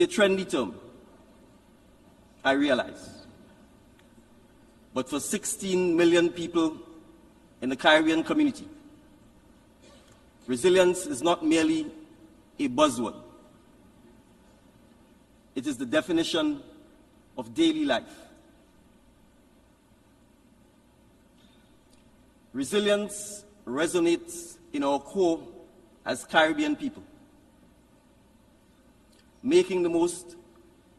A trendy term, I realize. But for 16 million people in the Caribbean community, resilience is not merely a buzzword. It is the definition of daily life. Resilience resonates in our core as Caribbean people, making the most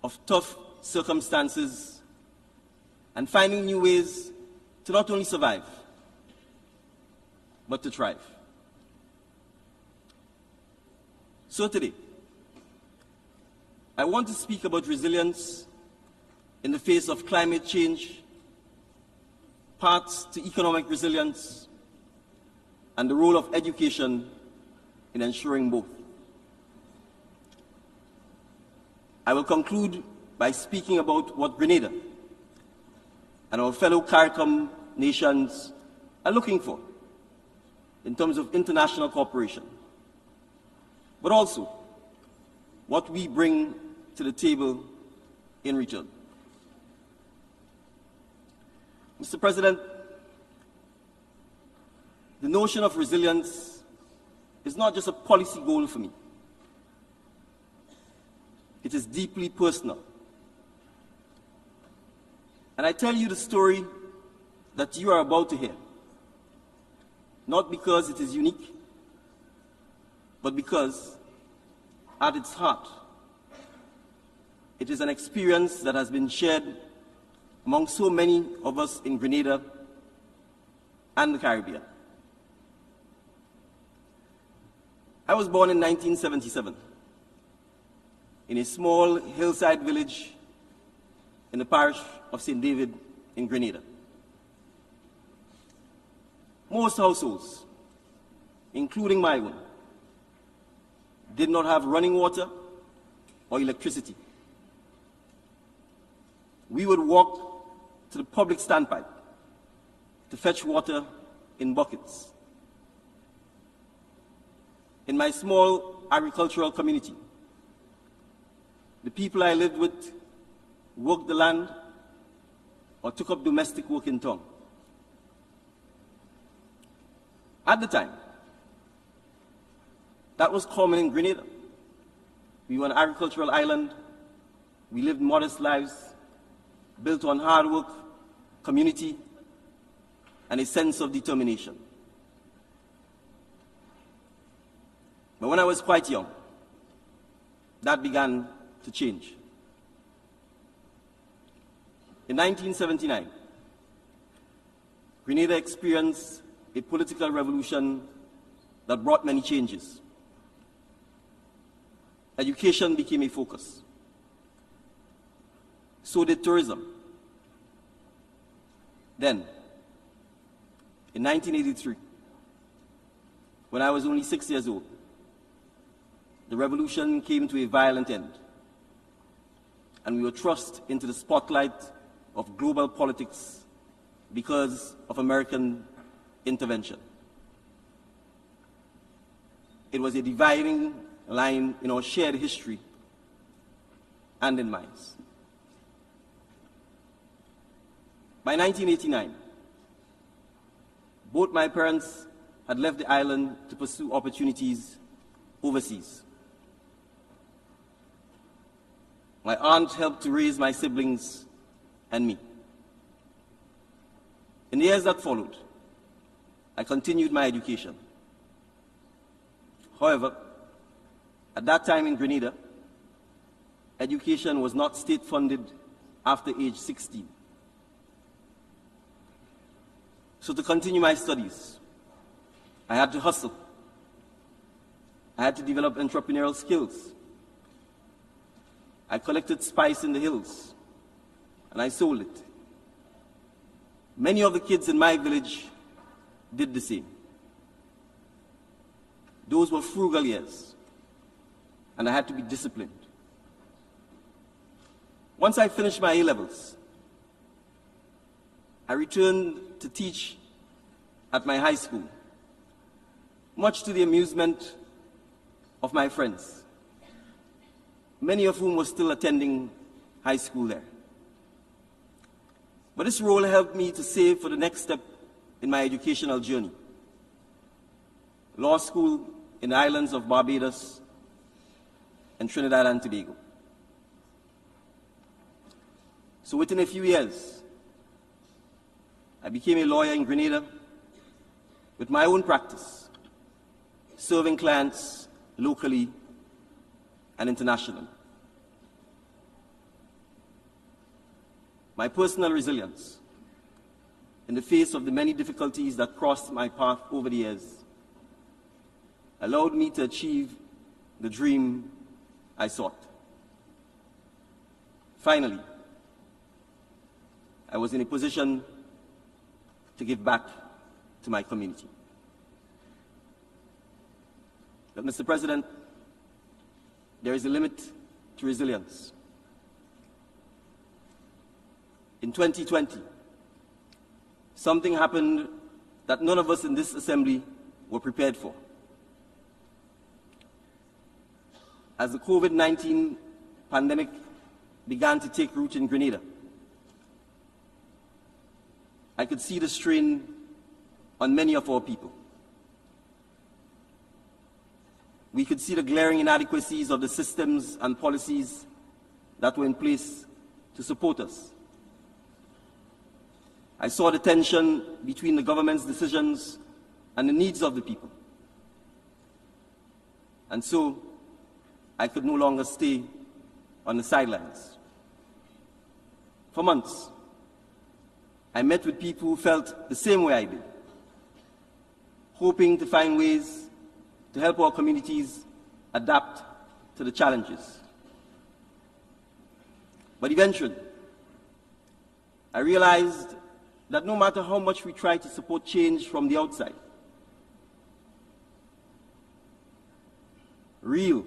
of tough circumstances and finding new ways to not only survive, but to thrive. So today, I want to speak about resilience in the face of climate change, paths to economic resilience, and the role of education in ensuring both. I will conclude by speaking about what Grenada and our fellow CARICOM nations are looking for in terms of international cooperation, but also what we bring to the table in return. Mr. President, the notion of resilience is not just a policy goal for me. It is deeply personal. And I tell you the story that you are about to hear, not because it is unique, but because at its heart, it is an experience that has been shared among so many of us in Grenada and the Caribbean. I was born in 1977 in a small hillside village in the parish of St. David in Grenada. Most households, including my own, did not have running water or electricity. We would walk to the public standpipe to fetch water in buckets. In my small agricultural community, the people I lived with worked the land or took up domestic work in town. At the time, that was common in Grenada. We were an agricultural island. We lived modest lives, built on hard work, community, and a sense of determination. But when I was quite young, that began to change. In 1979, Grenada experienced a political revolution that brought many changes. Education became a focus. So did tourism. Then, in 1983, when I was only 6 years old, the revolution came to a violent end, and we were thrust into the spotlight of global politics because of American intervention. It was a dividing line in our shared history and in minds. By 1989, both my parents had left the island to pursue opportunities overseas. My aunt helped to raise my siblings and me. In the years that followed, I continued my education. However, at that time in Grenada, education was not state-funded after age 16. So to continue my studies, I had to hustle. I had to develop entrepreneurial skills. I collected spice in the hills, and I sold it. Many of the kids in my village did the same. Those were frugal years, and I had to be disciplined. Once I finished my A-levels, I returned to teach at my high school, much to the amusement of my friends. many of whom were still attending high school there. But this role helped me to save for the next step in my educational journey: law school in the islands of Barbados and Trinidad and Tobago. So within a few years, I became a lawyer in Grenada with my own practice, serving clients locally and internationally. My personal resilience in the face of the many difficulties that crossed my path over the years allowed me to achieve the dream I sought. Finally, I was in a position to give back to my community. But, Mr. President, there is a limit to resilience. In 2020, something happened that none of us in this assembly were prepared for. As the COVID-19 pandemic began to take root in Grenada, I could see the strain on many of our people. We could see the glaring inadequacies of the systems and policies that were in place to support us. I saw the tension between the government's decisions and the needs of the people. And so, I could no longer stay on the sidelines. For months, I met with people who felt the same way I did, hoping to find ways to help our communities adapt to the challenges. But eventually, I realized that no matter how much we try to support change from the outside, real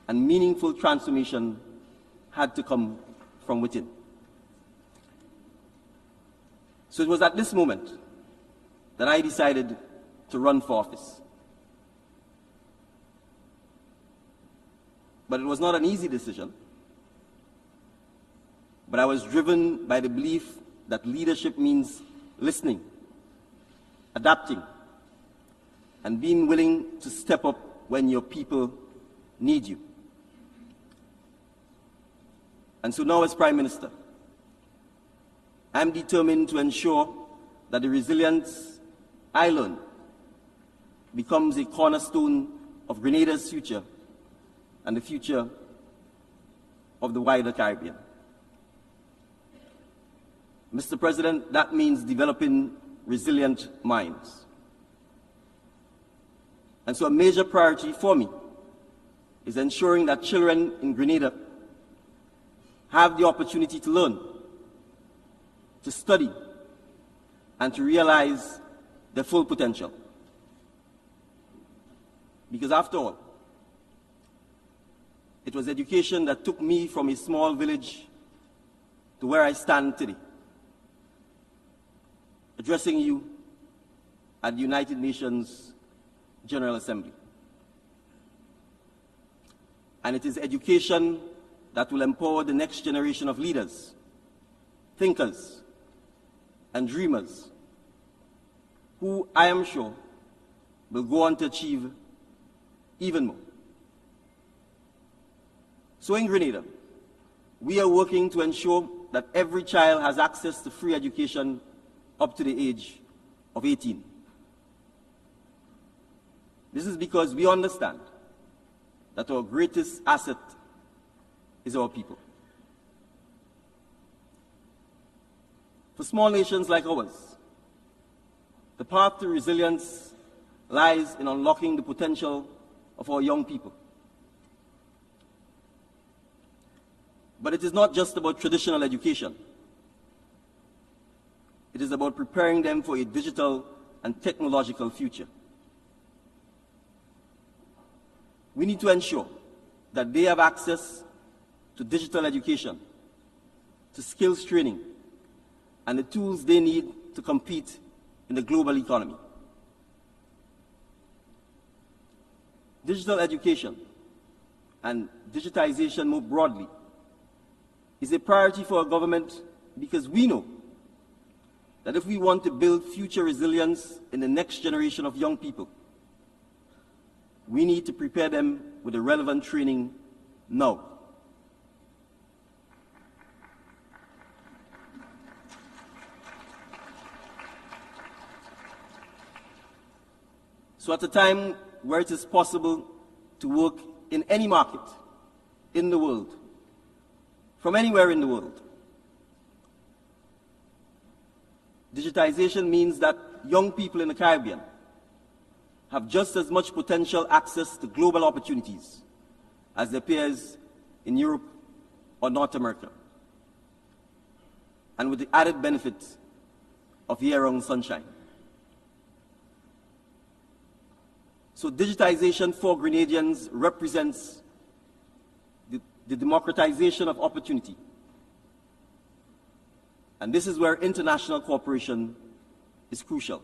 and meaningful transformation had to come from within. So it was at this moment that I decided to run for office. But it was not an easy decision. But I was driven by the belief that leadership means listening, adapting, and being willing to step up when your people need you. And so now, as Prime Minister, I'm determined to ensure that the resilience I learned becomes a cornerstone of Grenada's future and the future of the wider Caribbean. Mr. President, that means developing resilient minds. And so a major priority for me is ensuring that children in Grenada have the opportunity to learn, to study, and to realize their full potential. Because after all, it was education that took me from a small village to where I stand today, addressing you at the United Nations General Assembly. And it is education that will empower the next generation of leaders, thinkers, and dreamers, who I am sure will go on to achieve even more. So in Grenada, we are working to ensure that every child has access to free education up to the age of 18. This is because we understand that our greatest asset is our people. For small nations like ours, the path to resilience lies in unlocking the potential of our young people. But it is not just about traditional education. It is about preparing them for a digital and technological future. We need to ensure that they have access to digital education, to skills training, and the tools they need to compete in the global economy. Digital education and digitization more broadly is a priority for our government because we know that if we want to build future resilience in the next generation of young people, we need to prepare them with the relevant training now. So at a time where it is possible to work in any market in the world, from anywhere in the world, digitization means that young people in the Caribbean have just as much potential access to global opportunities as their peers in Europe or North America, and with the added benefit of year-round sunshine. So digitization for Grenadians represents the democratization of opportunity. And this is where international cooperation is crucial.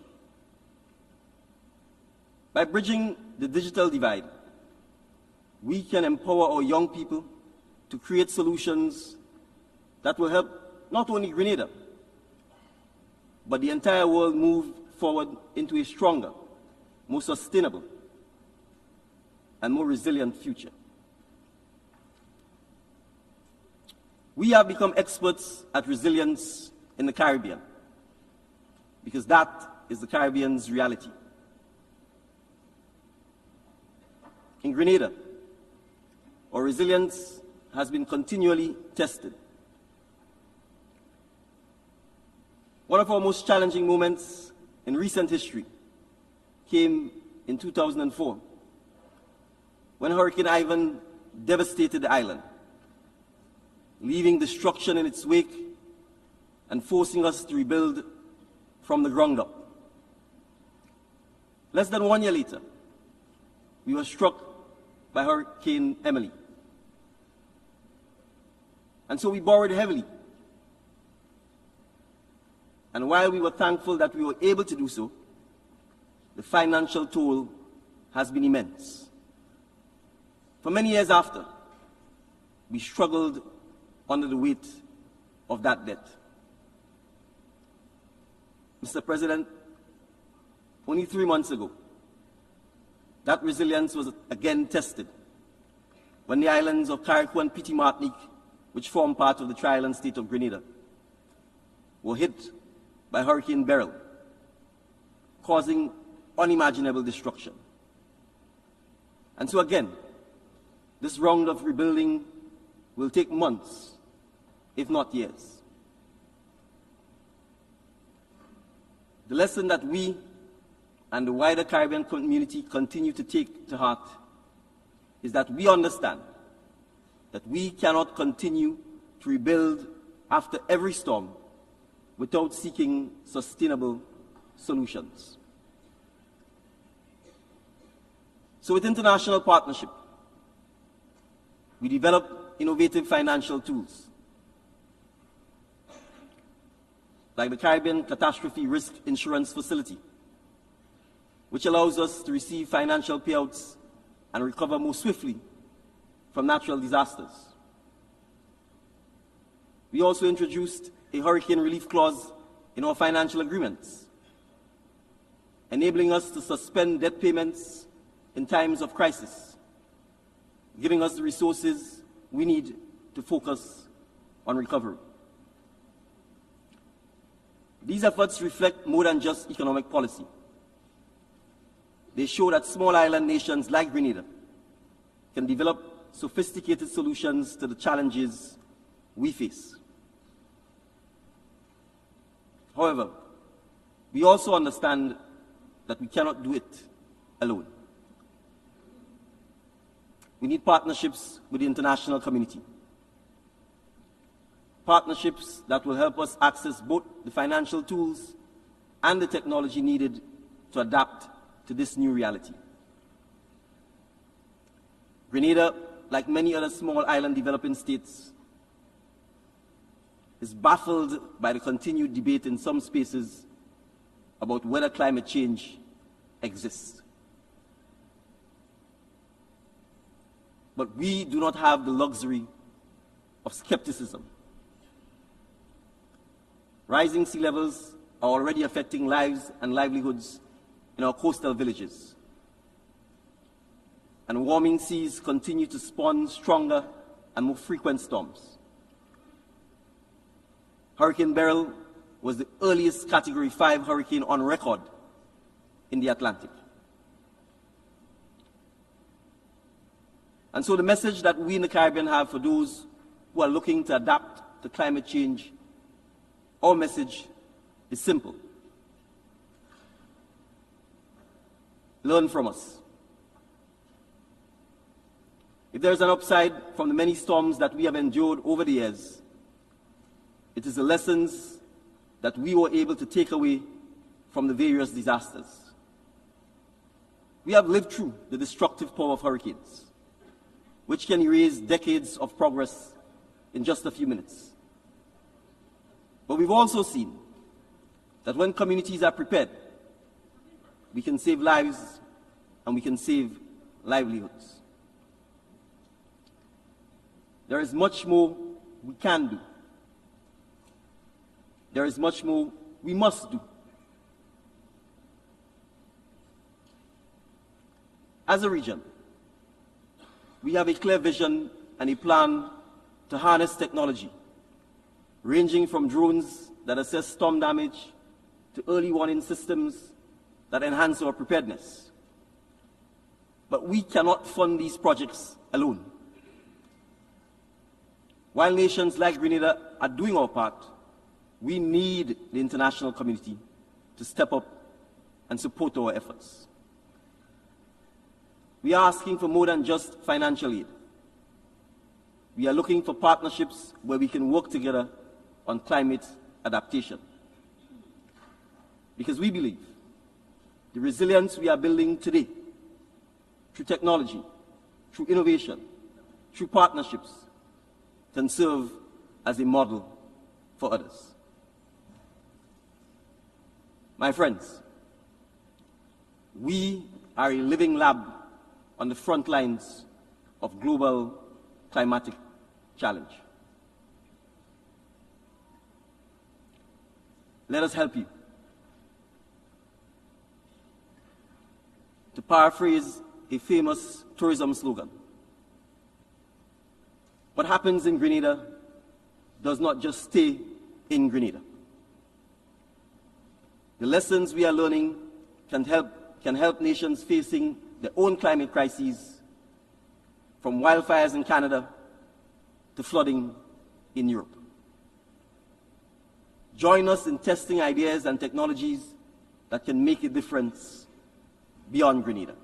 By bridging the digital divide, we can empower our young people to create solutions that will help not only Grenada, but the entire world move forward into a stronger, more sustainable, and more resilient future. We have become experts at resilience in the Caribbean because that is the Caribbean's reality. In Grenada, our resilience has been continually tested. One of our most challenging moments in recent history came in 2004, when Hurricane Ivan devastated the island, leaving destruction in its wake and forcing us to rebuild from the ground up. Less than 1 year later, we were struck by Hurricane Emily. And so we borrowed heavily. And while we were thankful that we were able to do so, the financial toll has been immense. For many years after, we struggled under the weight of that debt. Mr. President, only 3 months ago, that resilience was again tested when the islands of Carriacou and Petite Martinique, which form part of the tri-island state of Grenada, were hit by Hurricane Beryl, causing unimaginable destruction. And so again, this round of rebuilding will take months, if not years. The lesson that we and the wider Caribbean community continue to take to heart is that we understand that we cannot continue to rebuild after every storm without seeking sustainable solutions. So with international partnership, we develop innovative financial tools like the Caribbean Catastrophe Risk Insurance Facility, which allows us to receive financial payouts and recover more swiftly from natural disasters. We also introduced a hurricane relief clause in our financial agreements, enabling us to suspend debt payments in times of crisis, giving us the resources we need to focus on recovery. These efforts reflect more than just economic policy. They show that small island nations like Grenada can develop sophisticated solutions to the challenges we face. However, we also understand that we cannot do it alone. We need partnerships with the international community. Partnerships that will help us access both the financial tools and the technology needed to adapt to this new reality. Grenada, like many other small island developing states, is baffled by the continued debate in some spaces about whether climate change exists. But we do not have the luxury of skepticism. Rising sea levels are already affecting lives and livelihoods in our coastal villages. And warming seas continue to spawn stronger and more frequent storms. Hurricane Beryl was the earliest Category 5 hurricane on record in the Atlantic. And so the message that we in the Caribbean have for those who are looking to adapt to climate change, our message is simple. Learn from us. If there is an upside from the many storms that we have endured over the years, it is the lessons that we were able to take away from the various disasters. We have lived through the destructive power of hurricanes, which can erase decades of progress in just a few minutes. But we've also seen that when communities are prepared, we can save lives and we can save livelihoods. There is much more we can do. There is much more we must do. As a region, we have a clear vision and a plan to harness technology, ranging from drones that assess storm damage to early warning systems that enhance our preparedness. But we cannot fund these projects alone. While nations like Grenada are doing our part, we need the international community to step up and support our efforts. We are asking for more than just financial aid. We are looking for partnerships where we can work together on climate adaptation. Because we believe the resilience we are building today, through technology, through innovation, through partnerships, can serve as a model for others. My friends, we are a living lab on the front lines of global climatic challenge. Let us help you. To paraphrase a famous tourism slogan, what happens in Grenada does not just stay in Grenada. The lessons we are learning can help nations facing their own climate crises, from wildfires in Canada to flooding in Europe. Join us in testing ideas and technologies that can make a difference beyond Grenada.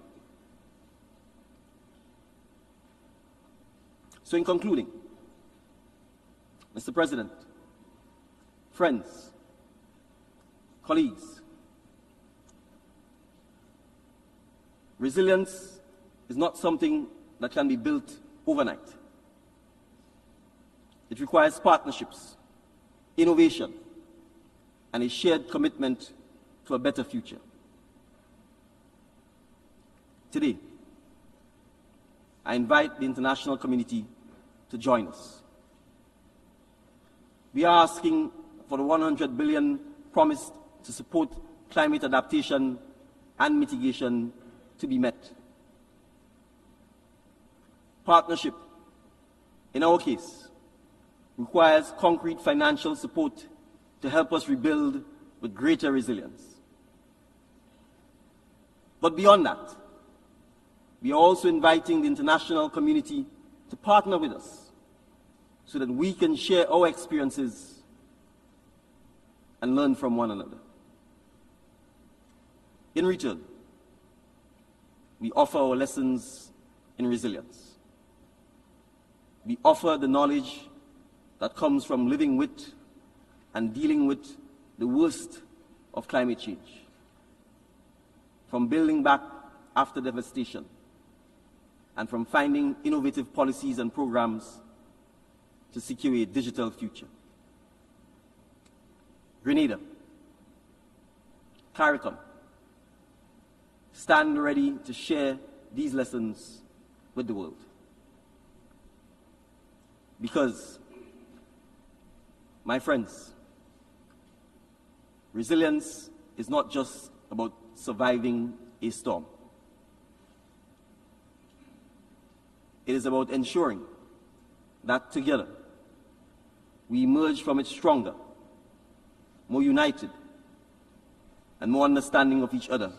So in concluding, Mr. President, friends, colleagues, resilience is not something that can be built overnight. It requires partnerships, innovation, and a shared commitment to a better future. Today, I invite the international community to join us. We are asking for the 100 billion promised to support climate adaptation and mitigation to be met. Partnership, in our case, requires concrete financial support to help us rebuild with greater resilience. But beyond that, we are also inviting the international community to partner with us so that we can share our experiences and learn from one another. In return, we offer our lessons in resilience. We offer the knowledge that comes from living with and dealing with the worst of climate change, from building back after devastation, and from finding innovative policies and programs to secure a digital future. Grenada, CARICOM, stand ready to share these lessons with the world. Because, my friends, resilience is not just about surviving a storm. It is about ensuring that together we emerge from it stronger, more united, and more understanding of each other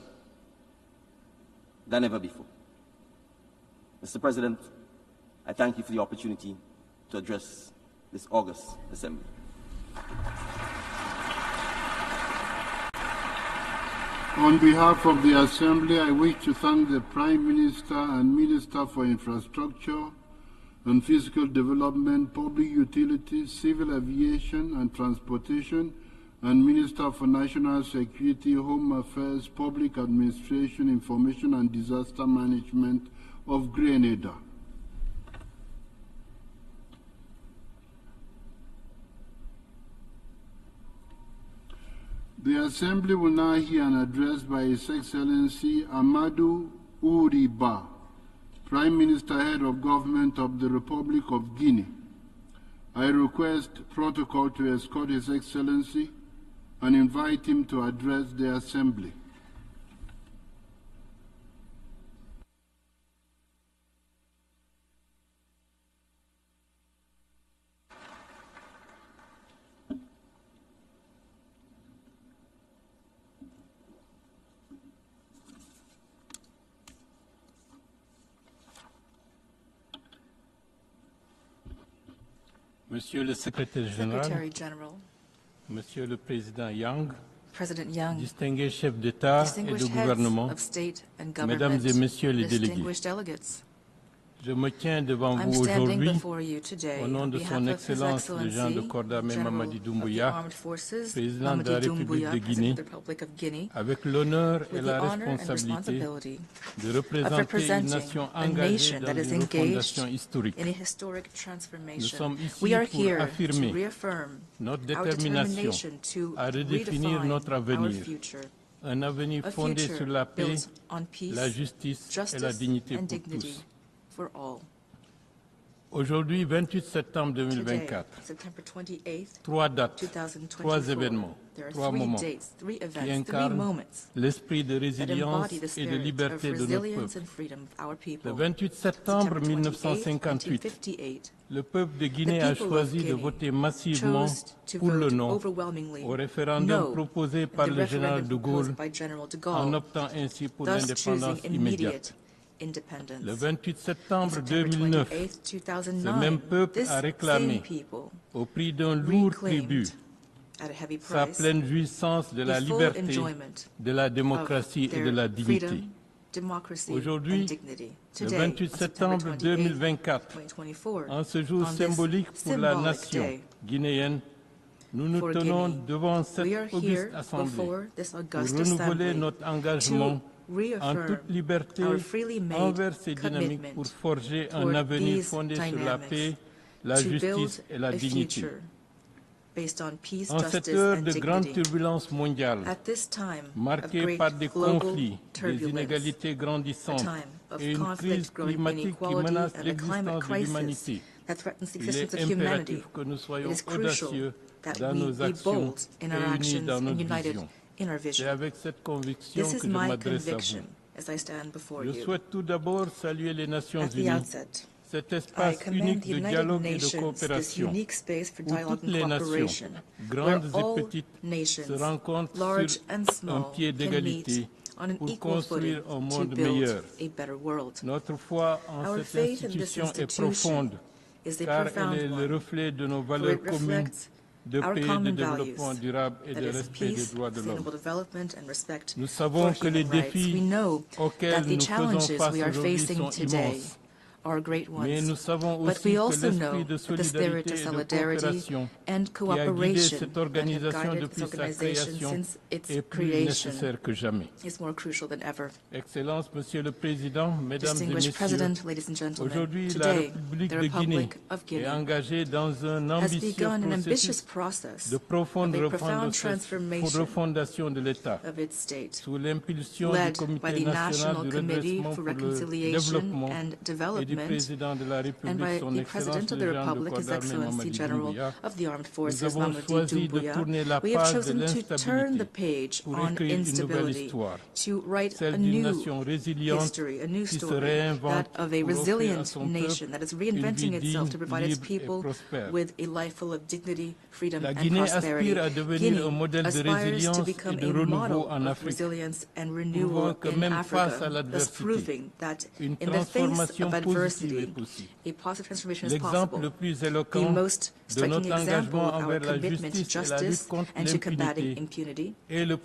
than ever before. Mr. President, I thank you for the opportunity to address this August Assembly. On behalf of the Assembly, I wish to thank the Prime Minister and Minister for Infrastructure and Physical Development, Public Utilities, Civil Aviation and Transportation, and Minister for National Security, Home Affairs, Public Administration, Information and Disaster Management of Grenada. The Assembly will now hear an address by His Excellency Amadou Ouriba, Prime Minister, Head of Government of the Republic of Guinea. I request protocol to escort His Excellency and invite him to address the Assembly. Monsieur le Secrétaire Général, Monsieur le Président President Young, distingués chefs d'État et de gouvernement, Mesdames et Messieurs les délégués, je me tiens devant vous aujourd'hui au nom de Son Excellence le Général de corps d'armée Mamadi Doumbouya, Président de la République de Guinée, avec l'honneur et la responsabilité de représenter une nation engagée dans une refondation historique. Nous sommes ici pour affirmer notre détermination à redéfinir notre avenir, un avenir fondé sur la paix, la justice et la dignité pour tous. Aujourd'hui, 28 septembre 2024, trois dates, trois événements, trois moments qui incarnent l'esprit de résilience et de liberté de notre peuple. Le 28 septembre 1958, le peuple de Guinée a choisi de voter massivement pour le non au référendum proposé par le général de Gaulle en optant ainsi pour l'indépendance immédiate. Le 28 septembre 2009, ce même peuple a réclamé, au prix d'un lourd tribut, sa pleine jouissance de la liberté, de la démocratie et de la dignité. Aujourd'hui, le 28 septembre 2024, en ce jour symbolique pour la nation guinéenne, nous nous tenons devant cette auguste assemblée pour renouveler notre engagement en toute liberté envers ces dynamiques pour forger un avenir fondé sur la paix, la justice et la dignité. En cette heure de grande turbulence mondiale, marquée par des conflits, des inégalités grandissantes et une crise climatique qui menace l'existence de l'humanité, il est impératif que nous soyons audacieux dans nos actions et unis dans notre vision. C'est avec cette conviction que je m'adresse à vous. Je souhaite tout d'abord saluer les Nations Unies, cet espace unique de dialogue et de coopération, où toutes les nations, grandes et petites, se rencontrent sur un pied d'égalité pour construire un monde meilleur. Notre foi en cette institution est profonde, car elle est le reflet de nos valeurs communes de paix, de développement durable et de respect des droits de l'homme. Nous savons que les défis auxquels nous faisons face aujourd'hui sont immenses. Mais nous savons aussi que l'esprit de solidarité et de coopération qui a guidé cette organisation depuis sa création est plus nécessaire que jamais. Excellences, Monsieur le Président, Mesdames et Messieurs, aujourd'hui la République de Guinée est engagée dans un ambitieux processus de profonde refondation de l'État sous l'impulsion du Comité national de redressement pour le développement et movement and by the President of the Republic, His Excellency General of the Armed Forces, Mamadi Doumbouya, we have chosen to turn the page on instability, to write a new history, a new story, that of a resilient nation that is reinventing itself to provide its people with a life full of dignity, freedom, and prosperity. Guinea aspires to become a model of resilience and renewal in Africa, thus proving that in the face of adversity, a positive transformation is possible. The most striking example of our commitment to justice and to combating impunity is the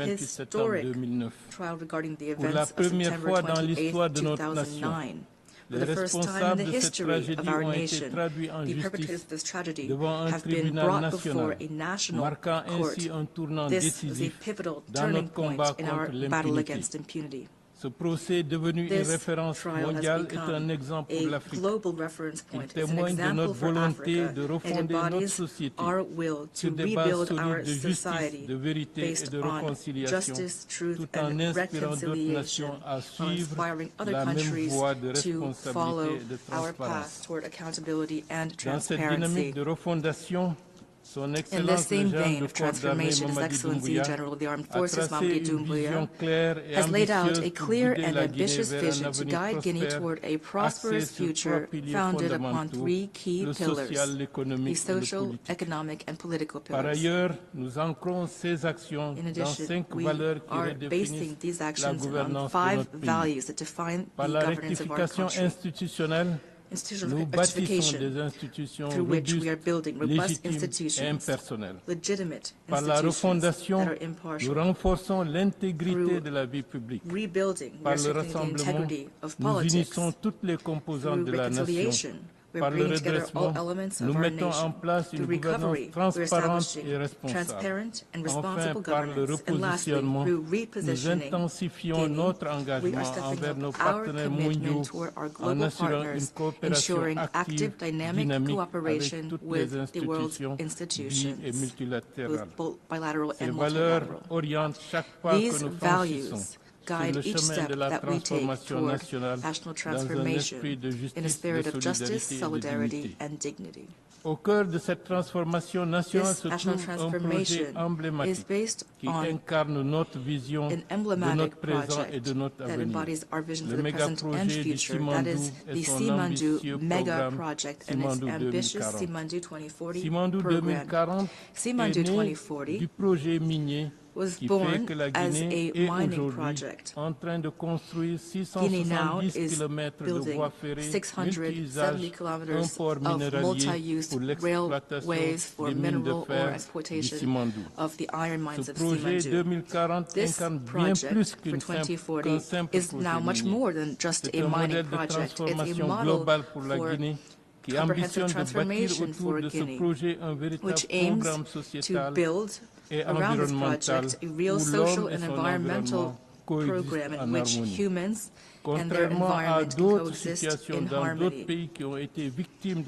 historic trial regarding the events of September 28, 2009. For the first time in the history of our nation, the perpetrators of this tragedy have been brought before a national court. This is a pivotal turning point in our battle against impunity. This trial has become a global reference point. It's an example for Africa. It embodies our will to rebuild our society based on justice, truth, and reconciliation, on inspiring other countries to follow our path toward accountability and transparency. In this same vein of transformation, His Excellency General of the Armed Forces, Mamadi Doumbouya, has laid out a clear and ambitious vision to guide Guinea toward a prosperous future founded upon three key pillars, the social, economic, and political pillars. In addition, we are basing these actions on 5 values that define the governance of our country. Institutional rectification, through which we are building robust institutions, legitimate institutions that are impartial. Through rebuilding, we are strengthening the integrity of politics. Through reconciliation, we are bringing together all elements of our nation. Through recovery, we are establishing transparent and responsible governance. And lastly, through repositioning Guinea, we are stepping up our commitment toward our global partners, ensuring active, dynamic cooperation with the world's institutions, both bilateral and multilateral. These values guide each step that we take toward national transformation in a spirit of justice, solidarity, and dignity. This national transformation is based on an emblematic project that embodies our vision for the present and future. That is the Simandou Mega Project and its ambitious Simandou 2040 program. Simandou 2040 was born as a mining project. Guinea now is building 670 kilometers of multi-use railways for mineral ore exploitation of the iron mines of Simandou. This project for 2040 is now much more than just a mining project. It's a model for comprehensive transformation for Guinea, which aims to build around this project a real social and environmental program in which humans and their environment can coexist in harmony.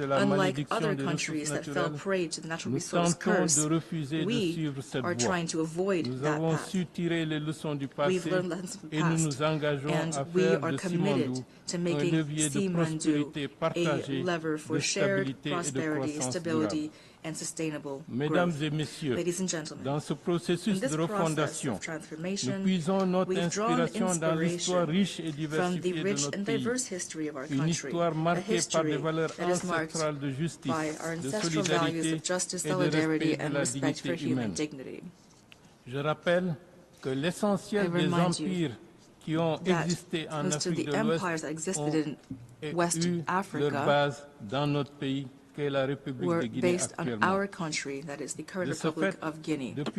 Unlike other countries that fell prey to the natural resource curse, we are trying to avoid that path. We've learned lessons from the past, and we are committed to making Simandou a lever for shared prosperity, stability, and sustainable growth. Ladies and gentlemen, in this process of transformation, we've drawn inspiration from the rich and diverse history of our country, a history that is marked by our ancestral values of justice, solidarity, and respect for human dignity. I remind you that most of the empires that existed in West Africa were based on our country, that is the current Republic of Guinea. Since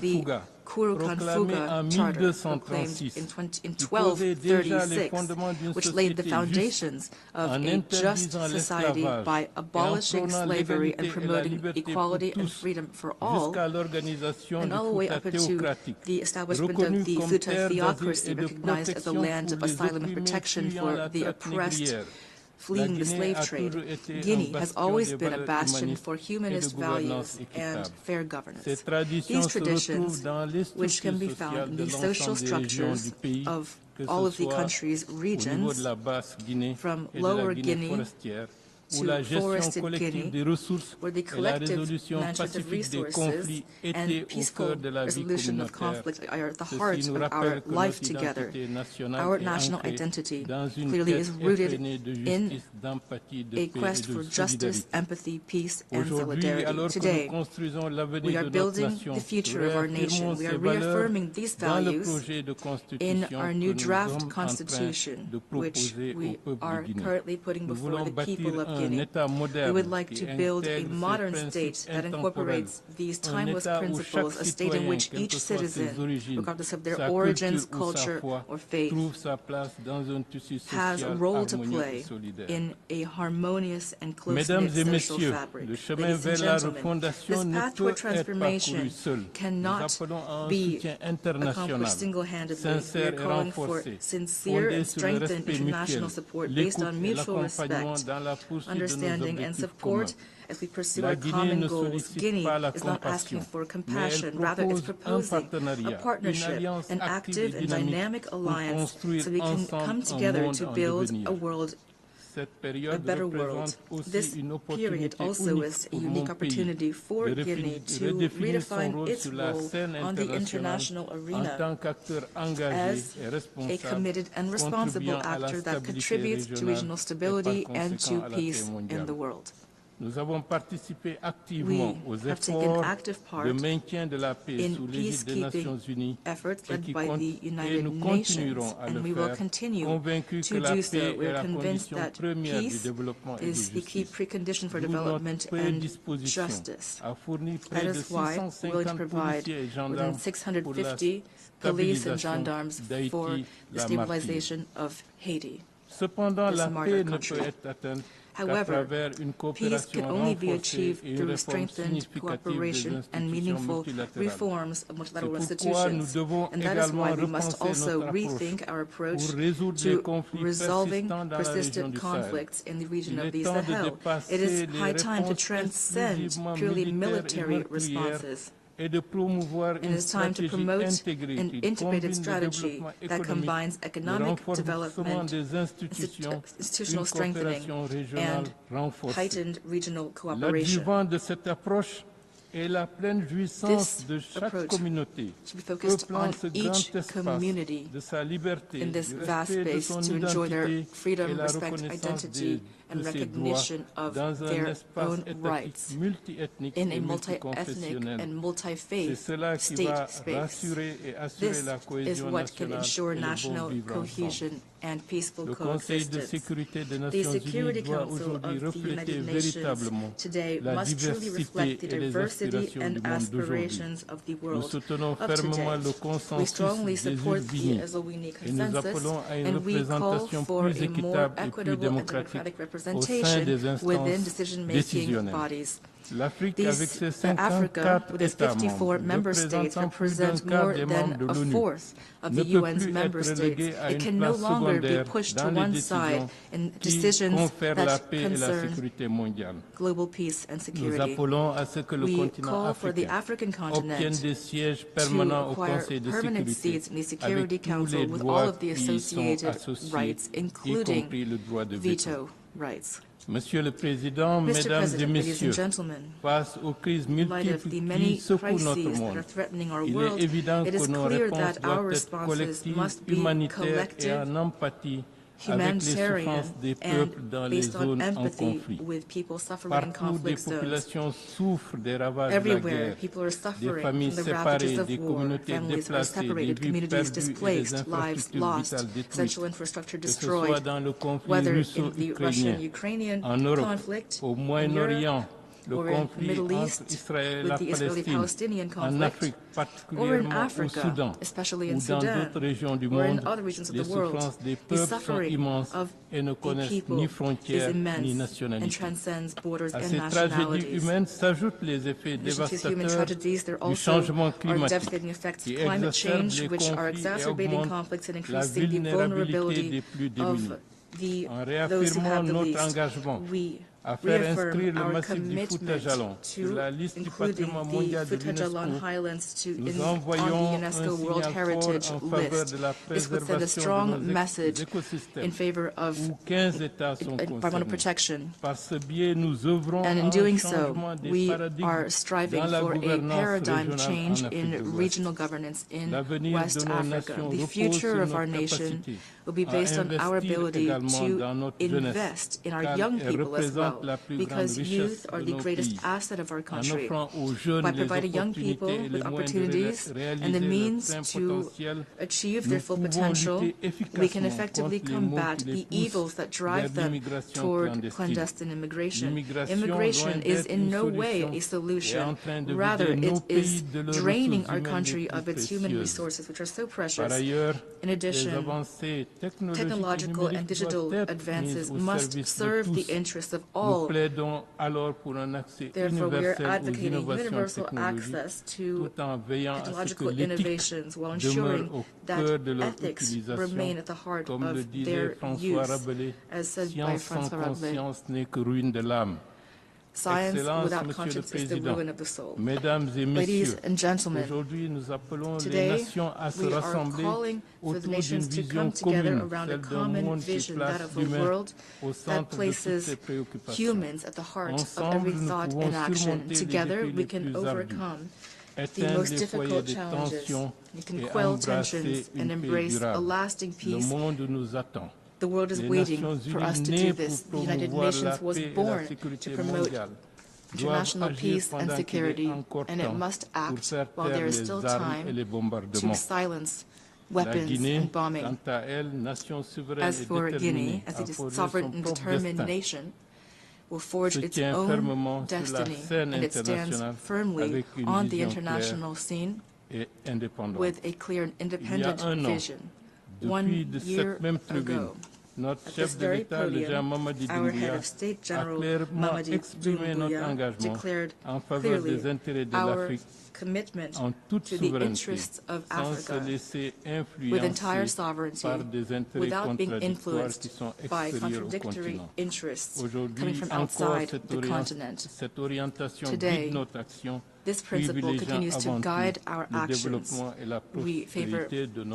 the Kurukan Fuga Charter, proclaimed in 1236, which laid the foundations of a just society by abolishing slavery and promoting equality and freedom for all, and all the way up into the establishment of the Futa theocracy, recognized as a land of asylum and protection for the oppressed fleeing the slave trade. Guinea has always been a bastion for humanist values and fair governance. These traditions, which can be found in the social structures of all of the country's regions, from Lower Guinea to forested Guinea, where the collective management of resources and peaceful resolution of conflict are at the heart of our life together. Our national identity clearly is rooted in a quest for justice, empathy, peace, and solidarity. Today, we are building the future of our nation. We are reaffirming these values in our new draft constitution, which we are currently putting before the people of Guinea. We would like to build a modern state that incorporates these timeless principles, a state in which each citizen, regardless of their origins, culture, or faith, has a role to play in a harmonious and close-knit social fabric. Ladies and gentlemen, this path toward transformation cannot be accomplished single-handedly. We are calling for sincere and strengthened international support based on mutual respect, understanding, and support as we pursue our common goals. Guinea is not asking for compassion, rather it's proposing a partnership, an active and dynamic alliance so we can come together to build a world, a better world. This period also is a unique opportunity for Guinea to redefine its role on the international arena as a committed and responsible actor that contributes to regional stability and to peace in the world. We have taken active part in peacekeeping efforts led by the United Nations, and we will continue to do so. We are convinced that peace is the key precondition for development and justice. That is why we will provide more than 650 police and gendarmes for the stabilization of Haiti, this martyr country. However, peace can only be achieved through strengthened cooperation and meaningful reforms of multilateral institutions. And that is why we must also rethink our approach to resolving persistent conflicts in the region of the Sahel. It is high time to transcend purely military responses. It is time to promote an integrated strategy that combines economic development, institutional strengthening, and heightened regional cooperation. This approach should be focused on each community in this vast space to enjoy their freedom, respect, identity, and recognition of their own rights in a multi-ethnic and multi-faith state space. This is what can ensure national cohesion and peaceful coexistence. The Security Council of the United Nations today must truly reflect the diversity and aspirations of the world of today. We strongly support the Azawini Consensus, and we call for a more equitable and democratic representation within decision-making bodies. Africa, with its 54 member states, represents more than a fourth of the UN's member states. It can no longer be pushed to one side in decisions that concern global peace and security. We call for the African continent to acquire permanent seats in the Security Council with all of the associated rights, including veto rights. Monsieur le Président, Mesdames et Messieurs, face aux crises multiples qui secouent notre monde, il est évident que nos réponses doivent être collectives, humanitaires et en empathie avec les souffrances des peuples dans les zones en conflit. Partout, des populations souffrent des ravages de la guerre, des familles séparées, des communautés déplacées, des vies perdues et des infrastructures vitales détruites, que ce soit dans le conflit russo-ukrainien, en Europe, au Moyen-Orient, le conflit entre Israël et la Palestine, en Afrique, particulièrement au Soudan, ou dans d'autres régions du monde, les souffrances des peuples sont immenses et ne connaissent ni frontières ni nationalité. À ces tragédies humaines s'ajoutent les effets dévastateurs du changement climatique qui exacerbe les conflits et augmente la vulnérabilité des plus démunis. En réaffirmant notre engagement reaffirm our commitment to including the Fouta-Djallon Highlands on the UNESCO World Heritage List. This would send a strong message in favor of environmental protection. And in doing so, we are striving for a paradigm change in regional governance in West Africa. The future of our nation will be based on our ability to invest in our young people as well, because youth are the greatest asset of our country. By providing young people with opportunities and the means to achieve their full potential, we can effectively combat the evils that drive them toward clandestine immigration. Immigration is in no way a solution. Rather, it is draining our country of its human resources, which are so precious. In addition, technological and digital advances must serve the interests of all. Therefore, we are advocating universal access to technological innovations while ensuring that ethics remain at the heart of their use, as said by François Rabelais. Science without conscience is the ruin of the soul. Ladies and gentlemen, today we are calling for the nations to come together around a common vision, that of a world that places humans at the heart of every thought and action. Together we can overcome the most difficult challenges. We can quell tensions and embrace a lasting peace. The world is waiting for us to do this. The United Nations was born to promote international peace and security, and it must act while there is still time to silence weapons and bombing. As for Guinea, as a sovereign and determined nation, will forge its own destiny, and it stands firmly on the international scene with a clear and independent vision. 1 year ago, at this very podium, our head of state, General Mamadi Doumbouya, declared clearly our commitment to the interests of Africa with entire sovereignty, without being influenced by contradictory interests coming from outside the continent. Today, this principle continues to guide our actions. We favor,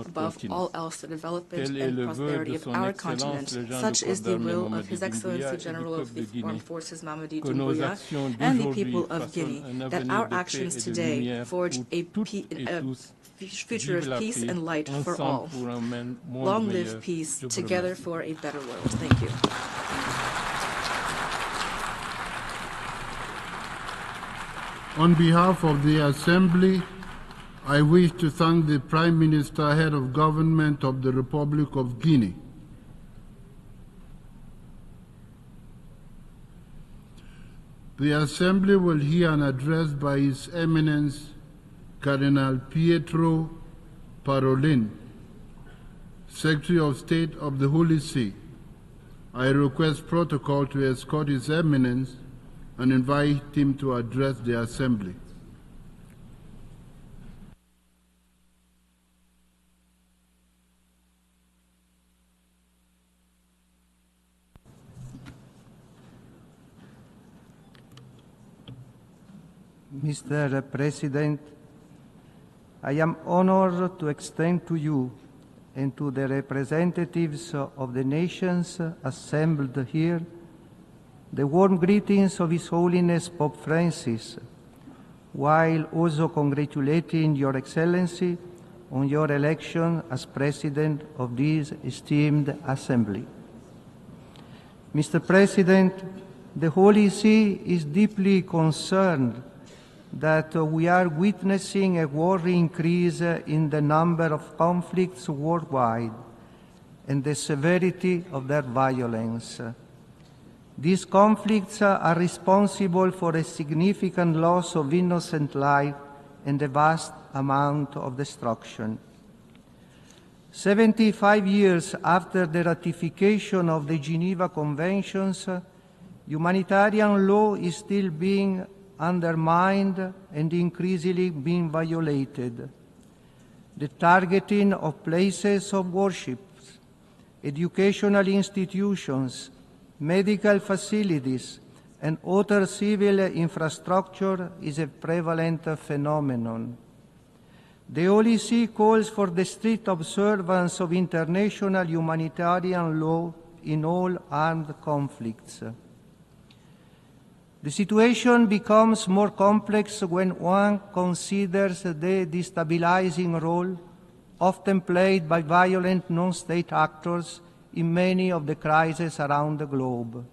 above all else, the development and prosperity of our continent. Such is the will of His Excellency General of the Armed Forces, Mamadi Doumbouya, and the people of Guinea, that our actions today forge a future of peace and light for all. Long live peace, together for a better world. Thank you. On behalf of the Assembly, I wish to thank the Prime Minister, Head of Government of the Republic of Guinea. The Assembly will hear an address by His Eminence Cardinal Pietro Parolin, Secretary of State of the Holy See. I request protocol to escort His Eminence and invite him to address the Assembly. Mr. President, I am honored to extend to you and to the representatives of the nations assembled here the warm greetings of His Holiness Pope Francis, while also congratulating Your Excellency on your election as President of this esteemed Assembly. Mr. President, the Holy See is deeply concerned that we are witnessing a worrying increase in the number of conflicts worldwide and the severity of their violence. These conflicts are responsible for a significant loss of innocent life and a vast amount of destruction. 75 years after the ratification of the Geneva Conventions, humanitarian law is still being undermined and increasingly being violated. The targeting of places of worship, educational institutions, medical facilities, and other civil infrastructure is a prevalent phenomenon. The Holy See calls for the strict observance of international humanitarian law in all armed conflicts. The situation becomes more complex when one considers the destabilizing role often played by violent non-state actors in many of the crises around the globe.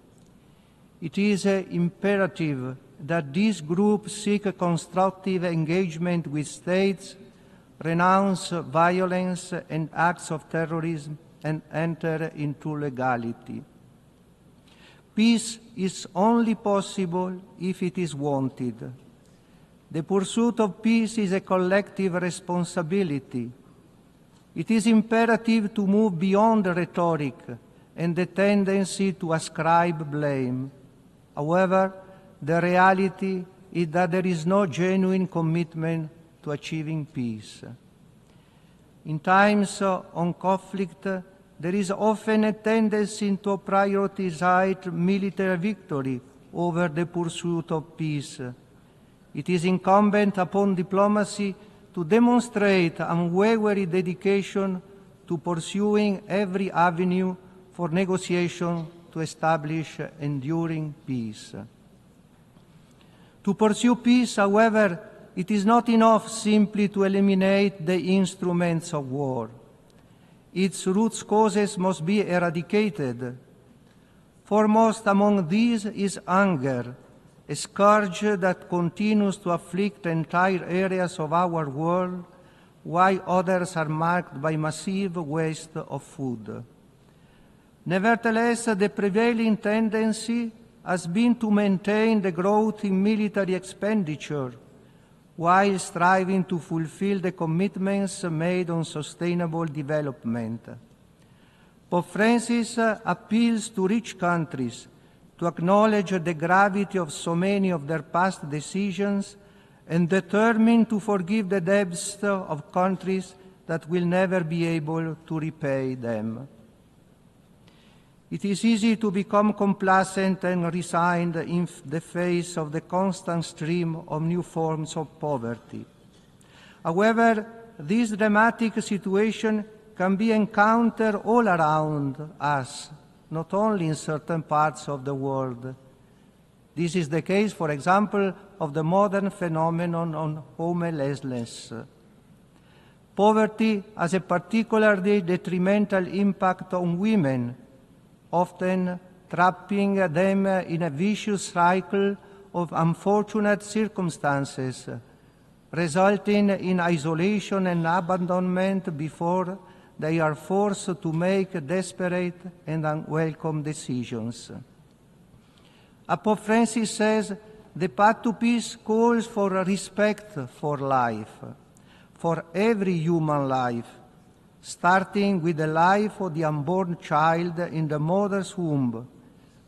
It is imperative that these groups seek a constructive engagement with states, renounce violence and acts of terrorism, and enter into legality. Peace is only possible if it is wanted. The pursuit of peace is a collective responsibility. It is imperative to move beyond rhetoric and the tendency to ascribe blame. However, the reality is that there is no genuine commitment to achieving peace. In times of conflict, there is often a tendency to prioritize military victory over the pursuit of peace. It is incumbent upon diplomacy to demonstrate unwavering dedication to pursuing every avenue for negotiation to establish enduring peace. To pursue peace, however, it is not enough simply to eliminate the instruments of war. Its root causes must be eradicated. Foremost among these is hunger, a scourge that continues to afflict entire areas of our world, while others are marked by massive waste of food. Nevertheless, the prevailing tendency has been to maintain the growth in military expenditure, while striving to fulfill the commitments made on sustainable development. Pope Francis appeals to rich countries to acknowledge the gravity of so many of their past decisions and determine to forgive the debts of countries that will never be able to repay them. It is easy to become complacent and resigned in the face of the constant stream of new forms of poverty. However, this dramatic situation can be encountered all around us, not only in certain parts of the world. This is the case, for example, of the modern phenomenon of homelessness. Poverty has a particularly detrimental impact on women, often trapping them in a vicious cycle of unfortunate circumstances, resulting in isolation and abandonment before they are forced to make desperate and unwelcome decisions. As Pope Francis says, the path to peace calls for respect for life, for every human life, starting with the life of the unborn child in the mother's womb,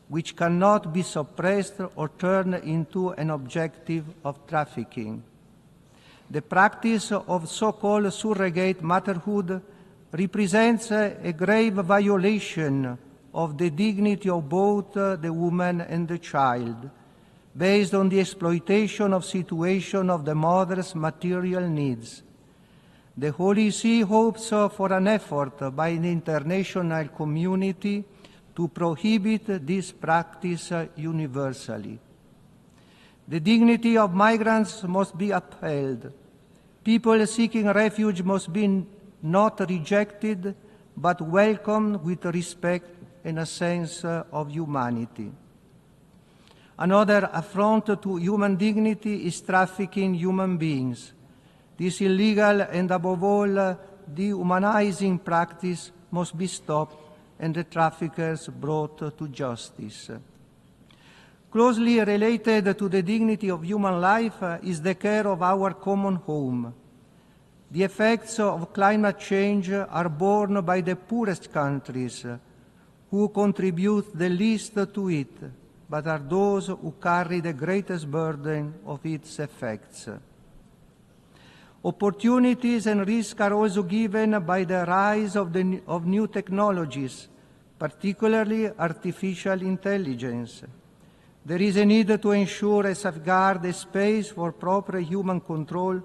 which cannot be suppressed or turned into an objective of trafficking. The practice of so-called surrogate motherhood represents a grave violation of the dignity of both the woman and the child, based on the exploitation of situation of the mother's material needs. The Holy See hopes for an effort by the international community to prohibit this practice universally. The dignity of migrants must be upheld. People seeking refuge must be not rejected, but welcomed with respect and a sense of humanity. Another affront to human dignity is trafficking human beings. This illegal and, above all, dehumanizing practice must be stopped and the traffickers brought to justice. Closely related to the dignity of human life is the care of our common home. The effects of climate change are borne by the poorest countries, who contribute the least to it, but are those who carry the greatest burden of its effects. Opportunities and risks are also given by the rise of new technologies, particularly artificial intelligence. There is a need to ensure and safeguard a space for proper human control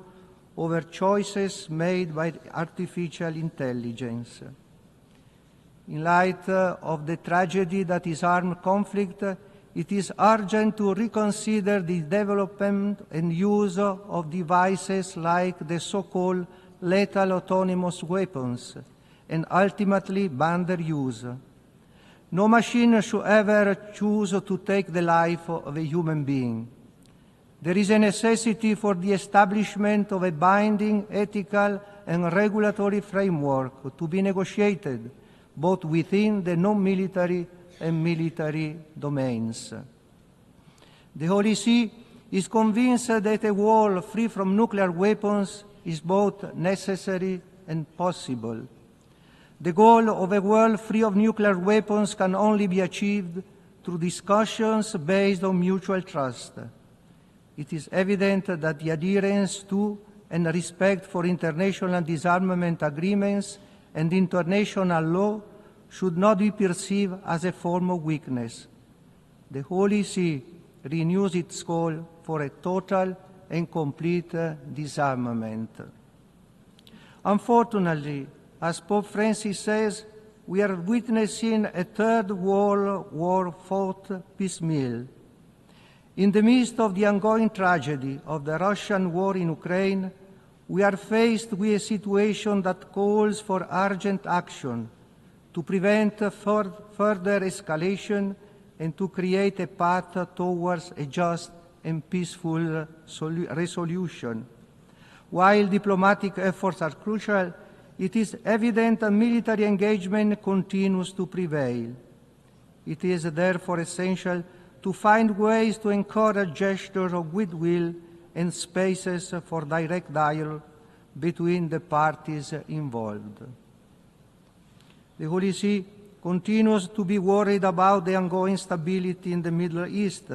over choices made by artificial intelligence. In light of the tragedy that is armed conflict, it is urgent to reconsider the development and use of devices like the so-called lethal autonomous weapons, and ultimately ban their use. No machine should ever choose to take the life of a human being. There is a necessity for the establishment of a binding ethical and regulatory framework to be negotiated both within the non-military and military domains. The Holy See is convinced that a world free from nuclear weapons is both necessary and possible. The goal of a world free of nuclear weapons can only be achieved through discussions based on mutual trust. It is evident that the adherence to and respect for international disarmament agreements and international law should not be perceived as a form of weakness. The Holy See renews its call for a total and complete disarmament. Unfortunately, as Pope Francis says, we are witnessing a third world war fought piecemeal. In the midst of the ongoing tragedy of the Russian war in Ukraine, we are faced with a situation that calls for urgent action to prevent further escalation and to create a path towards a just and peaceful resolution. While diplomatic efforts are crucial, it is evident that military engagement continues to prevail. It is therefore essential to find ways to encourage gestures of goodwill and spaces for direct dialogue between the parties involved. The Holy See continues to be worried about the ongoing stability in the Middle East,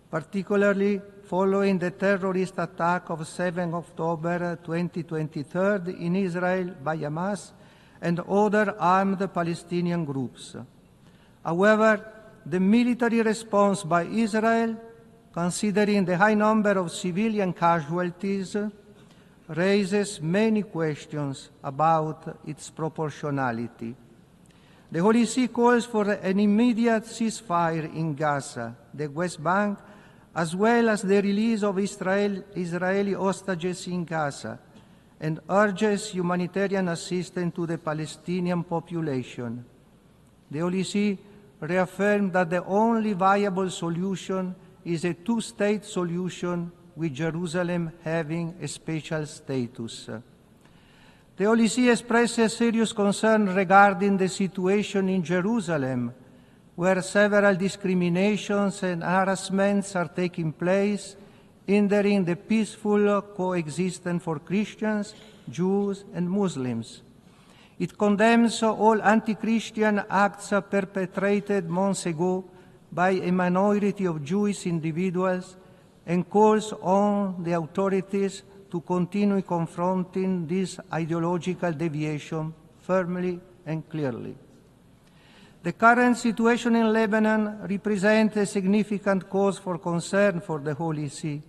particularly following the terrorist attack of 7 October 2023 in Israel by Hamas and other armed Palestinian groups. However, the military response by Israel, considering the high number of civilian casualties, raises many questions about its proportionality. The Holy See calls for an immediate ceasefire in Gaza, the West Bank, as well as the release of Israeli hostages in Gaza, and urges humanitarian assistance to the Palestinian population. The Holy See reaffirmed that the only viable solution is a two-state solution with Jerusalem having a special status. The Holy See expresses serious concern regarding the situation in Jerusalem, where several discriminations and harassments are taking place, hindering the peaceful coexistence for Christians, Jews, and Muslims. It condemns all anti-Christian acts perpetrated months ago by a minority of Jewish individuals and calls on the authorities to continue confronting this ideological deviation firmly and clearly. The current situation in Lebanon represents a significant cause for concern for the Holy See.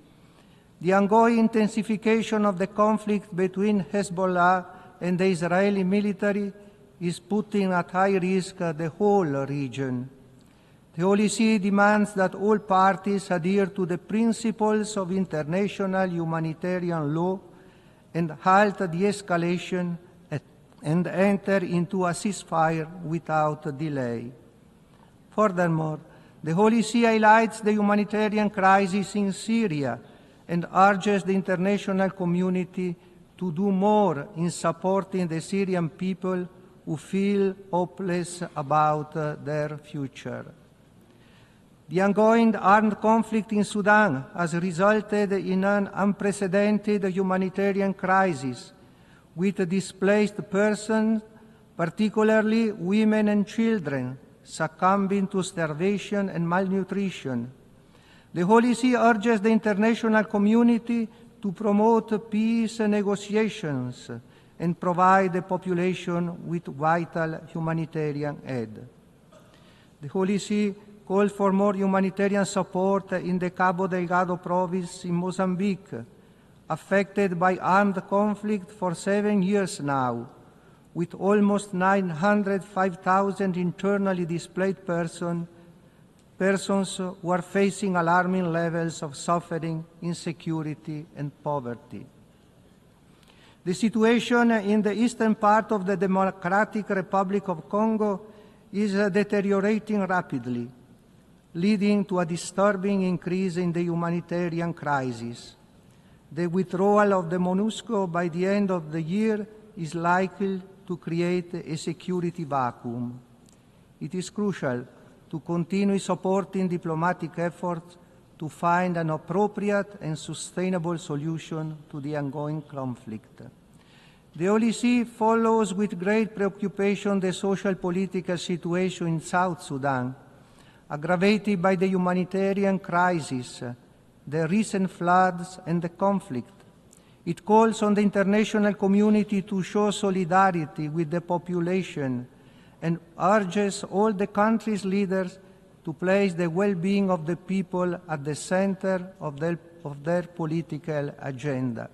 The ongoing intensification of the conflict between Hezbollah and the Israeli military is putting at high risk the whole region. The Holy See demands that all parties adhere to the principles of international humanitarian law and halt the escalation and enter into a ceasefire without delay. Furthermore, the Holy See highlights the humanitarian crisis in Syria and urges the international community to do more in supporting the Syrian people who feel hopeless about their future. The ongoing armed conflict in Sudan has resulted in an unprecedented humanitarian crisis, with displaced persons, particularly women and children, succumbing to starvation and malnutrition. The Holy See urges the international community to promote peace negotiations and provide the population with vital humanitarian aid. The Holy See called for more humanitarian support in the Cabo Delgado province in Mozambique, affected by armed conflict for 7 years now, with almost 905,000 internally displaced persons who are facing alarming levels of suffering, insecurity, and poverty. The situation in the eastern part of the Democratic Republic of Congo is deteriorating rapidly, leading to a disturbing increase in the humanitarian crisis. The withdrawal of the MONUSCO by the end of the year is likely to create a security vacuum. It is crucial to continue supporting diplomatic efforts to find an appropriate and sustainable solution to the ongoing conflict. The OLC follows with great preoccupation the social political situation in South Sudan, aggravated by the humanitarian crisis, the recent floods, and the conflict. It calls on the international community to show solidarity with the population and urges all the country's leaders to place the well-being of the people at the center of their political agenda.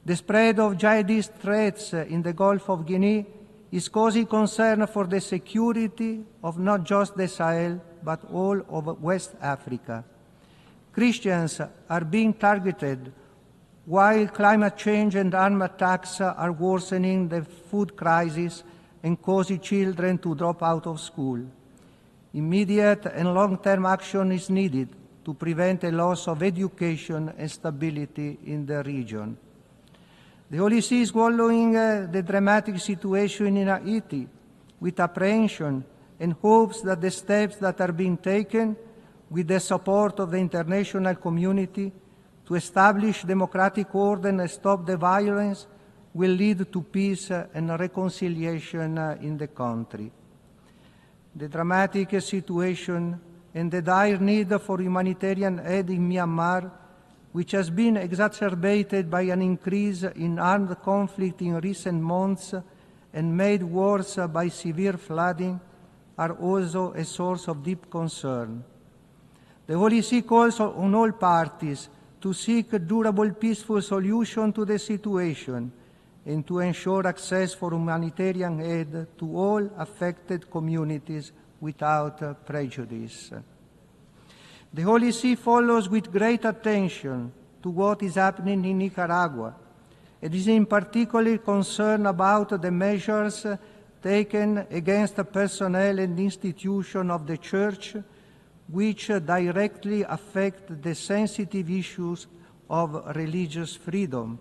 The spread of jihadist threats in the Gulf of Guinea is causing concern for the security of not just the Sahel, but all of West Africa. Christians are being targeted, while climate change and armed attacks are worsening the food crisis and causing children to drop out of school. Immediate and long-term action is needed to prevent a loss of education and stability in the region. The OLC is following the dramatic situation in Haiti with apprehension and hopes that the steps that are being taken with the support of the international community to establish democratic order and stop the violence will lead to peace and reconciliation in the country. The dramatic situation and the dire need for humanitarian aid in Myanmar, which has been exacerbated by an increase in armed conflict in recent months and made worse by severe flooding, are also a source of deep concern. The OLC calls on all parties to seek a durable, peaceful solution to the situation and to ensure access for humanitarian aid to all affected communities without prejudice. The OLC follows with great attention to what is happening in Nicaragua. It is in particular concerned about the measures taken against the personnel and institutions of the Church, which directly affect the sensitive issues of religious freedom.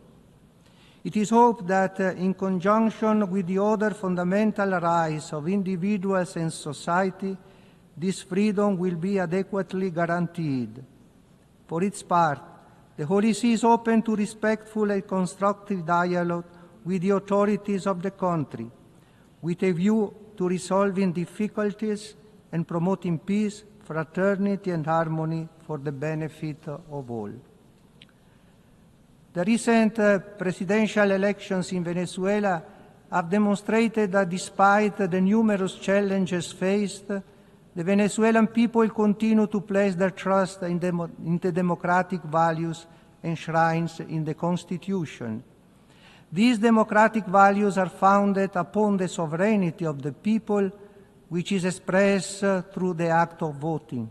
It is hoped that in conjunction with the other fundamental rights of individuals and society, this freedom will be adequately guaranteed. For its part, the OLC is open to respectful and constructive dialogue with the authorities of the country, with a view to resolving difficulties and promoting peace, fraternity, and harmony for the benefit of all. The recent presidential elections in Venezuela have demonstrated that despite the numerous challenges faced, the Venezuelan people continue to place their trust in the democratic values enshrined in the Constitution. These democratic values are founded upon the sovereignty of the people, which is expressed through the act of voting.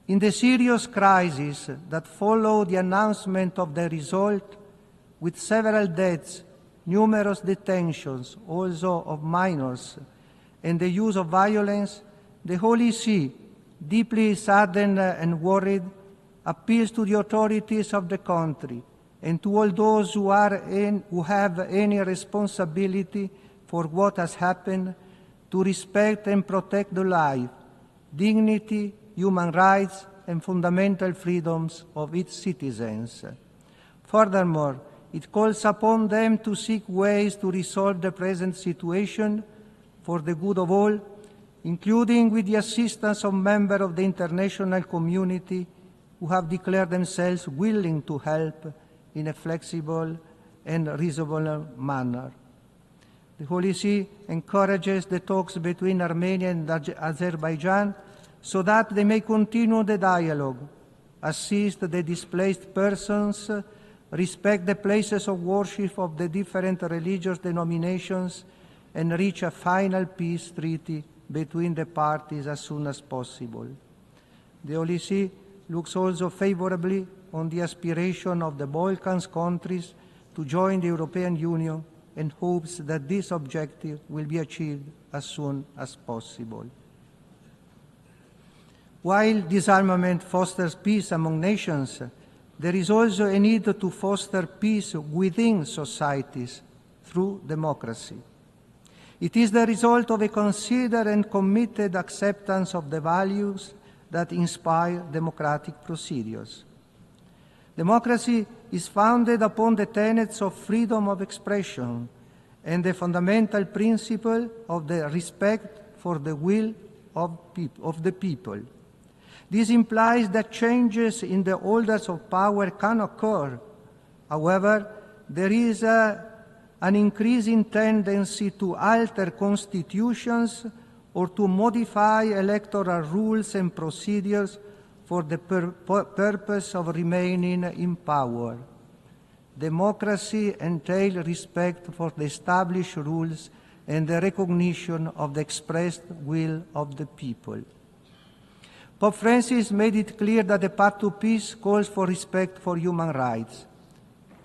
In the serious crisis that followed the announcement of the result, with several deaths, numerous detentions, also of minors, and the use of violence, the Holy See, deeply saddened and worried, appeals to the authorities of the country and to all those who have any responsibility for what has happened to respect and protect the life, dignity, human rights, and fundamental freedoms of its citizens. Furthermore, it calls upon them to seek ways to resolve the present situation for the good of all, including with the assistance of members of the international community who have declared themselves willing to help in a flexible and reasonable manner. The Holy See encourages the talks between Armenia and Azerbaijan so that they may continue the dialogue, assist the displaced persons, respect the places of worship of the different religious denominations, and reach a final peace treaty between the parties as soon as possible. The Holy See looks also favorably on the aspiration of the Balkans countries to join the European Union and hopes that this objective will be achieved as soon as possible. While disarmament fosters peace among nations, there is also a need to foster peace within societies through democracy. It is the result of a considered and committed acceptance of the values that inspire democratic procedures. Democracy is founded upon the tenets of freedom of expression and the fundamental principle of the respect for the will of the people. This implies that changes in the orders of power can occur. However, there is an increasing tendency to alter constitutions or to modify electoral rules and procedures for the purpose of remaining in power. Democracy entails respect for the established rules and the recognition of the expressed will of the people. Pope Francis made it clear that the path to peace calls for respect for human rights.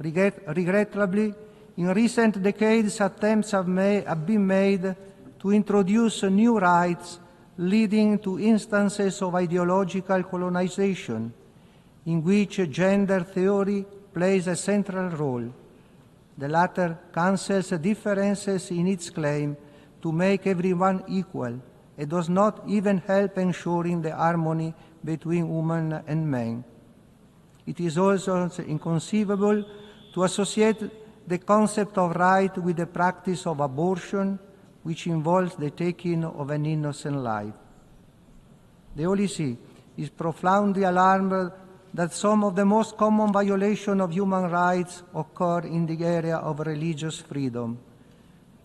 Regrettably, in recent decades, attempts have been made to introduce new rights, leading to instances of ideological colonization, in which gender theory plays a central role. The latter cancels differences in its claim to make everyone equal. It does not even help ensuring the harmony between women and men. It is also inconceivable to associate the concept of right with the practice of abortion, which involves the taking of an innocent life. The Holy See is profoundly alarmed that some of the most common violations of human rights occur in the area of religious freedom.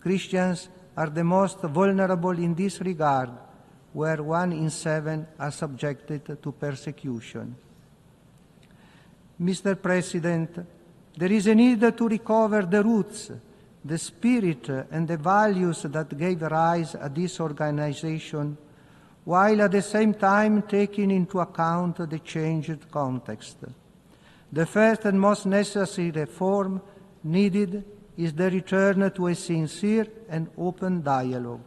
Christians are the most vulnerable in this regard, where 1 in 7 are subjected to persecution. Mr. President, there is a need to recover the roots, the spirit, and the values that gave rise to this organization, while at the same time taking into account the changed context. The first and most necessary reform needed is the return to a sincere and open dialogue.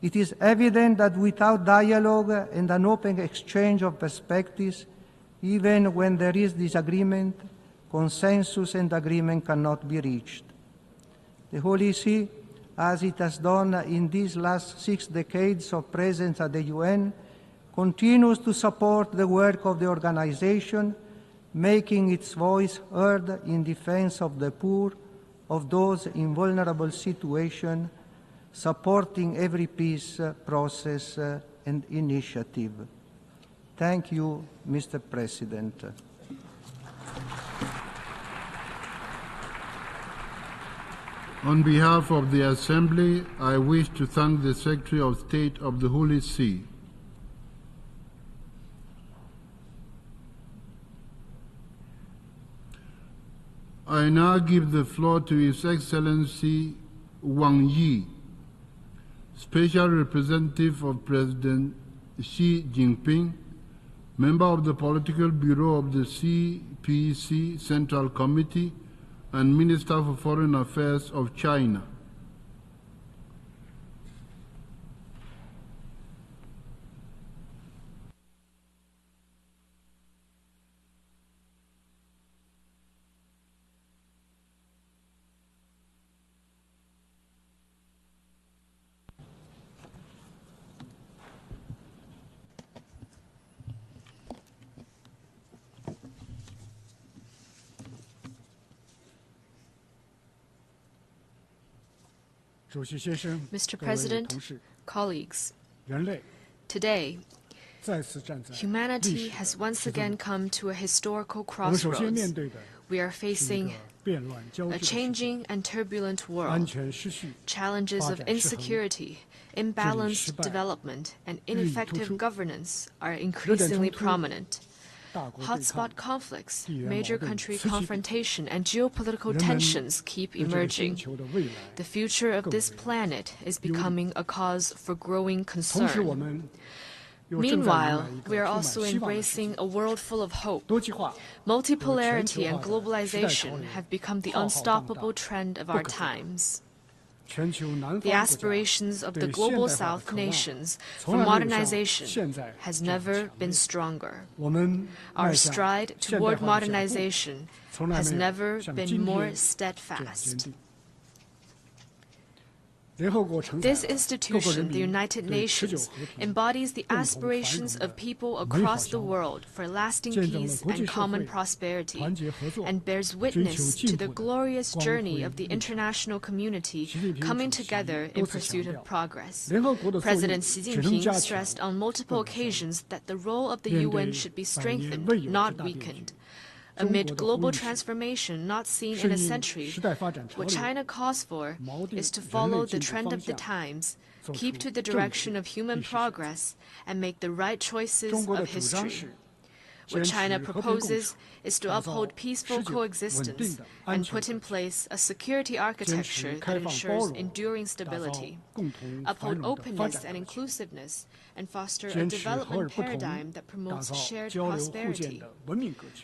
It is evident that without dialogue and an open exchange of perspectives, even when there is disagreement, consensus and agreement cannot be reached. The Holy See, as it has done in these last 6 decades of presence at the UN, continues to support the work of the organization, making its voice heard in defense of the poor, of those in vulnerable situations, supporting every peace process and initiative. Thank you, Mr. President. On behalf of the Assembly, I wish to thank the Secretary of State of the Holy See. I now give the floor to His Excellency Wang Yi, Special Representative of President Xi Jinping, member of the Political Bureau of the CPC Central Committee, and Minister for Foreign Affairs of China. Mr. President, colleagues, today, humanity has once again come to a historical crossroads. We are facing a changing and turbulent world, challenges of insecurity, imbalanced development and ineffective governance are increasingly prominent. Hotspot conflicts, major country confrontation, and geopolitical tensions keep emerging. The future of this planet is becoming a cause for growing concern. Meanwhile, we are also embracing a world full of hope. Multipolarity and globalization have become the unstoppable trend of our times. The aspirations of the Global South nations for modernization has never been stronger. Our stride toward modernization has never been more steadfast. This institution, the United Nations, embodies the aspirations of people across the world for lasting peace and common prosperity, and bears witness to the glorious journey of the international community coming together in pursuit of progress. President Xi Jinping stressed on multiple occasions that the role of the UN should be strengthened, not weakened. Amid global transformation not seen in a century, what China calls for is to follow the trend of the times, keep to the direction of human progress, and make the right choices of history. What China proposes is to uphold peaceful coexistence and put in place a security architecture that ensures enduring stability, uphold openness and inclusiveness, and foster a development paradigm that promotes shared prosperity,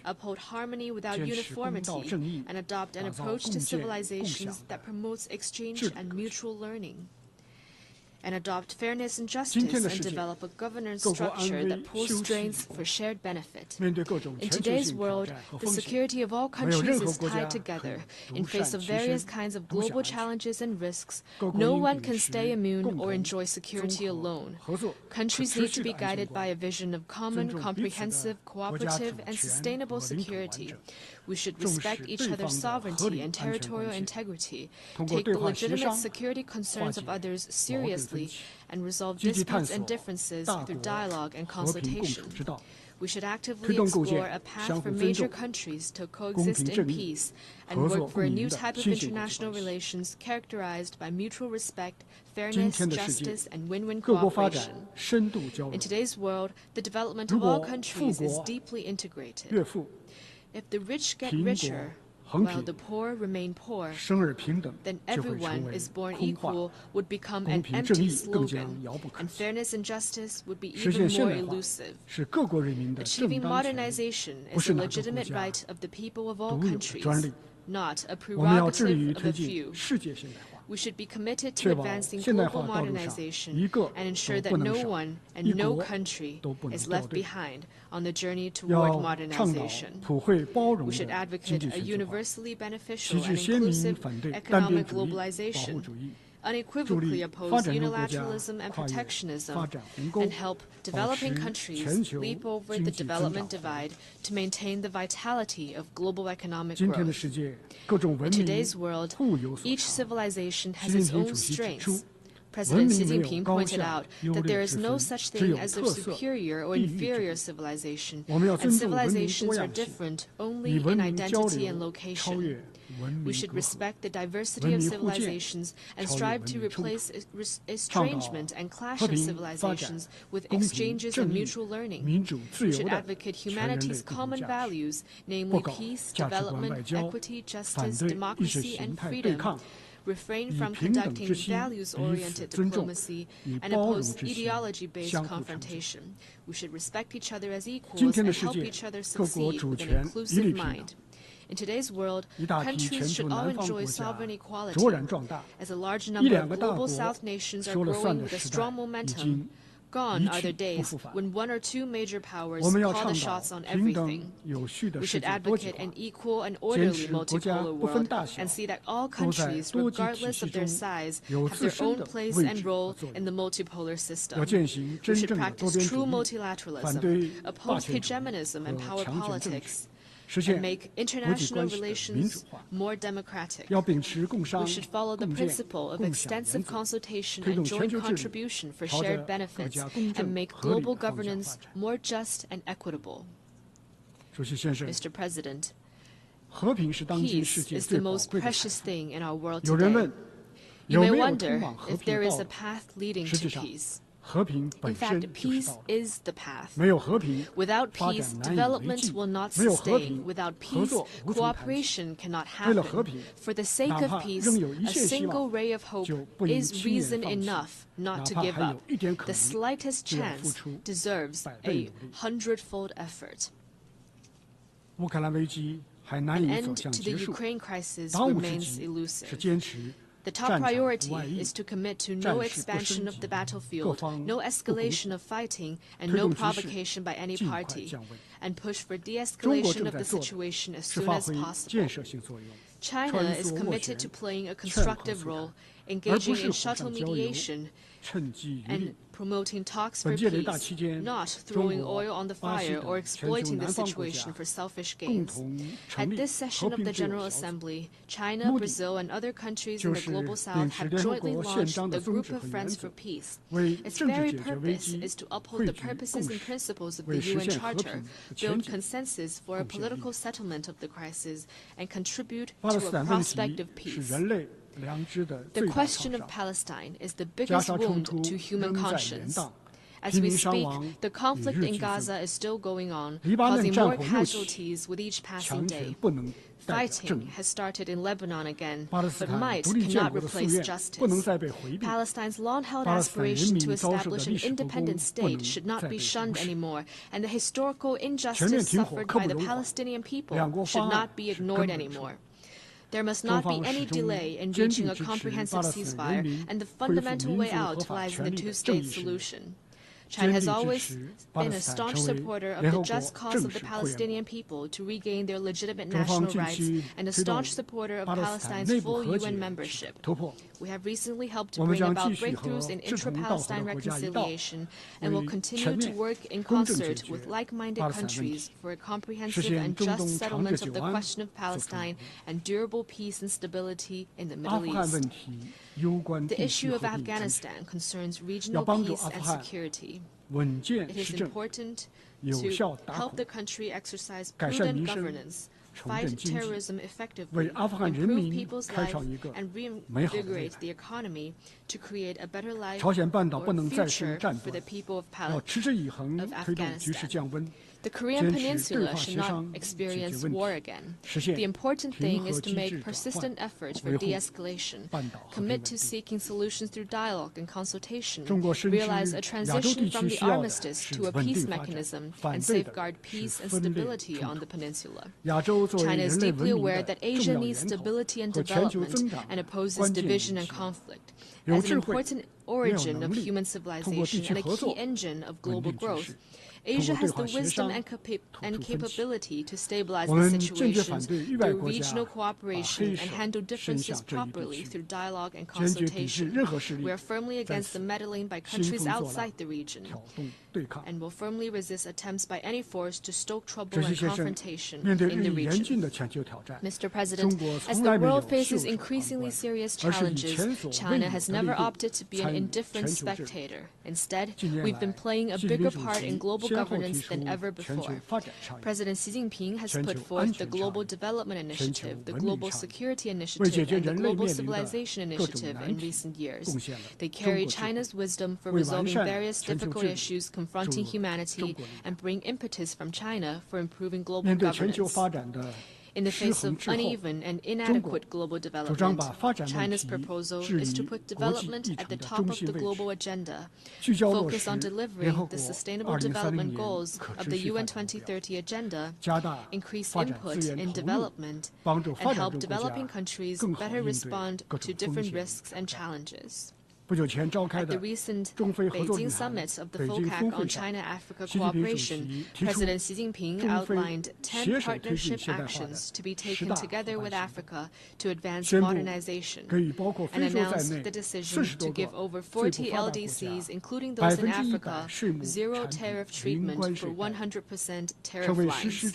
uphold harmony without uniformity, and adopt an approach to civilizations that promotes exchange and mutual learning, and adopt fairness and justice and develop a governance structure that pulls strengths for shared benefit. In today's world, the security of all countries is tied together. In face of various kinds of global challenges and risks, no one can stay immune or enjoy security alone. Countries need to be guided by a vision of common, comprehensive, cooperative, and sustainable security. We should respect each other's sovereignty and territorial integrity, take the legitimate security concerns of others seriously, and resolve disputes and differences through dialogue and consultation. We should actively explore a path for major countries to coexist in peace and work for a new type of international relations characterized by mutual respect, fairness, justice, and win-win cooperation. In today's world, the development of all countries is deeply integrated. If the rich get richer, while the poor remain poor, then everyone is born equal would become an empty slogan, and fairness and justice would be even more elusive. Achieving modernization is a legitimate right of the people of all countries, not a prerogative of a few. We should be committed to advancing global modernization and ensure that no one and no country is left behind on the journey toward modernization. We should advocate a universally beneficial and inclusive economic globalization, unequivocally oppose unilateralism and protectionism, and help developing countries leap over the development divide to maintain the vitality of global economic growth. In today's world, each civilization has its own strengths. President Xi Jinping pointed out that there is no such thing as a superior or inferior civilization, and civilizations are different only in identity and location. We should respect the diversity of civilizations and strive to replace estrangement and clash of civilizations with exchanges and mutual learning. We should advocate humanity's common values, namely peace, development, equity, justice, democracy, and freedom, refrain from conducting values-oriented diplomacy, and oppose ideology-based confrontation. We should respect each other as equals and help each other succeed with an inclusive mind. In today's world, countries should all enjoy sovereign equality. As a large number of global South nations are growing with a strong momentum, gone are the days when one or two major powers call the shots on everything. We should advocate an equal and orderly multipolar world and see that all countries, regardless of their size, have their own place and role in the multipolar system. We should practice true multilateralism, oppose hegemonism and power politics, and make international relations more democratic. We should follow the principle of extensive consultation and joint contribution for shared benefits and make global governance more just and equitable. Mr. President, peace is the most precious thing in our world today. You may wonder if there is a path leading to peace. In fact, peace is the path. Without peace, development will not sustain. Without peace, cooperation cannot happen. For the sake of peace, a single ray of hope is reason enough not to give up. The slightest chance deserves 100-fold effort. An end to the Ukraine crisis remains elusive. The top priority is to commit to no expansion of the battlefield, no escalation of fighting, and no provocation by any party, and push for de-escalation of the situation as soon as possible. China is committed to playing a constructive role, engaging in subtle mediation and promoting talks for peace, not throwing oil on the fire or exploiting the situation for selfish gains. At this session of the General Assembly, China, Brazil, and other countries in the Global South have jointly launched the Group of Friends for Peace. Its very purpose is to uphold the purposes and principles of the UN Charter, build consensus for a political settlement of the crisis, and contribute to a prospect of peace. The question of Palestine is the biggest wound to human conscience. As we speak, the conflict in Gaza is still going on, causing more casualties with each passing day. Fighting has started in Lebanon again, but might cannot replace justice. Palestine's long-held aspiration to establish an independent state should not be shunned anymore, and the historical injustice suffered by the Palestinian people should not be ignored anymore. There must not be any delay in reaching a comprehensive ceasefire, and the fundamental way out lies in the two-state solution. China has always been a staunch supporter of the just cause of the Palestinian people to regain their legitimate national rights and a staunch supporter of Palestine's full UN membership. We have recently helped bring about breakthroughs in intra-Palestine reconciliation and will continue to work in concert with like-minded countries for a comprehensive and just settlement of the question of Palestine and durable peace and stability in the Middle East. The issue of Afghanistan concerns regional peace and security. It is important to help the country exercise prudent governance, fight terrorism effectively, improve people's lives, and reinvigorate the economy to create a better life or future for the people of Afghanistan. The Korean Peninsula should not experience war again. The important thing is to make persistent efforts for de-escalation, commit to seeking solutions through dialogue and consultation, realize a transition from the armistice to a peace mechanism, and safeguard peace and stability on the peninsula. China is deeply aware that Asia needs stability and development and opposes division and conflict. As an important origin of human civilization and a key engine of global growth, Asia has the wisdom and capability to stabilize the situation through regional cooperation and handle differences properly through dialogue and consultation. We are firmly against the meddling by countries outside the region and will firmly resist attempts by any force to stoke trouble and confrontation in the region. Mr. President, as the world faces increasingly serious challenges, China has never opted to be an indifferent spectator. Instead, we've been playing a bigger part in global governance than ever before. President Xi Jinping has put forth the Global Development Initiative, the Global Security Initiative, and the Global Civilization Initiative in recent years. They carry China's wisdom for resolving various difficult issues confronting humanity and bring impetus from China for improving global governance. In the face of uneven and inadequate global development, China's proposal is to put development at the top of the global agenda, focus on delivering the Sustainable Development Goals of the UN 2030 Agenda, increase input in development, and help developing countries better respond to different risks and challenges. At the recent Beijing summit of the FOCAC on China-Africa cooperation, President Xi Jinping outlined 10 partnership actions to be taken together with Africa to advance modernization, and announced the decision to give over 40 LDCs, including those in Africa, zero tariff treatment for 100% tariff lines.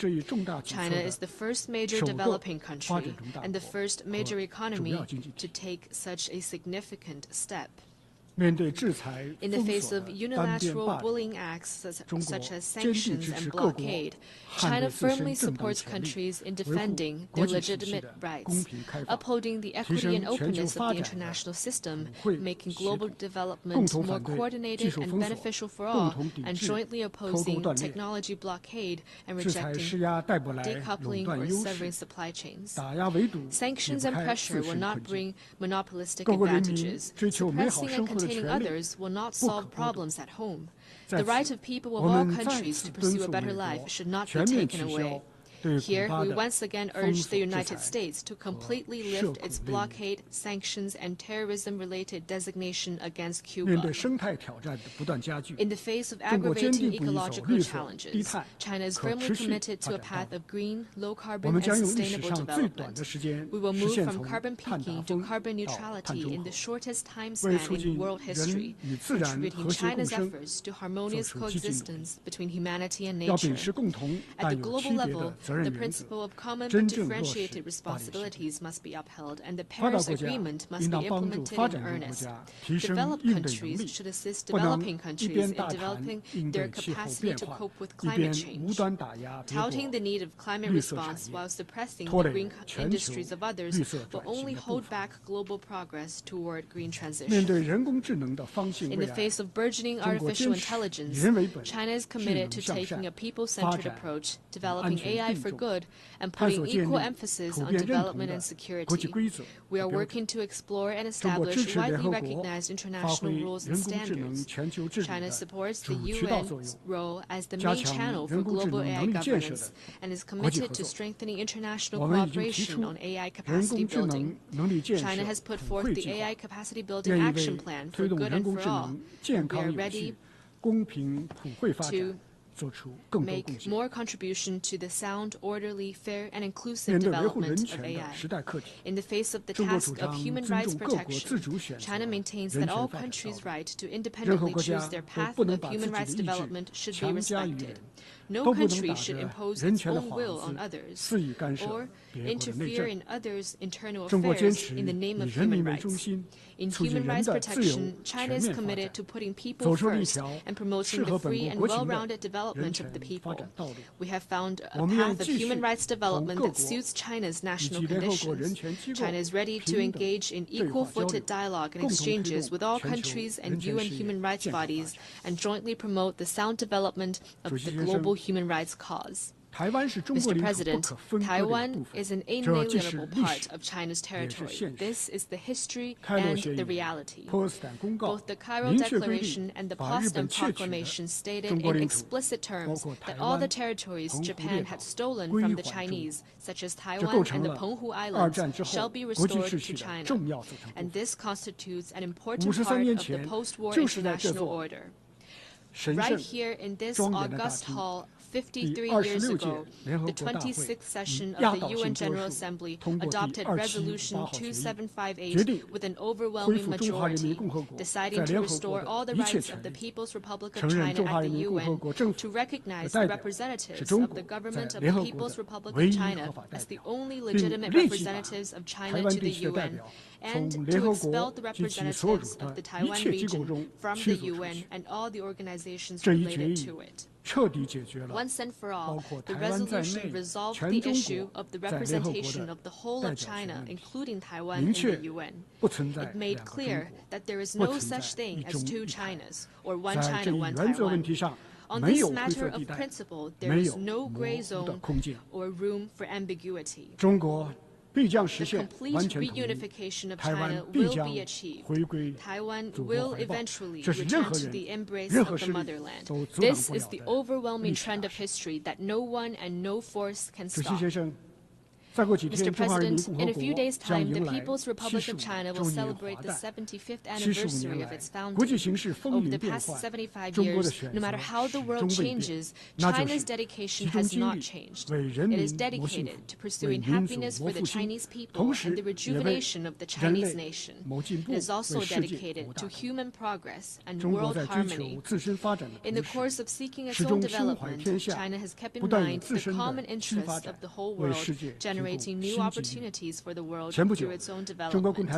China is the first major developing country and the first major economy to take such a significant step. In the face of unilateral bullying acts such as sanctions and blockade, China firmly supports countries in defending their legitimate rights, upholding the equity and openness of the international system, making global development more coordinated and beneficial for all, and jointly opposing technology blockade and rejecting decoupling or severing supply chains. Sanctions and pressure will not bring monopolistic advantages. Suppressing and containing others will not solve problems at home. The right of people of all countries to pursue a better life should not be taken away. Here, we once again urge the United States to completely lift its blockade, sanctions, and terrorism-related designation against Cuba. In the face of aggravating ecological challenges, China is firmly committed to a path of green, low-carbon, and sustainable development. We will move from carbon peaking to carbon neutrality in the shortest time span in world history, contributing China's efforts to harmonious coexistence between humanity and nature. At the global level, the principle of common but differentiated responsibilities must be upheld, and the Paris Agreement must be implemented in earnest. Developed countries should assist developing countries in developing their capacity to cope with climate change. Touting the need of climate response while suppressing the green industries of others will only hold back global progress toward green transition. In the face of burgeoning artificial intelligence, China is committed to taking a people-centered approach, developing AI for good, and putting equal emphasis on development and security. We are working to explore and establish widely recognized international rules and standards. China supports the UN's role as the main channel for global AI governance and is committed to strengthening international cooperation on AI capacity building. China has put forth the AI capacity building action plan for good and for all. We are ready to make more contribution to the sound, orderly, fair, and inclusive development of AI. In the face of the task of human rights protection, China maintains that all countries' right to independently choose their path of human rights development should be respected. No country should impose its own will on others or interfere in others' internal affairs in the name of human rights. In human rights protection, China is committed to putting people first and promoting the free and well-rounded development of the people. We have found a path of human rights development that suits China's national conditions. China is ready to engage in equal-footed dialogue and exchanges with all countries and UN human rights bodies and jointly promote the sound development of the global human rights cause. Mr. President, Taiwan is an inalienable part of China's territory. This is the history and the reality. Both the Cairo Declaration and the Potsdam Proclamation stated in explicit terms that all the territories Japan had stolen from the Chinese, such as Taiwan and the Penghu Islands, shall be restored to China. And this constitutes an important part of the post-war international order. Right here in this august hall, 53 years ago, the 26th session of the UN General Assembly adopted Resolution 2758 with an overwhelming majority, deciding to restore all the rights of the People's Republic of China at the UN, to recognize the representatives of the government of the People's Republic of China as the only legitimate representatives of China to the UN, and to expel the representatives of the Taiwan region from the UN and all the organizations related to it. Once and for all, the resolution resolved the issue of the representation of the whole of China, including Taiwan, in the UN. It made clear that there is no such thing as two Chinas, or one China, one Taiwan. On this matter of principle, there is no gray zone or room for ambiguity. The complete reunification of China will be achieved. Taiwan will eventually return to the embrace of the motherland. This is the overwhelming trend of history that no one and no force can stop. Mr. President, in a few days' time, the People's Republic of China will celebrate the 75th anniversary of its founding. Over the past 75 years, no matter how the world changes, China's dedication has not changed. It is dedicated to pursuing happiness for the Chinese people and the rejuvenation of the Chinese nation. It is also dedicated to human progress and world harmony. In the course of seeking its own development, China has kept in mind the common interest of the whole world, generating generating new opportunities for the world through its own development.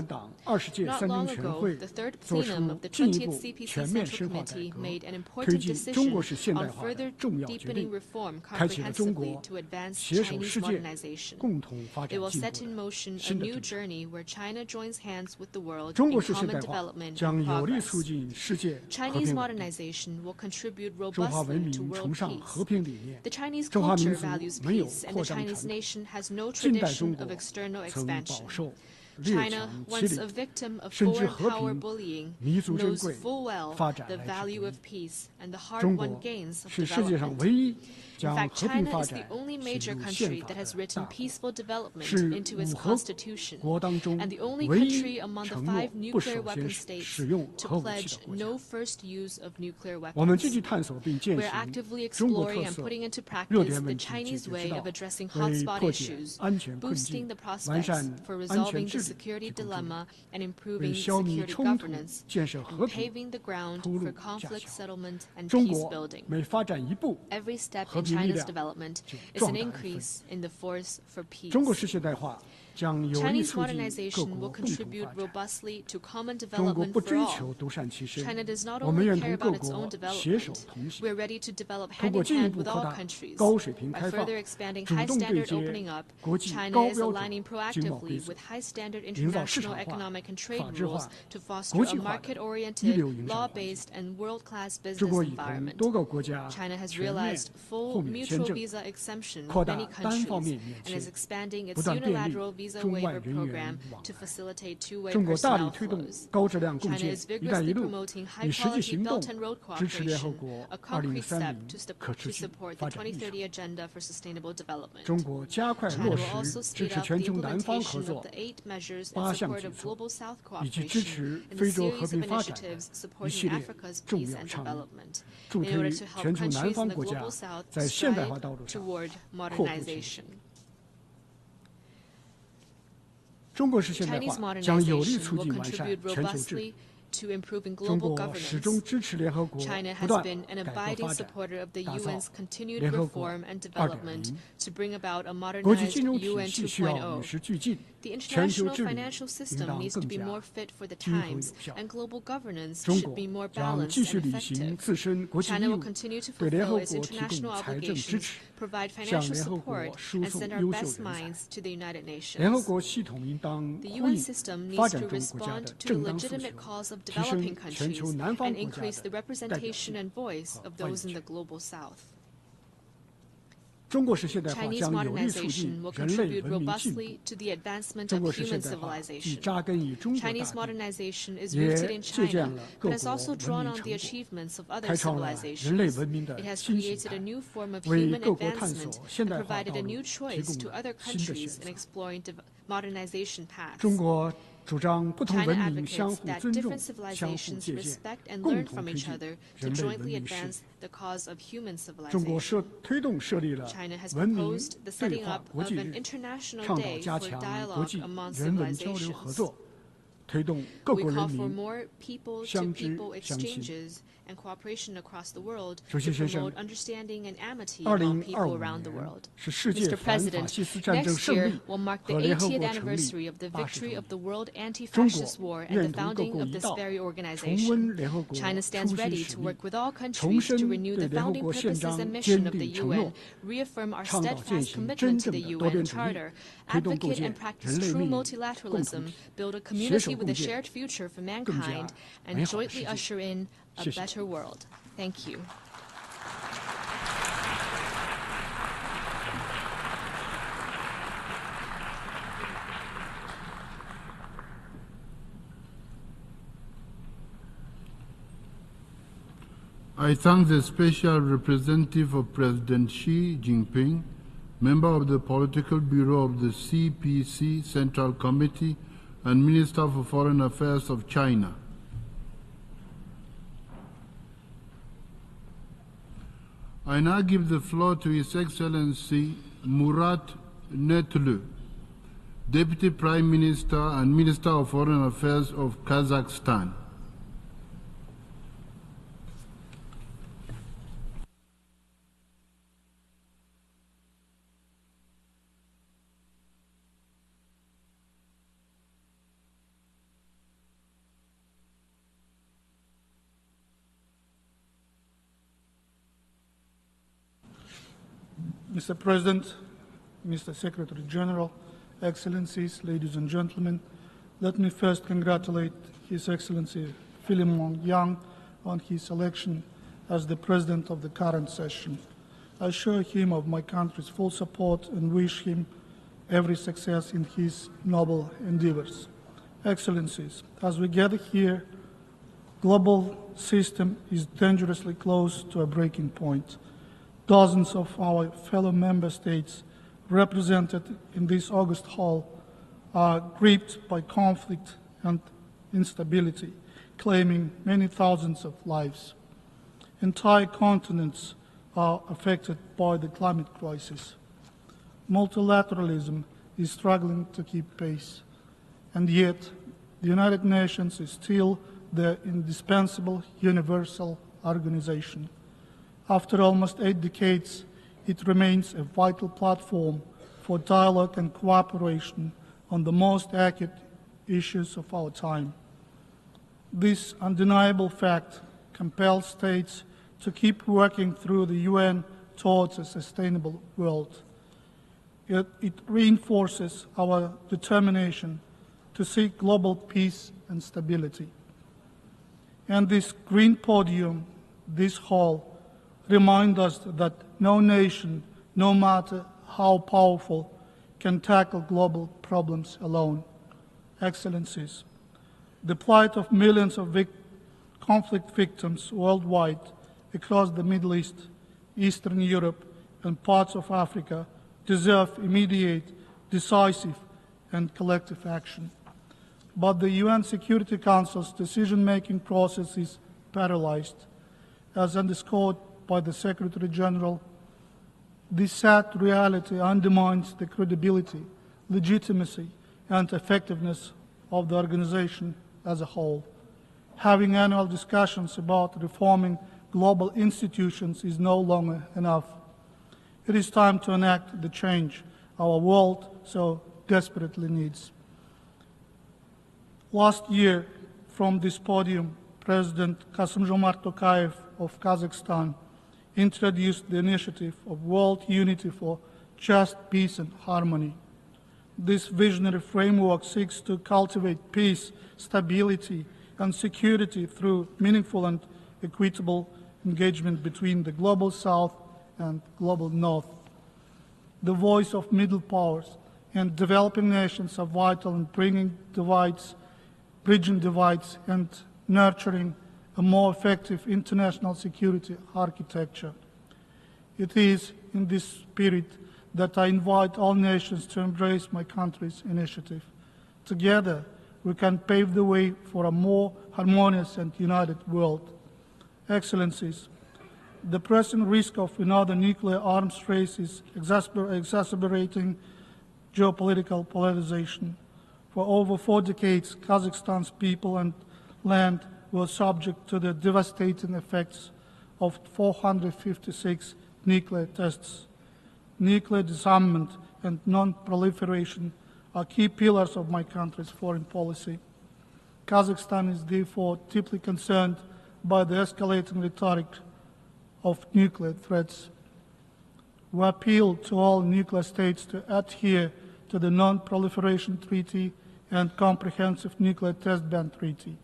Not long ago, the third plenum of the 20th CPC Central Committee made an important decision on further deepening reform comprehensively to advance Chinese modernization. It will set in motion a new journey where China joins hands with the world in common development and progress. Chinese modernization will contribute robustly to world peace. The Chinese culture values peace, and the Chinese nation has no tradition of external expansion. China, once a victim of foreign power bullying, knows full well the value of peace and the hard-won gains of development. In fact, China is the only major country that has written peaceful development into its constitution, and the only country among the 5 nuclear weapon states to pledge no first use of nuclear weapons. We're actively exploring and putting into practice the Chinese way of addressing hotspot issues, boosting the prospects for resolving the security dilemma and improving security governance, and paving the ground for conflict settlement and peace building. Every step in China's development is an increase in the force for peace. Chinese modernization will contribute robustly to common development for all. China does not only care about its own development. We are ready to develop hand-in-hand with all countries. By further expanding high-standard opening up, China is aligning proactively with high-standard international economic and trade rules to foster a market-oriented, law-based, and world-class business environment. China has realized full mutual visa exemption with many countries and is expanding its unilateral visa waiver program to facilitate two-way personnel flows. China is vigorously promoting high-quality Belt and Road cooperation, a concrete step to support the 2030 Agenda for Sustainable Development. China will also speed up the implementation of the 8 measures in support of Global South cooperation and the series of initiatives supporting Africa's peace and development in order to help countries in the Global South strive toward modernization. Chinese modernization will contribute robustly to improving global governance. China has been an abiding supporter of the UN's continued reform and development to bring about a modernized UN 2.0. The international financial system needs to be more fit for the times, and global governance should be more balanced and effective. China will continue to fulfill its international obligations, provide financial support, and send our best minds to the United Nations. The UN system needs to respond to the legitimate cause of developing countries and increase the representation and voice of those in the Global South. Chinese modernization will contribute robustly to the advancement of human civilization. Chinese modernization is rooted in China, but has also drawn on the achievements of other civilizations. It has created a new form of human advancement and provided a new choice to other countries in exploring modernization paths. China advocates that different civilizations respect and learn from each other to jointly advance the cause of human civilization. China has proposed the setting up of an international day for dialogue among civilizations. We call for more people-to-people exchanges and cooperation across the world to promote understanding and amity among people around the world. Mr. President, next year will mark the 80th anniversary of the victory of the World Anti-Fascist War and the founding of this very organization. China stands ready to work with all countries to renew the founding purposes and mission of the UN, reaffirm our steadfast commitment to the UN Charter, advocate and practice true multilateralism, build a community with a shared future for mankind, and jointly usher in a better world. Thank you. I thank the Special Representative of President Xi Jinping, member of the Political Bureau of the CPC Central Committee, and Minister for Foreign Affairs of China. I now give the floor to His Excellency Murat Netlu, Deputy Prime Minister and Minister of Foreign Affairs of Kazakhstan. Mr. President, Mr. Secretary General, Excellencies, ladies and gentlemen, let me first congratulate His Excellency Philemon Yang on his election as the President of the current session. I assure him of my country's full support and wish him every success in his noble endeavors. Excellencies, as we gather here, global system is dangerously close to a breaking point. Dozens of our fellow member states represented in this August hall are gripped by conflict and instability, claiming many thousands of lives. Entire continents are affected by the climate crisis. Multilateralism is struggling to keep pace, and yet the United Nations is still the indispensable universal organization. After almost 8 decades, it remains a vital platform for dialogue and cooperation on the most acute issues of our time. This undeniable fact compels states to keep working through the UN towards a sustainable world. It reinforces our determination to seek global peace and stability. And this green podium, this hall, remind us that no nation, no matter how powerful, can tackle global problems alone. Excellencies, the plight of millions of conflict victims worldwide across the Middle East, Eastern Europe, and parts of Africa deserve immediate, decisive, and collective action. But the UN Security Council's decision-making process is paralyzed, as underscored by the Secretary General. This sad reality undermines the credibility, legitimacy, and effectiveness of the organization as a whole. Having annual discussions about reforming global institutions is no longer enough. It is time to enact the change our world so desperately needs. Last year, from this podium, President Kassym-Jomart Tokayev of Kazakhstan introduced the initiative of World Unity for Just Peace and Harmony. This visionary framework seeks to cultivate peace, stability, and security through meaningful and equitable engagement between the global South and global North. The voice of middle powers and developing nations are vital in bridging divides, and nurturing a more effective international security architecture. It is in this spirit that I invite all nations to embrace my country's initiative. Together, we can pave the way for a more harmonious and united world. Excellencies, the present risk of another nuclear arms race is exacerbating geopolitical polarization. For over 4 decades, Kazakhstan's people and land were subject to the devastating effects of 456 nuclear tests. Nuclear disarmament and non-proliferation are key pillars of my country's foreign policy. Kazakhstan is therefore deeply concerned by the escalating rhetoric of nuclear threats. We appeal to all nuclear states to adhere to the Non-Proliferation Treaty and Comprehensive Nuclear Test Ban Treaty.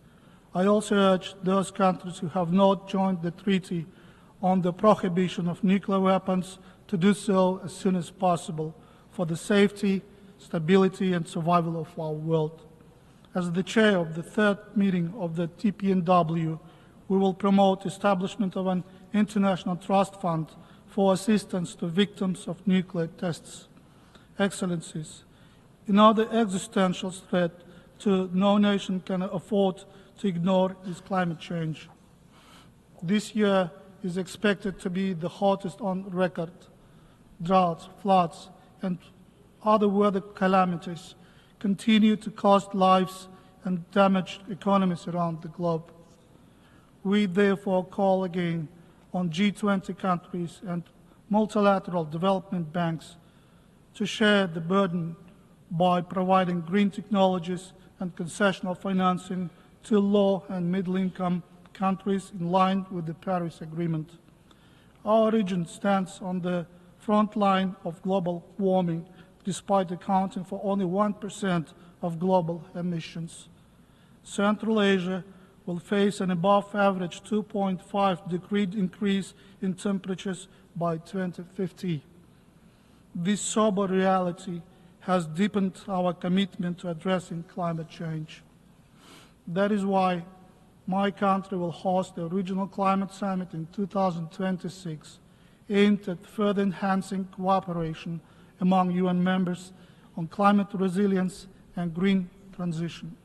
I also urge those countries who have not joined the Treaty on the Prohibition of Nuclear Weapons to do so as soon as possible for the safety, stability, and survival of our world. As the chair of the 3rd meeting of the TPNW, we will promote establishment of an international trust fund for assistance to victims of nuclear tests. Excellencies, another existential threat to no nation can afford to ignore is climate change. This year is expected to be the hottest on record. Droughts, floods, and other weather calamities continue to cost lives and damage economies around the globe. We therefore call again on G20 countries and multilateral development banks to share the burden by providing green technologies and concessional financing to low and middle-income countries in line with the Paris Agreement. Our region stands on the front line of global warming, despite accounting for only 1% of global emissions. Central Asia will face an above-average 2.5-degree increase in temperatures by 2050. This sober reality has deepened our commitment to addressing climate change. That is why my country will host the Regional Climate Summit in 2026, aimed at further enhancing cooperation among UN members on climate resilience and green transition.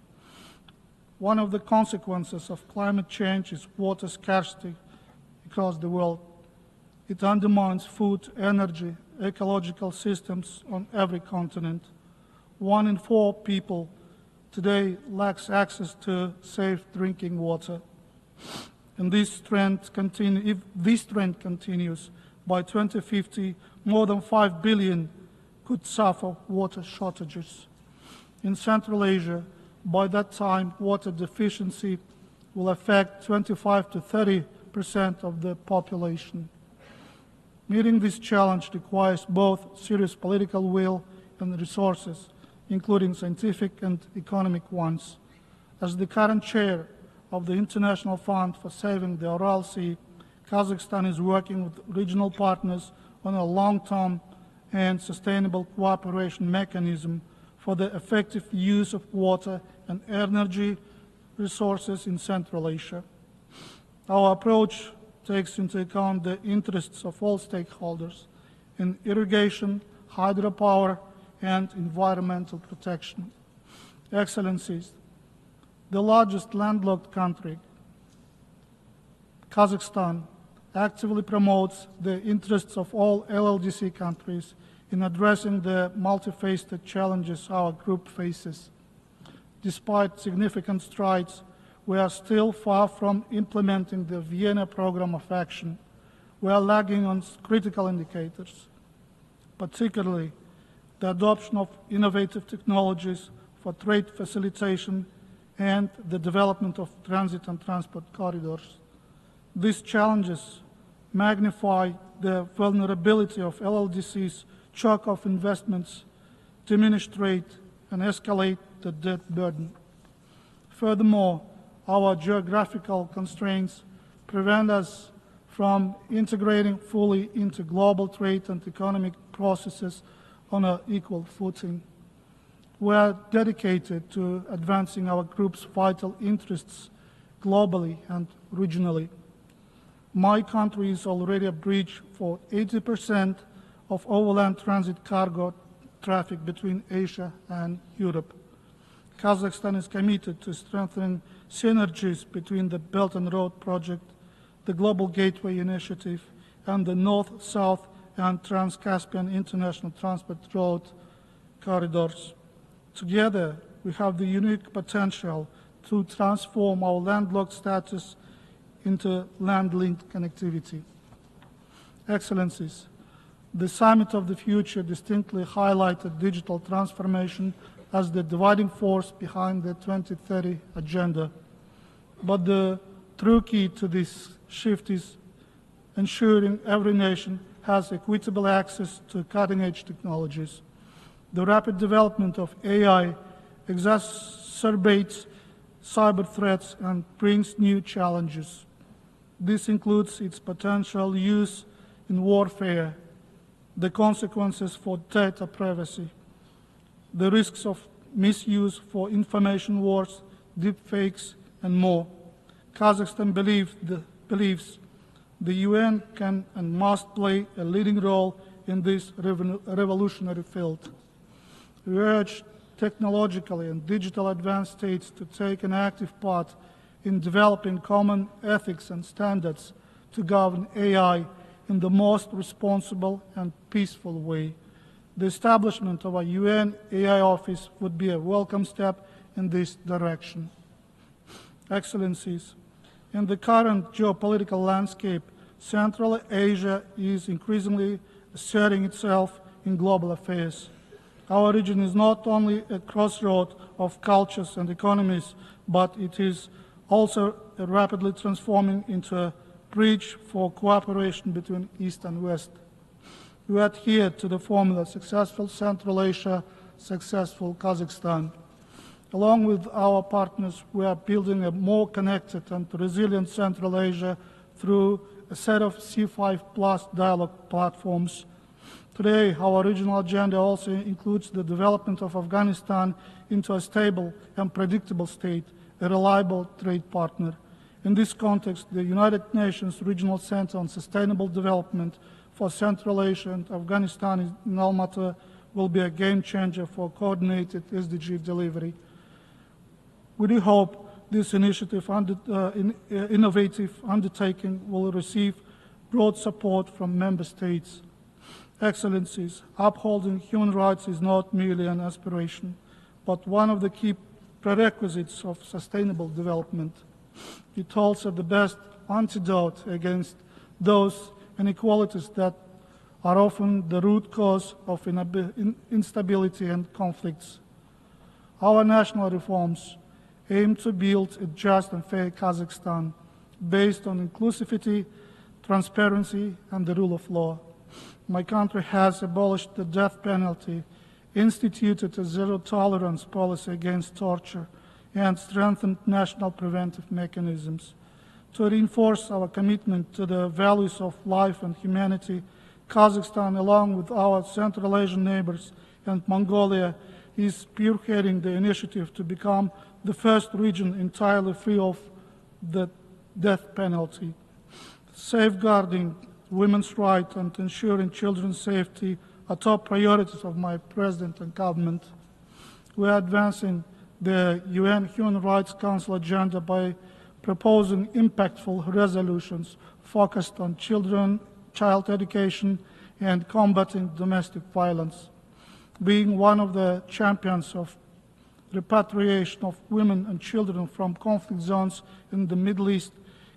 One of the consequences of climate change is water scarcity across the world. It undermines food, energy, ecological systems on every continent. 1 in 4 people today lacks access to safe drinking water. And if this trend continues, by 2050, more than 5 billion could suffer water shortages. In Central Asia, by that time, water deficiency will affect 25 to 30% of the population. Meeting this challenge requires both serious political will and resources, including scientific and economic ones. As the current chair of the International Fund for Saving the Aral Sea, Kazakhstan is working with regional partners on a long-term and sustainable cooperation mechanism for the effective use of water and energy resources in Central Asia. Our approach takes into account the interests of all stakeholders in irrigation, hydropower, and environmental protection. Excellencies, the largest landlocked country, Kazakhstan, actively promotes the interests of all LLDC countries in addressing the multifaceted challenges our group faces. Despite significant strides, we are still far from implementing the Vienna Programme of Action. We are lagging on critical indicators, particularly the adoption of innovative technologies for trade facilitation and the development of transit and transport corridors. These challenges magnify the vulnerability of LLDC's choke of investments, diminish trade, and escalate the debt burden. Furthermore, our geographical constraints prevent us from integrating fully into global trade and economic processes on an equal footing. We are dedicated to advancing our group's vital interests globally and regionally. My country is already a bridge for 80% of overland transit cargo traffic between Asia and Europe. Kazakhstan is committed to strengthening synergies between the Belt and Road Project, the Global Gateway Initiative, and the North-South and Trans-Caspian International Transport Road corridors. Together, we have the unique potential to transform our landlocked status into land-linked connectivity. Excellencies, the Summit of the Future distinctly highlighted digital transformation as the dividing force behind the 2030 agenda. But the true key to this shift is ensuring every nation has equitable access to cutting-edge technologies. The rapid development of AI exacerbates cyber threats and brings new challenges. This includes its potential use in warfare, the consequences for data privacy, the risks of misuse for information wars, deepfakes, and more. Kazakhstan believes the UN can and must play a leading role in this revolutionary field. We urge technologically and digital advanced states to take an active part in developing common ethics and standards to govern AI in the most responsible and peaceful way. The establishment of a UN AI office would be a welcome step in this direction. Excellencies, in the current geopolitical landscape, Central Asia is increasingly asserting itself in global affairs. Our region is not only a crossroad of cultures and economies, but it is also rapidly transforming into a bridge for cooperation between East and West. We adhere to the formula successful Central Asia, successful Kazakhstan. Along with our partners, we are building a more connected and resilient Central Asia through a set of C5+ dialogue platforms. Today, our regional agenda also includes the development of Afghanistan into a stable and predictable state, a reliable trade partner. In this context, the United Nations Regional Center on Sustainable Development for Central Asia and Afghanistan in Almaty will be a game changer for coordinated SDG delivery. We do hope this innovative undertaking will receive broad support from member states. Excellencies, upholding human rights is not merely an aspiration, but one of the key prerequisites of sustainable development. It's also the best antidote against those inequalities that are often the root cause of instability and conflicts. Our national reforms aim to build a just and fair Kazakhstan based on inclusivity, transparency, and the rule of law. My country has abolished the death penalty, instituted a zero-tolerance policy against torture, and strengthened national preventive mechanisms. To reinforce our commitment to the values of life and humanity, Kazakhstan, along with our Central Asian neighbors and Mongolia, is spearheading the initiative to become the first region entirely free of the death penalty. Safeguarding women's rights and ensuring children's safety are top priorities of my President and government. We are advancing the UN Human Rights Council agenda by proposing impactful resolutions focused on child education and combating domestic violence. Being one of the champions of repatriation of women and children from conflict zones in the Middle East,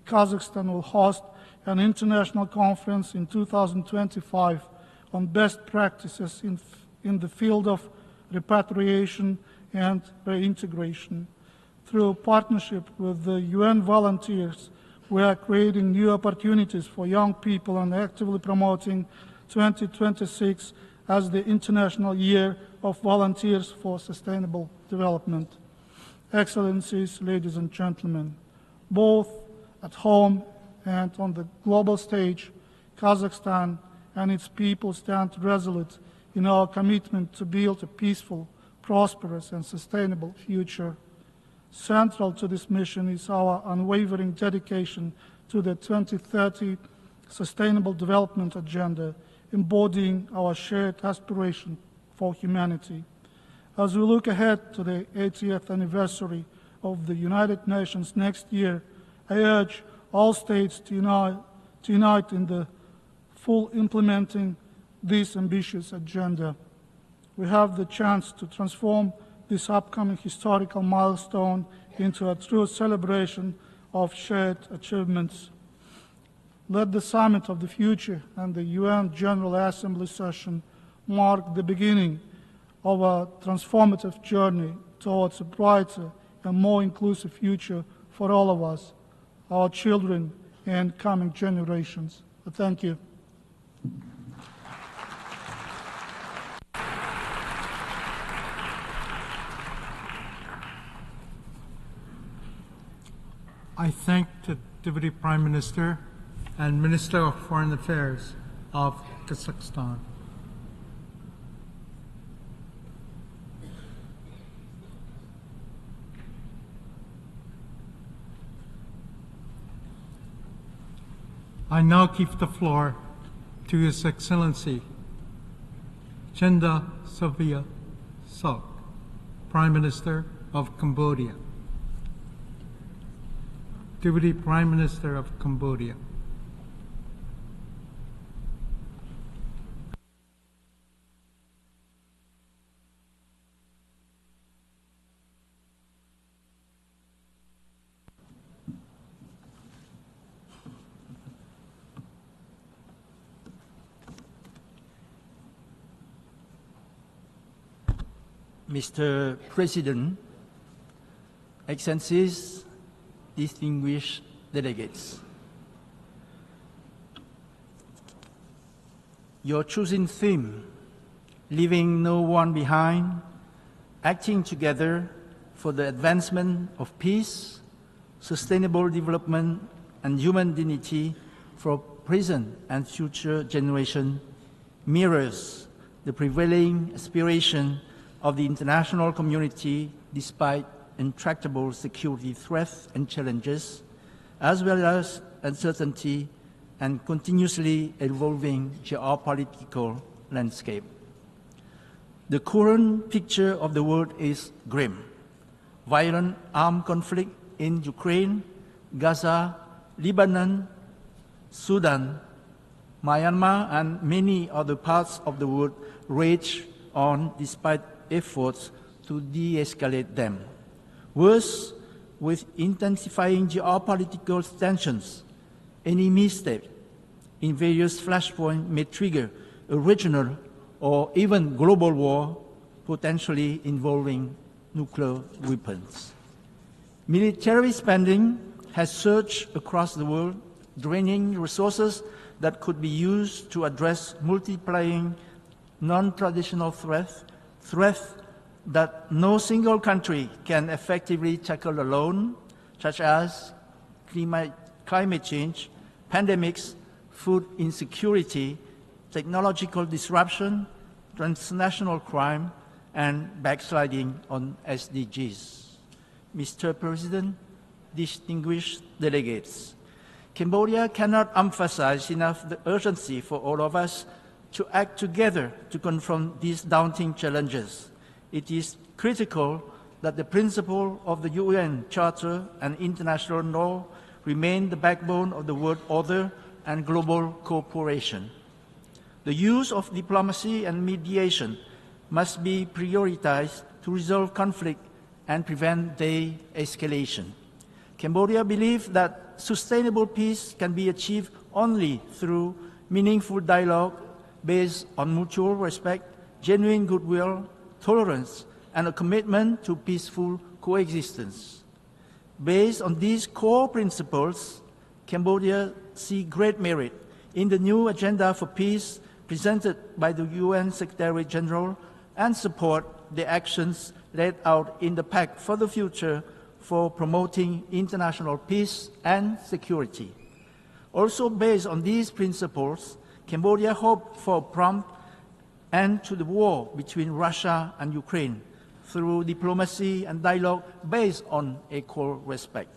Kazakhstan will host an international conference in 2025 on best practices in the field of repatriation and reintegration. Through partnership with the UN volunteers, we are creating new opportunities for young people and actively promoting 2026 as the International Year of Volunteers for Sustainable Development. Excellencies, ladies and gentlemen, both at home and on the global stage, Kazakhstan and its people stand resolute in our commitment to build a peaceful, prosperous, and sustainable future. Central to this mission is our unwavering dedication to the 2030 Sustainable Development Agenda, embodying our shared aspiration for humanity. As we look ahead to the 80th anniversary of the United Nations next year, I urge all states to unite in the full implementing this ambitious agenda. We have the chance to transform this upcoming historical milestone into a true celebration of shared achievements. Let the Summit of the Future and the UN General Assembly session mark the beginning of a transformative journey towards a brighter and more inclusive future for all of us, our children, and coming generations. Thank you. I thank the Deputy Prime Minister and Minister of Foreign Affairs of Kazakhstan. I now give the floor to His Excellency Chenda Sovia Sok, Prime Minister of Cambodia. Deputy Prime Minister of Cambodia. Mr. President, Excellencies, distinguished delegates. your chosen theme, leaving no one behind, acting together for the advancement of peace, sustainable development, and human dignity for present and future generations, mirrors the prevailing aspiration of the international community despite intractable security threats and challenges, as well as uncertainty and continuously evolving geopolitical landscape. The current picture of the world is grim. Violent armed conflict in Ukraine, Gaza, Lebanon, Sudan, Myanmar, and many other parts of the world rage on despite efforts to de-escalate them. Worse, with intensifying geopolitical tensions, any misstep in various flashpoints may trigger a regional or even global war, potentially involving nuclear weapons. Military spending has surged across the world, draining resources that could be used to address multiplying non-traditional threats that no single country can effectively tackle alone, such as climate change, pandemics, food insecurity, technological disruption, transnational crime, and backsliding on SDGs. Mr. President, distinguished delegates, Cambodia cannot emphasize enough the urgency for all of us to act together to confront these daunting challenges. It is critical that the principle of the UN Charter and international law remain the backbone of the world order and global cooperation. The use of diplomacy and mediation must be prioritized to resolve conflict and prevent de-escalation. Cambodia believes that sustainable peace can be achieved only through meaningful dialogue based on mutual respect, genuine goodwill, tolerance, and a commitment to peaceful coexistence. Based on these core principles, Cambodia sees great merit in the new agenda for peace presented by the UN Secretary General and support the actions laid out in the Pact for the Future for promoting international peace and security. Also based on these principles, Cambodia hopes for a prompt end to the war between Russia and Ukraine through diplomacy and dialogue based on equal respect.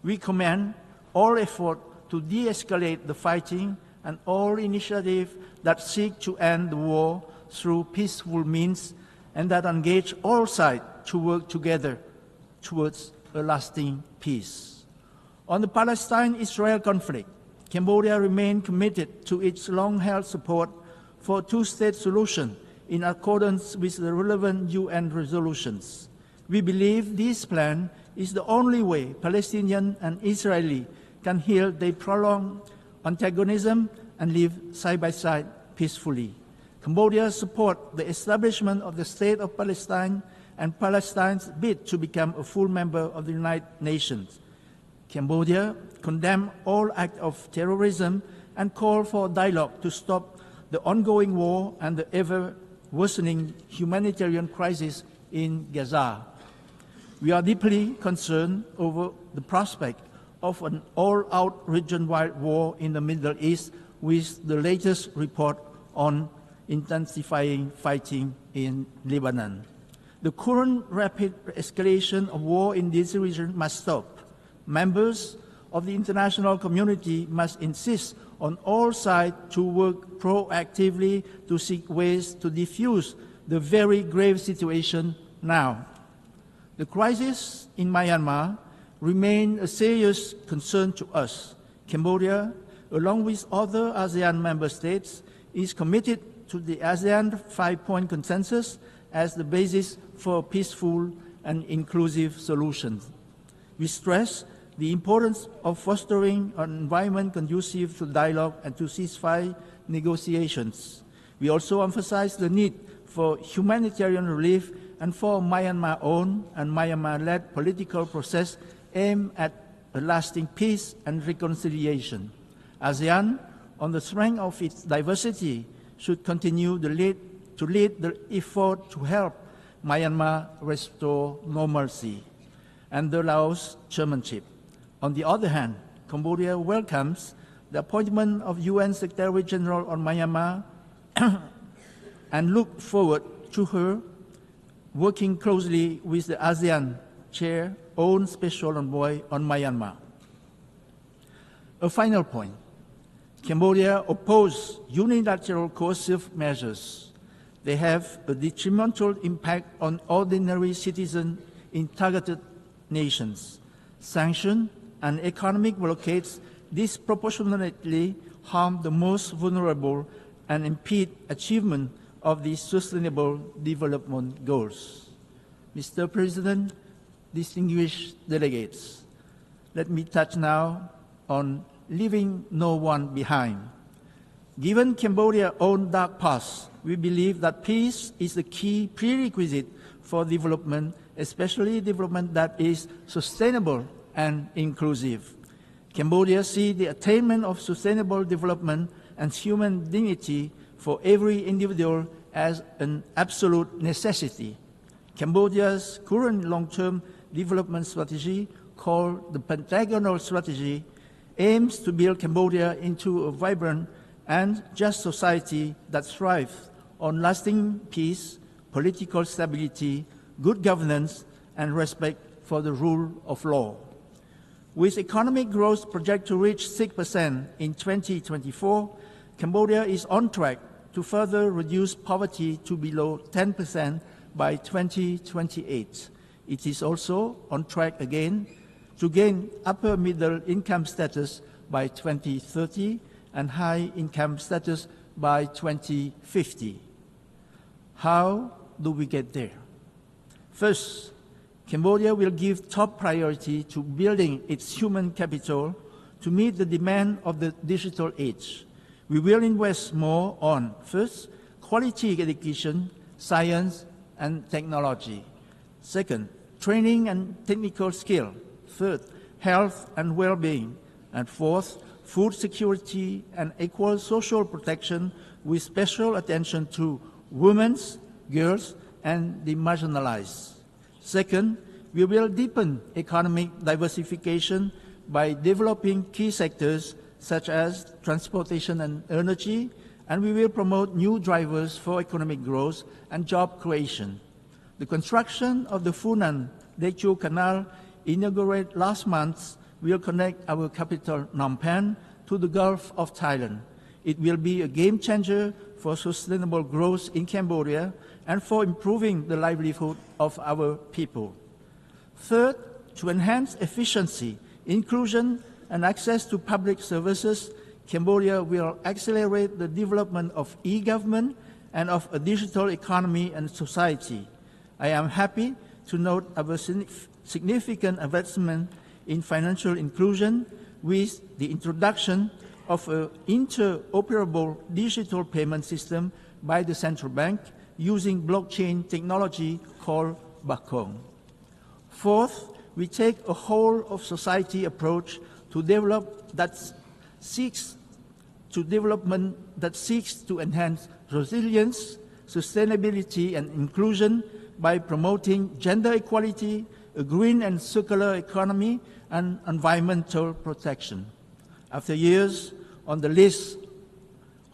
We commend all efforts to de-escalate the fighting and all initiatives that seek to end the war through peaceful means and that engage all sides to work together towards a lasting peace. On the Palestine-Israel conflict, Cambodia remains committed to its long-held support for a two-state solution in accordance with the relevant UN resolutions. We believe this plan is the only way Palestinians and Israelis can heal their prolonged antagonism and live side by side peacefully. Cambodia supports the establishment of the State of Palestine and Palestine's bid to become a full member of the United Nations. Cambodia condemns all acts of terrorism and calls for dialogue to stop the ongoing war and the ever-worsening humanitarian crisis in Gaza. We are deeply concerned over the prospect of an all-out region-wide war in the Middle East with the latest report on intensifying fighting in Lebanon. The current rapid escalation of war in this region must stop. Members of the international community must insist on all sides to work proactively to seek ways to defuse the very grave situation now. The crisis in Myanmar remains a serious concern to us. Cambodia, along with other ASEAN member states, is committed to the ASEAN 5-point consensus as the basis for peaceful and inclusive solutions. We stress the importance of fostering an environment conducive to dialogue and to ceasefire negotiations. We also emphasize the need for humanitarian relief and for Myanmar-owned and Myanmar-led political process aimed at a lasting peace and reconciliation. ASEAN, on the strength of its diversity, should continue to lead the effort to help Myanmar restore normalcy and the Laos chairmanship. On the other hand, Cambodia welcomes the appointment of UN Secretary General on Myanmar and look forward to her working closely with the ASEAN Chair, own Special Envoy on Myanmar. A final point. Cambodia opposes unilateral coercive measures. They have a detrimental impact on ordinary citizens in targeted nations. Sanctions and economic blockades disproportionately harm the most vulnerable and impede achievement of the Sustainable Development Goals. Mr. President, distinguished delegates, let me touch now on leaving no one behind. Given Cambodia's own dark past, we believe that peace is the key prerequisite for development, especially development that is sustainable and inclusive. Cambodia sees the attainment of sustainable development and human dignity for every individual as an absolute necessity. Cambodia's current long-term development strategy, called the Pentagonal Strategy, aims to build Cambodia into a vibrant and just society that thrives on lasting peace, political stability, good governance, and respect for the rule of law. With economic growth projected to reach 6% in 2024, Cambodia is on track to further reduce poverty to below 10% by 2028. It is also on track again to gain upper middle income status by 2030 and high income status by 2050. How do we get there? First, Cambodia will give top priority to building its human capital to meet the demand of the digital age. We will invest more on, first, quality education, science, and technology. Second, training and technical skill. Third, health and well-being. And fourth, food security and equal social protection with special attention to women, girls, and the marginalized. Second, we will deepen economic diversification by developing key sectors such as transportation and energy, and we will promote new drivers for economic growth and job creation. The construction of the Funan Techo Canal, inaugurated last month, will connect our capital Phnom Penh to the Gulf of Thailand. It will be a game changer for sustainable growth in Cambodia and for improving the livelihood of our people. Third, to enhance efficiency, inclusion, and access to public services, Cambodia will accelerate the development of e-government and of a digital economy and society. I am happy to note our significant advancement in financial inclusion with the introduction of an interoperable digital payment system by the central bank using blockchain technology called Bakong. Fourth, we take a whole-of-society approach to development that seeks to enhance resilience, sustainability, and inclusion by promoting gender equality, a green and circular economy, and environmental protection. After years on the list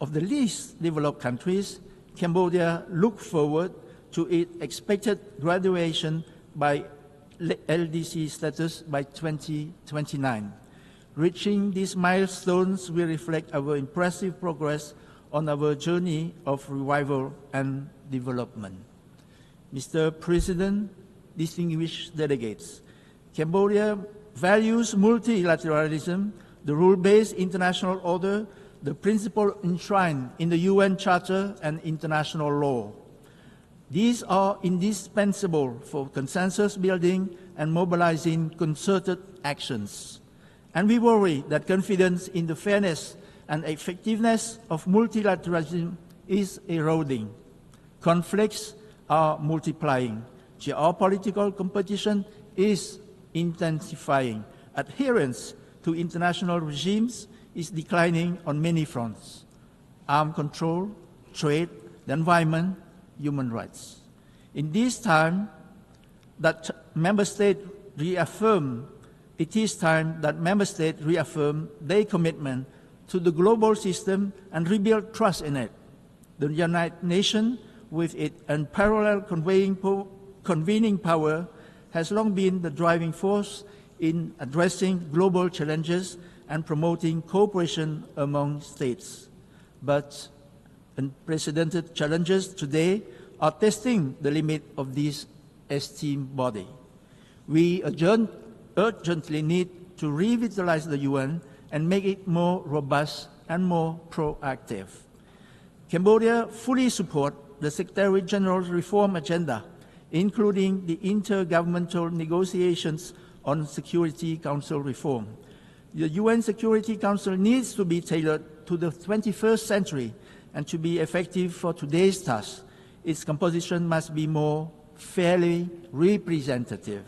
of the least developed countries, Cambodia looks forward to its expected graduation by LDC status by 2029. Reaching these milestones will reflect our impressive progress on our journey of revival and development. Mr. President, distinguished delegates, Cambodia values multilateralism, the rule-based international order, the principle enshrined in the UN Charter and international law. These are indispensable for consensus building and mobilizing concerted actions. And we worry that confidence in the fairness and effectiveness of multilateralism is eroding. Conflicts are multiplying. Geopolitical competition is intensifying. Adherence to international regimes is declining on many fronts. Arms control, trade, the environment, human rights. In this time, that member states reaffirm, it is time that member states reaffirm their commitment to the global system and rebuild trust in it. The United Nations, with its unparalleled convening power, has long been the driving force in addressing global challenges and promoting cooperation among states. But unprecedented challenges today are testing the limit of this esteemed body. We urgently need to revitalize the UN and make it more robust and more proactive. Cambodia fully supports the Secretary General's reform agenda, including the intergovernmental negotiations on Security Council reform. The UN Security Council needs to be tailored to the 21st century, and to be effective for today's task, its composition must be more fairly representative.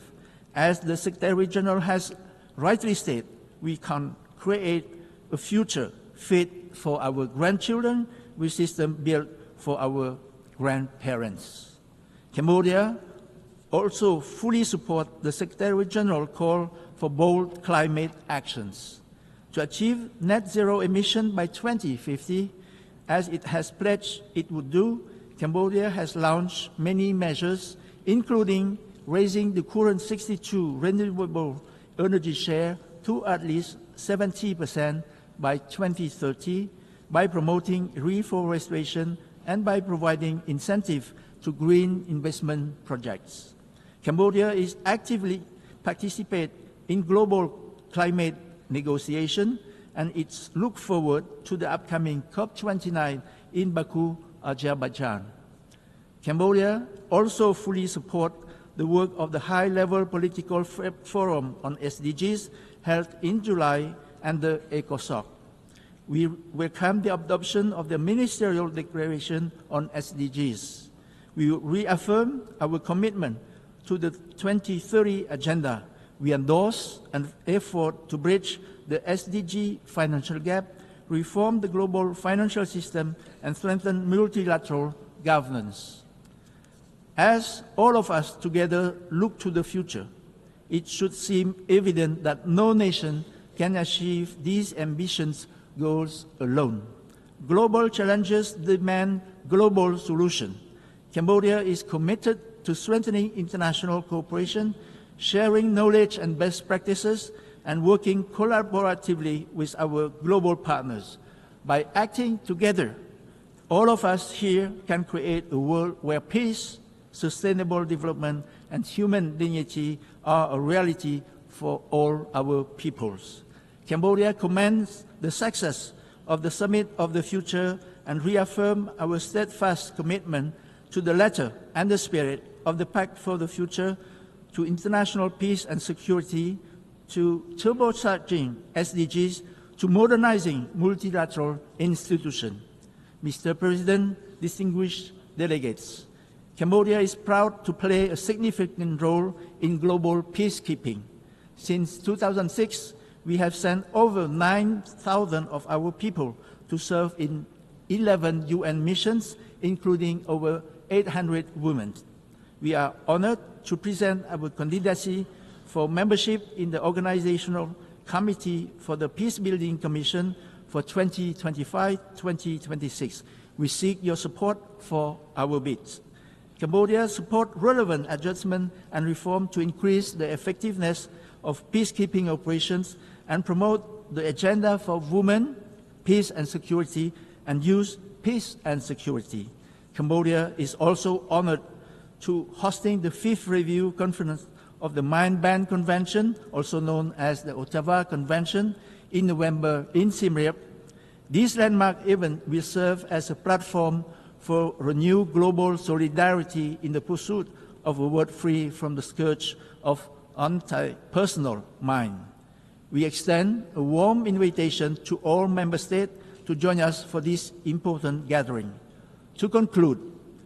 As the Secretary General has rightly stated, we can create a future fit for our grandchildren with a system built for our grandparents. Cambodia also fully supports the Secretary General call for bold climate actions. To achieve net zero emission by 2050, as it has pledged it would do, Cambodia has launched many measures, including raising the current 62% renewable energy share to at least 70% by 2030, by promoting reforestation and by providing incentive to green investment projects. Cambodia is actively participate in global climate negotiation, and it's look forward to the upcoming COP29 in Baku, Azerbaijan. Cambodia also fully supports the work of the high-level political forum on SDGs held in July and the ECOSOC. We welcome the adoption of the Ministerial Declaration on SDGs. We reaffirm our commitment to the 2030 Agenda. We endorse an effort to bridge the SDG financial gap, reform the global financial system, and strengthen multilateral governance. As all of us together look to the future, it should seem evident that no nation can achieve these ambitious goals alone. Global challenges demand global solutions. Cambodia is committed to strengthening international cooperation, sharing knowledge and best practices, and working collaboratively with our global partners. By acting together, all of us here can create a world where peace, sustainable development, and human dignity are a reality for all our peoples. Cambodia commends the success of the Summit of the Future and reaffirms our steadfast commitment to the letter and the spirit of the Pact for the Future, to international peace and security, to turbocharging SDGs, to modernizing multilateral institutions. Mr. President, distinguished delegates, Cambodia is proud to play a significant role in global peacekeeping. Since 2006, we have sent over 9,000 of our people to serve in 11 UN missions, including over 800 women. We are honored to present our candidacy for membership in the Organizational Committee for the Peacebuilding Commission for 2025-2026. We seek your support for our bids. Cambodia supports relevant adjustment and reform to increase the effectiveness of peacekeeping operations and promote the agenda for women, peace and security, and youth, peace and security. Cambodia is also honored to hosting the 5th Review Conference of the Mine Ban Convention, also known as the Ottawa Convention, in November in Siem Reap. This landmark event will serve as a platform for renewed global solidarity in the pursuit of a world free from the scourge of anti-personal mine. We extend a warm invitation to all member states to join us for this important gathering. To conclude,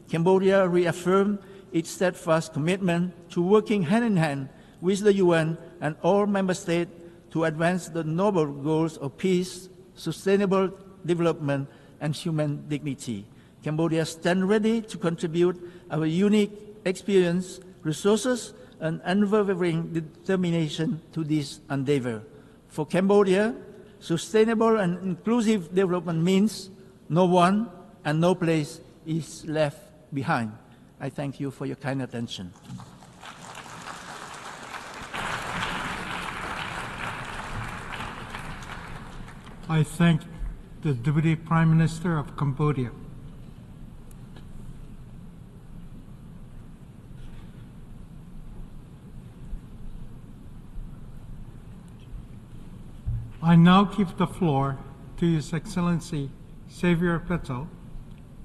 Cambodia reaffirmed its steadfast commitment to working hand in hand with the UN and all member states to advance the noble goals of peace, sustainable development, and human dignity. Cambodia stands ready to contribute our unique experience, resources, and unwavering determination to this endeavor. For Cambodia, sustainable and inclusive development means no one and no place is left behind. I thank you for your kind attention. I thank the Deputy Prime Minister of Cambodia. I now give the floor to His Excellency Xavier Bettel,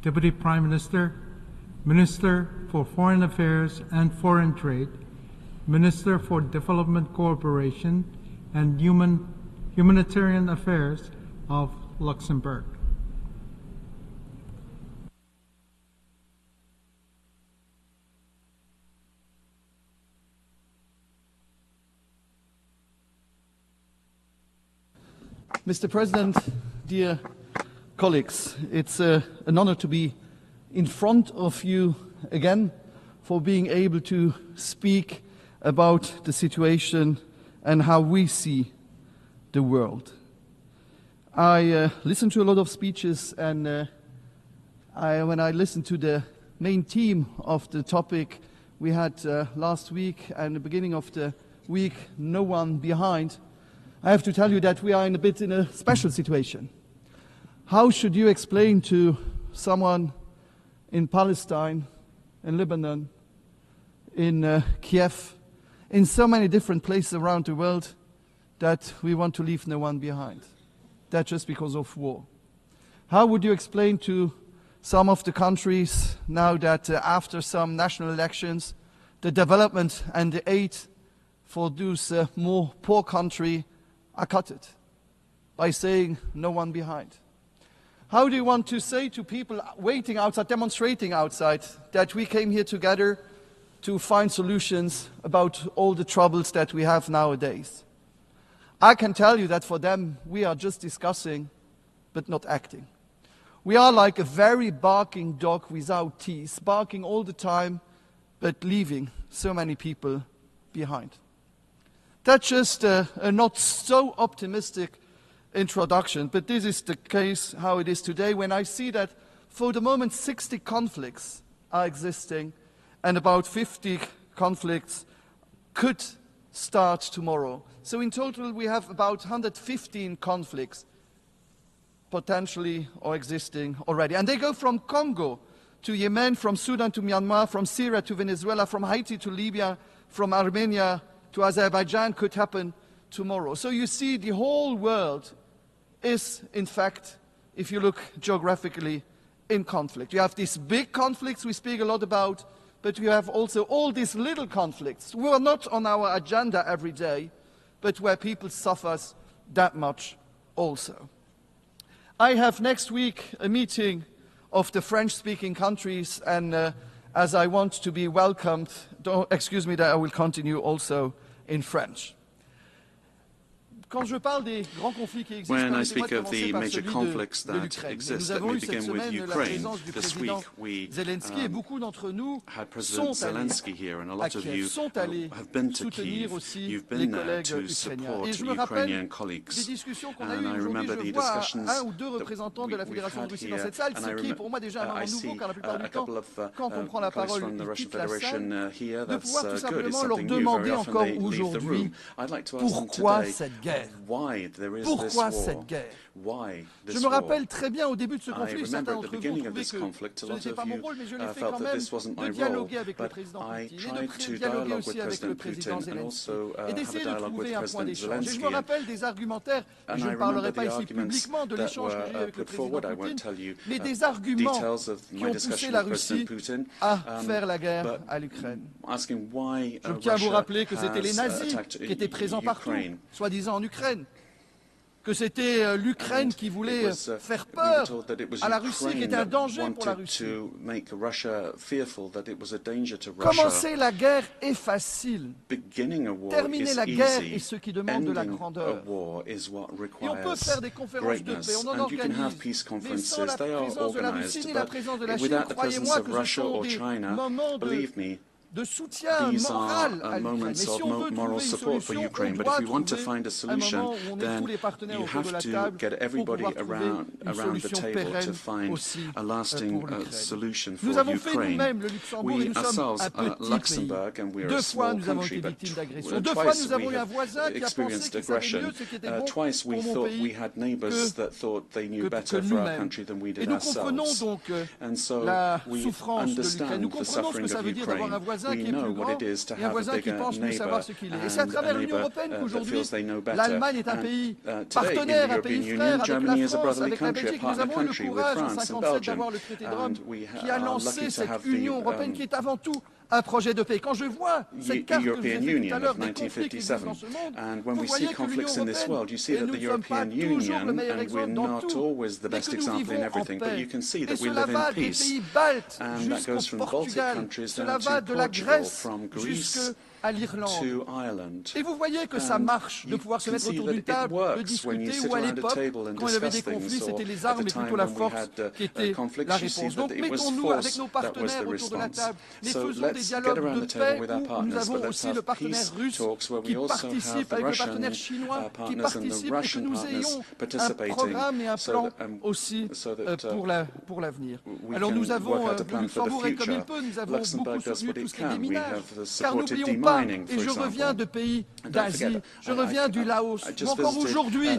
Deputy Prime Minister, Minister for Foreign Affairs and Foreign Trade, Minister for Development Cooperation and Humanitarian Affairs of Luxembourg. Mr. President, dear colleagues, it's an honor to be in front of you again for being able to speak about the situation and how we see the world. I listened to a lot of speeches, and when I listened to the main theme of the topic we had last week and the beginning of the week, No One Behind, I have to tell you that we are in a special situation. How should you explain to someone in Palestine, in Lebanon, in Kiev, in so many different places around the world, that we want to leave no one behind? That's just because of war. How would you explain to some of the countries now that after some national elections, the development and the aid for those more poor countries are cut by saying no one behind? How do you want to say to people waiting outside, demonstrating outside, that we came here together to find solutions about all the troubles that we have nowadays? I can tell you that for them, we are just discussing, but not acting. We are like a very barking dog without teeth, barking all the time, but leaving so many people behind. That's just a not so optimistic introduction, but this is the case how it is today, when I see that for the moment 60 conflicts are existing and about 50 conflicts could start tomorrow. So in total we have about 115 conflicts potentially or existing already. And they go from Congo to Yemen, from Sudan to Myanmar, from Syria to Venezuela, from Haiti to Libya, from Armenia to Azerbaijan could happen tomorrow. So you see, the whole world is, in fact, if you look geographically, in conflict. You have these big conflicts we speak a lot about, but you have also all these little conflicts who are not on our agenda every day, but where people suffer that much also. I have next week a meeting of the French-speaking countries, and as I want to be welcomed, excuse me that I will continue also in French. When I speak of the major conflicts that exist, let me begin with Ukraine. This week we had President Zelensky here, and a lot of you have been to Kyiv. You've been there to support Ukrainian colleagues. And I remember the discussions that we've had here, and I see a couple of colleagues from the Russian Federation here. That's good. It's something new. Very often they leave the room. I'd like to ask them today, why there is this war? Why this Je me rappelle très bien au début de ce conflit, certains d'entre vous ont trouvé que ce n'était pas mon rôle, mais je l'ai fait quand même de dialoguer avec le président Poutine et de dialoguer aussi avec le président Zelensky et d'essayer de trouver un point d'échange. Et je me rappelle des argumentaires, et je ne parlerai pas ici publiquement de l'échange que j'ai eu avec le président Poutine, mais des arguments qui ont poussé la Russie à faire la guerre à l'Ukraine. Je tiens à vous rappeler que c'était les nazis qui étaient présents partout, soi-disant en Ukraine. que c'était l'Ukraine qui voulait faire peur à la Russie, qui était un danger pour la Russie. Commencer la guerre est facile. Terminer la guerre est ce qui demande de la grandeur. Et on peut faire des conférences de paix, on en organise, mais sans la présence de la Russie ni la présence de la Chine, croyez-moi que ce sont des moments de soutien moral à l'Ukraine. Mais si on veut trouver une solution, on doit trouver un moment où on est tous les partenaires autour de la table pour pouvoir trouver une solution pérenne aussi pour l'Ukraine. Nous avons fait nous-mêmes le Luxembourg et nous sommes un petit pays. 2 fois nous avons été victimes d'agression. 2 fois nous avons eu un voisin qui a pensé qu'il savait mieux ce qui était bon pour mon pays que nous-mêmes. Et nous comprenons donc la souffrance de l'Ukraine. Nous comprenons ce que ça veut dire d'avoir un voisin qui est plus grand et un voisin qui pense mieux savoir ce qu'il est. Et c'est à travers l'Union européenne qu'aujourd'hui, l'Allemagne est un pays partenaire, un pays frère avec la France, avec la Belgique. Nous avons eu le courage en 1957 d'avoir le traité de Rome qui a lancé cette Union européenne qui est avant tout un projet de paix. Quand je vois cette carte que je vous ai fait tout à l'heure des conflits qui existent dans ce monde, vous voyez que l'Union européenne, et nous ne sommes pas toujours le meilleur exemple dans tout, mais que nous vivons en paix. Et cela va des pays baltes jusqu'au Portugal, cela va de la Grèce jusqu'à l'Irlande. Et vous voyez que ça marche de pouvoir se mettre autour d'une table, de discuter, où à l'époque, quand il y avait des conflits, c'était les armes et plutôt la force qui était la réponse. Donc mettons-nous avec nos partenaires autour de la table, mais faisons des dialogues de paix où nous avons aussi le partenaire russe qui participe, avec le partenaire chinois qui participe, et que nous ayons un programme et un plan aussi pour l'avenir. Alors nous avons, le Luxembourg est comme il peut, nous avons beaucoup soutenu tout ce qui est des minages, car n'oublions pas, et je reviens de pays d'Asie, je reviens du Laos, où encore aujourd'hui,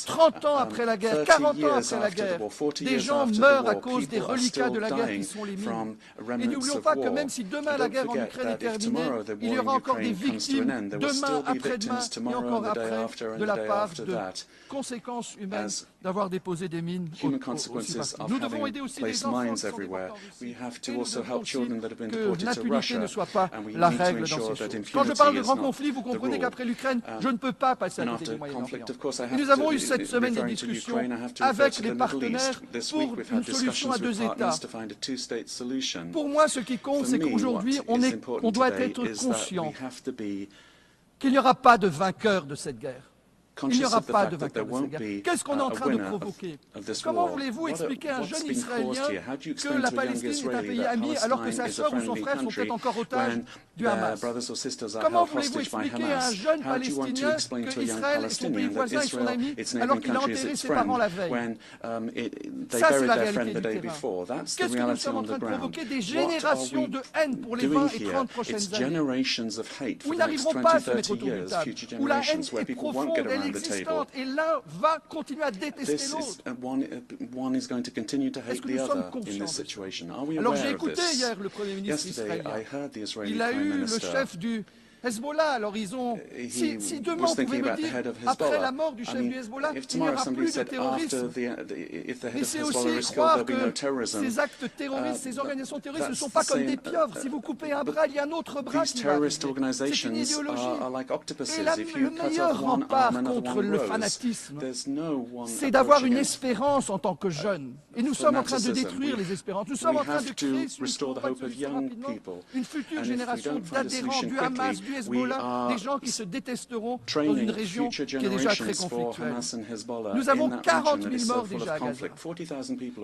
30 ans après la guerre, 40 ans après la guerre, des gens meurent à cause des reliquats de la guerre qui sont les mines. Et n'oublions pas que même si demain la guerre en Ukraine est terminée, il y aura encore des victimes demain, après-demain et encore après de la part de conséquences humaines d'avoir déposé des mines aussi partout. Nous devons aider aussi les enfants qui sont déportés en Russie. Et nous devons aussi que l'impunité ne soit pas la règle dans ces choses. Quand je parle de grands conflits, vous comprenez qu'après l'Ukraine, je ne peux pas passer à côté du Moyen-Orient. Et nous avons eu cette semaine des discussions avec les partenaires pour une solution à 2 États. Pour moi, ce qui compte, c'est qu'aujourd'hui, on doit être conscient qu'il n'y aura pas de vainqueur de cette guerre. Il n'y aura pas de vainqueur de cette guerre. Qu'est-ce qu'on est en train de provoquer? Comment voulez-vous expliquer à un jeune Israélien que la Palestine est un pays ami alors que sa sœur ou son frère sont peut-être encore otages du Hamas? Comment voulez-vous expliquer à un jeune Palestinien que Israël est son pays voisin et son ami alors qu'il a enterré ses parents la veille? Ça, c'est la réalité du terrain. Qu'est-ce que nous sommes en train de provoquer? Des générations de haine pour les 20 et 30 prochaines années, où ils n'arriveront pas à se mettre autour d'une table, où la haine est profonde, elle est existante, et l'un va continuer à détester l'autre. Est-ce que nous sommes conscients? Alors j'ai écouté hier le Premier ministre israélien. Il a eu le chef du Hezbollah, alors ils ont... Si demain on pouvait me dire, après la mort du chef du Hezbollah, il n'y aura plus de terrorisme. Mais c'est aussi croire que ces actes terroristes, ces organisations terroristes ne sont pas comme des pieuvres. Si vous coupez un bras, il y a un autre bras qui va arriver. C'est une idéologie. Et le meilleur rempart contre le fanatisme, c'est d'avoir une espérance en tant que jeune. Et nous sommes en train de détruire les espérances. Nous sommes en train de créer, une future génération d'adhérents du Hamas, du Hezbollah, des gens qui se détesteront dans une région qui est déjà très conflictuelle. Nous avons 40 000 morts déjà à Gaza.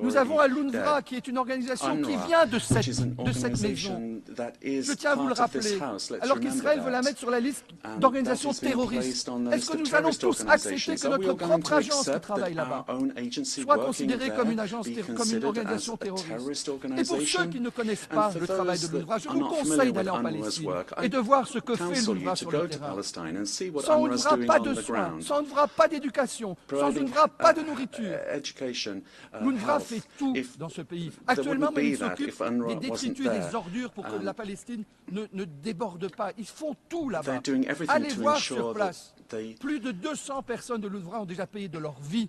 Nous avons à l'UNRWA, qui est une organisation qui vient de cette maison. Je tiens à vous le rappeler. Alors qu'Israël veut la mettre sur la liste d'organisations terroristes, est-ce que nous allons tous accepter que notre propre agence qui travaille là-bas soit considérée comme une agence, comme une organisation terroriste? Et pour ceux qui ne connaissent pas le travail de l'UNRWA, je vous conseille d'aller en Palestine et de voir ce que fait l'UNRWA sur le terrain. Sans UNRWA, pas de soins, sans UNRWA, pas d'éducation, sans UNRWA, pas de nourriture. L'UNRWA fait tout dans ce pays. Actuellement, ils s'occupent des détritus et des ordures pour que la Palestine ne déborde pas. Ils font tout là-bas. Allez voir sur place. Plus de 200 personnes de l'UNRWA ont déjà payé de leur vie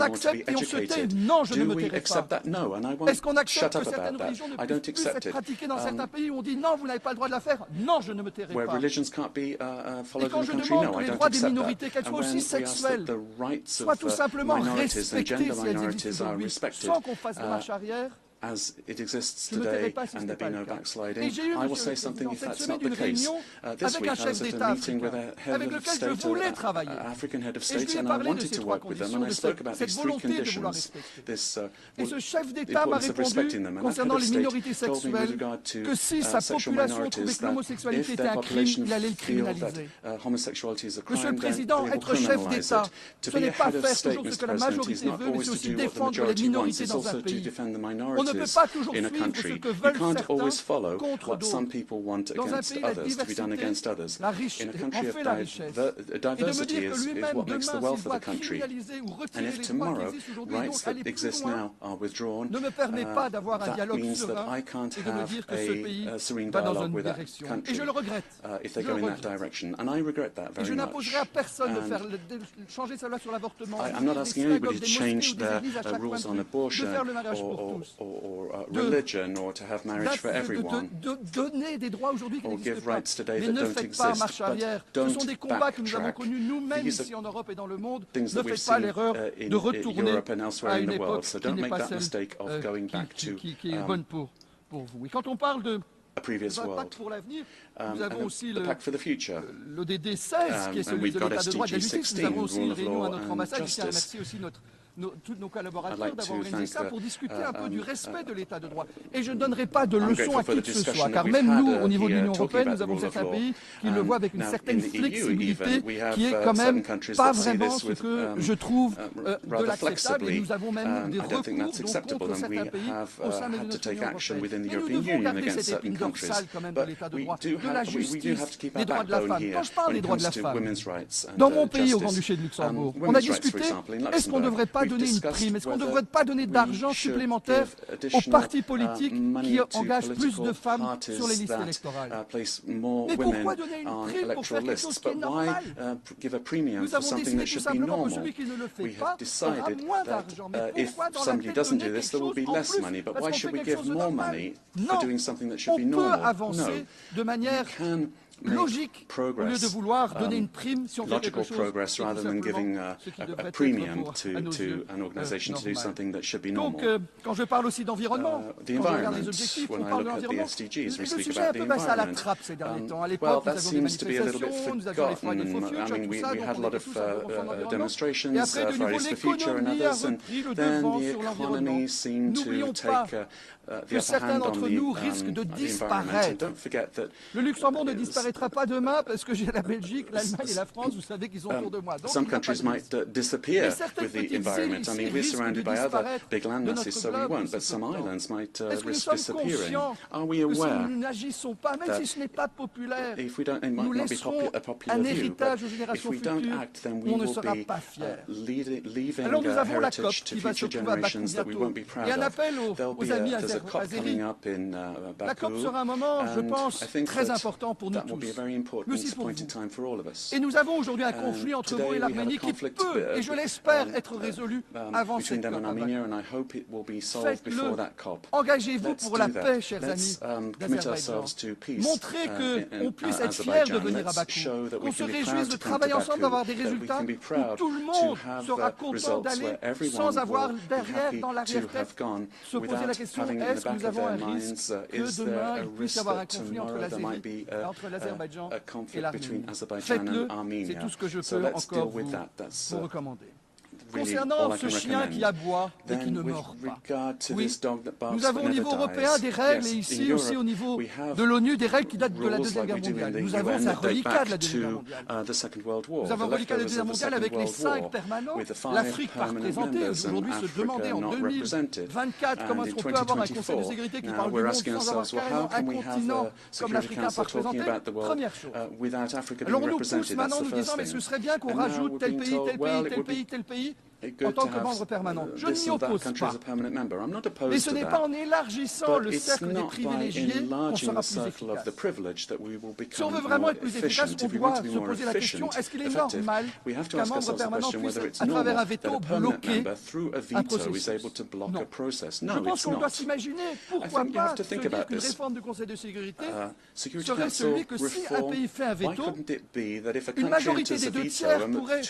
want to be educated. Do we accept that? No, and I won't shut up about that. I don't accept it. Where religions can't be followed in the country, no, I don't accept that. And when we ask that the rights of minorities and gender minorities are respected, as it exists today and there be no backsliding. I will say something if that's not the case. This week I was at a meeting with a head of state, an African head of state, and I wanted to work with them, and I spoke about these three conditions, the importance of respecting them, and that head of state told me with regard to sexual minorities that if their population feel that homosexuality is a crime, then they will criminalize it. To be a head of state, Mr. President, is not always to do what the majority wants, it's also to defend the minorities in a country. You can't always follow what some people want against others, to be done against others. In a country of diversity is what makes the wealth of the country. And if tomorrow rights that exist now are withdrawn, that means that I can't have a serene dialogue with that country if they go in that direction. And I regret that very much. I'm not asking anybody to change their rules on abortion or religion or to have marriage for everyone or give rights today that don't exist, but don't backtrack. These are things that we've seen in Europe and elsewhere in the world, so don't make that mistake of going back to a previous world. The Pact for the Future. And we've got SDG 16, rule of law and justice. tous nos collaborateurs d'avoir organisé ça pour discuter un peu du respect de l'état de droit. Et je ne donnerai pas de leçons à qui que ce soit, car même nous, au niveau de l'Union européenne, nous avons certains pays qui le voient avec une certaine flexibilité qui est quand même pas vraiment ce que je trouve de l'acceptable. Et nous avons même des recours contre certains pays au sein de notre Union européenne. Et nous devons garder cette épine dorsale quand même de l'état de droit, de la justice, des droits de la femme. Quand je parle des droits de la femme, dans mon pays, au Grand-Duché de Luxembourg, on a discuté, est-ce qu'on ne devrait pas donner une prime, est-ce qu'on ne devrait pas donner d'argent supplémentaire aux partis politiques qui engagent plus de femmes sur les listes électorales? Mais pourquoi donner une prime pour faire quelque chose qui est normal? Nous avons décidé tout simplement que celui qui ne le fait pas aura moins d'argent. Mais pourquoi dans la tête donner quelque chose en plus parce qu'on fait quelque chose de normal? Non, on peut avancer de manière logique au lieu de vouloir donner une prime si on fait quelque chose rather than giving a premium to an organization to do something that should be normal. Donc, quand je parle aussi d'environnement, quand on regarde les objectifs, on parle de l'environnement. Le sujet est un peu passé à la trappe ces derniers temps. À l'époque, nous avions des manifestations, nous avions les Fridays for Future, tout ça, donc on était tous à l'environnement. Et après, de nouveau, l'économie a repris le devant sur l'environnement. N'oublions pas que certains d'entre nous risquent de disparaître. Le Luxembourg ne disparaîtra pas demain parce que j'ai la Belgique, l'Allemagne et la France, vous savez qu'ils sont autour de moi. Donc, some countries might disappear with the environment. I mean, we're surrounded by other big land masses, so we won't, but some islands might risk disappearing. Are we aware que si nous n'agissons pas, même si ce n'est pas populaire, nous laisserons un héritage aux générations futures où on ne sera pas fiers. Alors nous avons la COP qui va se trouver à Bakou bientôt. Et un appel aux amis azéris. La COP sera un moment, je pense, très important pour nous tous, mais aussi pour vous. Et nous avons aujourd'hui un conflit entre vous et l'Arménie qui peut, et je l'espère, être résolu avant cette COP. Faites-le. Engagez-vous pour la paix, chers amis d'Azerbaïdjan. Montrez qu'on puisse être fiers de venir à Bakou, qu'on se réjouisse de travailler ensemble, d'avoir des résultats où tout le monde sera content d'aller sans avoir derrière, dans l'arrière-tête, se poser la question, est-ce que nous avons un risque que demain il puisse y avoir un conflit entre l'Azerbaïdjan et l'Arménie? Faites-le, c'est tout ce que je peux encore vous recommander. Concernant ce chien qui aboie et qui ne mord pas, oui, nous avons au niveau européen des règles et ici aussi au niveau de l'ONU des règles qui datent de la Deuxième Guerre mondiale. Nous avons un reliquat de la Deuxième Guerre mondiale. Nous avons un reliquat de la Deuxième Guerre mondiale avec les 5 permanents. L'Afrique pas représentée. Aujourd'hui se demander en 2024 comment est-ce qu'on peut avoir un Conseil de sécurité qui parle du monde sans avoir carrément un continent comme l'Africain pas représenté. Première chose. Alors on nous pousse maintenant en nous disant mais ce serait bien qu'on rajoute tel pays, tel pays, tel pays, tel pays en tant que membre permanent. Je ne m'y oppose pas. Mais ce n'est pas en élargissant le cercle des privilégiés qu'on sera plus efficace. Si on veut vraiment être plus efficace, on doit se poser la question, est-ce qu'il est normal qu'un membre permanent puisse, à travers un veto, bloquer un processus? Non. Je pense qu'on doit s'imaginer, pourquoi pas se dire qu'une réforme du Conseil de sécurité serait celui que si un pays fait un veto, une majorité des 2 tiers pourrait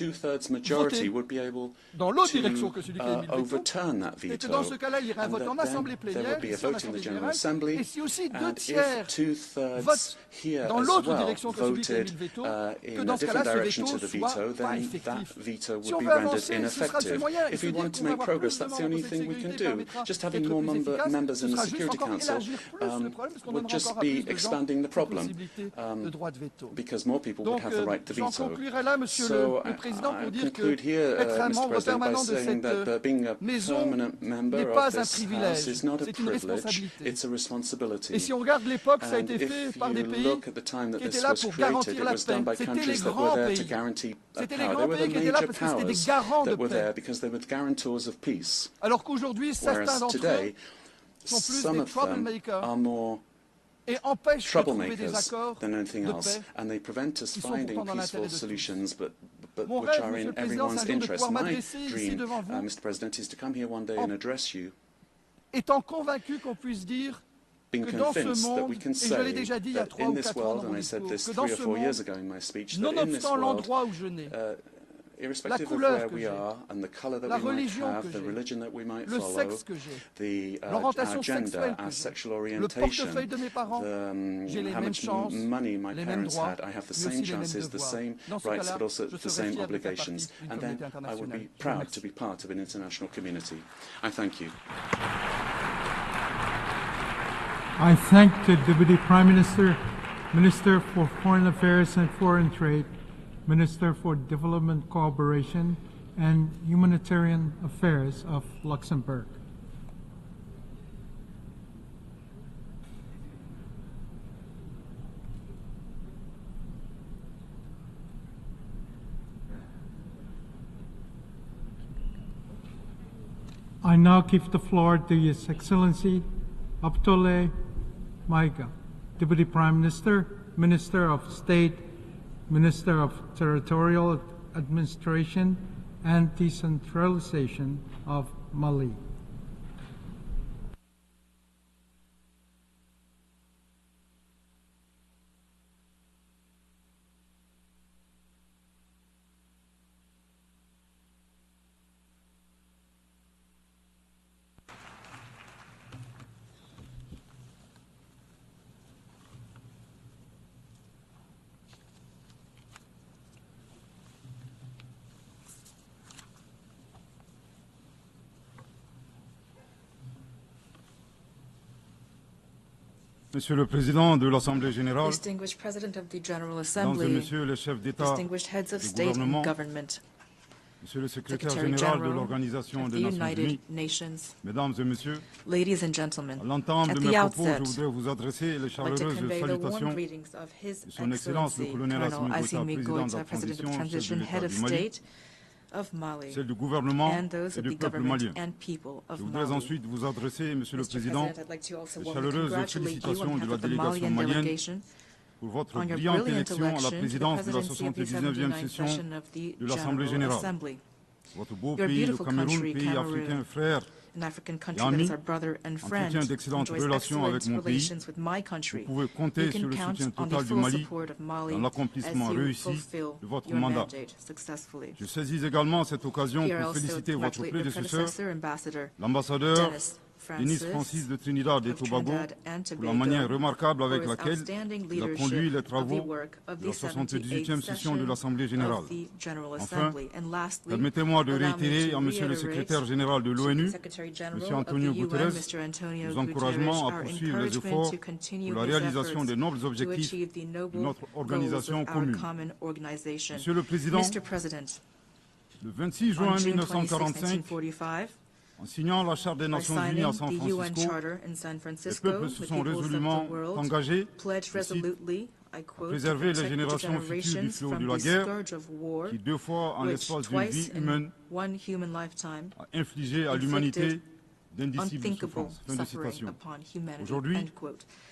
voter dans l'autre direction que celui qui a émis le veto, overturn that veto, et que dans ce cas-là, il y aurait un vote en assemblée plénière, ici en assemblée générale, et si aussi 2/3 votent dans l'autre direction que celui qui a émis le veto, que dans ce cas-là, ce veto soit pas effectif. Si on veut avancer, ce sera le seul moyen. If we want to make progress, that's the only thing we can do. Just having more members in the Security Council would just be expanding the problem, because more people would have the right to veto. So I conclude here, Mr. President, by saying that being a permanent member of this House is not a privilege, it's a responsibility. Et si on regarde l'époque, ça a And été fait par des if you pays look at the time that qui étaient this là was pour created, garantir it la was done paix. by C'était les countries that were grands there to pays. guarantee C'était les power. They grands were pays the qui étaient là major parce que c'était des powers garants de that were there paix. because they were guarantors of peace. Alors qu'aujourd'hui, certains Whereas d'entre eux today, sont plus some des of them troublemakers are more et empêchent de trouver des troublemakers accords than anything de else, paix and they prevent us qui sont finding pourtant dans peaceful l'intérêt de tous. solutions, but Mon which rêve, are Monsieur in le Président, everyone's c'est un jour de interest. pouvoir My m'adresser ici dream, devant vous, Mr. President, is to come here one day and address you, étant convaincu qu'on puisse dire being que dans ce convinced that monde, we can et je l'ai say déjà dit il y a that 3 in ou this 4 ans world, dans and mon I said discours, this que dans 3 or ce 4 years monde, ago in my speech, that in this nonobstant world, l'endroit où je nais, irrespective of couleur where que we j'ai, are and the color that la we might religion have, que the j'ai, religion that we might le follow, sexe que j'ai, our l'orientation gender, sexuelle que our j'ai, sexual le orientation, portefeuille de mes parents, j'ai les how mêmes much chances, money my les mêmes parents droits, had, I have the mais same aussi les mêmes chances, the devoirs. same Dans ce rights, cas-là, but also je the serais same fier de faire obligations. partie d'une And then communauté I would internationale. be Je vous proud to be part of an international community. I thank you. I thank the Deputy Prime Minister, Minister for Foreign Affairs and Foreign Trade, Minister for Development Cooperation and Humanitarian Affairs of Luxembourg. I now give the floor to His Excellency Abdoulaye Maïga, Deputy Prime Minister, Minister of State, Minister of Territorial Administration and Decentralization of Mali. Monsieur le Président de l'Assemblée générale, Distinguished President of the General Mesdames et Assembly, Messieurs les chefs d'État distinguished heads of du state gouvernement, and government, Monsieur le Secrétaire Secretary général de General l'Organisation of des the Nations United Unies, Nations, Mesdames et Messieurs, ladies and gentlemen, à l'entame at de the mes propos, outset, je voudrais vous adresser les I'd like to chaleureuses convey the warm salutations greetings of His de Son Excellence le Excellency colonel Colonel Assimi Assimi Goïta, Goïta, President of Transition, Transition, chef de Head l'État of du Mali, State of Mali, celle du gouvernement and those et of du the peuple government malien. and people of Je voudrais Mali. ensuite vous adresser, Monsieur le Mr. Président, President, I'd like to also les warmly chaleureuses congratulate you félicitations on de behalf la of the délégation Malian malienne delegation pour votre on your brillante brilliant élection à la election to the présidence de la presidency of the 79e 79th session session of the de l'Assemblée General générale. Assembly. Votre beau Your pays, le beautiful Cameroun, country, pays africain Cameroon, frère, an African et country that ami, is our brother and friend, entretient d'excellentes enjoys relations avec excellent mon pays. relations with my country. Vous pouvez compter You sur can le count soutien on the total du full Mali support of Mali dans l'accomplissement as you réussi fulfill de votre your mandat. mandate successfully. Je saisis également cette occasion Here I pour also féliciter votre congratulate your prédécesseur, predecessor, Ambassador l'ambassadeur Denis Francis Francis de Trinidad et of Tobago, Trinidad and pour la Tobago, manière remarquable avec for his laquelle outstanding il a conduit leadership les of the travaux work of de la the 78e 78th session de l'Assemblée générale. of the General Enfin, Assembly. And lastly, permettez-moi de allow me réitérer to à Monsieur le reiterate secrétaire général de l'ONU, Secretary General Monsieur of the Antonio UN, Guterres, Mr. Antonio nos encouragements à Guterres, our poursuivre les encouragement efforts to continue pour la his réalisation efforts des nobles to objectifs achieve the de noble notre goals organisation of our commune. common organization. Monsieur le Président, Mr. President, le 26 juin on June 26, 1945, 1945, en signant la Charte des by Nations Unies signing à San the UN Francisco, Charter in San les Francisco, peuples the se sont peoples of résolument the world engagés, pledged je cite, resolutely, I quote, to préserver les protect the générations futures du generations fléau from de la the guerre scourge of war, qui, deux fois en which l'espace d'une vie twice in humaine, one human lifetime a infligé à inflicted l'humanité d'indicibles unthinkable souffrances. Fin de suffering citation. upon humanity. Aujourd'hui, End quote.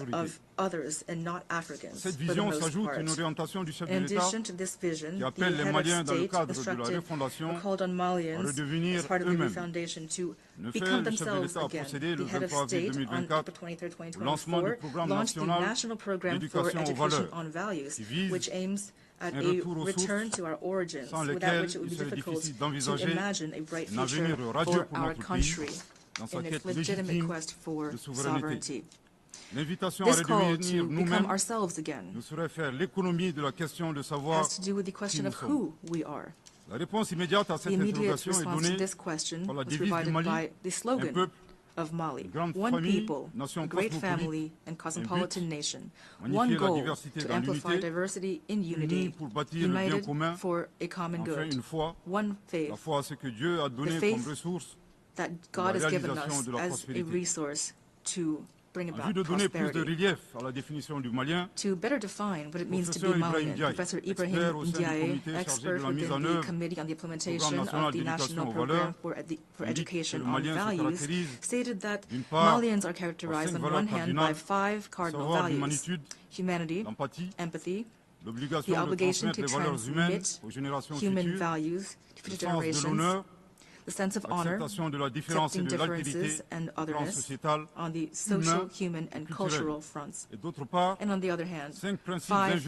majorité. of others and not Africans Cette for the vision most s'ajoute part. une orientation du chef de In l'État addition to this vision, qui the appelle les head of Maliens dans le state cadre de la instructed refondation or called on à Malians redevenir as part of the eux-mêmes. refoundation to En effet, become le chef de themselves l'État a again. procédé le The head of 23 avril state on 2024 April 23, au lancement du 2024 programme launched the national National Program for d'éducation aux Education valeurs on Values, qui vise which aims at un a retour aux return sources to our origins, sans without lesquelles which it would be il serait difficult difficile to d'envisager imagine a bright un future avenir radieux for pour our notre country pays dans sa in its quête legitimate légitime quest for de souveraineté. sovereignty. L'invitation à This call redevenir to become nous-mêmes ourselves again nous serait faire l'économie de la question de savoir has to do with the question qui of nous sommes. who we are. La réponse immédiate à The cette immediate interrogation est response to donnée this question par la was devise du provided Mali, by the un slogan, peuple, of Mali. One people, a great family and cosmopolitan nation. One goal, to amplify diversity in unity, united for a common good. One faith, the faith that God has given us as a resource to bring about prosperity. To better define what it means to be Malian, Professor Ibrahim Ndiaye, expert within the Committee on the Implementation of the National Program for Education on Values, stated that Malians are characterized on one hand by 5 cardinal values: humanity, empathy, the obligation to transmit human values to future generations, the sense of honor, accepting differences and otherness on the social, human, and cultural fronts. And on the other hand, 5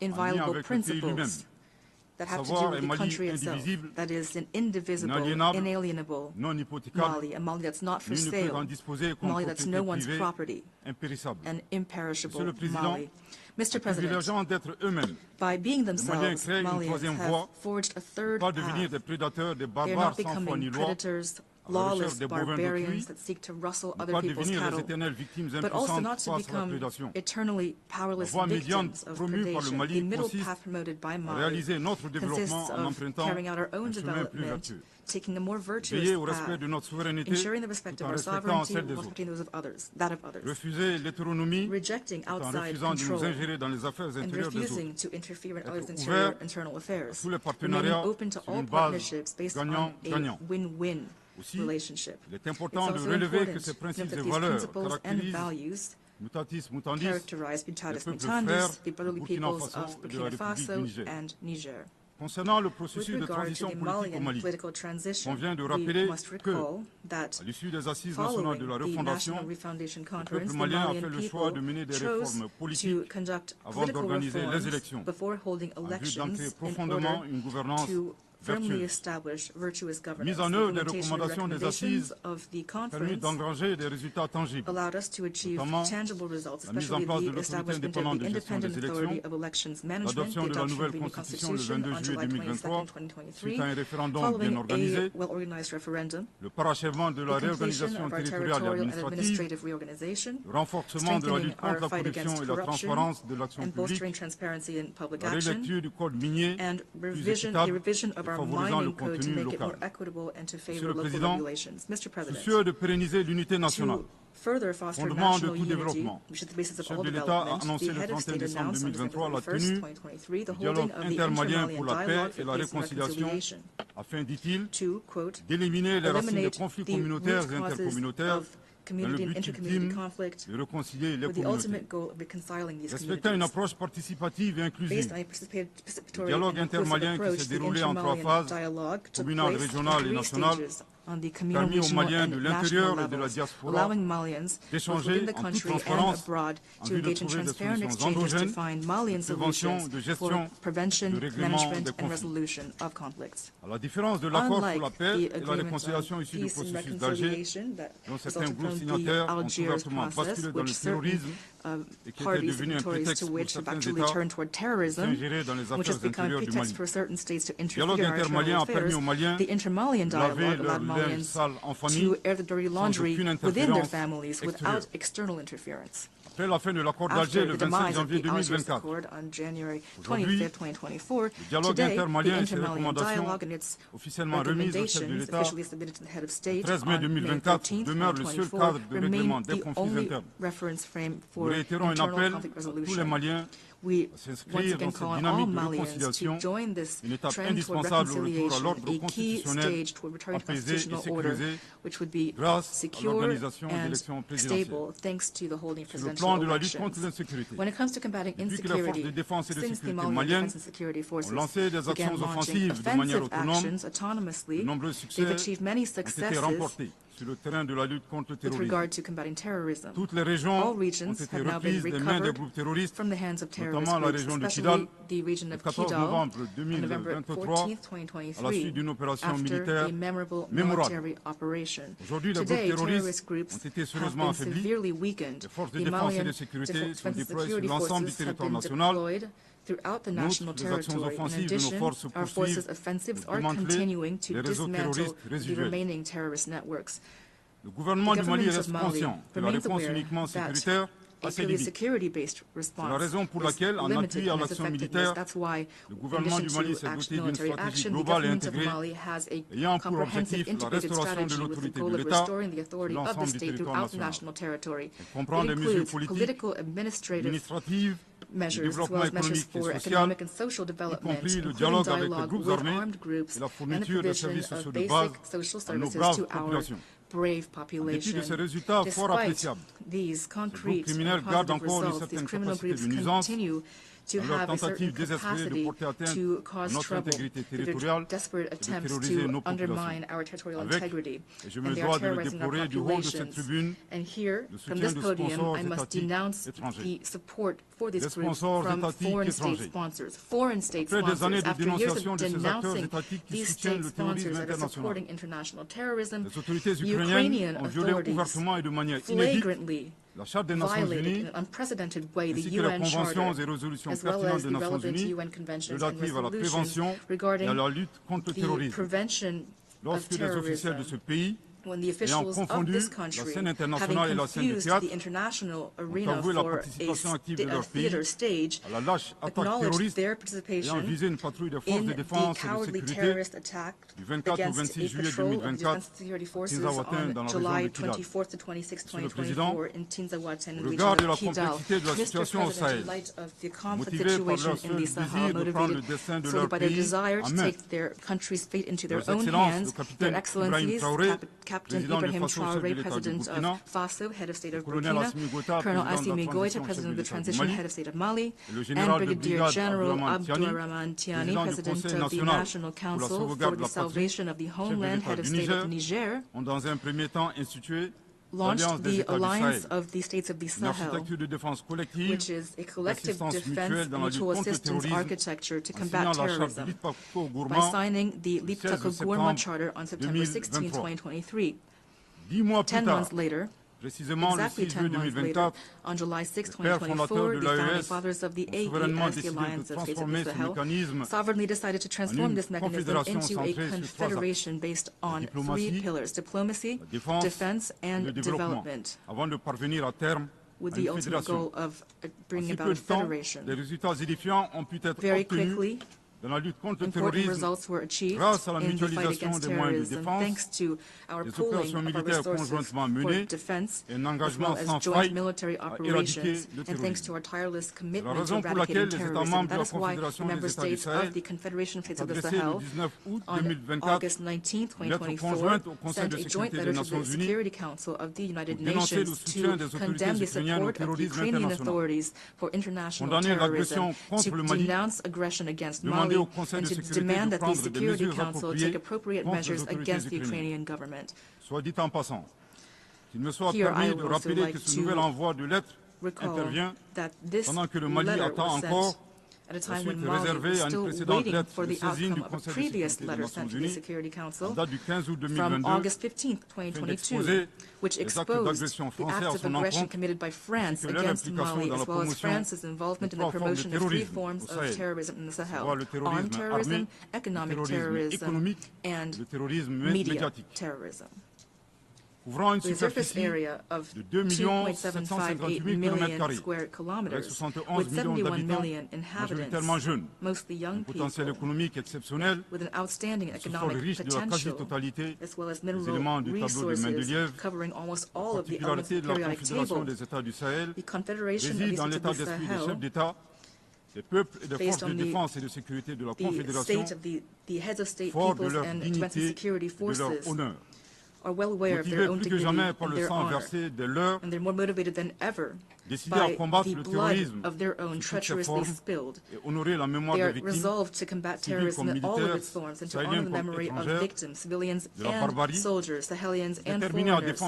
inviolable principles that have to do with the country itself, that is an indivisible, inalienable Mali, a Mali that's not for sale, Mali that's no one's property, an imperishable Mali. Mr. President, by being themselves, Malians have forged a third path. They are not becoming predators, lawless barbarians that seek to rustle other people's cattle, but also not to become eternally powerless victims of predation. The middle path promoted by Mali consists of carrying out our own development, taking a more virtuous path, ensuring the respect of our sovereignty while respecting those of others, that of others, rejecting outside control, and refusing to interfere in others' internal affairs, remaining open to all partnerships based on a win-win relationship. It's also important to note that these principles and values characterize mutatis mutandis, the brotherly peoples of Burkina Faso and Niger. With regard to the Malian political transition, we must recall that following the National Refoundation Conference, the Malian people chose to conduct political reforms before holding elections in order to firmly establish virtuous governance. The implementation of the recommendations of the conference allowed us to achieve tangible results, especially the establishment of the Independent Authority of Elections Management, the adoption of the new Constitution on July 22, 2023, following a well-organized referendum, the completion of our territorial and administrative reorganization, strengthening our fight against corruption, and bolstering transparency in public action, and the revision of our mining code to make it more equitable and to favor local regulations. Mr. President, to further foster national unity, which is the basis of all development, the head of state announced on December 21, 2023, the holding of the Inter-Malian Dialogue for Peace and Reconciliation to, quote, eliminate the root causes of community and intercommunity conflict with the ultimate goal of reconciling these communities. Based on a participatory and inclusive approach, the Inter-Malian Dialogue took place in 3 stages on the communal, regional, and national levels, allowing Malians, both within the country and abroad, to engage in transparent exchanges to find Malian solutions for prevention, management, and resolution of conflicts. Unlike the agreement on peace and reconciliation that resulted from the Algiers process, which certain parties signatories to which have actually turned toward terrorism, which has become a pretext for certain states to interfere in our internal affairs, the Inter-Malian Dialogue allowed Malians to air the dirty laundry within their families without external interference. After the demise of the Algiers Accord on January 25, 2024, today, the Inter-Malian Dialogue and its recommendations officially submitted to the head of state on May 13, 2024, remain the only reference frame for internal conflict resolution. We once again call on all Malians to join this trend toward reconciliation, a key stage toward returning to constitutional order, which would be secure and stable thanks to the holding of presidential elections. When it comes to combating insecurity, since the Malian Defense and Security Forces began launching offensive actions autonomously, they've achieved many successes with regard to combating terrorism. All regions have now been recovered from the hands of terrorist groups, especially the region of Kidal on November 14, 2023, after a memorable military operation. Today, terrorist groups have been severely weakened. The Malian Defense and Security Forces have been deployed throughout the national territory. In addition, our forces' offensives are continuing to dismantle the remaining terrorist networks. Le gouvernement du Mali reste conscient que la réponse uniquement sécuritaire a ses limites. C'est la raison pour laquelle, en appui à l'action militaire, le gouvernement du Mali s'est doté d'une stratégie globale et intégrée ayant pour objectif la restauration de l'autorité de l'État sur l'ensemble du territoire national. Elle comprend des mesures politiques, administratives, le développement économique et social, y compris le dialogue avec les groupes armés et la fourniture de services sociaux de base à nos braves populations. En dépit de ces résultats fort appréciables, ces groupes criminels gardent encore une certaine capacité de nuisance dans leur tentative désespérée de porter atteinte à notre intégrité territoriale et de terroriser nos populations. Avec, et je me dois de le déplorer du haut de cette tribune, le soutien de sponsors étatiques étrangers. Des sponsors étatiques étrangers. Après des années de dénonciation de ces acteurs étatiques qui soutiennent le terrorisme international, les autorités ukrainiennes ont violé ouvertement et de manière inédite la Charte des Nations Unies, ainsi que les conventions et résolutions pertinentes des Nations Unies relatives à la prévention et à la lutte contre le terrorisme. Lorsque les officiels de ce pays, ayant confondu la scène internationale et la scène de théâtre, ont avoué la participation active de leur pays à la lâche attaque terroriste ayant visé une patrouille des forces de défense et de sécurité du 24 au 26 juillet 2024 à Tinzaouaten dans la région de Kidal. Monsieur le Président, au regard de la complexité de la situation au Sahel, motivés par leur seul désir de prendre le destin de leur pays en main, leurs excellences, le capitaine Ibrahim Traoré, Captain Ibrahim Traoré, President of Faso, Head of State of Burkina, Colonel Assimi Goïta, President of the Transition, Head of State of Mali, and Brigadier General Abdourahmane Tiani, President of the National Council for the Salvation of the Homeland, Head of State of Niger, ont dans un premier temps institué launched the Alliance of the States of the Sahel, which is a collective defense mutual assistance architecture to combat terrorism, by signing the Liptako-Gourma Charter on September 16, 2023. 10 months later, exactly 10 months later, on July 6, 2024, the founding fathers of the AES, the Alliance of States of the Sahel, sovereignly decided to transform this mechanism into a confederation based on 3 pillars: diplomacy, defense, and development, with the ultimate goal of bringing about a federation. Very quickly, important results were achieved in the fight against terrorism, thanks to our pooling of our resources for defense, as well as joint military operations, and thanks to our tireless commitment to eradicating terrorism. That is why the member states of the Confederation of States of the Sahel, on August 19, 2024, sent a joint letter to the Security Council of the United Nations to condemn the support of the Ukrainian authorities for international terrorism, to denounce aggression against Mali, and to demand that the Security Council take appropriate measures against the Ukrainian government. Here I would also like to recall that this letter was sent at a time when Mali was still waiting for the outcome of a previous letter sent to the Security Council from August 15, 2022, which exposed the acts of aggression committed by France against Mali, as well as France's involvement in the promotion of 3 forms of terrorism in the Sahel: armed terrorism, economic terrorism, and media terrorism. With a surface area of 2.758 million square kilometers, with 71 million inhabitants, mostly young people, with an outstanding economic potential, as well as mineral resources covering almost all of the elements of the periodic table, the Confederation of the States of the Sahel, based on the state of the heads of state, peoples, and defense and security forces, are well aware of their own dignity and their honor, and they're more motivated than ever by the blood of their own treacherously spilled. They are resolved to combat terrorism in all of its forms and to honor the memory of victims, civilians and soldiers, Sahelians and foreigners.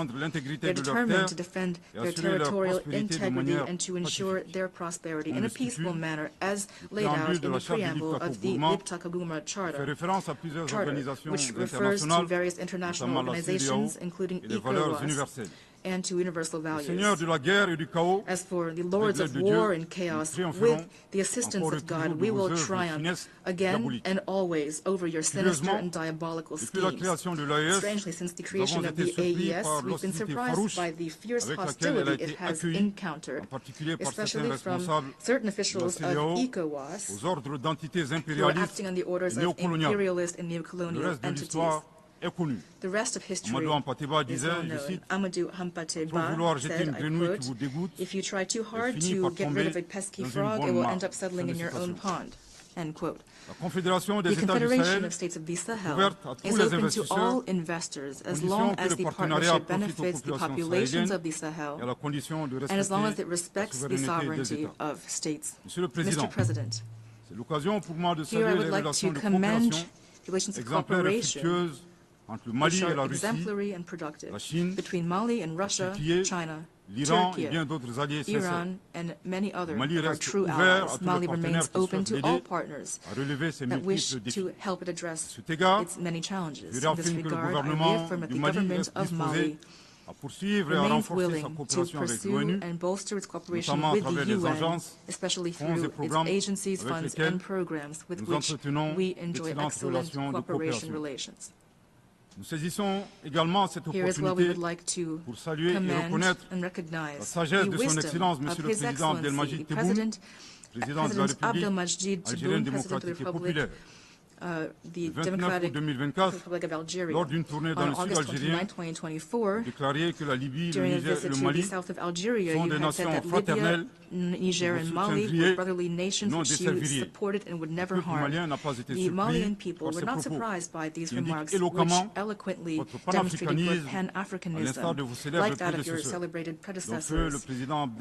They're determined to defend their territorial integrity and to ensure their prosperity in a peaceful manner, as laid out in the preamble of the Liptako-Gourma Charter, which refers to various international organizations, including ECOWAS, and to universal values. Seigneur de la guerre et du chaos, as for the lords of war and chaos, with the assistance of God, we will triumph again and always over your sinister and diabolical schemes. Strangely, since the creation of the AES, we've been surprised by the fierce hostility it has encountered, especially from certain officials of ECOWAS who are acting on the orders of imperialist and neocolonial entities. The rest of history is well known. Amadou Hampateba said, I quote, "If you try too hard to get rid of a pesky frog, it will end up settling in your own pond." End quote. The Confederation of States of the Sahel is open to all investors as long as the partnership benefits the populations of the Sahel and as long as it respects the sovereignty of states. Mr. President, here I would like to commend relations of cooperation which are exemplary and productive between Mali and Russia, China, Turkey, Iran, and many other of our true allies. Mali remains open to all partners that wish to help it address its many challenges. In this regard, I reaffirm that the government of Mali remains willing to pursue and bolster its cooperation with the UN, especially through its agencies, funds, and programs with which we enjoy excellent cooperation relations. Here as well, we would like to commend and recognize the wisdom of His Excellency, the President Abdelmadjid Tebboune, President of the Republic, the Democratic Republic of Algeria, on August 29, 2024, during a visit to the south of Algeria, you had said that Libya, Niger, and Mali were brotherly nations which you supported and would never harm. The Malian people were not surprised by these remarks, which eloquently demonstrated your Pan-Africanism, like that of your celebrated predecessors,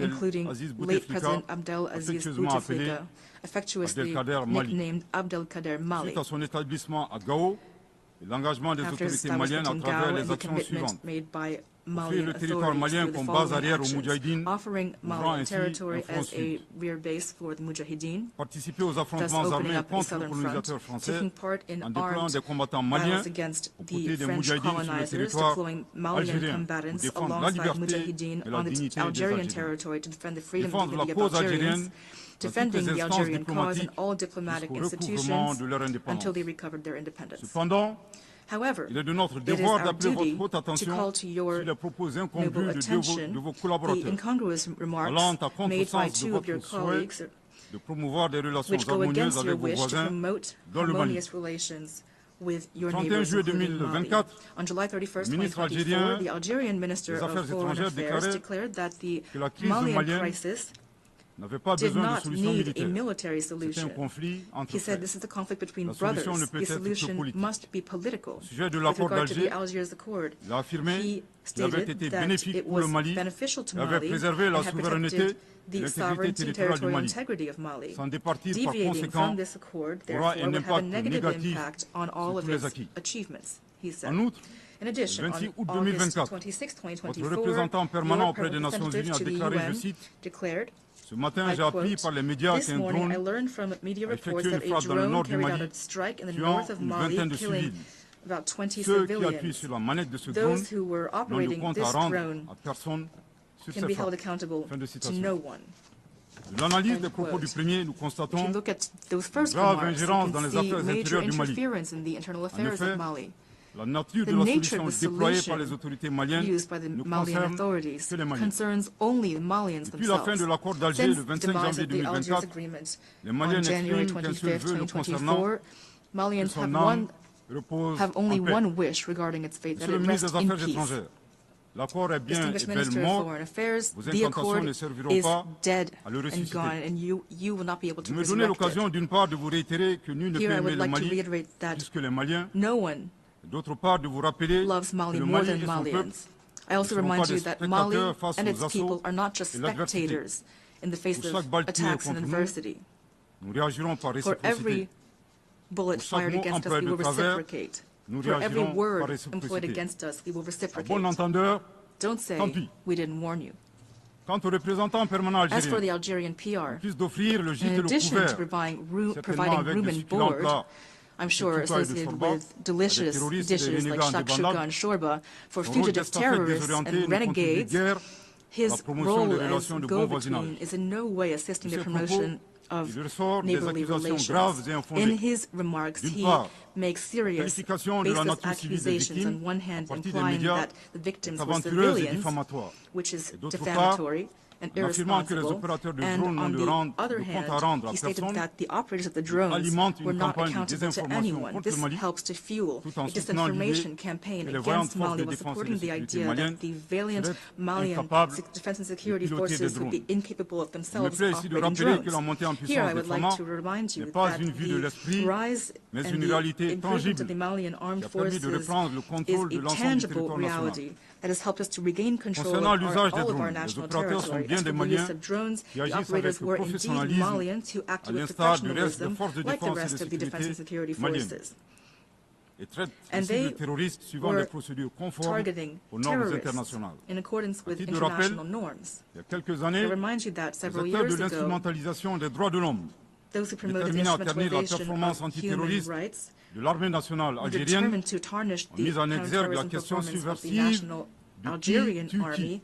including late President Abdel Aziz Bouteflika, affectuously nicknamed Abdelkader Mali. Son établissement à Gao et l'engagement des autorités maliennes à travers les actions suivantes. Offrir le territoire malien comme base arrière aux Moudjahidines, ouvrant ainsi un front sud. Participer aux affrontements armés contre le colonisateur français en déployant des combattants maliens aux côtés des Moudjahidines sur le territoire algérien pour défendre la liberté et la dignité des Algériens. Défendre la cause algérienne defending the Algerian cause in all diplomatic institutions until they recovered their independence. Cependant, however, il est de notre it is devoir our d'appeler duty votre haute to attention call to your sur les propos noble incongrus attention de vos the collaborateurs, incongruous remarks allant à made by contresens de two of your votre souhait colleagues de promouvoir des relations which go harmonieuses against your avec vos wish to voisins promote dans le Mali. harmonious relations with your 31 neighbors, juillet including Mali. 2024, On July 31st, ministre 2024, algérien the Algerian Minister des of Affaires Foreign étrangères Affairs declared that the que la crise Malian malienne crisis n'avait pas did besoin de not solution need a militaire. military C'est un solution. conflit entre He said frères. this is a conflict between La brothers. solution ne peut The être que solution politique. must be political. Au sujet de With l'accord regard to d'Alger, the Algiers Accord, il a affirmé he qu'il avait stated été that bénéfique it pour le was Mali beneficial to et avait Mali préservé la and had souveraineté protected et the l'intégrité sovereignty, territoriale du territorial Mali. integrity of Mali. S'en départir par Deviating conséquent from this accord, aura therefore, un would have a impact negative négatif impact on all sur of tous les its acquis. achievements, he said. En outre, In addition, le 26 août on August 2024, 26, votre 2024, représentant permanent your auprès des Nations representative Unies a to the déclaré, je UN cite, declared, ce matin, I j'ai appris quote, par les médias "This qu'un morning I drone learned from media a reports effectué une that a frappe dans le drone nord du carried out Mali, a strike in the tuant north of une Mali, vingtaine de killing civils. about 20 Ceux qui appuient civilians. sur la manette de ce drone Those who were n'ont de operating compte this à rendre drone à personne sur can ces be held frappes. accountable Fin de to citation. no one." De l'analyse des End propos du quote. premier, nous If you constatons look at those first grave remarks, you ingérence dans can les see affaires major intérieures du Mali. interference in the internal affairs effet, of Mali. la nature The de la nature solution of the déployée par solution les autorités maliennes used by the ne Malian concerne authorities que les Maliens. concerns only the Malians Depuis la fin themselves. de l'accord d'Alger Since le the 25 demise janvier of the Algiers 2024, Agreement les Maliens on January n'expriment qu'un seul 25th, vœu le concernant, 2024, que Malians son âme repose have only en paix. one wish regarding its fate, that Monsieur le it ministre rests des in Affaires peace. étrangères, l'accord est bien et Distinguished Minister belle of mort. Foreign Affairs, Vos the incantations accord ne serviront is pas dead à le and ressusciter. gone, and you will not be able to Vous me donnez resurrect l'occasion it. d'une part de vous réitérer que nul ne peut Here I aimer would le like to Mali reiterate that plus que les Maliens, no one d'autre part de vous rappeler loves que Mali le more Mali than et son peuple Malians. I also ne seront remind pas you des that Mali spectateurs face and aux its people assauts are not just et l'adversité. spectators in the face Pour of chaque balle tirée attacks and contre nous, adversity. nous réagirons par For every réciprocité. bullet Pour chaque fired mot against us, employé we de will travers, reciprocate. nous For every réagirons par word réciprocité. employed against us, we will À reciprocate. bon entendeur, Don't say tant pis. we didn't warn you. quant au représentant permanent As for the algérien, Algerian PR, en plus d'offrir le gîte in et le addition to couvert, providing certainement room avec and de succulents board, plats, I'm sure, associated with delicious dishes like shakshuka and shorba, for fugitive terrorists and renegades, his role as go-between is in no way assisting the promotion of neighborly relations. In his remarks, he makes serious, baseless accusations, on one hand implying that the victims were civilians, which is defamatory and irresponsible, and on the other hand, he stated that the operators of the drones were not accountable to anyone. This helps to fuel a disinformation campaign against Mali, while supporting the idea that the valiant Malian defense and security forces would be incapable of themselves operating drones. Here, I would like to remind you that the rise and the improvement of the Malian armed forces is a tangible reality that has helped us to regain control of all of our national territory. As for the use of drones, the operators were indeed Malians who acted with professionalism like the rest of the defense and security forces. And they were targeting terrorists in accordance with international norms. I remind you that several years ago, those who promoted the instrumentalization of human rights were determined to tarnish the counterterrorism performance of the national Algerian army,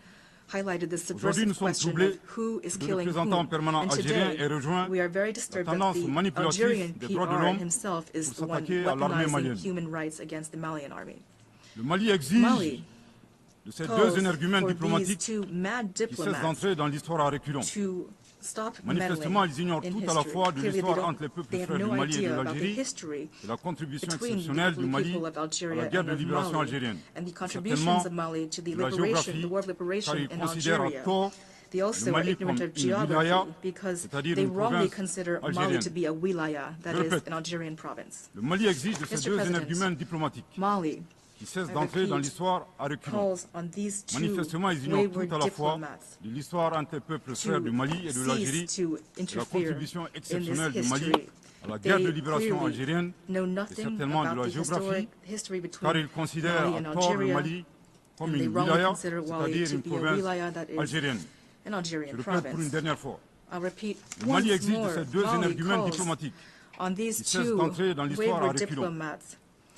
highlighted the subversive question of who is killing whom. And today, we are very disturbed that the Algerian PR himself is the one weaponizing human rights against the Malian army. Mali calls for these two mad diplomats to stop Manifestement, ils ignorent tout à la fois de l'histoire entre les peuples frères du Mali et de l'Algérie, de la contribution exceptionnelle du Mali à la guerre de libération algérienne, certainement de la géographie, car ils considèrent à tort They also are ignorant of geography because they wrongly consider Mali to be a wilaya, that is, an Algerian province. Le Mali exige de ces deux énergumènes diplomatiques qui cessent d'entrer dans l'histoire à reculons. Manifestement, ils ignorent tout à la fois de l'histoire entre les peuples frères du Mali et de l'Algérie, de la contribution exceptionnelle du Mali à la guerre de libération algérienne et certainement de la géographie, car ils considèrent à tort le Mali comme une wilaya, c'est-à-dire une province algérienne. Je répète pour une dernière fois. Le Mali exige de ces deux énergumènes diplomatiques qui cessent d'entrer dans l'histoire à reculons.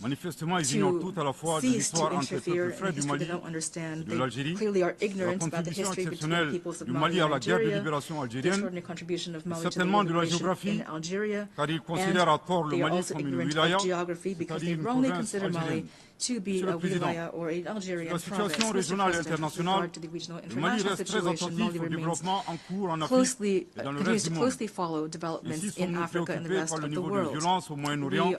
Manifestement, ils ignorent tout à la fois de l'histoire entre les peuples frères du Mali et de l'Algérie, la contribution exceptionnelle du Mali à la guerre de libération algérienne, et certainement de la géographie, car ils considèrent à tort le Mali comme une wilaya, c'est-à-dire une province algérienne. Monsieur le Président, la situation régionale et internationale, le Mali reste très attentif au développement en cours en Afrique et dans le reste du monde. Ici, sommes-nous préoccupés par le niveau de violence au Moyen-Orient,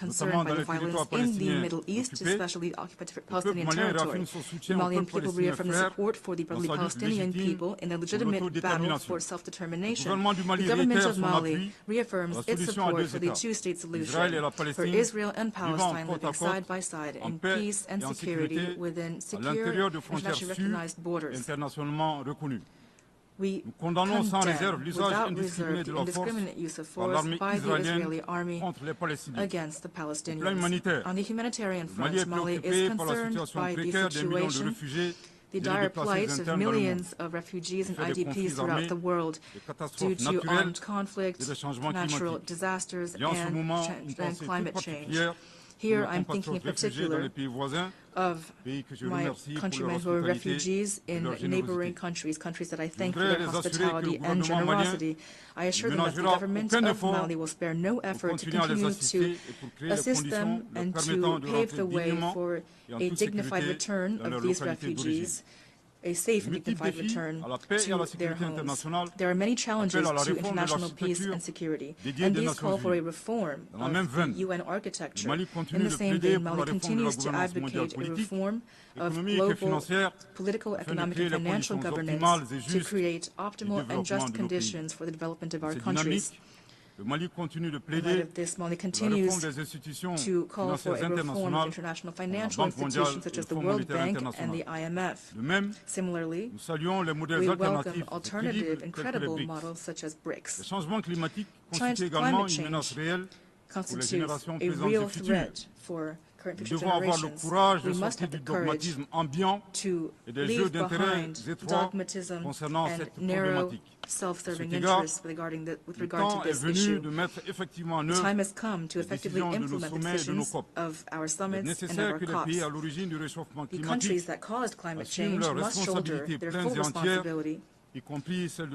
notamment dans les territoires palestiniens occupés. Le peuple malien réaffirme son soutien au peuple palestinien frère dans sa lutte légitime pour l'autodétermination. Le gouvernement du Mali réitère son appui à la solution à deux États, Israël et la Palestine, vivant côte à côte, en paix et en sécurité à l'intérieur de frontières sûres et internationalement reconnues. Nous condamnons sans réserve l'usage indiscriminé de la force par l'armée israélienne contre les Palestiniens. Au plan humanitaire, le Mali est préoccupé par la situation précaire des millions de réfugiés the dire plight of millions of refugees and IDPs throughout the world due to armed conflict, natural disasters, and climate change. Here I'm thinking in particular of my countrymen who are refugees in neighboring countries, countries that I thank for their hospitality and generosity. I assure them that the government of Mali will spare no effort to continue to assist them and to pave the way for a dignified return of these refugees, a safe and dignified return to their homes. There are many challenges to international peace and security, and these call for a reform of the UN architecture. In the same vein, Mali continues to advocate a reform of global political, economic, and financial governance to create optimal and just conditions for the development of our countries. Le Mali continue de plaider pour la réforme des institutions financières internationales, international financial institutions such as the World Bank and the IMF. De même, Similarly, nous saluons les modèles we alternatifs welcome alternative and credible models such as BRICS. Le changement climatique constitue également une menace réelle pour les générations présentes et futures. current future generations. We must have the courage to leave behind dogmatism and narrow self-serving interests with regard to this issue. The time has come to effectively implement the decisions of our summits and of our COPs. The countries that caused climate change must shoulder their full responsibility,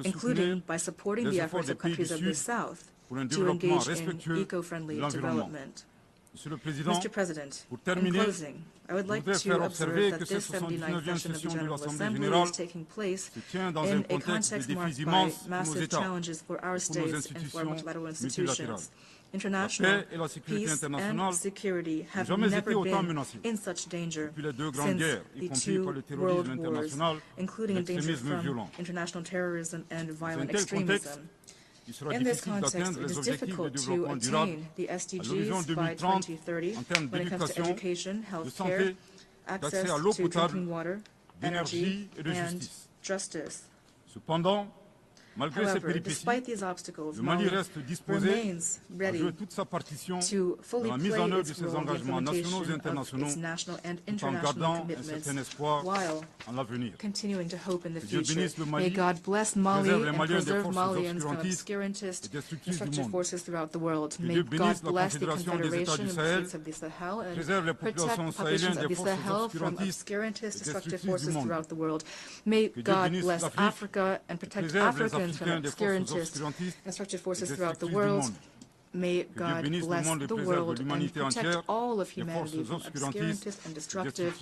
including by supporting the efforts of countries of the South to engage in eco-friendly development. Mr. President, in closing, I would like to observe that this 79th session of the General Assembly is taking place in a context marked by massive challenges for our states and for our multilateral institutions. International peace and security have never been in such danger since the two world wars, including in danger from international terrorism and violent extremism. In this context, it is difficult to attain the SDGs by 2030 when it comes to education, health care, access to drinking water, energy, and justice. However, despite these obstacles, Mali remains ready to fully play its role in the implementation of its national and international commitments while continuing to hope in the future. May God bless Mali and preserve Malians from obscurantist and structured forces throughout the world. May God bless the Confederation of the States of the Sahel and protect populations of the Sahel from obscurantist destructive forces throughout the world. May God bless Africa and protect Africans from obscurantist and structured forces throughout the world. May God bless the world and protect all of humanity from obscurantist and destructive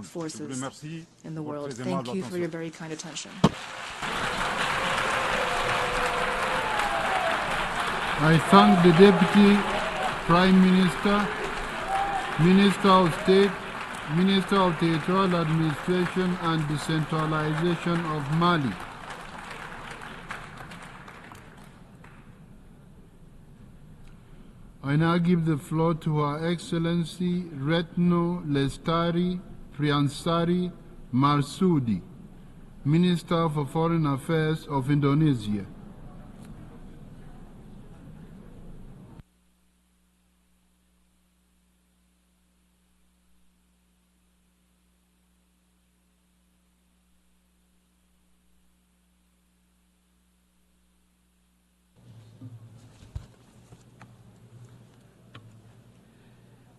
forces in the world. Thank you for your very kind attention. I thank the Deputy Prime Minister, Minister of State, Minister of Territorial Administration and Decentralization of Mali. I now give the floor to Her Excellency Retno Lestari Priansari Marsudi, Minister for Foreign Affairs of Indonesia.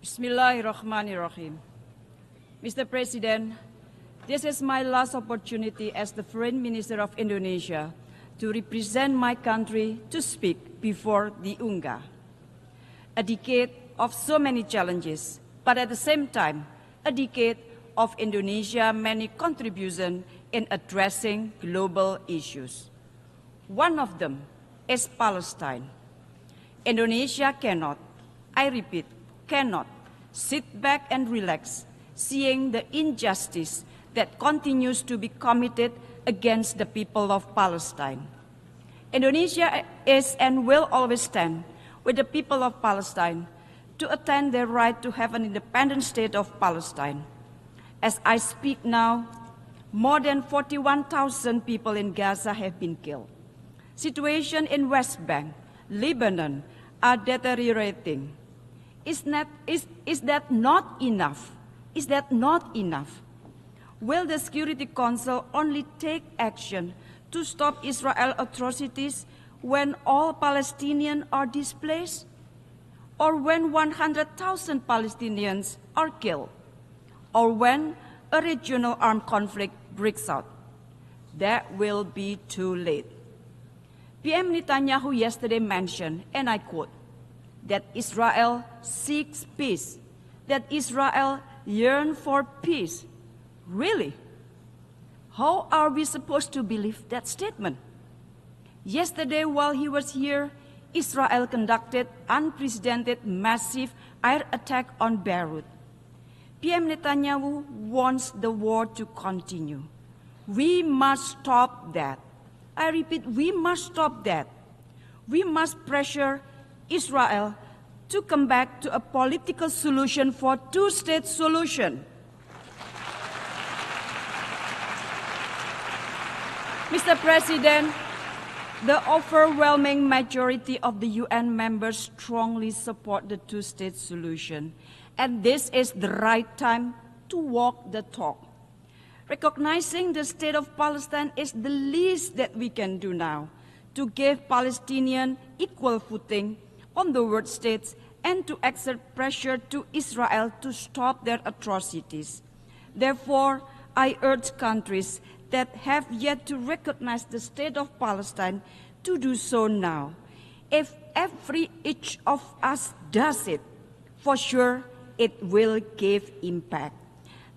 Bismillahirrahmanirrahim. Mr. President, this is my last opportunity as the Foreign Minister of Indonesia to represent my country to speak before the UNGA. A decade of so many challenges, but at the same time, a decade of Indonesia's many contributions in addressing global issues. One of them is Palestine. Indonesia cannot, I repeat, cannot sit back and relax, seeing the injustice that continues to be committed against the people of Palestine. Indonesia is and will always stand with the people of Palestine to attain their right to have an independent state of Palestine. As I speak now, more than 41,000 people in Gaza have been killed. Situation in West Bank, Lebanon are deteriorating. Is that not enough? Is that not enough? Will the Security Council only take action to stop Israel atrocities when all Palestinians are displaced? Or when 100,000 Palestinians are killed? Or when a regional armed conflict breaks out? That will be too late. PM Netanyahu yesterday mentioned, and I quote, that Israel seeks peace, that Israel yearns for peace. Really? How are we supposed to believe that statement? Yesterday, while he was here, Israel conducted unprecedented massive air attack on Beirut. PM Netanyahu wants the war to continue. We must stop that. I repeat, we must stop that. We must pressure Israel to come back to a political solution for two-state solution. Mr. President, the overwhelming majority of the UN members strongly support the two-state solution, and this is the right time to walk the talk. Recognizing the state of Palestine is the least that we can do now to give Palestinians equal footing on the world stage and to exert pressure to Israel to stop their atrocities. Therefore, I urge countries that have yet to recognize the state of Palestine to do so now. If each of us does it, for sure it will give impact.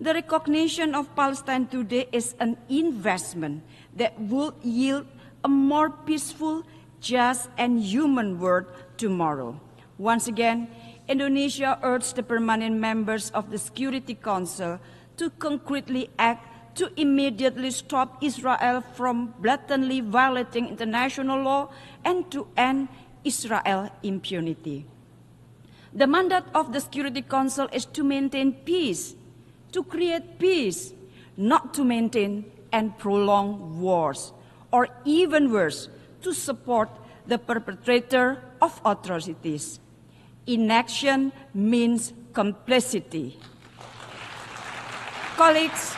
The recognition of Palestine today is an investment that will yield a more peaceful, just, and human world tomorrow. Once again, Indonesia urged the permanent members of the Security Council to concretely act to immediately stop Israel from blatantly violating international law and to end Israel impunity. The mandate of the Security Council is to maintain peace, to create peace, not to maintain and prolong wars, or even worse, to support the perpetrator of atrocities. Inaction means complicity. Colleagues,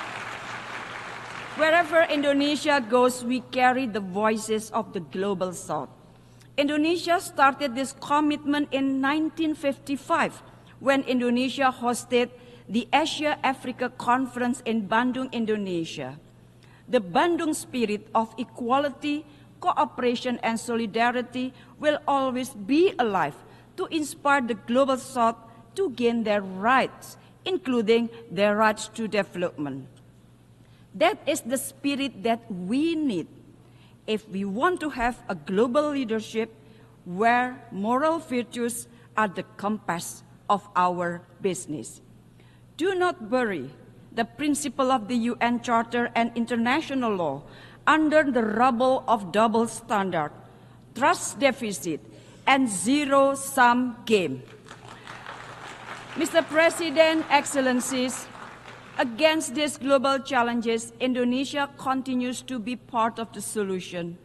wherever Indonesia goes, we carry the voices of the global South. Indonesia started this commitment in 1955 when Indonesia hosted the Asia-Africa Conference in Bandung, Indonesia. The Bandung spirit of equality, cooperation, and solidarity will always be alive to inspire the global South to gain their rights, including their rights to development. That is the spirit that we need if we want to have a global leadership where moral virtues are the compass of our business. Do not bury the principle of the UN Charter and international law under the rubble of double standard, trust deficit, and zero-sum game. Mr. President, Excellencies, against these global challenges, Indonesia continues to be part of the solution.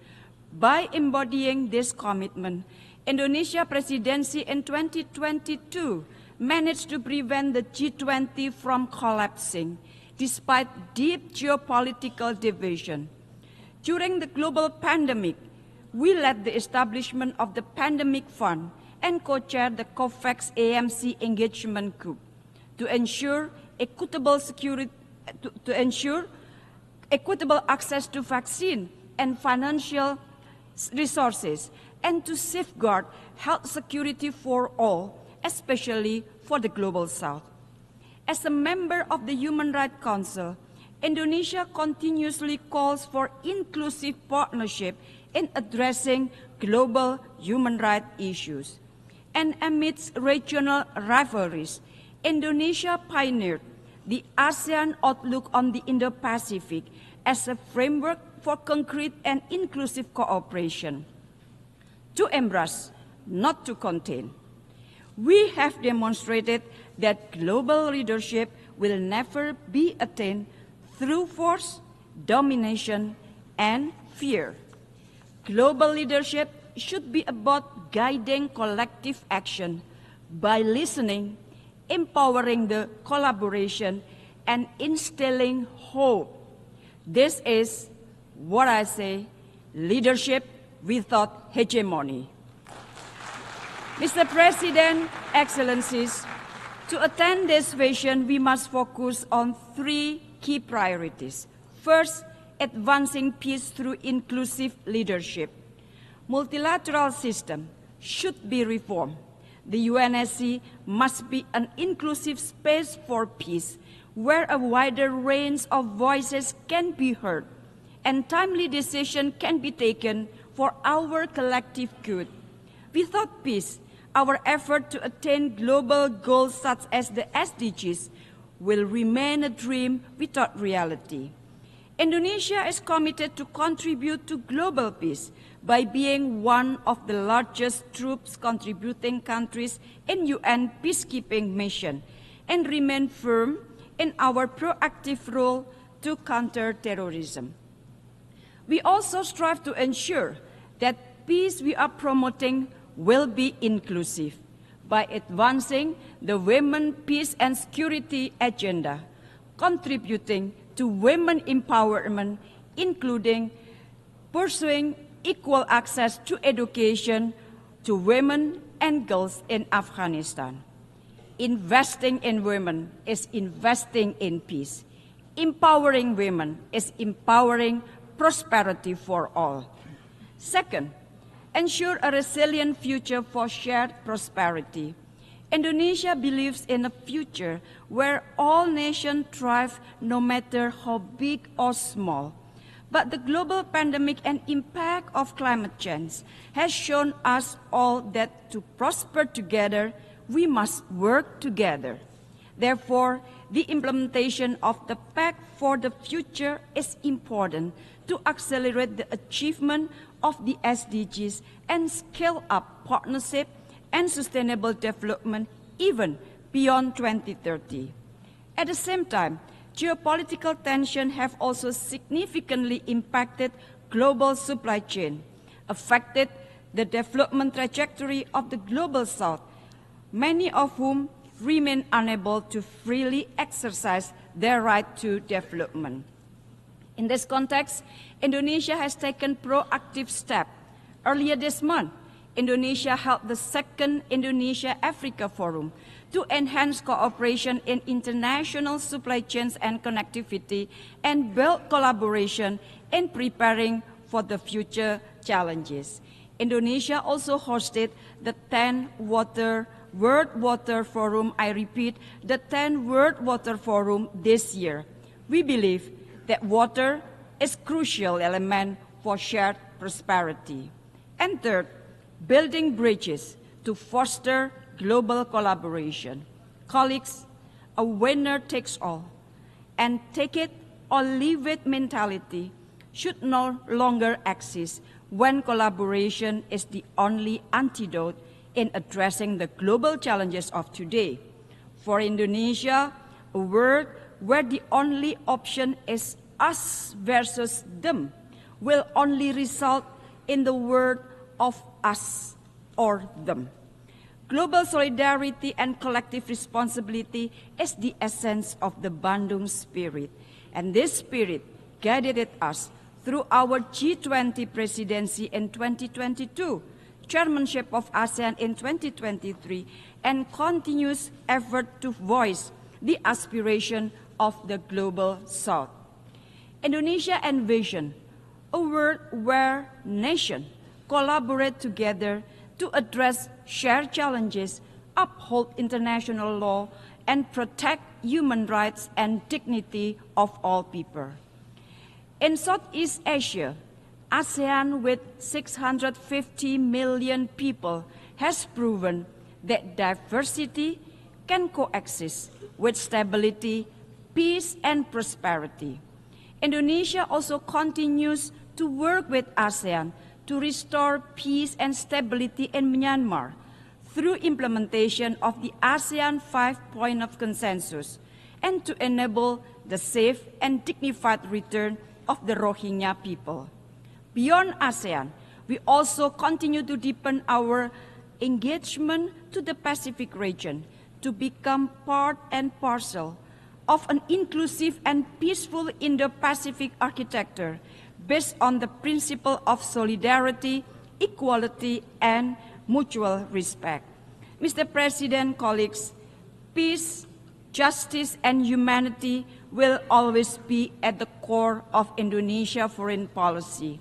By embodying this commitment, Indonesia presidency in 2022 managed to prevent the G20 from collapsing, despite deep geopolitical division. During the global pandemic, we led the establishment of the Pandemic Fund and co-chaired the COVAX AMC engagement group to ensure equitable access to vaccine and financial resources, and to safeguard health security for all, especially for the global South. As a member of the Human Rights Council, Indonesia continuously calls for inclusive partnership in addressing global human rights issues. And amidst regional rivalries, Indonesia pioneered the ASEAN Outlook on the Indo-Pacific as a framework for concrete and inclusive cooperation. To embrace, not to contain. We have demonstrated that global leadership will never be attained through force, domination, and fear. Global leadership should be about guiding collective action by listening, empowering the collaboration, and instilling hope. This is what I say, leadership without hegemony. Mr. President, Excellencies, to attain this vision, we must focus on three key priorities. First, advancing peace through inclusive leadership. Multilateral system should be reformed. The UNSC must be an inclusive space for peace, where a wider range of voices can be heard, and timely decisions can be taken for our collective good. Without peace, our effort to attain global goals such as the SDGs will remain a dream without reality. Indonesia is committed to contribute to global peace by being one of the largest troops contributing countries in UN peacekeeping mission and remain firm in our proactive role to counter terrorism. We also strive to ensure that peace we are promoting will be inclusive. by advancing the women, peace and security agenda, contributing to women empowerment, including pursuing equal access to education to women and girls in Afghanistan. Investing in women is investing in peace. Empowering women is empowering prosperity for all. Second, ensure a resilient future for shared prosperity. Indonesia believes in a future where all nations thrive no matter how big or small. But the global pandemic and impact of climate change has shown us all that to prosper together, we must work together. Therefore, the implementation of the Pact for the Future is important to accelerate the achievement of the SDGs and scale up partnership and sustainable development even beyond 2030. At the same time, geopolitical tensions have also significantly impacted global supply chain, affected the development trajectory of the global South, many of whom remain unable to freely exercise their right to development. In this context, Indonesia has taken proactive steps. Earlier this month, Indonesia held the second Indonesia-Africa Forum to enhance cooperation in international supply chains and connectivity and build collaboration in preparing for the future challenges. Indonesia also hosted the 10th World Water Forum, I repeat, the 10th World Water Forum this year. We believe that water is a crucial element for shared prosperity. And third, building bridges to foster global collaboration. Colleagues, a winner takes all, and take it or leave it mentality should no longer exist when collaboration is the only antidote in addressing the global challenges of today. For Indonesia, a world where the only option is us versus them will only result in the word of us or them. Global solidarity and collective responsibility is the essence of the Bandung spirit, and this spirit guided us through our G20 presidency in 2022, chairmanship of ASEAN in 2023, and continuous effort to voice the aspiration of the global South. Indonesia envisions a world where nations collaborate together to address shared challenges, uphold international law, and protect human rights and dignity of all people. In Southeast Asia, ASEAN with 650 million people has proven that diversity can coexist with stability, peace, and prosperity. Indonesia also continues to work with ASEAN to restore peace and stability in Myanmar through implementation of the ASEAN 5-point of consensus and to enable the safe and dignified return of the Rohingya people. Beyond ASEAN, we also continue to deepen our engagement to the Pacific region to become part and parcel of an inclusive and peaceful Indo-Pacific architecture based on the principle of solidarity, equality, and mutual respect. Mr. President, colleagues, peace, justice, and humanity will always be at the core of Indonesia's foreign policy.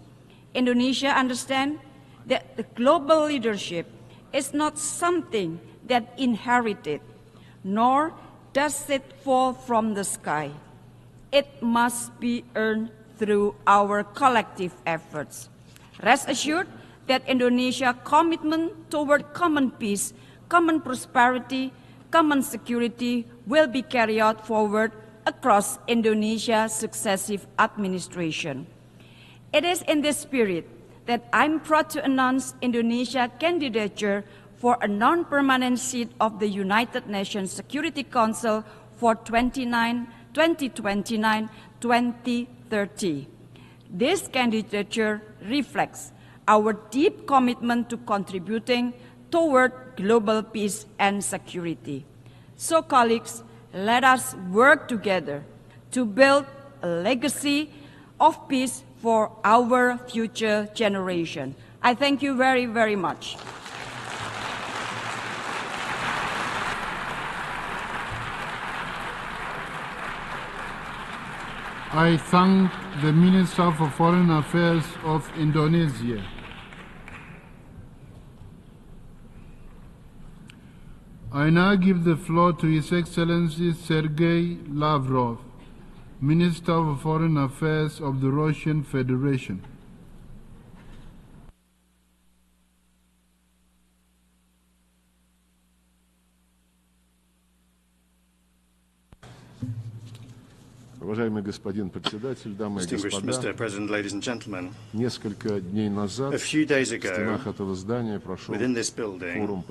Indonesia understands that the global leadership is not something that inherited, nor does it fall from the sky. It must be earned through our collective efforts. Rest assured that Indonesia's commitment toward common peace, common prosperity, common security will be carried out forward across Indonesia's successive administration. It is in this spirit that I'm proud to announce Indonesia's candidature for a non-permanent seat of the United Nations Security Council for 2029-2030. This candidature reflects our deep commitment to contributing toward global peace and security. So, colleagues, let us work together to build a legacy of peace for our future generation. I thank you very, very much. I thank the Minister for Foreign Affairs of Indonesia. I now give the floor to His Excellency Sergey Lavrov, Minister for Foreign Affairs of the Russian Federation. Distinguished Mr. President, ladies and gentlemen, a few days ago, within this building, the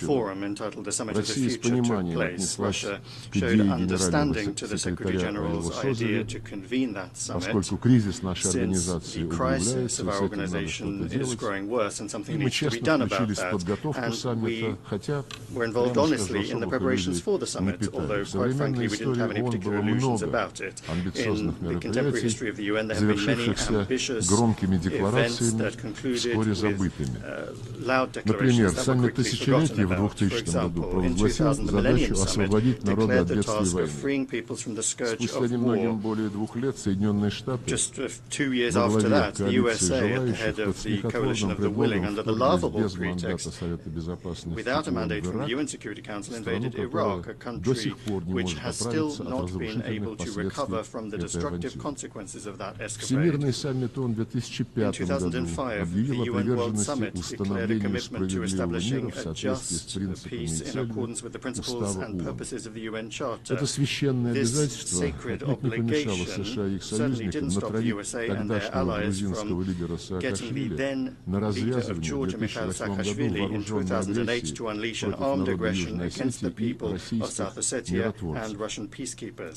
forum entitled The Summit of the Future took place. Russia showed understanding to the Secretary-General's idea to convene that summit, since the crisis of our organization is growing worse and something needs to be done about that. And we were involved honestly in the preparations for the summit, although quite frankly we didn't have any particular illusions about it. In the contemporary history of the UN, there have been many ambitious events that concluded with loud declarations that were quickly forgotten about. For example, in 2000, the Millennium Summit declared the task of freeing peoples from the scourge of war. Just 2 years after that, the USA, at the head of the coalition of the willing, under the laughable pretext, without a mandate from the UN Security Council, invaded Iraq, a country which has still not been able to recover from the destructive consequences of that escapade. In 2005, the UN World Summit declared a commitment to establishing a just peace in accordance with the principles and purposes of the UN Charter. This sacred obligation certainly didn't stop the USA and their allies from getting the then leader of Georgia, Mikhail Saakashvili, in 2008 to unleash an armed aggression against the people of South Ossetia and Russian peacekeepers. And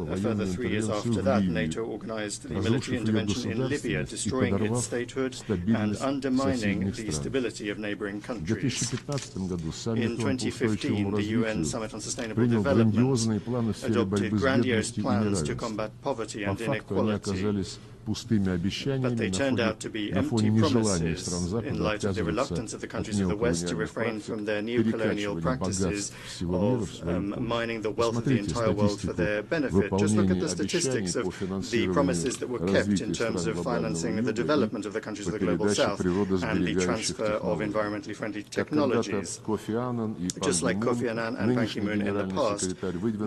a further 3 years after that, NATO organized the military intervention in Libya, destroying its statehood and undermining the stability of neighboring countries. In 2015, the UN Summit on Sustainable Development adopted grandiose plans to combat poverty and inequality, but they turned out to be empty promises in light of the reluctance of the countries of the West to refrain from their neo-colonial practices of mining the wealth of the entire world for their benefit. Just look at the statistics of the promises that were kept in terms of financing the development of the countries of the Global South and the transfer of environmentally friendly technologies. Just like Kofi Annan and Ban Ki-moon in the past,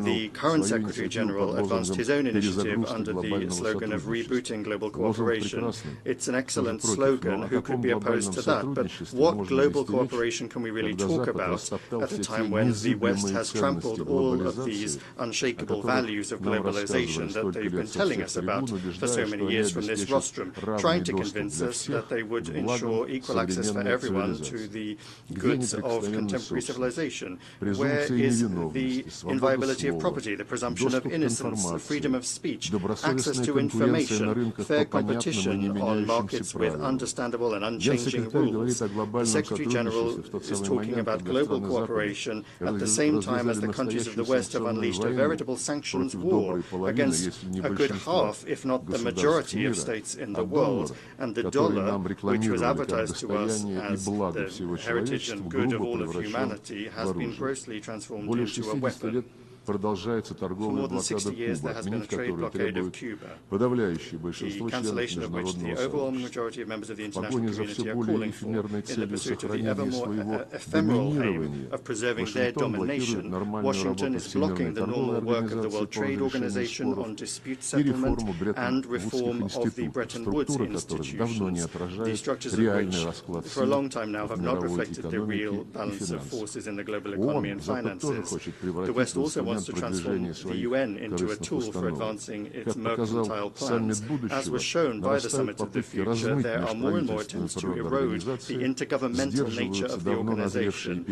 the current Secretary-General advanced his own initiative under the slogan of rebooting global cooperation. It's an excellent slogan. Who could be opposed to that? But what global cooperation can we really talk about at a time when the West has trampled all of these unshakable values of globalization that they've been telling us about for so many years from this rostrum, trying to convince us that they would ensure equal access for everyone to the goods of contemporary civilization? Where is the inviolability of property, the presumption of innocence, the freedom of speech, access to information, fair competition on markets with understandable and unchanging rules? The Secretary-General is talking about global cooperation at the same time as the countries of the West have unleashed a veritable sanctions war against a good half, if not the majority of states in the world. And the dollar, which was advertised to us as the heritage and good of all of humanity, has been grossly transformed into a weapon. For more than 60 years, there has been a trade blockade of Cuba, the cancellation of which the overwhelming majority of members of the international community are calling for, in the pursuit of the ever more ephemeral aim of preserving their domination. Washington is blocking the normal work of the World Trade Organization on dispute settlement and reform of the Bretton Woods institutions, these structures of which, for a long time now, have not reflected the real balance of forces in the global economy and finances. The West also wants wants to transform the UN into a tool for advancing its mercantile plans. As was shown by the Summit of the Future, there are more and more attempts to erode the intergovernmental nature of the organization.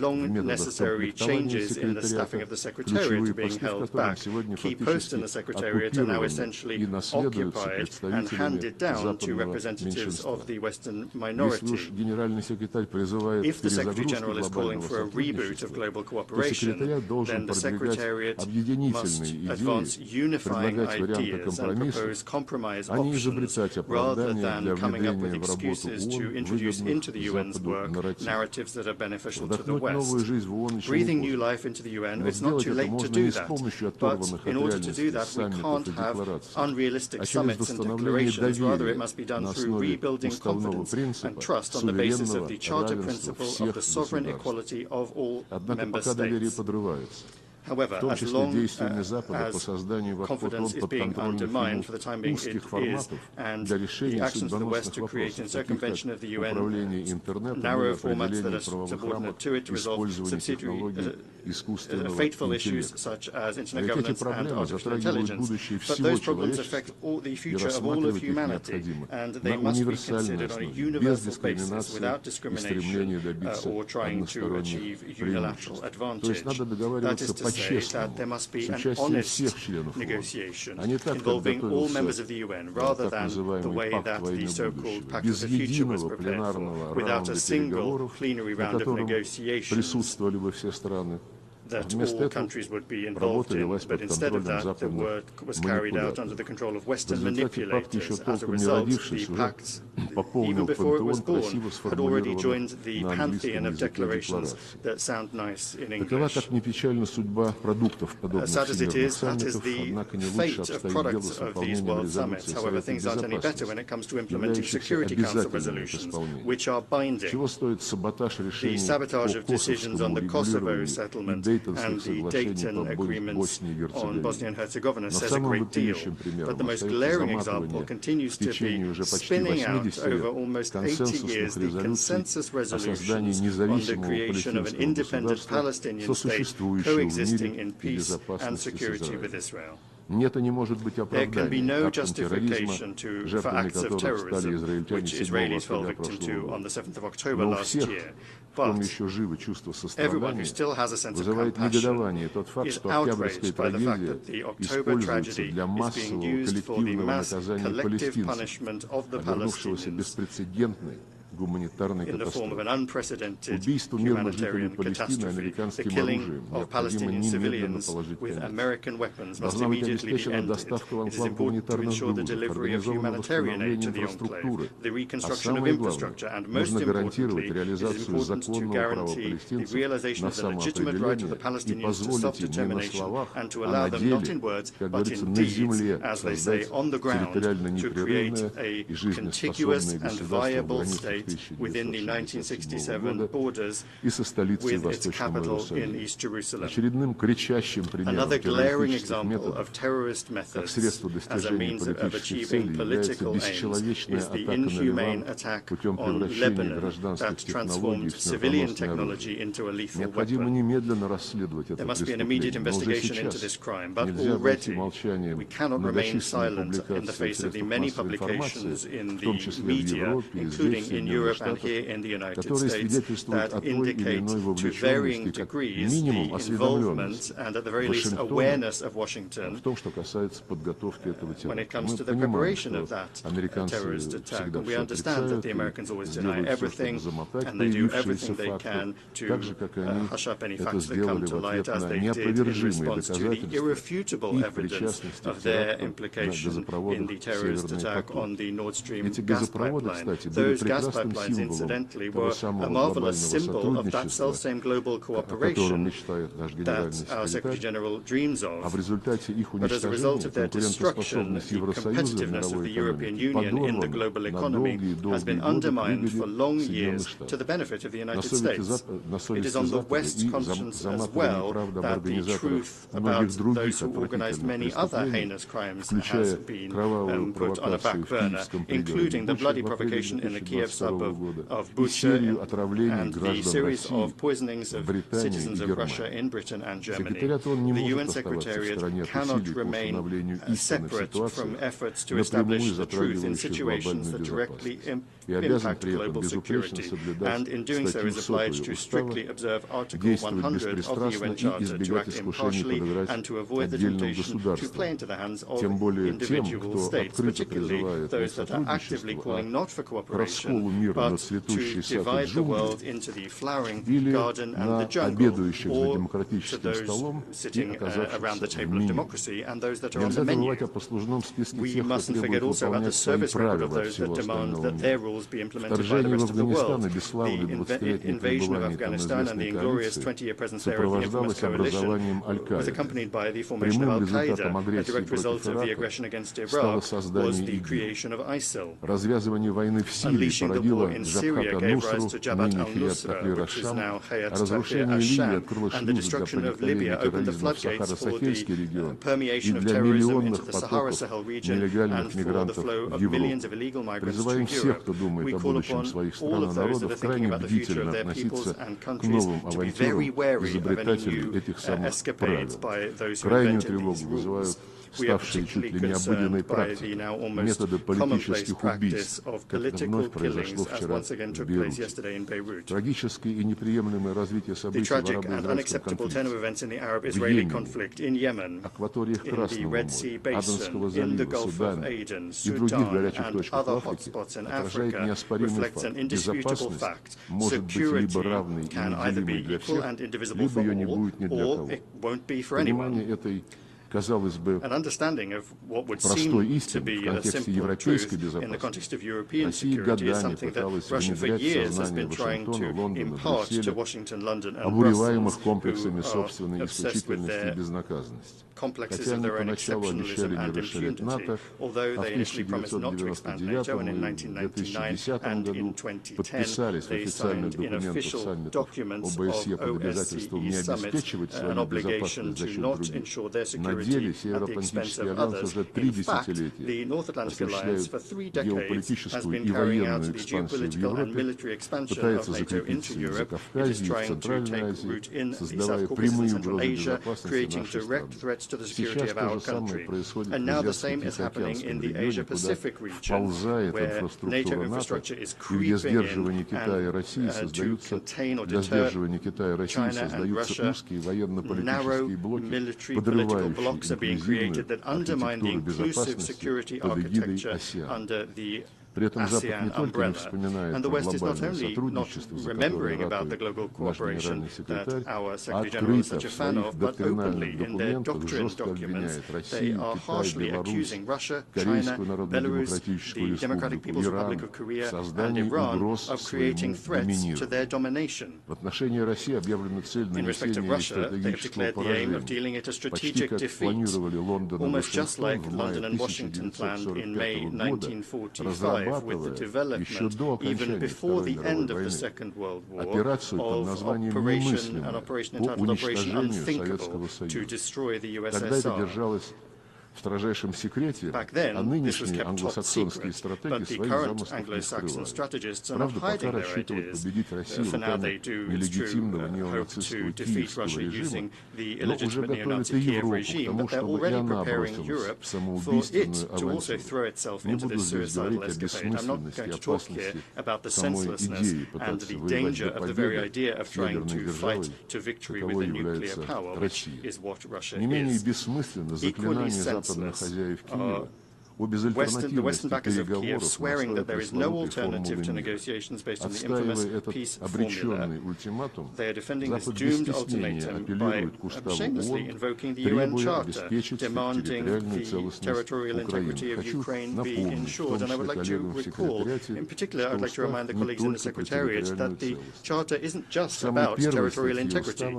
Long necessary changes in the staffing of the Secretariat are being held back. Key posts in the Secretariat are now essentially occupied and handed down to representatives of the Western minority. If the Secretary General is calling for a reboot of global cooperation, then the Secretariat must advance unifying ideas and propose compromise options rather than coming up with excuses to introduce into the UN's work narratives that are beneficial to the West. Breathing new life into the UN, it's not too late to do that, but in order to do that, we can't have unrealistic summits and declarations. Rather, it must be done through rebuilding confidence and trust on the basis of the Charter principle of the sovereign equality of all member states. However, as long as confidence is being undermined, for the time being it is, and the actions of the West to create in circumvention of the UN narrow formats that are subordinate to it to resolve subsidiary fateful issues such as internet governance and artificial intelligence. But those problems affect the future of all of humanity, and they must be considered on a universal basis without discrimination or trying to achieve unilateral advantage. That is to say that there must be an honest negotiation involving all members of the UN, rather than the way that the so-called Pact of the Future was prepared for, without a single plenary round of negotiations that all countries would be involved in, but instead of that, the work was carried out under the control of Western manipulators. As a result, the Pact, even before it was born, had already joined the pantheon of declarations that sound nice in English. Sad as it is, that is the fate of products of these World Summits. However, things aren't any better when it comes to implementing Security Council resolutions, which are binding. The sabotage of decisions on the Kosovo settlement and the Dayton agreements on Bosnia and Herzegovina says a great deal. But the most glaring example continues to be spinning out over almost 80 years the consensus resolutions on the creation of an independent Palestinian state coexisting in peace and security with Israel. There can be no justification for acts of terrorism, which Israelis fell victim to on the 7th of October last year. But everyone who still has a sense of compassion is outraged by the fact that the October tragedy is being used for the mass collective punishment of the Palestinians in the form of an unprecedented humanitarian catastrophe. The killing of Palestinian civilians with American weapons must immediately be ended. It is important to ensure the delivery of humanitarian aid to the enclave, the reconstruction of infrastructure, and most importantly, it is important to guarantee the realization of the legitimate right of the Palestinians to self-determination and to allow them not in words but in deeds, as they say, on the ground, to create a contiguous and viable state within the 1967 borders with its capital in East Jerusalem. Another glaring example of terrorist methods as a means of achieving political aims is the inhumane attack on Lebanon that transformed civilian technology into a lethal weapon. There must be an immediate investigation into this crime, but already we cannot remain silent in the face of the many publications in the media, including in Europe and here in the United States, that indicate to varying degrees the involvement and at the very least awareness of Washington when it comes to the preparation of that terrorist attack. And we understand that the Americans always deny everything, and they do everything they can to hush up any facts that come to light, as they did in response to the irrefutable evidence of their implication in the terrorist attack on the Nord Stream gas pipeline. Those gas pipelines, incidentally, were a marvelous symbol of that self-same global cooperation that our Secretary General dreams of. But as a result of their destruction, the competitiveness of the European Union in the global economy has been undermined for long years to the benefit of the United States. It is on the West's conscience as well that the truth about those who organized many other heinous crimes has been put on a back burner, including the bloody provocation in the Kiev suburb of Bucha and the series of poisonings of citizens of Russia in Britain and Germany. The UN Secretariat cannot remain separate from efforts to establish the truth in situations that directly impact global security, and in doing so is obliged to strictly observe Article 100 of the UN Charter, to act impartially and to avoid the temptation to play into the hands of individual states, particularly those that are actively calling not for cooperation, but to divide the world into the flowering garden and the jungle, or to those sitting around the table of democracy and those that are on the menu. We mustn't forget also about the service record of those that demand that their rules be implemented by the rest of the world. The invasion of Afghanistan and the inglorious 20-year presence there of the infamous coalition was accompanied by the formation of Al-Qaeda. A direct result of the aggression against Iraq was the creation of ISIL. Unleashing the war in Syria gave rise to Jabhat al-Nusra, which is now Hayat Tahrir al-Sham, and the destruction of Libya opened the floodgates for the permeation of terrorism into the Sahara-Sahel region and for the flow of millions of illegal migrants to Europe. We call upon all of those that are thinking about the future of their peoples and countries to be very wary of any new escapades by those who invented these rules. We are particularly concerned by the now almost commonplace practice of political killings, as once again took place yesterday in Beirut. The tragic and unacceptable turn of events in the Arab-Israeli conflict in Yemen, in the Red Sea Basin, in the Gulf of Aden, Sudan, and other hotspots in Africa reflects an indisputable fact. Security can either be equal and indivisible for all, or it won't be for anyone. An understanding of what would seem to be a simple truth in the context of European security is something that Russia for years has been trying to impart to Washington, London and Brussels, who are obsessed with their complexes of their own exceptionalism and impunity, although they initially promised not to expand NATO, and in 1999 and in 2010 they signed in official documents of OSCE summit an obligation to not ensure their security at the expense of others. In fact, the North Atlantic Alliance for 3 decades has been carrying out the geopolitical and military expansion of NATO into Europe. It is trying to take root in the South Caucasus and Central Asia, creating direct threats to the security of our country. And now the same is happening in the Asia-Pacific region, where NATO infrastructure is creeping in, and to contain or deter China and Russia, narrow military political blocks are being created that undermine the inclusive security architecture under the ASEAN umbrella. And the West is not only not remembering about the global cooperation that our Secretary General is such a fan of, but openly in their doctrine documents, they are harshly accusing Russia, China, Belarus, the Democratic People's Republic of Korea, and Iran of creating threats to their domination. In respect of Russia, they have declared the aim of dealing it a strategic defeat, almost just like London and Washington planned in May 1945. With the development, even before the end of the Second World War, of Operation entitled Operation Unthinkable, to destroy the USSR. Back then, this was kept top secret, but the current Anglo-Saxon strategists are not hiding their ideas. For now they do, it's true, hope to defeat Russia using the illegitimate neo-Nazi Kiev regime, but they're already preparing Europe for it to also throw itself into this suicidal escapade. I'm not going to talk here about the senselessness and the danger of the very idea of trying to fight to victory with a nuclear power, which is what Russia is. Equally senseless the Western backers of Kiev swearing that there is no alternative to negotiations based on the infamous peace formula. They are defending this doomed ultimatum by shamelessly invoking the UN Charter, demanding the territorial integrity of Ukraine be ensured. And I would like to recall, in particular, I would like to remind the colleagues in the Secretariat that the Charter isn't just about territorial integrity.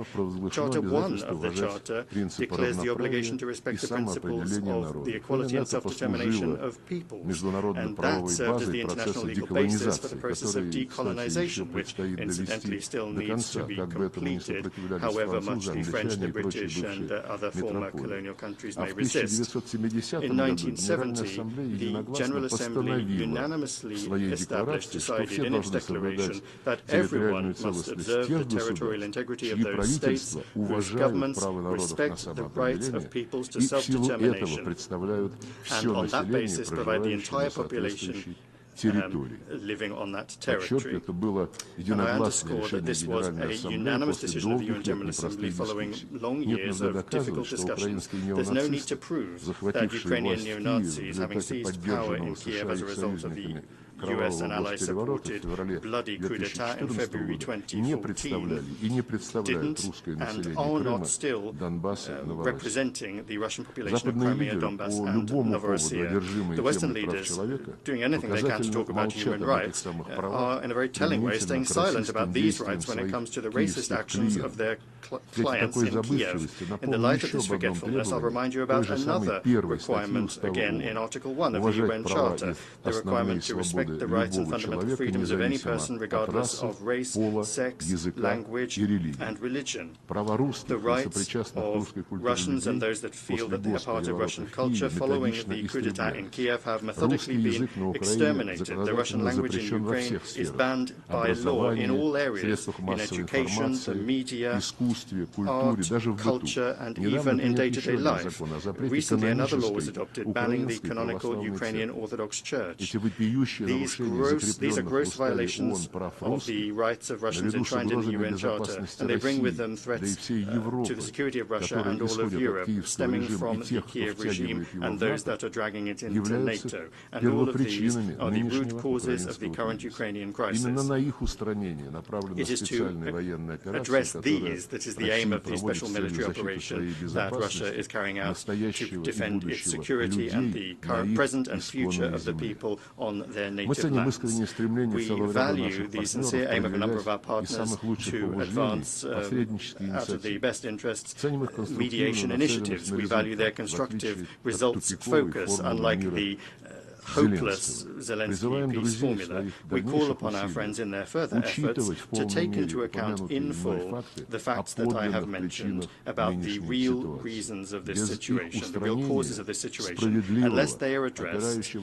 Charter 1 of the Charter declares the obligation to respect the principles of the equality and self-determination formation of peoples. And that served as the international legal basis for the process of decolonization, which incidentally still needs to be completed, however much the French, the British, and other former colonial countries may resist. In 1970, the General Assembly unanimously decided in its declaration that everyone must observe the territorial integrity of those states whose governments respect the rights of peoples to self-determination, and on that basis provide the entire population living on that territory. And I underscore that this was a unanimous decision of the UN General Assembly following long years of difficult discussions. There's no need to prove that Ukrainian neo-Nazis, having seized power in Kiev as a result of the US and Allies supported bloody coup d'etat in February 2014, didn't and are not still representing the Russian population of Crimea, Donbass and Novorossiya. The Western leaders, doing anything they can to talk about human rights, are in a very telling way staying silent about these rights when it comes to the racist actions of their clients in Kiev. In the light of this forgetfulness, I'll remind you about another requirement, again in Article 1 of the UN Charter, the requirement to respect the rights and fundamental freedoms of any person regardless of race, sex, language and religion. The rights of Russians and those that feel that they are part of Russian culture following the coup d'etat in Kiev have methodically been exterminated. The Russian language in Ukraine is banned by law in all areas, in education, the media, art, culture and even in day-to-day life. Recently another law was adopted banning the canonical Ukrainian Orthodox Church. These are gross violations of the rights of Russians enshrined in the UN Charter, and they bring with them threats to the security of Russia and all of Europe, stemming from the Kiev regime and those that are dragging it into NATO. And all of these are the root causes of the current Ukrainian crisis. It is to address these that is the aim of the special military operation that Russia is carrying out to defend its security and the current, present and future of the people on their native lands. We value the sincere aim of a number of our partners to advance, out of the best interests, mediation initiatives. We value their constructive results focus, unlike the hopeless Zelensky peace formula. We call upon our friends in their further efforts to take into account in full the facts that I have mentioned about the real reasons of this situation, the real causes of this situation. Unless they are addressed,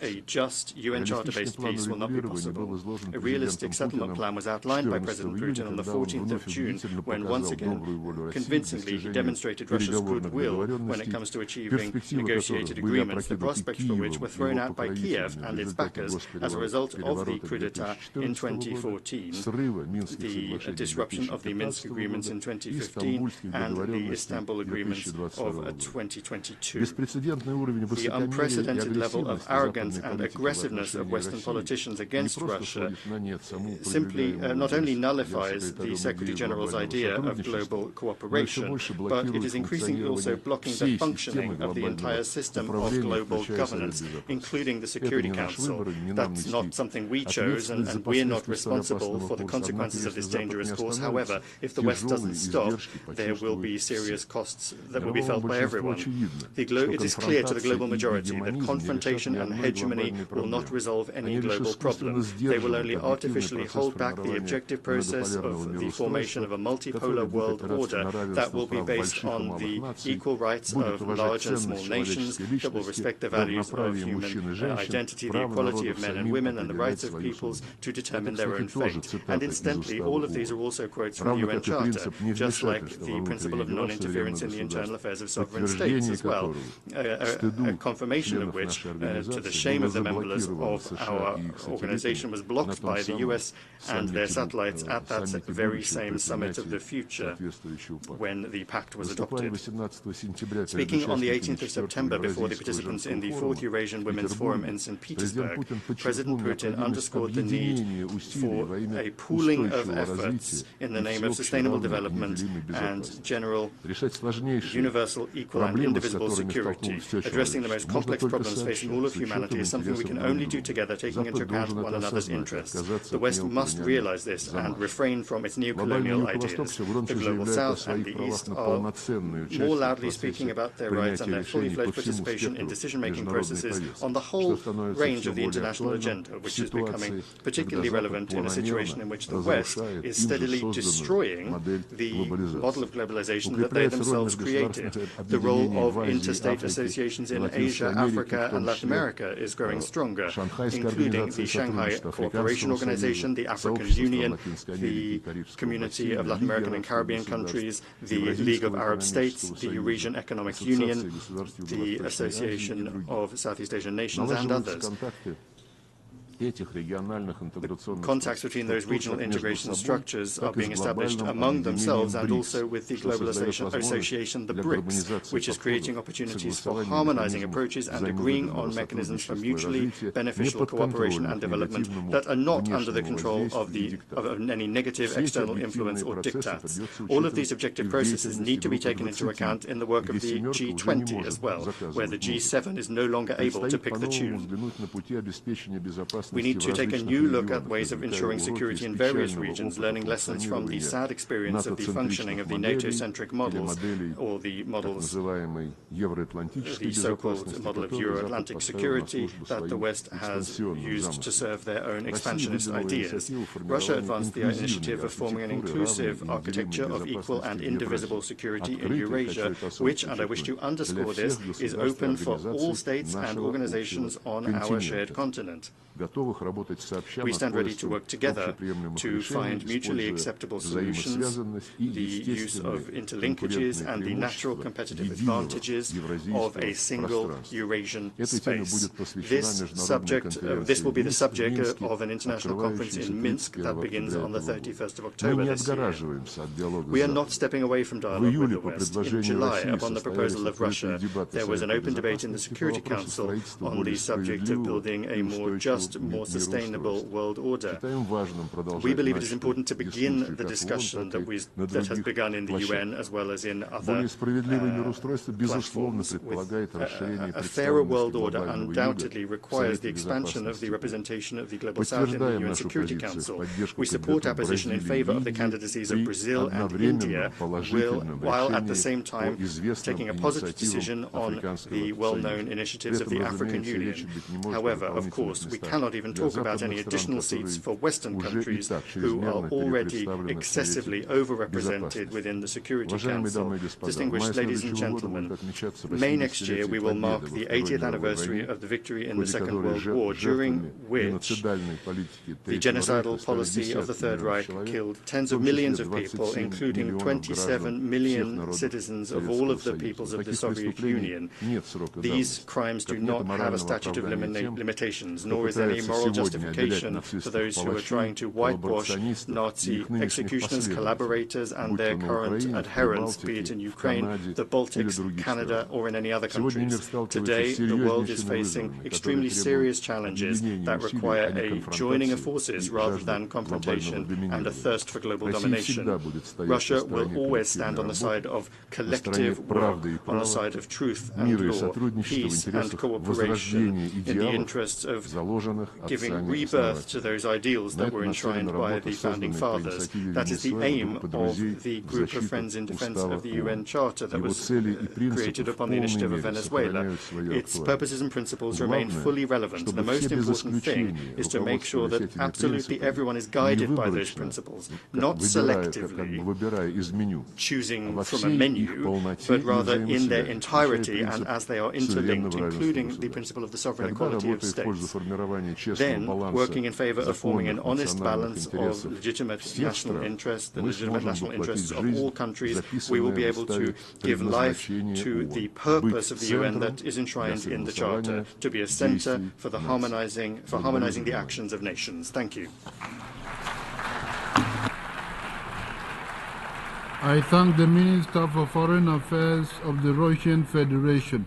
a just UN Charter-based peace will not be possible. A realistic settlement plan was outlined by President Putin on the 14th of June, when once again convincingly he demonstrated Russia's goodwill when it comes to achieving negotiated agreements, the prospects for which were thrown out by Kiev and its backers as a result of the coup d'etat in 2014, the disruption of the Minsk agreements in 2015 and the Istanbul agreements of 2022. The unprecedented level of arrogance and aggressiveness of Western politicians against Russia simply not only nullifies the Secretary General's idea of global cooperation, but it is increasingly also blocking the functioning of the entire system of global governance, including the Security Council. That's not something we chose, and we're not responsible for the consequences of this dangerous course. However, if the West doesn't stop, there will be serious costs that will be felt by everyone. It is clear to the global majority that confrontation and hegemony will not resolve any global problem. They will only artificially hold back the objective process of the formation of a multipolar world order that will be based on the equal rights of large and small nations, that will respect the values of human identity, the equality of men and women, and the rights of peoples to determine their own fate. And incidentally, all of these are also quotes from the UN Charter, just like the principle of non-interference in the internal affairs of sovereign states as well, a confirmation of which, to the shame of the members of our organization, was blocked by the US and their satellites at that very same Summit of the Future when the pact was adopted. Speaking on the 18th of September before for the participants in the 4th Eurasian Women's Forum in St. Petersburg, President Putin underscored the need for a pooling of efforts in the name of sustainable development and general, universal, equal and indivisible security. Addressing the most complex problems facing all of humanity is something we can only do together, taking into account one another's interests. The West must realize this and refrain from its neo-colonial ideas. The Global South and the East are more loudly speaking about their rights and their fully fledged participation in decision-making processes on the whole range of the international agenda, which is becoming particularly relevant in a situation in which the West is steadily destroying the model of globalization that they themselves created. The role of interstate associations in Asia, Africa and Latin America is growing stronger, including the Shanghai Cooperation Organization, the African Union, the Community of Latin American and Caribbean Countries, the League of Arab States, the Eurasian Economic Union, the Association of Southeast Asian Nations, and others. The contacts between those regional integration structures are being established among themselves and also with the global association, the BRICS, which is creating opportunities for harmonizing approaches and agreeing on mechanisms for mutually beneficial cooperation and development that are not under the control of any negative external influence or diktats. All of these objective processes need to be taken into account in the work of the G20 as well, where the G7 is no longer able to pick the tune. We need to take a new look at ways of ensuring security in various regions, learning lessons from the sad experience of the functioning of the NATO-centric models, or the models, the so-called model of Euro-Atlantic security that the West has used to serve their own expansionist ideas. Russia advanced the initiative of forming an inclusive architecture of equal and indivisible security in Eurasia, which, and I wish to underscore this, is open for all states and organizations on our shared continent. We stand ready to work together to find mutually acceptable solutions, the use of interlinkages and the natural competitive advantages of a single Eurasian space. This will be the subject of an international conference in Minsk that begins on the 31st of October this year. We are not stepping away from dialogue with the West. In July, upon the proposal of Russia, there was an open debate in the Security Council on the subject of building a more just, more sustainable world order. We believe it is important to begin the discussion that has begun in the UN as well as in other platforms. A fairer world order undoubtedly requires the expansion of the representation of the Global South in the UN Security Council. We support our position in favor of the candidacies of Brazil and India, while at the same time taking a positive decision on the well-known initiatives of the African Union. However, of course, we cannot even talk about any additional seats for Western countries who are already excessively overrepresented within the Security Council. Distinguished ladies and gentlemen, May next year we will mark the 80th anniversary of the victory in the Second World War, during which the genocidal policy of the Third Reich killed tens of millions of people, including 27 million citizens of all of the peoples of the Soviet Union. These crimes do not have a statute of limitations, nor is there any moral justification for those who are trying to whitewash Nazi executioners, collaborators and their current adherents, be it in Ukraine, the Baltics, Canada or in any other countries. Today, the world is facing extremely serious challenges that require a joining of forces rather than confrontation and a thirst for global domination. Russia will always stand on the side of collective work, on the side of truth and law, peace and cooperation, in the interests of giving rebirth to those ideals that were enshrined by the Founding Fathers. That is the aim of the Group of Friends in Defense of the UN Charter that was created upon the initiative of Venezuela. Its purposes and principles remain fully relevant. The most important thing is to make sure that absolutely everyone is guided by those principles, not selectively choosing from a menu, but rather in their entirety and as they are interlinked, including the principle of the sovereign equality of states. Then, working in favor of forming an honest balance of legitimate national interests, the legitimate national interests of all countries, we will be able to give life to the purpose of the UN that is enshrined in the Charter, to be a center for harmonizing the actions of nations. Thank you. I thank the Minister for Foreign Affairs of the Russian Federation.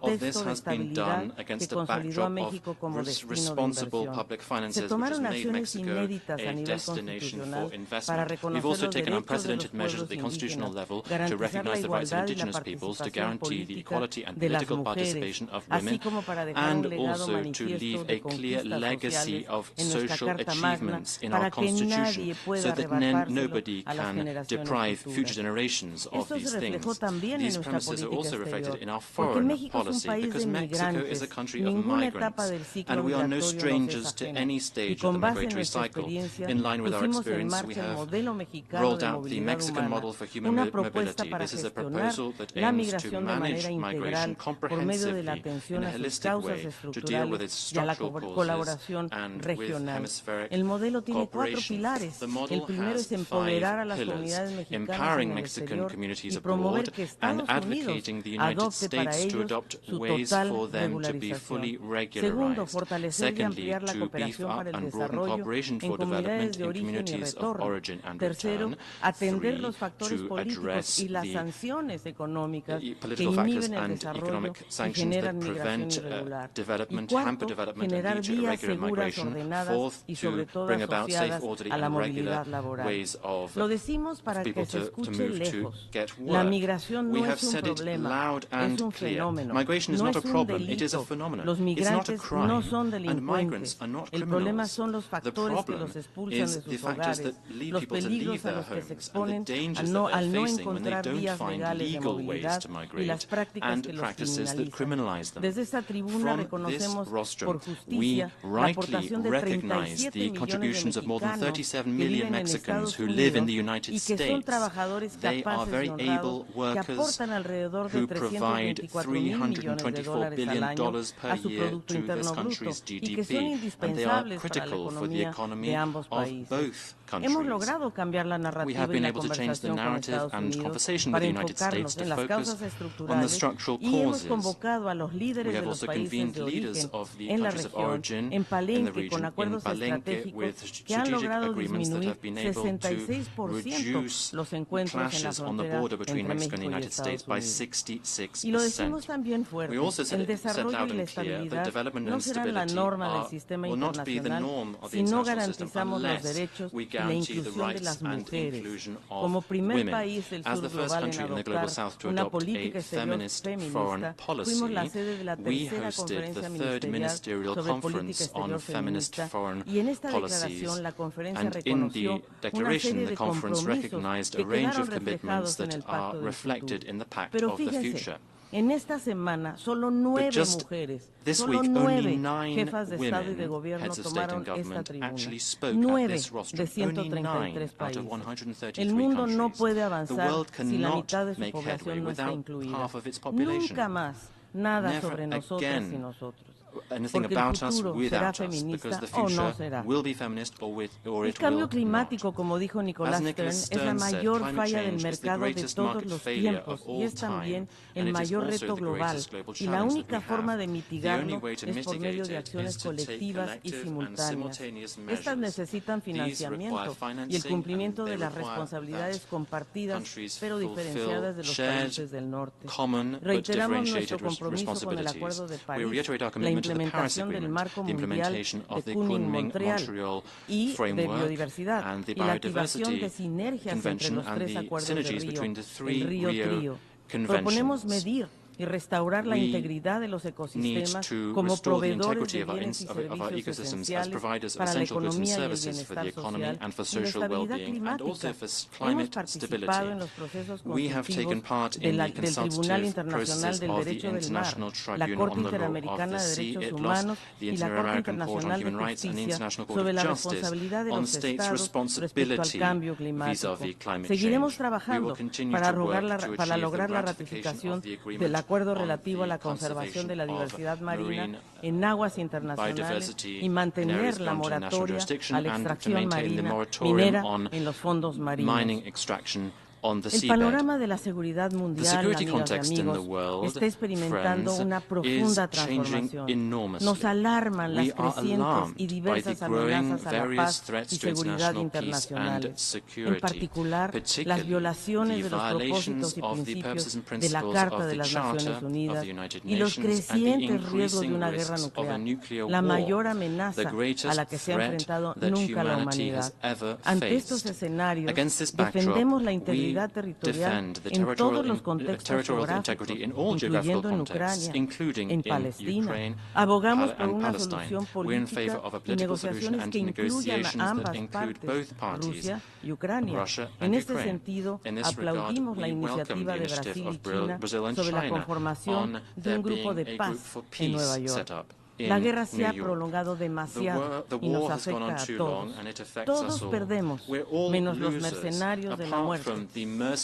contexto this de has been estabilidad done against que a consolidó a backdrop México como of destino de responsible inversión. public Se finances, which has tomaron made acciones Mexico inéditas a a nivel destination for constitucional para investment. We've reconocer also los taken derechos de los unprecedented measures at pueblos the constitutional indígenas, level to garantizar la recognize the rights of igualdad y la indigenous peoples, to participación guarantee the política equality and de las political mujeres, participation of así women, como para dejar un and legado also to manifiesto leave de a clear conquistas legacy sociales of en nuestra social Carta Magna achievements in para our Constitution so that nobody can deprive future generations of these things. These premises are also reflected in our foreign policy, because Mexico is a country of migrants, and we are no strangers to any stage of the migratory cycle. In line with our experience, we have rolled out the Mexican model for human mobility. This is a proposal that aims to manage migration comprehensively in a holistic way to deal with its structural causes and with hemispheric cooperation. The model has 5 pillars: empowering Mexican communities abroad and advocating the United States to adopt ways for them to be fully regularized. Secondly, to beef up and broaden cooperation for development in communities of origin and return. 3, to address the political factors and economic sanctions that prevent development, hamper development, and lead to irregular migration. 4th, to bring about safe, orderly, and regular ways of people to move to get work. We have said it loud and clear. Migration is not a problem, it is a phenomenon. It's not a crime, and migrants are not criminals. The problem is the factors that lead people to leave their homes and the dangers that they're facing when they don't find legal ways to migrate and practices that criminalize them. From this rostrum, we rightly recognize the contributions of more than 37 million Mexicans who live in the United States. They are very able workers who provide $324 billion per year to this country's GDP, and they are critical for the economy of both countries. We have been able to change the narrative and conversation with the United States to focus on the structural causes. We have also convened leaders of the countries of origin in the region in Palenque with strategic agreements that have been able to reduce clashes on the border between Mexico and the United States by 66%. We also said loud and clear that development and stability will not be the norm of the international system unless we guarantee the rights and inclusion of women. As the first country in the Global South to adopt a feminist foreign policy, we hosted the 3rd Ministerial Conference on Feminist Foreign Policies, and in the declaration, the conference recognized a range of commitments that are reflected in the Pact of the Future. But just this week, only 9 women, heads of state and government, actually spoke at this rostrum. Only 9 out of 133 countries. The world cannot make headway without half of its population. Never again anything about us without us, because the future will be feminist or it will not. Cambio climático, como dijo Nicolás Stern, es la mayor falla del mercado de todos los tiempos y es también el mayor reto global. Y la única forma de mitigarlo es por medio de acciones colectivas y simultáneas. Estas necesitan financiamiento y el cumplimiento de las responsabilidades compartidas pero diferenciadas de los países del norte. Reiteramos nuestro compromiso con el Acuerdo de París, la implementación del marco mundial de Kunming-Montreal y de biodiversidad y la activación de sinergias entre los 3 acuerdos de Río, el Río Trío. Proponemos medir y restaurar la integridad de los ecosistemas como proveedores de bienes y servicios esenciales para la economía y el bienestar social y la estabilidad climática. Hemos participado en los procesos consultivos del Tribunal Internacional del Derecho del Mar, la Corte Interamericana de Derechos Humanos y la Corte Internacional de Justicia sobre la responsabilidad de los Estados respecto al cambio climático. Seguiremos trabajando para lograr la ratificación del acuerdo relativo a la conservación de la diversidad marina en aguas internacionales y mantener la moratoria a la extracción minera en los fondos marinos. El panorama de la seguridad mundial, amigas y amigos, está experimentando una profunda transformación. Nos alarman las crecientes y diversas amenazas a la paz y seguridad internacionales, en particular las violaciones de los propósitos y principios de la Carta de las Naciones Unidas y los crecientes riesgos de una guerra nuclear, la mayor amenaza a la que se ha enfrentado nunca la humanidad. Ante estos escenarios, defendemos la integridad integridad territorial en todos los contextos geográficos, incluyendo en Ucrania, en Palestina. Abogamos por una solución política y negociaciones que incluyan a ambas partes, Rusia y Ucrania. En este sentido, aplaudimos la iniciativa de Brasil y China sobre la conformación de un grupo de paz en Nueva York. La guerra se ha prolongado demasiado y nos afecta a todos. Todos perdemos, menos los mercenarios de la muerte,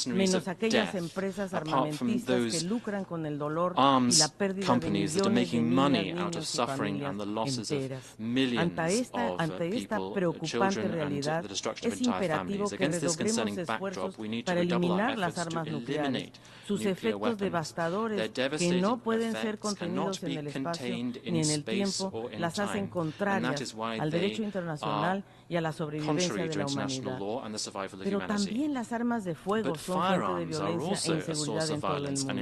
menos aquellas empresas armamentistas que lucran con el dolor y la pérdida de millones de niños y familias enteras. Ante esta preocupante realidad, es imperativo que redoblemos esfuerzos para eliminar las armas nucleares, sus efectos devastadores que no pueden ser contenidos en el espacio ni en el tiempo, las hacen contrarias al derecho internacional y a la sobrevivencia de la humanidad. Pero también las armas de fuego son fuente de violencia e inseguridad en todo el mundo.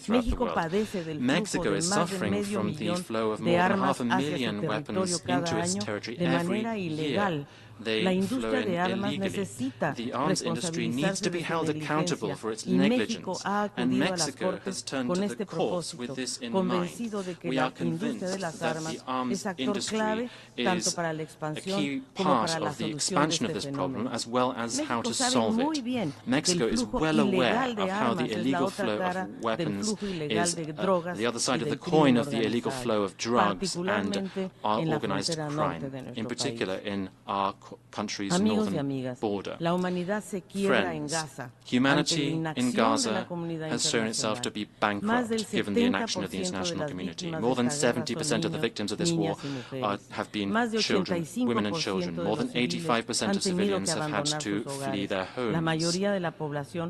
México padece del flujo de más de medio millón de armas hacia su territorio cada año de manera ilegal. La industria de armas necesita responsabilizarse de su negligencia y México ha acudido a las Cortes con este propósito, convencido de que la industria de las armas es actor clave tanto para la expansión como para la solución de este fenómeno. México sabe muy bien que el flujo ilegal de armas es la otra cara del flujo ilegal de drogas y del crimen organizado, particularmente en la frontera norte de nuestro país. Amigos y amigas, la humanidad se quiebra en Gaza. Humanity in Gaza has shown itself to be bankrupt given the inaction of the international community. More than 70% of the victims of this war have been children, women and children. More than 85% of civilians have had to flee their homes.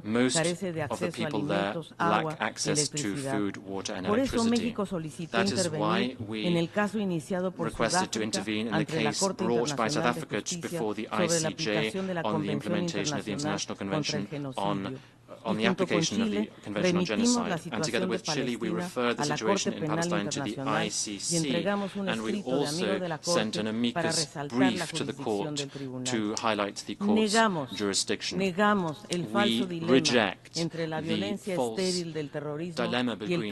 Most of the people there lack access to food, water and electricity. That is why we requested to intervene in the case brought by South Africa before the ICJ on the implementation of the International Convention on the application of the Convention on Genocide. And together with Chile, we referred the situation in Palestine to the ICC, and we also sent an amicus brief to the court to highlight the court's jurisdiction. We reject the false dilemma between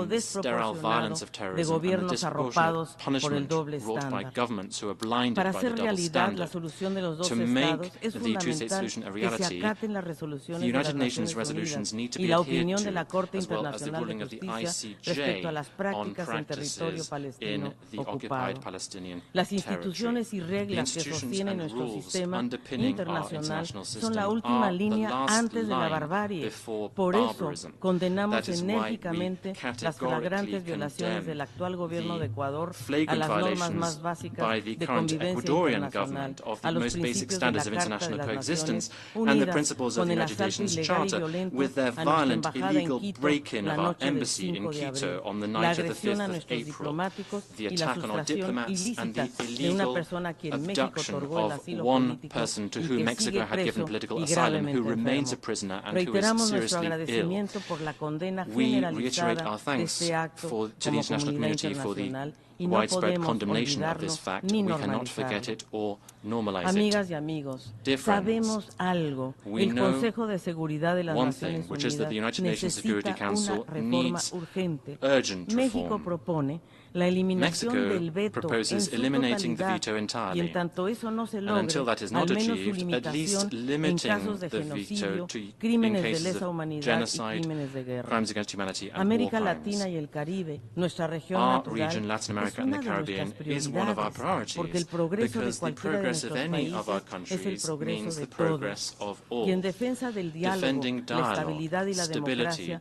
the sterile violence of terrorism and the disproportionate punishment wrought by governments who are blinded by the double standard. To make the two-state solution a reality, the United Nations resolutions need to be adhered to, as well as the ruling of the ICJ on practices in the occupied Palestinian territory. The institutions and rules underpinning our international system are the last line before barbarism. That is why we categorically condemn the flagrant violations by the current Ecuadorian government of the most basic standards of international coexistence and the principles of the United Nations Charter, with their violent, illegal break-in of our embassy in Quito on the night of the 5th of April, the attack on our diplomats, and the illegal abduction of one person to whom Mexico had given political asylum, who remains a prisoner and who is seriously ill. We reiterate our thanks to the international community for the widespread condemnation of this fact. We cannot forget it or normalize Amigas y amigos, sabemos algo. El Consejo de Seguridad de las Naciones Unidas necesita una reforma urgente. México propone la eliminación del veto en su totalidad, y en tanto eso no se logre, al menos su limitación en casos de genocidio, crímenes de lesa humanidad y crímenes de guerra. América Latina y el Caribe, nuestra región natural, es una de nuestras prioridades, porque el progreso de cualquiera de nuestros países es el progreso de todos. Y en defensa del diálogo, la estabilidad y la democracia,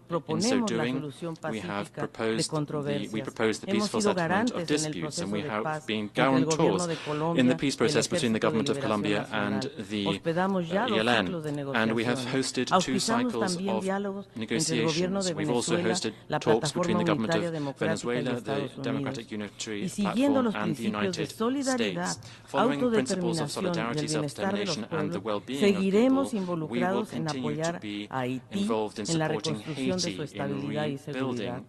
proponemos la solución pacífica de controversias. We proposed the peaceful settlement of disputes, and we have been guarantors in the peace process between the government of Colombia and the ELN, and we have hosted 2 cycles of negotiations. We've also hosted talks between the government of Venezuela, the Democratic Unitary Platform, and the United States. Following the principles of solidarity, self-determination, and the well-being of people, we will continue to be involved in supporting Haiti in rebuilding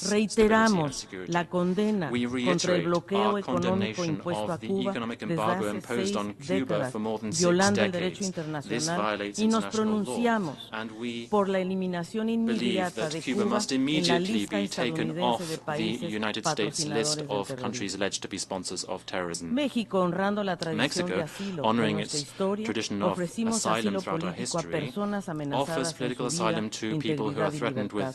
Reiteramos la condena contra el bloqueo económico impuesto a Cuba desde hace 6 décadas, violando el derecho internacional, y nos pronunciamos por la eliminación inmediata de Cuba en la lista estadounidense de países patrocinadores del terrorismo. México, honrando la tradición de asilo de nuestra historia, ofrecimos asilo político a personas amenazadas en su vida, integridad y libertad.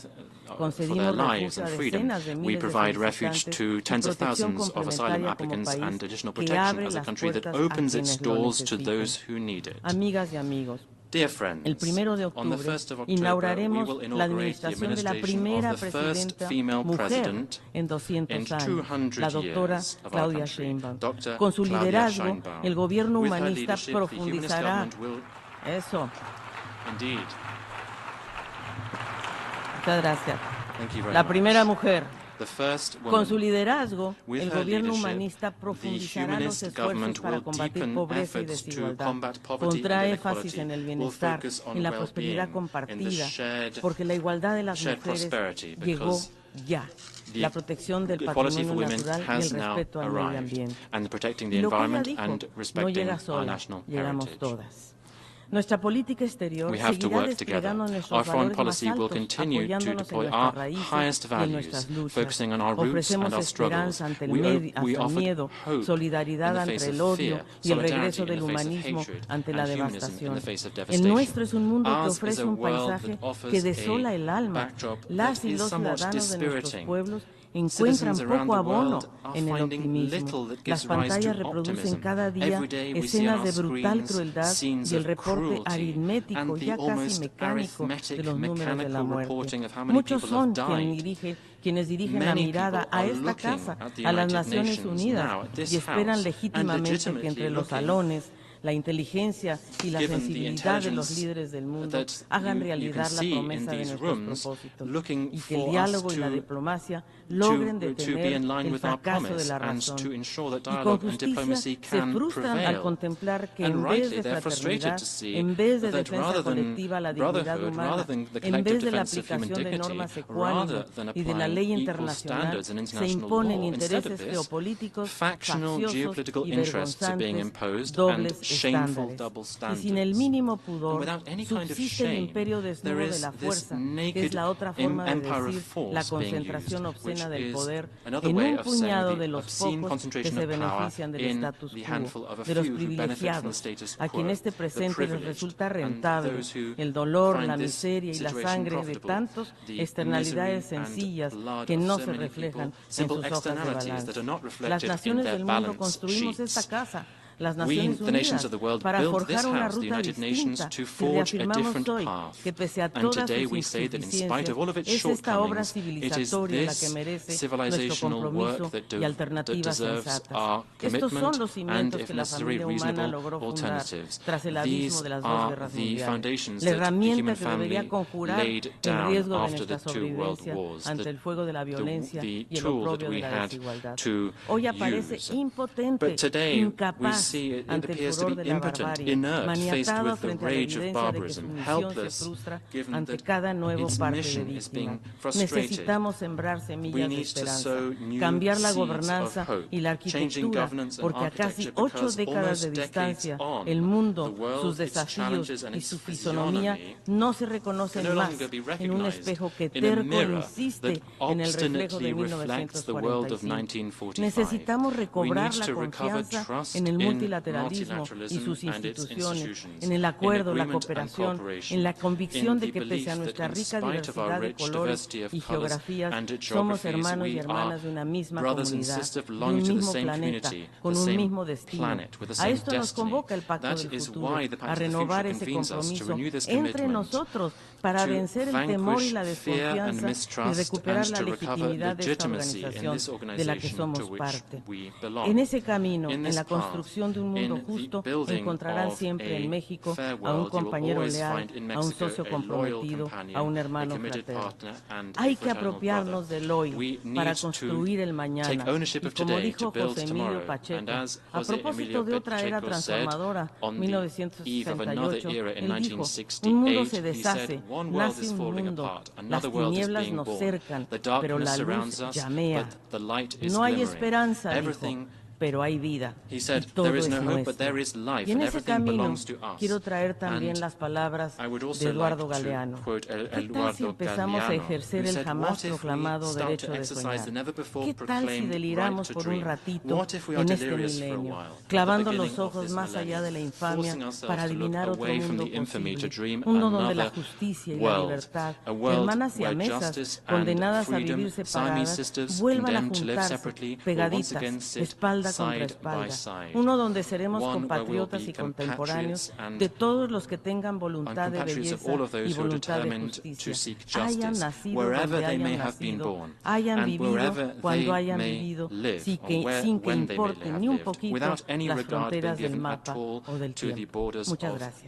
Concedimos refugio a decenas de miles de solicitantes y protección complementaria como país que abre las puertas a quienes lo necesitan. Amigas y amigos, el 1 de octubre inauguraremos la administración de la primera presidenta mujer en 200 años, la doctora Claudia Sheinbaum. Con su liderazgo, el gobierno humanista profundizará. Eso. Muchas gracias. La primera mujer. Con su liderazgo, el gobierno humanista profundizará los esfuerzos para combatir pobreza y desigualdad. Pondrá énfasis en el bienestar, en la prosperidad compartida, porque la igualdad de las mujeres llegó ya. La protección del patrimonio natural y el respeto al medio ambiente. Y lo que ella dijo, no llega sola, llegamos todas. Nuestra política exterior seguirá desplegando nuestros valores más altos, apoyándonos en nuestra raíz y en nuestras luchas. Ofrecemos esperanza ante el miedo, solidaridad ante el odio y el regreso del humanismo ante la devastación. El nuestro es un mundo que ofrece un paisaje que desola el alma. Las y los ciudadanos de nuestros pueblos encuentran poco abono en el optimismo. Las pantallas reproducen cada día escenas de brutal crueldad y el reporte aritmético, ya casi mecánico, de los números de la muerte. Muchos son quienes dirigen la mirada a esta casa, a las Naciones Unidas, y esperan legítimamente que entre los salones, la inteligencia y la sensibilidad de los líderes del mundo hagan realidad la promesa de nuestros propósitos, y que el diálogo y la diplomacia logren detener el fracaso de la razón. Y con justicia se frustran al contemplar que en vez de fraternidad, en vez de defensa colectiva, la dignidad humana, en vez de la aplicación de normas ecuánimes y de la ley internacional, se imponen intereses geopolíticos facciosos y vergonzantes, dobles estándares. Y sin el mínimo pudor subsiste el imperio desnudo de la fuerza, que es la otra forma de decir la concentración obscena del poder en un puñado de los pocos que se benefician del status quo, de los privilegiados, a quien este presente les resulta rentable. El dolor, la miseria y la sangre de tantos externalidades sencillas que no se reflejan en sus hojas de balance. Las naciones del mundo construimos esta casa, las Naciones Unidas, para forjar una ruta distinta, que reafirmamos hoy que pese a todas sus insuficiencias, es esta obra civilizatoria la que merece nuestro compromiso y alternativas sensatas. Estos son los cimientos que la familia humana logró fundar tras el abismo de las dos guerras mundiales. La herramienta que debería conjurar el riesgo de nuestra sobrevivencia ante el fuego de la violencia y el oprobio de la desigualdad. Hoy aparece impotente, incapaz ante el furor de la barbarie, maniatado frente a la evidencia de que su misión se frustra ante cada nuevo parte de víctima. Necesitamos sembrar semillas de esperanza, cambiar la gobernanza y la arquitectura, porque a casi 8 décadas de distancia, el mundo, sus desafíos y su fisonomía no se reconocen más en un espejo que terco insiste en el reflejo de 1945. Necesitamos recobrar la confianza en el multilateralismo y sus instituciones, en el acuerdo, la cooperación, en la convicción de que pese a nuestra rica diversidad de colores y geografías, somos hermanos y hermanas de una misma comunidad, de un mismo planeta, con un mismo destino. A esto nos convoca el Pacto del Futuro, a renovar ese compromiso entre nosotros para vencer el temor y la desconfianza y recuperar la legitimidad de esta organización de la que somos parte. En ese camino, en la construcción construcción de un mundo justo, encontrarán siempre en México a un compañero leal, a un socio comprometido, a un hermano fraterno. Hay que apropiarnos del hoy para construir el mañana. Y como dijo José Emilio Pacheco, a propósito de otra era transformadora, 1968, él dijo, un mundo se deshace, nace un mundo, las tinieblas nos cercan, pero la luz llamea. No hay esperanza, dijo, pero hay vida. Y todo es nuestro. Y en ese camino quiero traer también las palabras de Eduardo Galeano. ¿Qué tal si empezamos a ejercer el jamás proclamado derecho de soñar? ¿Qué tal si deliramos por un ratito en este milenio, clavando los ojos más allá de la infamia para adivinar otro mundo posible? Un mundo donde la justicia y la libertad, hermanas siamesas condenadas a vivir separadas, vuelvan a juntarse pegaditas, espalda contra espalda, uno donde seremos compatriotas y contemporáneos de todos los que tengan voluntad de belleza y voluntad de justicia, hayan nacido donde hayan nacido, hayan vivido cuando hayan vivido, sin que importen ni un poquito las fronteras del mapa o del tiempo. Muchas gracias.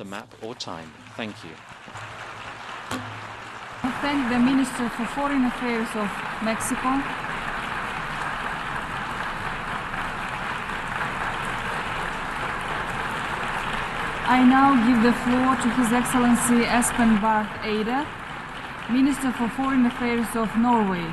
I thank the Minister for Foreign Affairs of Mexico. I now give the floor to His Excellency Espen Barth Eide, Minister for Foreign Affairs of Norway.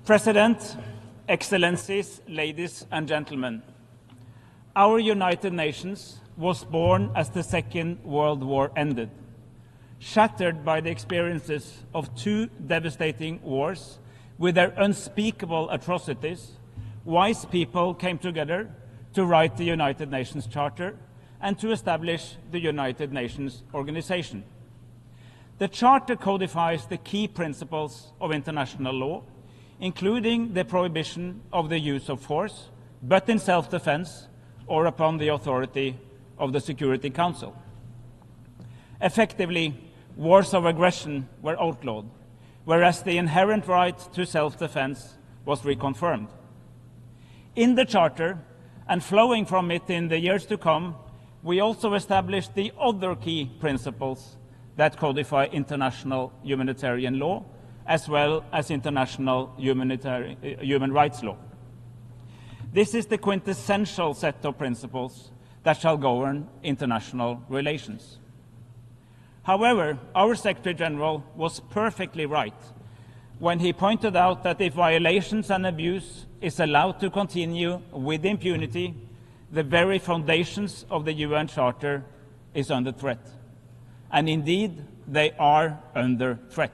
President, Excellencies, ladies and gentlemen, our United Nations was born as the Second World War ended, shattered by the experiences of two devastating wars with their unspeakable atrocities. Wise people came together to write the United Nations Charter and to establish the United Nations Organization. The Charter codifies the key principles of international law, including the prohibition of the use of force, but in self-defense or upon the authority of the Security Council. Effectively, wars of aggression were outlawed, whereas the inherent right to self-defense was reconfirmed. In the Charter, and flowing from it in the years to come, we also established the other key principles that codify international humanitarian law, as well as international human rights law. This is the quintessential set of principles that shall govern international relations. However, our Secretary General was perfectly right when he pointed out that if violations and abuse is allowed to continue with impunity, the very foundations of the UN Charter is under threat. And indeed, they are under threat.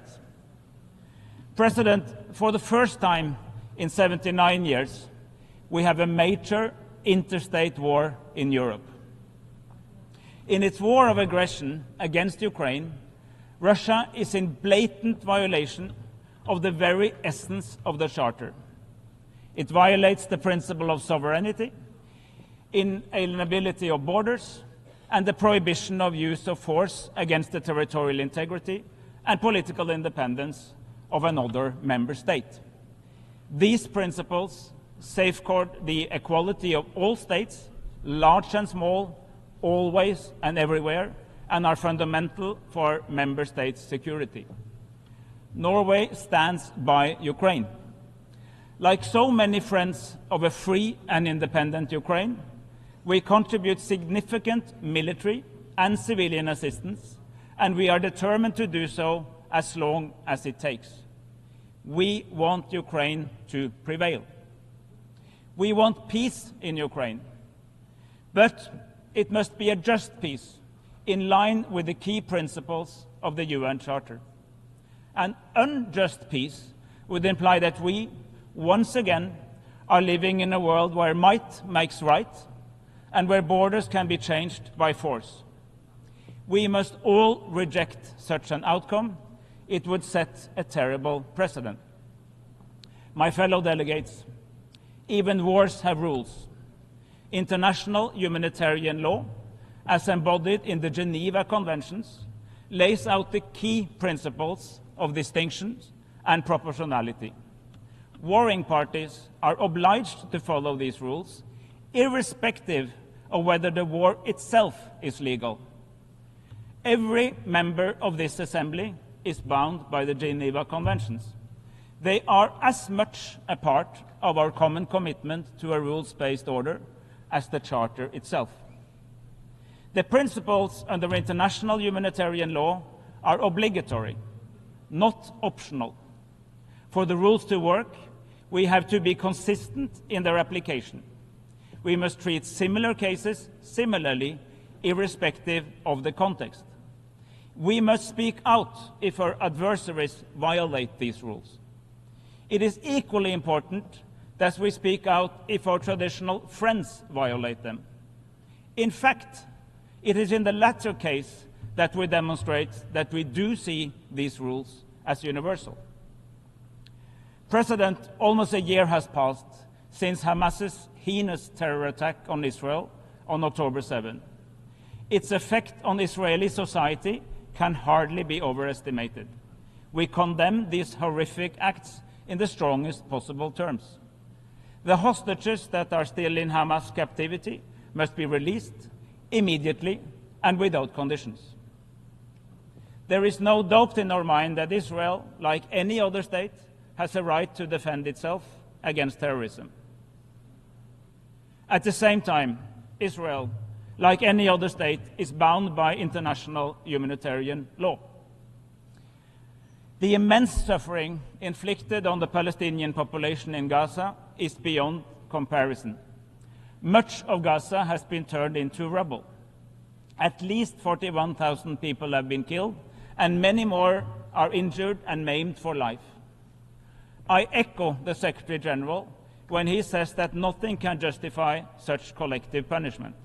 President, for the first time in 79 years, we have a major interstate war in Europe. In its war of aggression against Ukraine, Russia is in blatant violation of the very essence of the Charter. It violates the principle of sovereignty, inalienability of borders, and the prohibition of use of force against the territorial integrity and political independence of another member state. These principles safeguard the equality of all states, large and small, always and everywhere, and are fundamental for member states' security. Norway stands by Ukraine. Like so many friends of a free and independent Ukraine, we contribute significant military and civilian assistance, and we are determined to do so as long as it takes. We want Ukraine to prevail. We want peace in Ukraine, but it must be a just peace in line with the key principles of the UN Charter. An unjust peace would imply that we, once again, are living in a world where might makes right and where borders can be changed by force. We must all reject such an outcome. It would set a terrible precedent. My fellow delegates, even wars have rules. International humanitarian law, as embodied in the Geneva Conventions, lays out the key principles of distinction and proportionality. Warring parties are obliged to follow these rules, irrespective of whether the war itself is legal. Every member of this assembly is bound by the Geneva Conventions. They are as much a part of our common commitment to a rules-based order as the Charter itself. The principles under international humanitarian law are obligatory, not optional. For the rules to work, we have to be consistent in their application. We must treat similar cases similarly, irrespective of the context. We must speak out if our adversaries violate these rules. It is equally important that we speak out if our traditional friends violate them. In fact, it is in the latter case that we demonstrate that we do see these rules as universal. President, almost a year has passed since Hamas's heinous terror attack on Israel on October 7. Its effect on Israeli society can hardly be overestimated. We condemn these horrific acts in the strongest possible terms. The hostages that are still in Hamas captivity must be released immediately and without conditions. There is no doubt in our mind that Israel, like any other state, has a right to defend itself against terrorism. At the same time, Israel, like any other state, is bound by international humanitarian law. The immense suffering inflicted on the Palestinian population in Gaza is beyond comparison. Much of Gaza has been turned into rubble. At least 41,000 people have been killed, and many more are injured and maimed for life. I echo the Secretary General when he says that nothing can justify such collective punishment.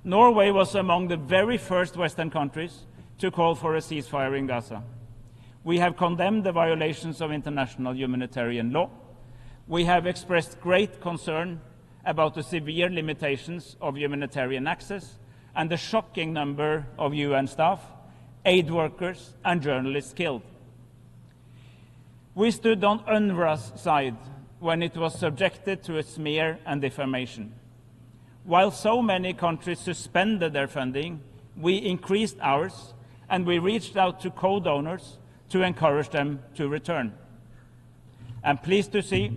Norway was among the very first Western countries to call for a ceasefire in Gaza. We have condemned the violations of international humanitarian law. We have expressed great concern about the severe limitations of humanitarian access and the shocking number of UN staff, aid workers, and journalists killed. We stood on UNRWA's side when it was subjected to a smear and defamation. While so many countries suspended their funding, we increased ours, and we reached out to co-donors to encourage them to return. I'm pleased to see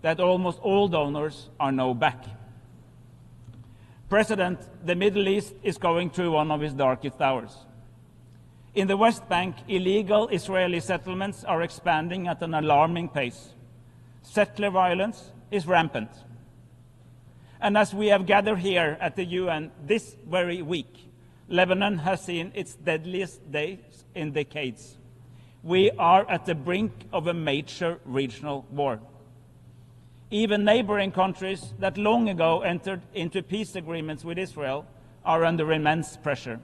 that almost all donors are now back. President, the Middle East is going through one of its darkest hours. In the West Bank, illegal Israeli settlements are expanding at an alarming pace. Settler violence is rampant. And as we have gathered here at the UN this very week, Lebanon has seen its deadliest days in decades. We are at the brink of a major regional war. Even neighboring countries that long ago entered into peace agreements with Israel are under immense pressure.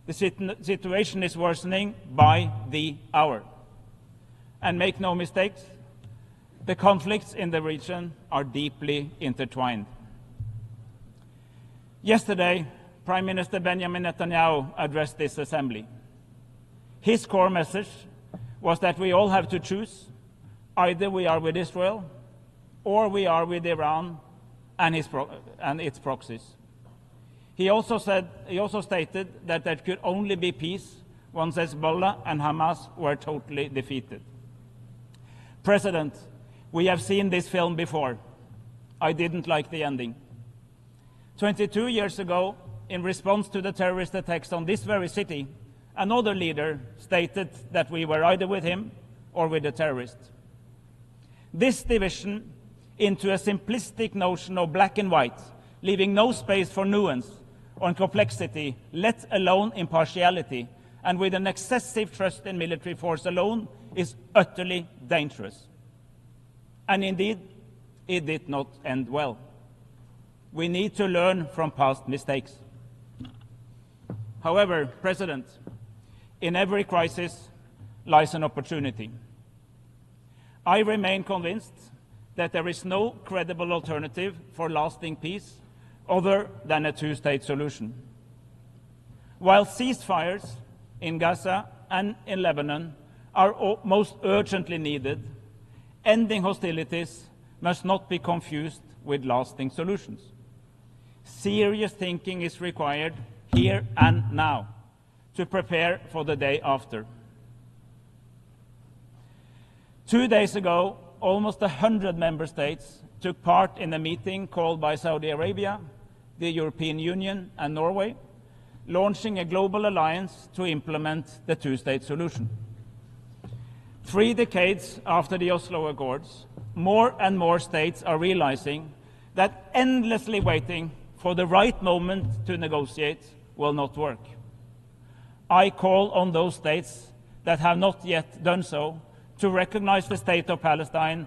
The situation is worsening by the hour. And make no mistakes, the conflicts in the region are deeply intertwined. Yesterday, Prime Minister Benjamin Netanyahu addressed this assembly. His core message was that we all have to choose. Either we are with Israel or we are with Iran and its proxies. He also stated that there could only be peace once Hezbollah and Hamas were totally defeated. President, we have seen this film before. I didn't like the ending. 22 years ago, in response to the terrorist attacks on this very city, another leader stated that we were either with him or with the terrorists. This division into a simplistic notion of black and white, leaving no space for nuance or complexity, let alone impartiality, and with an excessive trust in military force alone, is utterly dangerous. And indeed, it did not end well. We need to learn from past mistakes. However, President, in every crisis lies an opportunity. I remain convinced that there is no credible alternative for lasting peace other than a two-state solution. While ceasefires in Gaza and in Lebanon are most urgently needed, ending hostilities must not be confused with lasting solutions. Serious thinking is required here and now to prepare for the day after. 2 days ago, almost 100 member states took part in a meeting called by Saudi Arabia, the European Union and Norway, launching a global alliance to implement the two-state solution. 3 decades after the Oslo Accords, more and more states are realizing that endlessly waiting for the right moment to negotiate will not work. I call on those states that have not yet done so to recognize the state of Palestine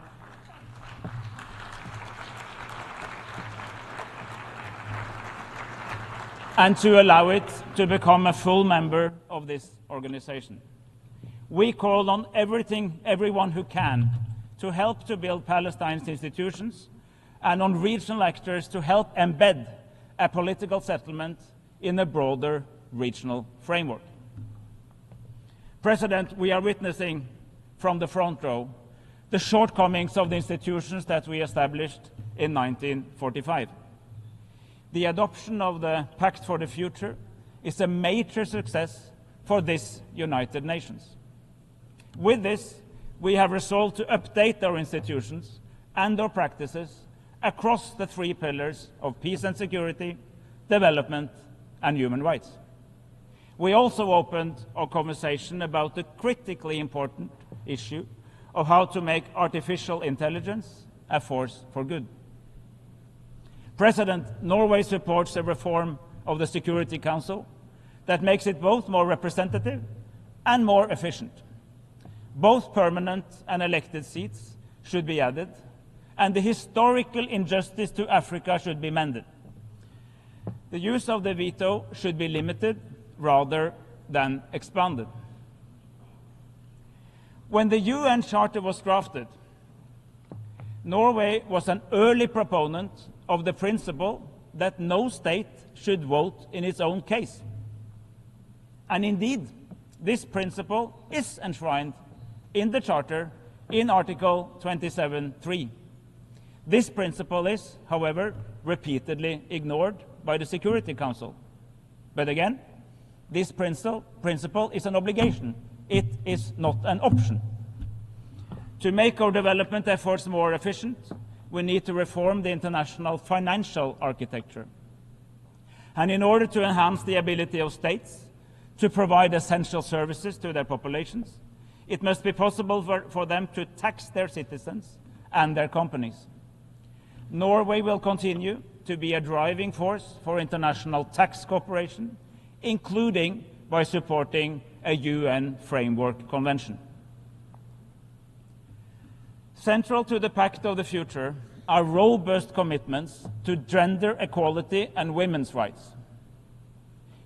and to allow it to become a full member of this organization. We call on everyone who can to help to build Palestine's institutions and on regional actors to help embed a political settlement in a broader regional framework. President, we are witnessing from the front row the shortcomings of the institutions that we established in 1945. The adoption of the Pact for the Future is a major success for this United Nations. With this, we have resolved to update our institutions and our practices across the 3 pillars of peace and security, development, and human rights. We also opened our conversation about the critically important issue of how to make artificial intelligence a force for good. President, Norway supports a reform of the Security Council that makes it both more representative and more efficient. Both permanent and elected seats should be added, and the historical injustice to Africa should be mended. The use of the veto should be limited rather than expanded. When the UN Charter was drafted, Norway was an early proponent of the principle that no state should vote in its own case. And indeed, this principle is enshrined in the Charter in Article 27(3). This principle is, however, repeatedly ignored by the Security Council. But again, this principle is an obligation. It is not an option. To make our development efforts more efficient, we need to reform the international financial architecture. And in order to enhance the ability of states to provide essential services to their populations, it must be possible for them to tax their citizens and their companies. Norway will continue to be a driving force for international tax cooperation, including by supporting a UN Framework Convention. Central to the Pact of the Future are robust commitments to gender equality and women's rights.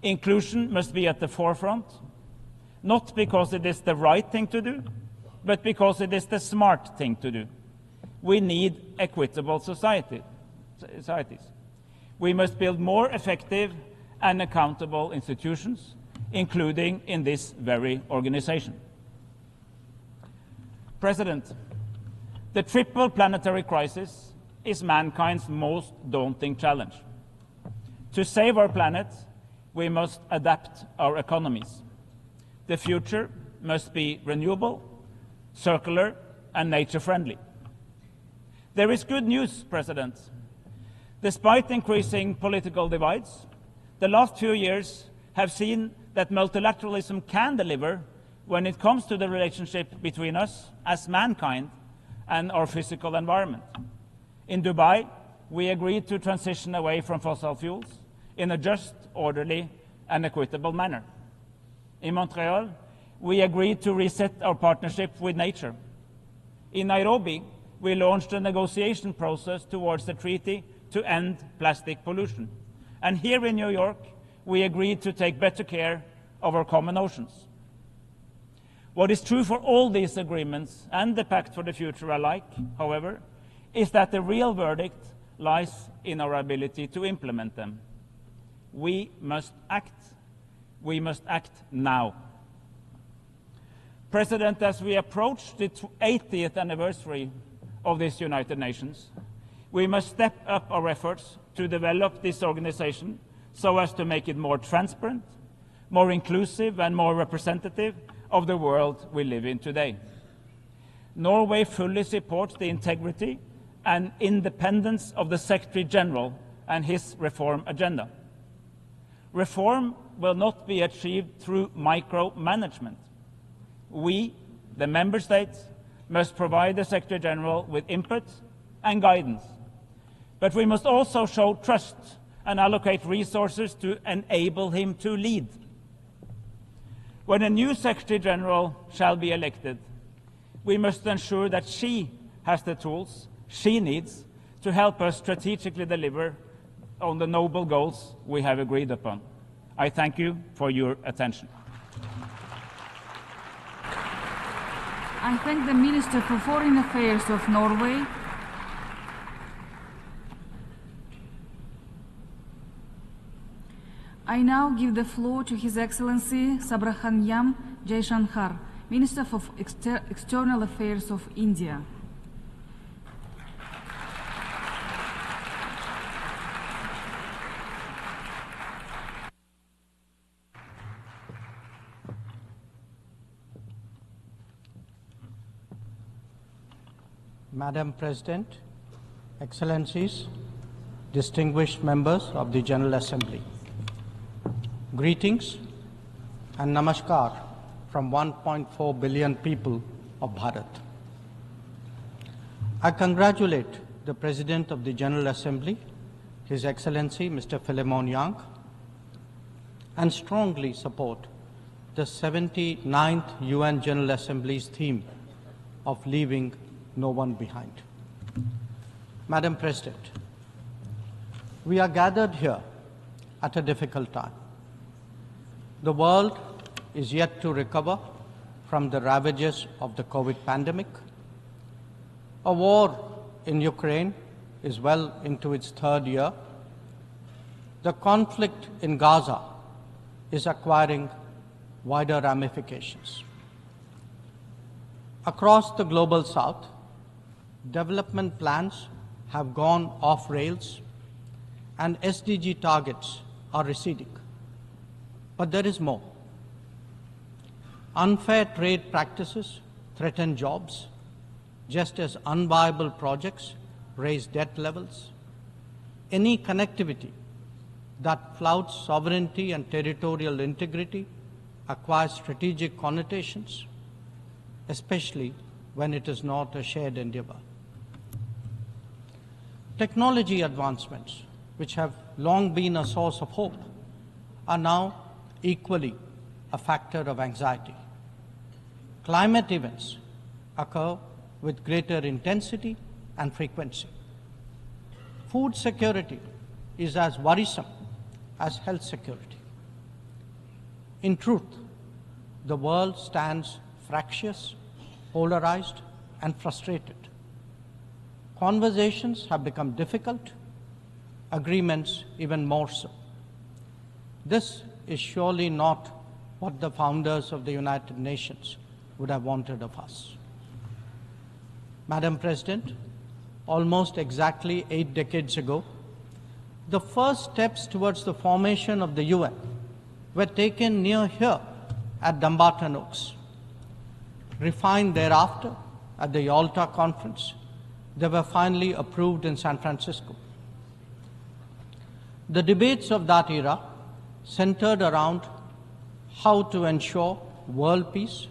Inclusion must be at the forefront, not because it is the right thing to do, but because it is the smart thing to do. We need equitable societies. We must build more effective and accountable institutions, including in this very organization. President, the triple planetary crisis is mankind's most daunting challenge. To save our planet, we must adapt our economies. The future must be renewable, circular, and nature-friendly. There is good news, President. Despite increasing political divides, the last few years have seen that multilateralism can deliver when it comes to the relationship between us as mankind and our physical environment. In Dubai, we agreed to transition away from fossil fuels in a just, orderly, and equitable manner. In Montreal, we agreed to reset our partnership with nature. In Nairobi, we launched a negotiation process towards a treaty to end plastic pollution. And here in New York, we agreed to take better care of our common oceans. What is true for all these agreements and the Pact for the Future alike, however, is that the real verdict lies in our ability to implement them. We must act. We must act now. President, as we approach the 80th anniversary of this United Nations, we must step up our efforts to develop this organization so as to make it more transparent, more inclusive and more representative of the world we live in today. Norway fully supports the integrity and independence of the Secretary General and his reform agenda. Reform will not be achieved through micromanagement. We, the Member States, must provide the Secretary General with input and guidance. But we must also show trust and allocate resources to enable him to lead. When a new Secretary General shall be elected, we must ensure that she has the tools she needs to help us strategically deliver on the noble goals we have agreed upon. I thank you for your attention. I thank the Minister for Foreign Affairs of Norway. I now give the floor to His Excellency Subrahmanyam Jaishankar, Minister for External Affairs of India. Madam President, Excellencies, distinguished members of the General Assembly, greetings and namaskar from 1.4 billion people of Bharat. I congratulate the President of the General Assembly, His Excellency Mr. Philemon Yang, and strongly support the 79th UN General Assembly's theme of leaving no one behind. Madam President, we are gathered here at a difficult time. The world is yet to recover from the ravages of the COVID pandemic. A war in Ukraine is well into its third year. The conflict in Gaza is acquiring wider ramifications. Across the global south, development plans have gone off rails and SDG targets are receding. But there is more. Unfair trade practices threaten jobs, just as unviable projects raise debt levels. Any connectivity that flouts sovereignty and territorial integrity acquires strategic connotations, especially when it is not a shared endeavor. Technology advancements, which have long been a source of hope, are now equally a factor of anxiety. Climate events occur with greater intensity and frequency. Food security is as worrisome as health security. In truth, the world stands fractious, polarized, and frustrated. Conversations have become difficult, agreements even more so. This is surely not what the founders of the United Nations would have wanted of us. Madam President, almost exactly 8 decades ago, the first steps towards the formation of the UN were taken near here at Dumbarton Oaks. Refined thereafter at the Yalta Conference, they were finally approved in San Francisco. The debates of that era centered around how to ensure world peace,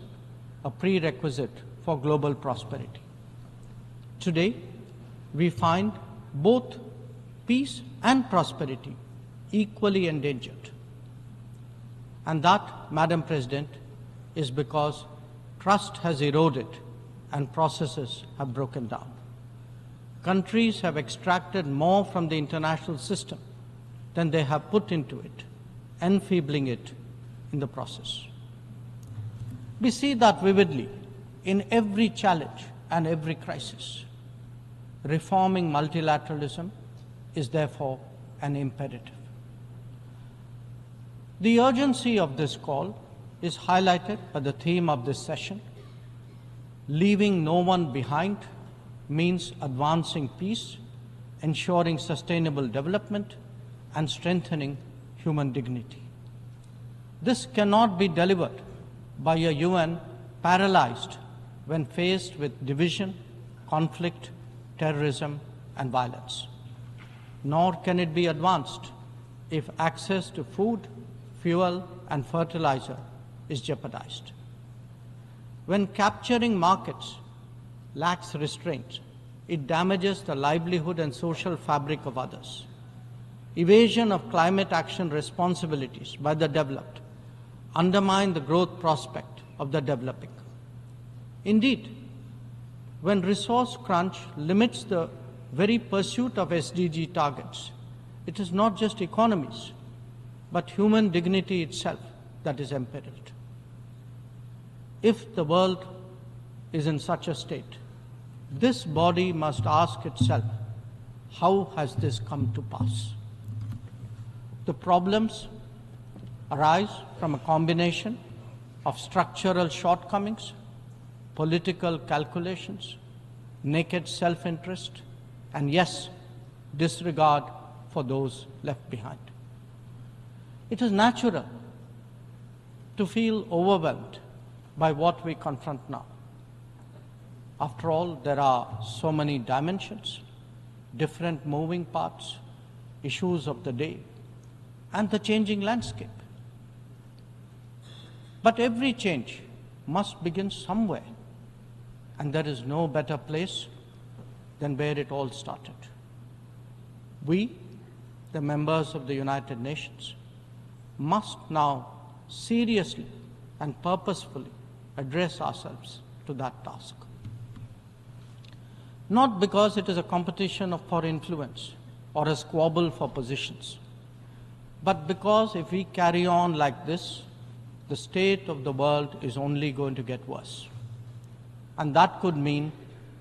a prerequisite for global prosperity. Today, we find both peace and prosperity equally endangered. And that, Madam President, is because trust has eroded and processes have broken down. Countries have extracted more from the international system than they have put into it, enfeebling it in the process. We see that vividly in every challenge and every crisis. reforming multilateralism is therefore an imperative. The urgency of this call is highlighted by the theme of this session. Leaving no one behind means advancing peace, ensuring sustainable development, and strengthening human dignity. This cannot be delivered by a UN paralyzed when faced with division, conflict, terrorism, and violence. Nor can it be advanced if access to food, fuel, and fertilizer is jeopardized. When capturing markets lacks restraint, it damages the livelihood and social fabric of others. Evasion of climate action responsibilities by the developed undermine the growth prospect of the developing. Indeed, when resource crunch limits the very pursuit of SDG targets, it is not just economies, but human dignity itself that is imperiled. If the world is in such a state, this body must ask itself, how has this come to pass? The problems arise from a combination of structural shortcomings, political calculations, naked self-interest, and yes, disregard for those left behind. It is natural to feel overwhelmed by what we confront now. After all, there are so many dimensions, different moving parts, issues of the day, and the changing landscape. But every change must begin somewhere, and there is no better place than where it all started. We, the members of the United Nations, must now seriously and purposefully address ourselves to that task. Not because it is a competition for influence or a squabble for positions, but because if we carry on like this, the state of the world is only going to get worse. And that could mean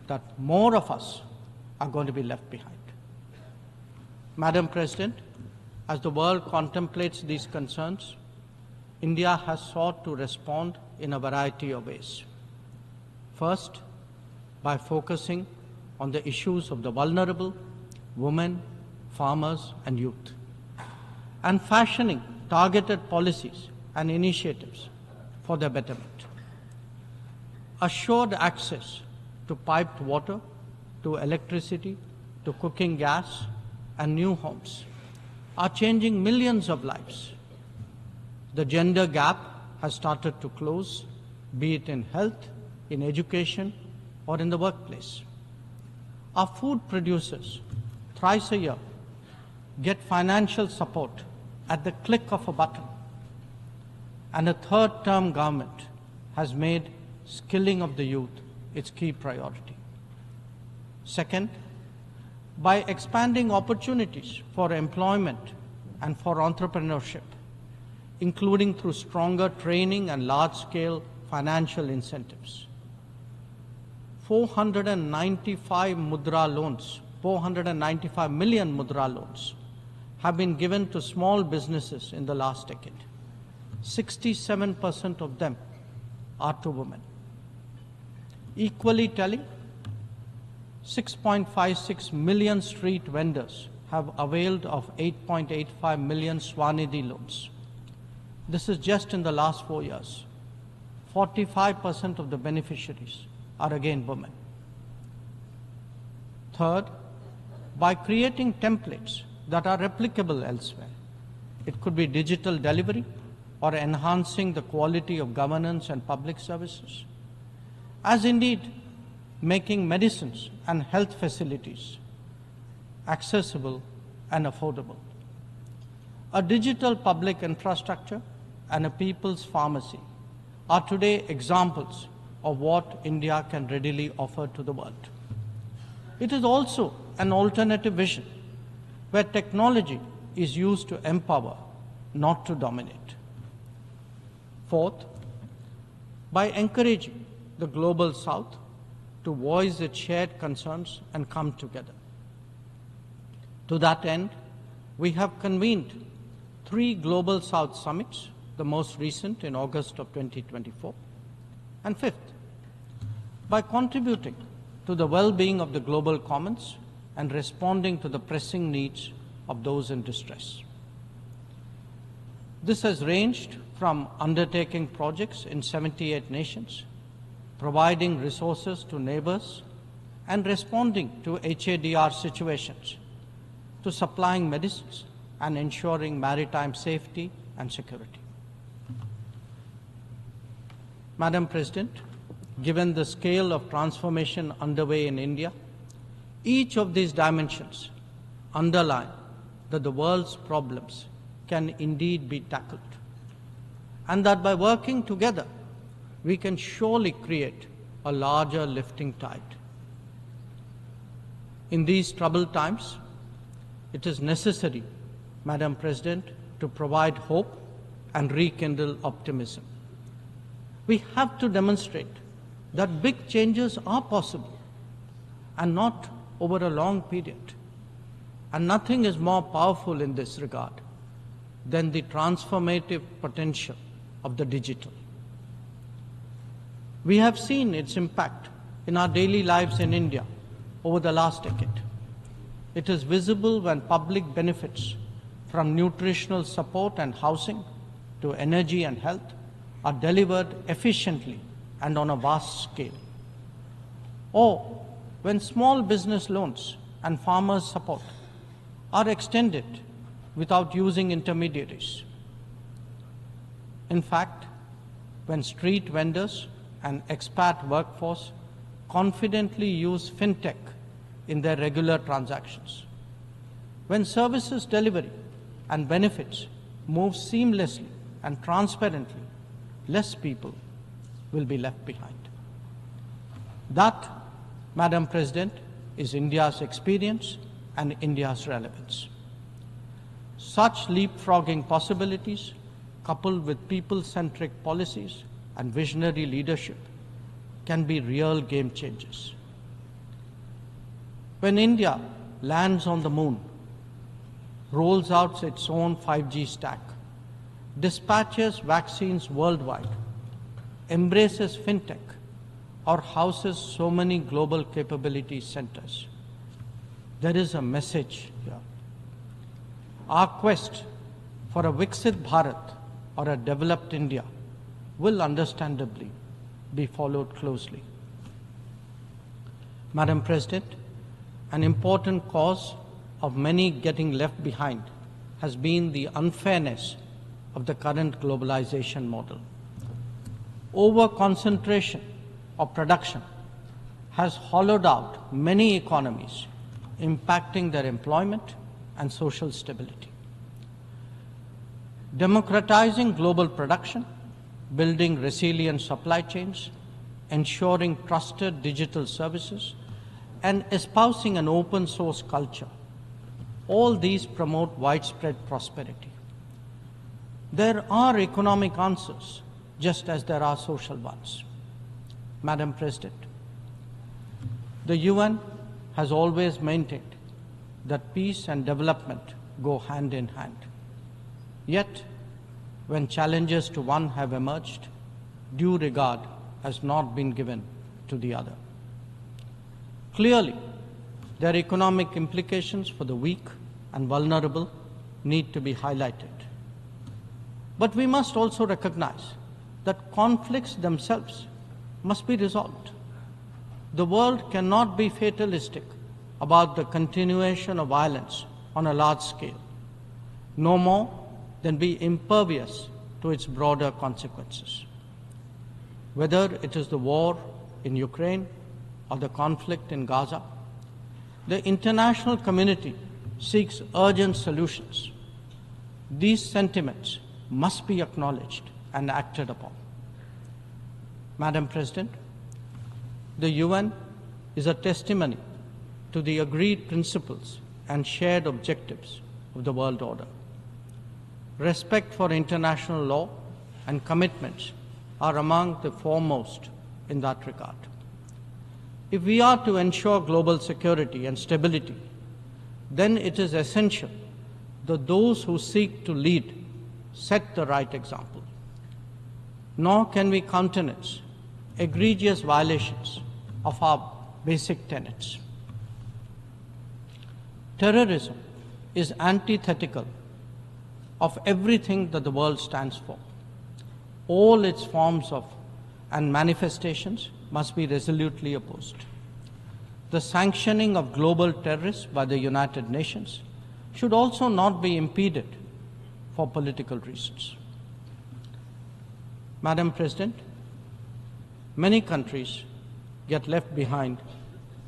that more of us are going to be left behind. Madam President, as the world contemplates these concerns, India has sought to respond in a variety of ways. First, by focusing on the issues of the vulnerable, women, farmers, and youth, and fashioning targeted policies and initiatives for their betterment. Assured access to piped water, to electricity, to cooking gas, and new homes are changing millions of lives. The gender gap has started to close, be it in health, in education, or in the workplace. Our food producers, thrice a year, get financial support at the click of a button. And a third-term government has made skilling of the youth its key priority. Second, by expanding opportunities for employment and for entrepreneurship, including through stronger training and large-scale financial incentives. 495 mudra loans, 495 million mudra loans have been given to small businesses in the last decade. 67% of them are to women. Equally telling, 6.56 million street vendors have availed of 8.85 million Swanidhi loans. This is just in the last 4 years. 45% of the beneficiaries are again women. Third, by creating templates that are replicable elsewhere. It could be digital delivery or enhancing the quality of governance and public services, as indeed making medicines and health facilities accessible and affordable. A digital public infrastructure and a people's pharmacy are today examples of what India can readily offer to the world. It is also an alternative vision where technology is used to empower, not to dominate. Fourth, by encouraging the Global South to to voice its shared concerns and come together. To that end, we have convened 3 Global South Summits, the most recent in August of 2024. And fifth, by contributing to the well-being of the global commons and responding to the pressing needs of those in distress. This has ranged from undertaking projects in 78 nations, providing resources to neighbors, and responding to HADR situations, to supplying medicines and ensuring maritime safety and security. Madam President, given the scale of transformation underway in India, each of these dimensions underline that the world's problems can indeed be tackled, and that by working together, we can surely create a larger lifting tide. In these troubled times, it is necessary, Madam President, to provide hope and rekindle optimism. We have to demonstrate that big changes are possible and not over a long period. And nothing is more powerful in this regard than the transformative potential of the digital. We have seen its impact in our daily lives in India over the last decade. It is visible when public benefits from nutritional support and housing to energy and health are delivered efficiently and on a vast scale. Or when small business loans and farmers' support are extended without using intermediaries. In fact, when street vendors and expat workforce confidently use fintech in their regular transactions, when services delivery and benefits move seamlessly and transparently, less people will be left behind. That, Madam President, is India's experience and India's relevance. Such leapfrogging possibilities, coupled with people-centric policies and visionary leadership, can be real game changers. When India lands on the moon, rolls out its own 5G stack, dispatches vaccines worldwide, embraces fintech, or houses so many global capability centers, there is a message here. Our quest for a Viksit Bharat or a developed India will understandably be followed closely. Madam President, an important cause of many getting left behind has been the unfairness of the current globalization model. Over-concentration of production has hollowed out many economies, impacting their employment and social stability. Democratizing global production, building resilient supply chains, ensuring trusted digital services, and espousing an open source culture, all these promote widespread prosperity. There are economic answers, just as there are social ones. Madam President, the UN has always maintained that peace and development go hand in hand. Yet, when challenges to one have emerged, due regard has not been given to the other. Clearly, their economic implications for the weak and vulnerable need to be highlighted. But we must also recognize that conflicts themselves must be resolved. The world cannot be fatalistic about the continuation of violence on a large scale, no more than be impervious to its broader consequences. Whether it is the war in Ukraine or the conflict in Gaza, the international community seeks urgent solutions. These sentiments must be acknowledged and acted upon. Madam President, the UN is a testimony to the agreed principles and shared objectives of the world order. Respect for international law and commitments are among the foremost in that regard. If we are to ensure global security and stability, then it is essential that those who seek to lead set the right example. Nor can we countenance egregious violations of our basic tenets. Terrorism is antithetical of everything that the world stands for. All its forms of and manifestations must be resolutely opposed. The sanctioning of global terrorists by the United Nations should also not be impeded for political reasons. Madam President, many countries get left behind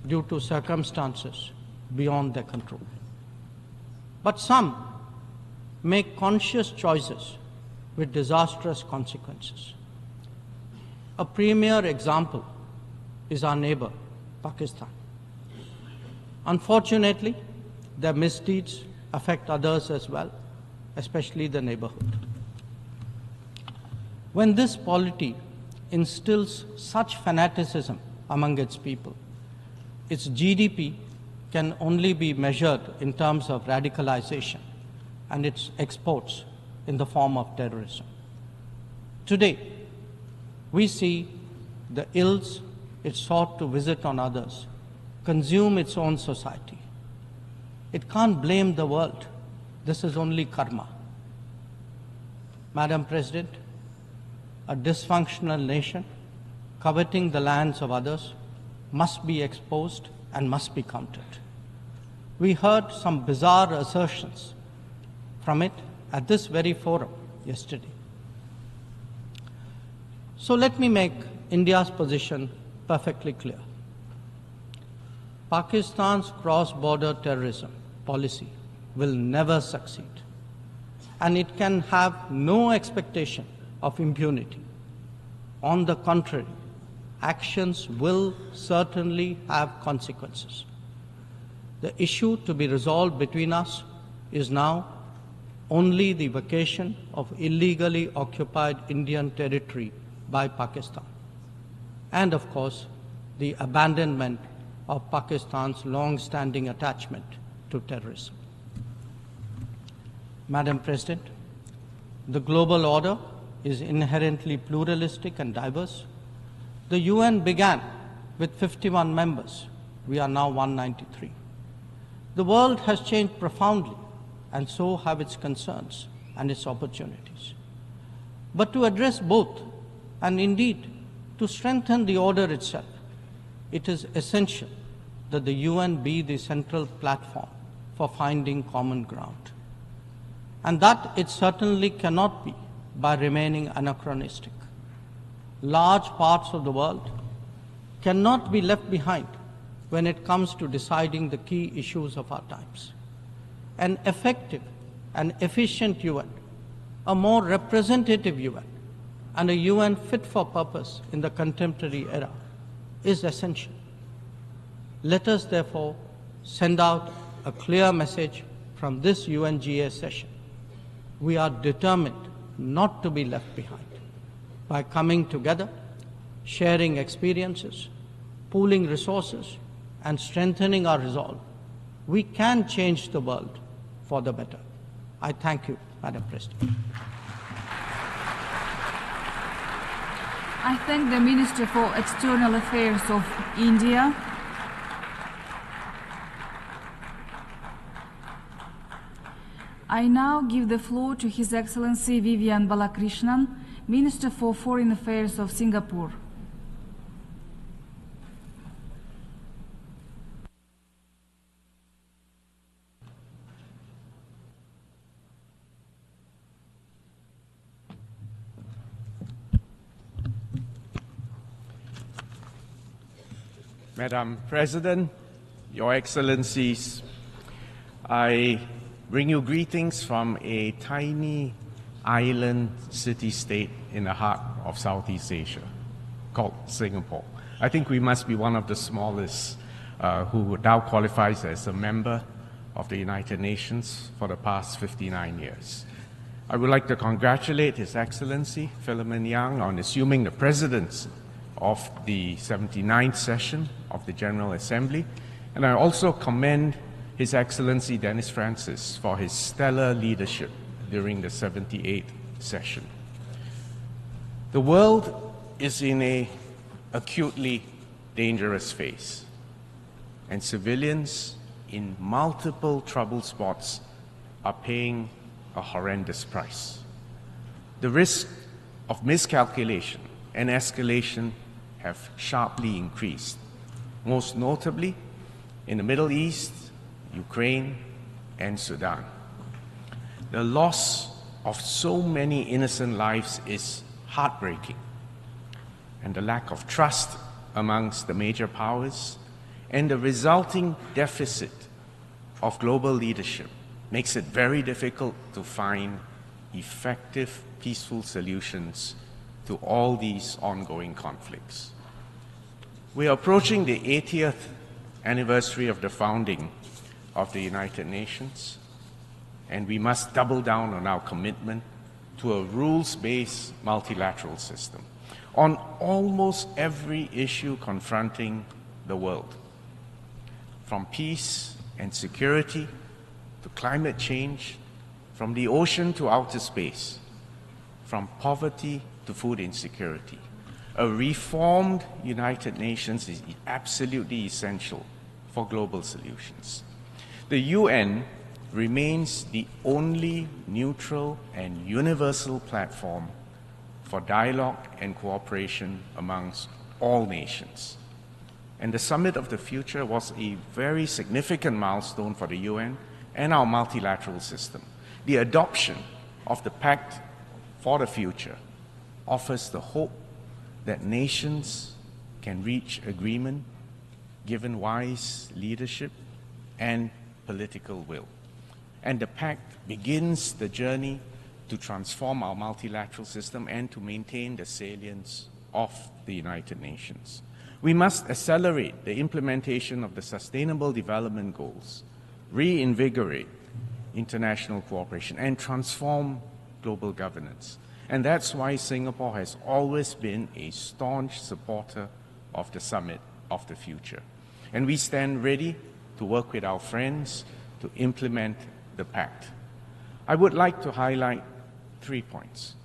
due to circumstances beyond their control. But some make conscious choices with disastrous consequences. A premier example is our neighbor, Pakistan. Unfortunately, their misdeeds affect others as well, especially the neighborhood. When this polity instills such fanaticism among its people, its GDP can only be measured in terms of radicalization and its exports in the form of terrorism. Today, we see the ills it sought to visit on others consume its own society. It can't blame the world. This is only karma. Madam President, a dysfunctional nation coveting the lands of others must be exposed and must be countered. We heard some bizarre assertions from it at this very forum yesterday. So let me make India's position perfectly clear. Pakistan's cross-border terrorism policy will never succeed, and it can have no expectation of impunity. On the contrary, actions will certainly have consequences. The issue to be resolved between us is now only the vacation of illegally occupied Indian territory by Pakistan, and of course, the abandonment of Pakistan's long-standing attachment to terrorism. Madam President, the global order is inherently pluralistic and diverse. The UN began with 51 members. We are now 193. The world has changed profoundly, and so have its concerns and its opportunities. But to address both, and indeed to strengthen the order itself, it is essential that the UN be the central platform for finding common ground. And that it certainly cannot be by remaining anachronistic. Large parts of the world cannot be left behind when it comes to deciding the key issues of our times. An effective and efficient UN, a more representative UN, and a UN fit for purpose in the contemporary era is essential. Let us therefore send out a clear message from this UNGA session. We are determined not to be left behind. By coming together, sharing experiences, pooling resources, and strengthening our resolve, we can change the world for the better. I thank you, Madam President. I thank the Minister for External Affairs of India. I now give the floor to His Excellency Vivian Balakrishnan, Minister for Foreign Affairs of Singapore. Madam President, Your Excellencies, I bring you greetings from a tiny island city-state in the heart of Southeast Asia called Singapore. I think we must be one of the smallest who now qualifies as a member of the United Nations for the past 59 years. I would like to congratulate His Excellency Philemon Yang on assuming the presidency of the 79th session of the General Assembly, and I also commend His Excellency Dennis Francis for his stellar leadership during the 78th session. The world is in an acutely dangerous phase, and civilians in multiple trouble spots are paying a horrendous price. The risk of miscalculation and escalation have sharply increased, most notably in the Middle East, Ukraine, and Sudan. The loss of so many innocent lives is heartbreaking, and the lack of trust amongst the major powers and the resulting deficit of global leadership makes it very difficult to find effective, peaceful solutions to all these ongoing conflicts. We are approaching the 80th anniversary of the founding of the United Nations, and we must double down on our commitment to a rules-based multilateral system on almost every issue confronting the world, from peace and security to climate change, from the ocean to outer space, from poverty to food insecurity. A reformed United Nations is absolutely essential for global solutions. The UN remains the only neutral and universal platform for dialogue and cooperation amongst all nations. And the Summit of the Future was a very significant milestone for the UN and our multilateral system. The adoption of the Pact for the Future offers the hope that nations can reach agreement given wise leadership and political will. And the Pact begins the journey to transform our multilateral system and to maintain the salience of the United Nations. We must accelerate the implementation of the Sustainable Development Goals, reinvigorate international cooperation, and transform global governance. And that's why Singapore has always been a staunch supporter of the Summit of the Future. And we stand ready to work with our friends to implement the Pact. I would like to highlight 3 points.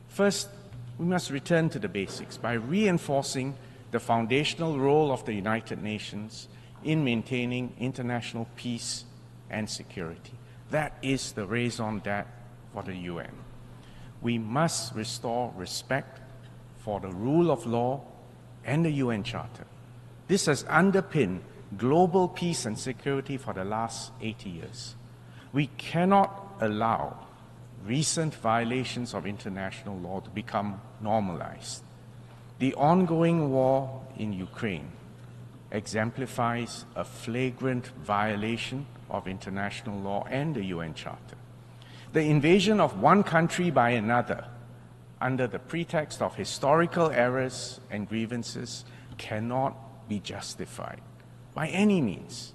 First, we must return to the basics by reinforcing the foundational role of the United Nations in maintaining international peace and security. That is the raison d'etre for the UN. We must restore respect for the rule of law and the UN Charter. This has underpinned global peace and security for the last 80 years. We cannot allow recent violations of international law to become normalized. The ongoing war in Ukraine exemplifies a flagrant violation of international law and the UN Charter. The invasion of one country by another under the pretext of historical errors and grievances cannot be justified by any means.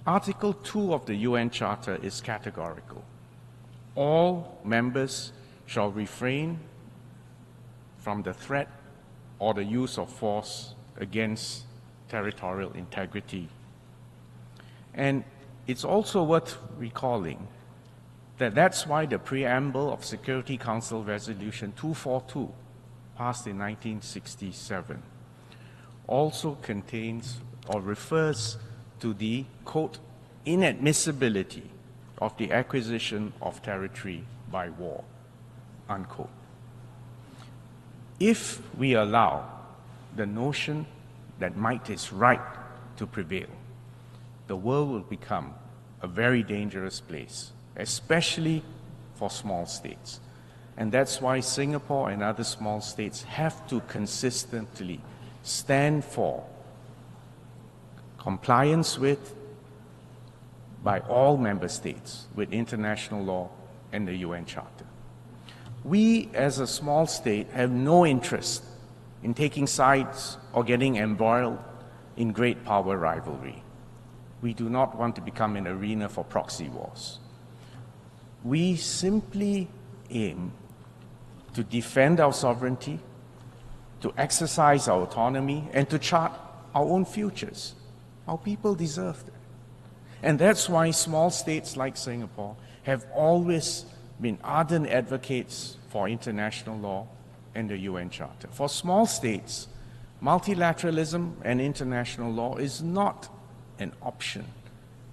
Article 2 of the UN Charter is categorical. All members shall refrain from the threat or the use of force against territorial integrity. And it's also worth recalling that that's why the preamble of Security Council Resolution 242, passed in 1967, also contains or refers to the, quote, inadmissibility of the acquisition of territory by war, unquote. If we allow the notion that might is right to prevail, the world will become a very dangerous place, especially for small states. And that's why Singapore and other small states have to consistently stand for compliance with, by all member states, with international law and the UN Charter. We, as a small state, have no interest in taking sides or getting embroiled in great power rivalry. We do not want to become an arena for proxy wars. We simply aim to defend our sovereignty, to exercise our autonomy, and to chart our own futures. Our people deserve that. And that's why small states like Singapore have always been ardent advocates for international law and the UN Charter. For small states, multilateralism and international law is not an option.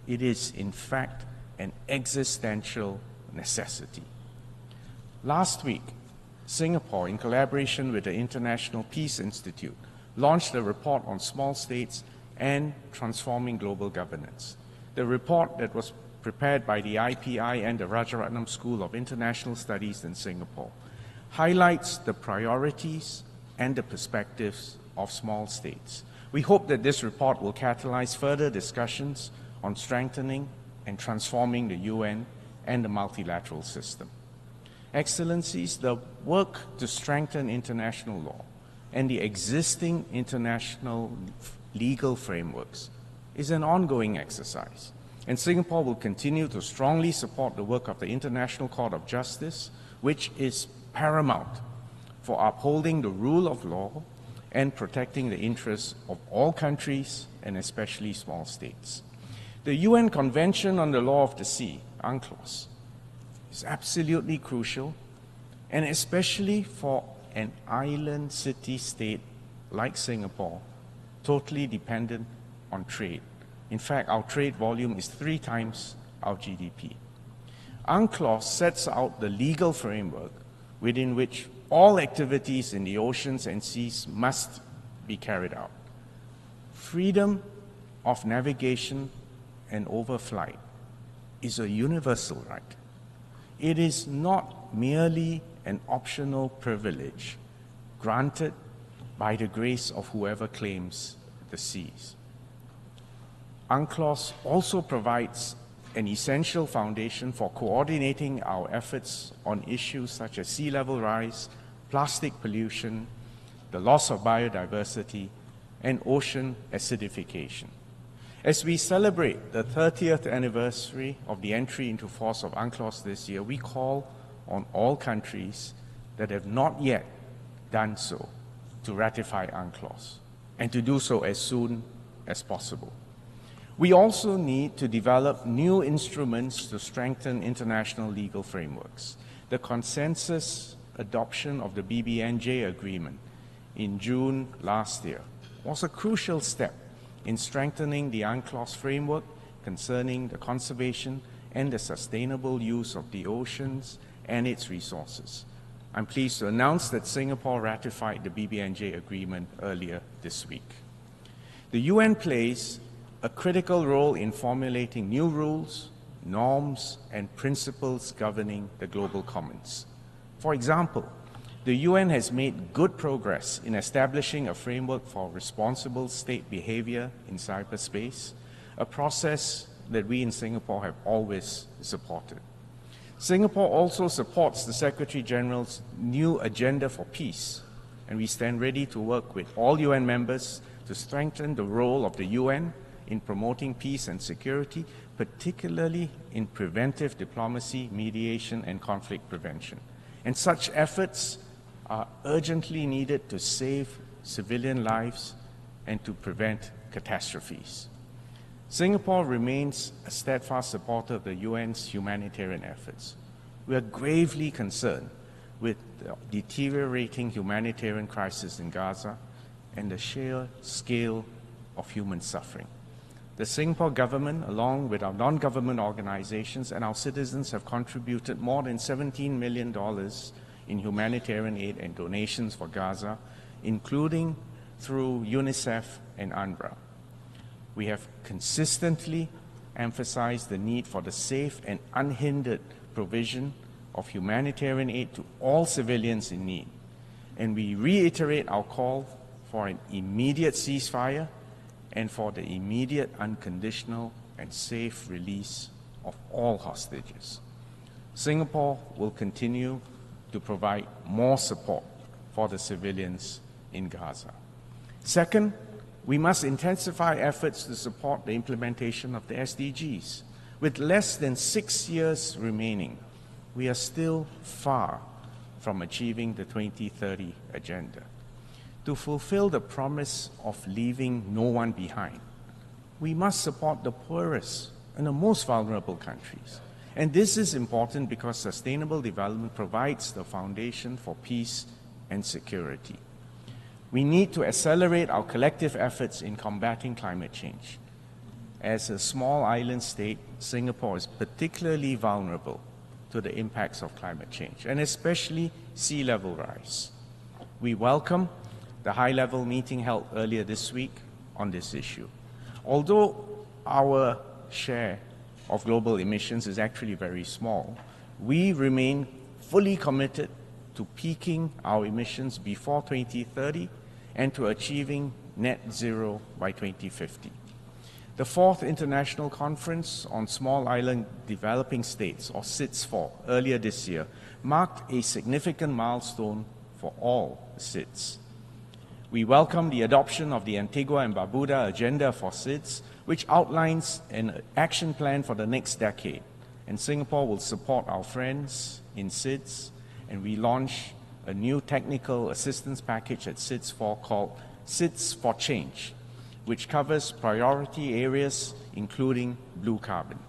It is, in fact, an existential necessity. Last week, Singapore, in collaboration with the International Peace Institute, launched a report on small states and transforming global governance. The report that was prepared by the IPI and the Rajaratnam School of International Studies in Singapore highlights the priorities and the perspectives of small states. We hope that this report will catalyze further discussions on strengthening and transforming the UN and the multilateral system. Excellencies, the work to strengthen international law and the existing international legal frameworks is an ongoing exercise, and Singapore will continue to strongly support the work of the International Court of Justice, which is paramount for upholding the rule of law and protecting the interests of all countries and especially small states. The UN Convention on the Law of the Sea, UNCLOS, is absolutely crucial, and especially for an island city-state like Singapore, totally dependent on trade. In fact, our trade volume is 3 times our GDP. UNCLOS sets out the legal framework within which all activities in the oceans and seas must be carried out. Freedom of navigation and overflight is a universal right. It is not merely an optional privilege granted by the grace of whoever claims the seas. UNCLOS also provides an essential foundation for coordinating our efforts on issues such as sea level rise, plastic pollution, the loss of biodiversity, and ocean acidification. As we celebrate the 30th anniversary of the entry into force of UNCLOS this year, we call on all countries that have not yet done so to ratify UNCLOS, and to do so as soon as possible. We also need to develop new instruments to strengthen international legal frameworks. The consensus adoption of the BBNJ agreement in June last year was a crucial step in strengthening the UNCLOS framework concerning the conservation and the sustainable use of the oceans and its resources. I'm pleased to announce that Singapore ratified the BBNJ agreement earlier this week. The UN plays a critical role in formulating new rules, norms, and principles governing the global commons. For example, the UN has made good progress in establishing a framework for responsible state behavior in cyberspace, a process that we in Singapore have always supported. Singapore also supports the Secretary General's new agenda for peace, and we stand ready to work with all UN members to strengthen the role of the UN in promoting peace and security, particularly in preventive diplomacy, mediation, and conflict prevention. And such efforts are urgently needed to save civilian lives and to prevent catastrophes. Singapore remains a steadfast supporter of the UN's humanitarian efforts. We are gravely concerned with the deteriorating humanitarian crisis in Gaza and the sheer scale of human suffering. The Singapore government, along with our non-government organizations and our citizens, have contributed more than $17 million in humanitarian aid and donations for Gaza, including through UNICEF and UNRWA. We have consistently emphasized the need for the safe and unhindered provision of humanitarian aid to all civilians in need, and we reiterate our call for an immediate ceasefire and for the immediate, unconditional, and safe release of all hostages. Singapore will continue to provide more support for the civilians in Gaza. Second, we must intensify efforts to support the implementation of the SDGs. With less than 6 years remaining, we are still far from achieving the 2030 agenda. to fulfill the promise of leaving no one behind, we must support the poorest and the most vulnerable countries. And this is important because sustainable development provides the foundation for peace and security. We need to accelerate our collective efforts in combating climate change. As a small island state, Singapore is particularly vulnerable to the impacts of climate change, and especially sea level rise. We welcome the high-level meeting held earlier this week on this issue. Although our share of global emissions is actually very small, we remain fully committed to peaking our emissions before 2030 and to achieving net zero by 2050. The 4th International Conference on Small Island Developing States, or SIDS-4, earlier this year, marked a significant milestone for all SIDS. We welcome the adoption of the Antigua and Barbuda Agenda for SIDS, which outlines an action plan for the next decade. And Singapore will support our friends in SIDS, and we launch a new technical assistance package at SIDS-4 called SIDS for Change, which covers priority areas including blue carbon.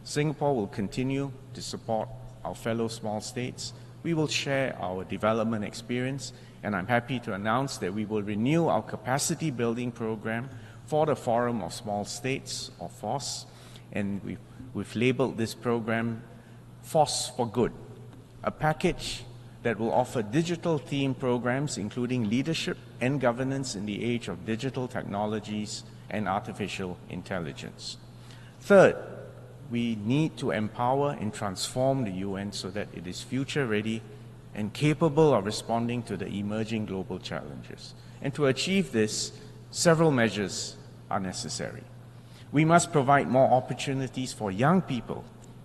Singapore will continue to support our fellow small states. We will share our development experience, and I'm happy to announce that we will renew our capacity building program for the Forum of Small States, or FOSS, and we've labeled this program FOSS for Good, a package that will offer digital-themed programs including leadership and governance in the age of digital technologies and artificial intelligence. Third, we need to empower and transform the UN so that it is future-ready and capable of responding to the emerging global challenges. And to achieve this, several measures are necessary. We must provide more opportunities for young people,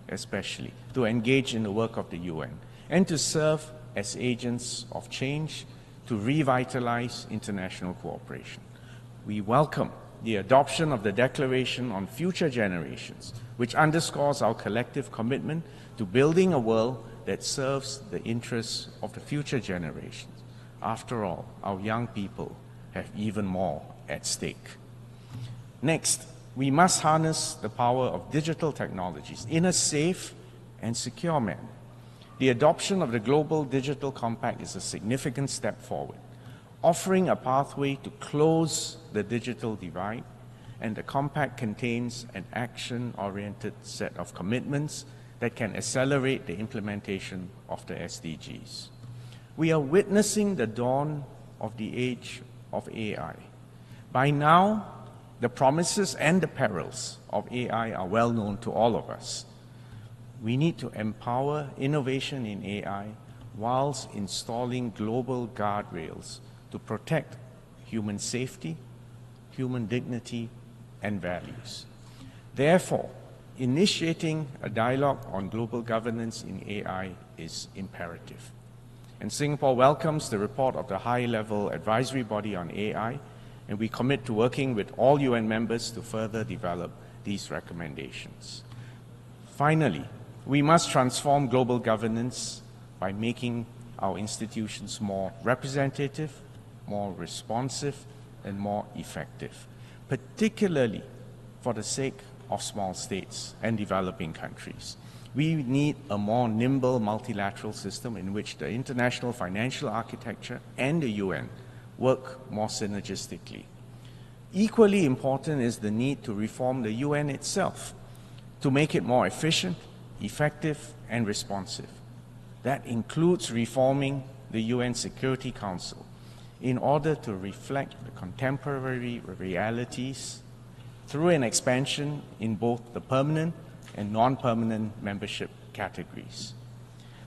especially, to engage in the work of the UN and to serve as agents of change to revitalize international cooperation. We welcome the adoption of the Declaration on Future Generations, which underscores our collective commitment to building a world that serves the interests of the future generations. After all, our young people have even more at stake. Next, we must harness the power of digital technologies in a safe and secure manner. The adoption of the Global Digital Compact is a significant step forward, offering a pathway to close the digital divide, and the compact contains an action-oriented set of commitments that can accelerate the implementation of the SDGs. We are witnessing the dawn of the age of AI. By now, the promises and the perils of AI are well known to all of us. We need to empower innovation in AI whilst installing global guardrails to protect human safety, human dignity, and values. Therefore, initiating a dialogue on global governance in AI is imperative. And Singapore welcomes the report of the high-level advisory body on AI, and we commit to working with all UN members to further develop these recommendations. Finally, we must transform global governance by making our institutions more representative, more responsive, and more effective, particularly for the sake of small states and developing countries. We need a more nimble multilateral system in which the international financial architecture and the UN work more synergistically. Equally important is the need to reform the UN itself to make it more efficient, effective, and responsive. That includes reforming the UN Security Council in order to reflect the contemporary realities through an expansion in both the permanent and non-permanent membership categories.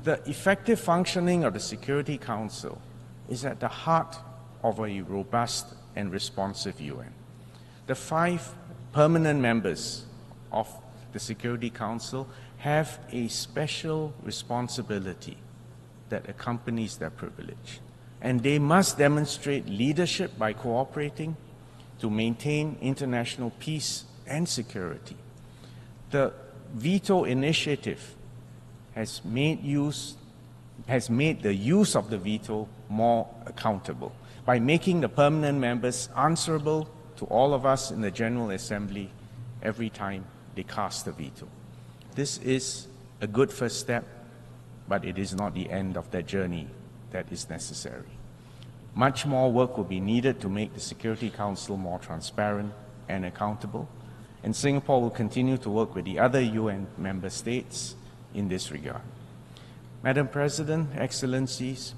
The effective functioning of the Security Council is at the heart of a robust and responsive UN. The 5 permanent members of the Security Council have a special responsibility that accompanies their privilege, and they must demonstrate leadership by cooperating to maintain international peace and security. The veto initiative has made the use of the veto more accountable. by making the permanent members answerable to all of us in the General Assembly every time they cast a veto. This is a good first step, but it is not the end of that journey that is necessary. Much more work will be needed to make the Security Council more transparent and accountable, and Singapore will continue to work with the other UN member states in this regard. Madam President, Excellencies,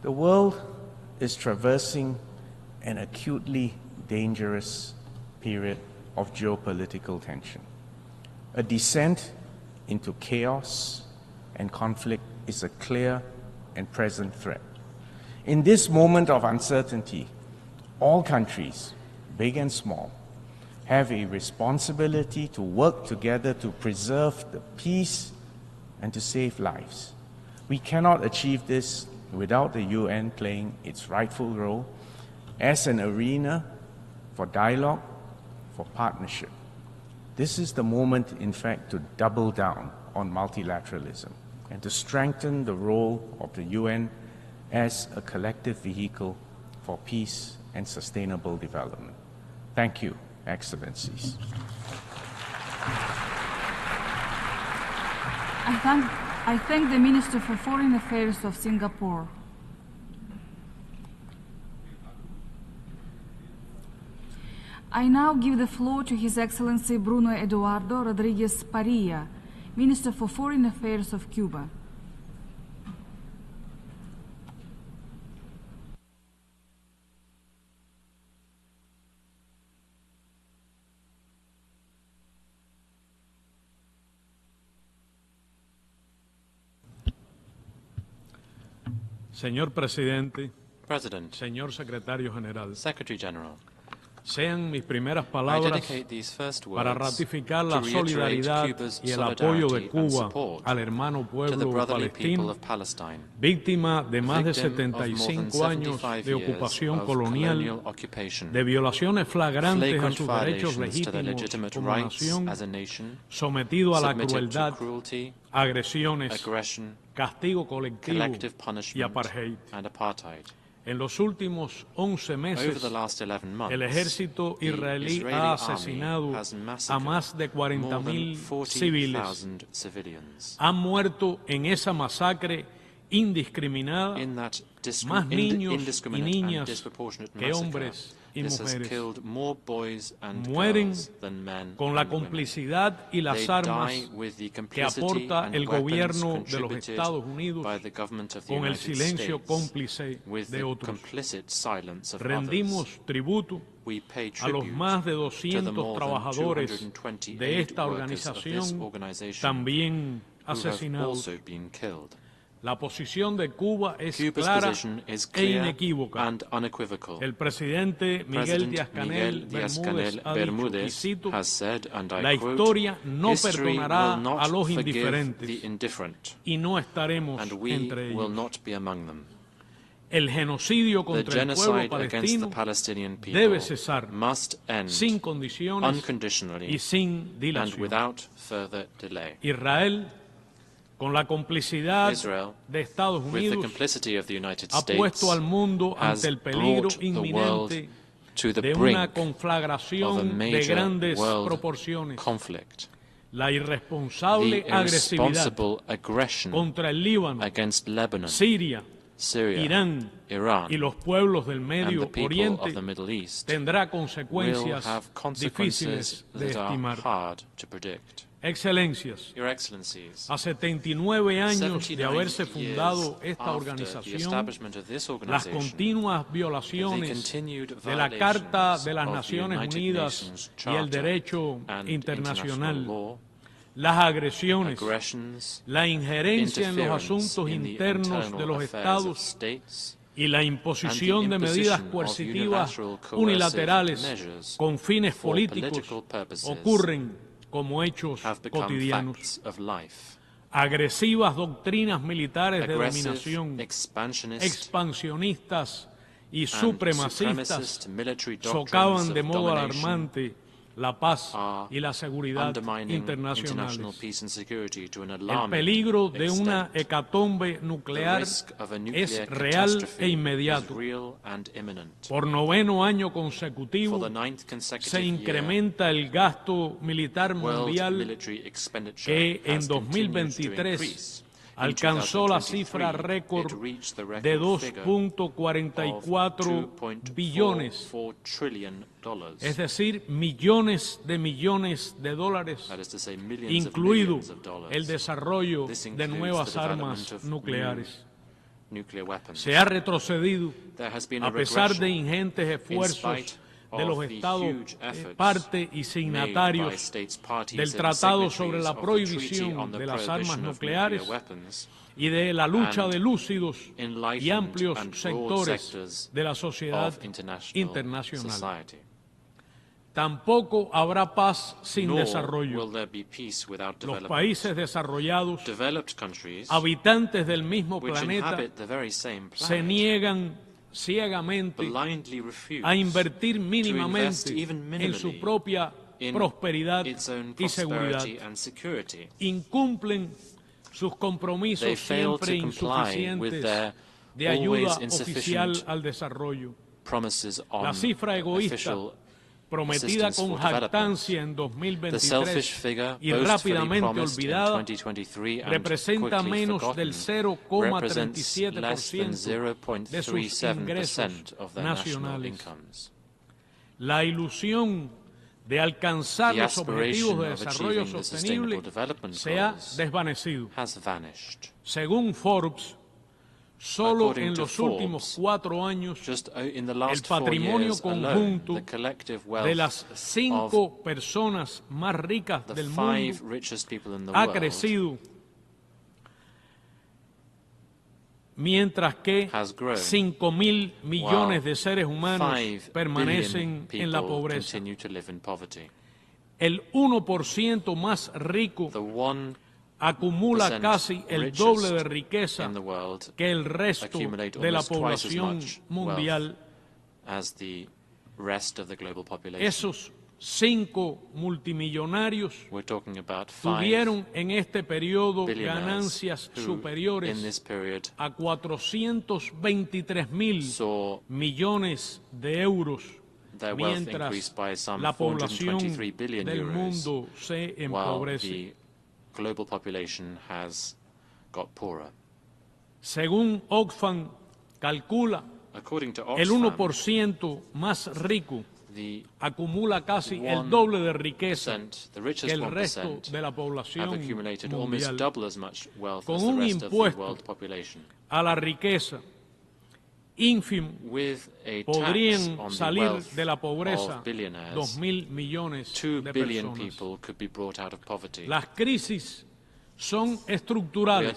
the world is traversing an acutely dangerous period of geopolitical tension. A descent into chaos and conflict is a clear and present threat. In this moment of uncertainty, all countries, big and small, have a responsibility to work together to preserve the peace and to save lives. We cannot achieve this without the UN playing its rightful role as an arena for dialogue, for partnership. This is the moment, in fact, to double down on multilateralism and to strengthen the role of the UN as a collective vehicle for peace and sustainable development. Thank you, Excellencies. I thank the Minister for Foreign Affairs of Singapore. I now give the floor to His Excellency Bruno Eduardo Rodriguez Parilla, Minister for Foreign Affairs of Cuba. Señor Presidente, President, señor Secretario General, Secretary General, sean mis primeras palabras para ratificar la solidaridad y el apoyo de Cuba al hermano pueblo palestino, víctima de más de 75 años de ocupación colonial, de violaciones flagrantes a sus derechos legítimos como nación, sometido a la crueldad, agresiones, castigo colectivo y apartheid. En los últimos 11 meses, el ejército israelí ha asesinado a más de 40.000 civiles. Han muerto en esa masacre indiscriminada más niños y niñas que hombres y mujeres. Mueren con la complicidad y las armas que aporta el gobierno de los Estados Unidos con el silencio cómplice de otros. Rendimos tributo a los más de 200 trabajadores de esta organización también asesinados. La posición de Cuba es clara e inequívoca. El presidente Miguel Díaz-Canel Bermúdez ha dicho, y cito, la historia no perdonará a los indiferentes y no estaremos entre ellos. El genocidio contra el pueblo palestino debe cesar sin condiciones y sin dilación. Israel, con la complicidad de Estados Unidos, ha puesto al mundo ante el peligro inminente de una conflagración de grandes proporciones. La irresponsable agresividad contra el Líbano, Siria, Irán y los pueblos del Medio Oriente tendrá consecuencias difíciles de estimar. Excelencias, a 79 años de haberse fundado esta organización, las continuas violaciones de la Carta de las Naciones Unidas y el derecho internacional, las agresiones, la injerencia en los asuntos internos de los Estados y la imposición de medidas coercitivas unilaterales con fines políticos ocurren como hechos cotidianos. Agresivas doctrinas militares de dominación, expansionistas y supremacistas socavan de modo alarmante la paz y la seguridad internacionales. El peligro de una hecatombe nuclear es real e inmediato. Por 9º año consecutivo se incrementa el gasto militar mundial que en 2023 alcanzó la cifra récord de 2.44 billones, es decir, millones de dólares, incluido el desarrollo de nuevas armas nucleares. Se ha retrocedido a pesar de ingentes esfuerzos de los Estados parte y signatarios del Tratado sobre la Prohibición de las Armas Nucleares y de la lucha de lúcidos y amplios sectores de la sociedad internacional. Tampoco habrá paz sin desarrollo. Los países desarrollados, habitantes del mismo planeta, se niegan ciegamente a invertir mínimamente en su propia prosperidad y seguridad. Incumplen sus compromisos siempre insuficientes de ayuda oficial al desarrollo. La cifra egoísta prometida con jactancia en 2023 y rápidamente olvidada, representa menos del 0,37% de sus ingresos nacionales. La ilusión de alcanzar los objetivos de desarrollo sostenible se ha desvanecido. Según Forbes, solo en los últimos 4 años, el patrimonio conjunto de las 5 personas más ricas del mundo ha crecido, mientras que 5.000 millones de seres humanos permanecen en la pobreza. El 1% más rico acumula casi el doble de riqueza que el resto de la población mundial. Esos 5 multimillonarios tuvieron en este periodo ganancias superiores a 423.000 millones de euros, mientras la población del mundo se empobrece. Según Oxfam calcula, el 1% más rico acumula casi el doble de riqueza que el resto de la población mundial. Con un impuesto a la riqueza ínfimo, podrían salir de la pobreza 2.000 millones de personas. Las crisis son estructurales,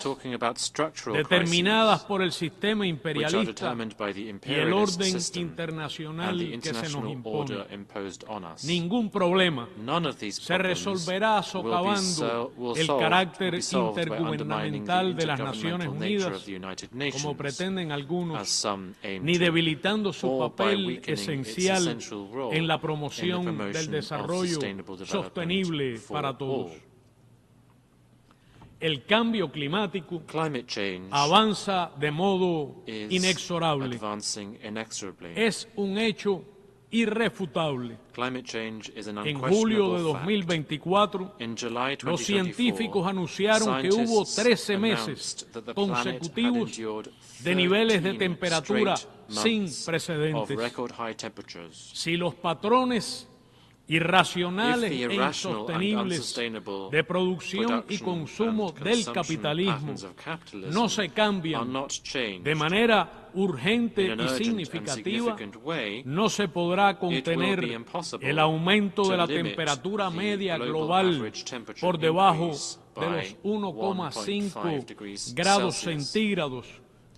determinadas por el sistema imperialista y el orden internacional que se nos impone. Ningún problema se resolverá socavando el carácter intergubernamental de las Naciones Unidas, como pretenden algunos, ni debilitando su papel esencial en la promoción del desarrollo sostenible para todos. El cambio climático avanza de modo inexorable. Es un hecho irrefutable. En julio de 2024, los científicos anunciaron que hubo 13 meses consecutivos de niveles de temperatura sin precedentes. Si los patrones irracionales e insostenibles de producción y consumo del capitalismo no se cambian de manera urgente y significativa, no se podrá contener el aumento de la temperatura media global por debajo de los 1,5 grados centígrados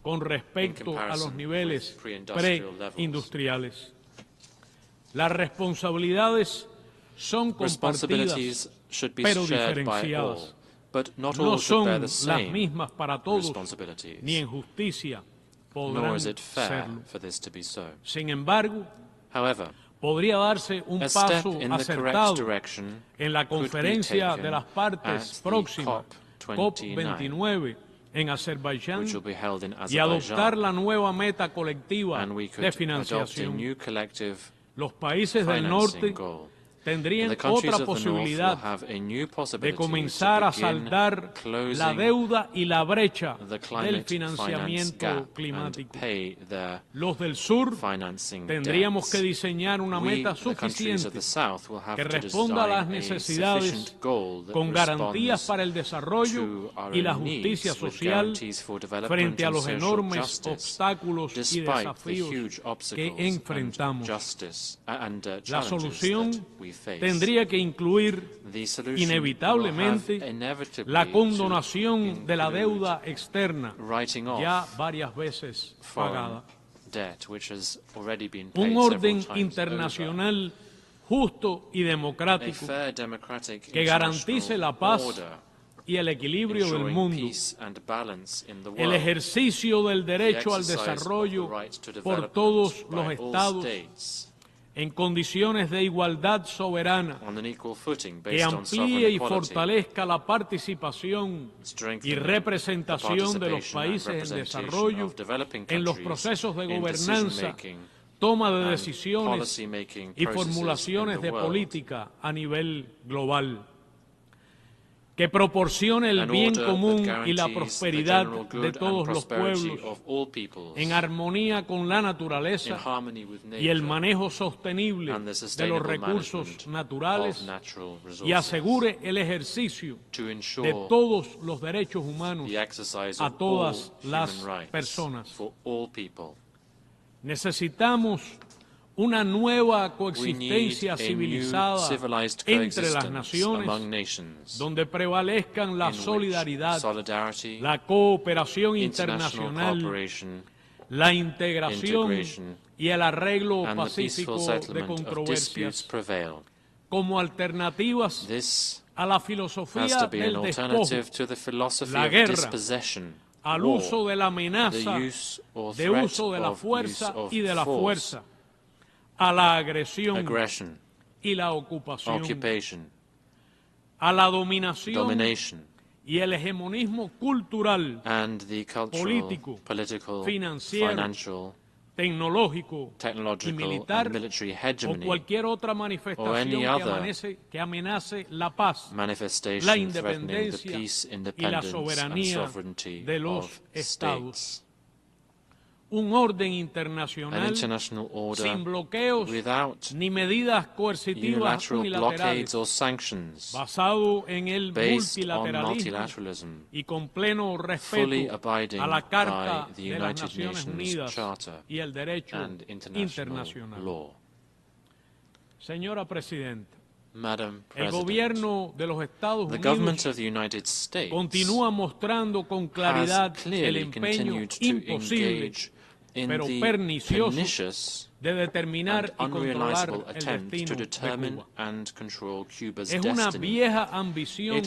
con respecto a los niveles preindustriales. Las responsabilidades son compartidas, pero diferenciadas. No son las mismas para todos, ni en justicia podrán serlo. Sin embargo, podría darse un paso acertado en la conferencia de las partes próxima, COP29, en Azerbaiyán, y adoptar la nueva meta colectiva de financiación. Los países del norte tendrían otra posibilidad de comenzar a saldar la deuda y la brecha del financiamiento climático. Los del sur tendríamos que diseñar una meta suficiente que responda a las necesidades con garantías para el desarrollo y la justicia social frente a los enormes obstáculos y desafíos que enfrentamos. La solución tendría que incluir inevitablemente la condonación de la deuda externa ya varias veces pagada. Un orden internacional justo y democrático que garantice la paz y el equilibrio del mundo, el ejercicio del derecho al desarrollo por todos los estados en condiciones de igualdad soberana, que amplíe y fortalezca la participación y representación de los países en desarrollo en los procesos de gobernanza, toma de decisiones y formulaciones de política a nivel global, que proporcione el bien común y la prosperidad de todos los pueblos en armonía con la naturaleza y el manejo sostenible de los recursos naturales, y asegure el ejercicio de todos los derechos humanos a todas las personas. Necesitamos una nueva coexistencia civilizada entre las naciones, donde prevalezcan la solidaridad, la cooperación internacional, la integración y el arreglo pacífico de controversias, como alternativas a la filosofía del despojo, la guerra, al uso de la amenaza, de uso de la fuerza y de la fuerza, a la agresión y la ocupación, a la dominación y el hegemonismo cultural, político, financiero, tecnológico y militar, o cualquier otra manifestación que amenace la paz, la independencia y la soberanía de los estados. Un orden internacional sin bloqueos ni medidas coercitivas unilaterales, basado en el multilateralismo y con pleno respeto a la Carta de las Naciones Unidas y el derecho internacional. Señora Presidenta, el gobierno de los Estados Unidos continúa mostrando con claridad el empeño imposible pero pernicioso de determinar y controlar el destino de Cuba. Es una vieja ambición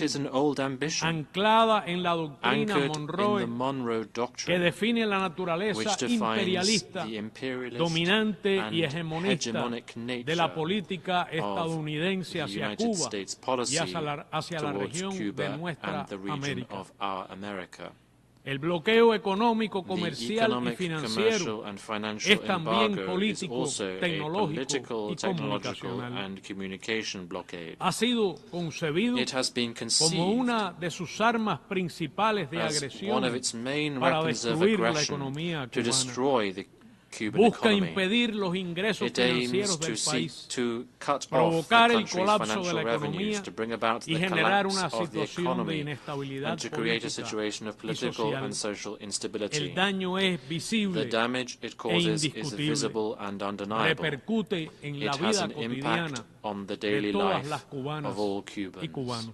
anclada en la doctrina Monroe que define la naturaleza imperialista, dominante y hegemonista de la política estadounidense hacia Cuba y hacia la región de nuestra América. El bloqueo económico, comercial y financiero es también político, tecnológico y comunicacional. Ha sido concebido como una de sus armas principales de agresión para destruir la economía cubana. Busca impedir los ingresos financieros del país, provocar el colapso de la economía y generar una situación de inestabilidad política y social. El daño es visible e indiscutible. Repercute en la vida cotidiana de todas las cubanas y cubanos.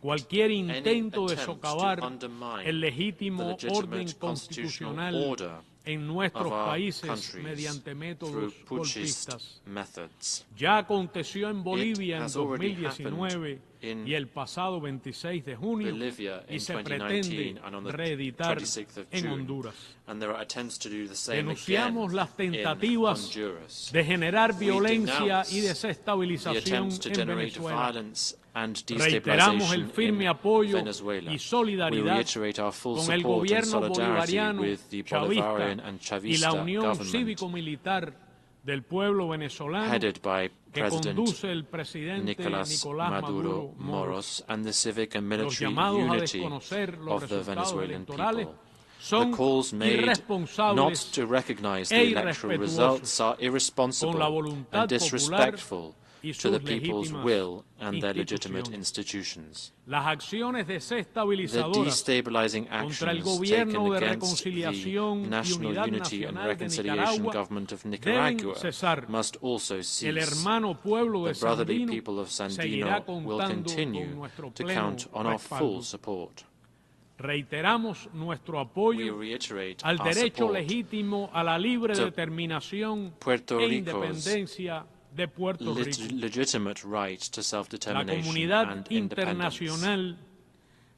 cualquier intento de socavar el legítimo orden constitucional en nuestros países mediante métodos golpistas. Ya aconteció en Bolivia en 2019 y el pasado 26 de junio y se pretende reeditar en Honduras. Denunciamos las tentativas de generar violencia y desestabilización en Venezuela. Reiteramos el firme apoyo y solidaridad con el gobierno bolivariano chavista y la Unión Cívico-Militar del pueblo venezolano que conduce el presidente Nicolás Maduro Moros. Los llamados a desconocer los resultados electorales son irresponsables e irrespetuosos con la voluntad popular y sus legítimas instituciones. Las acciones desestabilizadoras contra el gobierno de reconciliación y unidad nacional de Nicaragua deben cesar. El hermano pueblo de Sandino seguirá contando con nuestro pleno respaldo. Reiteramos nuestro apoyo al derecho legítimo a la libre determinación e independencia de Puerto Rico. La comunidad internacional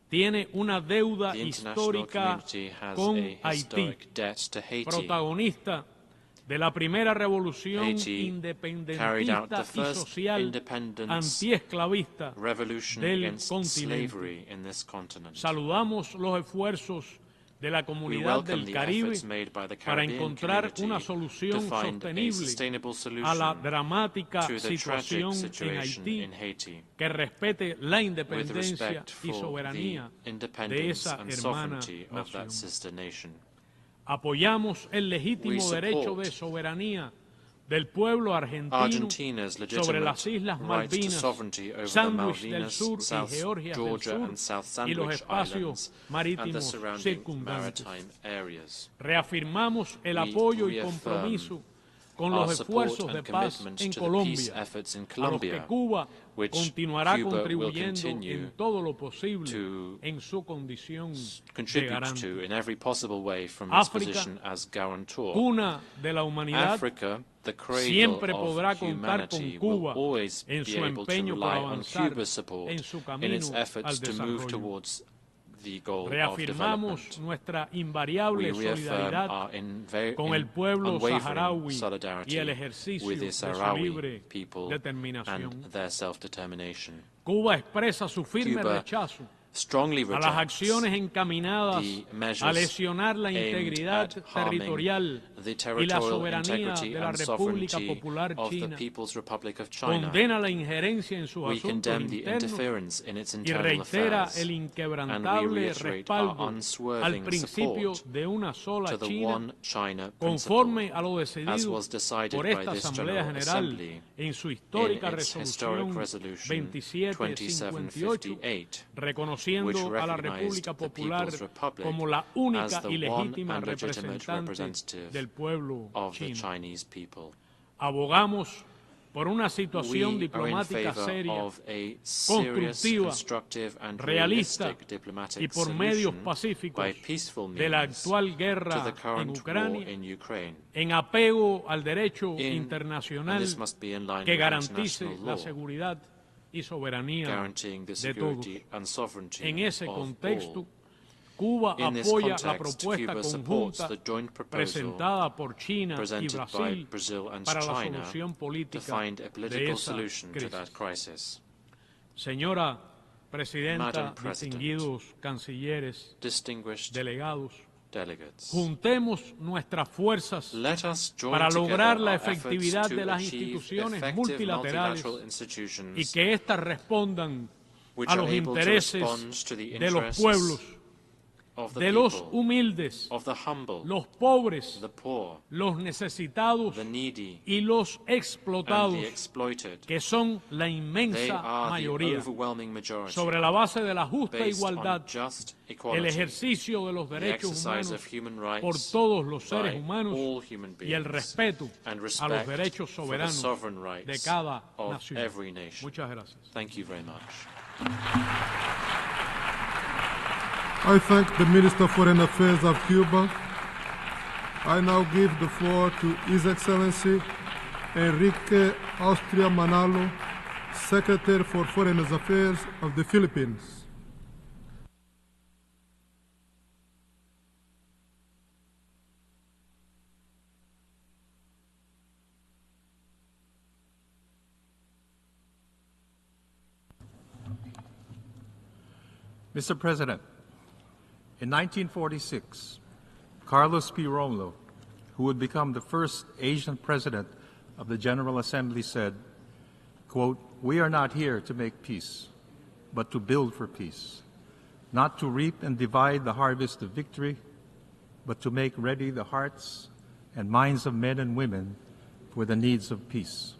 tiene una deuda histórica con Haití, protagonista de la primera revolución independentista y social antiesclavista del continente. Saludamos los esfuerzos de la comunidad del Caribe para encontrar una solución sostenible a la dramática situación en Haití que respete la independencia y soberanía de esa hermana nación. Apoyamos el legítimo derecho de soberanía del pueblo argentino sobre las Islas Malvinas, Sándwich del Sur y Georgia del Sur y los espacios marítimos circundantes. Reafirmamos el apoyo y compromiso con los esfuerzos de paz en Colombia, a los que Cuba continuará contribuyendo en todo lo posible en su condición de garante. África, cuna de la humanidad, siempre podrá contar con Cuba en su empeño por avanzar en su camino al desarrollo. Reafirmamos nuestra invariable solidaridad con el pueblo saharaui y el ejercicio de su libre determinación. Cuba expresa su firme rechazo a las acciones encaminadas a lesionar la integridad territorial y la soberanía de la República Popular China, condena la injerencia en sus asuntos internos y reitera el inquebrantable respaldo al principio de una sola China, conforme a lo decidido por esta Asamblea General en su histórica resolución 2758, reconociendo a la República Popular como la única y legítima representante del pueblo chino. Abogamos por una situación diplomática seria, constructiva, realista y por medios pacíficos de la actual guerra en Ucrania, en apego al derecho internacional que garantice la seguridad y soberanía de todos. En ese contexto, Cuba apoya la propuesta conjunta presentada por China y Brasil para la solución política de esa crisis. Señora Presidenta, distinguidos cancilleres, delegados, juntemos nuestras fuerzas para lograr la efectividad de las instituciones multilaterales y que éstas respondan a los intereses de los pueblos, de los humildes, los pobres, los necesitados y los explotados, que son la inmensa mayoría, sobre la base de la justa igualdad, el ejercicio de los derechos humanos por todos los seres humanos y el respeto a los derechos soberanos de cada nación. Muchas gracias. I thank the Minister of Foreign Affairs of Cuba, I now give the floor to His Excellency Enrique Austria Manalo, Secretary for Foreign Affairs of the Philippines. Mr. President, in 1946, Carlos P. Romlo, who would become the first Asian president of the General Assembly, said, quote, "We are not here to make peace, but to build for peace, not to reap and divide the harvest of victory, but to make ready the hearts and minds of men and women for the needs of peace."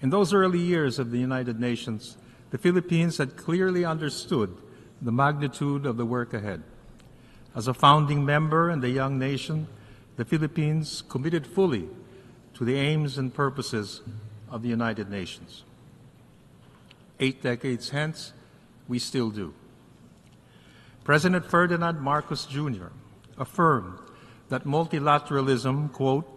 In those early years of the United Nations, the Philippines had clearly understood the magnitude of the work ahead. As a founding member and a young nation, the Philippines committed fully to the aims and purposes of the United Nations. 8 decades hence, we still do. President Ferdinand Marcos Jr. affirmed that multilateralism, quote,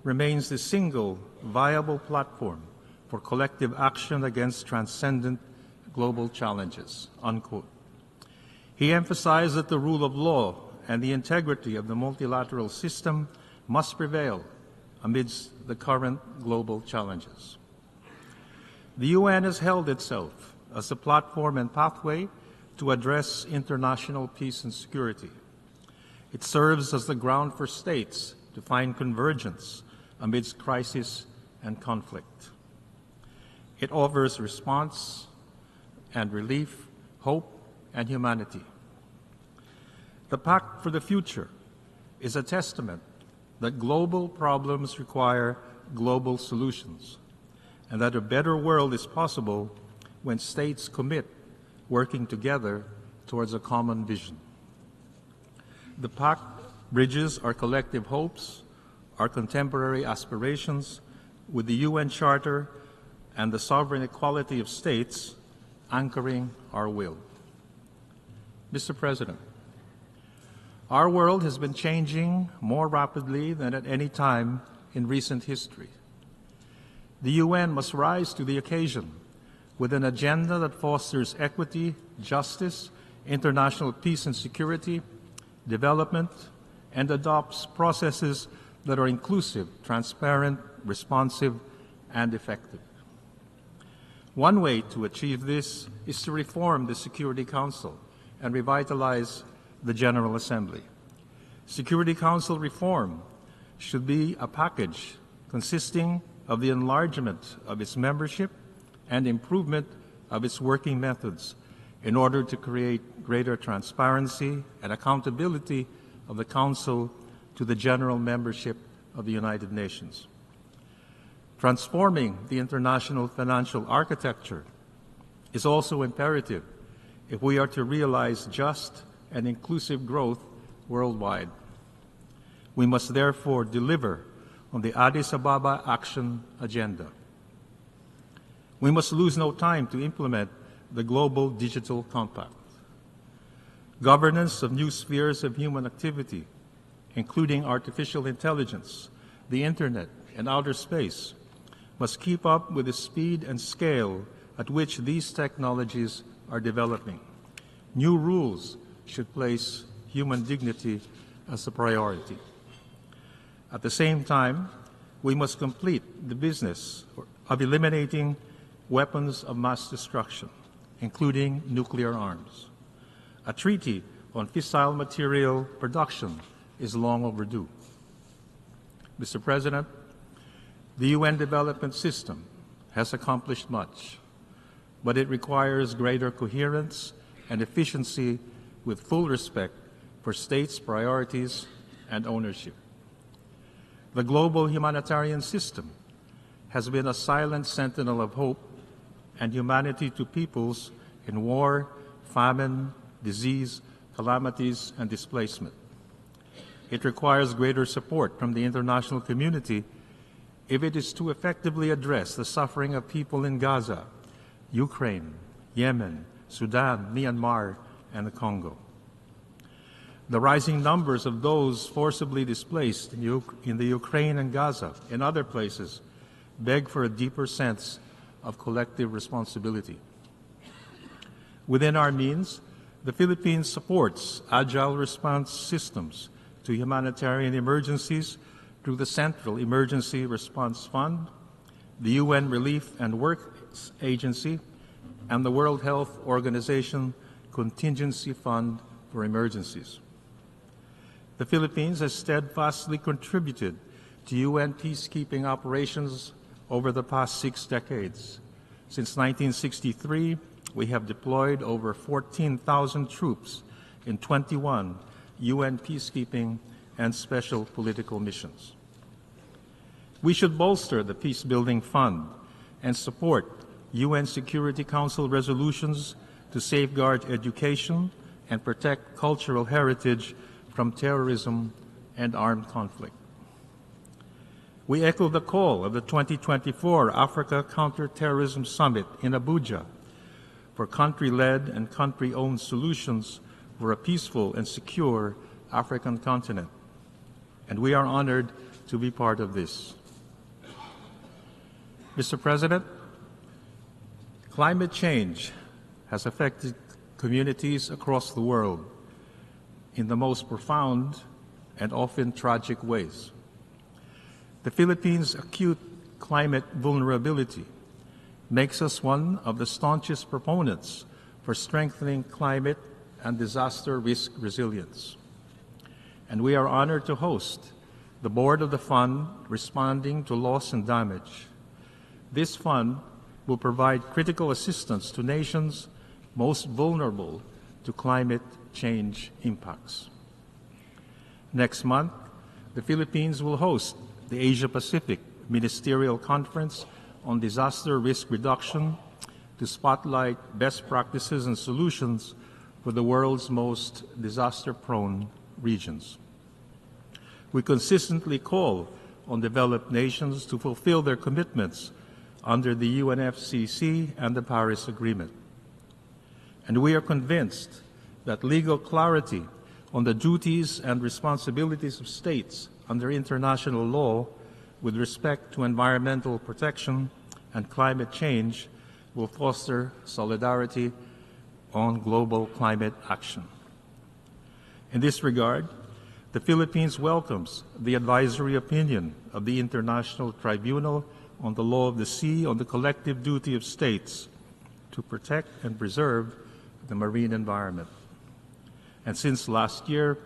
"remains the single viable platform for collective action against transcendent global challenges," unquote. He emphasized that the rule of law and the integrity of the multilateral system must prevail amidst the current global challenges. The UN has held itself as a platform and pathway to address international peace and security. It serves as the ground for states to find convergence amidst crisis and conflict. It offers response and relief, hope, and humanity. The Pact for the Future is a testament that global problems require global solutions, and that a better world is possible when states commit working together towards a common vision. The Pact bridges our collective hopes, our contemporary aspirations, with the UN Charter and the sovereign equality of states anchoring our will. Mr. President, our world has been changing more rapidly than at any time in recent history. The UN must rise to the occasion with an agenda that fosters equity, justice, international peace and security, development, and adopts processes that are inclusive, transparent, responsive, and effective. One way to achieve this is to reform the Security Council and revitalize the General Assembly. Security Council reform should be a package consisting of the enlargement of its membership and improvement of its working methods in order to create greater transparency and accountability of the Council to the general membership of the United Nations. Transforming the international financial architecture is also imperative if we are to realize just and inclusive growth worldwide. We must therefore deliver on the Addis Ababa Action Agenda. We must lose no time to implement the Global Digital Compact. Governance of new spheres of human activity, including artificial intelligence, the Internet, and outer space, must keep up with the speed and scale at which these technologies are developing. New rules should place human dignity as a priority. At the same time, we must complete the business of eliminating weapons of mass destruction, including nuclear arms. A treaty on fissile material production is long overdue. Mr. President, the UN development system has accomplished much, but it requires greater coherence and efficiency with full respect for states' priorities and ownership. The global humanitarian system has been a silent sentinel of hope and humanity to peoples in war, famine, disease, calamities, and displacement. It requires greater support from the international community if it is to effectively address the suffering of people in Gaza, Ukraine, Yemen, Sudan, Myanmar, and the Congo. The rising numbers of those forcibly displaced in the Ukraine and Gaza and other places beg for a deeper sense of collective responsibility. Within our means, the Philippines supports agile response systems to humanitarian emergencies through the Central Emergency Response Fund, the UN Relief and Works Agency, and the World Health Organization Contingency Fund for Emergencies. The Philippines has steadfastly contributed to UN peacekeeping operations over the past 6 decades. Since 1963, we have deployed over 14,000 troops in 21 UN peacekeeping and special political missions. We should bolster the Peacebuilding Fund and support UN Security Council resolutions to safeguard education and protect cultural heritage from terrorism and armed conflict. We echo the call of the 2024 Africa Counterterrorism Summit in Abuja for country-led and country-owned solutions for a peaceful and secure African continent. And we are honored to be part of this. Mr. President, climate change has affected communities across the world in the most profound and often tragic ways. The Philippines' acute climate vulnerability makes us one of the staunchest proponents for strengthening climate and disaster risk resilience. And we are honored to host the board of the fund responding to loss and damage. This fund will provide critical assistance to nations most vulnerable to climate change impacts. Next month, the Philippines will host the Asia-Pacific Ministerial Conference on Disaster Risk Reduction to spotlight best practices and solutions for the world's most disaster-prone regions. We consistently call on developed nations to fulfill their commitments under the UNFCCC and the Paris Agreement. And we are convinced that legal clarity on the duties and responsibilities of states under international law with respect to environmental protection and climate change will foster solidarity on global climate action. In this regard, the Philippines welcomes the advisory opinion of the International Tribunal on the Law of the Sea on the collective duty of states to protect and preserve the marine environment. And since last year,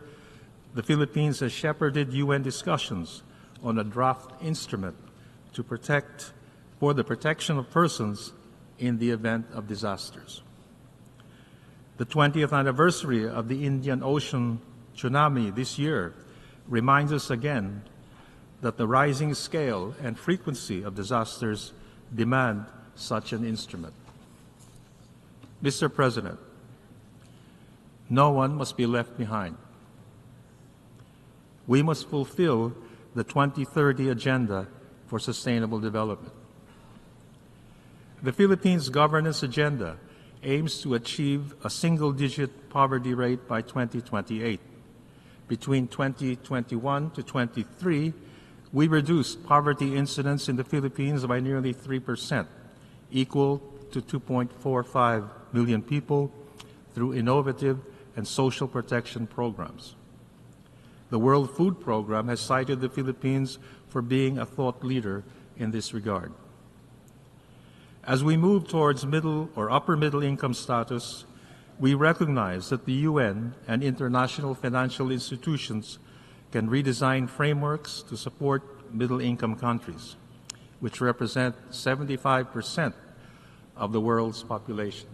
the Philippines has shepherded UN discussions on a draft instrument for the protection of persons in the event of disasters. The 20th anniversary of the Indian Ocean tsunami this year reminds us again that the rising scale and frequency of disasters demand such an instrument. Mr. President, no one must be left behind. We must fulfill the 2030 Agenda for Sustainable Development. The Philippines' governance agenda aims to achieve a single-digit poverty rate by 2028. Between 2021 to 23, we reduced poverty incidence in the Philippines by nearly 3%, equal to 2.45 million people, through innovative and social protection programs. The World Food Programme has cited the Philippines for being a thought leader in this regard. As we move towards middle or upper middle income status, we recognize that the UN and international financial institutions can redesign frameworks to support middle income countries, which represent 75% of the world's population.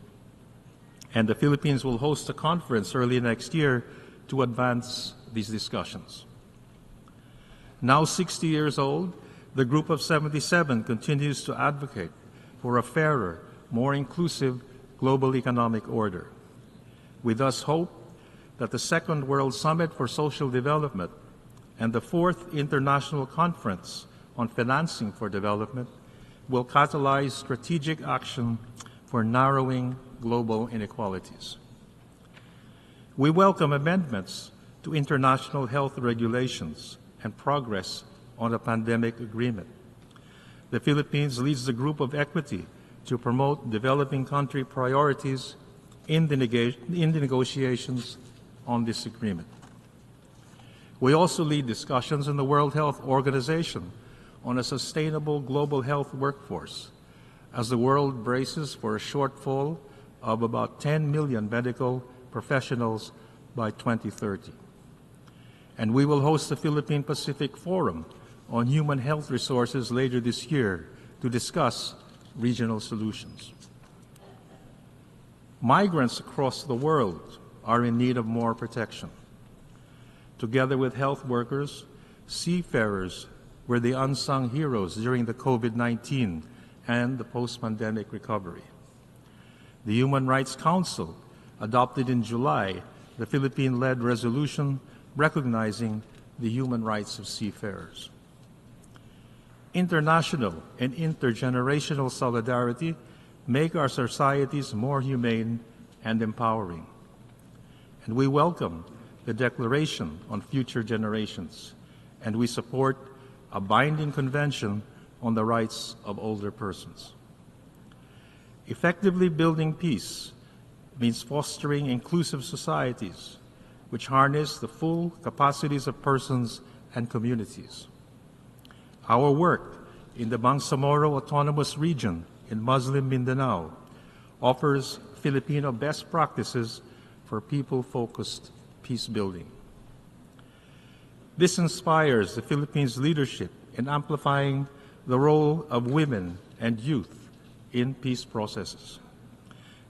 And the Philippines will host a conference early next year to advance these discussions. Now 60 years old, the Group of 77 continues to advocate for a fairer, more inclusive global economic order. We thus hope that the Second World Summit for Social Development and the Fourth International Conference on Financing for Development will catalyze strategic action for narrowing global inequalities. We welcome amendments to international health regulations and progress on a pandemic agreement. The Philippines leads the group of equity to promote developing country priorities in the negotiations on this agreement. We also lead discussions in the World Health Organization on a sustainable global health workforce as the world braces for a shortfall of about 10 million medical professionals by 2030. And we will host the Philippine Pacific Forum on Human Health Resources later this year to discuss regional solutions. Migrants across the world are in need of more protection. Together with health workers, seafarers were the unsung heroes during the COVID-19 and the post-pandemic recovery. The Human Rights Council adopted in July the Philippine-led resolution recognizing the human rights of seafarers. International and intergenerational solidarity make our societies more humane and empowering. And we welcome the Declaration on Future Generations, and we support a binding convention on the rights of older persons. Effectively building peace means fostering inclusive societies which harness the full capacities of persons and communities. Our work in the Bangsamoro Autonomous Region in Muslim Mindanao offers Filipino best practices for people-focused peace building. This inspires the Philippines' leadership in amplifying the role of women and youth in peace processes.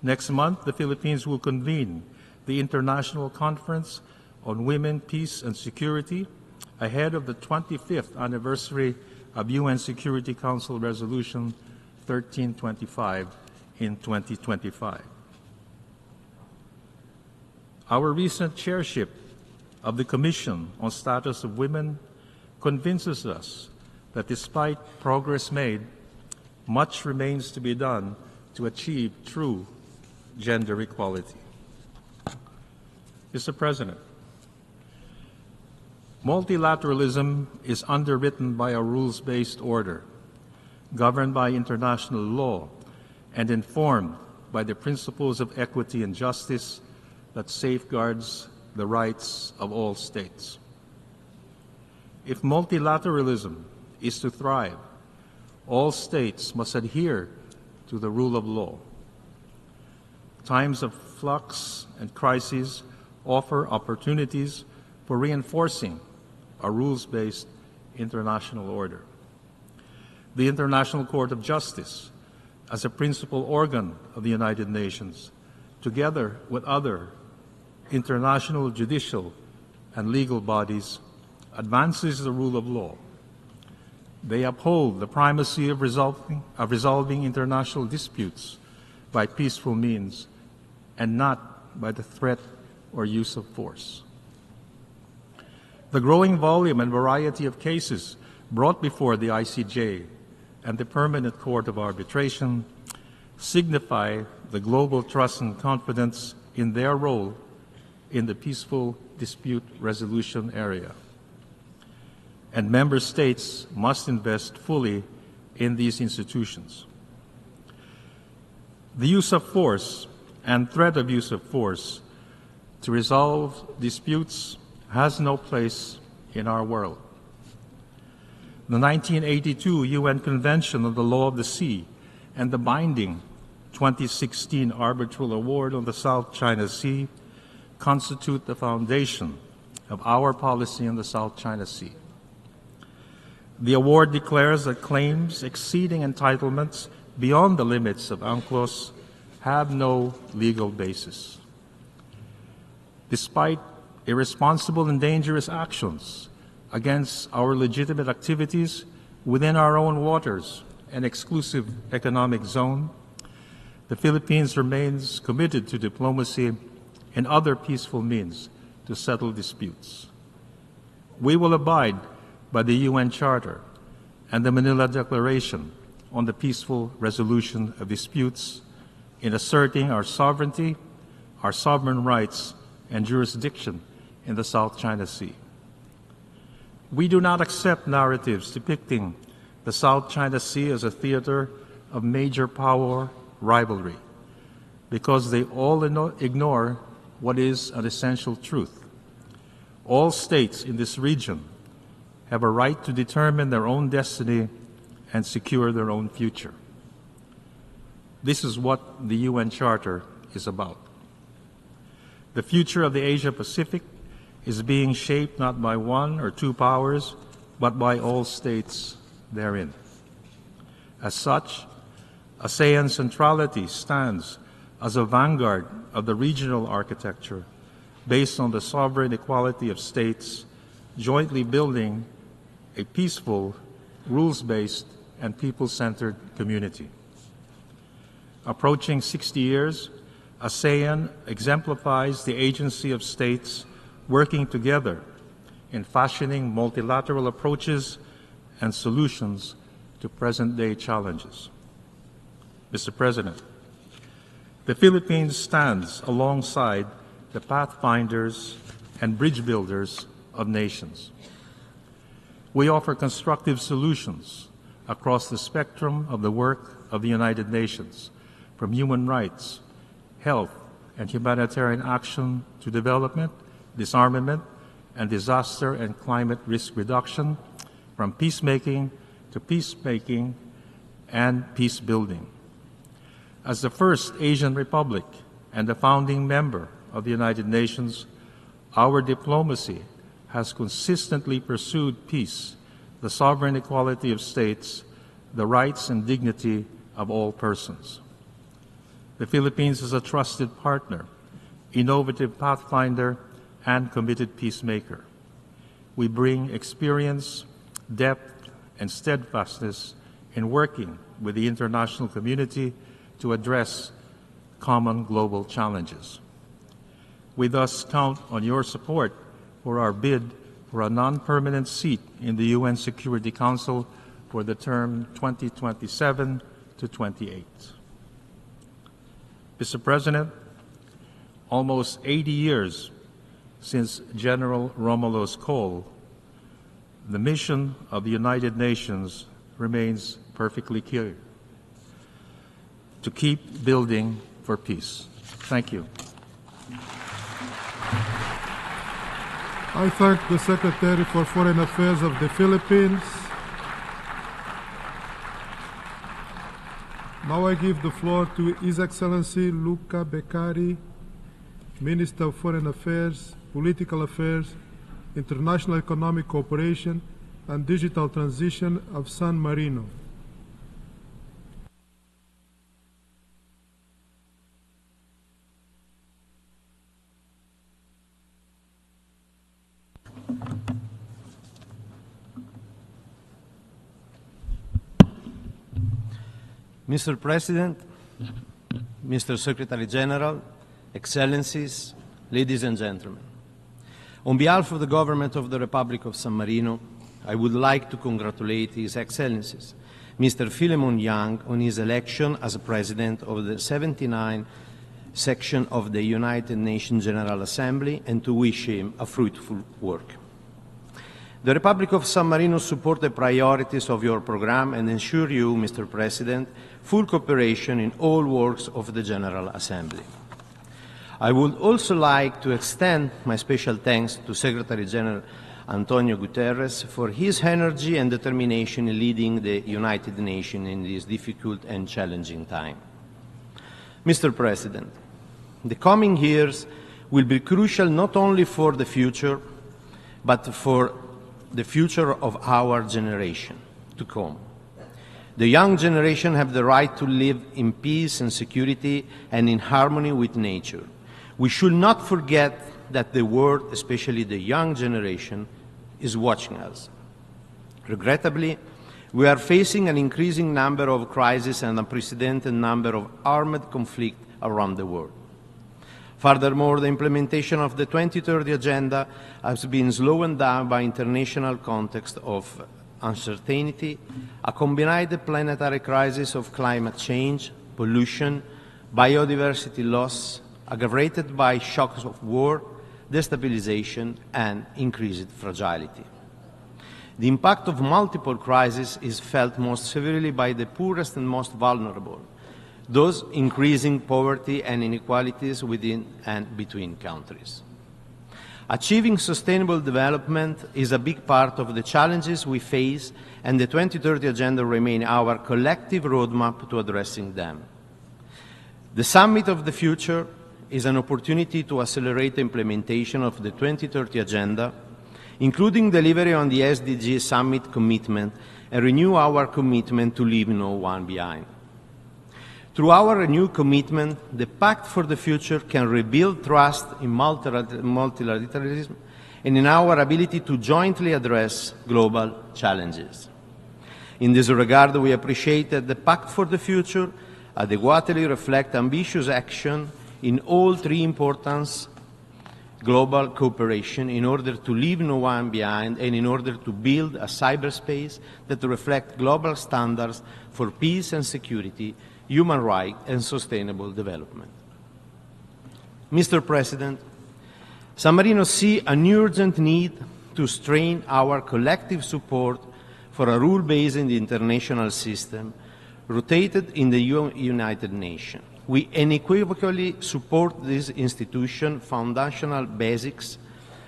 Next month, the Philippines will convene the International Conference on Women, Peace and Security ahead of the 25th anniversary of UN Security Council Resolution 1325 in 2025. Our recent chairship of the Commission on Status of Women convinces us that despite progress made, much remains to be done to achieve true gender equality. Mr. President, multilateralism is underwritten by a rules-based order, governed by international law, and informed by the principles of equity and justice that safeguards the rights of all states. If multilateralism is to thrive, all states must adhere to the rule of law. Times of flux and crises offer opportunities for reinforcing a rules-based international order. The International Court of Justice, as a principal organ of the United Nations, together with other international judicial and legal bodies, advances the rule of law. They uphold the primacy of resolving international disputes by peaceful means and not by the threat or use of force. The growing volume and variety of cases brought before the ICJ and the Permanent Court of Arbitration signify the global trust and confidence in their role in the peaceful dispute resolution area. And member states must invest fully in these institutions. The use of force and threat of use of force to resolve disputes has no place in our world. The 1982 UN Convention on the Law of the Sea and the binding 2016 Arbitral Award on the South China Sea constitute the foundation of our policy in the South China Sea. The award declares that claims exceeding entitlements beyond the limits of UNCLOS have no legal basis. Despite irresponsible and dangerous actions against our legitimate activities within our own waters and exclusive economic zone, the Philippines remains committed to diplomacy and other peaceful means to settle disputes. We will abide by the UN Charter and the Manila Declaration on the peaceful resolution of disputes in asserting our sovereignty, our sovereign rights, and jurisdiction in the South China Sea. We do not accept narratives depicting the South China Sea as a theater of major power rivalry, because they all ignore what is an essential truth. All states in this region have a right to determine their own destiny and secure their own future. This is what the UN Charter is about. The future of the Asia-Pacific is being shaped not by one or two powers, but by all states therein. As such, ASEAN centrality stands as a vanguard of the regional architecture based on the sovereign equality of states jointly building a peaceful, rules-based, and people-centered community. Approaching 60 years, ASEAN exemplifies the agency of states working together in fashioning multilateral approaches and solutions to present-day challenges. Mr. President, the Philippines stands alongside the pathfinders and bridge builders of nations. We offer constructive solutions across the spectrum of the work of the United Nations, from human rights, health, and humanitarian action to development, disarmament, and disaster and climate risk reduction, from peacemaking to peacemaking and peace building. As the first Asian republic and the founding member of the United Nations, our diplomacy has consistently pursued peace, the sovereign equality of states, the rights and dignity of all persons. The Philippines is a trusted partner, innovative pathfinder, and committed peacemaker. We bring experience, depth, and steadfastness in working with the international community to address common global challenges. We thus count on your support for our bid for a non-permanent seat in the UN Security Council for the term 2027 to 28. Mr. President, almost 80 years since General Romulo's call, the mission of the United Nations remains perfectly clear: to keep building for peace. Thank you. I thank the Secretary for Foreign Affairs of the Philippines. Now I give the floor to His Excellency Luca Beccari, Minister of Foreign Affairs, Political Affairs, International Economic Cooperation, and Digital Transition of San Marino. Mr. President, Mr. Secretary General, Excellencies, ladies and gentlemen, on behalf of the Government of the Republic of San Marino, I would like to congratulate His Excellencies, Mr. Philemon Yang, on his election as President of the 79th section of the United Nations General Assembly and to wish him a fruitful work. The Republic of San Marino supports the priorities of your program and ensure you, Mr. President, full cooperation in all works of the General Assembly. I would also like to extend my special thanks to Secretary General Antonio Guterres for his energy and determination in leading the United Nations in this difficult and challenging time. Mr. President, the coming years will be crucial not only for the future, but for the future of our generation to come. The young generation have the right to live in peace and security and in harmony with nature. We should not forget that the world, especially the young generation, is watching us. Regrettably, we are facing an increasing number of crises and unprecedented number of armed conflicts around the world. Furthermore, the implementation of the 2030 Agenda has been slowed down by international context of uncertainty, a combined planetary crisis of climate change, pollution, biodiversity loss, aggravated by shocks of war, destabilization, and increased fragility. The impact of multiple crises is felt most severely by the poorest and most vulnerable, those increasing poverty and inequalities within and between countries. Achieving sustainable development is a big part of the challenges we face, and the 2030 Agenda remains our collective roadmap to addressing them. The Summit of the Future is an opportunity to accelerate the implementation of the 2030 Agenda, including delivery on the SDG Summit commitment, and renew our commitment to leave no one behind. Through our renewed commitment, the Pact for the Future can rebuild trust in multilateralism and in our ability to jointly address global challenges. In this regard, we appreciate that the Pact for the Future adequately reflects ambitious action in all three important global cooperation in order to leave no one behind and in order to build a cyberspace that reflects global standards for peace and security, human rights, and sustainable development. Mr. President, San Marino sees an urgent need to strengthen our collective support for a rule-based international system rooted in the United Nations. We unequivocally support this institution's foundational basics,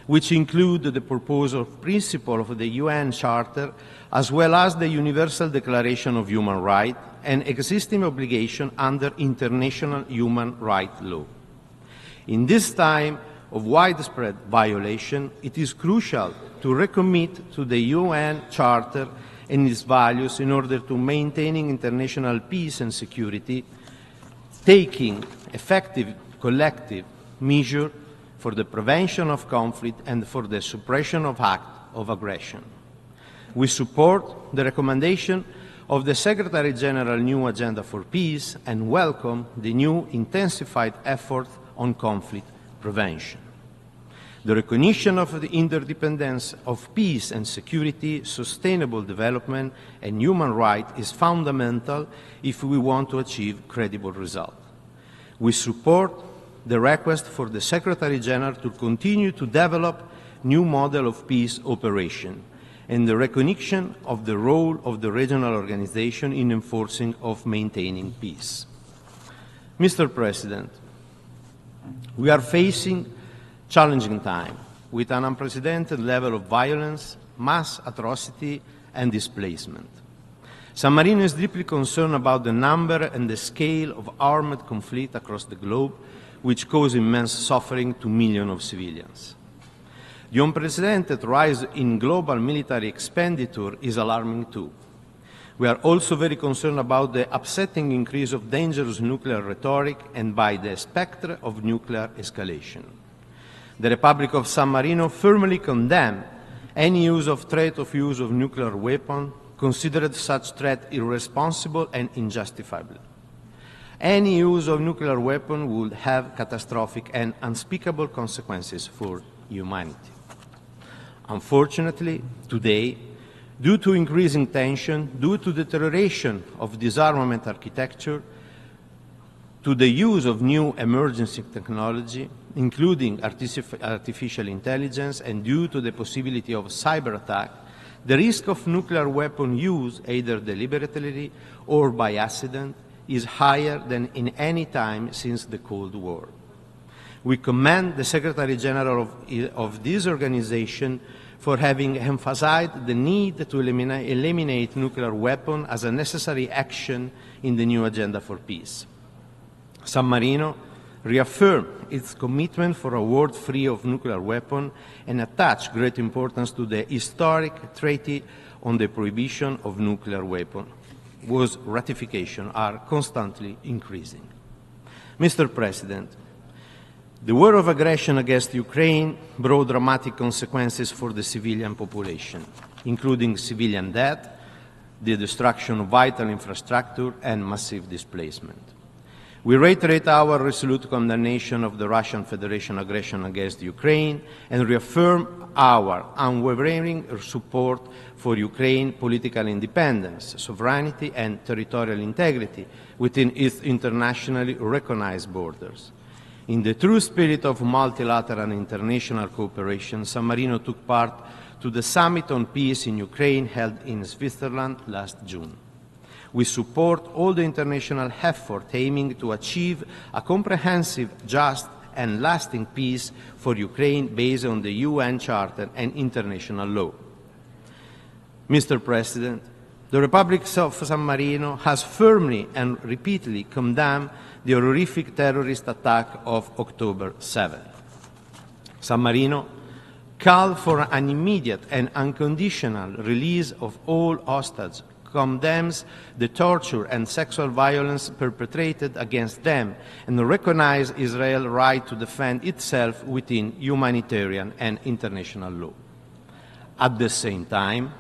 which include the purpose of principle of the UN Charter, as well as the Universal Declaration of Human Rights and existing obligations under international human rights law. In this time of widespread violation, it is crucial to recommit to the UN Charter and its values in order to maintain international peace and security, taking effective collective measures for the prevention of conflict and for the suppression of acts of aggression. We support the recommendation of the Secretary General's new Agenda for Peace and welcome the new intensified effort on conflict prevention. The recognition of the interdependence of peace and security, sustainable development, and human rights is fundamental if we want to achieve credible results. We support the request for the Secretary General to continue to develop new model of peace operation and the recognition of the role of the regional organization in enforcing of maintaining peace. Mr. President, we are facing challenging time with an unprecedented level of violence, mass atrocity, and displacement. San Marino is deeply concerned about the number and the scale of armed conflict across the globe, which cause immense suffering to millions of civilians. The unprecedented rise in global military expenditure is alarming too. We are also very concerned about the upsetting increase of dangerous nuclear rhetoric and by the spectre of nuclear escalation. The Republic of San Marino firmly condemns any use of threat of use of nuclear weapons, considered such threat irresponsible and unjustifiable. Any use of nuclear weapons would have catastrophic and unspeakable consequences for humanity. Unfortunately, today, due to increasing tension, due to deterioration of disarmament architecture, to the use of new emergency technology, including artificial intelligence, and due to the possibility of cyber attack, the risk of nuclear weapon use, either deliberately or by accident, is higher than in any time since the Cold War. We commend the Secretary General of this organization for having emphasized the need to eliminate nuclear weapons as a necessary action in the new Agenda for Peace. San Marino reaffirmed its commitment for a world free of nuclear weapons and attached great importance to the historic Treaty on the Prohibition of Nuclear Weapons, whose ratifications are constantly increasing. Mr. President, the war of aggression against Ukraine brought dramatic consequences for the civilian population, including civilian death, the destruction of vital infrastructure, and massive displacement. We reiterate our resolute condemnation of the Russian Federation aggression against Ukraine and reaffirm our unwavering support for Ukraine's political independence, sovereignty, and territorial integrity within its internationally recognized borders. In the true spirit of multilateral and international cooperation, San Marino took part to the Summit on Peace in Ukraine held in Switzerland last June. We support all the international effort aiming to achieve a comprehensive, just and lasting peace for Ukraine based on the UN Charter and international law. Mr. President, the Republic of San Marino has firmly and repeatedly condemned the horrific terrorist attack of October 7. San Marino called for an immediate and unconditional release of all hostages, condemns the torture and sexual violence perpetrated against them, and recognizes Israel's right to defend itself within humanitarian and international law. At the same time,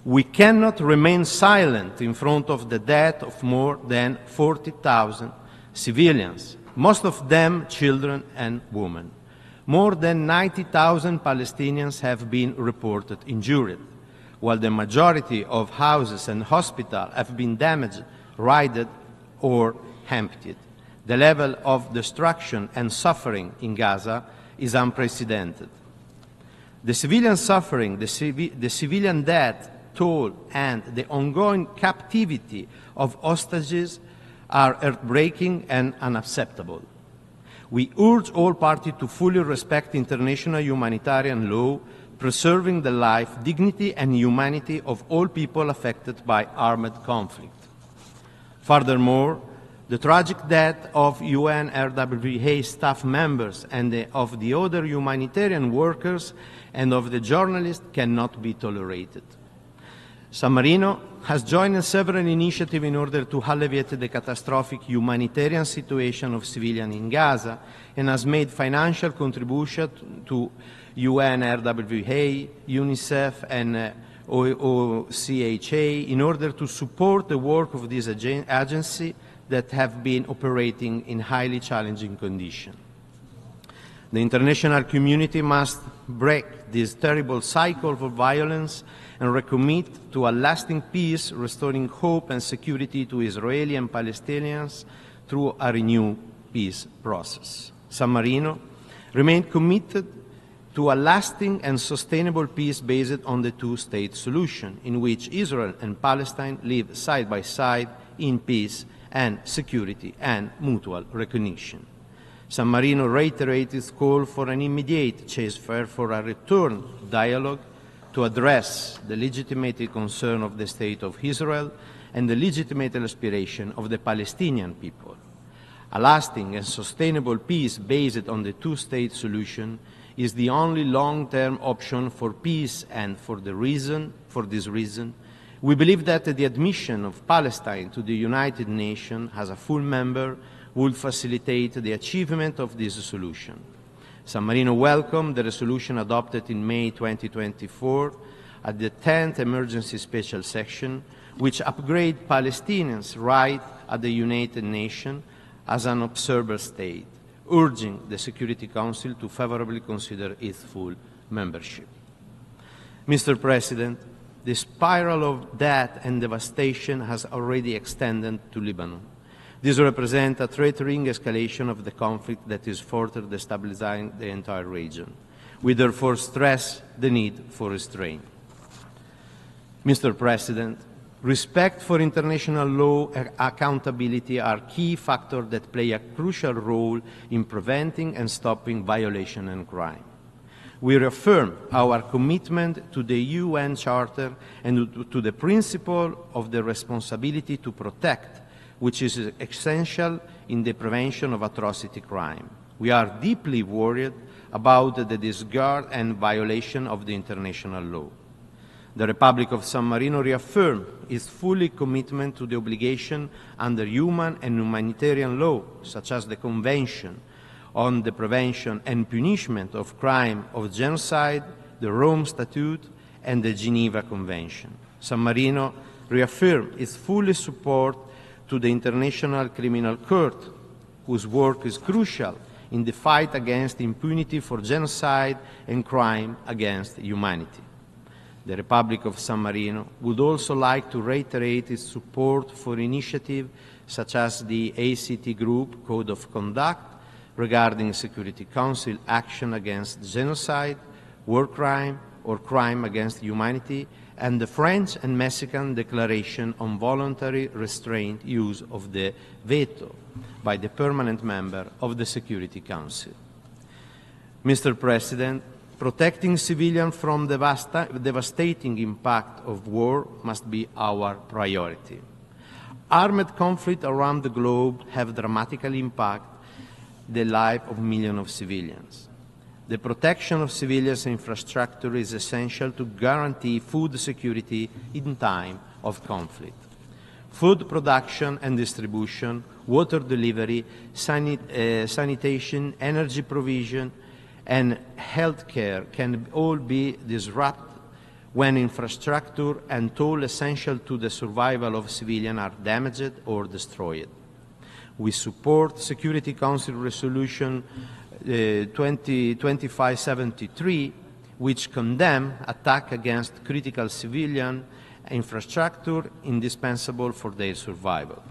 we cannot remain silent in front of the death of more than 40,000 civilians, most of them children and women. More than 90,000 Palestinians have been reported injured, while the majority of houses and hospitals have been damaged, raided, or emptied. The level of destruction and suffering in Gaza is unprecedented. The civilian suffering, the civilian death toll, and the ongoing captivity of hostages are heartbreaking and unacceptable. We urge all parties to fully respect international humanitarian law, preserving the life, dignity, and humanity of all people affected by armed conflict. Furthermore, the tragic death of UNRWA staff members and of the other humanitarian workers and of the journalists cannot be tolerated. San Marino has joined several initiatives in order to alleviate the catastrophic humanitarian situation of civilians in Gaza and has made financial contributions to UNRWA, UNICEF, and OCHA in order to support the work of this agency that have been operating in highly challenging conditions. The international community must break this terrible cycle of violence and recommit to a lasting peace, restoring hope and security to Israeli and Palestinians through a renewed peace process. San Marino remained committed to a lasting and sustainable peace based on the two-state solution, in which Israel and Palestine live side by side in peace and security and mutual recognition. San Marino reiterated its call for an immediate ceasefire for a return to dialogue to address the legitimate concern of the State of Israel and the legitimate aspiration of the Palestinian people. A lasting and sustainable peace based on the two-state solution is the only long-term option for peace, and for this reason, we believe that the admission of Palestine to the United Nations as a full member would facilitate the achievement of this solution. San Marino welcomed the resolution adopted in May 2024 at the 10th Emergency Special Session, which upgraded Palestinians' right at the United Nations as an observer state, urging the Security Council to favorably consider its full membership. Mr. President, the spiral of death and devastation has already extended to Lebanon. This represents a threatening escalation of the conflict that is further destabilizing the entire region. We therefore stress the need for restraint. Mr. President, respect for international law and accountability are key factors that play a crucial role in preventing and stopping violation and crime. We reaffirm our commitment to the UN Charter and to the principle of the responsibility to protect, which is essential in the prevention of atrocity crime. We are deeply worried about the disregard and violation of the international law. The Republic of San Marino reaffirms its full commitment to the obligation under human and humanitarian law, such as the Convention on the Prevention and Punishment of Crime of Genocide, the Rome Statute, and the Geneva Convention. San Marino reaffirms its full support to the International Criminal Court, whose work is crucial in the fight against impunity for genocide and crime against humanity. The Republic of San Marino would also like to reiterate its support for initiatives such as the ACT Group Code of Conduct, regarding Security Council action against genocide, war crime, or crime against humanity, and the French and Mexican declaration on voluntary restrained use of the veto by the permanent member of the Security Council. Mr. President, protecting civilians from the devastating impact of war must be our priority. Armed conflict around the globe have dramatically impacted the life of millions of civilians. The protection of civilians' infrastructure is essential to guarantee food security in time of conflict. Food production and distribution, water delivery, sanitation, energy provision, and health care can all be disrupted when infrastructure and tools essential to the survival of civilians are damaged or destroyed. We support Security Council Resolution 2573, which condemns attacks against critical civilian infrastructure indispensable for their survival.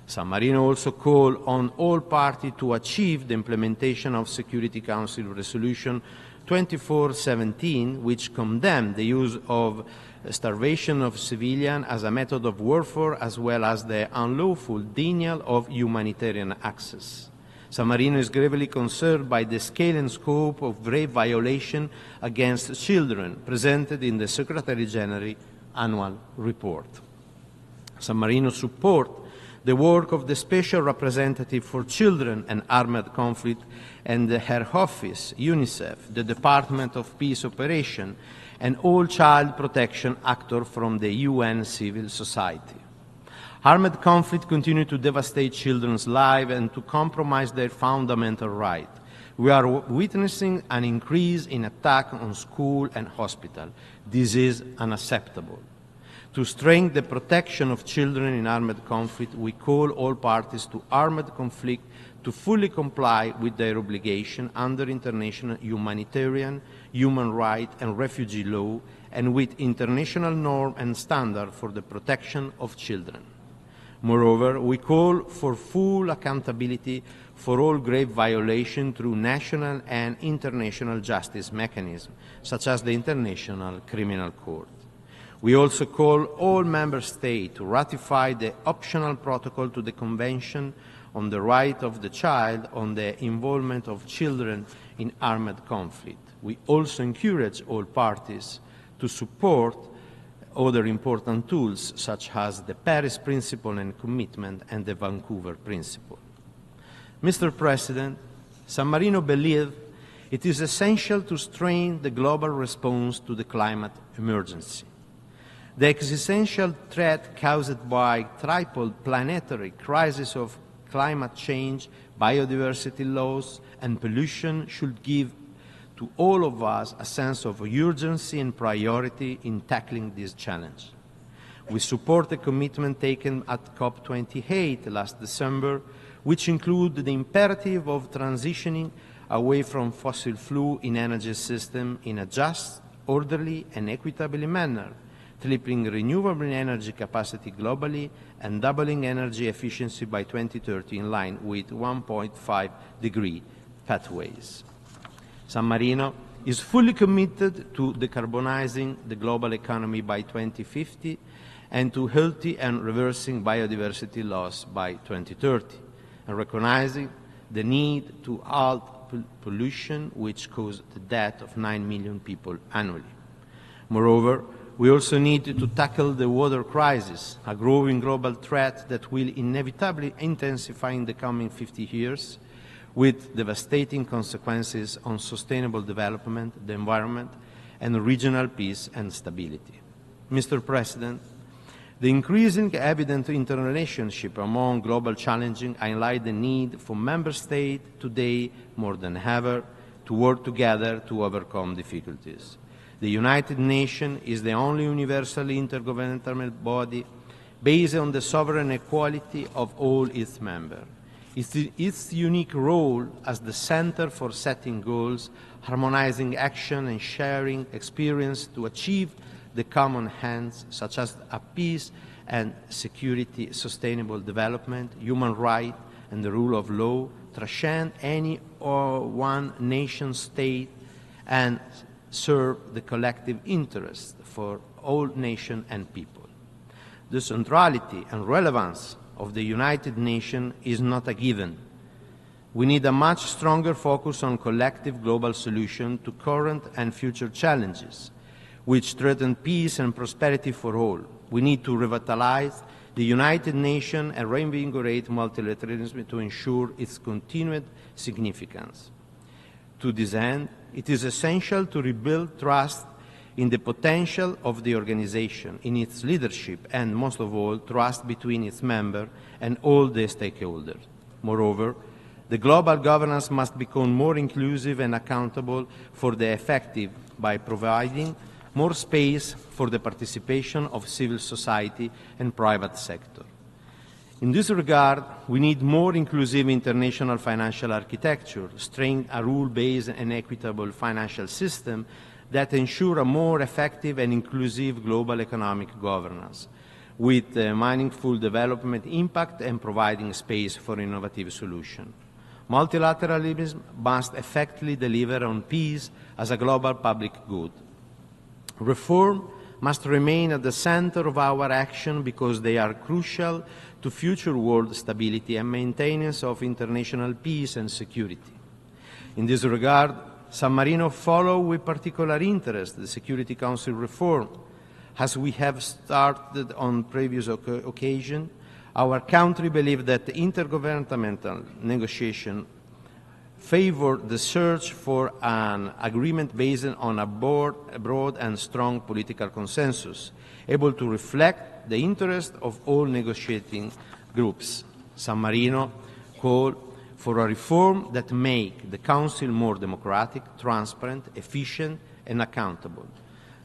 San Marino also called on all parties to achieve the implementation of Security Council Resolution 2417, which condemned the use of starvation of civilians as a method of warfare, as well as the unlawful denial of humanitarian access. San Marino is gravely concerned by the scale and scope of grave violation against children presented in the Secretary General annual report. San Marino supports the work of the Special Representative for Children and Armed Conflict and her office, UNICEF, the Department of Peace Operations, and all child protection actors from the UN civil society. Armed conflict continues to devastate children's lives and to compromise their fundamental rights. We are witnessing an increase in attacks on schools and hospitals. This is unacceptable. To strengthen the protection of children in armed conflict, we call all parties to armed conflict to fully comply with their obligation under international humanitarian, human rights and refugee law, and with international norms and standards for the protection of children. Moreover, we call for full accountability for all grave violations through national and international justice mechanisms, such as the International Criminal Court. We also call all member states to ratify the optional protocol to the Convention on the Right of the Child on the involvement of children in armed conflict. We also encourage all parties to support other important tools such as the Paris Principle and Commitment and the Vancouver Principle. Mr. President, San Marino believes it is essential to strengthen the global response to the climate emergency. The existential threat caused by triple planetary crisis of climate change, biodiversity loss, and pollution should give to all of us a sense of urgency and priority in tackling this challenge. We support the commitment taken at COP28 last December, which include the imperative of transitioning away from fossil fuel in energy system in a just, orderly, and equitable manner, tripling renewable energy capacity globally and doubling energy efficiency by 2030 in line with 1.5-degree pathways. San Marino is fully committed to decarbonizing the global economy by 2050 and to healthy and reversing biodiversity loss by 2030, and recognizing the need to halt pollution, which caused the death of 9 million people annually. Moreover, we also need to tackle the water crisis, a growing global threat that will inevitably intensify in the coming 50 years, with devastating consequences on sustainable development, the environment, and regional peace and stability. Mr. President, the increasing evident interrelationship among global challenges highlight the need for member states today more than ever to work together to overcome difficulties. The United Nations is the only universally intergovernmental body based on the sovereign equality of all its members. Its unique role as the center for setting goals, harmonizing action, and sharing experience to achieve the common ends, such as peace and security, sustainable development, human rights, and the rule of law transcend any or one nation state and serve the collective interest for all nations and people. The centrality and relevance of the United Nations is not a given. We need a much stronger focus on collective global solutions to current and future challenges, which threaten peace and prosperity for all. We need to revitalize the United Nations and reinvigorate multilateralism to ensure its continued significance. To this end, it is essential to rebuild trust in the potential of the organization, in its leadership, and most of all, trust between its members and all the stakeholders. Moreover, the global governance must become more inclusive and accountable for the effective by providing more space for the participation of civil society and private sector. In this regard, we need more inclusive international financial architecture, strengthen a rule-based and equitable financial system that ensure a more effective and inclusive global economic governance, with meaningful development impact and providing space for innovative solutions. Multilateralism must effectively deliver on peace as a global public good. Reform must remain at the center of our action because they are crucial to future world stability and maintenance of international peace and security. In this regard, San Marino follows with particular interest the Security Council reform. As we have started on previous occasion, our country believes that the intergovernmental negotiation favor the search for an agreement based on a broad and strong political consensus, able to reflect the interest of all negotiating groups. San Marino called for a reform that make the Council more democratic, transparent, efficient, and accountable.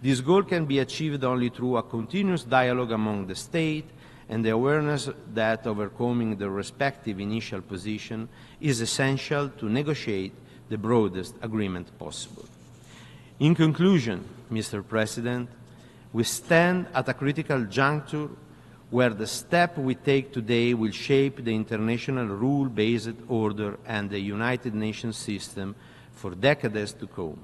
This goal can be achieved only through a continuous dialogue among the states and the awareness that overcoming the respective initial position is essential to negotiate the broadest agreement possible. In conclusion, Mr. President, we stand at a critical juncture where the step we take today will shape the international rule-based order and the United Nations system for decades to come.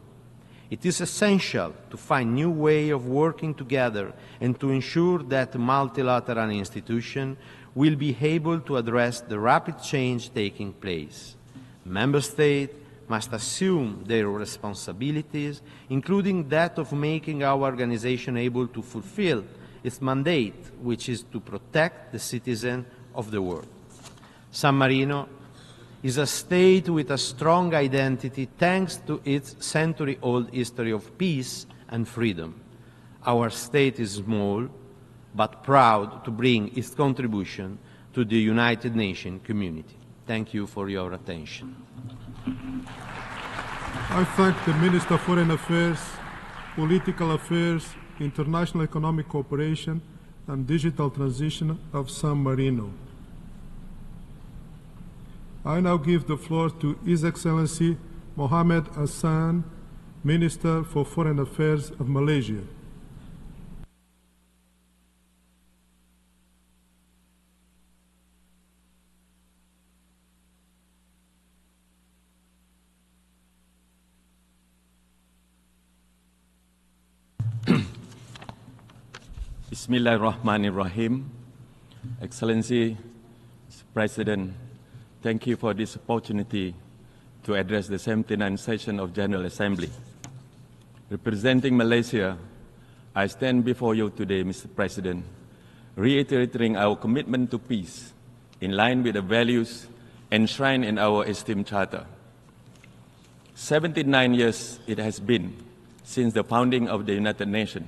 It is essential to find new ways of working together and to ensure that multilateral institutions will be able to address the rapid change taking place. Member States must assume their responsibilities, including that of making our organization able to fulfill its mandate, which is to protect the citizens of the world. San Marino is a state with a strong identity thanks to its century-old history of peace and freedom. Our state is small, but proud to bring its contribution to the United Nations community. Thank you for your attention. I thank the Minister of Foreign Affairs, Political Affairs, International Economic Cooperation, and Digital Transition of San Marino. I now give the floor to His Excellency Mohammed Hassan, Minister for Foreign Affairs of Malaysia. Bismillahirrahmanirrahim. Excellency, Mr. President, thank you for this opportunity to address the 79th session of General Assembly. Representing Malaysia, I stand before you today, Mr. President, reiterating our commitment to peace in line with the values enshrined in our esteemed charter. 79 years it has been since the founding of the United Nations.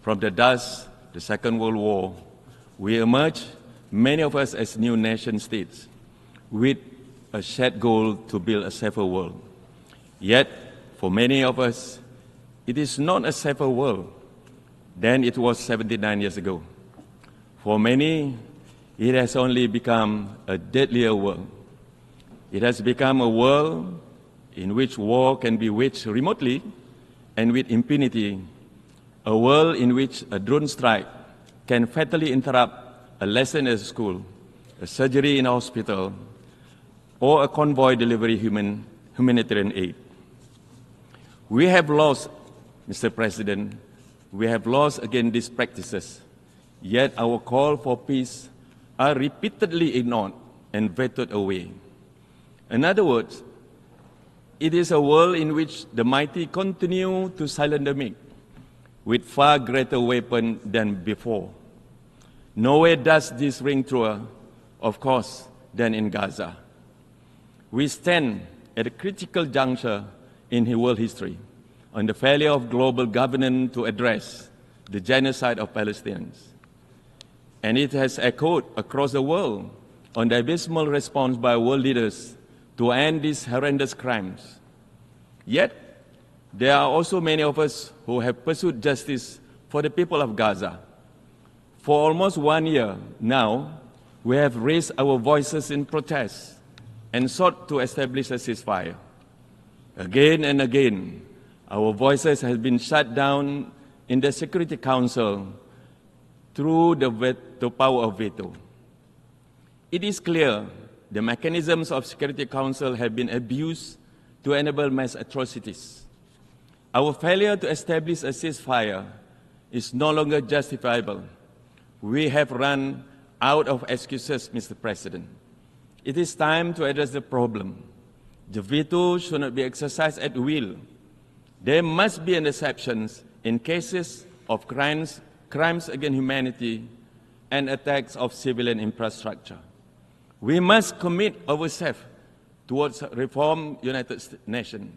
From the dust, the Second World War, we emerged, many of us as new nation states, with a shared goal to build a safer world. Yet, for many of us, it is not a safer world than it was 79 years ago. For many, it has only become a deadlier world. It has become a world in which war can be waged remotely and with impunity, a world in which a drone strike can fatally interrupt a lesson at school, a surgery in a hospital, or a convoy delivery humanitarian aid. We have lost, Mr. President, we have lost again these practices, yet our call for peace are repeatedly ignored and vetoed away. In other words, it is a world in which the mighty continue to silence the meek with far greater weapons than before. Nowhere does this ring truer, of course, than in Gaza. We stand at a critical juncture in world history on the failure of global governance to address the genocide of Palestinians. And it has echoed across the world on the abysmal response by world leaders to end these horrendous crimes. Yet, there are also many of us who have pursued justice for the people of Gaza. For almost 1 year now, we have raised our voices in protest and sought to establish a ceasefire. Again and again, our voices have been shut down in the Security Council through the power of veto. It is clear the mechanisms of Security Council have been abused to enable mass atrocities. Our failure to establish a ceasefire is no longer justifiable. We have run out of excuses, Mr. President. It is time to address the problem. The veto should not be exercised at will. There must be an exception in cases of crimes against humanity and attacks of civilian infrastructure. We must commit ourselves towards reform United Nations.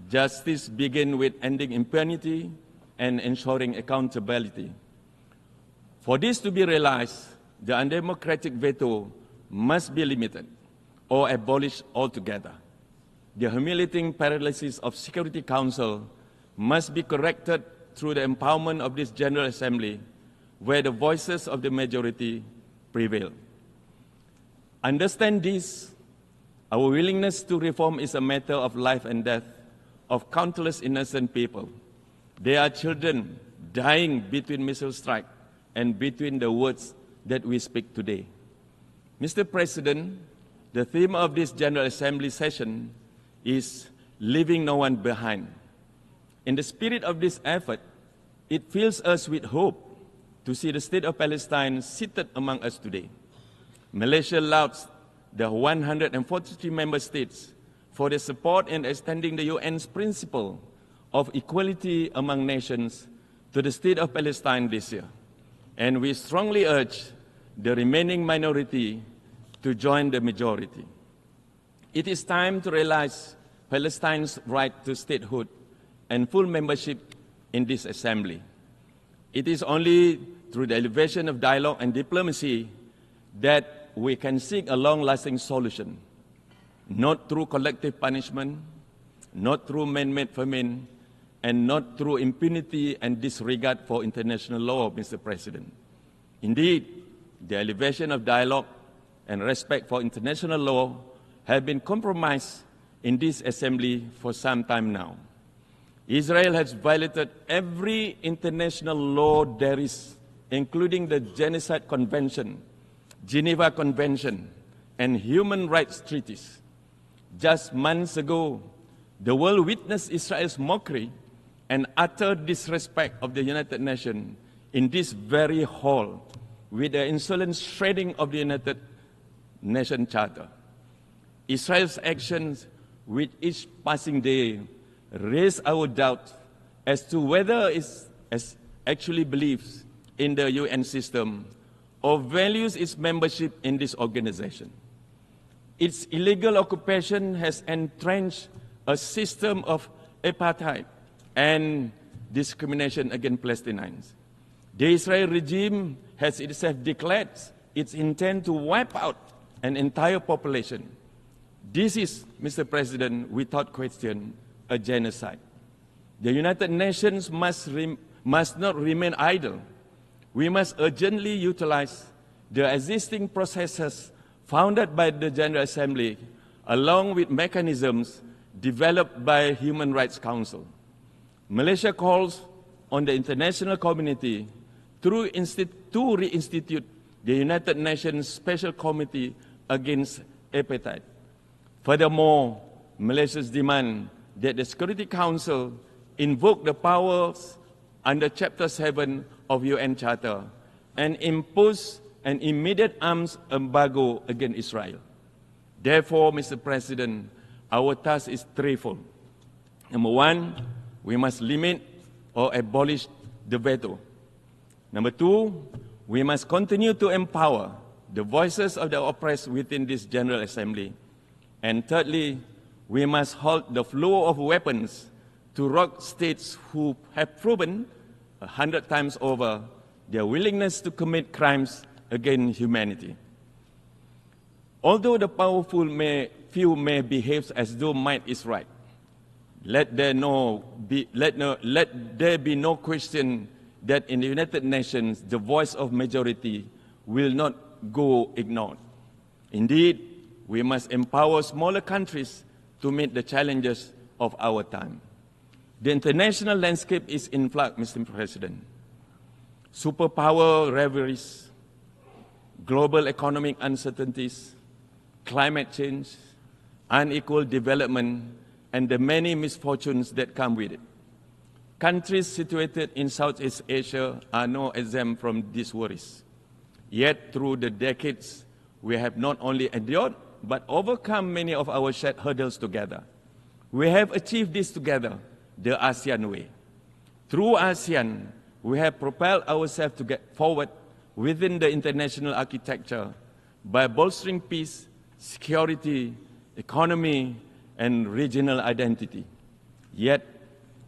Justice begins with ending impunity and ensuring accountability. For this to be realized, the undemocratic veto must be limited or abolished altogether. The humiliating paralysis of Security Council must be corrected through the empowerment of this General Assembly, where the voices of the majority prevail. Understand this, our willingness to reform is a matter of life and death of countless innocent people. There are children dying between missile strike and between the words that we speak today. Mr. President, the theme of this General Assembly session is leaving no one behind. In the spirit of this effort, it fills us with hope to see the state of Palestine seated among us today. Malaysia lauds the 143 member states for their support in extending the UN's principle of equality among nations to the state of Palestine this year. And we strongly urge the remaining minority to join the majority. It is time to realize Palestine's right to statehood and full membership in this assembly. It is only through the elevation of dialogue and diplomacy that we can seek a long-lasting solution, not through collective punishment, not through man-made famine, and not through impunity and disregard for international law, Mr. President. Indeed, the elevation of dialogue and respect for international law have been compromised in this assembly for some time now. Israel has violated every international law there is, including the Genocide Convention, Geneva Convention, and human rights treaties. Just months ago, the world witnessed Israel's mockery and utter disrespect of the United Nations in this very hall with the insolent shredding of the United Nations Charter. Israel's actions with each passing day raise our doubt as to whether it actually believes in the UN system or values its membership in this organization. Its illegal occupation has entrenched a system of apartheid and discrimination against Palestinians. The Israel regime has itself declared its intent to wipe out an entire population. This is, Mr. President, without question, a genocide. The United Nations must not remain idle. We must urgently utilize the existing processes founded by the General Assembly, along with mechanisms developed by Human Rights Council. Malaysia calls on the international community to reinstitute the United Nations Special Committee Against Apartheid Furthermore, Malaysia's demand that the Security Council invoke the powers under Chapter 7 of UN Charter and impose an immediate arms embargo against Israel. Therefore, Mr. President, our task is threefold. Number one, we must limit or abolish the veto. Number two, we must continue to empower the voices of the oppressed within this General Assembly. And thirdly, we must halt the flow of weapons to rogue states who have proven 100 times over their willingness to commit crimes against humanity. Although the powerful few may behave as though might is right, let there be no question that in the United Nations, the voice of majority will not go ignored. Indeed, we must empower smaller countries to meet the challenges of our time. The international landscape is in flux, Mr. President. Superpower rivalries, global economic uncertainties, climate change, unequal development, and the many misfortunes that come with it. Countries situated in Southeast Asia are no exempt from these worries. Yet, through the decades, we have not only endured, but overcome many of our shared hurdles together. We have achieved this together, the ASEAN way. Through ASEAN, we have propelled ourselves to get forward within the international architecture by bolstering peace, security, economy, and regional identity. Yet,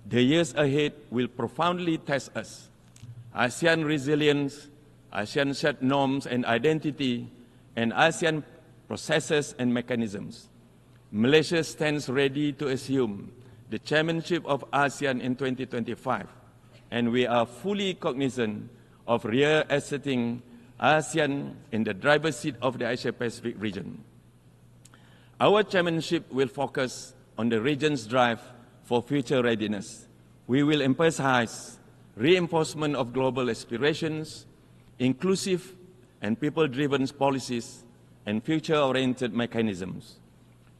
the years ahead will profoundly test us. ASEAN resilience, ASEAN shared norms and identity, and ASEAN processes and mechanisms. Malaysia stands ready to assume the chairmanship of ASEAN in 2025, and we are fully cognizant of reasserting ASEAN in the driver's seat of the Asia-Pacific region. Our chairmanship will focus on the region's drive for future readiness. We will emphasize reinforcement of global aspirations, inclusive and people-driven policies, and future-oriented mechanisms.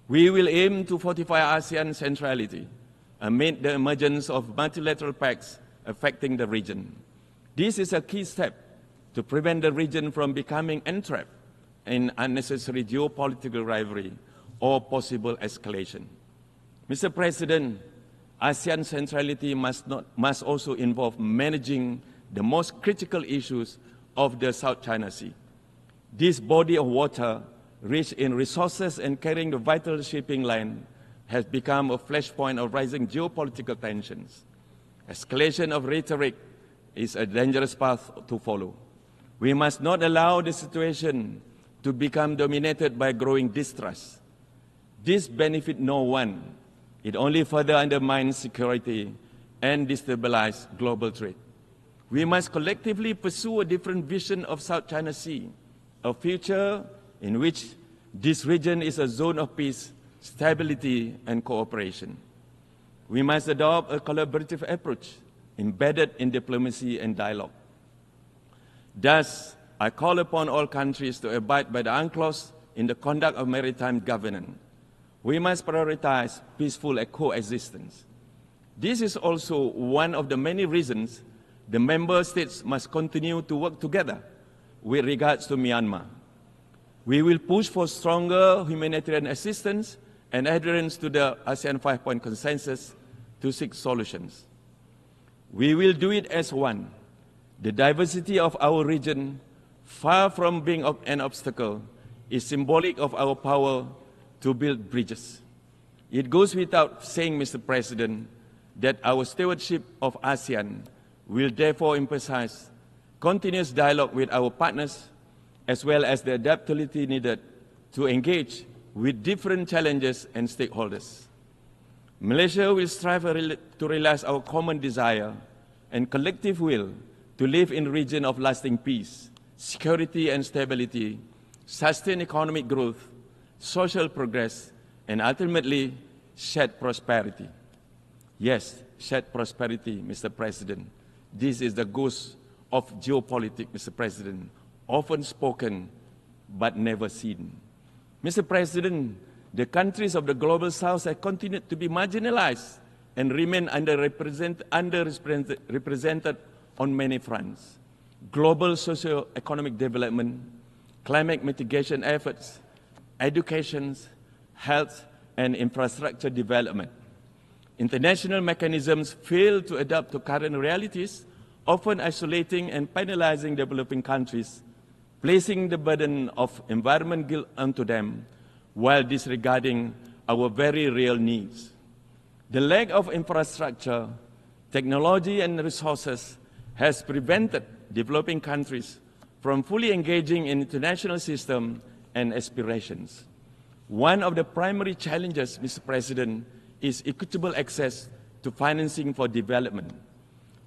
We will aim to fortify ASEAN centrality amid the emergence of multilateral pacts affecting the region. This is a key step to prevent the region from becoming entrapped in unnecessary geopolitical rivalry or possible escalation. Mr. President, ASEAN centrality must also involve managing the most critical issues of the South China Sea. This body of water, rich in resources and carrying the vital shipping line, has become a flashpoint of rising geopolitical tensions. Escalation of rhetoric is a dangerous path to follow. We must not allow the situation to become dominated by growing distrust. This benefits no one. It only further undermines security and destabilizes global trade. We must collectively pursue a different vision of South China Sea, a future in which this region is a zone of peace, stability, and cooperation. We must adopt a collaborative approach embedded in diplomacy and dialogue. Thus, I call upon all countries to abide by the UNCLOS in the conduct of maritime governance. We must prioritize peaceful coexistence. This is also one of the many reasons the member states must continue to work together with regards to Myanmar. We will push for stronger humanitarian assistance and adherence to the ASEAN 5-point consensus to seek solutions. We will do it as one. The diversity of our region, far from being an obstacle, is symbolic of our power to build bridges. It goes without saying, Mr. President, that our stewardship of ASEAN will therefore emphasize continuous dialogue with our partners, as well as the adaptability needed to engage with different challenges and stakeholders. Malaysia will strive to realize our common desire and collective will to live in a region of lasting peace, security and stability, sustain economic growth, social progress, and ultimately shared prosperity. Yes, shared prosperity, Mr. President. This is the ghost of geopolitics, Mr. President, often spoken but never seen. Mr. President, the countries of the Global South have continued to be marginalized and remain underrepresented on many fronts. Global socio-economic development, climate mitigation efforts, education, health, and infrastructure development. International mechanisms fail to adapt to current realities, often isolating and penalizing developing countries, placing the burden of environment guilt onto them while disregarding our very real needs. The lack of infrastructure, technology, and resources has prevented developing countries from fully engaging in international systems and aspirations. One of the primary challenges, Mr. President, is equitable access to financing for development.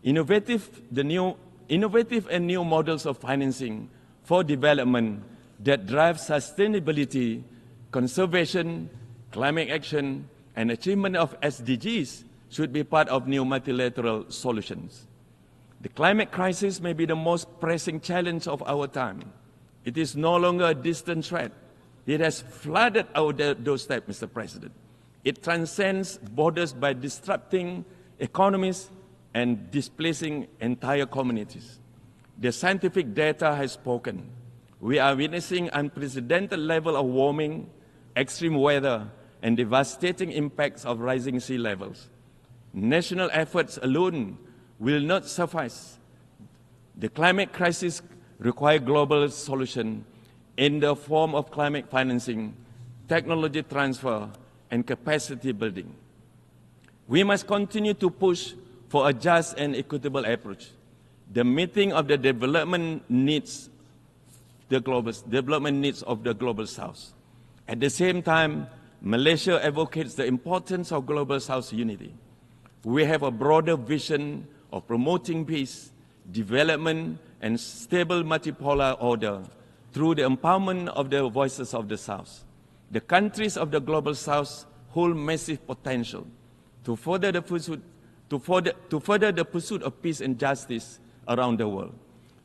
Innovative and new models of financing for development that drive sustainability, conservation, climate action, and achievement of SDGs should be part of new multilateral solutions. The climate crisis may be the most pressing challenge of our time. It is no longer a distant threat. It has flooded our doorstep, Mr. President. It transcends borders by disrupting economies and displacing entire communities. The scientific data has spoken. We are witnessing unprecedented level of warming, extreme weather, and devastating impacts of rising sea levels. National efforts alone will not suffice. The climate crisis requires global solution in the form of climate financing, technology transfer, and capacity building. We must continue to push for a just and equitable approach, the meeting of the development needs of the Global South. At the same time, Malaysia advocates the importance of Global South unity. We have a broader vision of promoting peace, development, and stable multipolar order through the empowerment of the voices of the South. The countries of the Global South hold massive potential to further the pursuit of peace and justice around the world,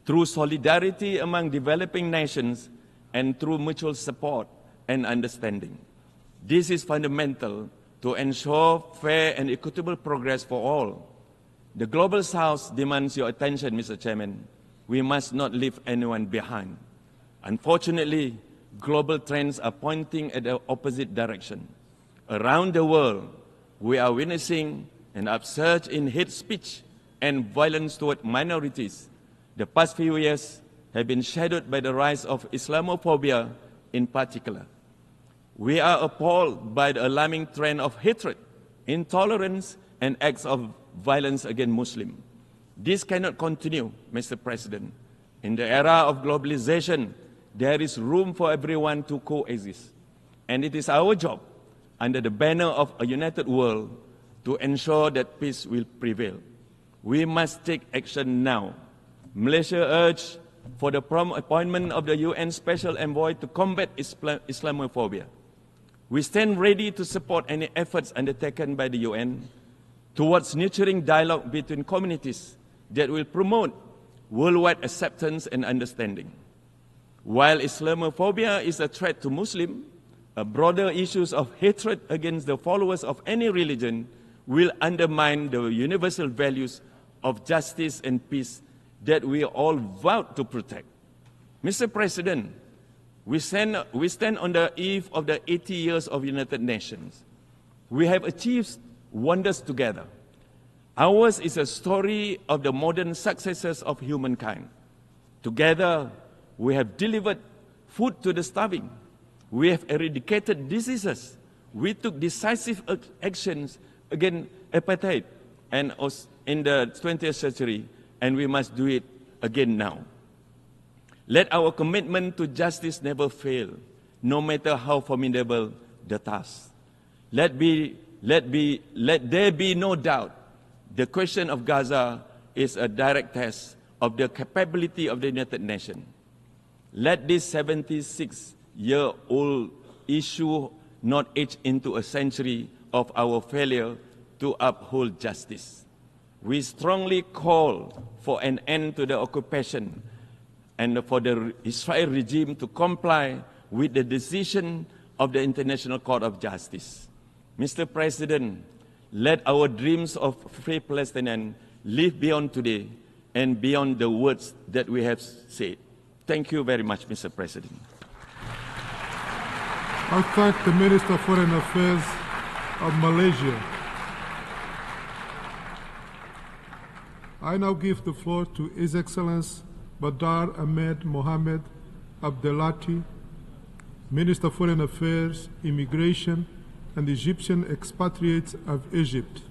through solidarity among developing nations and through mutual support and understanding. This is fundamental to ensure fair and equitable progress for all. The Global South demands your attention, Mr. Chairman. We must not leave anyone behind. Unfortunately, global trends are pointing at the opposite direction. Around the world, we are witnessing an upsurge in hate speech and violence toward minorities. The past few years have been shadowed by the rise of Islamophobia in particular. We are appalled by the alarming trend of hatred, intolerance, and acts of violence against Muslims. This cannot continue, Mr. President. In the era of globalization, there is room for everyone to coexist. And it is our job, under the banner of a united world, to ensure that peace will prevail. We must take action now. Malaysia urged for the prompt appointment of the UN Special Envoy to combat Islamophobia. We stand ready to support any efforts undertaken by the UN towards nurturing dialogue between communities that will promote worldwide acceptance and understanding. While Islamophobia is a threat to Muslims, broader issues of hatred against the followers of any religion will undermine the universal values of justice and peace that we all vowed to protect. Mr. President, we stand on the eve of the 80 years of United Nations. We have achieved wonders together. Ours is a story of the modern successes of humankind. Together, we have delivered food to the starving. We have eradicated diseases. We took decisive actions against apartheid and in the 20th century, and we must do it again now. Let our commitment to justice never fail, no matter how formidable the task. Let there be no doubt the question of Gaza is a direct test of the capability of the United Nations. Let this 76-year-old issue not age into a century of our failure to uphold justice. We strongly call for an end to the occupation and for the Israel regime to comply with the decision of the International Court of Justice. Mr. President, let our dreams of free Palestinians live beyond today and beyond the words that we have said. Thank you very much, Mr. President. I thank the Minister of Foreign Affairs of Malaysia. I now give the floor to His Excellency Badr Ahmed Mohamed Abdelati, Minister of Foreign Affairs, Immigration, and Egyptian expatriates of Egypt.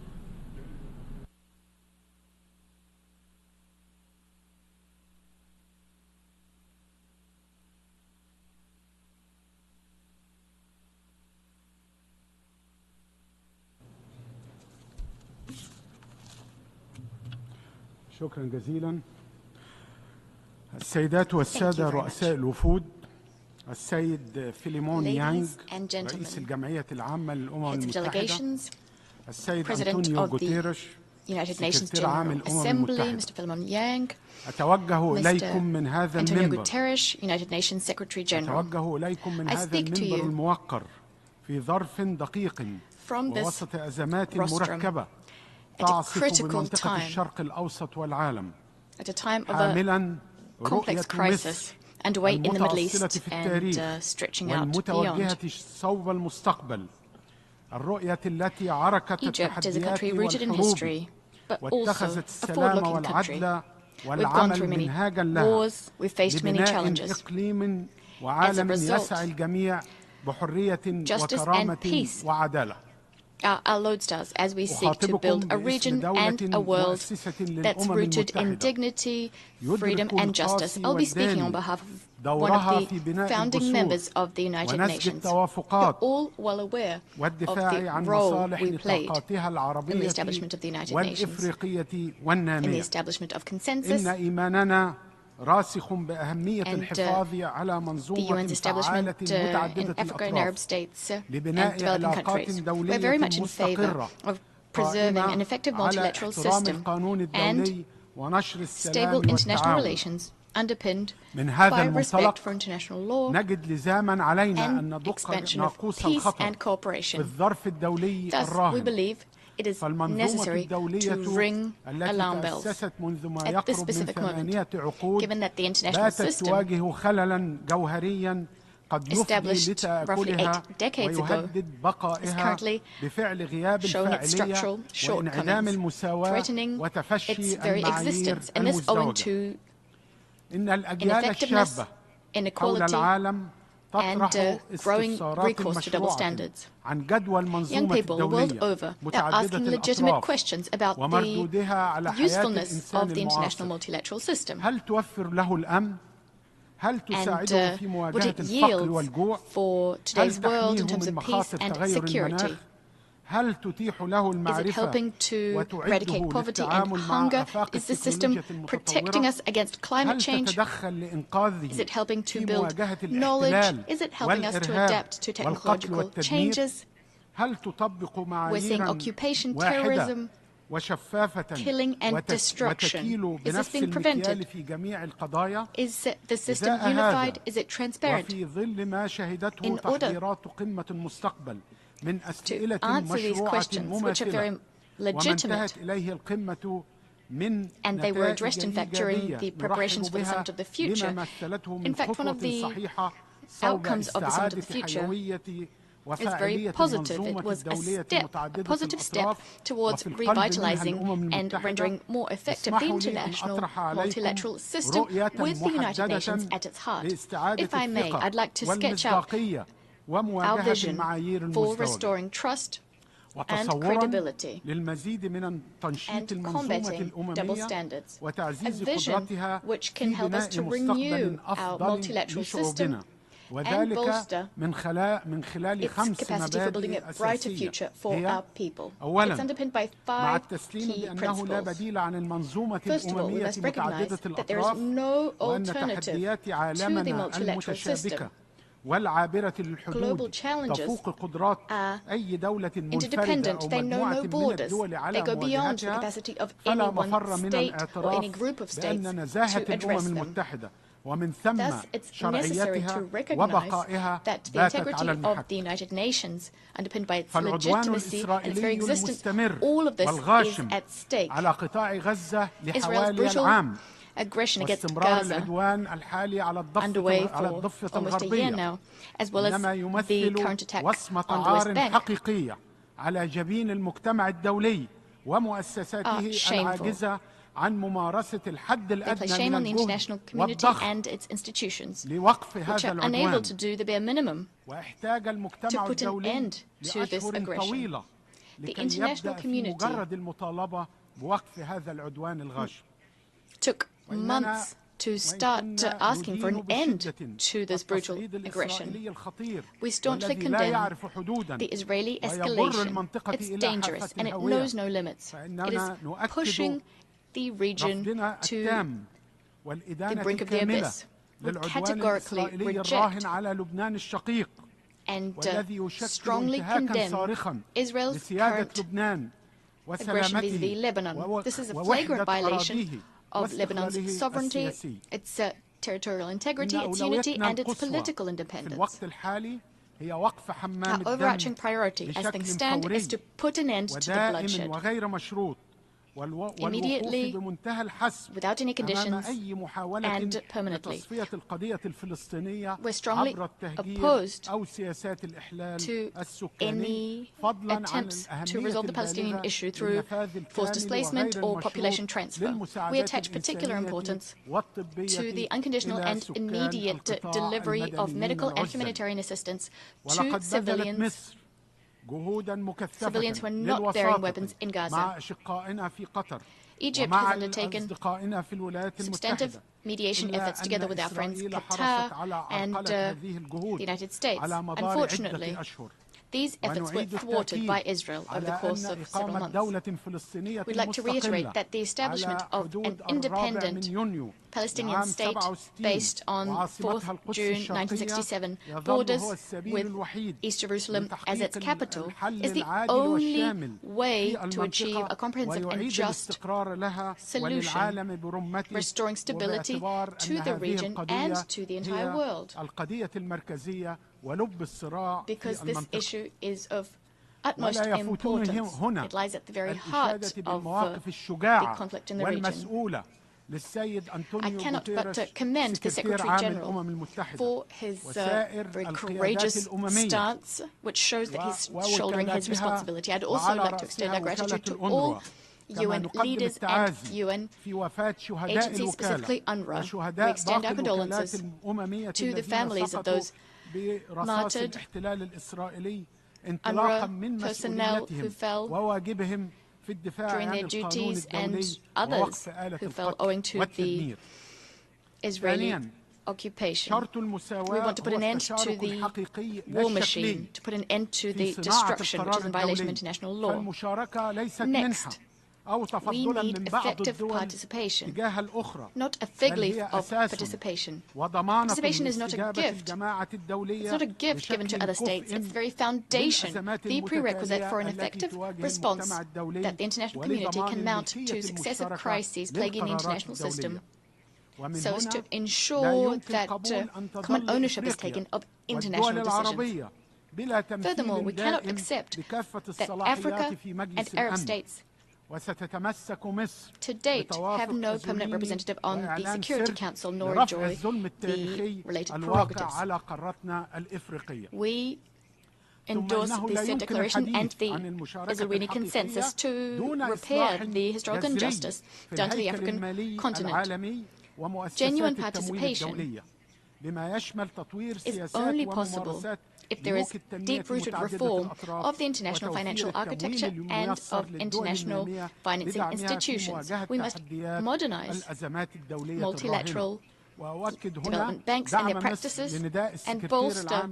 شكرا جزيلا. السيدات والسادة رؤساء الوفود، السيد فيليمون يانغ رئيس الجمعية العامة للأمم المتحدة، السيد أنطونيو غوتيريش سكرتير عام الأمم المتحدة، أتوجه إليكم من هذا المنبر الموقر في ظرف دقيق ووسط أزمات مركبة تعصف بمنطقة الشرق الأوسط والعالم، حاملا رؤية مصر المتأصلة في التاريخ والمتوجهة صوب المستقبل، الرؤية التي عركت التحديات والحروب واتخذت السلام والعدل والعمل منهاجا لها لبناء إقليم وعالم يسعى الجميع بحرية وكرامة وعدالة. Our lodestars as we seek to build a region and a world that's rooted in dignity, freedom and justice. I'll be speaking on behalf of one of the founding members of the United Nations. You're all well aware of the role we played in the establishment of the United Nations, in the establishment of consensus, راسخ بأهمية الحفاظ على منظومة فعالة متعددة الأطراف لبناء علاقات دولية مستقرة قائمة على احترام القانون الدولي ونشر السلام والتعاون. من هذا المنطلق نجد لزاما علينا أن ندق ناقوس الخطر في الظرف الدولي الراهن. It is necessary to ring alarm bells at this specific moment, given that the international system established roughly 8 decades ago is currently showing its structural shortcomings, threatening its very existence, and this owing to ineffectiveness, inequality, and growing recourse to double standards. Young people world over are asking legitimate questions about the usefulness of the international multilateral system. And would it yield for today's world in terms of peace and security? Is it helping to eradicate poverty and hunger? Is the system protecting us against climate change? Is it helping to build knowledge? Is it helping us to adapt to technological changes? We're seeing occupation, terrorism, killing and destruction. Is this being prevented? Is the system unified? Is it transparent? In order to answer these questions, which are very legitimate, and they were addressed, in fact, during the preparations for the Summit of the Future. In fact, one of the outcomes of the Summit of the Future is very positive. It was a positive step towards revitalizing and rendering more effective the international multilateral system with the United Nations at its heart. If I may, I'd like to sketch out our vision for restoring trust and credibility and combating double standards. A vision which can help us to renew our multilateral system and bolster its capacity for building a brighter future for our people. It's underpinned by 5 key principles. First of all, we must recognize that there is no alternative to the multilateral system. Global challenges are interdependent. They know no borders. They go beyond the capacity of any one state or any group of states to address them. Thus, it's necessary to recognize that the integrity of the United Nations, underpinned by its legitimacy and its very existence, all of this is at stake. Israel's brutal aggression against Gaza, underway for almost a year now, as well as the current attack on the West Bank, are shameful. They place shame on the international community and its institutions, which are unable to do the bare minimum to put an end to this aggression. The international community took months to start asking for an end to this brutal aggression. We staunchly condemn the Israeli escalation. It's dangerous and it knows no limits. It is pushing the region to the brink of the abyss. We categorically reject and strongly condemn Israel's current aggression vis-à-vis Lebanon. This is a flagrant violation of Lebanon's sovereignty, its territorial integrity, its unity, and its political independence. Our overarching priority, as things stand, is to put an end to the bloodshed, immediately, without any conditions, and permanently. We're strongly opposed to any attempts to resolve the Palestinian issue through forced displacement or population transfer. We attach particular importance to the unconditional and immediate delivery of medical and humanitarian assistance to civilians who are not bearing weapons in Gaza. Egypt has undertaken substantive mediation efforts together with our friends Qatar and the United States. Unfortunately, these efforts were thwarted by Israel over the course of several months. We'd like to reiterate that the establishment of an independent Palestinian state based on 4th June 1967 borders with East Jerusalem as its capital is the only way to achieve a comprehensive and just solution, restoring stability to the region and to the entire world. Because this issue is of utmost importance. It lies at the very heart of the conflict in the region. I cannot but commend the Secretary General for his very courageous stance, which shows that he's shouldering his responsibility. I'd also like to extend our gratitude to all UN leaders and UN agencies, specifically UNRWA. We extend our condolences to the families of those martyred UNRWA personnel who fell during their duties and others who fell owing to the Israeli occupation. We want to put an end to the war machine, to put an end to the destruction, which is in violation of international law. Next, we need effective participation, not a fig leaf of participation. Participation is not a gift. It's not a gift given to other states. It's the very foundation, the prerequisite for an effective response that the international community can mount to successive crises plaguing the international system, so as to ensure that common ownership is taken of international decisions. Furthermore, we cannot accept that Africa and Arab states to date have no permanent representative on the Security Council, nor enjoy the related prerogatives. We endorse the State Declaration and the Israeli consensus to repair the historical injustice done to the African continent. Genuine participation is only possible if there is deep-rooted reform of the international financial architecture and of international financing institutions. We must modernize multilateral development banks and their practices and bolster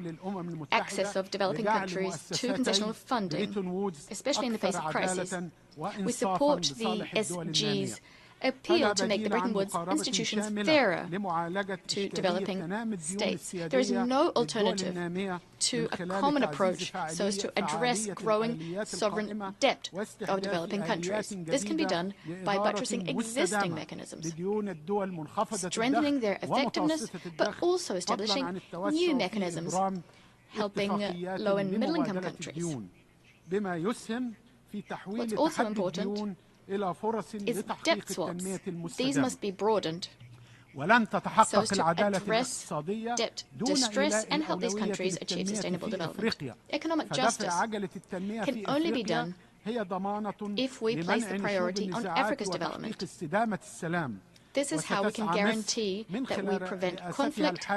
access of developing countries to concessional funding, especially in the face of crisis. We support the SG's appeal to make the Bretton Woods institutions fairer to developing states. There is no alternative to a common approach so as to address growing sovereign debt of developing countries. This can be done by buttressing existing mechanisms, strengthening their effectiveness, but also establishing new mechanisms helping low and middle-income countries. What's also important is debt swaps. These must be broadened so as to address debt distress and help these countries achieve sustainable development. Economic justice can only be done if we place the priority on Africa's development. This is how we can guarantee that we prevent conflict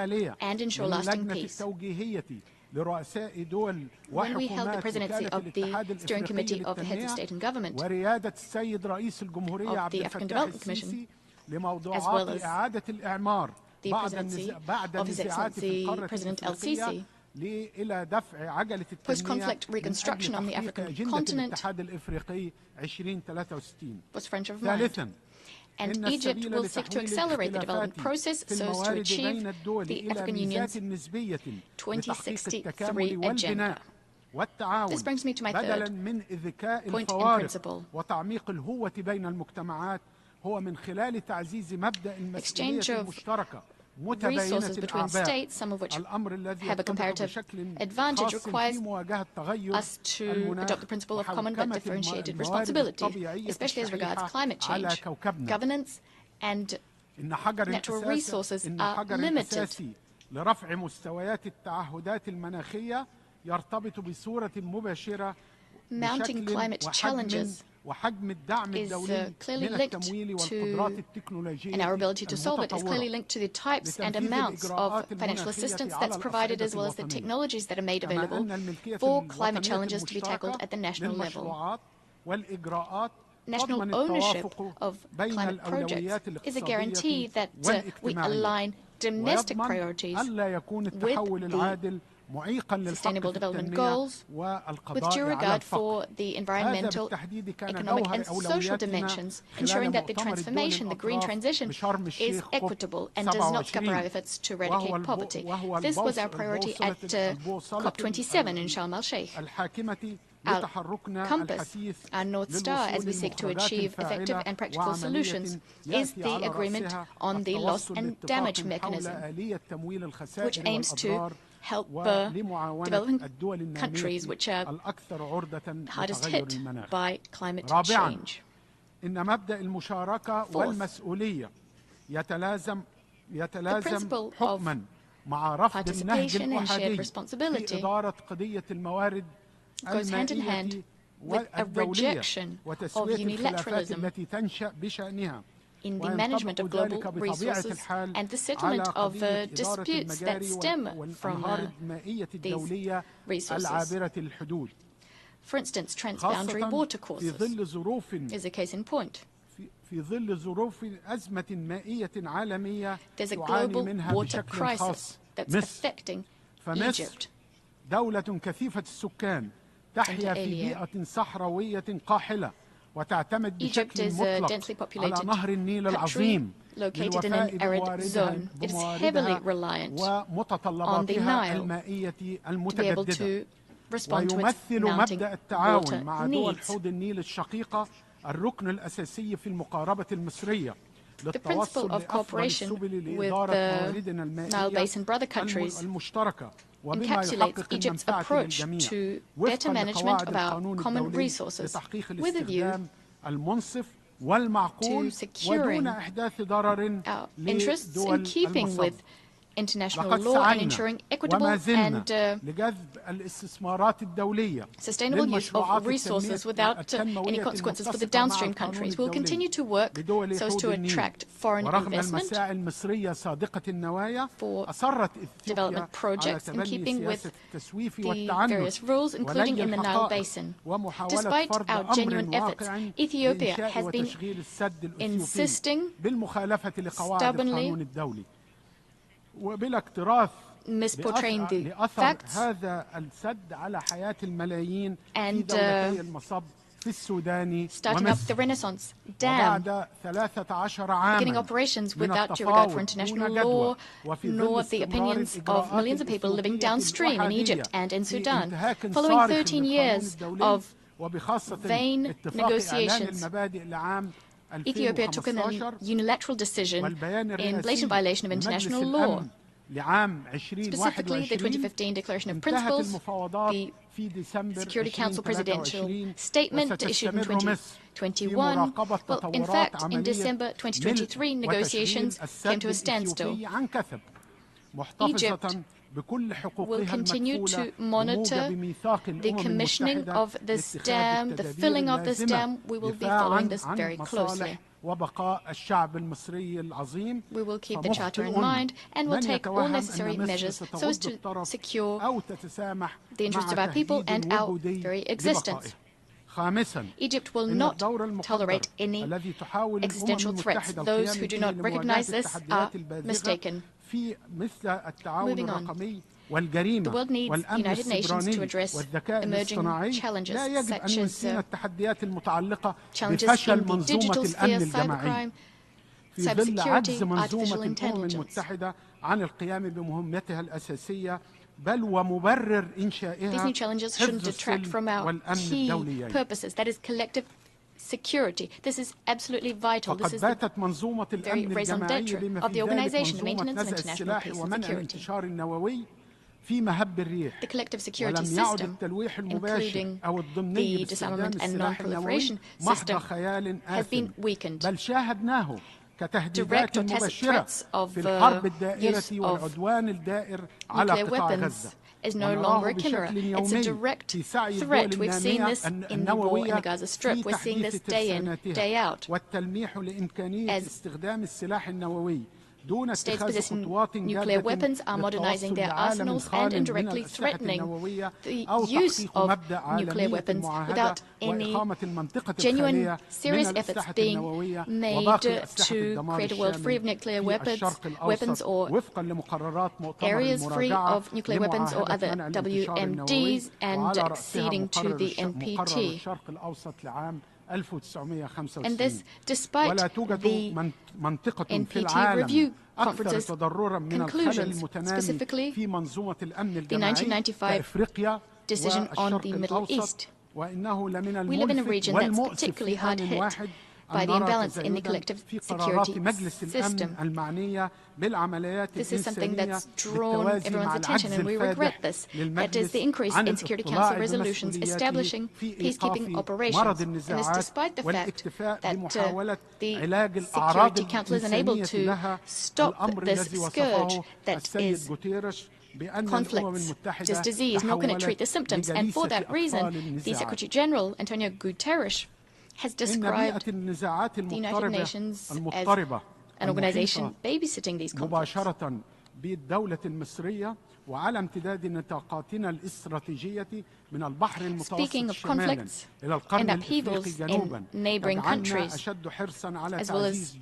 and ensure lasting peace. When we held the presidency of the Steering Committee of the Heads of State and Government of the African Development Commission, as well as the presidency of His Excellency President El-Sisi, post-conflict reconstruction on the African continent was front of mind. And Egypt will seek to accelerate the development process so as to achieve the African Union's 2063 agenda. This brings me to my third point in principle. Exchange of resources between states, some of which have a comparative advantage, requires us to adopt the principle of common but differentiated responsibility, especially as regards climate change. Governance and natural resources are limited. Mounting climate challenges is clearly linked to, and our ability to solve it is clearly linked to the types and amounts of financial assistance that's provided, as well as the technologies that are made available for climate challenges to be tackled at the national level. National ownership of climate projects is a guarantee that we align domestic priorities with the Sustainable Development Goals with due regard for the environmental, economic and social dimensions, ensuring that the transformation, the green transition, is equitable and does not scupper our efforts to eradicate poverty. This was our priority at COP27 in Sharm el-Sheikh. Our compass, our North Star, as we seek to achieve effective and practical solutions, is the agreement on the loss and damage mechanism, which aims to help developing countries which are hardest hit by climate change. Fourth, the principle of participation and shared responsibility goes hand in hand with a rejection of unilateralism in the management of global resources and the settlement of disputes that stem from these resources. For instance, transboundary water courses is a case in point. There's a global water crisis that's affecting Egypt. Egypt is a densely populated country located in an arid zone. It is heavily reliant on the Nile to be able to respond to its mounting water needs. The principle of cooperation with the Nile Basin brother countries encapsulates Egypt's approach to better management of our common resources with a view to securing our interests in keeping with international law and ensuring equitable and sustainable use of resources without any consequences for the downstream countries. We will continue to work so as to attract foreign investment for development projects in keeping with the various rules, including in the Nile Basin. Despite our genuine efforts, Ethiopia has been insisting stubbornly, misportraying the facts and starting up the Renaissance Dam, beginning operations without due regard for international law, nor the opinions of millions of people living downstream in Egypt and in Sudan. Following 13 years of vain negotiations, Ethiopia took a unilateral decision in blatant violation of international law. Specifically, the 2015 Declaration of Principles, the Security Council Presidential Statement issued in 2021. Well, in fact, in December 2023, negotiations came to a standstill. Egypt will continue to monitor the commissioning of this dam, the filling of this dam. We will be following this very closely. We will keep the Charter in mind and will take all necessary measures so as to secure the interests of our people and our very existence. Egypt will not tolerate any existential threats. Those who do not recognize this are mistaken. Moving on. The world needs the United Nations to address emerging challenges, such as challenges in the digital sphere, cybercrime, cybersecurity, artificial intelligence. These new challenges shouldn't detract from our key purposes, that is collective security. This is absolutely vital. This is the very raison d'etre of the organization, the maintenance of international peace and security. The collective security system, including the disarmament and non-proliferation system, has been weakened. Direct or tacit threats of use of nuclear weapons is no longer a chimera. It's a direct threat. We've seen this in the war in the Gaza Strip. We're seeing this day in, day out. As states possessing nuclear weapons are modernizing their arsenals and indirectly threatening the use of nuclear weapons without any genuine, serious efforts being made to create a world free of nuclear weapons or areas free of nuclear weapons or other WMDs and acceding to the NPT. And this despite the NPT review conference's conclusions, specifically the 1995 decision on the Middle East. We live in a region that's particularly hard hit by the imbalance in the collective security system. This is something that's drawn everyone's attention, and we regret this. That is the increase in Security Council resolutions establishing peacekeeping operations. And this despite the fact that the Security Council is unable to stop this scourge that is conflicts, this disease, nor can it treat the symptoms. And for that reason, the Secretary General, Antonio Guterres, has described the United Nations as an organization babysitting these conflicts. Speaking of conflicts and upheavals in neighboring countries, as well as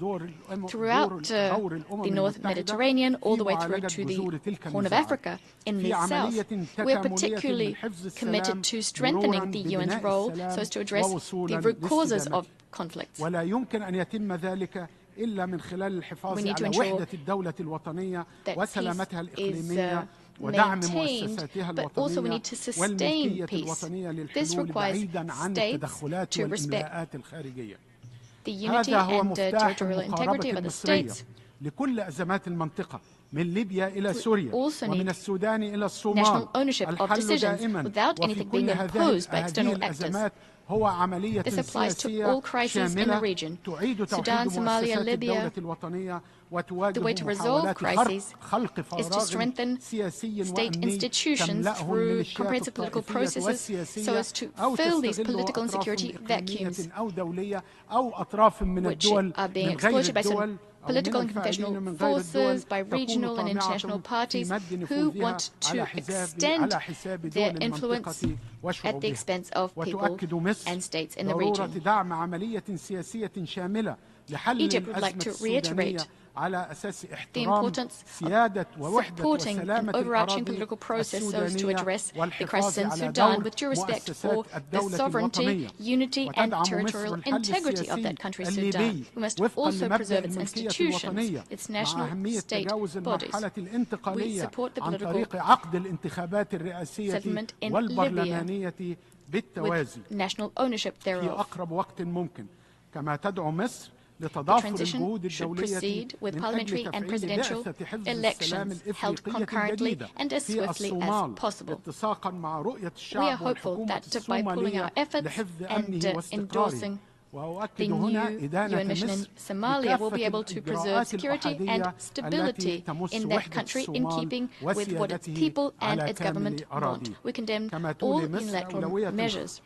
throughout the North Mediterranean, all the way through to the Horn of Africa in the south, we are particularly committed to strengthening the UN's role so as to address the root causes of conflicts. We need to ensure that peace is maintained, but also we need to sustain peace. This requires states to respect the unity and territorial integrity of other states. We also need national ownership of decisions without anything being imposed by external actors. This applies to all crises in the region, Sudan, Somalia, Libya. The way to resolve crises is to strengthen state institutions through comprehensive political processes so as to fill these political and security vacuums, which are being exploited by some political and confessional forces, by regional and international parties who want to extend their influence at the expense of people and states in the region. Egypt would like to reiterate the importance of supporting an overarching political process so as to address the crisis in Sudan with due respect for the sovereignty, unity and territorial integrity of that country, Sudan. We must also preserve its institutions, its national state bodies. We support the political settlement in Libya with national ownership thereof. The transition should proceed with parliamentary and presidential elections held concurrently and as swiftly as possible. We are hopeful that by pooling our efforts and endorsing the new UN mission in Somalia, we'll be able to preserve security and stability in that country in keeping with what its people and its government want. We condemn all unilateral measures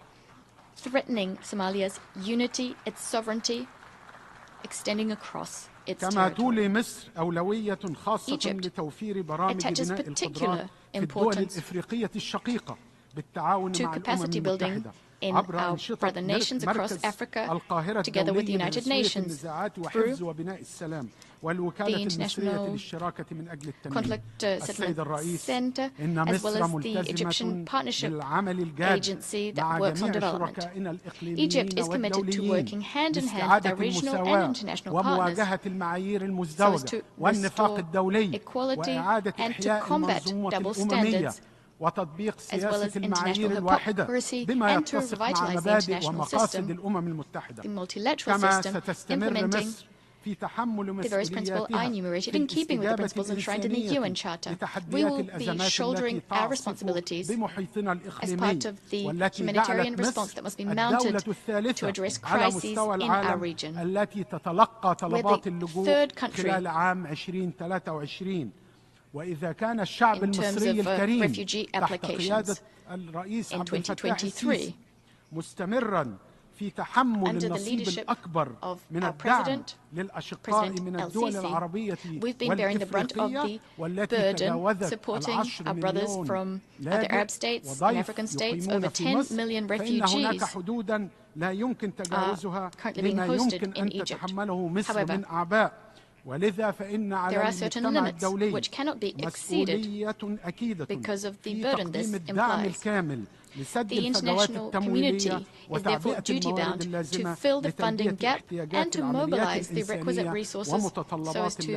threatening Somalia's unity, its sovereignty, extending across its territory. Egypt attaches particular importance to capacity building in our brother nations across Africa, together with the United Nations, through the International Conflict Settlement Center, as well as the Egyptian Partnership Agency that works on development. Egypt is committed to working hand in hand with our regional and international partners so as to restore equality and to combat double standards, as well as international hypocrisy, and to revitalize the international system, the multilateral system, implementing the various principles I enumerated in keeping with the principles enshrined in the UN Charter. We will be shouldering our responsibilities as part of the humanitarian response that must be mounted to address crises in our region. We're the third country in terms of refugee applications in 2023. Under the leadership of our President El-Sisi, we've been bearing the brunt of the burden, supporting our brothers from other Arab states and African states. Over 10 million refugees are currently being hosted in Egypt. However, there are certain limits which cannot be exceeded because of the burden this implies. The international community is therefore duty-bound to fill the funding gap and to mobilize the requisite resources so as to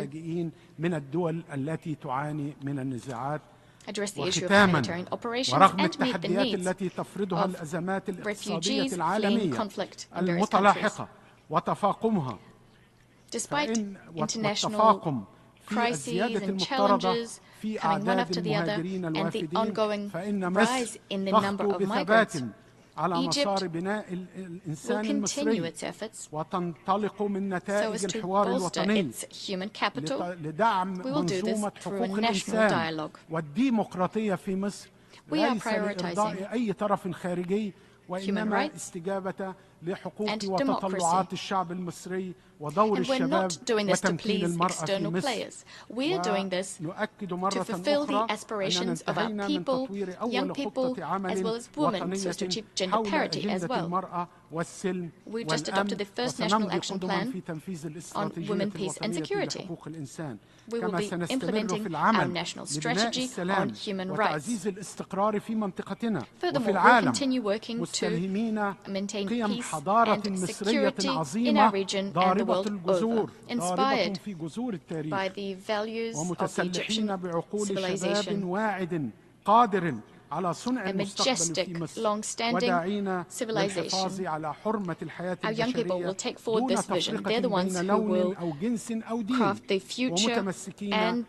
address the issue of humanitarian operations and to meet the needs of refugees fleeing conflict in various countries. Despite international crises and challenges coming one after the other and the ongoing rise in the number of migrants, Egypt will continue its efforts so as to bolster its human capital. We will do this through a national dialogue. We are prioritizing human rights and democracy. And we're not doing this to please external players. We're doing this to fulfill the aspirations of our people, young people, as well as women, so as to achieve gender parity as well. We just adopted the first national action plan on women, peace and security. We will be implementing our national strategy on human rights. Furthermore, we'll continue working to maintain peace and security in our region and the world over, inspired by the values of the Egyptian civilization, a majestic, long-standing civilization. Our young people will take forward this vision. They're the ones who will craft the future and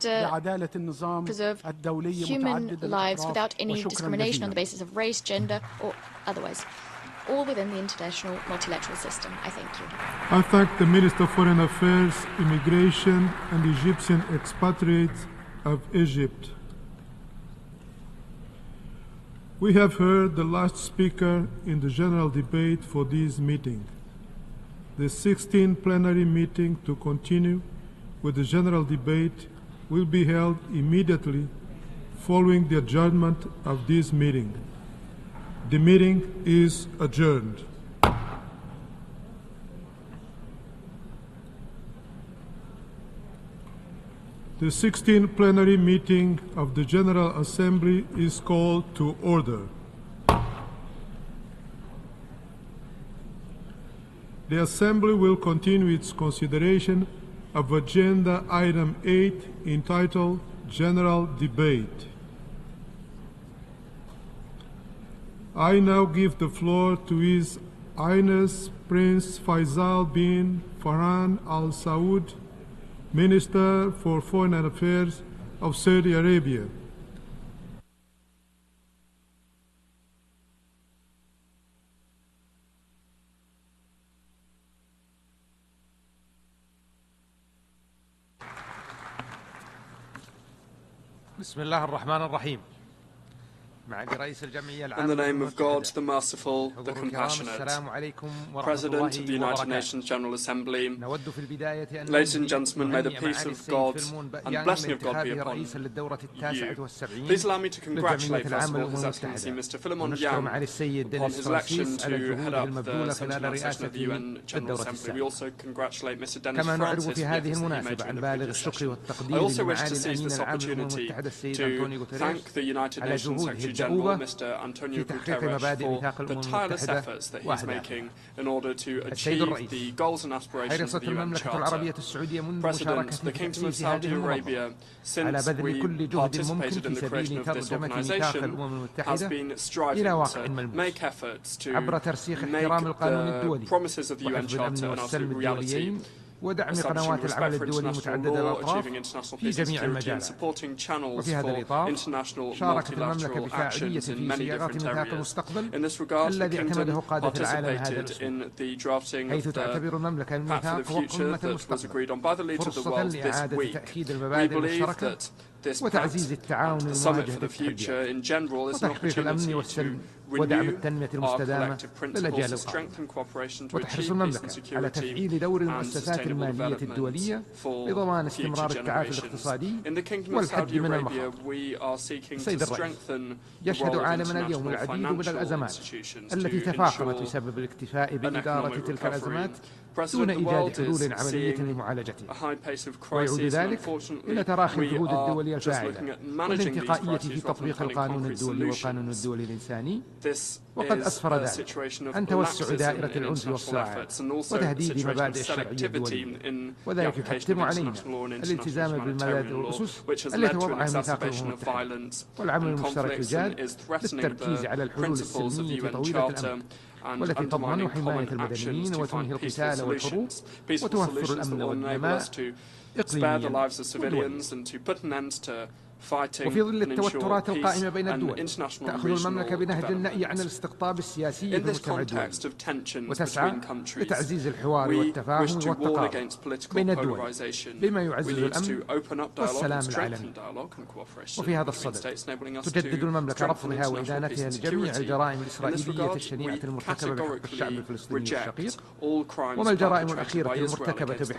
preserve human lives without any discrimination on the basis of race, gender, or otherwise, all within the international multilateral system. I thank you. I thank the Minister of Foreign Affairs, Immigration and Egyptian expatriates of Egypt. We have heard the last speaker in the general debate for this meeting. The 16th plenary meeting to continue with the general debate will be held immediately following the adjournment of this meeting. The meeting is adjourned. The 16th plenary meeting of the General Assembly is called to order. The Assembly will continue its consideration of Agenda Item 8 entitled General Debate. I now give the floor to His Highness Prince Faisal bin Farhan Al Saud, Minister for Foreign Affairs of Saudi Arabia. بسم الله الرحمن الرحيم. In the name of God, the Merciful, the Compassionate, President of the United Nations General Assembly, ladies and gentlemen, may the peace of God and blessing of God be upon you. Please allow me to congratulate, first of all, His Excellency Mr. Philemon Yang upon his election to head up the 79th session of the UN General Assembly. We also congratulate Mr. Dennis Francis for the efforts that he made during the previous session. I also wish to seize this opportunity to thank the United Nations Secretary General, Mr. Antonio Guterres, for the tireless efforts that he's making in order to achieve the goals and aspirations of the UN Charter. President, the Kingdom of Saudi Arabia, since we participated in the creation of this organization, has been striving to make efforts to make the promises of the UN Charter an absolute reality. Establishing respect for international law, achieving international peace and security, and supporting channels for international multilateral actions in many different areas. In this regard, the Kingdom participated in the drafting of the Pact for the Future that was agreed on by the leaders of the world this week. We believe that this pact, the Summit for the Future in general, is an opportunity to renew our collective principles to strengthen cooperation to achieve peace and security and sustainable development for future generations. In the Kingdom of Saudi Arabia, we are seeking to strengthen the role of international financial institutions to ensure an economic recovery. President, the world is seeing a high pace of crises, and unfortunately, we are just looking at managing these crises rather than finding concrete solutions. This is a situation of laxism in international efforts and also a situation of selectivity in the application of international law and international humanitarian law, which has led to an exacerbation of violence and conflicts and is threatening the principles of the UN Charter and undermining common actions to find peaceful solutions. Peaceful solutions that will enable us to spare the lives of civilians and to put an end to fighting and ensure peace and international and regional development. In this context of tensions between countries, we wish to warn against political polarization. We need to open up dialogue and strengthen dialogue and cooperation between states, enabling us to strengthen international peace and security. In this regard, we categorically reject all crimes perpetrated by Israel against the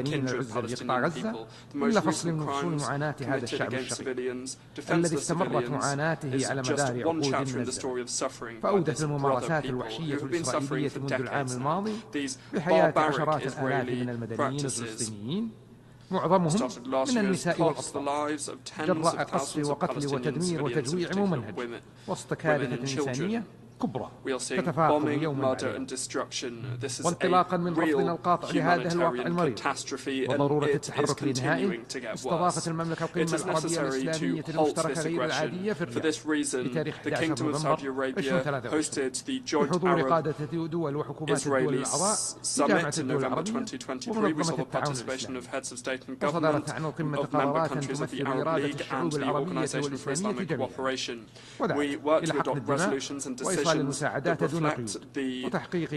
kindred Palestinian people. The most recent crimes committed against civilians, defenseless civilians, is just one chapter in the story of suffering by this brother people who have been suffering for decades now. These barbaric Israeli practices started last year has cost the lives of tens of thousands of Palestinian civilians, in particular women and children. We are seeing bombing, murder and destruction. This is a real humanitarian catastrophe and it is continuing to get worse. It is necessary to halt this aggression. For this reason, the Kingdom of Saudi Arabia hosted the Joint Arab-Israeli Summit in November 2023. We saw the participation of heads of state and government of member countries of the Arab League and the Organization for Islamic Cooperation. We worked to adopt resolutions and decisions that reflect the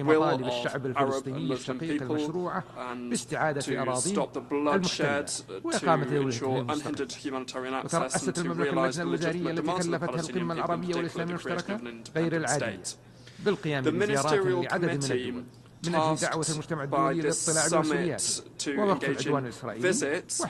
will of Arab and Muslim people and to stop the bloodshed, to ensure unhindered humanitarian access and to realise the legitimate demands of the Palestinian people, in particular the creation of an independent state. The Ministerial Committee tasked by this summit to engage in visits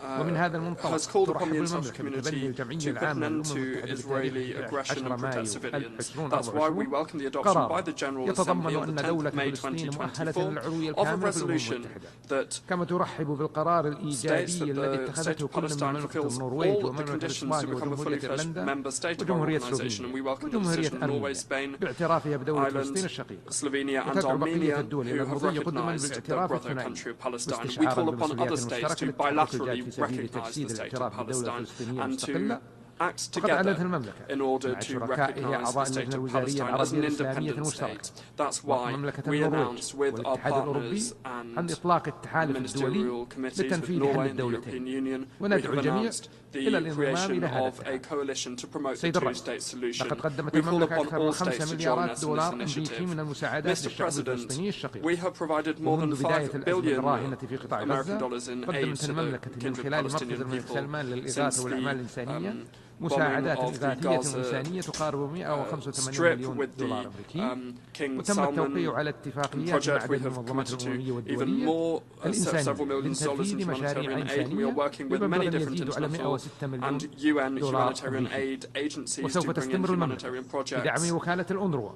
has called upon the international community to put an end to Israeli aggression and protect civilians. That's why we welcome the adoption by the General Assembly on the 10th of May 2024 of a resolution that states that the State of Palestine fulfills all the conditions to become a fully fledged member state of our organisation, and we welcome the decision of Norway, Spain, Ireland, Slovenia and Armenia, who have recognised the brother country of Palestine. We call upon other states to bilaterally recognise the State of Palestine and to act together in order to recognise the State of Palestine as an independent state. That's why we announced with our partners and ministerial committees with Norway and the European Union, we have announced the creation of a coalition to promote the two-state solution. We call upon all states to join us in this initiative. Mr. President, we have provided more than $5 billion American dollars in aid to the kindred Palestinian people since the مساعدات إغاثية إنسانية تقارب 185 مليون دولار أمريكي وتم التوقيع على اتفاقيات مع عدد المنظمات الأممية والدولية الإنسانية لتنفيذ مشاريع إنسانية بمبلغ يزيد على 106 مليون دولار أمريكي وسوف تستمر المملكة بدعم وكالة الأونروا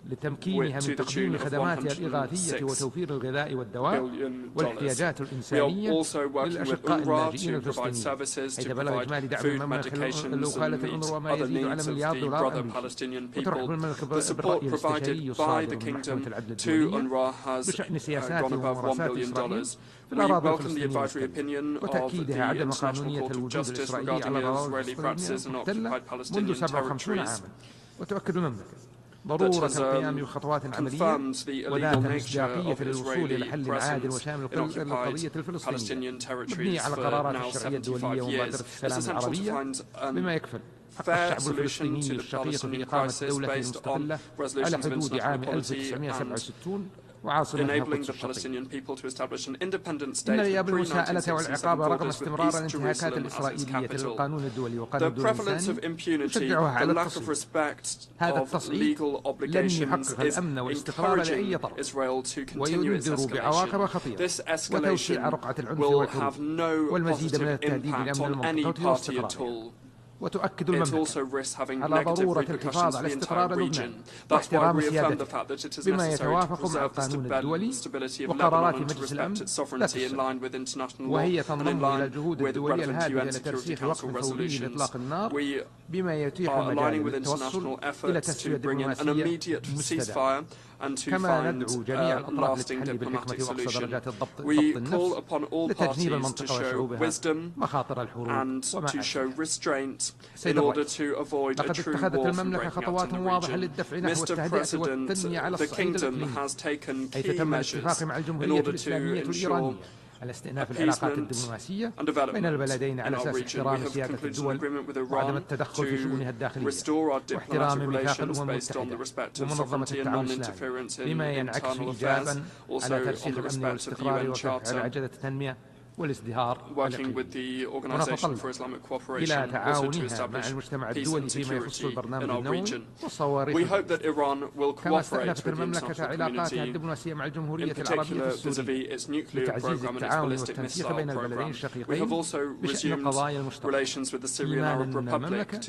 لتمكينها من تقديم خدماتها الإغاثية وتوفير الغذاء والدواء والاحتياجات الإنسانية للأشقاء اللاجئين الفلسطينيين حيث بلغ إجمالي دعم المملكة لوكالة الأونروا ما يزيد على $1 مليار أمريكي وترحب المملكة بالرأي الاستشاري الصادر من محكمة العدل الدولية بشأن سياسات وممارسات إسرائيل في الأراضي الفلسطينية وتأكيدها عدم قانونية الوجود الإسرائيلي على الأراضي الفلسطينية المحتلة منذ 57 عاما وتؤكد المملكة ضرورة القيام بخطوات عملية وذات مصداقية للوصول إلى حل عادل وشامل للقضية الفلسطينية مبنية على قرارات الشرعية الدولية ومبادرة السلام العربية بما يكفل حق الشعب الفلسطيني الشقيق في إقامة دولة مستقلة على حدود عام 1967 enabling the Palestinian people to establish an independent state with pre-1967 borders with East Jerusalem as its capital. The prevalence of impunity, the lack of respect of legal obligations is encouraging Israel to continue its escalation. This escalation will have no positive impact on any party at all. وتؤكد It also risks having negative repercussions for the entire region. That's why we affirm the fact that it is necessary to preserve the stability of Lebanon and to respect its sovereignty in line with international law and in line with relevant UN Security Council resolutions. We are aligning with international efforts to bring in an immediate ceasefire and to find a lasting diplomatic solution. We call upon all parties to show wisdom and to show restraint in order to avoid a true war from breaking out in the region. Mr. President, the Kingdom has taken key measures in order to ensure الاستئناف العلاقات الدبلوماسية بين البلدين على أساس احترام سيادة الدول وعدم التدخل في شؤونها الداخلية واحترام ميثاق الأمم المتحدة ومنظمة التعاون الإسلامي بما ينعكس إيجابا على ترسيخ الأمن والاستقرار وفعل عجلة التنمية والازدهار الإقليمي ونتطلع إلى تعاونها مع المجتمع الدولي فيما يخص البرنامج النووي والصواريخ كما استأنفت المملكة علاقاتها الدبلوماسية مع الجمهورية العربية السورية لتعزيز التعاون والتنسيق بين البلدين الشقيقين بشأن القضايا المشتركة إيمانا المملكة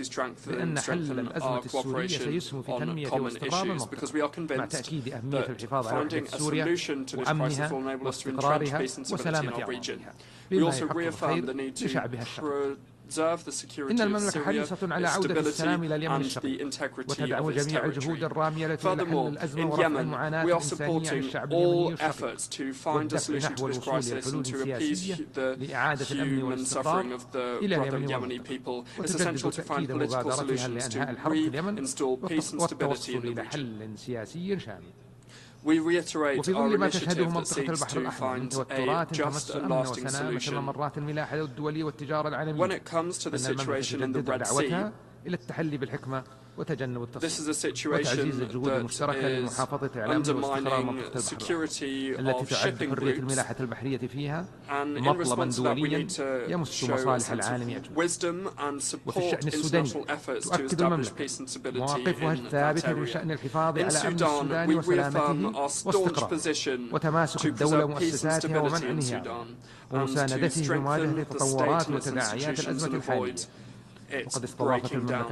بأن حل الأزمة السورية سيسهم في تنمية واستقرار المنطقة مع تأكيد أهمية الحفاظ على وحدة سوريا وأمنها واستقرارها وسلامة أعراضها We also reaffirm the need to preserve the security of Syria, its stability and the integrity of its territory. Furthermore, in Yemen, we are supporting all efforts to find a solution to this crisis and to appease the human suffering of the brother Yemeni people. It's essential to find political solutions to reinstall peace and stability in the region. We reiterate our initiative that seeks to find a just and lasting solution. When it comes to the situation in the Red Sea, This is a situation that is undermining security of shipping routes, and in response to that we need to show a sense of wisdom and support international efforts to establish peace and stability in that area. In Sudan, we reaffirm our staunch position to preserve peace and stability in Sudan and to strengthen the state and its institutions and avoid its breaking down.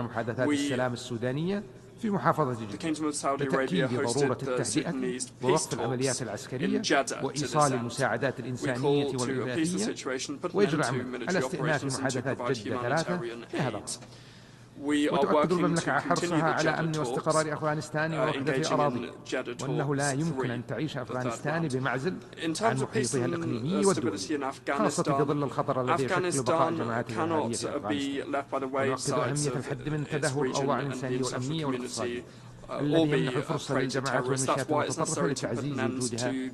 The Kingdom of Saudi Arabia hosted the Sudanese peace talks in Jeddah to this end. We call to a peaceful situation, put an end to military operations and to provide humanitarian aid. We are working to continue the Jeddah talks, engaging in Jeddah talks through the third round. In terms of peace and stability in Afghanistan, Afghanistan cannot be left by the waysides of its region and the international community or be a prey to terrorists. That's why it's necessary to put an end to the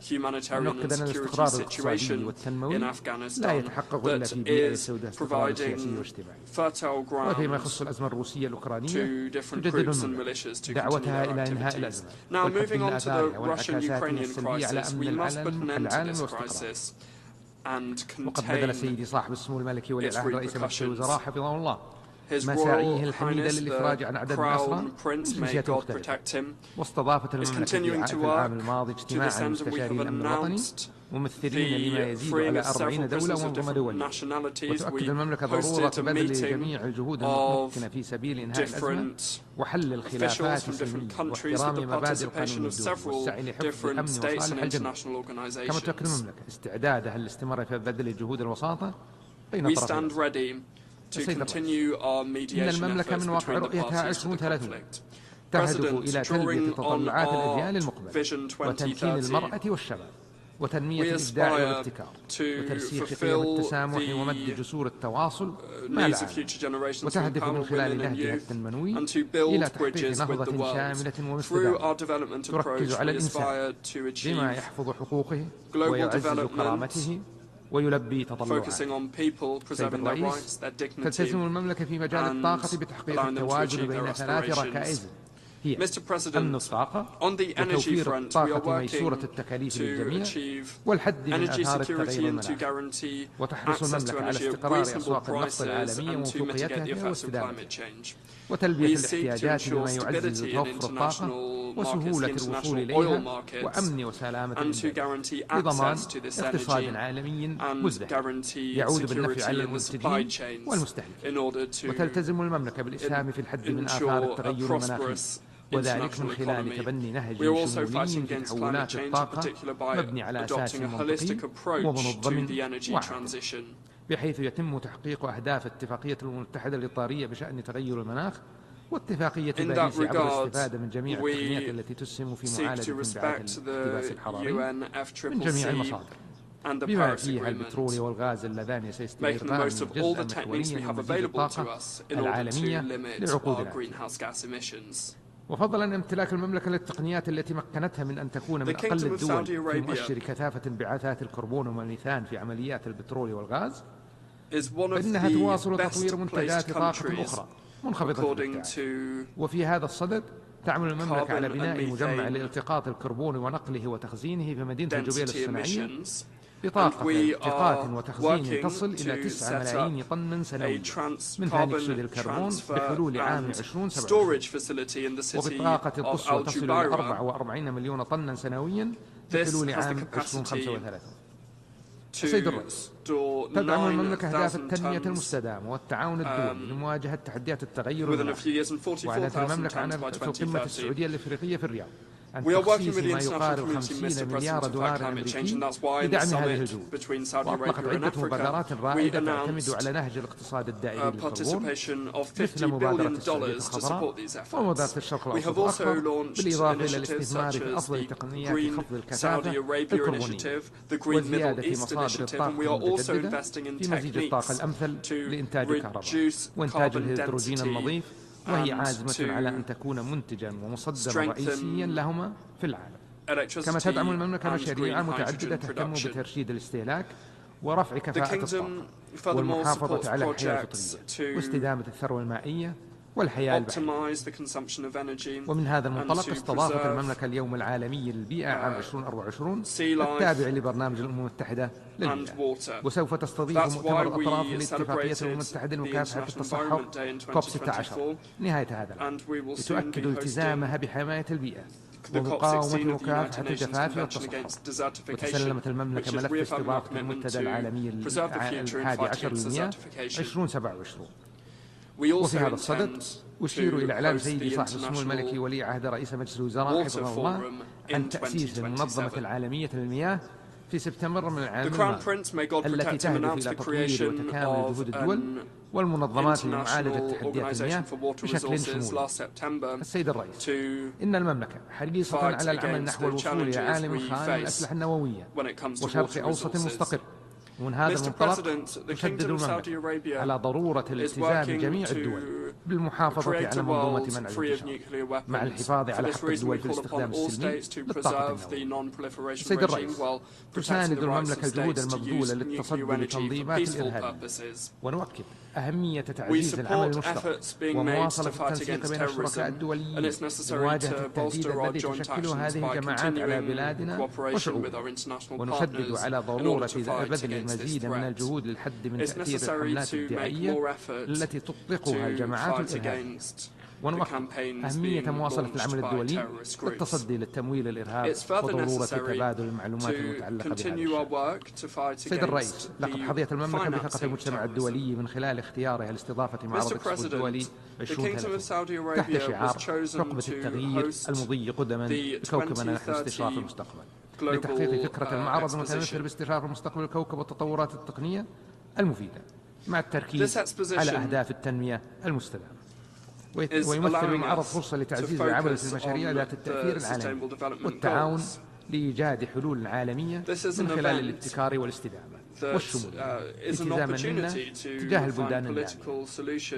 humanitarian and security situation in Afghanistan that is providing fertile ground to different groups and militias to continue their activities. Now, moving on to the Russian-Ukrainian crisis, we must put an end to this crisis and contain its repercussions. His Royal Highness, the Crown Prince, may God protect him, is continuing to work to this end, and we have announced the freeing of several prisoners of different nationalities. We hosted a meeting of different officials from different countries with the participation of several different states and international organizations. We stand ready to continue our mediation efforts between the parties to the conflict. President, drawing on our Vision 2030, we aspire to fulfill the needs of future generations to empower women and youth and to build bridges with the world. Through our development approach, we aspire to achieve global development, focusing on people, preserving their rights, their dignity, and allowing them to achieve their aspirations. Mr. President, on the energy front, we are working to achieve energy security and to guarantee access to energy at reasonable prices and to mitigate the effects of climate change. We seek to ensure stability in international markets, the international oil markets, and to guarantee access to this energy and guarantee security in the supply chains in order to ensure a prosperous international economy. We are also fighting against climate change, in particular by adopting a holistic approach to the energy transition. بحيث يتم تحقيق أهداف اتفاقية الأمم المتحدة الإطارية بشأن تغير المناخ واتفاقية باريس عبر الاستفادة من جميع التقنيات التي تسهم في معالجة انبعاث الاحتباس الحراري من جميع المصادر بما فيها البترول والغاز اللذان سيستمران جزءا محوريا من مزيد الطاقة العالمية لعقود العالم. وفضلا امتلاك المملكة للتقنيات التي مكنتها من أن تكون من أقل الدول في مؤشر كثافة انبعاثات الكربون والميثان في عمليات البترول والغاز، فإنها تواصل تطوير منتجات طاقة أخرى منخفضة الابتعاث. وفي هذا الصدد تعمل المملكة على بناء مجمع لالتقاط الكربون ونقله وتخزينه في مدينة الجبيل الصناعية بطاقة التقاط وتخزين تصل إلى 9 ملايين طن سنويا من ثاني أكسيد الكربون بحلول عام 2027 وبطاقة قصوى تصل إلى 44 مليون طنا سنويا بحلول عام 2035. السيد الرئيس، تدعم المملكة أهداف التنمية المستدامة والتعاون الدولي لمواجهة تحديات التغير المناخي، وأعلنت المملكة عن القمة السعودية الإفريقية في الرياض We are working with the international community, Mr. President, to fight climate change, and that's why in the summit between Saudi Arabia and Africa, we announced participation of $50 billion to support these efforts. We have also launched initiatives such as the Green Saudi Arabia Initiative, the Green Middle East Initiative, and we are also investing in techniques to reduce carbon density وهي عازمة على أن تكون منتجا ومصدرا رئيسيا لهما في العالم. كما تدعم المملكة مشاريع متعددة تهتم بترشيد الاستهلاك ورفع كفاءة الطاقة والمحافظة على الحياة الفطرية واستدامة الثروة المائية والحياة البحرية. optimize the consumption of energy, ومن هذا المنطلق استضافت المملكة اليوم العالمي للبيئة عام 2024 التابع لبرنامج الأمم المتحدة للبيئة، وسوف تستضيف مؤتمر الأطراف لاتفاقية الأمم المتحدة لمكافحة التصحر كوب 16 نهاية هذا العام، لتؤكد التزامها بحماية البيئة ومقاومة ومكافحة الجفاف والتصحر. وتسلمت المملكة ملف استضافة المنتدى العالمي ال11 للمياه 2027. وفي هذا الصدد أشير إلى إعلان سيدي صاحب السمو الملكي ولي عهد رئيس مجلس الوزراء حفظه الله عن تأسيس المنظمة العالمية للمياه في سبتمبر من العام الماضي، التي تهدف إلى تطوير وتكامل جهود الدول والمنظمات لمعالجة تحديات المياه بشكل شمولي. السيد الرئيس، إن المملكة حريصة على العمل نحو الوصول إلى عالم خالي من الأسلحة النووية وشرق أوسط مستقر. ومن هذا المنطلق تشدد المملكة على ضرورة الالتزام جميع الدول بالمحافظة على منظومة منع الانتشار مع الحفاظ على حق الدول في الاستخدام السلمي للطاقة النووية. السيد الرئيس، تساند المملكة الجهود المبذولة للتصدي لتنظيمات الإرهاب، ونؤكد أهمية تعزيز العمل المشترك ومواصلة التنسيق بين الشركاء الدوليين لمواجهة التهديد الذي تشكله هذه الجماعات على بلادنا وشعوبنا، ونشدد على ضرورة بذل المزيد من الجهود للحد من تأثير الحملات الدعائية التي تطلقها الجماعات الإرهابية، ونؤكد أهمية مواصلة العمل الدولي للتصدي للتمويل الإرهاب وضرورة تبادل المعلومات المتعلقة بهذا الشأن. سيد الرئيس، لقد حظيت المملكة بثقة المجتمع الدولي من خلال اختيارها لاستضافة معرض إكسبو الدولي 2030 تحت شعار حقبة التغيير المضي قدما بكوكبنا نحو استشراف المستقبل، لتحقيق فكرة المعرض المتمثل باستشراف المستقبل الكوكب والتطورات التقنية المفيدة مع التركيز على أهداف التنمية المستدامة. ويمثل المعرض فرصة لتعزيز العمل في المشاريع ذات التأثير العالمي والتعاون لإيجاد حلول عالمية من خلال الابتكار والاستدامة والشمولية التزاما منا تجاه البلدان النامية.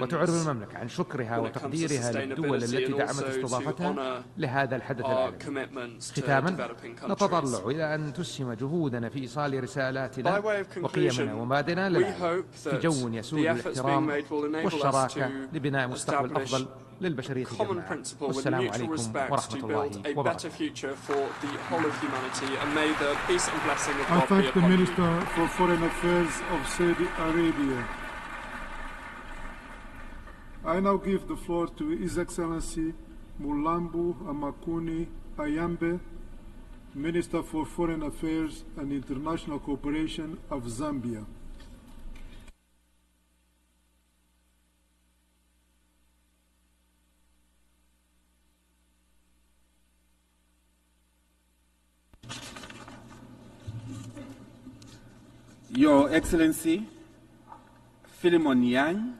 وتعرب المملكة عن شكرها وتقديرها للدول التي دعمت استضافتها لهذا الحدث العالمي. ختاما، نتطلع إلى أن تسهم جهودنا في إيصال رسالاتنا وقيمنا ومبادئنا للعالم في جو يسود الاحترام والشراكة لبناء مستقبل أفضل للبشرية جميعا. والسلام عليكم ورحمة الله وبركاته. I thank the Minister for Foreign Affairs of Saudi Arabia. I now give the floor to His Excellency Mulambu Amakuni Ayambe, Minister for Foreign Affairs and International Cooperation of Zambia. Your Excellency, Philemon Yang,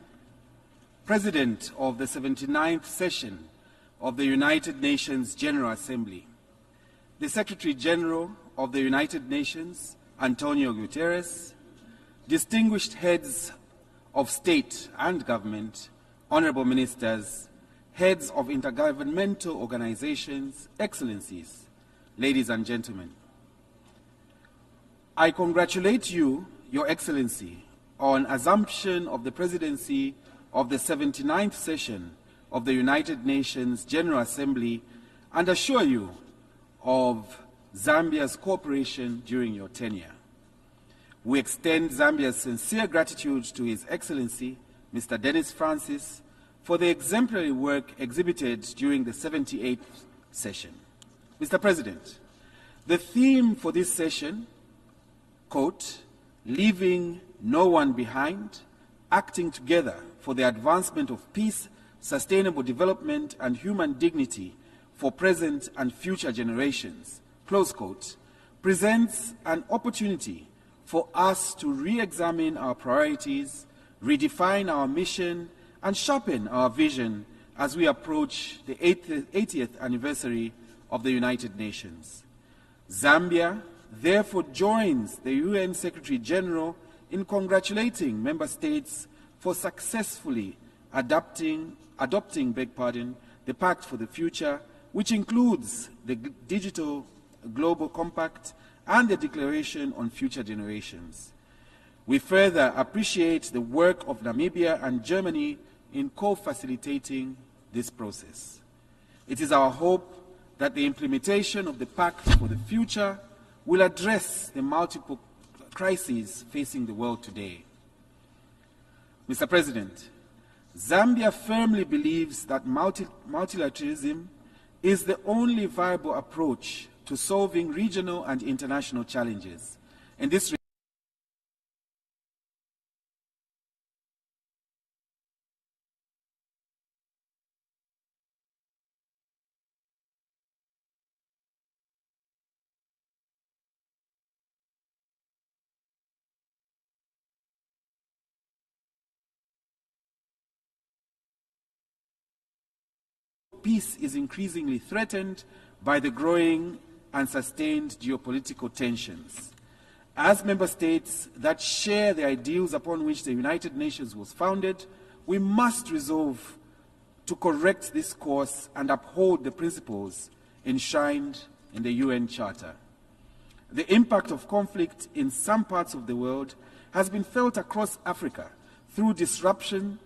President of the 79th session of the United Nations General Assembly, the Secretary General of the United Nations, Antonio Guterres, distinguished heads of state and government, honorable ministers, heads of intergovernmental organizations, excellencies, ladies and gentlemen. I congratulate you, Your Excellency, on assumption of the presidency of the 79th session of the United Nations General Assembly and assure you of Zambia's cooperation during your tenure. We extend Zambia's sincere gratitude to His Excellency, Mr. Dennis Francis, for the exemplary work exhibited during the 78th session. Mr. President, the theme for this session, quote, leaving no one behind, acting together for the advancement of peace, sustainable development, and human dignity for present and future generations, close quote, presents an opportunity for us to re-examine our priorities, redefine our mission, and sharpen our vision as we approach the 80th anniversary of the United Nations. Zambia therefore joins the UN Secretary General in congratulating member states for successfully adopting the Pact for the Future, which includes the Digital Global Compact and the Declaration on Future Generations. We further appreciate the work of Namibia and Germany in co-facilitating this process. It is our hope that the implementation of the Pact for the Future will address the multiple crises facing the world today. Mr. President, Zambia firmly believes that multilateralism is the only viable approach to solving regional and international challenges. In this peace is increasingly threatened by the growing and sustained geopolitical tensions. As member states that share the ideals upon which the United Nations was founded, we must resolve to correct this course and uphold the principles enshrined in the UN Charter. The impact of conflict in some parts of the world has been felt across Africa through disruption,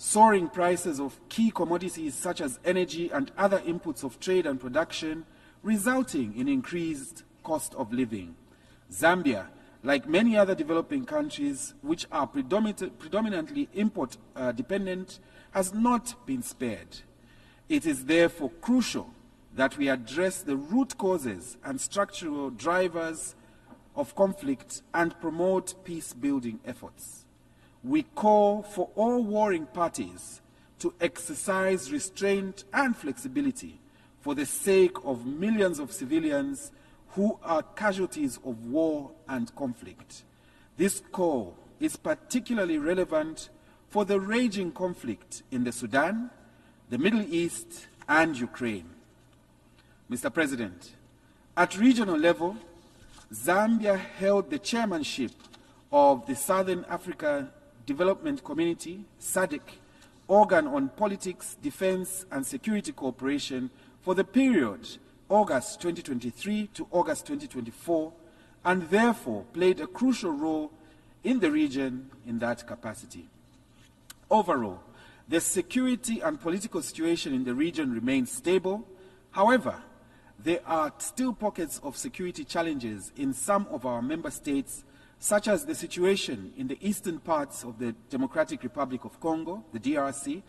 soaring prices of key commodities such as energy and other inputs of trade and production, resulting in increased cost of living. Zambia, like many other developing countries which are predominantly import-dependent, has not been spared. It is therefore crucial that we address the root causes and structural drivers of conflict and promote peace-building efforts. We call for all warring parties to exercise restraint and flexibility for the sake of millions of civilians who are casualties of war and conflict. This call is particularly relevant for the raging conflict in the Sudan, the Middle East, and Ukraine. Mr. President, at regional level, Zambia held the chairmanship of the Southern Africa Development Community, SADC, organ on politics, defense, and security cooperation for the period August 2023 to August 2024, and therefore played a crucial role in the region in that capacity. Overall, the security and political situation in the region remains stable. However, there are still pockets of security challenges in some of our member states, such as the situation in the eastern parts of the Democratic Republic of Congo, the DRC,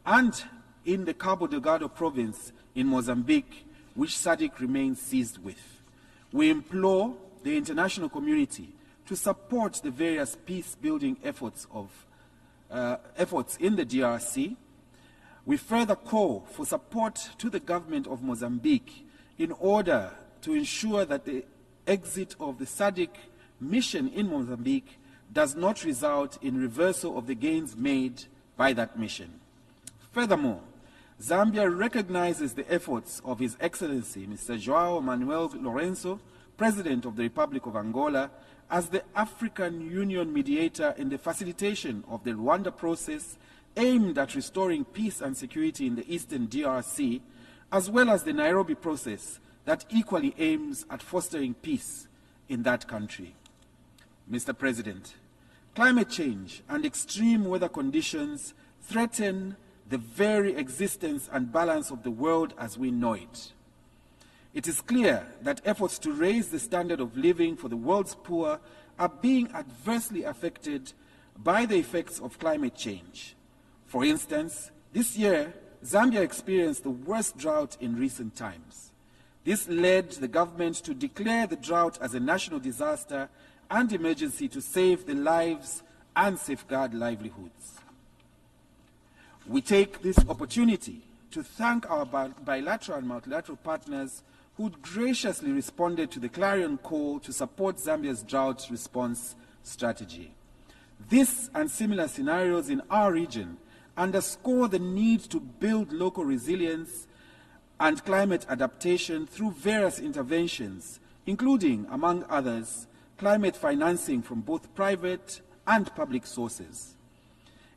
and in the Cabo Delgado province in Mozambique, which SADC remains seized with. We implore the international community to support the various peace-building efforts in the DRC. We further call for support to the government of Mozambique in order to ensure that the exit of the SADC mission in Mozambique does not result in reversal of the gains made by that mission. Furthermore, Zambia recognizes the efforts of His Excellency Mr. João Manuel Lourenço, President of the Republic of Angola, as the African Union mediator in the facilitation of the Rwanda process aimed at restoring peace and security in the Eastern DRC, as well as the Nairobi process that equally aims at fostering peace in that country. Mr. President, climate change and extreme weather conditions threaten the very existence and balance of the world as we know it. It is clear that efforts to raise the standard of living for the world's poor are being adversely affected by the effects of climate change. For instance, this year, Zambia experienced the worst drought in recent times. This led the government to declare the drought as a national disaster and emergency to save the lives and safeguard livelihoods. We take this opportunity to thank our bilateral and multilateral partners who graciously responded to the clarion call to support Zambia's drought response strategy. This and similar scenarios in our region underscore the need to build local resilience and climate adaptation through various interventions, including, among others, climate financing from both private and public sources.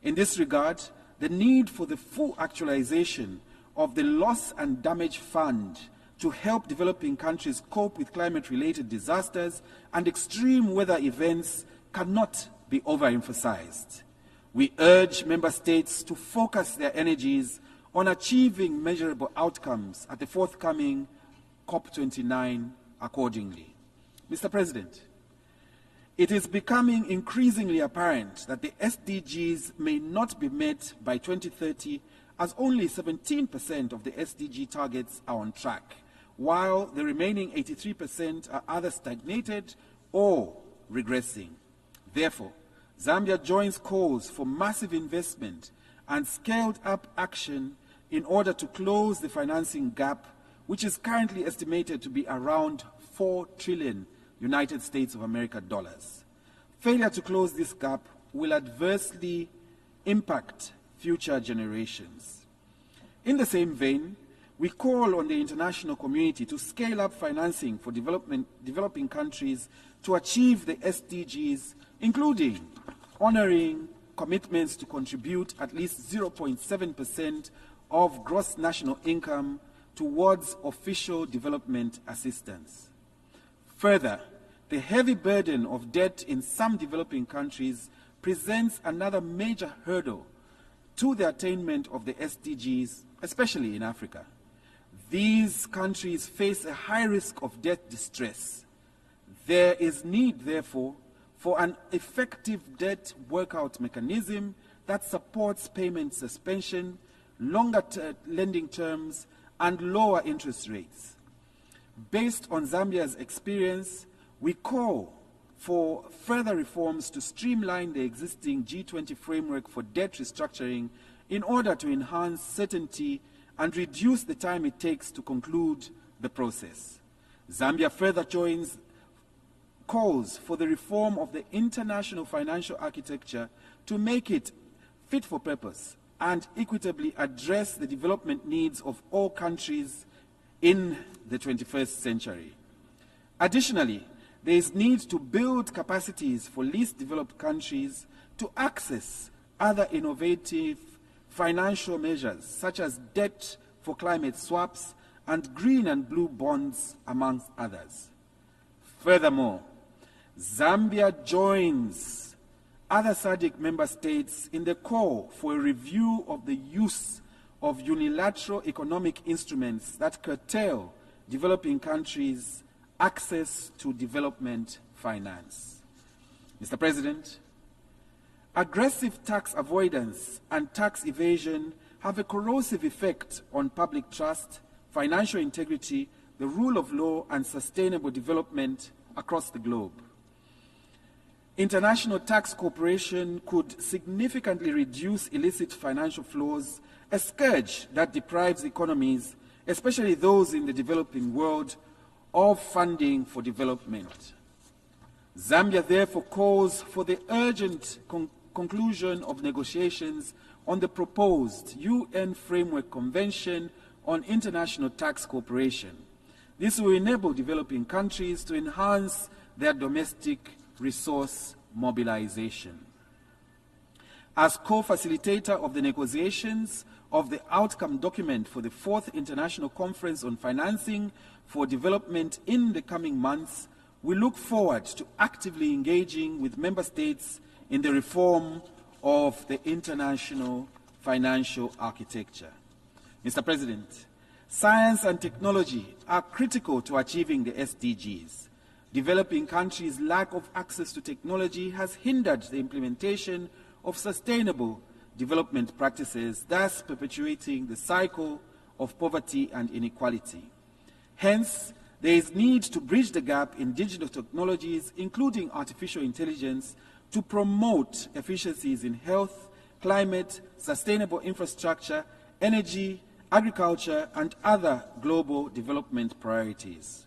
In this regard, the need for the full actualization of the Loss and Damage Fund to help developing countries cope with climate-related disasters and extreme weather events cannot be overemphasized. We urge member states to focus their energies on achieving measurable outcomes at the forthcoming COP29 accordingly. Mr. President, it is becoming increasingly apparent that the SDGs may not be met by 2030, as only 17% of the SDG targets are on track, while the remaining 83% are either stagnated or regressing. Therefore, Zambia joins calls for massive investment and scaled-up action in order to close the financing gap, which is currently estimated to be around $4 trillion United States of America dollars. Failure to close this gap will adversely impact future generations. In the same vein, we call on the international community to scale up financing for developing countries to achieve the SDGs, including honoring commitments to contribute at least 0.7% of gross national income towards official development assistance. Further, the heavy burden of debt in some developing countries presents another major hurdle to the attainment of the SDGs, especially in Africa. These countries face a high risk of debt distress. There is need, therefore, for an effective debt workout mechanism that supports payment suspension, longer lending terms, and lower interest rates. Based on Zambia's experience, we call for further reforms to streamline the existing G20 framework for debt restructuring in order to enhance certainty and reduce the time it takes to conclude the process. Zambia further joins calls for the reform of the international financial architecture to make it fit for purpose and equitably address the development needs of all countries in the 21st century. Additionally, there is need to build capacities for least developed countries to access other innovative financial measures, such as debt for climate swaps and green and blue bonds, amongst others. Furthermore, Zambia joins other SADC member states in the call for a review of the use of unilateral economic instruments that curtail developing countries' access to development finance. Mr. President, aggressive tax avoidance and tax evasion have a corrosive effect on public trust, financial integrity, the rule of law, and sustainable development across the globe. International tax cooperation could significantly reduce illicit financial flows, a scourge that deprives economies, especially those in the developing world, of funding for development. Zambia therefore calls for the urgent conclusion of negotiations on the proposed UN Framework Convention on International Tax Cooperation. This will enable developing countries to enhance their domestic resource mobilization. As co-facilitator of the negotiations of the outcome document for the 4th International Conference on Financing for Development in the coming months, we look forward to actively engaging with member states in the reform of the international financial architecture. Mr. President, science and technology are critical to achieving the SDGs. Developing countries' lack of access to technology has hindered the implementation of sustainable development practices, thus perpetuating the cycle of poverty and inequality. Hence, there is need to bridge the gap in digital technologies, including artificial intelligence, to promote efficiencies in health, climate, sustainable infrastructure, energy, agriculture, and other global development priorities.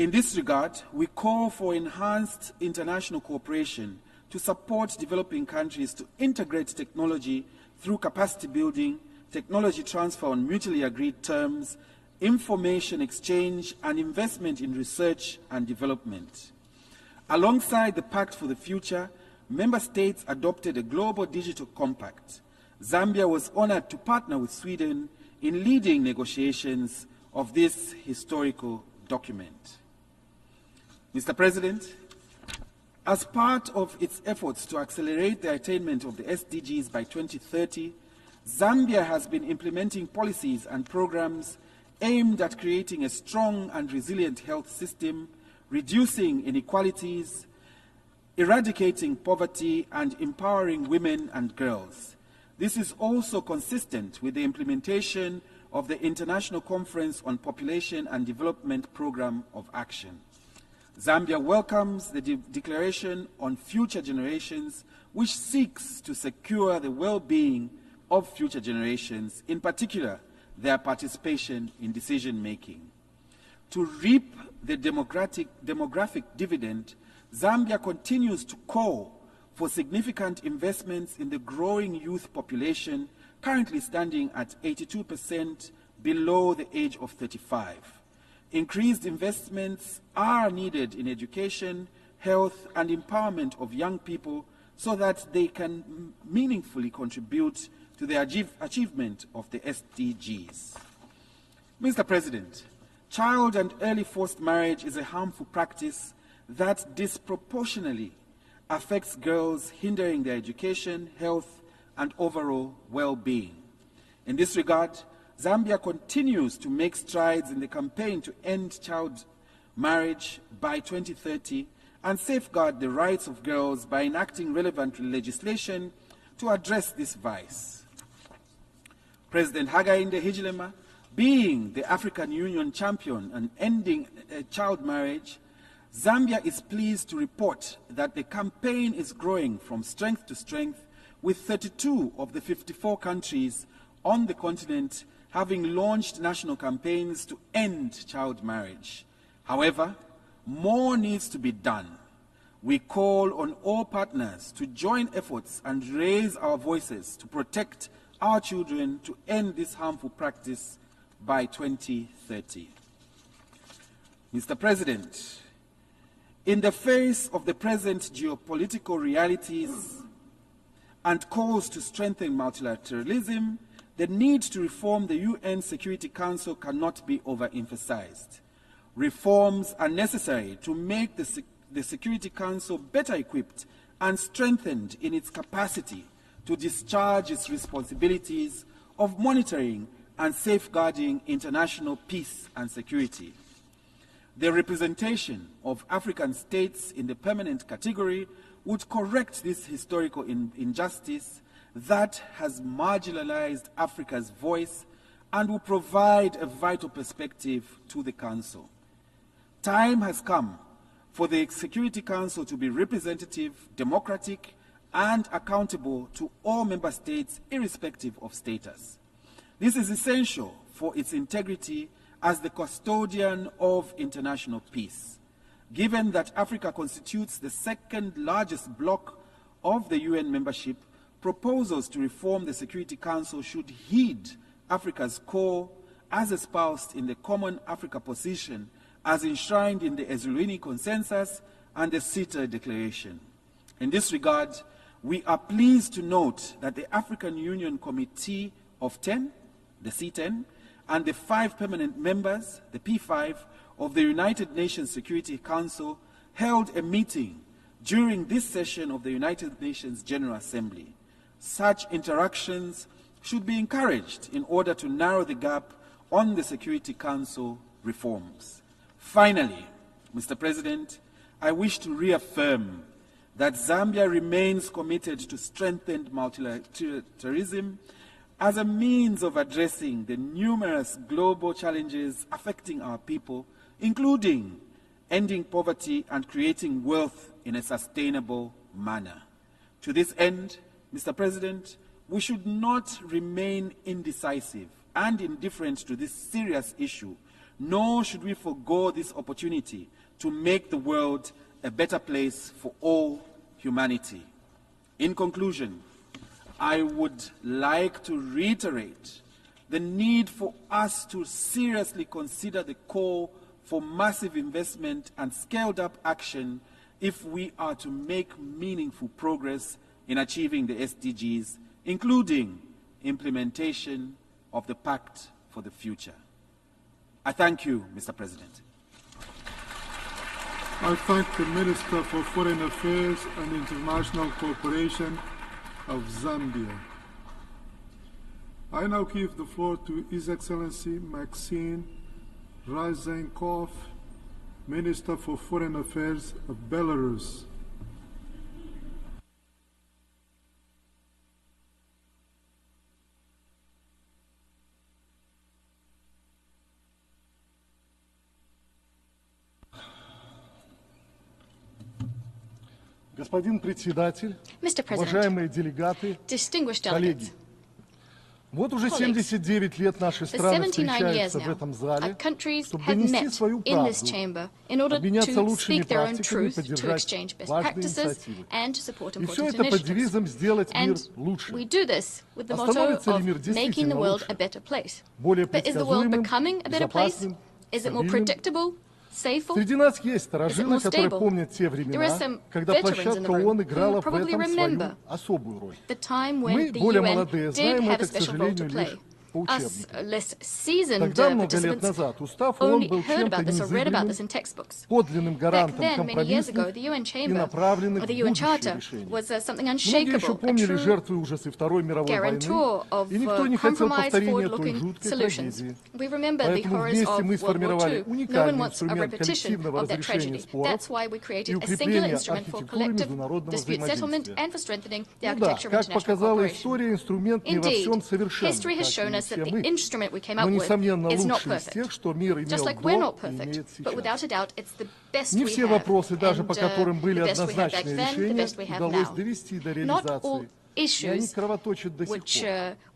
In this regard, we call for enhanced international cooperation to support developing countries to integrate technology through capacity building, technology transfer on mutually agreed terms, information exchange, and investment in research and development. Alongside the Pact for the Future, member states adopted a global digital compact. Zambia was honored to partner with Sweden in leading negotiations of this historical document. Mr. President, As part of its efforts to accelerate the attainment of the SDGs by 2030, Zambia has been implementing policies and programs aimed at creating a strong and resilient health system, reducing inequalities, eradicating poverty, and empowering women and girls. This is also consistent with the implementation of the International Conference on Population and Development Program of Action. Zambia welcomes the Declaration on Future Generations, which seeks to secure the well-being of future generations, in particular their participation in decision-making. To reap the demographic dividend, Zambia continues to call for significant investments in the growing youth population, currently standing at 82% below the age of 35. Increased investments are needed in education, health, and empowerment of young people so that they can meaningfully contribute to the achievement of the SDGs. Mr. President, child and early forced marriage is a harmful practice that disproportionately affects girls, hindering their education, health, and overall well-being. In this regard, Zambia continues to make strides in the campaign to end child marriage by 2030 and safeguard the rights of girls by enacting relevant legislation to address this vice. President Hakainde Hichilema, being the African Union champion on ending child marriage, Zambia is pleased to report that the campaign is growing from strength to strength, with 32 of the 54 countries on the continent having launched national campaigns to end child marriage. However, more needs to be done. We call on all partners to join efforts and raise our voices to protect our children to end this harmful practice by 2030. Mr. President, in the face of the present geopolitical realities and calls to strengthen multilateralism, the need to reform the UN Security Council cannot be overemphasized. Reforms are necessary to make the Security Council better equipped and strengthened in its capacity to discharge its responsibilities of monitoring and safeguarding international peace and security. The representation of African states in the permanent category would correct this historical injustice that has marginalized Africa's voice and will provide a vital perspective to the Council. Time has come for the Security Council to be representative, democratic, and accountable to all member states irrespective of status. This is essential for its integrity as the custodian of international peace. Given that Africa constitutes the second largest bloc of the UN membership, proposals to reform the Security Council should heed Africa's call as espoused in the Common Africa Position as enshrined in the Ezulwini Consensus and the CETA Declaration. In this regard, we are pleased to note that the African Union Committee of 10, the C10, and the 5 permanent members, the P5, of the United Nations Security Council held a meeting during this session of the United Nations General Assembly. Such interactions should be encouraged in order to narrow the gap on the Security Council reforms. Finally, Mr. President, I wish to reaffirm that Zambia remains committed to strengthened multilateralism as a means of addressing the numerous global challenges affecting our people, including ending poverty and creating wealth in a sustainable manner. To this end, Mr. President, we should not remain indecisive and indifferent to this serious issue, nor should we forego this opportunity to make the world a better place for all humanity. In conclusion, I would like to reiterate the need for us to seriously consider the call for massive investment and scaled-up action if we are to make meaningful progress in achieving the SDGs, including implementation of the Pact for the Future. I thank you, Mr. President. I thank the Minister for Foreign Affairs and International Cooperation of Zambia. I now give the floor to His Excellency Maxine Ryzenkov, Minister for Foreign Affairs of Belarus. Господин председатель, Mr. уважаемые делегаты, коллеги, вот уже 79 лет наши страны встречаются в этом зале, чтобы донести свою правду, обменяться лучшими практиками, поддержать важные инициативы. И все это под девизом «Сделать мир лучше». Становится ли мир действительно лучше? Более предсказуемым, безопасным, стабильным? Среди нас есть старожилы, которые помнят те времена, когда площадка ООН играла в этом свою особую роль. Мы, более молодые, знаем это, к сожалению, лишь по учебникам. Тогда, много лет назад, устав ООН был чем-то незыблемым, подлинным гарантом компромиссных и направленных в будущее решений. Многие еще помнили жертвы ужасы Второй мировой войны, и никто не хотел повторения той жуткой трагедии. Поэтому вместе мы сформировали уникальный инструмент коллективного разрешения споров и укрепления архитектуры международного взаимодействия. Ну да, как показала история, инструмент не во всем совершенен, that the instrument we came up with is not perfect. Just like we're not perfect, but without a doubt, it's the best we have. And the best we had back then, the best we have now. Not all issues which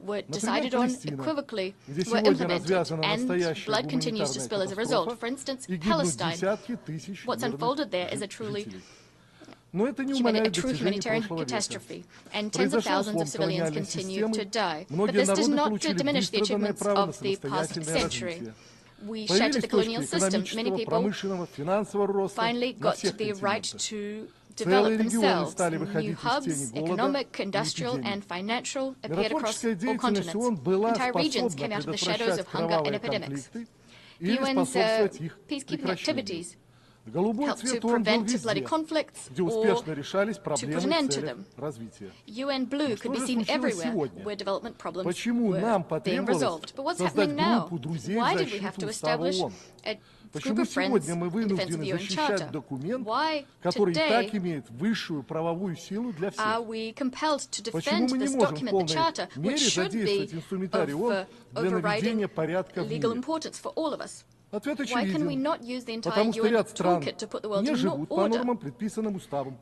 were decided on equivocally were implemented, and blood continues to spill as a result. For instance, Palestine, what's unfolded there is a true humanitarian catastrophe, and tens of thousands of civilians continue to die. But this does not diminish the achievements of the past century. We shattered the colonial system. Many people finally got the right to develop themselves. New hubs, economic, industrial, and financial, appeared across all continents. Entire regions came out of the shadows of hunger and epidemics. The UN's peacekeeping activities helped to prevent bloody conflicts or to put an end to them. UN Blue could be seen everywhere where development problems were being resolved. But what's happening now? Why did we have to establish a group of friends in defense of the UN Charter? Why today are we compelled to defend this document, the Charter, which should be of overriding legal importance for all of us? Why can we not use the entire UN toolkit to put the world in order?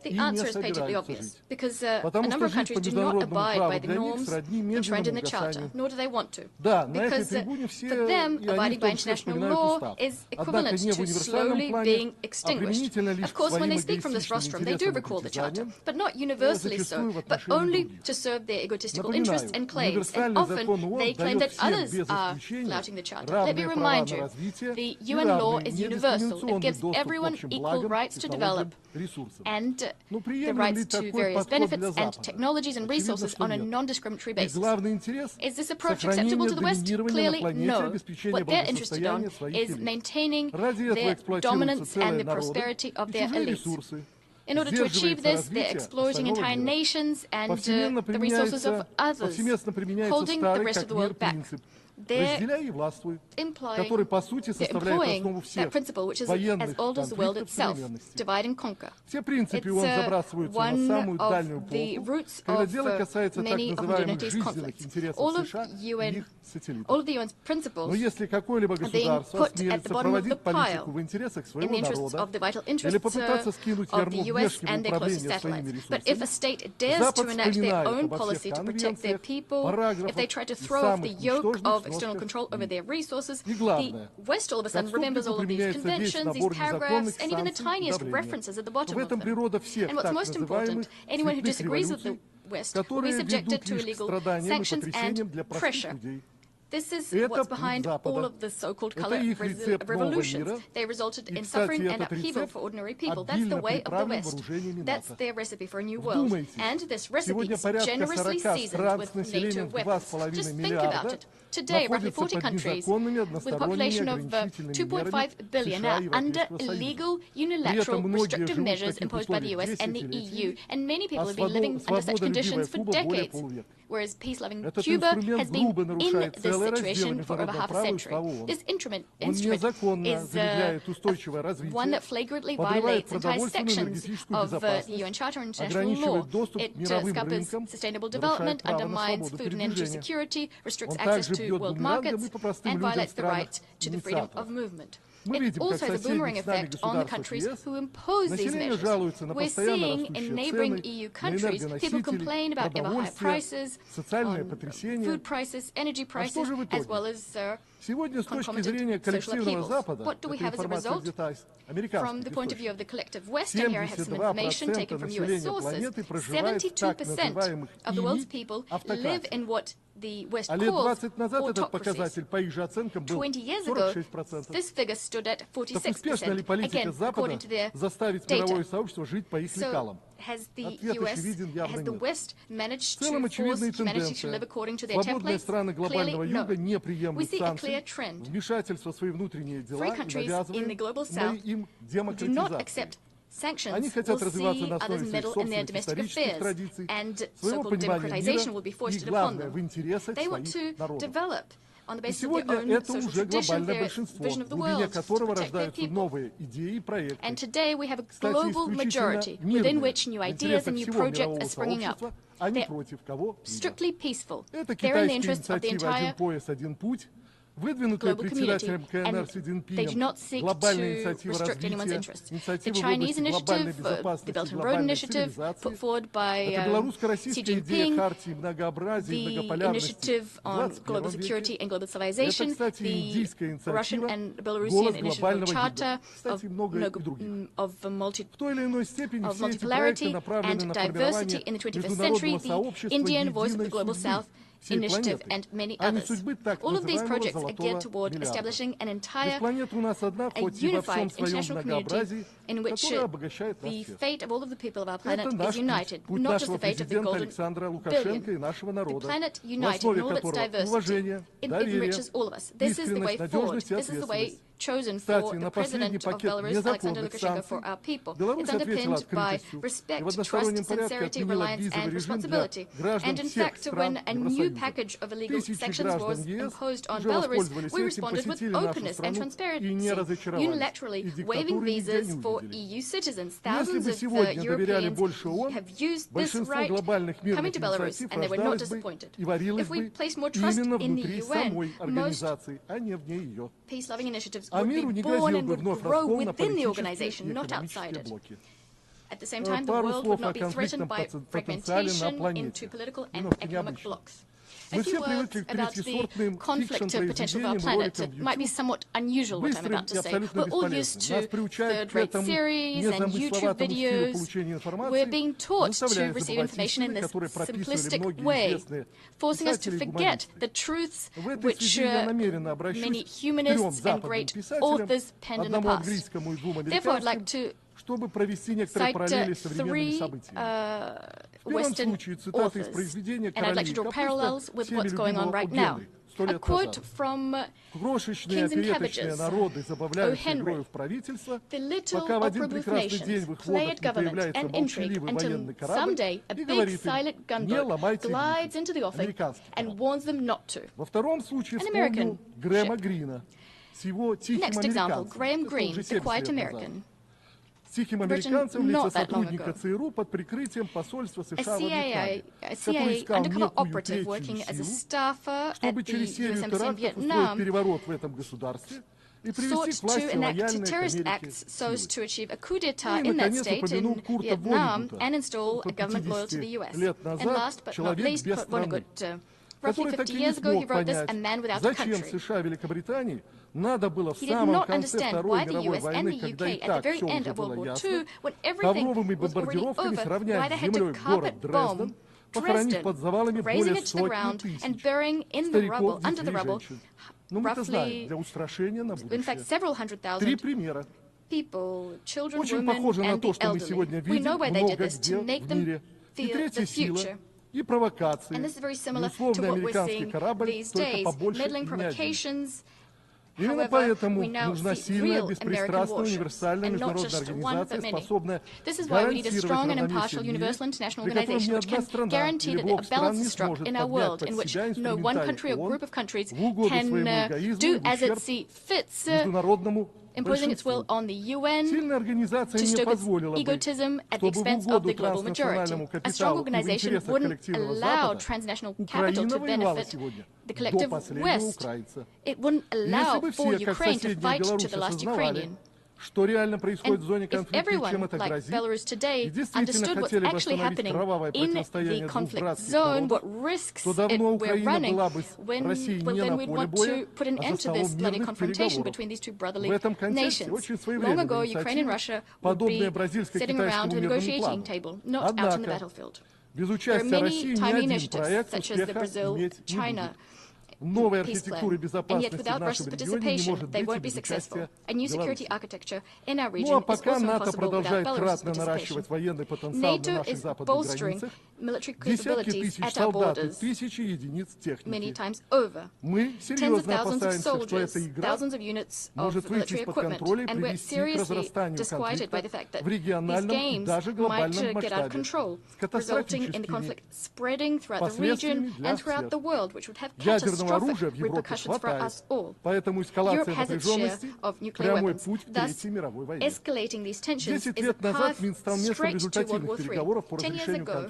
The answer is patently obvious, because a number of countries do not abide by the norms enshrined in the Charter, nor do they want to. Because for them, abiding by international law is equivalent to slowly being extinguished. Of course, when they speak from this rostrum, they do recall the Charter, but not universally so, but only to serve their egotistical interests and claims. And often they claim that others are flouting the Charter. Let me remind you, the UN law is universal. It gives everyone equal rights to develop and the rights to various benefits and technologies and resources on a non-discriminatory basis. Is this approach acceptable to the West? Clearly, no. What they're interested in is maintaining their dominance and the prosperity of their elites. In order to achieve this, they're exploiting entire nations and the resources of others, holding the rest of the world back. They're employing that principle, which is as old as the world itself, divide and conquer. It's one of the roots of many of modernity conflicts. All of the UN's principles are being put at the bottom of the pile in the interests of the vital interests of the US and their closest satellites. But if a state dares to enact their own policy to protect their people, if they try to throw off the yoke of external control over their resources, the West all of a sudden remembers all of these conventions, these paragraphs, and even the tiniest references at the bottom of them. And what's most important, anyone who disagrees with the West will be subjected to illegal sanctions and pressure. This is what's behind all of the so-called color revolutions. They resulted in suffering and upheaval for ordinary people. That's the way of the West. That's their recipe for a new world. And this recipe is generously seasoned with NATO weapons. Just think about it. Today, roughly 40 countries with a population of 2.5 billion are under illegal, unilateral, restrictive measures imposed by the US and the EU. And many people have been living under such conditions for decades. Whereas peace-loving Cuba has been in this situation for over half a century. This instrument is one that flagrantly violates entire sections of the UN Charter and international law. It scuppers sustainable development, undermines food and energy security, restricts access to world markets, and violates the right to the freedom of movement. It also has a boomerang effect on the countries who impose these measures. We're seeing in neighboring EU countries people complain about ever higher prices, food prices, energy prices, as well as concomitant social upheavals. What do we have as a result? From the point of view of the collective West, and here I have some information taken from US sources, 72% of the world's people live in what the West calls autocracies. 20 years ago, this figure stood at 46%, again, according to their data. So, has the US, has the West managed to force humanity to live according to their templates? Clearly, no. We see a clear trend. Free countries in the global South who do not accept sanctions will see others meddle in their domestic affairs, and so-called democratization will be foisted upon them. They want to develop on the basis of their own social tradition, their vision of the world, to protect their people. And today we have a global majority within which new ideas and new projects are springing up. They're strictly peaceful. They're in the interests of the entire global community, and they do not seek to restrict anyone's interests. The Chinese initiative, the Belt and Road Initiative, put forward by Xi Jinping, the initiative on global security and global civilization, the Russian and Belarusian initiative on Charter of multipolarity and diversity in the 21st century, the Indian Voice of the Global South initiative, and many others. All of these projects are geared toward establishing an entire, a unified international community in which the fate of all of the people of our planet is united, not just the fate of the golden billion. The planet united in all of its diversity, it enriches all of us. This is the way forward. This is the way chosen for the president of Belarus, Alexander Lukashenko, for our people. It's underpinned by respect, trust, sincerity, reliance, and responsibility. And in fact, when a new package of illegal sanctions was imposed on Belarus, we responded with openness and transparency, unilaterally waiving visas for EU citizens. Thousands of Europeans have used this right coming to Belarus, and they were not disappointed. If we place more trust in the UN, most peace-loving initiatives would be born and would grow within the organization, not outside it. At the same time, the world would not be threatened by fragmentation into political and economic blocs. A few words about the conflict potential of our planet. It might be somewhat unusual what I'm about to say. We're all used to third-rate series and YouTube videos. We're being taught to receive information in this simplistic way, forcing us to forget the truths which many humanists and great authors penned in the past. Therefore, I'd like to cite three Western authors, and I'd like to draw parallels with what's going on right now. A quote from Kings and Cabbages, O. Henry: "The little opera-booth nations play at government and intrigue until someday a big silent gunboat glides into the offing and warns them not to." An American ship. Next example, Graham Greene, the quiet American. Written not that long ago. A CIA undercover operative working as a staffer at the US Embassy in Vietnam sought to enact terrorist acts so as to achieve a coup d'etat in that state in Vietnam and install a government loyal to the US. And last but not least, Kurt Vonnegut. Roughly 50 years ago, he wrote this, A Man Without a Country. He did not understand why the US and the UK, at the very end of World War II, when everything was already over, why they had to carpet bomb Dresden, razing it to the ground and burying in the rubble, under the rubble, roughly, in fact, several 100,000 people, children, women, and the elderly. We know why they did this, to make them feel the future. And this is very similar to what we're seeing these days, meddling provocations. However, we now see real American warships, and not just one, but many. This is why we need a strong and impartial universal international organization which can guarantee that a balance is struck in our world, in which no one country or group of countries can do as it sees fit, imposing its will on the UN to stoke its egotism at the expense of the global majority. A strong organization wouldn't allow transnational capital to benefit the collective West. It wouldn't allow for Ukraine to fight to the last Ukrainian. And if everyone, like Belarus today, understood what's actually happening in the conflict zone, what risks we're running, then we'd want to put an end to this bloody confrontation between these two brotherly nations. Long ago, Ukraine and Russia would be sitting around the negotiating table, not out in the battlefield. There are many timely initiatives, such as the Brazil-China peace plan, and yet without Russia's participation, they won't be successful. A new security architecture in our region is also impossible without Belarus' participation. NATO is bolstering military capabilities at our borders many times over. Tens of thousands of soldiers, thousands of units of military equipment, and we're seriously disquieted by the fact that these games might get out of control, resulting in the conflict spreading throughout the region and throughout the world, which would have catastrophic repercussions for us all. Europe has its share of nuclear weapons. Thus, escalating these tensions is a path straight to World War III. 10 years ago,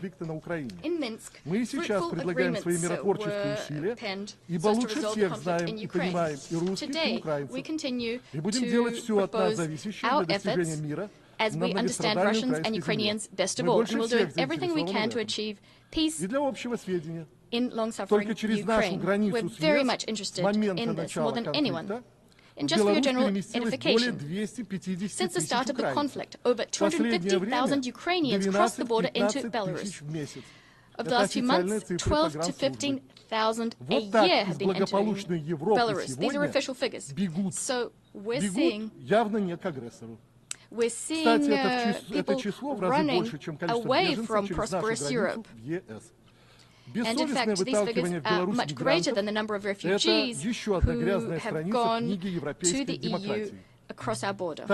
in Minsk, fruitful agreements were penned so as to resolve the conflict in Ukraine. Today, we continue to propose our efforts as we understand Russians and Ukrainians best of all, and we'll do everything we can to achieve peace in long-suffering Ukraine. We're very much interested in this, more than anyone. And just for your general edification, since the start of the conflict, over 250,000 Ukrainians crossed the border into Belarus. Over the last few months, 12 to 15,000 a year have been entering Belarus. These are official figures. So we're seeing people running away from prosperous Europe. And in fact, these figures are much greater than the number of refugees who have gone to the EU across our border.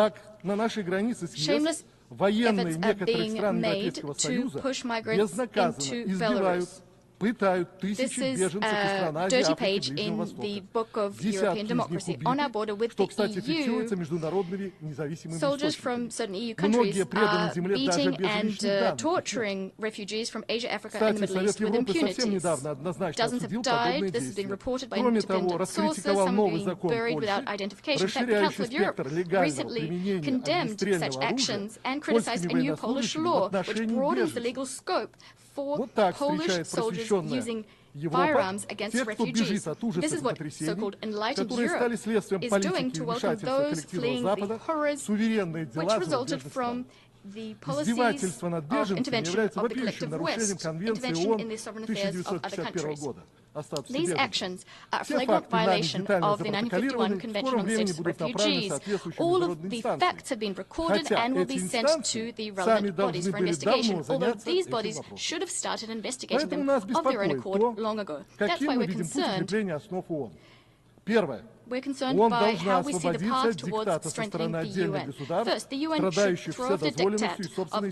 Shameless efforts are being made to push migrants into Belarus. This is a dirty page in the book of European democracy. On our border with the EU, soldiers from certain EU countries are beating and torturing refugees from Asia, Africa, and the Middle East with impunity. Dozens have died. This has been reported by independent sources, some being buried without identification. In fact, the Council of Europe recently condemned such actions and criticized a new Polish law which broadens the legal scope for Polish soldiers using firearms against refugees. This is what so-called enlightened Europe is doing to welcome those fleeing the horrors which resulted from the policies of intervention of the collective West, intervention in the sovereign affairs of other countries. These actions are a flagrant violation of the 1951 Convention on the Status of Refugees. All of the facts have been recorded and will be sent to the relevant bodies for investigation, although these bodies should have started investigating them of their own accord long ago. That's why we're concerned. We're concerned by how we see the path towards strengthening the UN. First, the UN should throw off the diktat of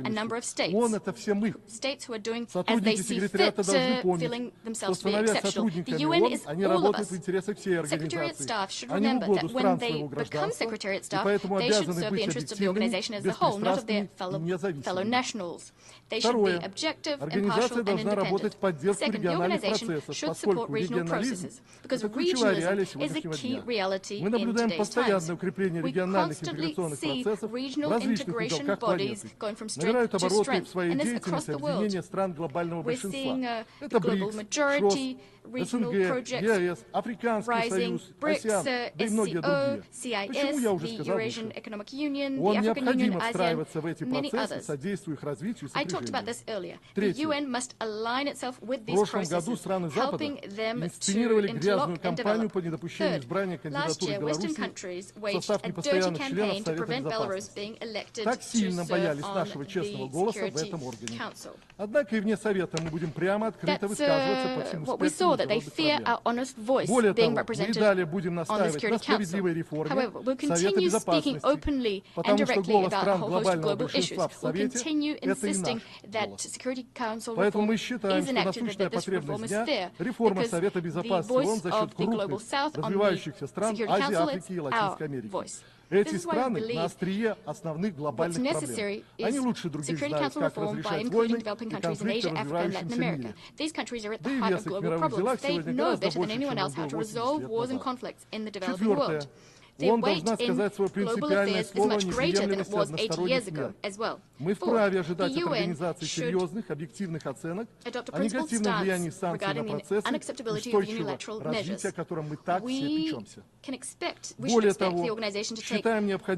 a number of states who are doing as they see fit, feeling themselves to be exceptional. The UN is all of us. Secretariat staff should remember that when they become secretariat staff, they should serve the interests of the organization as a whole, not of their fellow nationals. They should be objective, impartial, and independent. Second, the organization should support regional processes, because regionalism is the key reality in today's times. We constantly see regional integration bodies going from strength to strength, and this across the world. We're seeing the global majority, regional projects rising, BRICS, SCO, CIS, the Eurasian Economic Union, the African Union, ASEAN, many others. I talked about this earlier. The UN must align itself with these processes, helping them to interlock and develop. Third, last year, Western countries waged a dirty campaign to prevent Belarus being elected to serve on the Security Council. That's what we saw, that they fear our honest voice being represented on the Security Council. However, we'll continue speaking openly and directly about a whole host of global issues. We'll continue insisting that Security Council reform is enacted, that this reform is fair, because the voice of the Global South on the Security Council is our voice. This is why I believe what's necessary is Security Council reform by including developing countries in Asia, Africa, and Latin America. These countries are at the heart of global problems. They know better than anyone else how to resolve wars and conflicts in the developing world. Their weight in global affairs is much greater than it was 80 years ago as well. Fourth, the UN should adopt a principled stance regarding the unacceptability of unilateral measures. We should expect the organization to take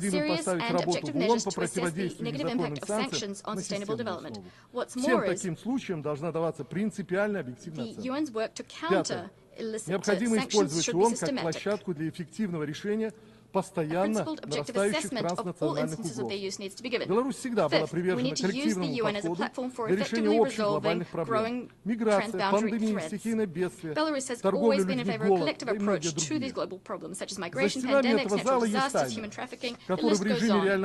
serious and objective measures to assess the negative impact of sanctions on sustainable development. What's more is the UN's work to counter illicit sanctions should be systematic. A principled, objective assessment of all instances of their use needs to be given. Fifth, we need to use the UN as a platform for effectively resolving growing transboundary threats. Belarus has always been in favor of a collective approach to these global problems, such as migration, pandemics, natural disasters, human trafficking, the list goes on.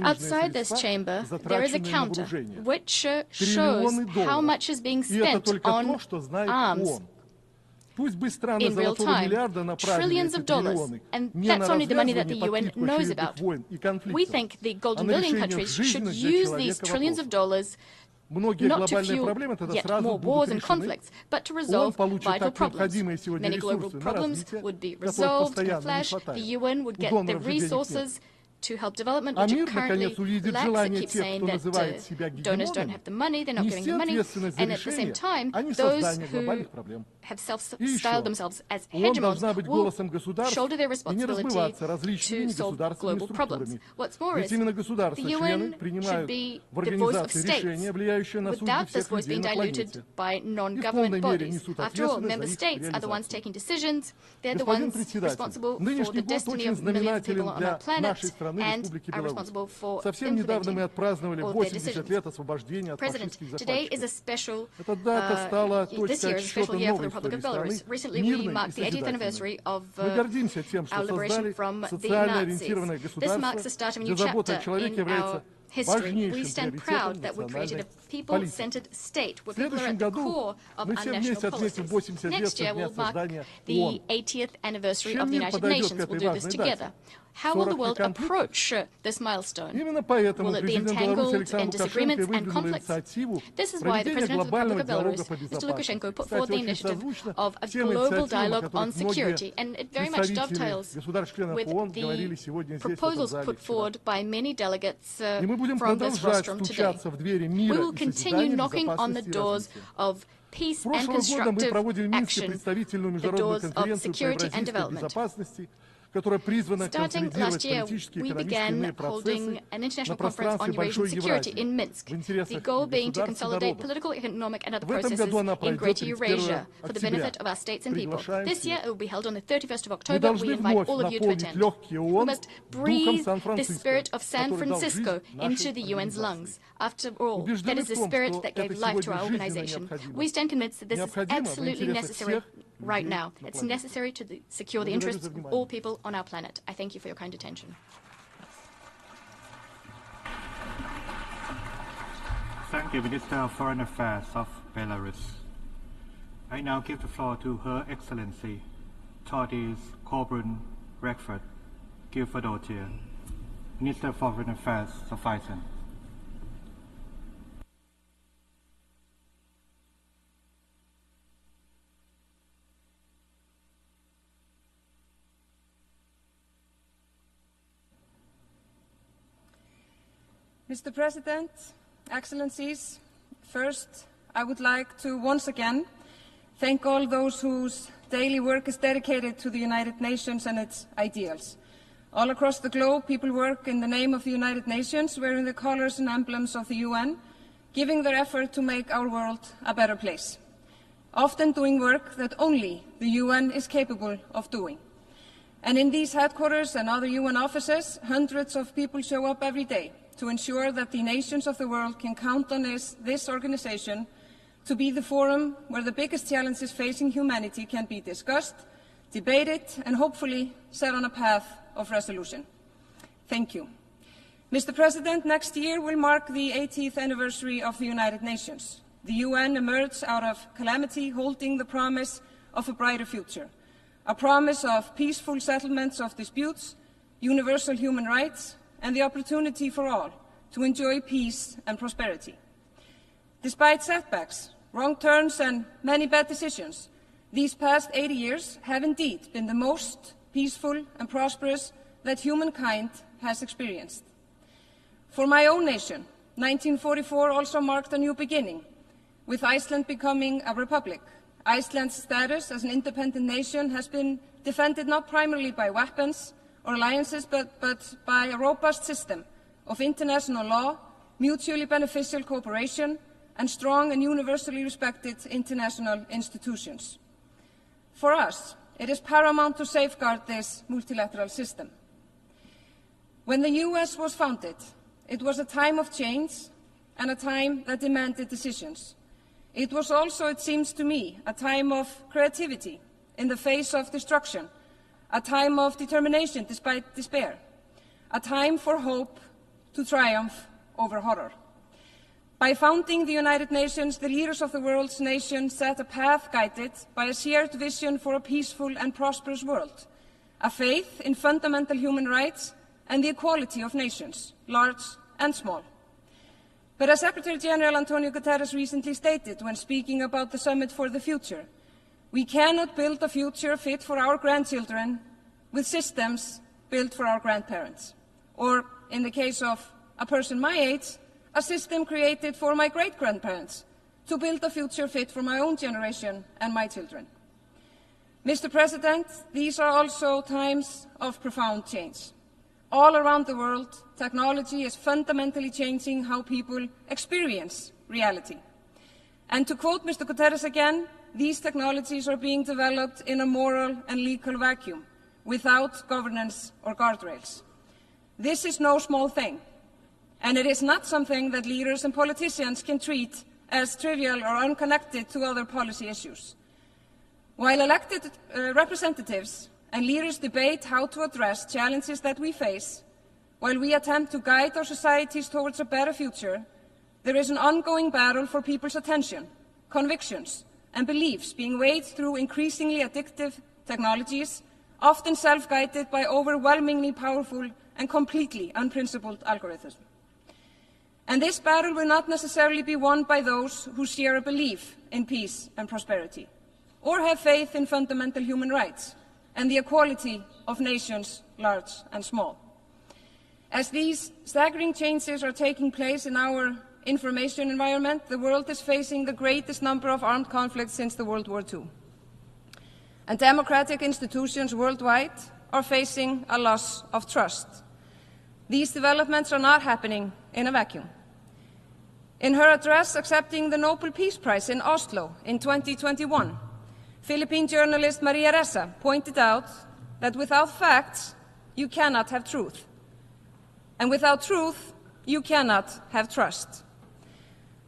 Outside this chamber, there is a counter which shows how much is being spent on arms in real time, trillions of dollars, and that's only the money that the UN knows about. We think the Golden Billion countries should use these trillions of dollars not to fuel yet more wars and conflicts, but to resolve vital problems. Many global problems would be resolved in a flash. The UN would get the resources to help development, which it currently lacks. It keeps saying that donors don't have the money, they're not getting the money, and at the same time, those who have self-styled themselves as hegemons will shoulder their responsibility to solve global problems. What's more is, the UN should be the voice of states, without this voice being diluted by non-government bodies. After all, member states are the ones taking decisions, they're the ones responsible for the destiny of millions of people on our planet, and are responsible for implementing all their decisions. President, today is a special, this year is a special year for the Republic of Belarus. Recently, we marked the 80th anniversary of our liberation from the Nazis. This marks the start of a new chapter in our history. We stand proud that we created a people-centered state where people are at the core of our national policies. Next year will mark the 80th anniversary of the United Nations. We'll do this together. How will the world approach this milestone? Will it be entangled in disagreements and conflicts? This is why the President of the Republic of Belarus, Mr. Lukashenko, put forward the initiative of a global dialogue on security, and it very much dovetails with the proposals put forward by many delegates from this rostrum today. We will continue knocking on the doors of peace and constructive action, the doors of security and development. Starting last year, we began holding an international conference on Eurasian security in Minsk, the goal being to consolidate political, economic and other processes in Greater Eurasia for the benefit of our states and people. This year, it will be held on the 31st of October. We invite all of you to attend. We must breathe the spirit of San Francisco into the UN's lungs. After all, that is the spirit that gave life to our organization. We stand convinced that this is absolutely necessary right now. It's necessary to secure the interests of all people on our planet. I thank you for your kind attention. Thank you, Minister of Foreign Affairs of Belarus. I now give the floor to Her Excellency Todis Coburn Redford Guilford-Otier, Minister of Foreign Affairs of Iceland. Mr. President, Excellencies, first I would like to once again thank all those whose daily work is dedicated to the United Nations and its ideals. All across the globe, people work in the name of the United Nations, wearing the colors and emblems of the UN, giving their effort to make our world a better place, often doing work that only the UN is capable of doing. And in these headquarters and other UN offices, hundreds of people show up every day to ensure that the nations of the world can count on this organization to be the forum where the biggest challenges facing humanity can be discussed, debated, and hopefully set on a path of resolution. Thank you. Mr. President, next year will mark the 80th anniversary of the United Nations. The UN emerged out of calamity holding the promise of a brighter future, a promise of peaceful settlements of disputes, universal human rights, and the opportunity for all to enjoy peace and prosperity. Despite setbacks, wrong turns, and many bad decisions, these past 80 years have indeed been the most peaceful and prosperous that humankind has experienced. For my own nation, 1944 also marked a new beginning, with Iceland becoming a republic. Iceland's status as an independent nation has been defended not primarily by weapons or alliances, but by a robust system of international law, mutually beneficial cooperation, and strong and universally respected international institutions. For us, it is paramount to safeguard this multilateral system. When the US was founded, it was a time of change and a time that demanded decisions. It was also, it seems to me, a time of creativity in the face of destruction, a time of determination despite despair, a time for hope to triumph over horror. By founding the United Nations, the leaders of the world's nations set a path guided by a shared vision for a peaceful and prosperous world, a faith in fundamental human rights and the equality of nations, large and small. But as Secretary General Antonio Guterres recently stated when speaking about the Summit for the Future, we cannot build a future fit for our grandchildren with systems built for our grandparents, or, in the case of a person my age, a system created for my great-grandparents to build a future fit for my own generation and my children. Mr. President, these are also times of profound change. All around the world, technology is fundamentally changing how people experience reality. And to quote Mr. Guterres again, these technologies are being developed in a moral and legal vacuum, without governance or guardrails. This is no small thing, and it is not something that leaders and politicians can treat as trivial or unconnected to other policy issues. While elected representatives and leaders debate how to address challenges that we face, while we attempt to guide our societies towards a better future, there is an ongoing battle for people's attention, convictions, and beliefs being weighed through increasingly addictive technologies, often self-guided by overwhelmingly powerful and completely unprincipled algorithms. And this battle will not necessarily be won by those who share a belief in peace and prosperity, or have faith in fundamental human rights and the equality of nations, large and small. As these staggering changes are taking place in our information environment, the world is facing the greatest number of armed conflicts since the World War II. And democratic institutions worldwide are facing a loss of trust. These developments are not happening in a vacuum. In her address accepting the Nobel Peace Prize in Oslo in 2021, Philippine journalist Maria Ressa pointed out that without facts, you cannot have truth. And without truth, you cannot have trust.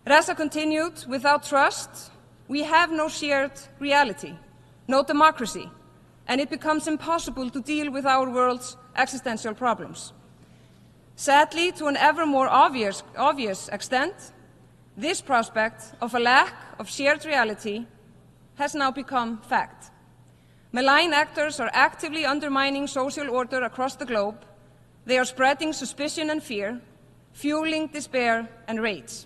Ressa continued, without trust, we have no shared reality, no democracy, and it becomes impossible to deal with our world's existential problems. Sadly, to an ever more obvious extent, this prospect of a lack of shared reality has now become fact. Malign actors are actively undermining social order across the globe. They are spreading suspicion and fear, fueling despair and rage.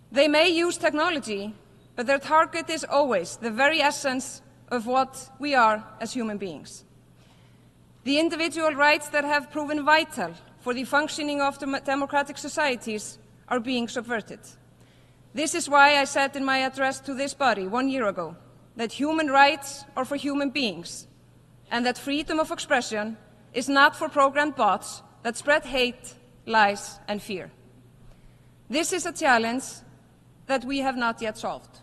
They may use technology, but their target is always the very essence of what we are as human beings. The individual rights that have proven vital for the functioning of democratic societies are being subverted. This is why I said in my address to this body 1 year ago that human rights are for human beings and that freedom of expression is not for programmed bots that spread hate, lies, and fear. This is a challenge that we have not yet solved.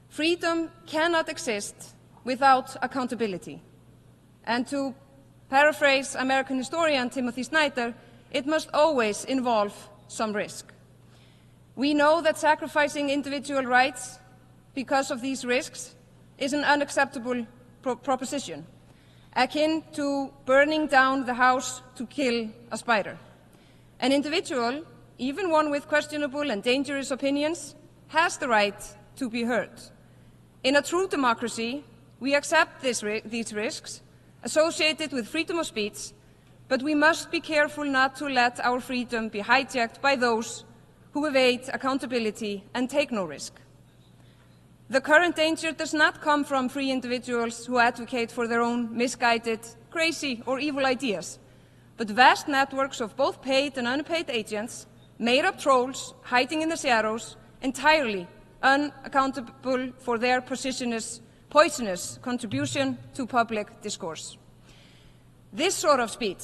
Freedom cannot exist without accountability. And to paraphrase American historian Timothy Snyder, it must always involve some risk. We know that sacrificing individual rights because of these risks is an unacceptable proposition, akin to burning down the house to kill a spider. An individual, even one with questionable and dangerous opinions, has the right to be heard. In a true democracy, we accept these risks associated with freedom of speech, but we must be careful not to let our freedom be hijacked by those who evade accountability and take no risk. The current danger does not come from free individuals who advocate for their own misguided, crazy, or evil ideas, but vast networks of both paid and unpaid agents, made-up trolls hiding in the shadows, entirely unaccountable for their poisonous contribution to public discourse. This sort of speech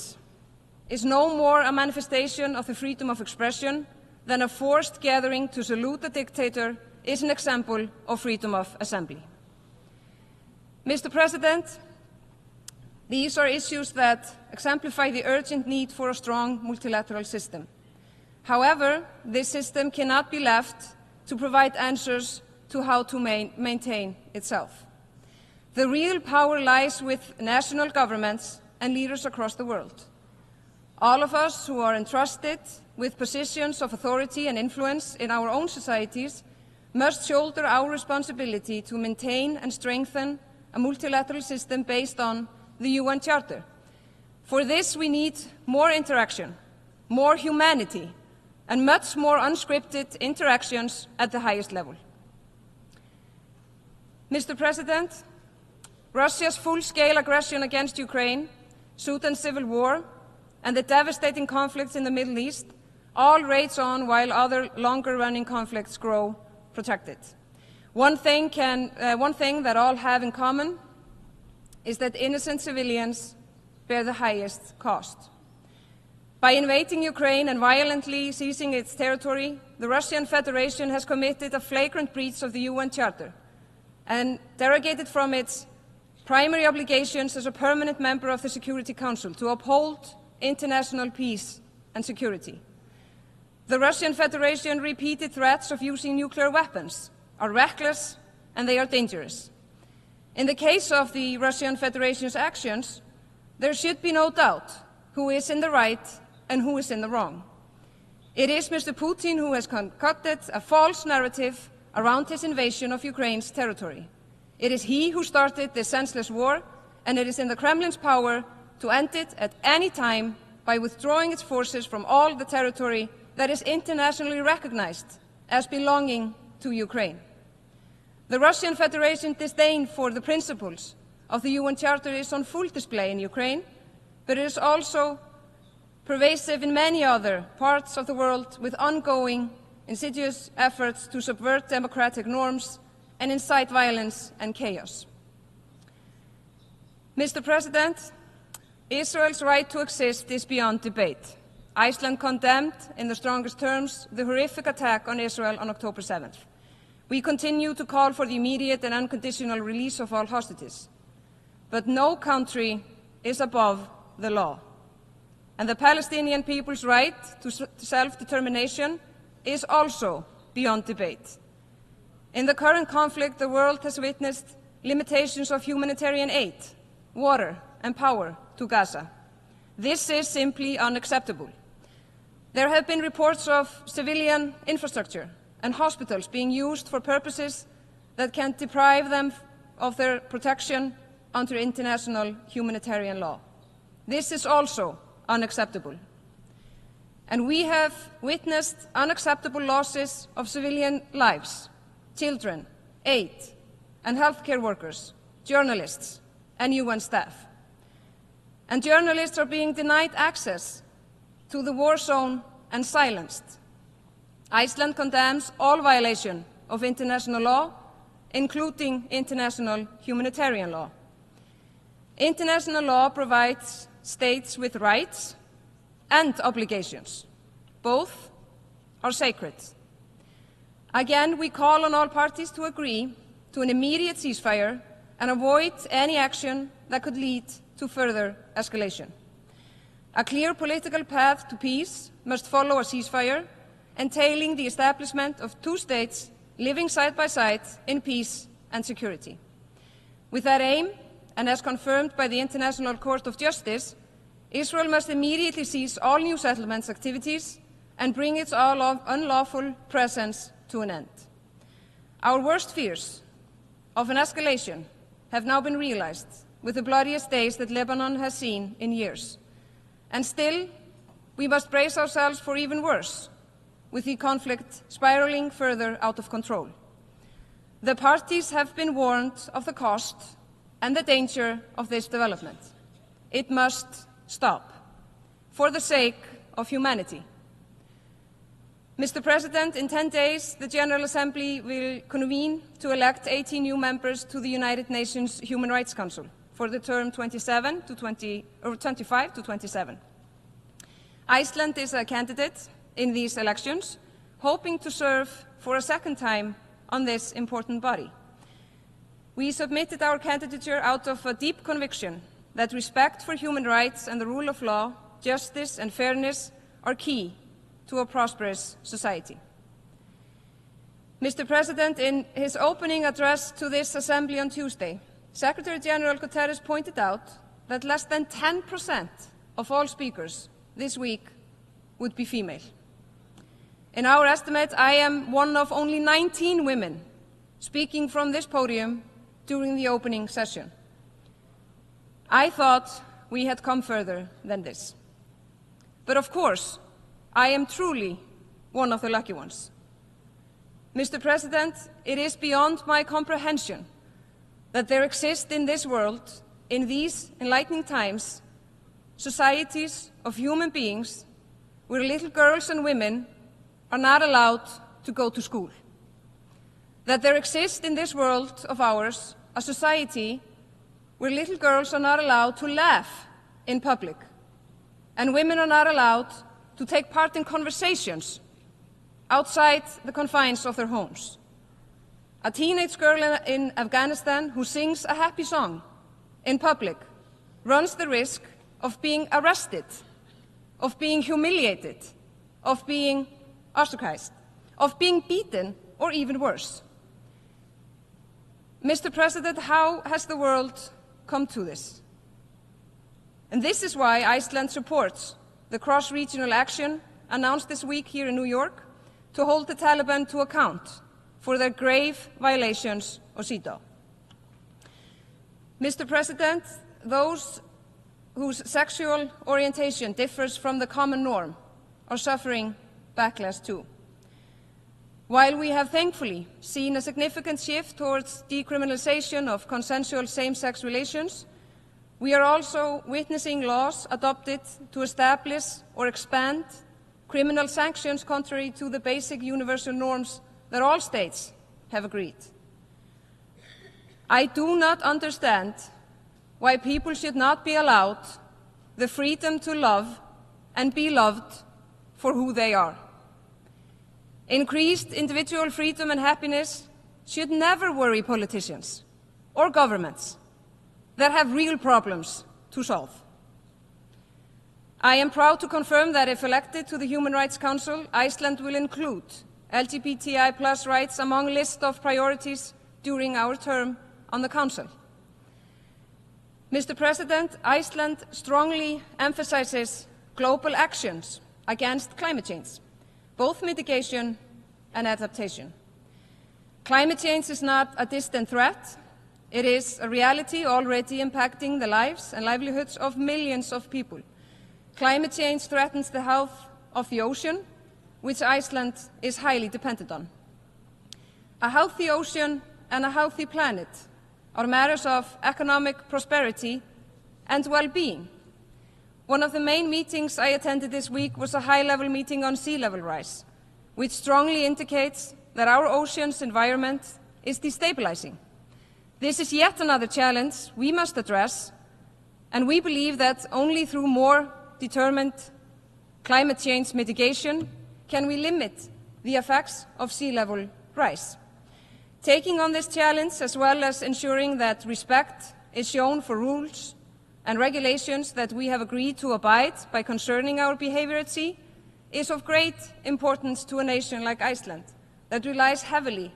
is no more a manifestation of the freedom of expression than a forced gathering to salute a dictator is an example of freedom of assembly. Mr. President, these are issues that exemplify the urgent need for a strong multilateral system. However, this system cannot be left to provide answers to how to maintain itself. The real power lies with national governments and leaders across the world. All of us who are entrusted with positions of authority and influence in our own societies must shoulder our responsibility to maintain and strengthen a multilateral system based on the UN Charter. For this, we need more interaction, more humanity, and much more unscripted interactions at the highest level. Mr. President, Russia's full-scale aggression against Ukraine, Sudan's civil war, and the devastating conflicts in the Middle East all rage on while other longer-running conflicts grow protracted. One thing that all have in common is that innocent civilians bear the highest cost. By invading Ukraine and violently seizing its territory, the Russian Federation has committed a flagrant breach of the UN Charter and derogated from its primary obligations as a permanent member of the Security Council to uphold international peace and security. The Russian Federation repeated threats of using nuclear weapons are reckless and they are dangerous. In the case of the Russian Federation's actions, there should be no doubt who is in the right and who is in the wrong. It is Mr. Putin who has concocted a false narrative around his invasion of Ukraine's territory. It is he who started this senseless war, and it is in the Kremlin's power to end it at any time by withdrawing its forces from all the territory that is internationally recognized as belonging to Ukraine. The Russian Federation's disdain for the principles of the UN Charter is on full display in Ukraine, but it is also pervasive in many other parts of the world with ongoing, insidious efforts to subvert democratic norms and incite violence and chaos. Mr. President, Israel's right to exist is beyond debate. Iceland condemned in the strongest terms the horrific attack on Israel on October 7th. We continue to call for the immediate and unconditional release of all hostages. But no country is above the law. And the Palestinian people's right to self-determination is also beyond debate. In the current conflict, the world has witnessed limitations of humanitarian aid, water, and power to Gaza. This is simply unacceptable. There have been reports of civilian infrastructure and hospitals being used for purposes that can deprive them of their protection under international humanitarian law. This is also unacceptable. And we have witnessed unacceptable losses of civilian lives, children, aid, and healthcare workers, journalists, and UN staff. And journalists are being denied access to the war zone and silenced. Iceland condemns all violation of international law, including international humanitarian law. International law provides states with rights and obligations. Both are sacred. Again, we call on all parties to agree to an immediate ceasefire and avoid any action that could lead to further escalation. A clear political path to peace must follow a ceasefire, entailing the establishment of two states living side by side in peace and security. With that aim, and as confirmed by the International Court of Justice, Israel must immediately cease all new settlements activities and bring its unlawful presence to an end. Our worst fears of an escalation have now been realized with the bloodiest days that Lebanon has seen in years. And still, we must brace ourselves for even worse, with the conflict spiraling further out of control. The parties have been warned of the cost and the danger of this development. It must stop, for the sake of humanity. Mr. President, in 10 days, the General Assembly will convene to elect 18 new members to the United Nations Human Rights Council for the term 25 to 27. Iceland is a candidate in these elections, hoping to serve for a second time on this important body. We submitted our candidature out of a deep conviction that respect for human rights and the rule of law, justice and fairness are key to a prosperous society. Mr. President, in his opening address to this Assembly on Tuesday, Secretary General Guterres pointed out that less than 10% of all speakers this week would be female. In our estimate, I am one of only 19 women speaking from this podium during the opening session. I thought we had come further than this. But of course, I am truly one of the lucky ones. Mr. President, it is beyond my comprehension that there exist in this world, in these enlightening times, societies of human beings where little girls and women are not allowed to go to school. That there exists in this world of ours a society where little girls are not allowed to laugh in public, and women are not allowed to take part in conversations outside the confines of their homes. A teenage girl in Afghanistan who sings a happy song in public runs the risk of being arrested, of being humiliated, of being ostracized, of being beaten, or even worse. Mr. President, how has the world come to this? And this is why Iceland supports the cross-regional action announced this week here in New York to hold the Taliban to account for their grave violations of CEDAW. Mr. President, those whose sexual orientation differs from the common norm are suffering backlash too. While we have thankfully seen a significant shift towards decriminalization of consensual same-sex relations, we are also witnessing laws adopted to establish or expand criminal sanctions contrary to the basic universal norms that all states have agreed. I do not understand why people should not be allowed the freedom to love and be loved for who they are. Increased individual freedom and happiness should never worry politicians or governments that have real problems to solve. I am proud to confirm that if elected to the Human Rights Council, Iceland will include LGBTI+ rights among a list of priorities during our term on the Council. Mr. President, Iceland strongly emphasizes global actions against climate change, both mitigation and adaptation. Climate change is not a distant threat. It is a reality already impacting the lives and livelihoods of millions of people. Climate change threatens the health of the ocean, which Iceland is highly dependent on. A healthy ocean and a healthy planet are matters of economic prosperity and well-being. One of the main meetings I attended this week was a high-level meeting on sea level rise, which strongly indicates that our ocean's environment is destabilizing. This is yet another challenge we must address, and we believe that only through more determined climate change mitigation can we limit the effects of sea level rise. Taking on this challenge, as well as ensuring that respect is shown for rules and regulations that we have agreed to abide by concerning our behavior at sea, is of great importance to a nation like Iceland that relies heavily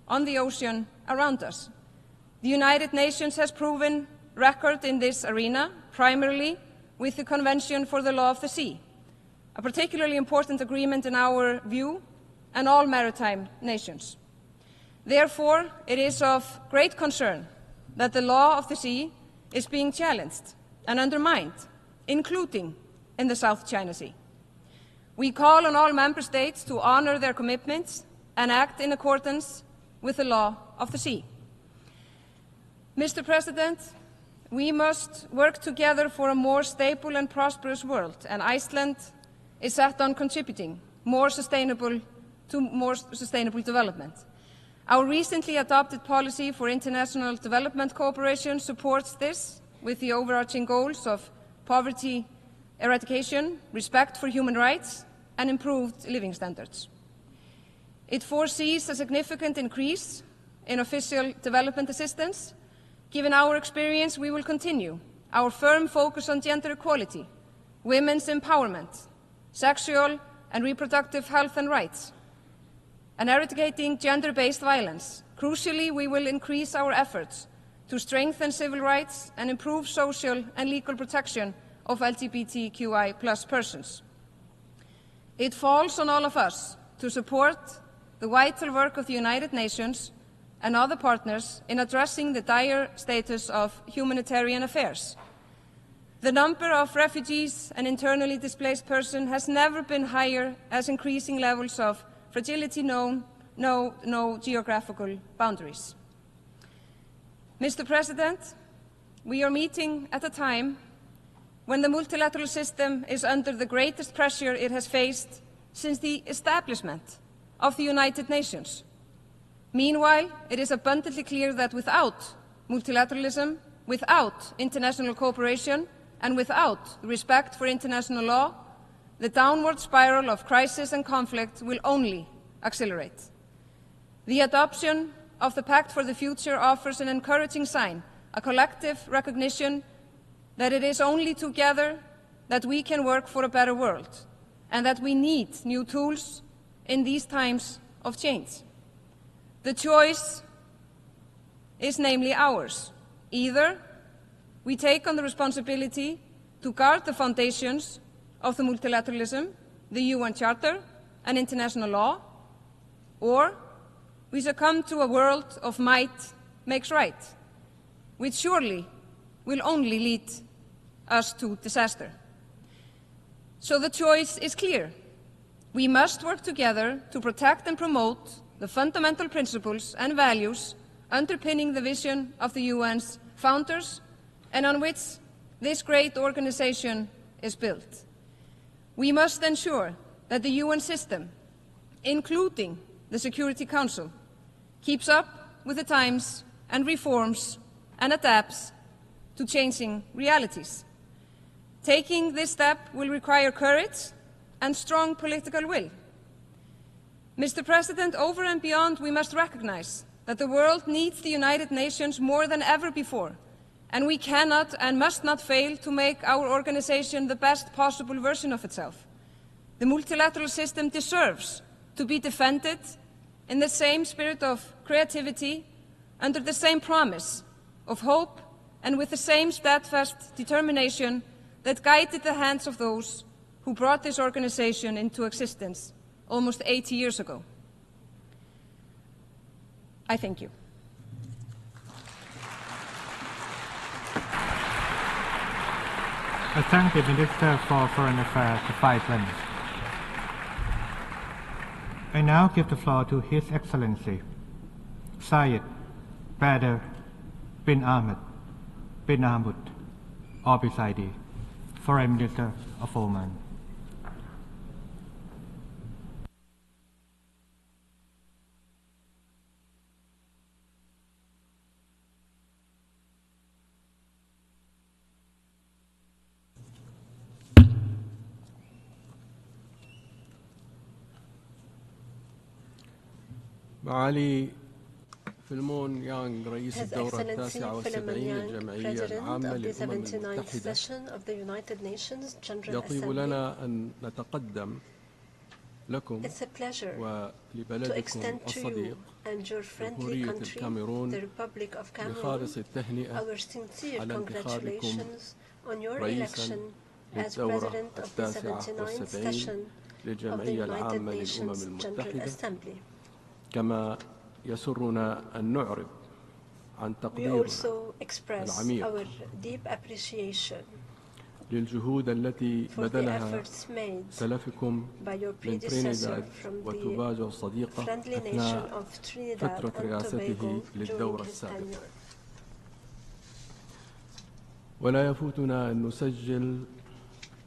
on the ocean around us. The United Nations has proven record in this arena, primarily with the Convention for the Law of the Sea, a particularly important agreement in our view and all maritime nations. Therefore, it is of great concern that the law of the sea is being challenged and undermined, including in the South China Sea. We call on all member states to honor their commitments and act in accordance with the law of the sea. Mr. President, we must work together for a more stable and prosperous world, and Iceland is set on contributing to more sustainable development. Our recently adopted policy for international development cooperation supports this with the overarching goals of poverty eradication, respect for human rights, and improved living standards. It foresees a significant increase in official development assistance. Given our experience, we will continue our firm focus on gender equality, women's empowerment, sexual and reproductive health and rights, and eradicating gender-based violence. Crucially, we will increase our efforts to strengthen civil rights and improve social and legal protection of LGBTQI+ persons. It falls on all of us to support the vital work of the United Nations and other partners in addressing the dire status of humanitarian affairs. The number of refugees and internally displaced persons has never been higher, as increasing levels of fragility know no geographical boundaries. Mr. President, we are meeting at a time when the multilateral system is under the greatest pressure it has faced since the establishment of the United Nations. Meanwhile, it is abundantly clear that without multilateralism, without international cooperation, and without respect for international law, the downward spiral of crisis and conflict will only accelerate. The adoption of the Pact for the Future offers an encouraging sign, a collective recognition that it is only together that we can work for a better world, and that we need new tools in these times of change. The choice is namely ours. Either we take on the responsibility to guard the foundations of the multilateralism, the UN Charter, and international law, or we succumb to a world of might makes right, which surely will only lead us to disaster. So the choice is clear. We must work together to protect and promote the fundamental principles and values underpinning the vision of the UN's founders and on which this great organization is built. We must ensure that the UN system, including the Security Council, keeps up with the times and reforms and adapts to changing realities. Taking this step will require courage and strong political will. Mr. President, over and beyond, we must recognize that the world needs the United Nations more than ever before, and we cannot and must not fail to make our organization the best possible version of itself. The multilateral system deserves to be defended in the same spirit of creativity, under the same promise of hope, and with the same steadfast determination that guided the hands of those who brought this organization into existence almost 80 years ago. I thank you. I thank the Minister for Foreign Affairs of Iceland. I now give the floor to His Excellency Syed Badr bin Ahmed bin Ahmed Al-Bisaidi, Foreign Minister of Oman. معالي فيلمون يانغ رئيس الدورة التاسعة والسبعين للجمعية العامة للأمم المتحدة يطيب لنا أن نتقدم لكم ولبلدكم الصديق جمهورية الكاميرون بخالص التهنئة على انتخابكم رئيسا للدورة التاسعة والسبعين للجمعية العامة للأمم المتحدة، كما يسرنا أن نعرب عن تقديرنا العميق للجهود التي بذلها سلفكم من ترينيداد وتوباجو الصديقة أثناء فترة رئاسته للدورة السابقة. ولا يفوتنا أن نسجل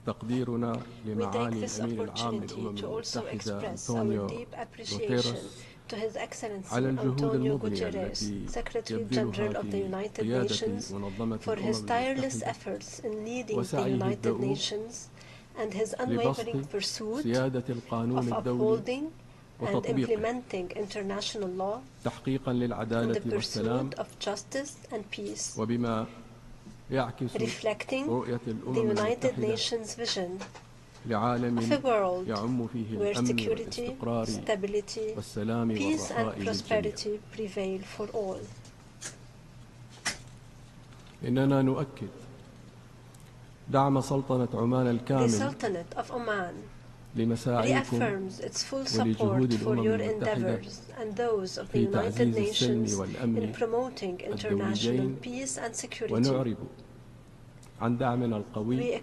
تقديرنا لمعالي الأمين العام للأمم المتحدة أنطونيو غوتيريس على الجهود المضنية التي يبذلها في قيادة منظمة الأمم المتحدة وسعيه الدؤوب لبسط سيادة القانون الدولي وتطبيقه تحقيقا للعدالة والسلام، وبما يعكس رؤية الأمم المتحدة لعالم يعم فيه الأمن والاستقرار والسلام والرخاء للجميع. إننا نؤكد دعم سلطنة عمان الكامل لمساعيكم ولجهود الأمم المتحدة في تعزيز السلم والأمن الدوليين، ونعرب عن دعمنا القوي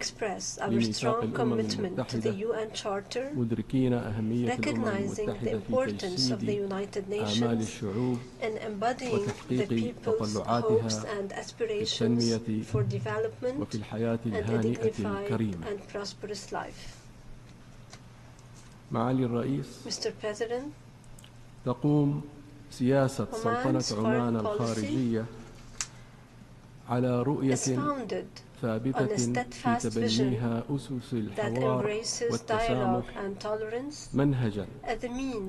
لميثاق الأمم المتحدة، مدركين أهمية الأمم المتحدة في تجسيد آمال الشعوب وتحقيق تطلعاتها في التنمية وفي الحياة الهانئة الكريمة. معالي الرئيس، تقوم سياسة سلطنة عمان الخارجية على رؤية ثابتة في تبنيها أسس الحوار والتسامح منهجا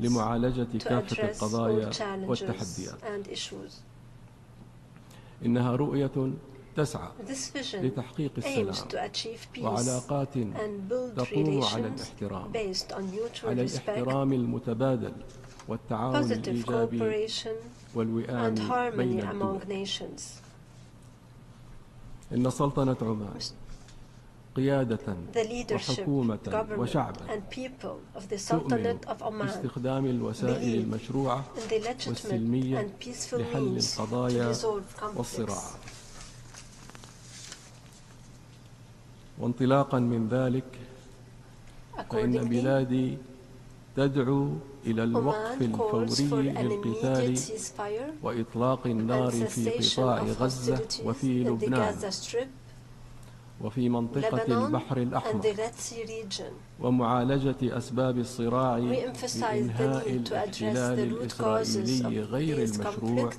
لمعالجة كافة القضايا والتحديات. إنها رؤية تسعى لتحقيق السلام وعلاقات تقوم على الاحترام المتبادل والتعاون الإيجابي والوئام بين الدول. إن سلطنة عمان قيادة وحكومة وشعبا تؤمن باستخدام الوسائل المشروعة والسلمية لحل القضايا والصراعات. وانطلاقا من ذلك، فإن بلادي تدعو إلى الوقف الفوري للقتال وإطلاق النار في قطاع غزة وفي لبنان وفي منطقة البحر الأحمر، ومعالجة أسباب الصراع بإنهاء الاحتلال الإسرائيلي غير المشروع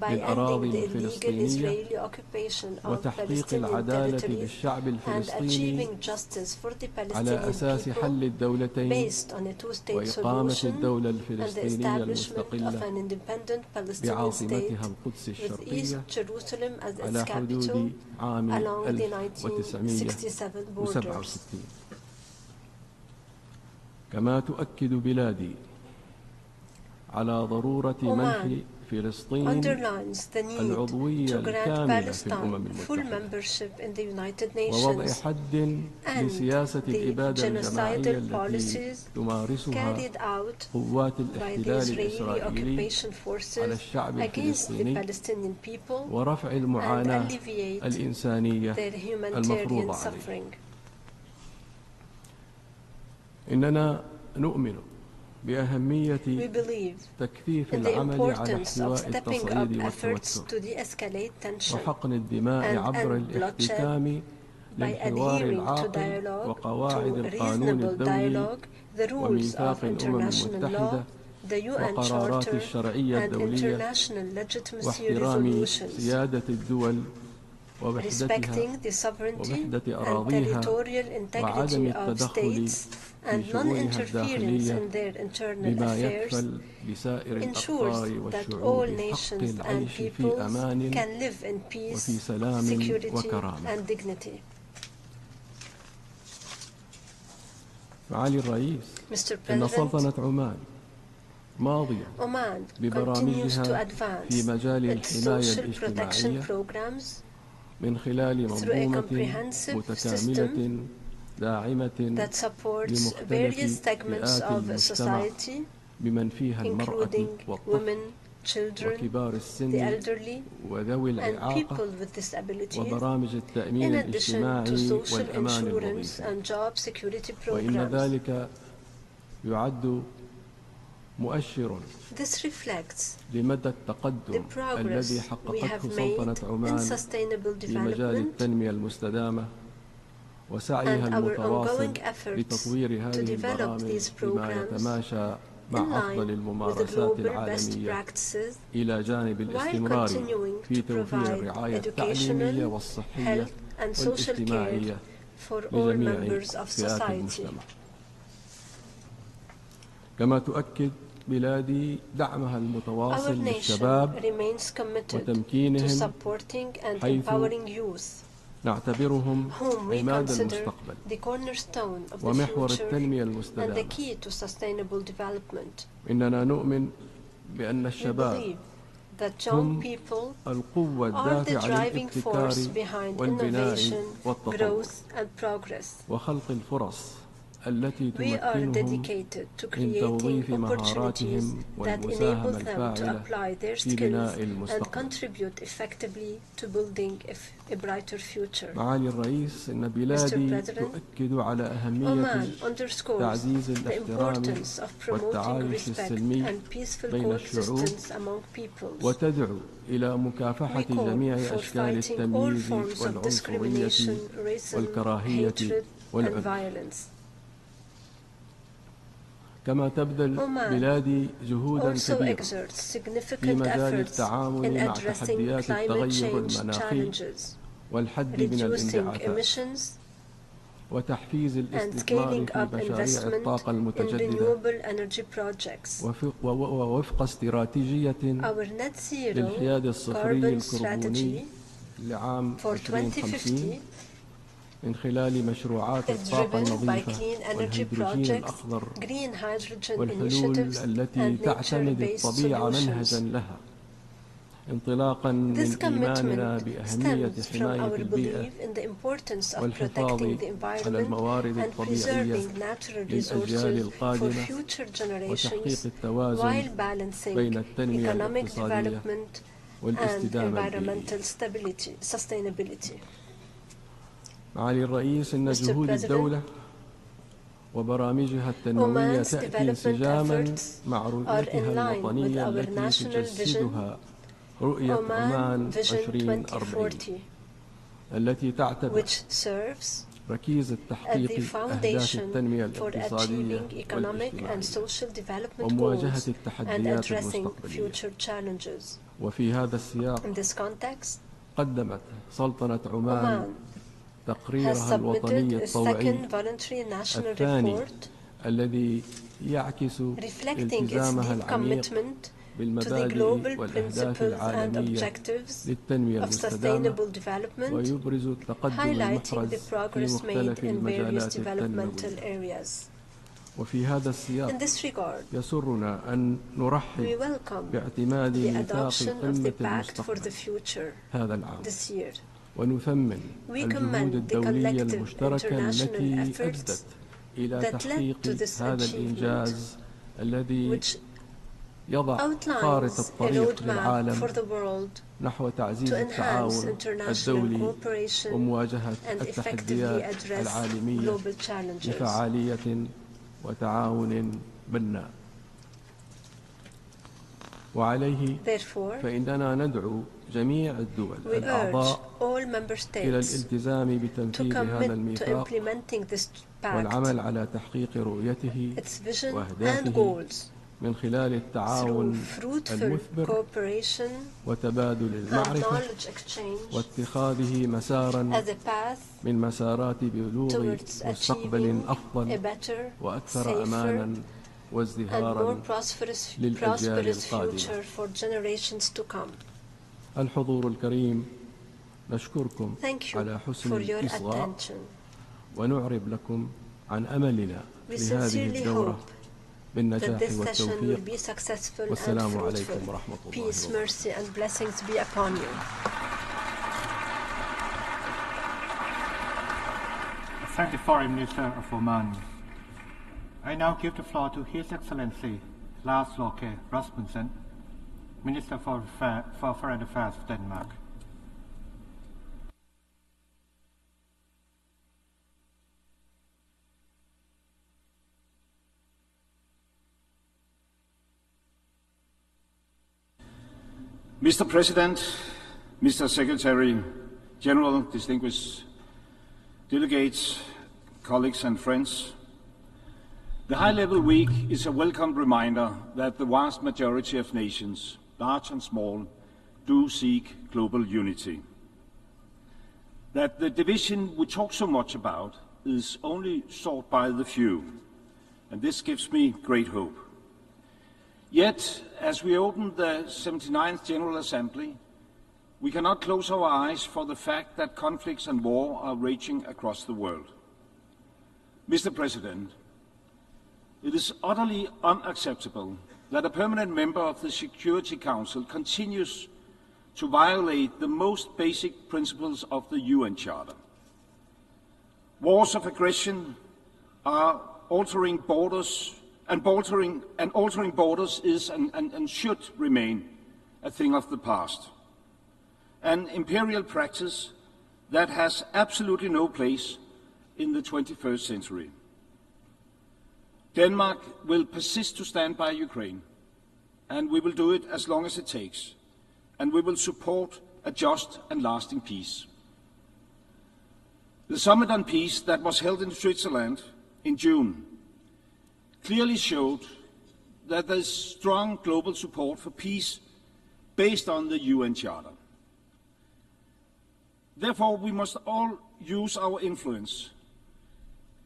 للأراضي الفلسطينية وتحقيق العدالة للشعب الفلسطيني على أساس حل الدولتين وإقامة الدولة الفلسطينية المستقلة بعاصمتها القدس الشرقية على حدود عام 1967. كما تؤكد بلادي على ضرورة منح فلسطين العضوية الكاملة في الأمم المتحدة ووضع حد لسياسة الإبادة الجماعية التي تمارسها قوات الاحتلال الإسرائيلي على الشعب الفلسطيني ورفع المعاناة الإنسانية المفروضة عليه. إننا نؤمن بأهمية تكثيف العمل على احتواء التصعيد والتوتر وحقن الدماء عبر الاحتكام by adhering to dialogue, to reasonable dialogue, the rules of international law, the UN Charter, and international legitimacy resolutions, respecting the sovereignty and territorial integrity of states and non-interference in their internal affairs, ensures that all nations and peoples can live in peace, security, and dignity. Mr. President, Oman continues to advance its social protection programs through a comprehensive system that supports various segments of society, including women, children, the elderly, and people with disabilities, in addition to social insurance and job security programs. This reflects the progress we have made in sustainable development and our ongoing efforts to develop these programs in line with the global best practices while continuing to provide educational, health and social care for all members of society. كما تؤكد بلادي دعمها المتواصل للشباب وتمكينهم حيث نعتبرهم عماد المستقبل ومحور التنمية المستدامة. إننا نؤمن بأن الشباب هم القوة الدافعة للابتكار والبناء والتطور وخلق الفرص التي تمكنهم من توظيف مهاراتهم والمساهمة الفاعلة في بناء المستقبل. معالي الرئيس، إن بلادي تؤكد على أهمية تعزيز الاحترام والتعايش السلمي بين الشعوب وتدعو إلى مكافحة جميع أشكال التمييز والعنصرية والكراهية والعنف. كما تبذل بلادي جهوداً كبيرة في مجال التعامل مع تحديات التغير المناخي والحد من الانبعاثات وتحفيز الاستثمار في مشاريع الطاقة المتجددة ووفق استراتيجية للحياد الصفري الكربوني لعام 2050 من خلال مشروعات الطاقة النظيفة والهيدروجين الأخضر والحلول التي تعتمد الطبيعة منهجا لها، انطلاقا من إيماننا بأهمية حماية البيئة والحفاظ على الموارد الطبيعية للأجيال القادمة وتحقيق التوازن بين التنمية الاقتصادية والاستدامة البيئية. معالي الرئيس، إن جهود الدولة وبرامجها التنموية تأتي انسجاما مع رؤيتها الوطنية التي تجسدها رؤية عمان 2040 التي تعتبر ركيزة تحقيق أهداف التنمية الاقتصادية والاجتماعية ومواجهة التحديات المستقبلية. وفي هذا السياق قدمت سلطنة عمان تقريرها الوطني الطوعي الثاني الذي يعكس التزامها العميق بالمبادئ والأهداف العالمية للتنمية المستدامة ويبرز التقدم المحرز في مختلف المجالات التنموية. وفي هذا السياق يسرنا أن نرحب باعتماد ميثاق قمة المستقبل هذا العام ونثمن الجهود الدولية المشتركة التي أدت إلى تحقيق هذا الإنجاز الذي يضع خارطة الطريق للعالم نحو تعزيز التعاون الدولي ومواجهة التحديات العالمية بفعالية وتعاون بناء. وعليه Therefore, فإننا ندعو جميع الدول we urge الأعضاء all member إلى states الالتزام to بتنفيذ هذا commit to الميثاق implementing this pact, والعمل على تحقيق رؤيته its vision and وأهدافه goals من خلال through التعاون fruitful المثمر cooperation وتبادل and المعرفة knowledge exchange واتخاذه مسارا as a path من مسارات بلوغ towards مستقبل achieving أفضل a better, وأكثر safer, أمانا and وازدهارا more prosperous للأجيال future القادمة. for generations to come. الحضور الكريم، نشكركم Thank you على حسن for your الإصغاء attention. ونعرب لكم عن أملنا We لهذه sincerely الدورة hope that بالنجاح this session will والتوفيق. be successful and والسلام عليكم fruitful. ورحمة الله Peace, وبركاته. mercy, and blessings be upon you. Thank the Foreign Minister of Oman. I now give the floor to His Excellency Lars Løkke Rasmussen, Minister for Foreign Affairs of Denmark. Mr. President, Mr. Secretary General, distinguished delegates, colleagues and friends, the High-Level Week is a welcome reminder that the vast majority of nations, large and small, do seek global unity. That the division we talk so much about is only sought by the few, and this gives me great hope. Yet, as we open the 79th General Assembly, we cannot close our eyes for the fact that conflicts and war are raging across the world. Mr. President, it is utterly unacceptable that a permanent member of the Security Council continues to violate the most basic principles of the UN Charter. Wars of aggression are altering borders, and altering borders is and should remain a thing of the past. An imperial practice that has absolutely no place in the 21st century. Denmark will persist to stand by Ukraine, and we will do it as long as it takes, and we will support a just and lasting peace. The summit on peace that was held in Switzerland in June clearly showed that there is strong global support for peace based on the UN Charter. Therefore, we must all use our influence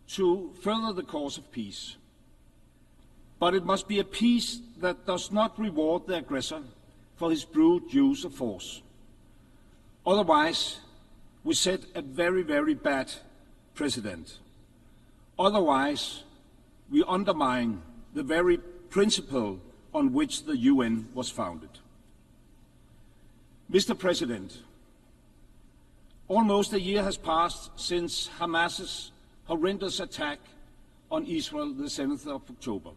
to further the cause of peace. But it must be a peace that does not reward the aggressor for his brute use of force. Otherwise, we set a very, very bad precedent. Otherwise, we undermine the very principle on which the UN was founded. Mr. President, almost a year has passed since Hamas's horrendous attack on Israel the 7th of October.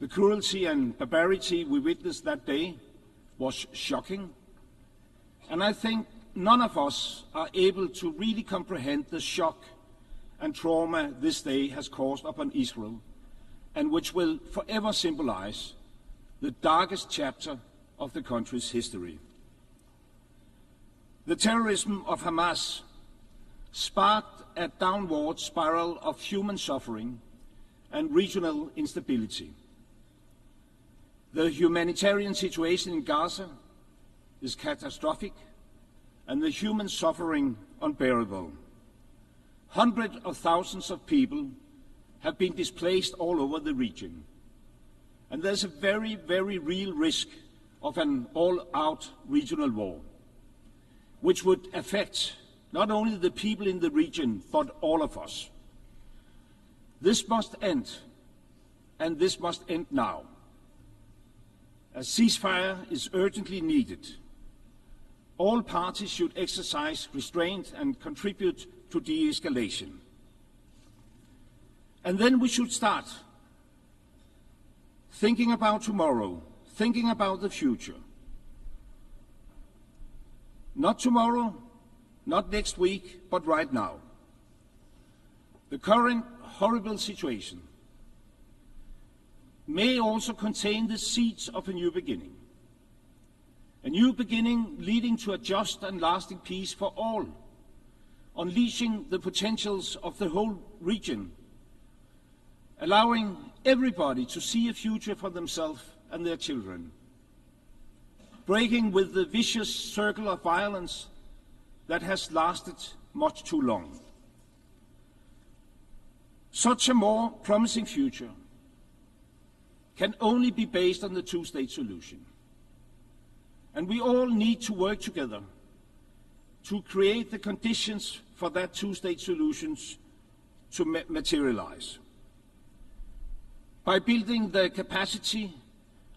The cruelty and barbarity we witnessed that day was shocking, and I think none of us are able to really comprehend the shock and trauma this day has caused upon Israel, and which will forever symbolize the darkest chapter of the country's history. The terrorism of Hamas sparked a downward spiral of human suffering and regional instability. The humanitarian situation in Gaza is catastrophic and the human suffering unbearable. Hundreds of thousands of people have been displaced all over the region. And there's a very, very real risk of an all-out regional war, which would affect not only the people in the region, but all of us. This must end, and this must end now. A ceasefire is urgently needed. All parties should exercise restraint and contribute to de-escalation. And then we should start thinking about tomorrow, thinking about the future. Not tomorrow, not next week, but right now. The current horrible situation may also contain the seeds of a new beginning leading to a just and lasting peace for all, unleashing the potentials of the whole region, allowing everybody to see a future for themselves and their children, breaking with the vicious circle of violence that has lasted much too long. Such a more promising future can only be based on the two-state solution. And we all need to work together to create the conditions for that two-state solution to materialize. By building the capacity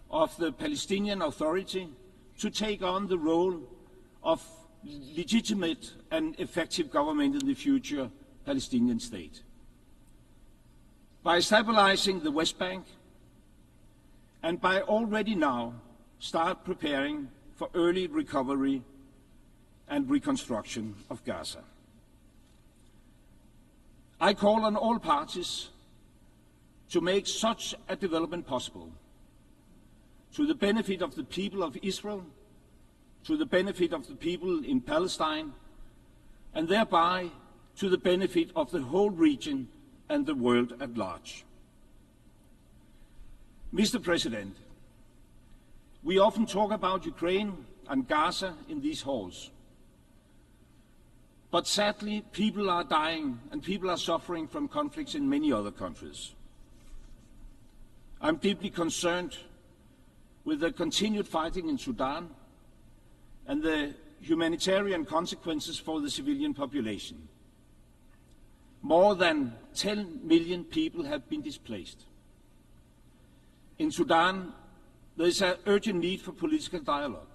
of the Palestinian Authority to take on the role of legitimate and effective government in the future Palestinian state. By stabilizing the West Bank, and by already now start preparing for early recovery and reconstruction of Gaza. I call on all parties to make such a development possible, to the benefit of the people of Israel, to the benefit of the people in Palestine, and thereby to the benefit of the whole region and the world at large. Mr. President, we often talk about Ukraine and Gaza in these halls. But sadly, people are dying and people are suffering from conflicts in many other countries. I'm deeply concerned with the continued fighting in Sudan and the humanitarian consequences for the civilian population. More than 10 million people have been displaced. In Sudan, there is an urgent need for political dialogue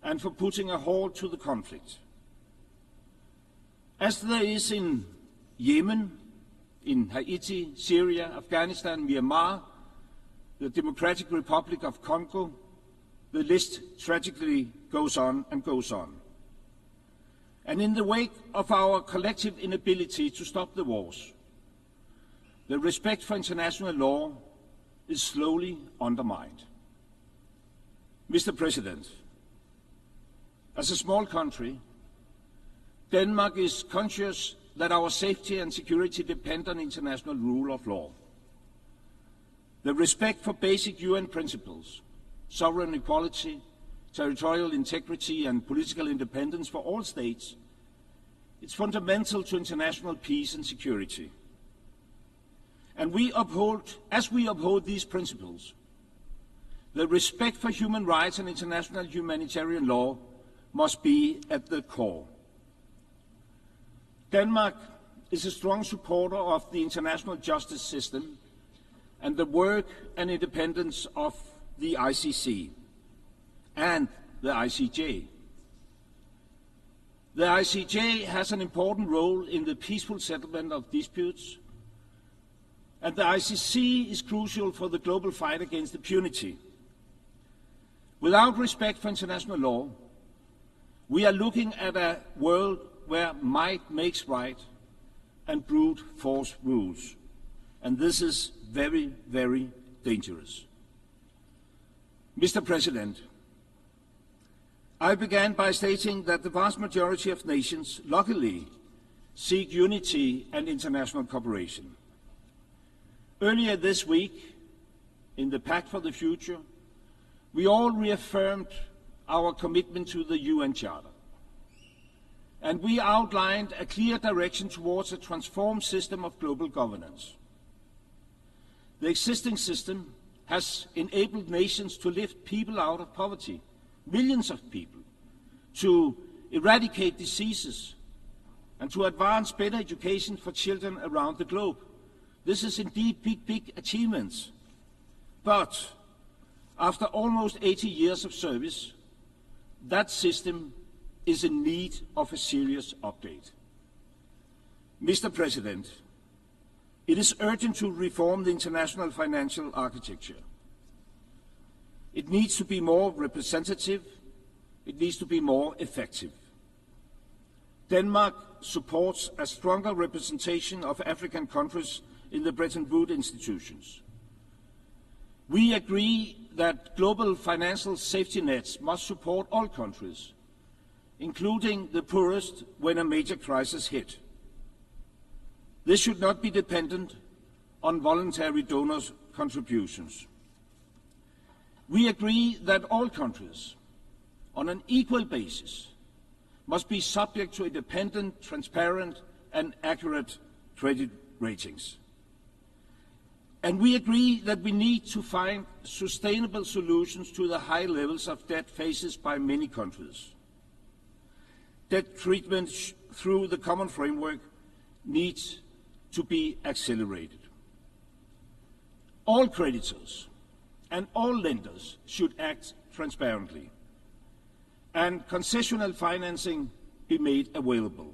and for putting a halt to the conflict. As there is in Yemen, in Haiti, Syria, Afghanistan, Myanmar, the Democratic Republic of Congo, the list tragically goes on and goes on. And in the wake of our collective inability to stop the wars, the respect for international law is slowly undermined. Mr. President, as a small country, Denmark is conscious that our safety and security depend on international rule of law. The respect for basic UN principles, sovereign equality, territorial integrity and political independence for all states, is fundamental to international peace and security. And as we uphold these principles, the respect for human rights and international humanitarian law must be at the core. Denmark is a strong supporter of the international justice system and the work and independence of the ICC and the ICJ. The ICJ has an important role in the peaceful settlement of disputes, and the ICC is crucial for the global fight against impunity. Without respect for international law, we are looking at a world where might makes right and brute force rules. And this is very, very dangerous. Mr. President, I began by stating that the vast majority of nations, luckily, seek unity and international cooperation. Earlier this week, in the Pact for the Future, we all reaffirmed our commitment to the UN Charter. And we outlined a clear direction towards a transformed system of global governance. The existing system has enabled nations to lift people out of poverty, millions of people, to eradicate diseases, and to advance better education for children around the globe. This is indeed big achievements. But after almost 80 years of service, that system is in need of a serious update. Mr. President, it is urgent to reform the international financial architecture. It needs to be more representative. It needs to be more effective. Denmark supports a stronger representation of African countries in the Bretton Woods institutions. We agree that global financial safety nets must support all countries, including the poorest, when a major crisis hit. This should not be dependent on voluntary donors' contributions. We agree that all countries, on an equal basis, must be subject to independent, transparent and accurate credit ratings. And we agree that we need to find sustainable solutions to the high levels of debt faced by many countries. Debt treatment through the common framework needs to be accelerated. All creditors and all lenders should act transparently, and concessional financing be made available.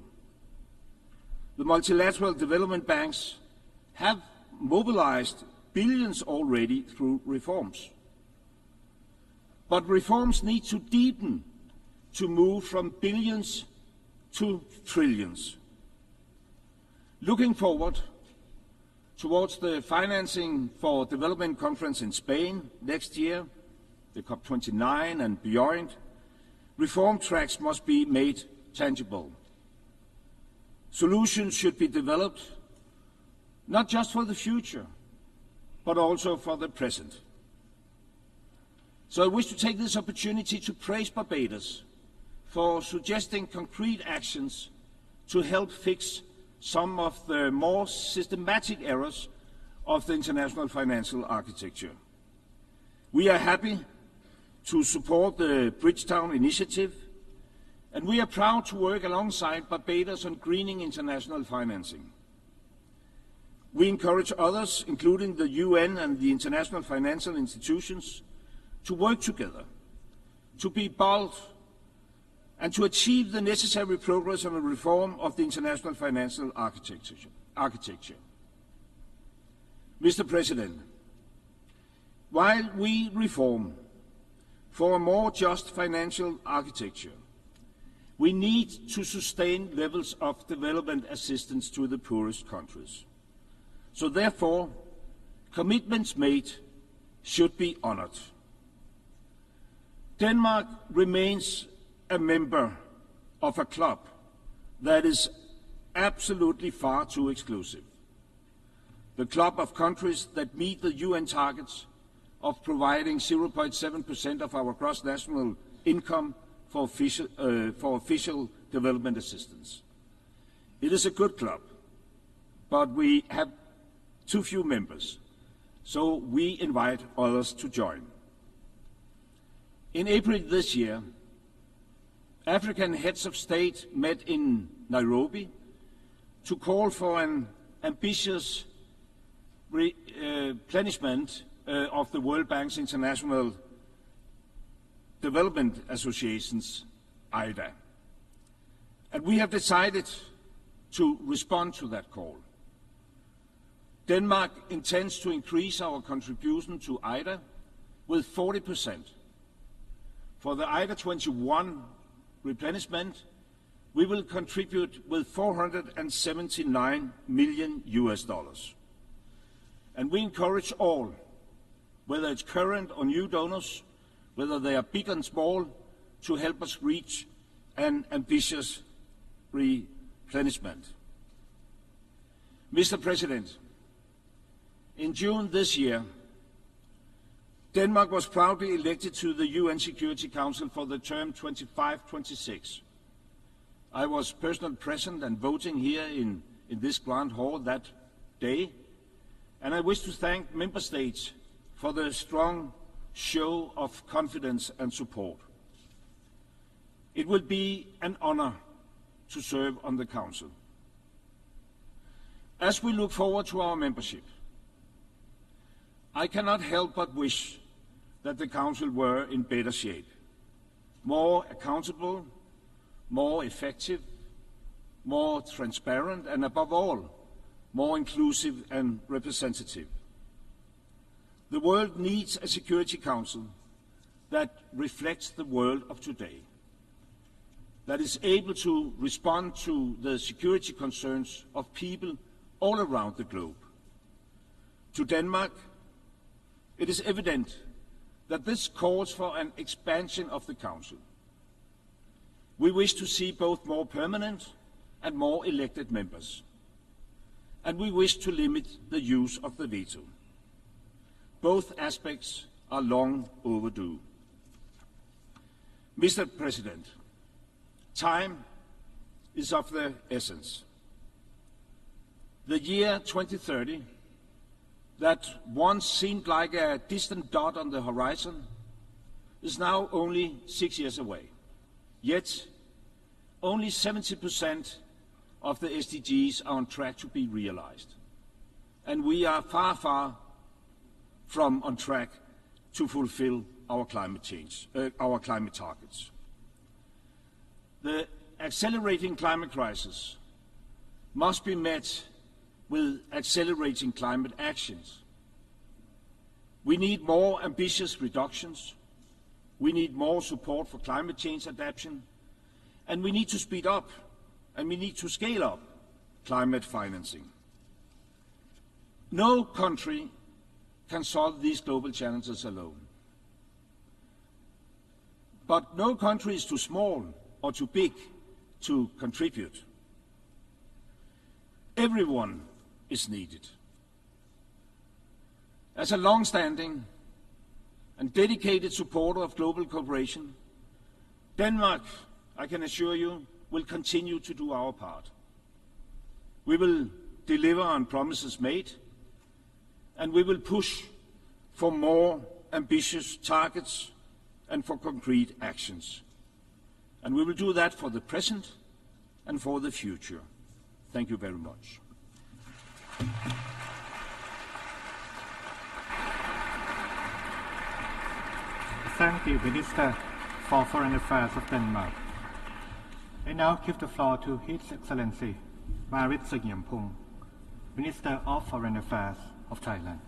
The multilateral development banks have mobilized billions already through reforms. But reforms need to deepen to move from billions to trillions. Looking forward towards the Financing for Development Conference in Spain next year, the COP29 and beyond, reform tracks must be made tangible. Solutions should be developed not just for the future, but also for the present. So I wish to take this opportunity to praise Barbados for suggesting concrete actions to help fix some of the more systematic errors of the international financial architecture. We are happy to support the Bridgetown Initiative, and we are proud to work alongside Barbados on greening international financing. We encourage others, including the UN and the international financial institutions, to work together, to be bold, and to achieve the necessary progress on the reform of the international financial architecture. Mr. President, while we reform for a more just financial architecture, we need to sustain levels of development assistance to the poorest countries. So therefore, commitments made should be honored. Denmark remains a member of a club that is absolutely far too exclusive. The club of countries that meet the UN targets of providing 0.7% of our gross national income for official development assistance. It is a good club, but we have too few members, so we invite others to join. In April this year, African heads of state met in Nairobi to call for an ambitious replenishment of the World Bank's International Development Association's IDA. And we have decided to respond to that call. Denmark intends to increase our contribution to IDA with 40%. For the IDA 21 replenishment, we will contribute with $479 million. And we encourage all, whether it's current or new donors, whether they are big and small, to help us reach an ambitious replenishment. Mr. President, in June this year, Denmark was proudly elected to the UN Security Council for the term 25-26. I was personally present and voting here in this grand hall that day, and I wish to thank member states for the strong show of confidence and support. It will be an honor to serve on the Council. As we look forward to our membership, I cannot help but wish that the Council were in better shape, more accountable, more effective, more transparent, and above all, more inclusive and representative. The world needs a Security Council that reflects the world of today, that is able to respond to the security concerns of people all around the globe. To Denmark, it is evident that this calls for an expansion of the Council. We wish to see both more permanent and more elected members, and we wish to limit the use of the veto. Both aspects are long overdue. Mr. President, time is of the essence. The year 2030, that once seemed like a distant dot on the horizon, is now only 6 years away. Yet, only 70% of the SDGs are on track to be realized. And we are far, far from on track to fulfill our climate targets. The accelerating climate crisis must be met with accelerating climate actions. We need more ambitious reductions, we need more support for climate change adaptation, and we need to speed up and we need to scale up climate financing. No country can solve these global challenges alone. But no country is too small or too big to contribute. Everyone is needed. As a long-standing and dedicated supporter of global cooperation, Denmark, I can assure you, will continue to do our part. We will deliver on promises made, and we will push for more ambitious targets and for concrete actions. And we will do that for the present and for the future. Thank you very much. Thank you, Minister for Foreign Affairs of Denmark. I now give the floor to His Excellency Marino, Minister of Foreign Affairs of Thailand.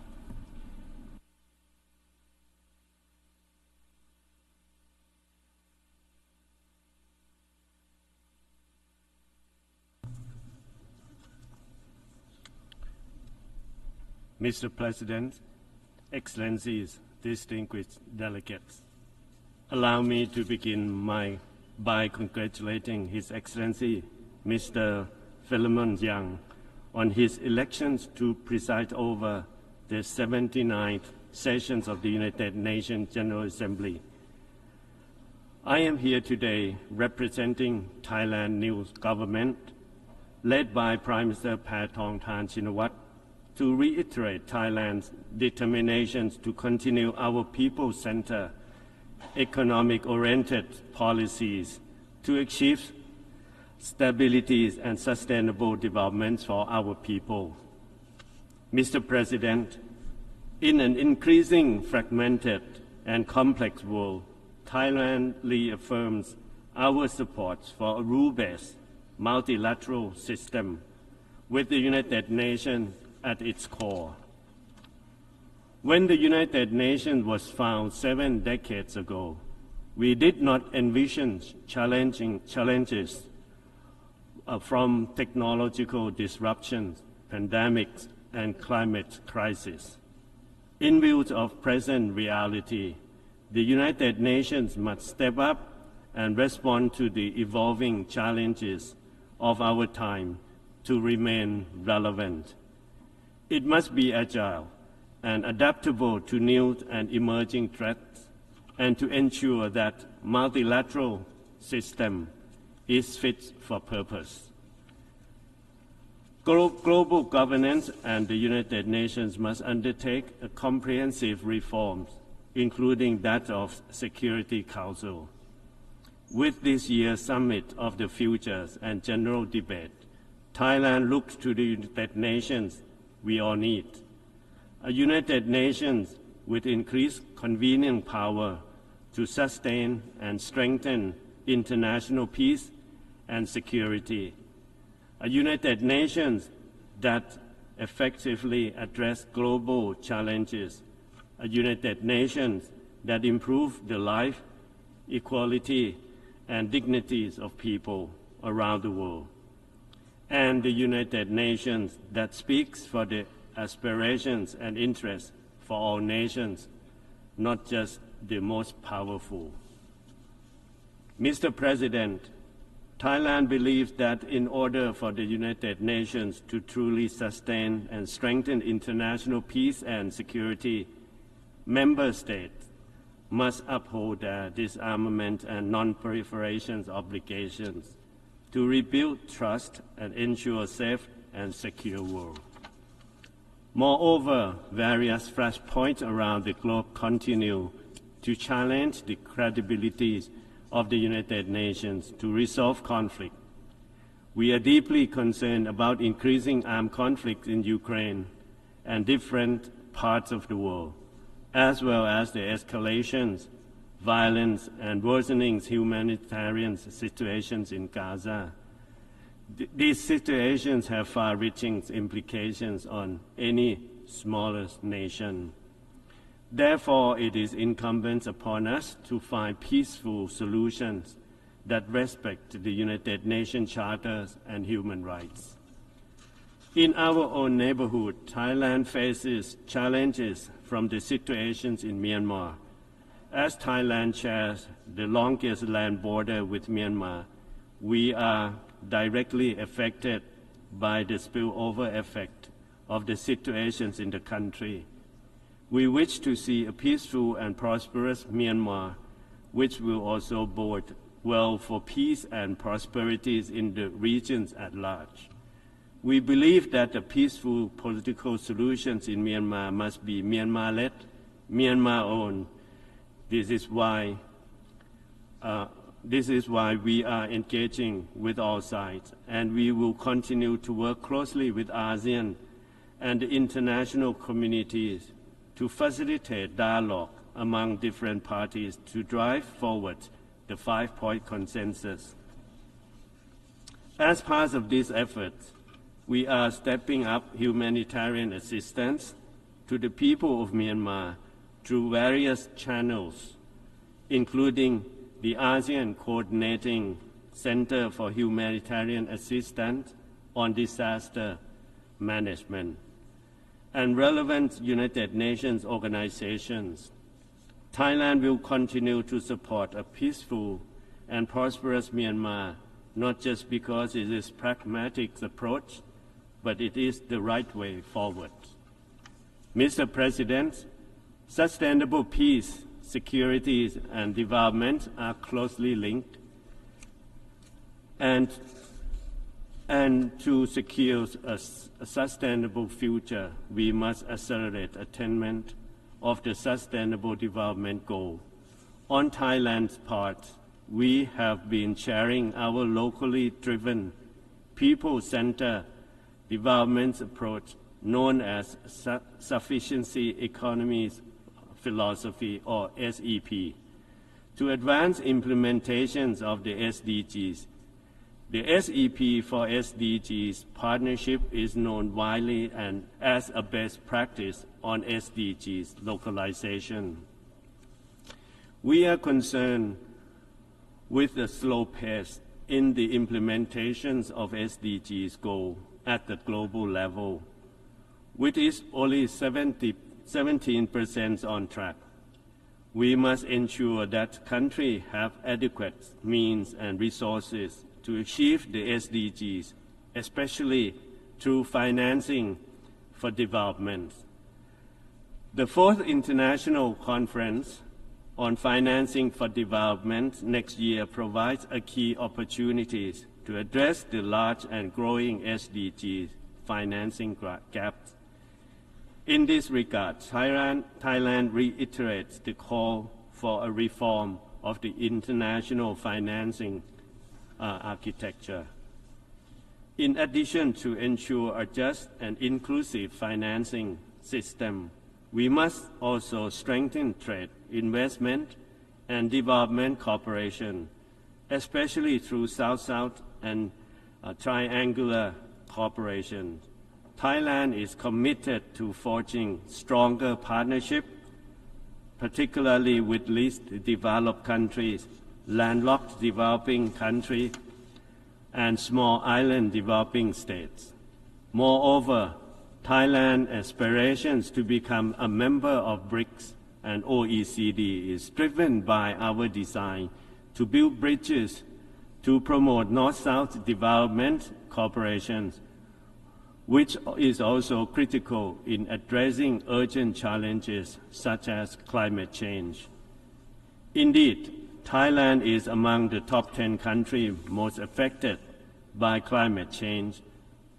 Mr. President, Excellencies, distinguished delegates, allow me to begin by congratulating His Excellency Mr. Philemon Yang on his elections to preside over the 79th sessions of the United Nations General Assembly. I am here today representing Thailand's new government, led by Prime Minister Paetongtarn Shinawatra, to reiterate Thailand's determinations to continue our people-centered, economic-oriented policies to achieve stability and sustainable development for our people. Mr. President, in an increasingly fragmented and complex world, Thailand reaffirms our support for a rule-based multilateral system with the United Nations at its core. When the United Nations was founded 7 decades ago, we did not envision challenges from technological disruptions, pandemics, and climate crisis. In view of present reality, the United Nations must step up and respond to the evolving challenges of our time to remain relevant. It must be agile and adaptable to new and emerging threats, and to ensure that multilateral system is fit for purpose. Global governance and the United Nations must undertake a comprehensive reforms, including that of Security Council. With this year's Summit of the Futures and general debate, Thailand looks to the United Nations we all need. A United Nations with increased convening power to sustain and strengthen international peace and security. A United Nations that effectively address global challenges. A United Nations that improve the life, equality, and dignities of people around the world. And the United Nations that speaks for the aspirations and interests for all nations, not just the most powerful. Mr. President, Thailand believes that in order for the United Nations to truly sustain and strengthen international peace and security, member states must uphold their disarmament and non-proliferation obligations to rebuild trust and ensure a safe and secure world. Moreover, various flashpoints around the globe continue to challenge the credibility of the United Nations to resolve conflict. We are deeply concerned about increasing armed conflict in Ukraine and different parts of the world, as well as the escalations, violence, and worsening humanitarian situations in Gaza. These situations have far-reaching implications on any smallest nation. Therefore, it is incumbent upon us to find peaceful solutions that respect the United Nations charters and human rights. In our own neighborhood, Thailand faces challenges from the situations in Myanmar. As Thailand shares the longest land border with Myanmar, we are directly affected by the spillover effect of the situations in the country. We wish to see a peaceful and prosperous Myanmar, which will also bode well for peace and prosperity in the regions at large. We believe that the peaceful political solutions in Myanmar must be Myanmar-led, Myanmar-owned. This is why we are engaging with all sides, and we will continue to work closely with ASEAN and the international communities to facilitate dialogue among different parties to drive forward the 5-point consensus. As part of this effort, we are stepping up humanitarian assistance to the people of Myanmar through various channels, including the ASEAN Coordinating Center for Humanitarian Assistance on Disaster Management, and relevant United Nations organizations. Thailand will continue to support a peaceful and prosperous Myanmar, not just because it is a pragmatic approach, but it is the right way forward. Mr. President, sustainable peace, security, and development are closely linked, and to secure a sustainable future, we must accelerate attainment of the Sustainable Development Goal. On Thailand's part, we have been sharing our locally driven, people-centered development approach known as Sufficiency Economies Philosophy, or SEP, to advance implementations of the SDGs. The SEP for SDGs partnership is known widely and as a best practice on SDGs localization. We are concerned with the slow pace in the implementations of SDGs goal at the global level, which is only 17% on track. We must ensure that countries have adequate means and resources to achieve the SDGs, especially through financing for development. The 4th International Conference on Financing for Development next year provides a key opportunities to address the large and growing SDGs financing gaps. In this regard, Thailand reiterates the call for a reform of the international financing architecture. In addition to ensure a just and inclusive financing system, we must also strengthen trade, investment, and development cooperation, especially through South-South and triangular cooperation. Thailand is committed to forging stronger partnership, particularly with least developed countries, landlocked developing countries, and small island developing states. Moreover, Thailand's aspirations to become a member of BRICS and OECD is driven by our desire to build bridges to promote North-South development cooperation, which is also critical in addressing urgent challenges such as climate change. Indeed, Thailand is among the top 10 countries most affected by climate change.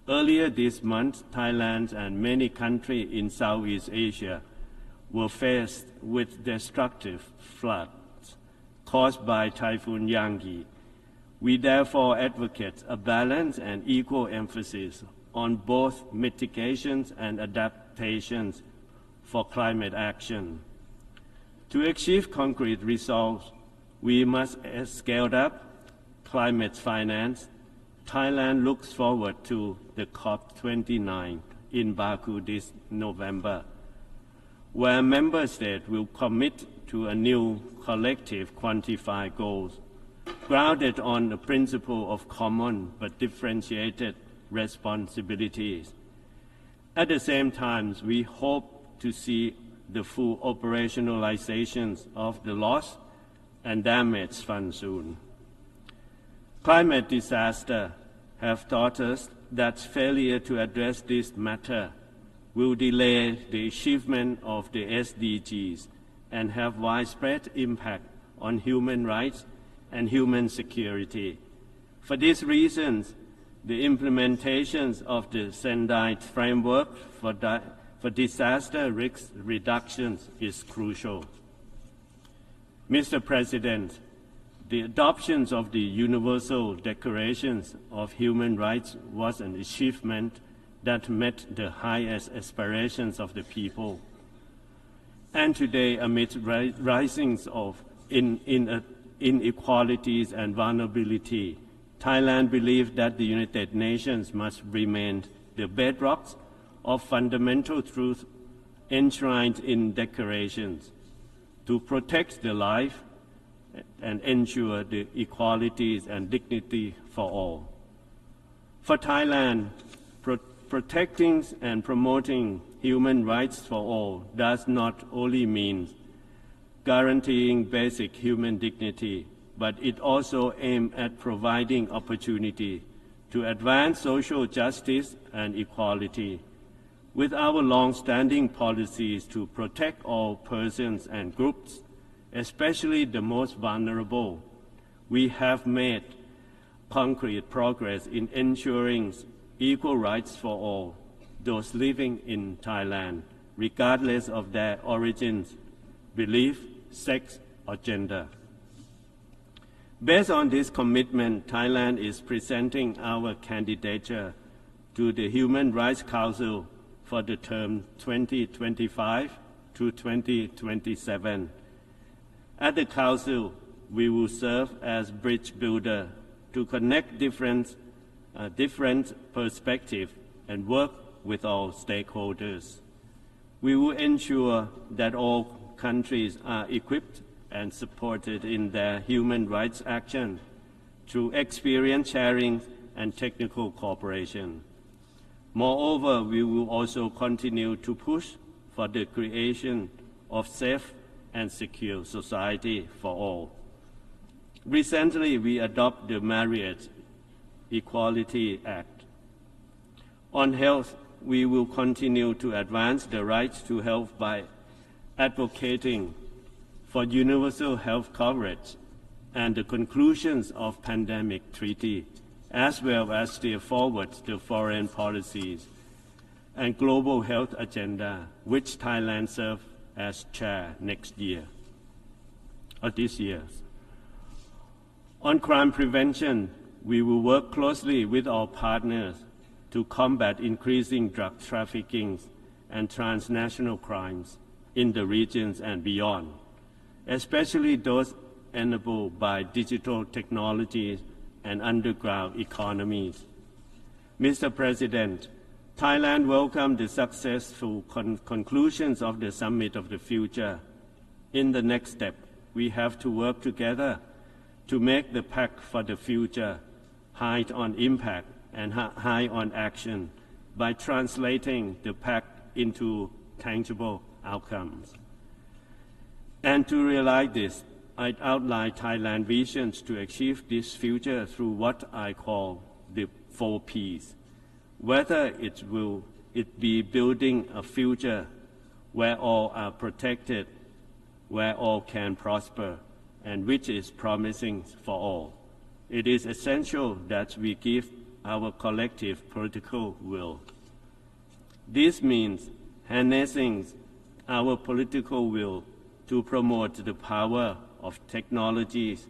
Earlier this month, Thailand and many countries in Southeast Asia were faced with destructive floods caused by Typhoon Yanggi. We therefore advocate a balanced and equal emphasis on both mitigations and adaptations for climate action. To achieve concrete results, we must scale up climate finance. Thailand looks forward to the COP29 in Baku this November, where member states will commit to a new collective quantified goals grounded on the principle of common but differentiated responsibilities. At the same time, we hope to see the full operationalization of the loss and damage fund soon. Climate disasters have taught us that failure to address this matter will delay the achievement of the SDGs and have widespread impact on human rights and human security. For these reasons, the implementation of the Sendai framework for disaster risk reduction is crucial. Mr. President, the adoption of the Universal Declaration of Human Rights was an achievement that met the highest aspirations of the people. And today, amid risings of inequalities and vulnerability, Thailand believes that the United Nations must remain the bedrocks of fundamental truth enshrined in declarations to protect the life and ensure the equalities and dignity for all. For Thailand, protecting and promoting human rights for all does not only mean guaranteeing basic human dignity, but it also aims at providing opportunity to advance social justice and equality. With our long-standing policies to protect all persons and groups, especially the most vulnerable, we have made concrete progress in ensuring equal rights for all, those living in Thailand, regardless of their origins, belief, sex, or gender. Based on this commitment, Thailand is presenting our candidature to the Human Rights Council for the term 2025 to 2027. At the Council, we will serve as bridge builder to connect different perspectives and work with all stakeholders. We will ensure that all countries are equipped and supported in their human rights action through experience sharing and technical cooperation. Moreover, we will also continue to push for the creation of safe and secure society for all. Recently, we adopted the Marriage Equality Act. On health, we will continue to advance the right to health by advocating for universal health coverage and the conclusions of pandemic treaty, as well as steer forward the foreign policies and global health agenda, which Thailand serves as chair next year, or this year. On crime prevention, we will work closely with our partners to combat increasing drug trafficking and transnational crimes in the regions and beyond, especially those enabled by digital technologies and underground economies. Mr. President, Thailand welcomed the successful conclusions of the Summit of the Future. In the next step, we have to work together to make the Pact for the Future high on impact and high on action, by translating the pact into tangible outcomes. And to realize this, I outline Thailand's visions to achieve this future through what I call the 4 Ps. Whether it be building a future where all are protected, where all can prosper, and which is promising for all. It is essential that we give our collective political will. This means harnessing our political will to promote the power of technologies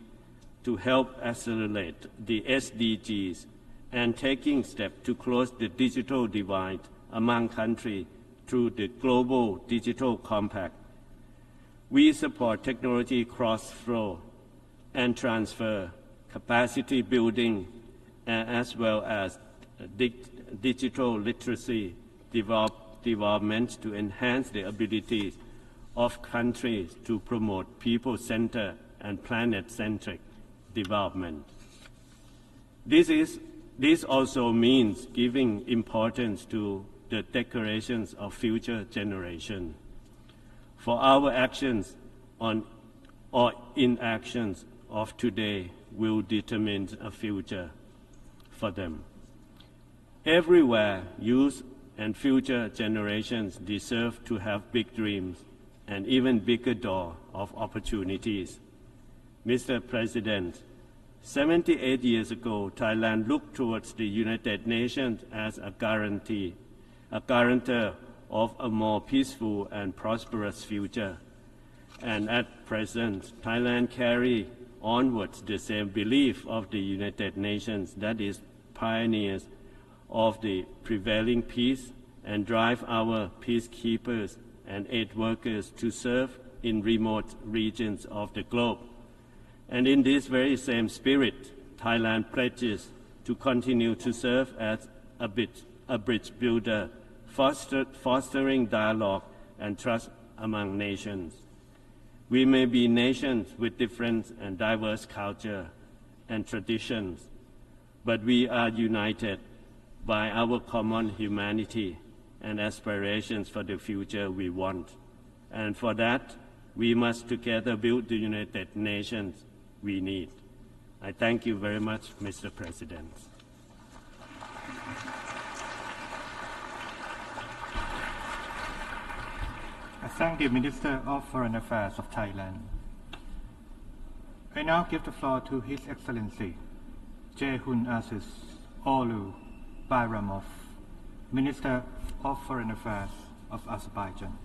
to help accelerate the SDGs and taking steps to close the digital divide among countries through the Global Digital Compact. We support technology cross-flow and transfer, capacity building, as well as digital literacy development to enhance the abilities of countries to promote people-centered and planet-centric development. This also means giving importance to the declarations of future generations. For our actions or inactions of today will determine a future for them. Everywhere, youth and future generations deserve to have big dreams and even bigger door of opportunities. Mr. President, 78 years ago, Thailand looked towards the United Nations as a guarantor of a more peaceful and prosperous future. And at present, Thailand carries onwards the same belief of the United Nations, that is, pioneers of the prevailing peace, and drive our peacekeepers and aid workers to serve in remote regions of the globe. And in this very same spirit, Thailand pledges to continue to serve as a bridge builder, fostering dialogue and trust among nations. We may be nations with different and diverse culture and traditions, but we are united by our common humanity and aspirations for the future we want. And for that, we must together build the United Nations we need. I thank you very much, Mr. President. I thank the Minister of Foreign Affairs of Thailand. I now give the floor to His Excellency Jehun Aziz Olu Bayramov, Minister of Foreign Affairs of Azerbaijan.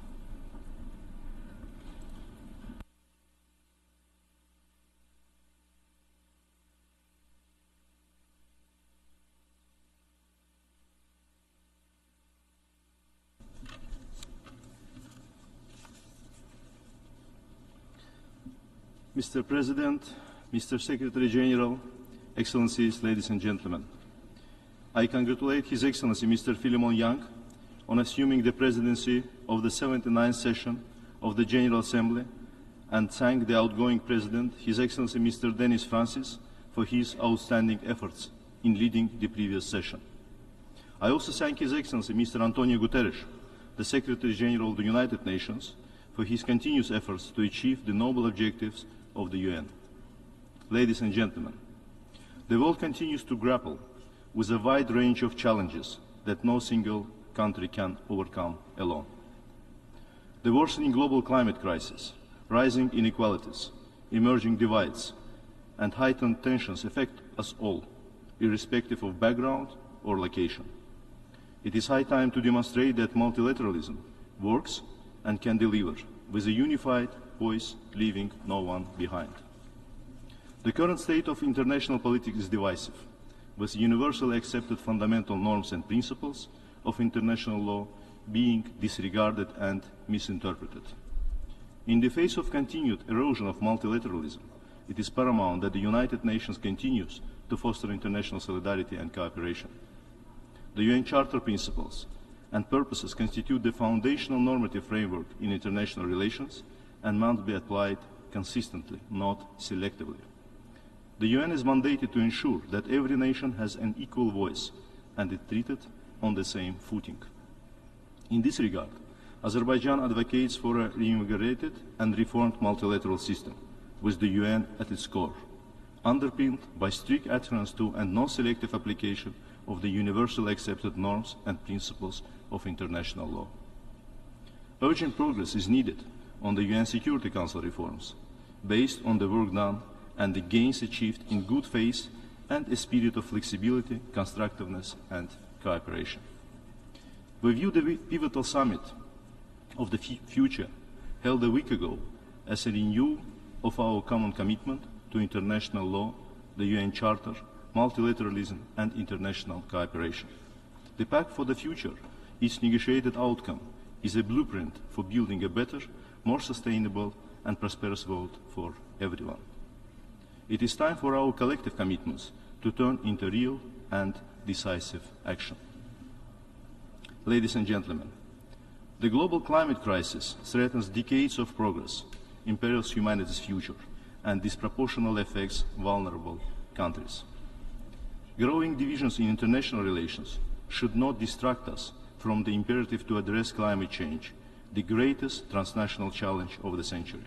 Mr. President, Mr. Secretary General, Excellencies, ladies and gentlemen, I congratulate His Excellency Mr. Philemon Yang on assuming the presidency of the 79th session of the General Assembly and thank the outgoing President, His Excellency Mr. Denis Francis, for his outstanding efforts in leading the previous session. I also thank His Excellency Mr. Antonio Guterres, the Secretary General of the United Nations, for his continuous efforts to achieve the noble objectives of the UN. Ladies and gentlemen, the world continues to grapple with a wide range of challenges that no single country can overcome alone. The worsening global climate crisis, rising inequalities, emerging divides, and heightened tensions affect us all, irrespective of background or location. It is high time to demonstrate that multilateralism works and can deliver, with a unified voice, leaving no one behind. The current state of international politics is divisive, with universally accepted fundamental norms and principles of international law being disregarded and misinterpreted. In the face of continued erosion of multilateralism, it is paramount that the United Nations continues to foster international solidarity and cooperation. The UN Charter principles and purposes constitute the foundational normative framework in international relations and must be applied consistently, not selectively. The UN is mandated to ensure that every nation has an equal voice and is treated on the same footing. In this regard, Azerbaijan advocates for a reinvigorated and reformed multilateral system, with the UN at its core, underpinned by strict adherence to and non-selective application of the universally accepted norms and principles of international law. Urgent progress is needed on the UN Security Council reforms, based on the work done and the gains achieved in good faith and a spirit of flexibility, constructiveness, and cooperation. We view the pivotal summit of the future held a week ago as a renewal of our common commitment to international law, the UN Charter, multilateralism, and international cooperation. The Pact for the Future, its negotiated outcome, is a blueprint for building a better, more sustainable and prosperous world for everyone. It is time for our collective commitments to turn into real and decisive action. Ladies and gentlemen, the global climate crisis threatens decades of progress, imperils humanity's future, and disproportionately affects vulnerable countries. Growing divisions in international relations should not distract us from the imperative to address climate change, the greatest transnational challenge of the century.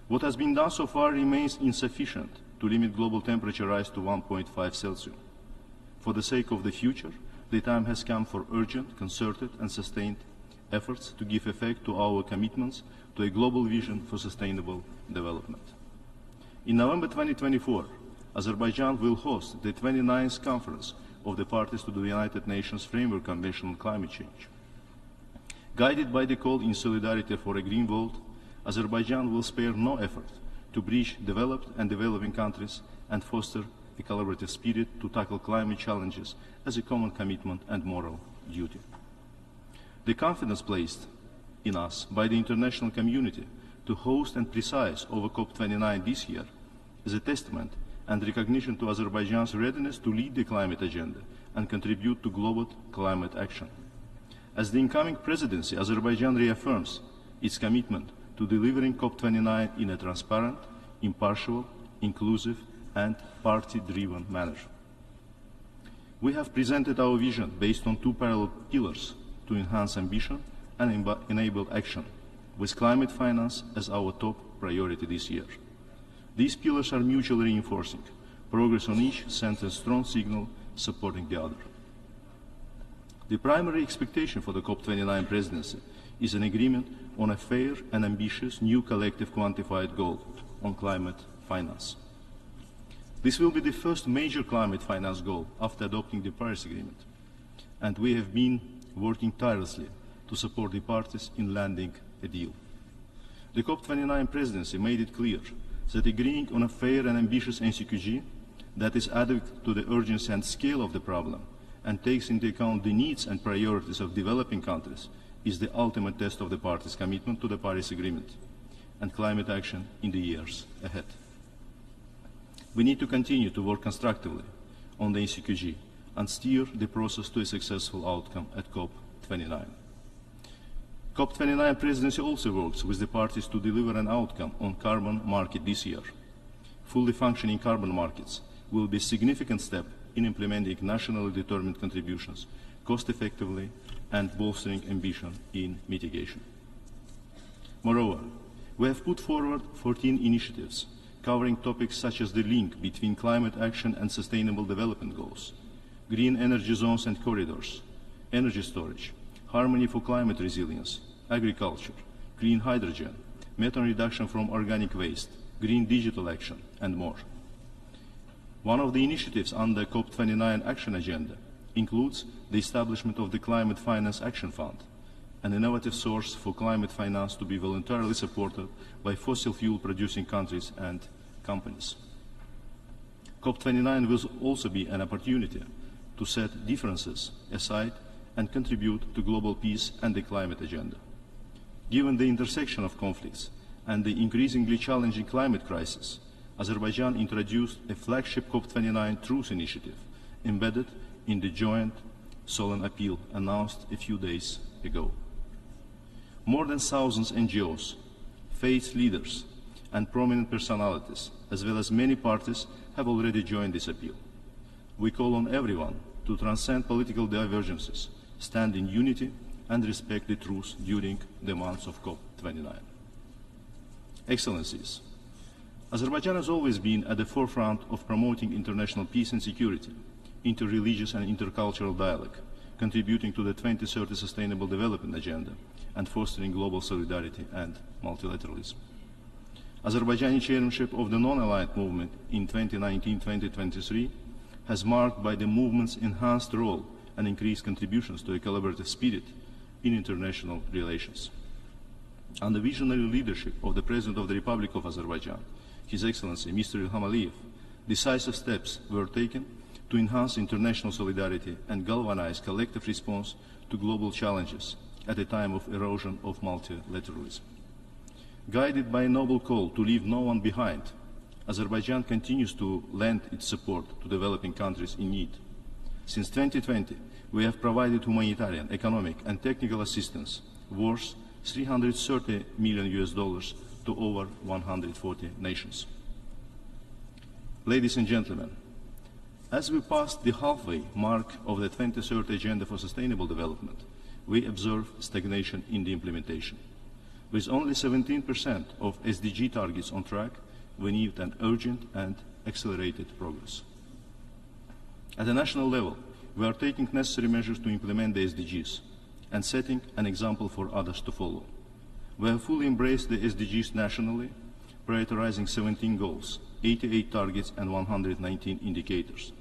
What has been done so far remains insufficient to limit global temperature rise to 1.5 Celsius. For the sake of the future, the time has come for urgent, concerted and sustained efforts to give effect to our commitments to a global vision for sustainable development. In November 2024, Azerbaijan will host the 29th Conference of the Parties to the United Nations Framework Convention on Climate Change. Guided by the call in solidarity for a green world, Azerbaijan will spare no effort to bridge developed and developing countries and foster a collaborative spirit to tackle climate challenges as a common commitment and moral duty. The confidence placed in us by the international community to host and preside over COP29 this year is a testament and recognition to Azerbaijan's readiness to lead the climate agenda and contribute to global climate action. As the incoming presidency, Azerbaijan reaffirms its commitment to delivering COP29 in a transparent, impartial, inclusive, and party-driven manner. We have presented our vision based on two parallel pillars to enhance ambition and enable action, with climate finance as our top priority this year. These pillars are mutually reinforcing. Progress on each sends a strong signal supporting the other. The primary expectation for the COP29 presidency is an agreement on a fair and ambitious new collective quantified goal on climate finance. This will be the first major climate finance goal after adopting the Paris Agreement, and we have been working tirelessly to support the parties in landing a deal. The COP29 presidency made it clear that agreeing on a fair and ambitious NCQG that is adequate to the urgency and scale of the problem and takes into account the needs and priorities of developing countries is the ultimate test of the parties' commitment to the Paris Agreement and climate action in the years ahead. We need to continue to work constructively on the NCQG and steer the process to a successful outcome at COP29. COP29 presidency also works with the parties to deliver an outcome on carbon market this year. Fully functioning carbon markets will be a significant step in implementing nationally determined contributions cost-effectively and bolstering ambition in mitigation. Moreover, we have put forward 14 initiatives covering topics such as the link between climate action and sustainable development goals, green energy zones and corridors, energy storage, harmony for climate resilience, agriculture, green hydrogen, methane reduction from organic waste, green digital action, and more. One of the initiatives on the COP29 action agenda includes the establishment of the Climate Finance Action Fund, an innovative source for climate finance to be voluntarily supported by fossil fuel producing countries and companies. COP29 will also be an opportunity to set differences aside and contribute to global peace and the climate agenda. Given the intersection of conflicts and the increasingly challenging climate crisis, Azerbaijan introduced a flagship COP29 Truth Initiative embedded in the joint solemn appeal announced a few days ago. More than thousands of NGOs, faith leaders, and prominent personalities, as well as many parties, have already joined this appeal. We call on everyone to transcend political divergences, stand in unity, and respect the truth during the months of COP29. Excellencies, Azerbaijan has always been at the forefront of promoting international peace and security, interreligious and intercultural dialogue, contributing to the 2030 Sustainable Development Agenda, and fostering global solidarity and multilateralism. Azerbaijani chairmanship of the non-aligned movement in 2019-2023 has marked by the movement's enhanced role and increased contributions to a collaborative spirit in international relations. Under the visionary leadership of the President of the Republic of Azerbaijan, His Excellency Mr. Ilham Aliyev, decisive steps were taken to enhance international solidarity and galvanize collective response to global challenges at a time of erosion of multilateralism. Guided by a noble call to leave no one behind, Azerbaijan continues to lend its support to developing countries in need. Since 2020, we have provided humanitarian, economic, and technical assistance worth $330 million to over 140 nations. Ladies and gentlemen, as we pass the halfway mark of the 2030 Agenda for Sustainable Development, we observe stagnation in the implementation. With only 17% of SDG targets on track, we need an urgent and accelerated progress. At the national level, we are taking necessary measures to implement the SDGs and setting an example for others to follow. We have fully embraced the SDGs nationally, prioritizing 17 goals, 88 targets, and 119 indicators.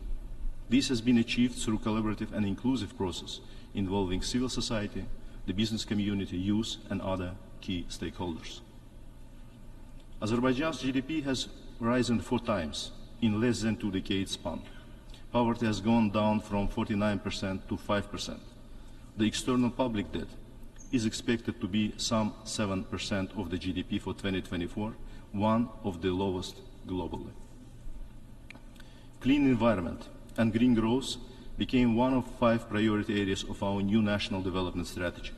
This has been achieved through a collaborative and inclusive process involving civil society, the business community, youth, and other key stakeholders. Azerbaijan's GDP has risen 4 times in less than 2 decades span. Poverty has gone down from 49% to 5%. The external public debt is expected to be some 7% of the GDP for 2024, one of the lowest globally. Clean environment and green growth became one of 5 priority areas of our new national development strategy.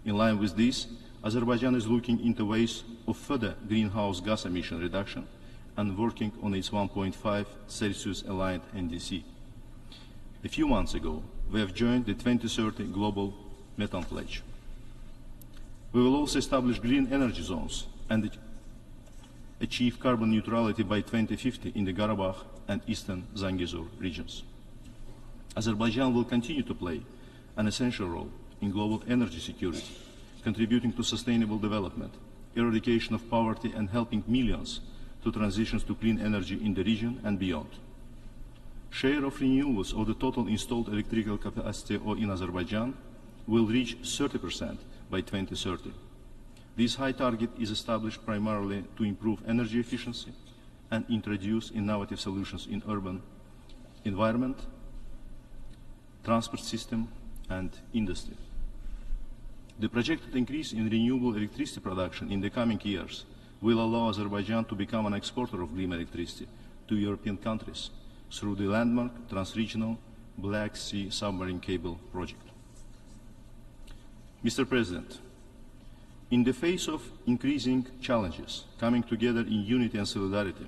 In line with this, Azerbaijan is looking into ways of further greenhouse gas emission reduction and working on its 1.5 Celsius aligned NDC. A few months ago, we have joined the 2030 Global Methane Pledge. We will also establish green energy zones and achieve carbon neutrality by 2050 in the Karabakh and Eastern Zangezur regions. Azerbaijan will continue to play an essential role in global energy security, contributing to sustainable development, eradication of poverty, and helping millions to transition to clean energy in the region and beyond. Share of renewables of the total installed electrical capacity in Azerbaijan will reach 30% by 2030. This high target is established primarily to improve energy efficiency and introduce innovative solutions in urban environment, transport system, and industry. The projected increase in renewable electricity production in the coming years will allow Azerbaijan to become an exporter of green electricity to European countries through the landmark Trans-Regional Black Sea Submarine Cable project. Mr. President, in the face of increasing challenges, coming together in unity and solidarity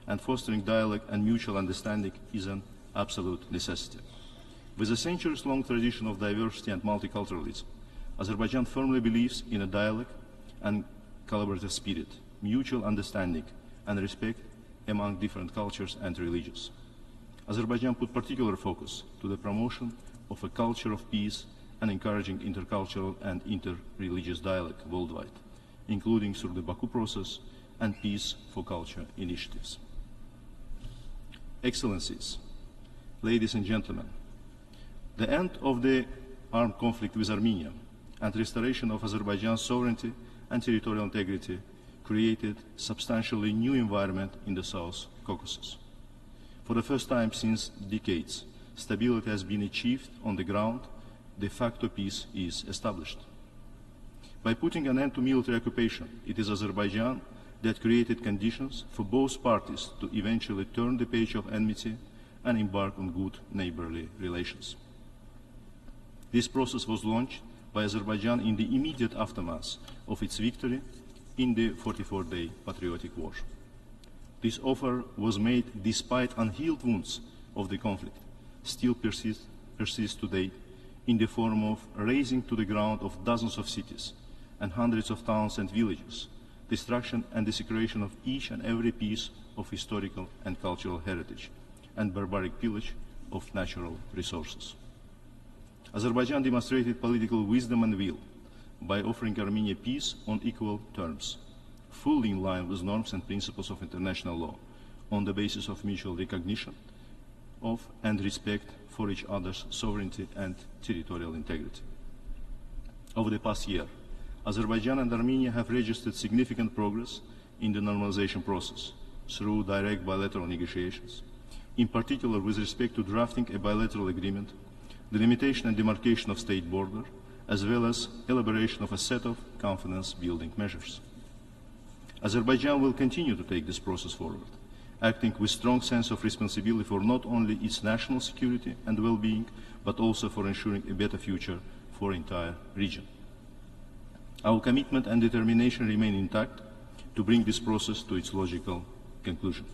and fostering dialogue and mutual understanding is an absolute necessity. With a centuries-long tradition of diversity and multiculturalism, Azerbaijan firmly believes in a dialogue and collaborative spirit, mutual understanding and respect among different cultures and religions. Azerbaijan put particular focus to the promotion of a culture of peace and encouraging intercultural and inter-religious dialogue worldwide, including through the Baku process and Peace for Culture initiatives. Excellencies, ladies and gentlemen, the end of the armed conflict with Armenia and restoration of Azerbaijan's sovereignty and territorial integrity created a substantially new environment in the South Caucasus. For the first time since decades, stability has been achieved on the ground, de facto peace is established. By putting an end to military occupation, it is Azerbaijan that created conditions for both parties to eventually turn the page of enmity and embark on good neighborly relations. This process was launched by Azerbaijan in the immediate aftermath of its victory in the 44-day patriotic war. This offer was made despite unhealed wounds of the conflict still persist persists today in the form of razing to the ground of dozens of cities and hundreds of towns and villages, destruction and desecration of each and every piece of historical and cultural heritage, and barbaric pillage of natural resources. Azerbaijan demonstrated political wisdom and will by offering Armenia peace on equal terms, fully in line with norms and principles of international law, on the basis of mutual recognition of and respect for each other's sovereignty and territorial integrity. Over the past year, Azerbaijan and Armenia have registered significant progress in the normalization process through direct bilateral negotiations, in particular with respect to drafting a bilateral agreement, the limitation and demarcation of state border, as well as elaboration of a set of confidence-building measures. Azerbaijan will continue to take this process forward, acting with strong sense of responsibility for not only its national security and well-being, but also for ensuring a better future for the entire region. Our commitment and determination remain intact to bring this process to its logical conclusion.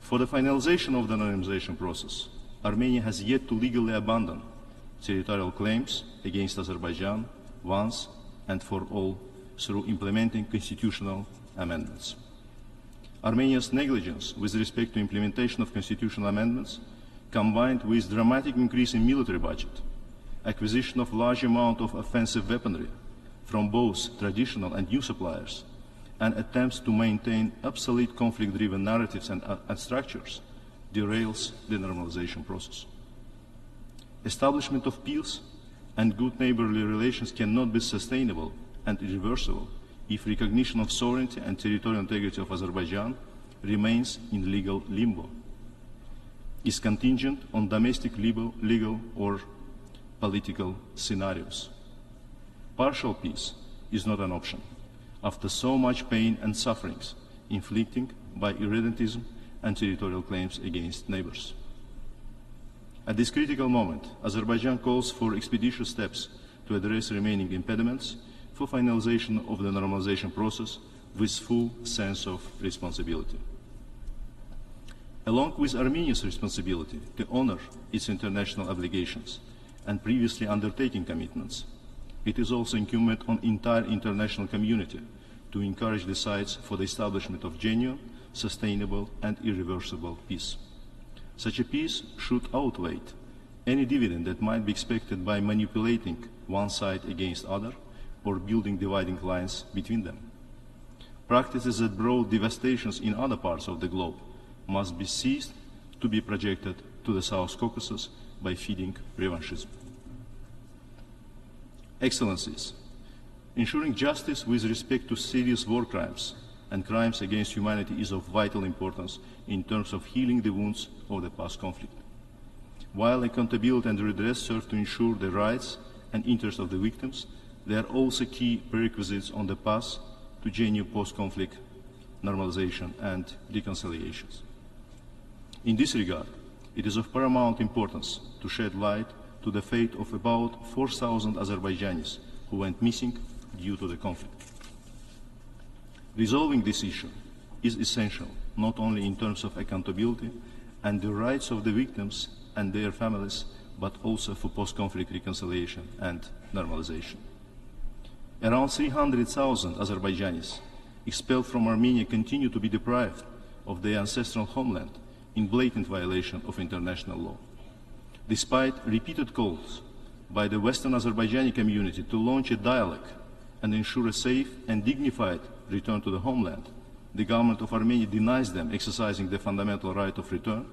For the finalization of the normalization process, Armenia has yet to legally abandon territorial claims against Azerbaijan once and for all through implementing constitutional amendments. Armenia's negligence with respect to implementation of constitutional amendments, combined with dramatic increase in military budget, acquisition of large amount of offensive weaponry from both traditional and new suppliers, and attempts to maintain obsolete conflict-driven narratives and structures, derails the normalization process. Establishment of peace and good neighborly relations cannot be sustainable and irreversible if recognition of sovereignty and territorial integrity of Azerbaijan remains in legal limbo, is contingent on domestic legal or political scenarios. Partial peace is not an option after so much pain and sufferings inflicted by irredentism and territorial claims against neighbors. At this critical moment, Azerbaijan calls for expeditious steps to address remaining impediments for finalization of the normalization process with full sense of responsibility. Along with Armenia's responsibility to honor its international obligations and previously undertaken commitments, it is also incumbent on the entire international community to encourage the sides for the establishment of genuine, sustainable and irreversible peace. Such a peace should outweigh any dividend that might be expected by manipulating one side against other or building dividing lines between them. Practices that brought devastations in other parts of the globe must be ceased to be projected to the South Caucasus by feeding revanchism. Excellencies, ensuring justice with respect to serious war crimes and crimes against humanity is of vital importance in terms of healing the wounds of the past conflict. While accountability and redress serve to ensure the rights and interests of the victims, they are also key prerequisites on the path to genuine post-conflict normalization and reconciliations. In this regard, it is of paramount importance to shed light to the fate of about 4,000 Azerbaijanis who went missing due to the conflict. Resolving this issue is essential not only in terms of accountability and the rights of the victims and their families, but also for post-conflict reconciliation and normalization. Around 300,000 Azerbaijanis expelled from Armenia continue to be deprived of their ancestral homeland in blatant violation of international law. Despite repeated calls by the Western Azerbaijani community to launch a dialogue and ensure a safe and dignified return to the homeland, the government of Armenia denies them exercising the fundamental right of return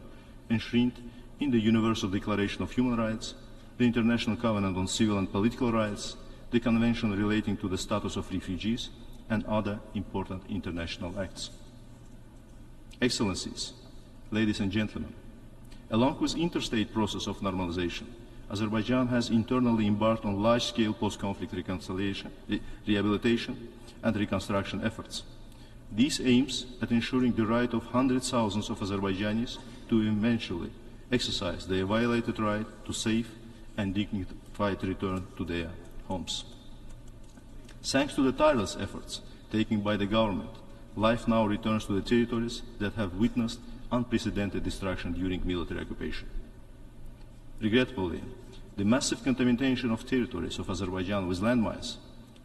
enshrined in the Universal Declaration of Human Rights, the International Covenant on Civil and Political Rights, the Convention relating to the status of refugees, and other important international acts. Excellencies, ladies and gentlemen, along with interstate process of normalization, Azerbaijan has internally embarked on large-scale post-conflict reconciliation, rehabilitation, and reconstruction efforts. These aims at ensuring the right of hundreds of thousands of Azerbaijanis to eventually exercise their violated right to safe and dignified return to their homes. Thanks to the tireless efforts taken by the government, life now returns to the territories that have witnessed unprecedented destruction during military occupation. Regrettably, the massive contamination of territories of Azerbaijan with landmines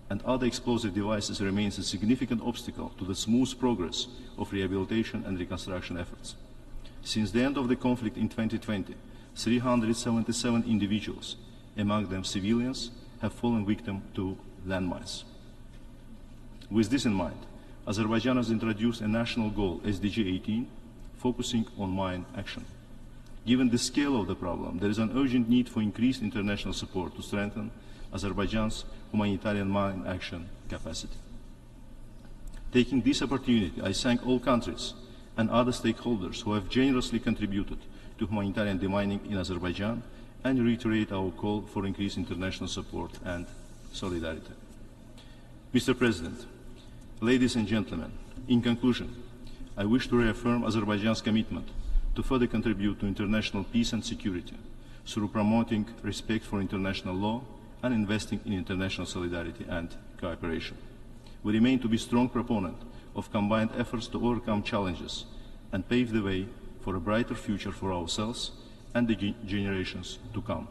and other explosive devices remains a significant obstacle to the smooth progress of rehabilitation and reconstruction efforts. Since the end of the conflict in 2020, 377 individuals, among them civilians, have fallen victim to landmines. With this in mind, Azerbaijan has introduced a national goal, SDG 18, focusing on mine action. Given the scale of the problem, there is an urgent need for increased international support to strengthen Azerbaijan's humanitarian mine action capacity. Taking this opportunity, I thank all countries and other stakeholders who have generously contributed to humanitarian demining in Azerbaijan and reiterate our call for increased international support and solidarity. Mr. President, ladies and gentlemen, in conclusion, I wish to reaffirm Azerbaijan's commitment to further contribute to international peace and security through promoting respect for international law and investing in international solidarity and cooperation. We remain to be strong proponents of combined efforts to overcome challenges and pave the way for a brighter future for ourselves and the generations to come.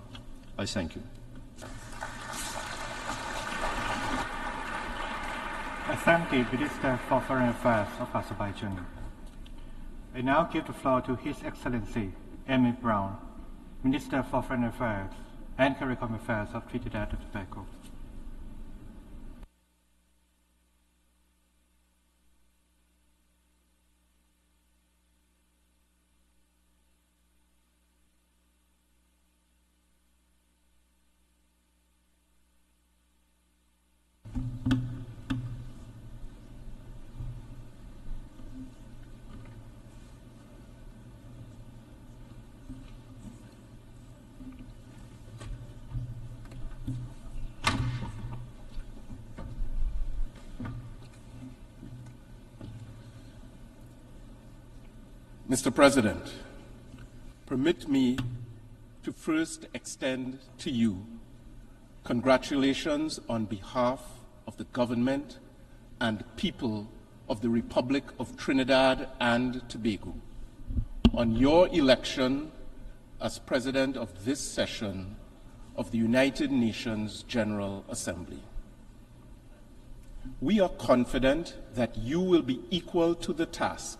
I thank you. I thank the Minister for Foreign Affairs of Azerbaijan. I now give the floor to His Excellency Amy Brown, Minister for Foreign Affairs and CARICOM Affairs of Trinidad and Tobago. Mr. President, permit me to first extend to you congratulations on behalf of the government and people of the Republic of Trinidad and Tobago on your election as President of this session of the United Nations General Assembly. We are confident that you will be equal to the task,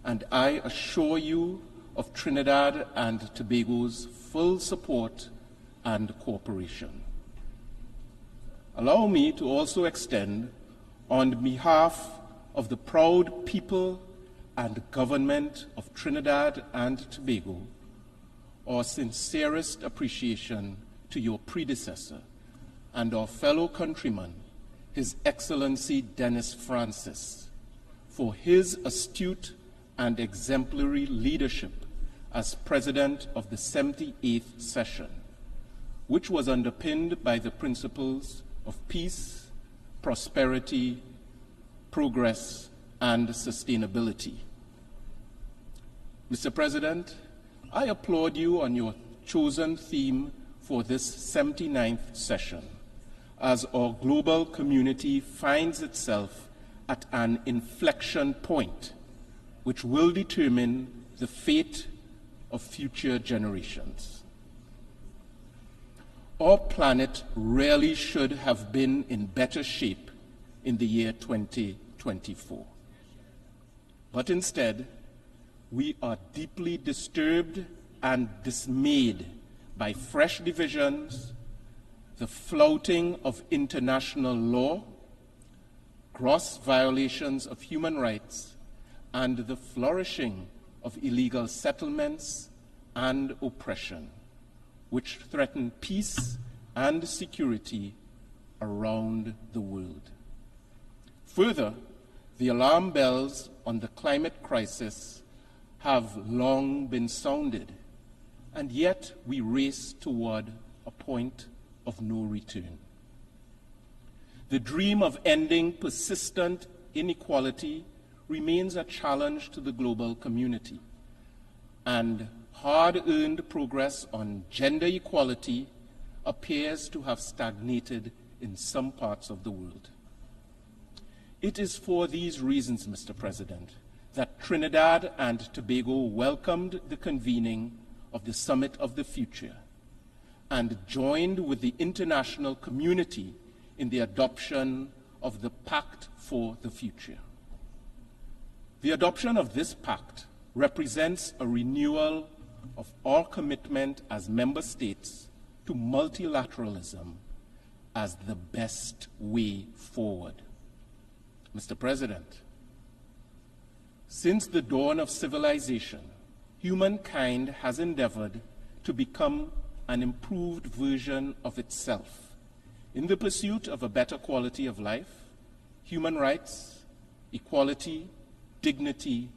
and I assure you of Trinidad and Tobago's full support and cooperation. Allow me to also extend, on behalf of the proud people and government of Trinidad and Tobago, our sincerest appreciation to your predecessor and our fellow countryman, His Excellency Dennis Francis, for his astute and exemplary leadership as President of the 78th session, which was underpinned by the principles of peace, prosperity, progress, and sustainability. Mr. President, I applaud you on your chosen theme for this 79th session, as our global community finds itself at an inflection point which will determine the fate of future generations. Our planet really should have been in better shape in the year 2024. But instead, we are deeply disturbed and dismayed by fresh divisions, the flouting of international law, gross violations of human rights, and the flourishing of illegal settlements and oppression, which threaten peace and security around the world. Further, the alarm bells on the climate crisis have long been sounded, and yet we race toward a point of no return. The dream of ending persistent inequality remains a challenge to the global community, and hard-earned progress on gender equality appears to have stagnated in some parts of the world. It is for these reasons, Mr. President, that Trinidad and Tobago welcomed the convening of the Summit of the Future and joined with the international community in the adoption of the Pact for the Future. The adoption of this pact represents a renewal of our commitment as member states to multilateralism as the best way forward. Mr. President, since the dawn of civilization, humankind has endeavored to become an improved version of itself in the pursuit of a better quality of life, human rights, equality, dignity,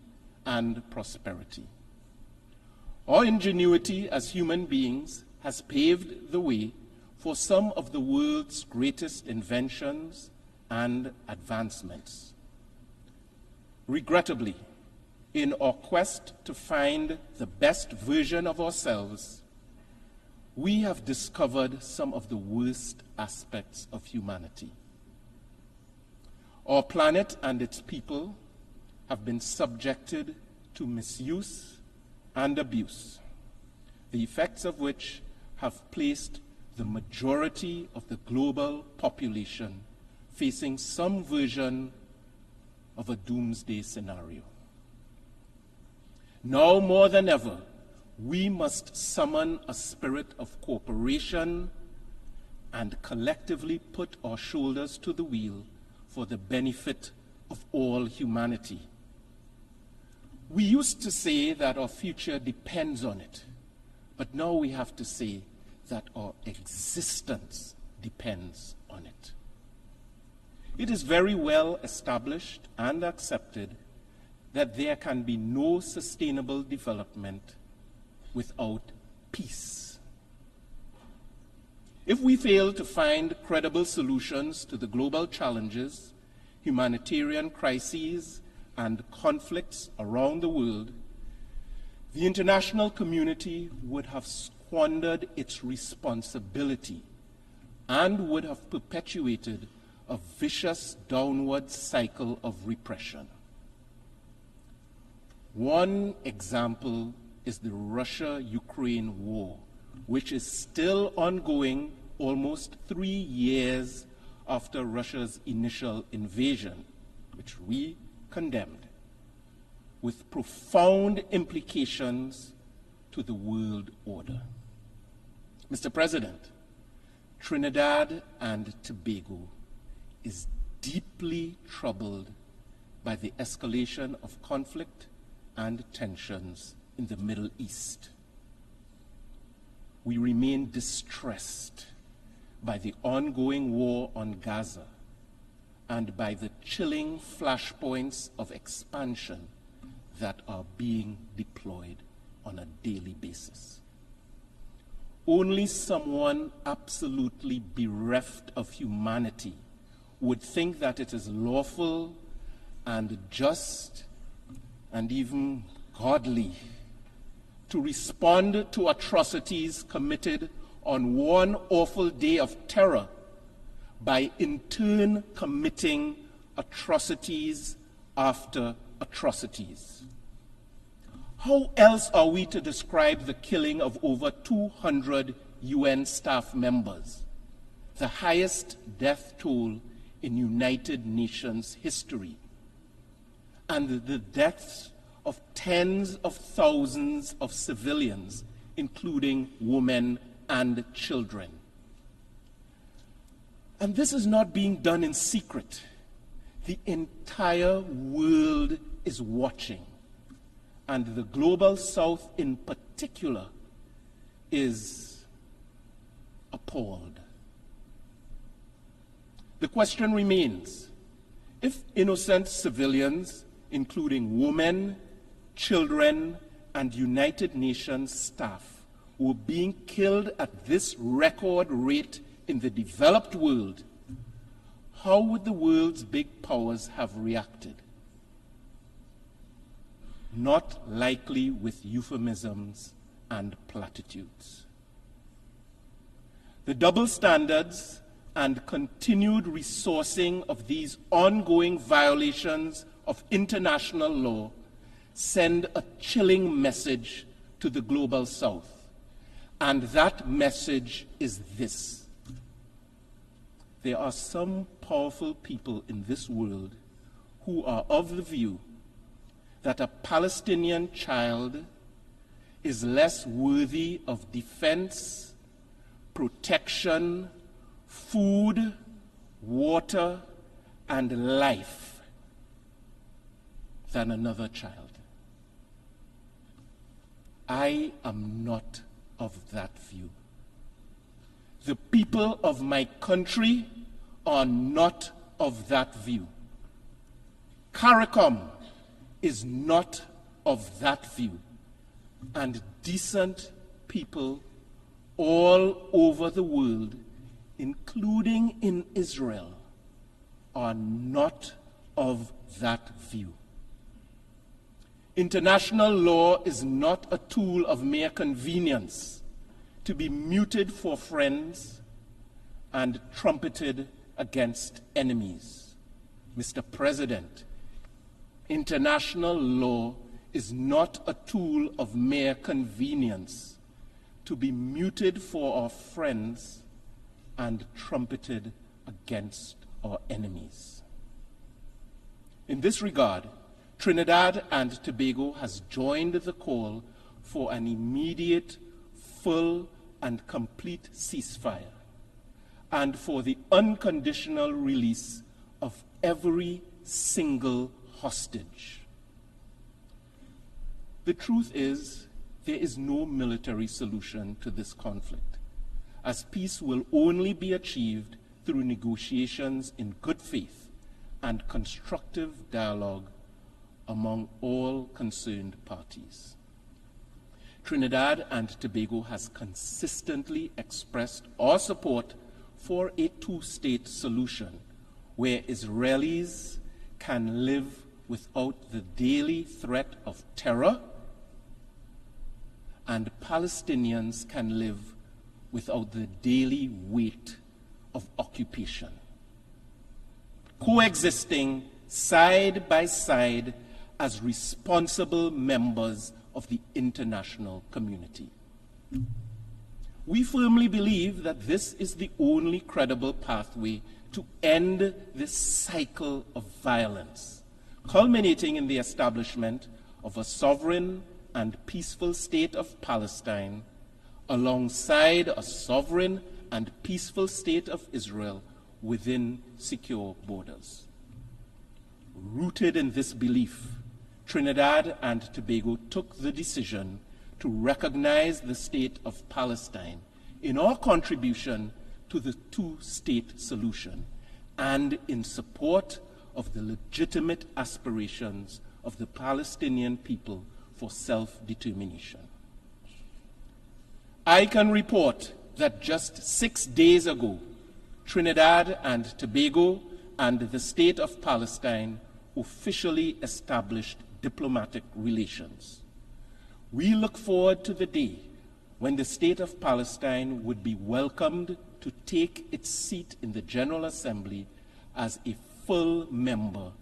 and prosperity. Our ingenuity as human beings has paved the way for some of the world's greatest inventions and advancements. Regrettably, in our quest to find the best version of ourselves, we have discovered some of the worst aspects of humanity. Our planet and its people have been subjected to misuse and abuse, the effects of which have placed the majority of the global population facing some version of a doomsday scenario. Now more than ever, we must summon a spirit of cooperation and collectively put our shoulders to the wheel for the benefit of all humanity. We used to say that our future depends on it, but now we have to say that our existence depends on it. It is very well established and accepted that there can be no sustainable development without peace. If we fail to find credible solutions to the global challenges, humanitarian crises, and conflicts around the world, the international community would have squandered its responsibility and would have perpetuated a vicious downward cycle of repression. One example is the Russia-Ukraine war, which is still ongoing almost 3 years after Russia's initial invasion, which we condemned, with profound implications to the world order. Mr. President, Trinidad and Tobago is deeply troubled by the escalation of conflict and tensions in the Middle East. We remain distressed by the ongoing war on Gaza and by the chilling flashpoints of expansion that are being deployed on a daily basis. Only someone absolutely bereft of humanity would think that it is lawful and just and even godly to respond to atrocities committed on one awful day of terror by in turn committing atrocities after atrocities. How else are we to describe the killing of over 200 UN staff members, the highest death toll in United Nations history, and the deaths of tens of thousands of civilians, including women and children? And this is not being done in secret. The entire world is watching, and the Global South in particular is appalled. The question remains, if innocent civilians, including women, children, and United Nations staff, were being killed at this record rate in the developed world, how would the world's big powers have reacted? Not likely with euphemisms and platitudes. The double standards and continued resourcing of these ongoing violations of international law send a chilling message to the global south. And that message is this: there are some powerful people in this world who are of the view that a Palestinian child is less worthy of defense, protection, food, water, and life than another child. I am not of that view. The people of my country are not of that view. CARICOM is not of that view. And decent people all over the world, including in Israel, are not of that view. International law is not a tool of mere convenience to be muted for friends and trumpeted against enemies. Mr. President, international law is not a tool of mere convenience to be muted for our friends and trumpeted against our enemies. In this regard, Trinidad and Tobago has joined the call for an immediate, full, and complete ceasefire, and for the unconditional release of every single hostage. The truth is, there is no military solution to this conflict, as peace will only be achieved through negotiations in good faith and constructive dialogue among all concerned parties. Trinidad and Tobago has consistently expressed our support for a two-state solution where Israelis can live without the daily threat of terror and Palestinians can live without the daily weight of occupation, coexisting side by side as responsible members of the international community. We firmly believe that this is the only credible pathway to end this cycle of violence, culminating in the establishment of a sovereign and peaceful state of Palestine alongside a sovereign and peaceful state of Israel within secure borders. Rooted in this belief, Trinidad and Tobago took the decision to recognize the state of Palestine in our contribution to the two-state solution and in support of the legitimate aspirations of the Palestinian people for self-determination. I can report that just 6 days ago, Trinidad and Tobago and the State of Palestine officially established diplomatic relations. We look forward to the day when the State of Palestine would be welcomed to take its seat in the General Assembly as a full member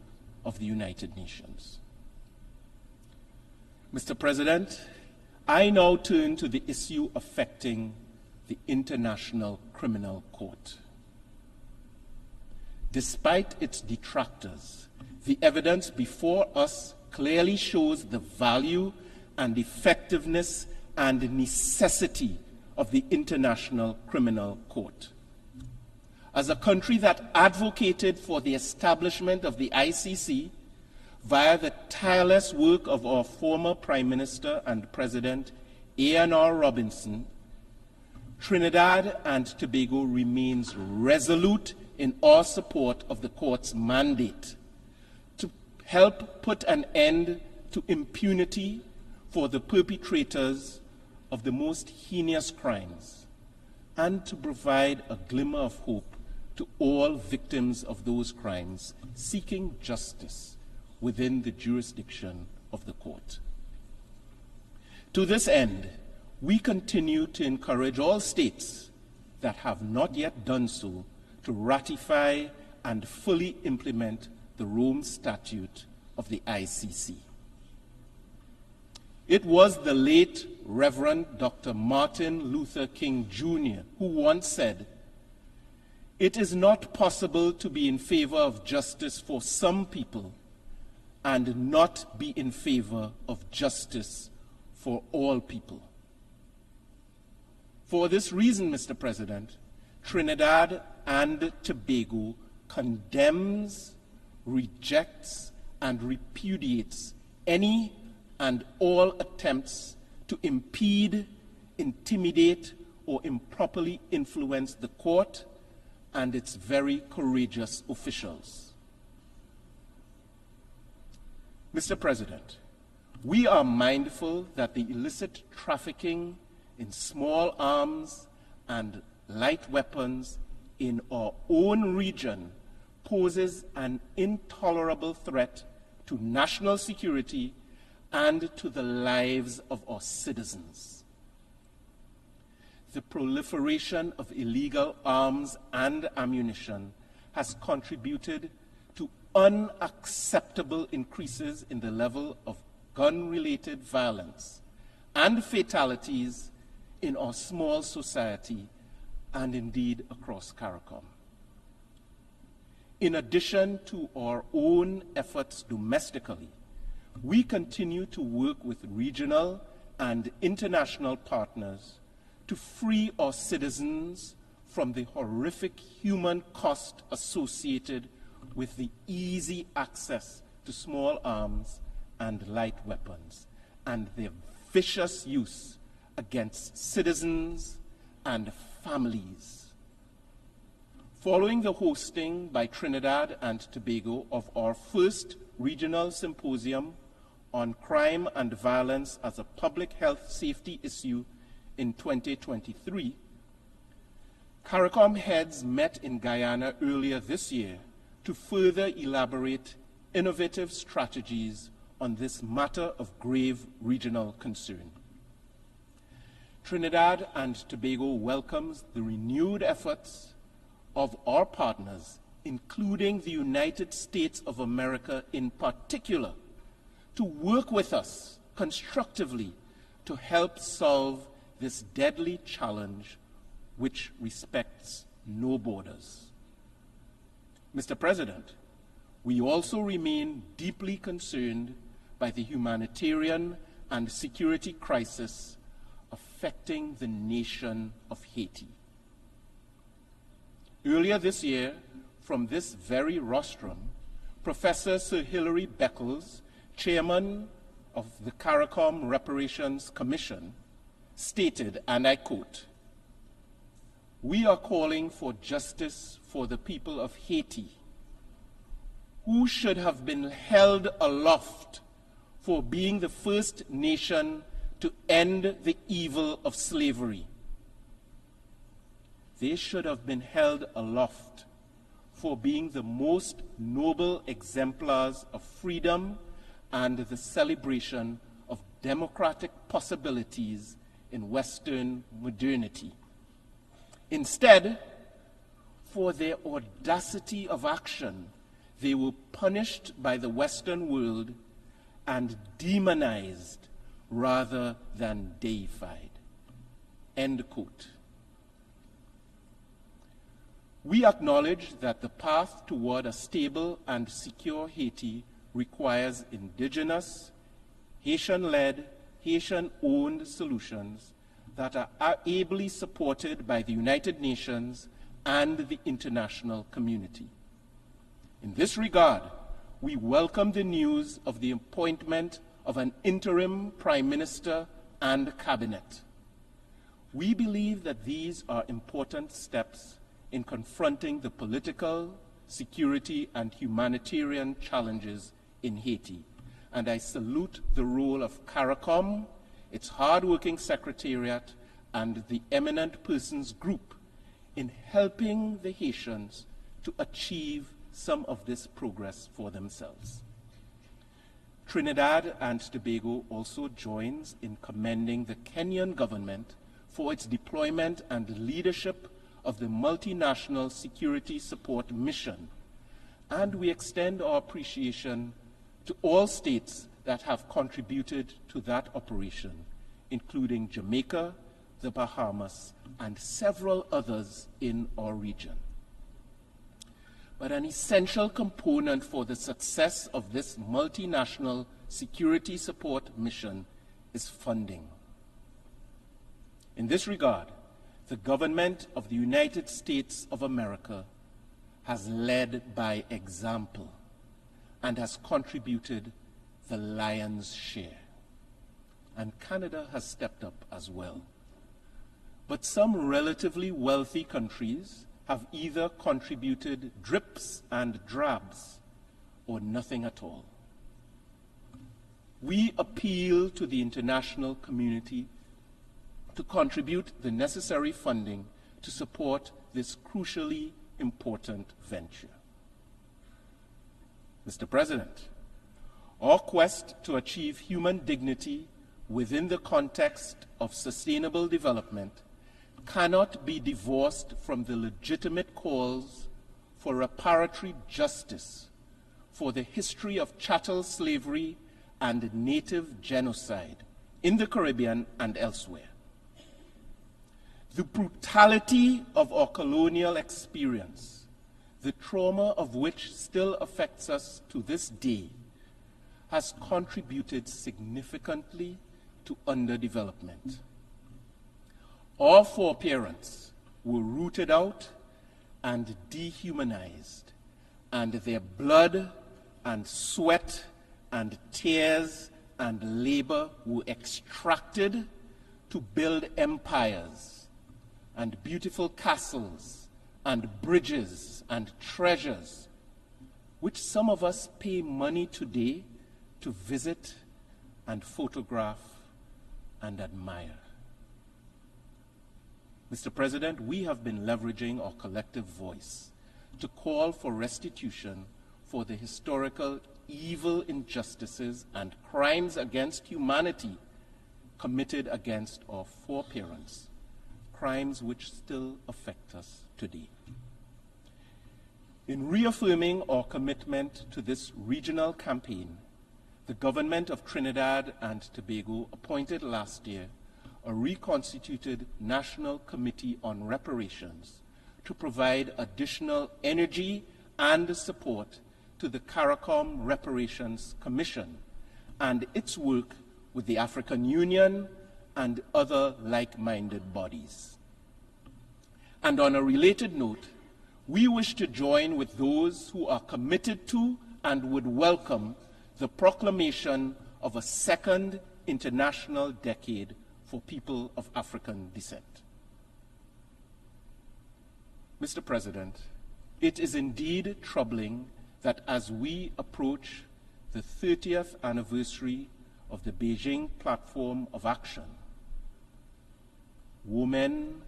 of the United Nations. Mr. President, I now turn to the issue affecting the International Criminal Court. Despite its detractors, the evidence before us clearly shows the value and effectiveness and necessity of the International Criminal Court. As a country that advocated for the establishment of the ICC via the tireless work of our former Prime Minister and President, A.N.R. Robinson, Trinidad and Tobago remains resolute in our support of the court's mandate to help put an end to impunity for the perpetrators of the most heinous crimes and to provide a glimmer of hope to all victims of those crimes seeking justice within the jurisdiction of the court. To this end, we continue to encourage all states that have not yet done so to ratify and fully implement the Rome Statute of the ICC. It was the late Reverend Dr. Martin Luther King Jr. who once said, "It is not possible to be in favor of justice for some people and not be in favor of justice for all people." For this reason, Mr. President, Trinidad and Tobago condemns, rejects, and repudiates any and all attempts to impede, intimidate, or improperly influence the court and its very courageous officials. Mr. President, we are mindful that the illicit trafficking in small arms and light weapons in our own region poses an intolerable threat to national security and to the lives of our citizens. The proliferation of illegal arms and ammunition has contributed to unacceptable increases in the level of gun-related violence and fatalities in our small society and indeed across CARICOM. In addition to our own efforts domestically, we continue to work with regional and international partners to free our citizens from the horrific human cost associated with the easy access to small arms and light weapons and their vicious use against citizens and families. Following the hosting by Trinidad and Tobago of our first regional symposium on crime and violence as a public health safety issue in 2023, CARICOM heads met in Guyana earlier this year to further elaborate innovative strategies on this matter of grave regional concern. Trinidad and Tobago welcomes the renewed efforts of our partners, including the United States of America in particular, to work with us constructively to help solve this deadly challenge which respects no borders. Mr. President, we also remain deeply concerned by the humanitarian and security crisis affecting the nation of Haiti. Earlier this year, from this very rostrum, Professor Sir Hilary Beckles, chairman of the CARICOM Reparations Commission, stated, and I quote, "We are calling for justice for the people of Haiti, who should have been held aloft for being the first nation to end the evil of slavery. They should have been held aloft for being the most noble exemplars of freedom and the celebration of democratic possibilities in Western modernity. Instead, for their audacity of action, they were punished by the Western world and demonized rather than deified." End quote. We acknowledge that the path toward a stable and secure Haiti requires indigenous, Haitian-led, Haitian-owned solutions that are ably supported by the United Nations and the international community. In this regard, we welcome the news of the appointment of an interim Prime Minister and Cabinet. We believe that these are important steps in confronting the political, security, and humanitarian challenges in Haiti, and I salute the role of CARICOM, its hard-working secretariat, and the eminent persons group in helping the Haitians to achieve some of this progress for themselves. Trinidad and Tobago also joins in commending the Kenyan government for its deployment and leadership of the multinational security support mission, and we extend our appreciation to all states that have contributed to that operation, including Jamaica, the Bahamas, and several others in our region. But an essential component for the success of this multinational security support mission is funding. In this regard, the government of the United States of America has led by example and has contributed the lion's share. And Canada has stepped up as well. But some relatively wealthy countries have either contributed drips and drabs or nothing at all. We appeal to the international community to contribute the necessary funding to support this crucially important venture. Mr. President, our quest to achieve human dignity within the context of sustainable development cannot be divorced from the legitimate calls for reparatory justice for the history of chattel slavery and native genocide in the Caribbean and elsewhere. The brutality of our colonial experience, the trauma of which still affects us to this day, has contributed significantly to underdevelopment. Our foreparents were rooted out and dehumanized, and their blood and sweat and tears and labor were extracted to build empires and beautiful castles and bridges and treasures, which some of us pay money today to visit and photograph and admire. Mr. President, we have been leveraging our collective voice to call for restitution for the historical evil injustices and crimes against humanity committed against our foreparents, crimes which still affect us today. In reaffirming our commitment to this regional campaign, the government of Trinidad and Tobago appointed last year a reconstituted National Committee on Reparations to provide additional energy and support to the CARICOM Reparations Commission and its work with the African Union and other like-minded bodies. And on a related note, we wish to join with those who are committed to and would welcome the proclamation of a second international decade for people of African descent. Mr. President, it is indeed troubling that as we approach the 30th anniversary of the Beijing Platform of Action, women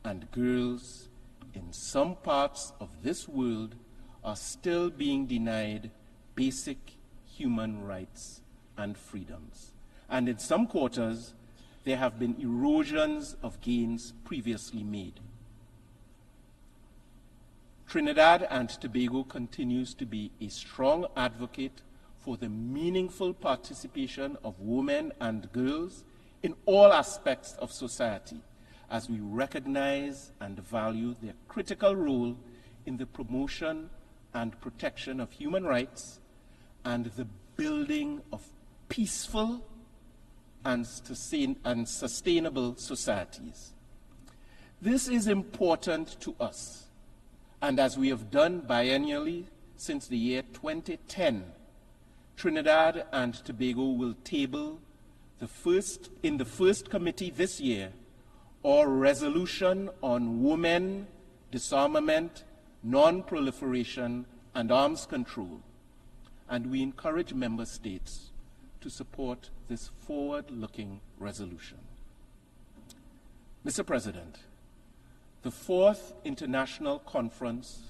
and girls in some parts of this world are still being denied basic human rights and freedoms. And in some quarters, there have been erosions of gains previously made. Trinidad and Tobago continues to be a strong advocate for the meaningful participation of women and girls in all aspects of society, as we recognize and value their critical role in the promotion and protection of human rights and the building of peaceful and sustainable societies. This is important to us, and as we have done biennially since the year 2010, Trinidad and Tobago will table in the first committee this year our resolution on women, disarmament, non-proliferation, and arms control, and we encourage member states to support this forward-looking resolution. Mr. President, the 4th International Conference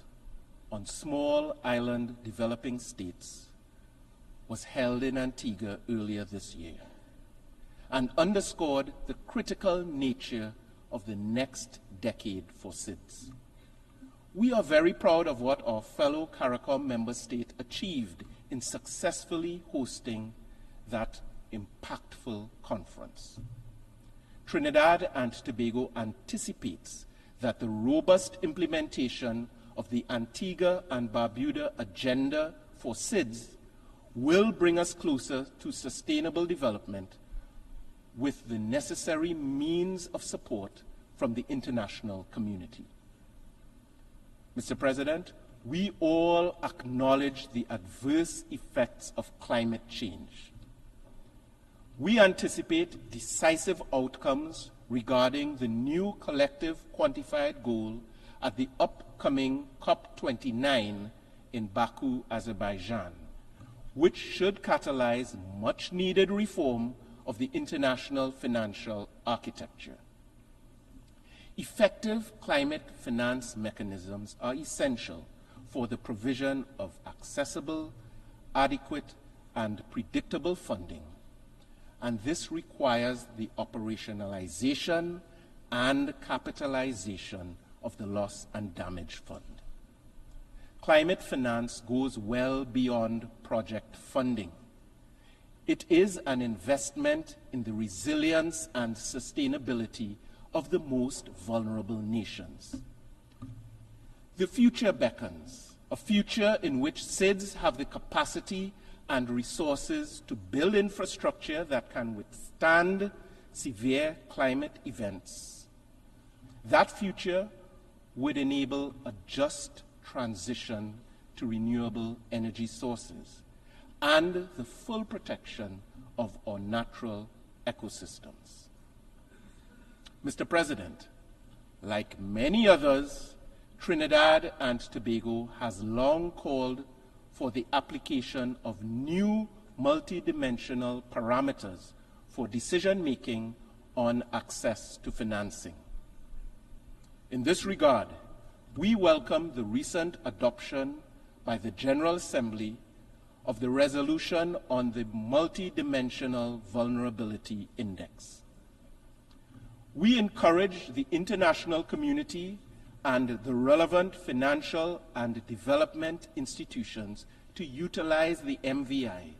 on Small Island Developing States was held in Antigua earlier this year and underscored the critical nature of the next decade for SIDS. We are very proud of what our fellow CARICOM member state achieved in successfully hosting that impactful conference. Trinidad and Tobago anticipates that the robust implementation of the Antigua and Barbuda agenda for SIDS will bring us closer to sustainable development with the necessary means of support from the international community. Mr. President, we all acknowledge the adverse effects of climate change. We anticipate decisive outcomes regarding the new collective quantified goal at the upcoming COP29 in Baku, Azerbaijan, which should catalyze much-needed reform of the international financial architecture. Effective climate finance mechanisms are essential for the provision of accessible, adequate, and predictable funding, and this requires the operationalization and capitalization of the Loss and Damage Fund. Climate finance goes well beyond project funding. It is an investment in the resilience and sustainability of the most vulnerable nations. The future beckons, a future in which SIDS have the capacity and resources to build infrastructure that can withstand severe climate events. That future would enable a just transition to renewable energy sources and the full protection of our natural ecosystems. Mr. President, like many others, Trinidad and Tobago has long called for the application of new multidimensional parameters for decision-making on access to financing. In this regard, we welcome the recent adoption by the General Assembly of the resolution on the Multidimensional Vulnerability Index. We encourage the international community and the relevant financial and development institutions to utilize the MVI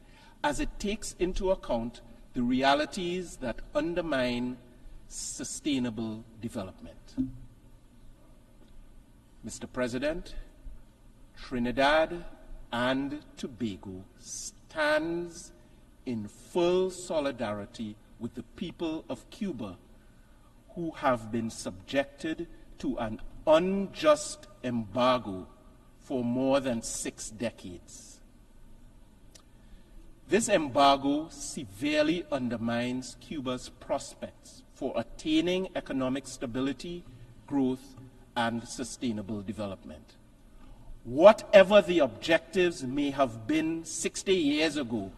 as it takes into account the realities that undermine sustainable development. Mr. President, Trinidad and Tobago stands in full solidarity with the people of Cuba who have been subjected to an unjust embargo for more than 6 decades. This embargo severely undermines Cuba's prospects for attaining economic stability, growth, and sustainable development. Whatever the objectives may have been 60 years ago,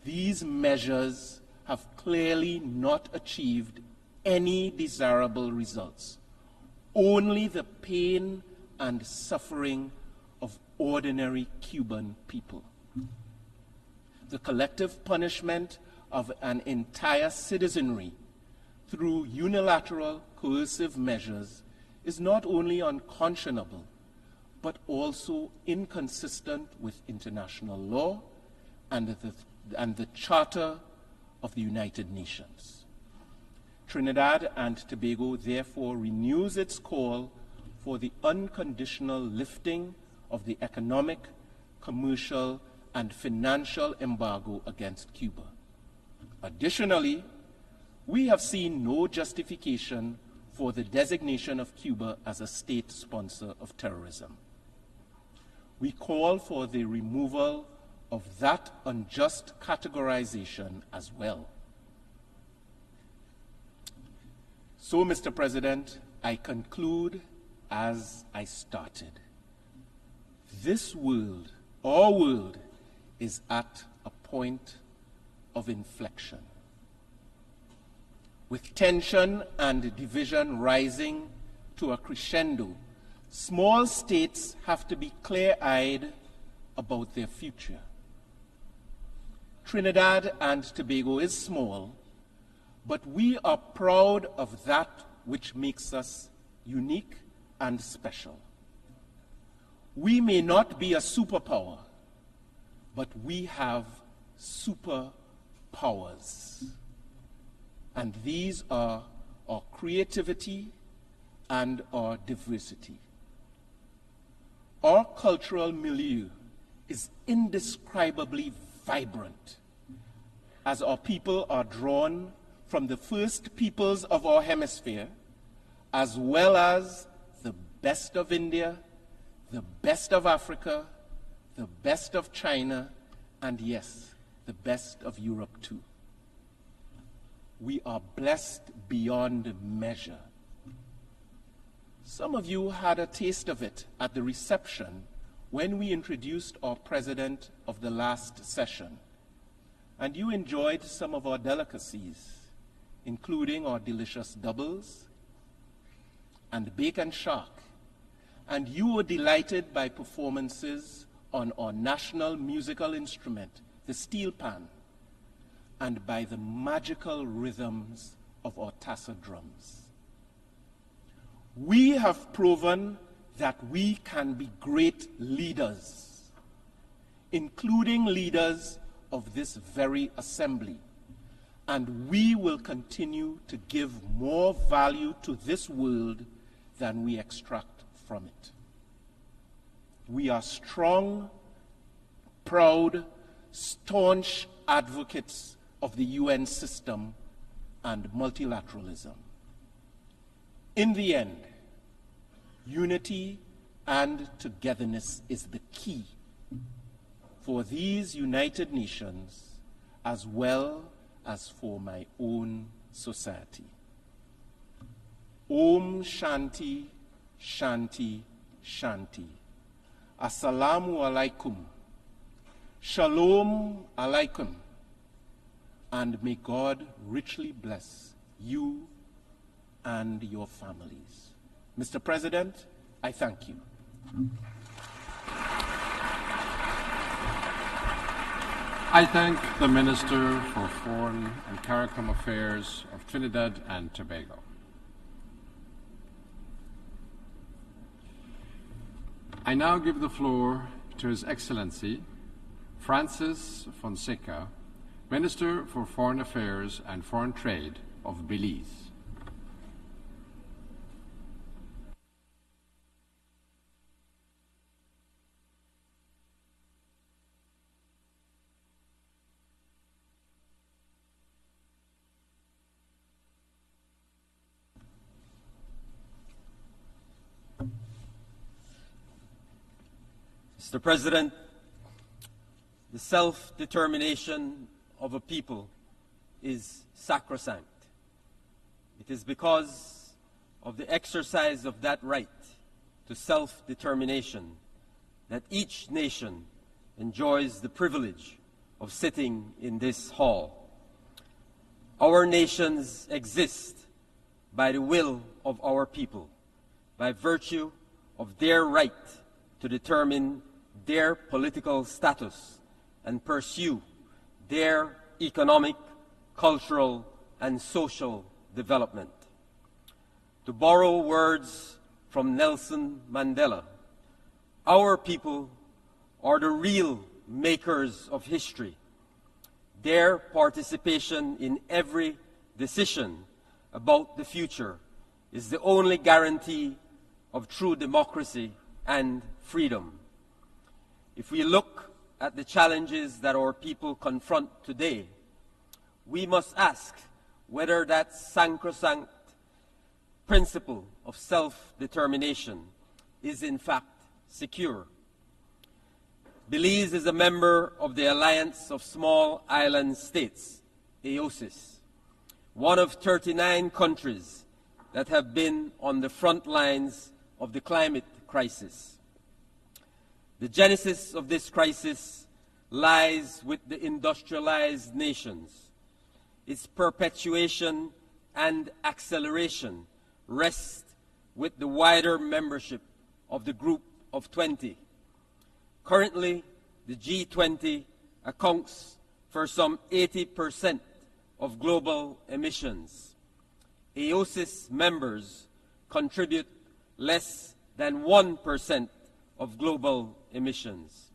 these measures have clearly not achieved any desirable results. Only the pain and suffering of ordinary Cuban people. The collective punishment of an entire citizenry through unilateral coercive measures is not only unconscionable, but also inconsistent with international law and the Charter of the United Nations. Trinidad and Tobago therefore renews its call for the unconditional lifting of the economic, commercial, and financial embargo against Cuba. Additionally, we have seen no justification for the designation of Cuba as a state sponsor of terrorism. We call for the removal of that unjust categorization as well. So, Mr. President, I conclude as I started. This world, our world, is at a point of inflection. With tension and division rising to a crescendo, small states have to be clear-eyed about their future. Trinidad and Tobago is small, but we are proud of that which makes us unique and special. We may not be a superpower, but we have super powers. And these are our creativity and our diversity. Our cultural milieu is indescribably vibrant as our people are drawn from the first peoples of our hemisphere, as well as the best of India, the best of Africa, the best of China, and yes, the best of Europe too. We are blessed beyond measure. Some of you had a taste of it at the reception when we introduced our president of the last session, and you enjoyed some of our delicacies, including our delicious doubles and bacon shark, and you were delighted by performances on our national musical instrument, the steel pan, and by the magical rhythms of our tassa drums. We have proven that we can be great leaders, including leaders of this very assembly, and we will continue to give more value to this world than we extract from it. We are strong, proud, staunch advocates of the UN system and multilateralism. In the end, unity and togetherness is the key for these United Nations as well as for my own society. Om Shanti, Shanti, Shanti. Assalamu alaikum. Shalom alaikum. And may God richly bless you and your families. Mr. President, I thank you. I thank the Minister for Foreign and CARICOM Affairs of Trinidad and Tobago. I now give the floor to His Excellency Francis Fonseca, Minister for Foreign Affairs and Foreign Trade of Belize. Mr. President, the self-determination of a people is sacrosanct. It is because of the exercise of that right to self-determination that each nation enjoys the privilege of sitting in this hall. Our nations exist by the will of our people, by virtue of their right to determine their political status and pursue their economic, cultural, and social development. To borrow words from Nelson Mandela, our people are the real makers of history. Their participation in every decision about the future is the only guarantee of true democracy and freedom. If we look at the challenges that our people confront today, we must ask whether that sacrosanct principle of self-determination is in fact secure. Belize is a member of the Alliance of Small Island States, AOSIS, one of 39 countries that have been on the front lines of the climate crisis. The genesis of this crisis lies with the industrialized nations. Its perpetuation and acceleration rest with the wider membership of the Group of 20. Currently, the G20 accounts for some 80% of global emissions. AOSIS members contribute less than 1% of global emissions.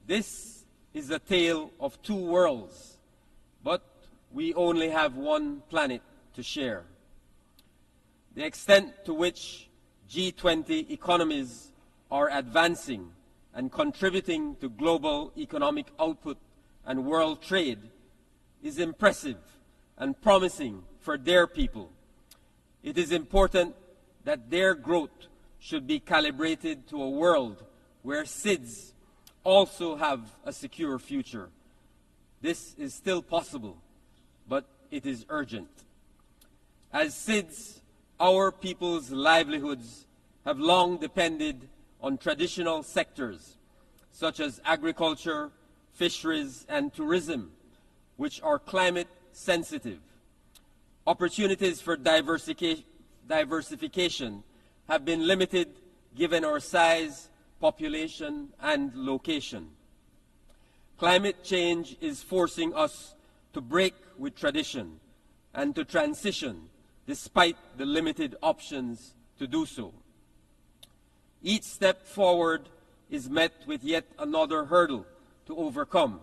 This is a tale of two worlds. but we only have one planet to share. The extent to which G20 economies are advancing and contributing to global economic output and world trade is impressive and promising for their people. It is important that their growth should be calibrated to a world where SIDS also have a secure future. This is still possible, but it is urgent. As SIDS, our people's livelihoods have long depended on traditional sectors such as agriculture, fisheries, and tourism, which are climate sensitive. Opportunities for diversification have been limited given our size, population, and location. Climate change is forcing us to break with tradition and to transition despite the limited options to do so. Each step forward is met with yet another hurdle to overcome,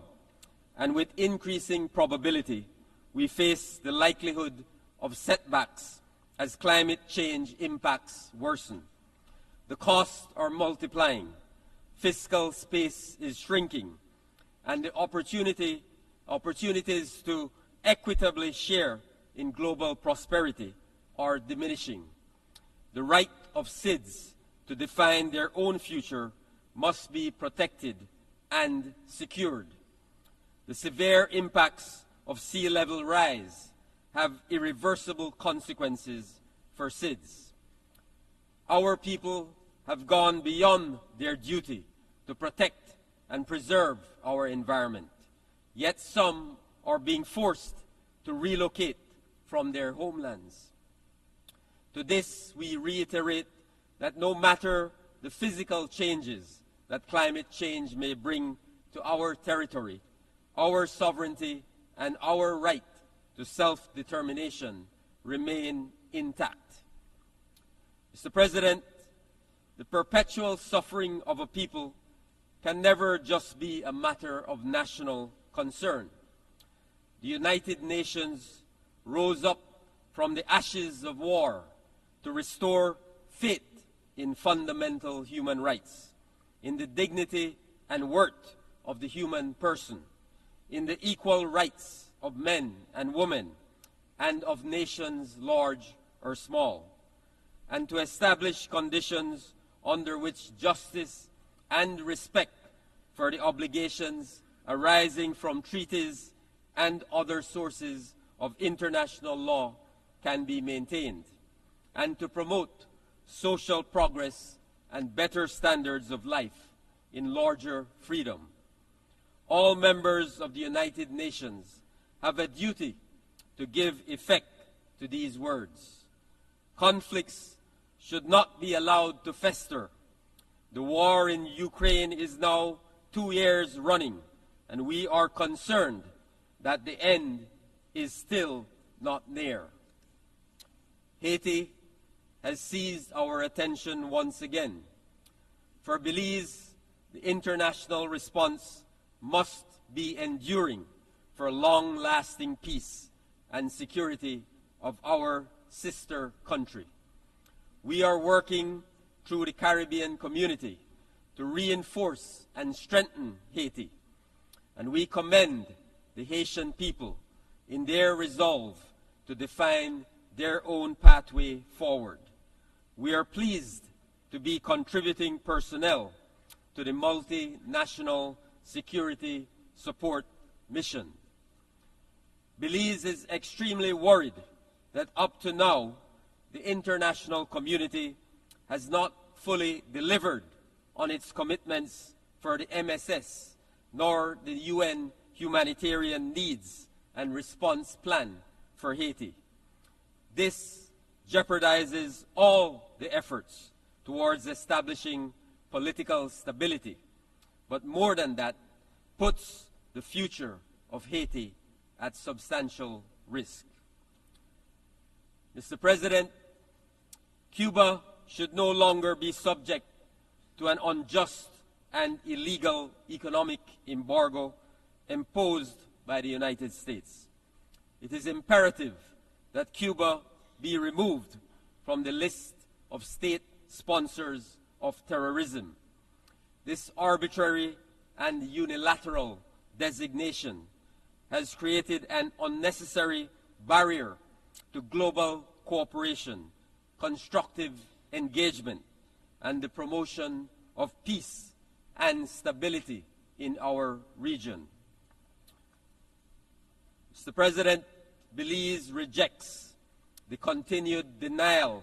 and with increasing probability, we face the likelihood of setbacks as climate change impacts worsen. The costs are multiplying, fiscal space is shrinking, and the opportunities to equitably share in global prosperity are diminishing. The right of SIDS to define their own future must be protected and secured. The severe impacts of sea level rise have irreversible consequences for SIDS. Our people have gone beyond their duty to protect and preserve our environment, yet some are being forced to relocate from their homelands. To this, we reiterate that no matter the physical changes that climate change may bring to our territory, our sovereignty and our right to self-determination remain intact. Mr. President, the perpetual suffering of a people can never just be a matter of national concern. The United Nations rose up from the ashes of war to restore faith in fundamental human rights, in the dignity and worth of the human person, in the equal rights of men and women, and of nations large or small, and to establish conditions under which justice and respect for the obligations arising from treaties and other sources of international law can be maintained, and to promote social progress and better standards of life in larger freedom. All members of the United Nations have a duty to give effect to these words. Conflicts should not be allowed to fester. The war in Ukraine is now 2 years running, and we are concerned that the end is still not near. Haiti has seized our attention once again. For Belize, the international response must be enduring for long-lasting peace and security of our sister country. We are working through the Caribbean community to reinforce and strengthen Haiti, and we commend the Haitian people in their resolve to define their own pathway forward. We are pleased to be contributing personnel to the multinational security support mission. Belize is extremely worried that up to now, the international community has not fully delivered on its commitments for the MSS, nor the UN humanitarian needs and response plan for Haiti. This jeopardizes all the efforts towards establishing political stability, but more than that, puts the future of Haiti at substantial risk. Mr. President, Cuba should no longer be subject to an unjust and illegal economic embargo imposed by the United States. it is imperative that Cuba be removed from the list of state sponsors of terrorism. This arbitrary and unilateral designation has created an unnecessary barrier to global cooperation, constructive engagement, and the promotion of peace and stability in our region. Mr. President, Belize rejects the continued denial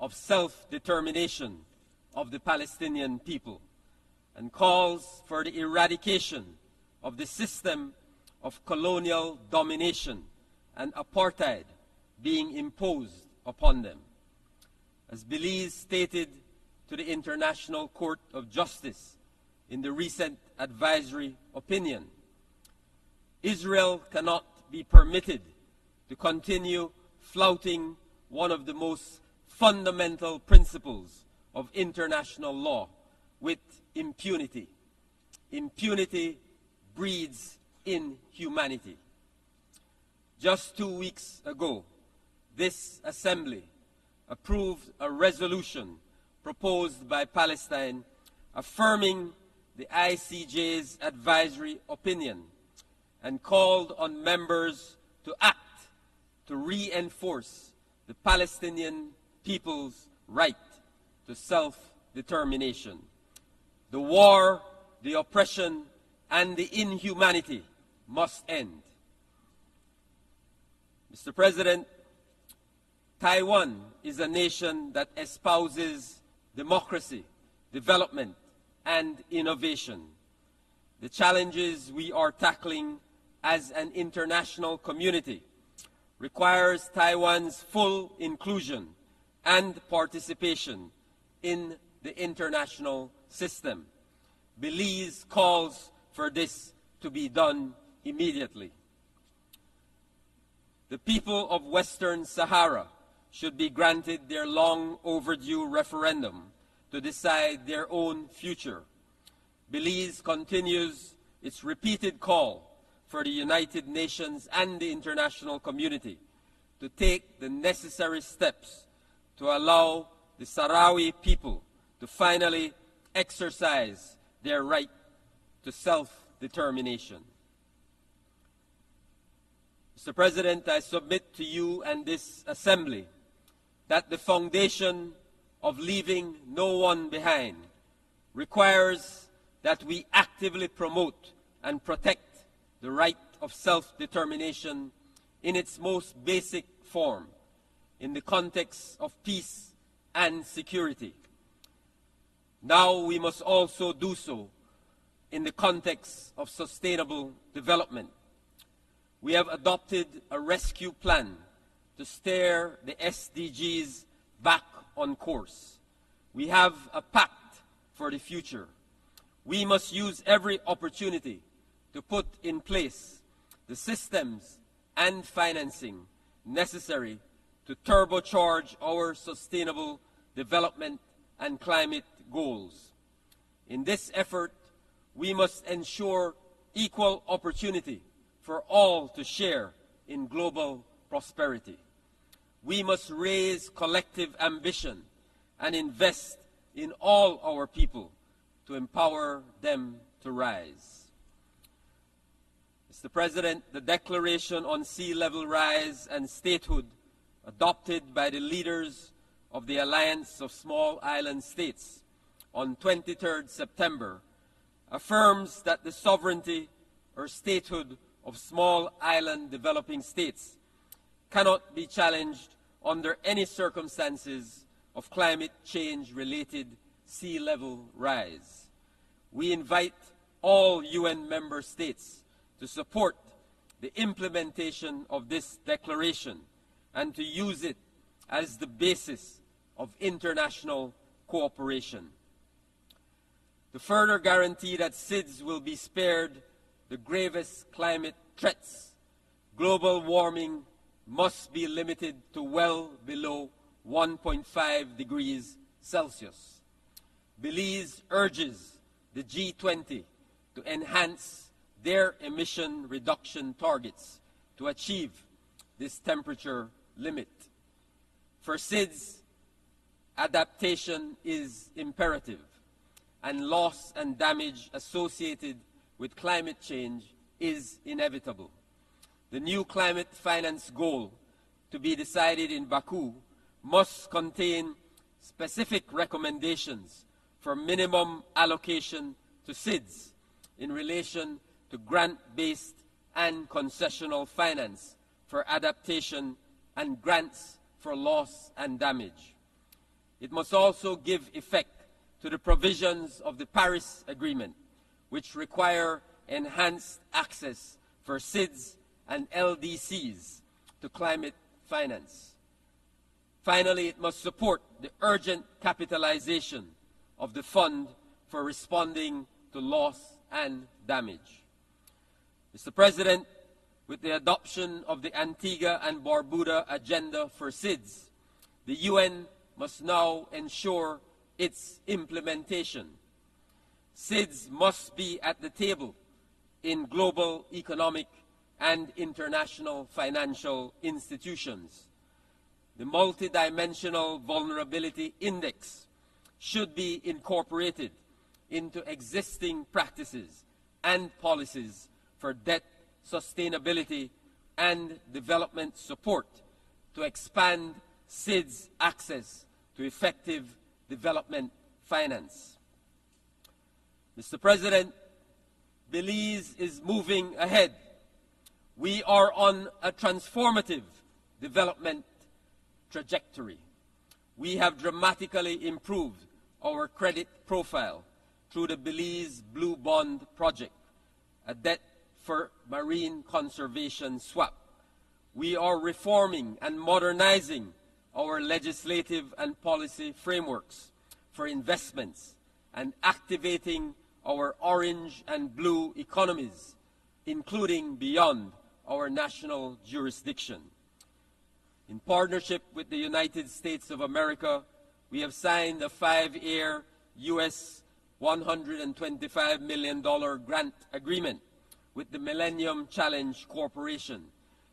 of self-determination of the Palestinian people and calls for the eradication of the system of colonial domination and apartheid being imposed upon them. As Belize stated to the International Court of Justice in the recent advisory opinion, Israel cannot be permitted to continue flouting one of the most fundamental principles of international law with impunity. Impunity breeds inhumanity. Just 2 weeks ago, this Assembly approved a resolution proposed by Palestine affirming the ICJ's advisory opinion and called on members to act to reinforce the Palestinian people's right to self-determination. The war, the oppression, and the inhumanity must end. Mr. President, Taiwan is a nation that espouses democracy, development, and innovation. The challenges we are tackling as an international community requires Taiwan's full inclusion and participation in the international system. Belize calls for this to be done immediately. The people of Western Sahara should be granted their long overdue referendum to decide their own future. Belize continues its repeated call for the United Nations and the international community to take the necessary steps to allow the Sahrawi people to finally exercise their right to self-determination. Mr. President, I submit to you and this Assembly that the foundation of leaving no one behind requires that we actively promote and protect the right of self-determination in its most basic form in the context of peace and security. Now we must also do so in the context of sustainable development. We have adopted a rescue plan to steer the SDGs back on course. We have a pact for the future. We must use every opportunity to put in place the systems and financing necessary to turbocharge our sustainable development and climate goals. In this effort, we must ensure equal opportunity for all to share in global prosperity. We must raise collective ambition and invest in all our people to empower them to rise. Mr. President, the Declaration on Sea Level Rise and Statehood, adopted by the leaders of the Alliance of Small Island States on 23rd September, affirms that the sovereignty or statehood of small island developing states cannot be challenged under any circumstances of climate change-related sea level rise. We invite all UN member states to support the implementation of this declaration and to use it as the basis of international cooperation. To further guarantee that SIDS will be spared the gravest climate threats, global warming must be limited to well below 1.5 degrees Celsius. Belize urges the G20 to enhance their emission reduction targets to achieve this temperature limit. For SIDS, adaptation is imperative, and loss and damage associated with climate change is inevitable. The new climate finance goal to be decided in Baku must contain specific recommendations for minimum allocation to SIDS in relation to grant-based and concessional finance for adaptation and grants for loss and damage. It must also give effect to the provisions of the Paris Agreement, which require enhanced access for SIDS and LDCs to climate finance. Finally, it must support the urgent capitalization of the Fund for responding to loss and damage. Mr. President, with the adoption of the Antigua and Barbuda Agenda for SIDS, the UN must now ensure its implementation. SIDS must be at the table in global economic and international financial institutions. The Multidimensional Vulnerability Index should be incorporated into existing practices and policies for debt sustainability and development support to expand SIDS access to effective development finance. Mr. President, Belize is moving ahead. We are on a transformative development trajectory. We have dramatically improved our credit profile through the Belize Blue Bond Project, a debt for marine conservation swap. We are reforming and modernizing our legislative and policy frameworks for investments and activating our orange and blue economies, including beyond our national jurisdiction. In partnership with the United States of America, we have signed a 5-year US $125 million grant agreement with the Millennium Challenge Corporation,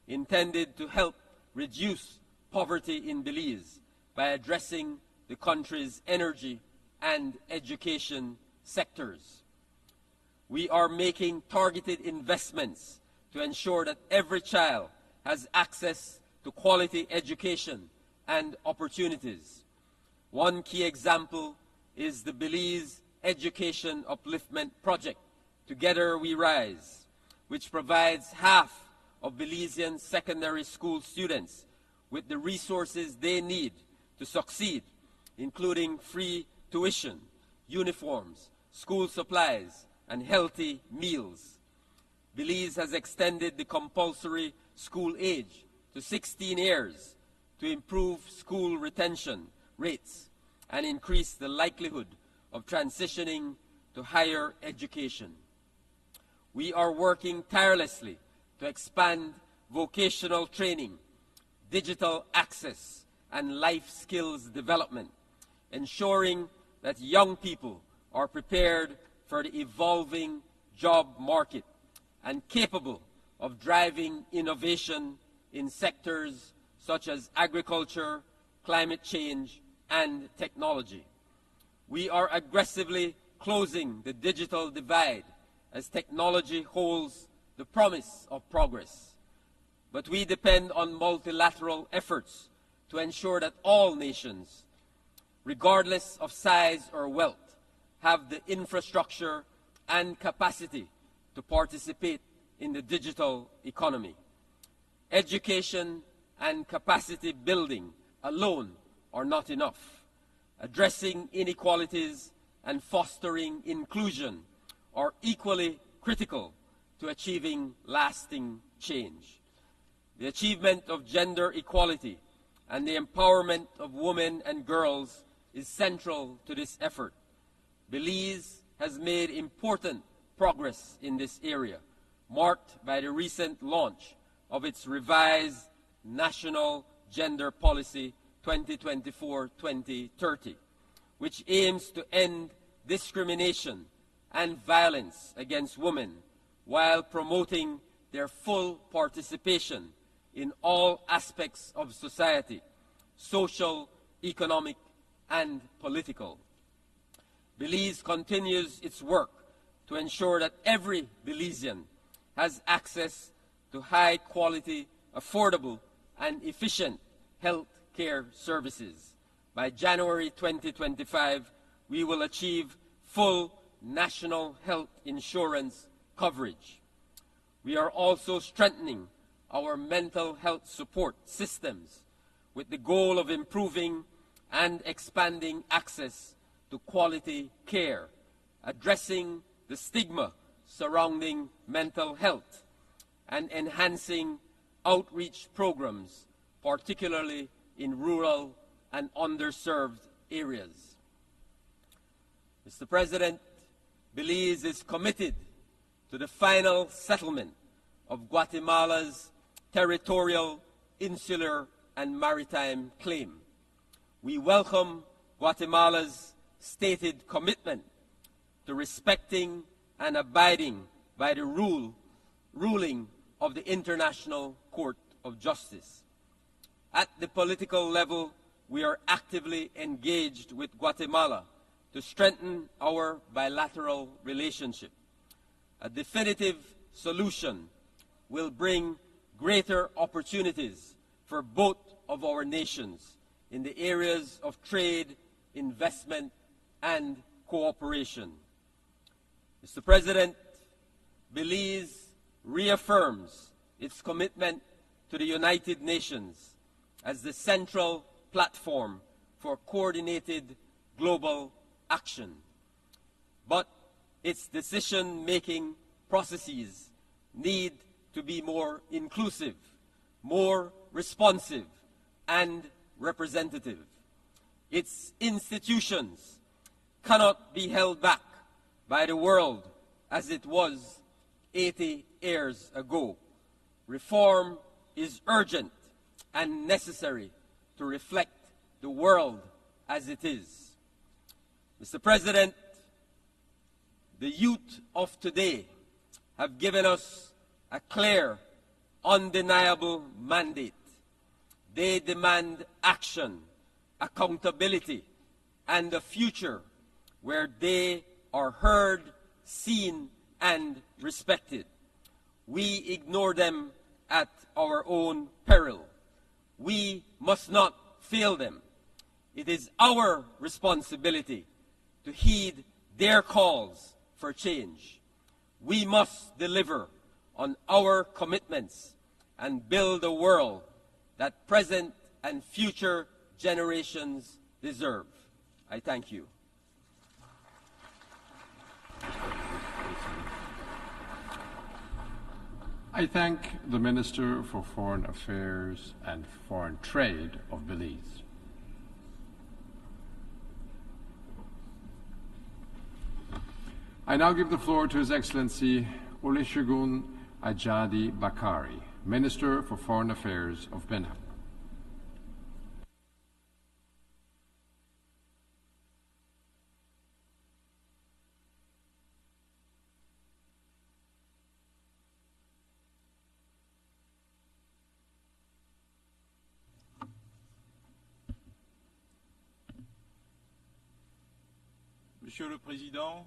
intended to help reduce poverty in Belize by addressing the country's energy and education sectors. We are making targeted investments to ensure that every child has access to quality education and opportunities. One key example is the Belize Education Upliftment Project, Together We Rise, which provides half of Belizean secondary school students with the resources they need to succeed, including free tuition, uniforms, school supplies, and healthy meals. Belize has extended the compulsory school age to 16 years to improve school retention rates and increase the likelihood of transitioning to higher education. We are working tirelessly to expand vocational training, digital access, and life skills development, ensuring that young people are prepared for the evolving job market and capable of driving innovation in sectors such as agriculture, climate change, and technology. We are aggressively closing the digital divide as technology holds the promise of progress. But we depend on multilateral efforts to ensure that all nations, regardless of size or wealth, have the infrastructure and capacity to participate in the digital economy. Education and capacity building alone are not enough. Addressing inequalities and fostering inclusion are equally critical to achieving lasting change. The achievement of gender equality and the empowerment of women and girls is central to this effort. Belize has made important progress in this area, marked by the recent launch of its revised National Gender Policy 2024-2030, which aims to end discrimination and violence against women while promoting their full participation in all aspects of society, social, economic, and political. Belize continues its work to ensure that every Belizean has access to high-quality, affordable, and efficient health care services. By January 2025, we will achieve full national health insurance coverage. We are also strengthening our mental health support systems with the goal of improving and expanding access to quality care, addressing the stigma surrounding mental health, and enhancing outreach programs, particularly in rural and underserved areas. Mr. President, Belize is committed to the final settlement of Guatemala's territorial, insular, and maritime claim. We welcome Guatemala's stated commitment to respecting and abiding by the ruling of the International Court of Justice. At the political level, we are actively engaged with Guatemala to strengthen our bilateral relationship. A definitive solution will bring greater opportunities for both of our nations in the areas of trade, investment, and cooperation. Mr. President, Belize reaffirms its commitment to the United Nations as the central platform for coordinated global action. But its decision-making processes need to be more inclusive, more responsive, and representative. Its institutions cannot be held back by the world as it was 80 years ago. Reform is urgent and necessary to reflect the world as it is. Mr. President, the youth of today have given us a clear, undeniable mandate. They demand action, accountability, and a future where they are heard, seen, and respected. We ignore them at our own peril. We must not fail them. It is our responsibility to heed their calls for change. We must deliver on our commitments and build a world that present and future generations deserve. I thank you. I thank the Minister for Foreign Affairs and Foreign Trade of Belize. I now give the floor to His Excellency Olusegun Ajadi Bakari, Minister for Foreign Affairs of Benin. Monsieur le Président,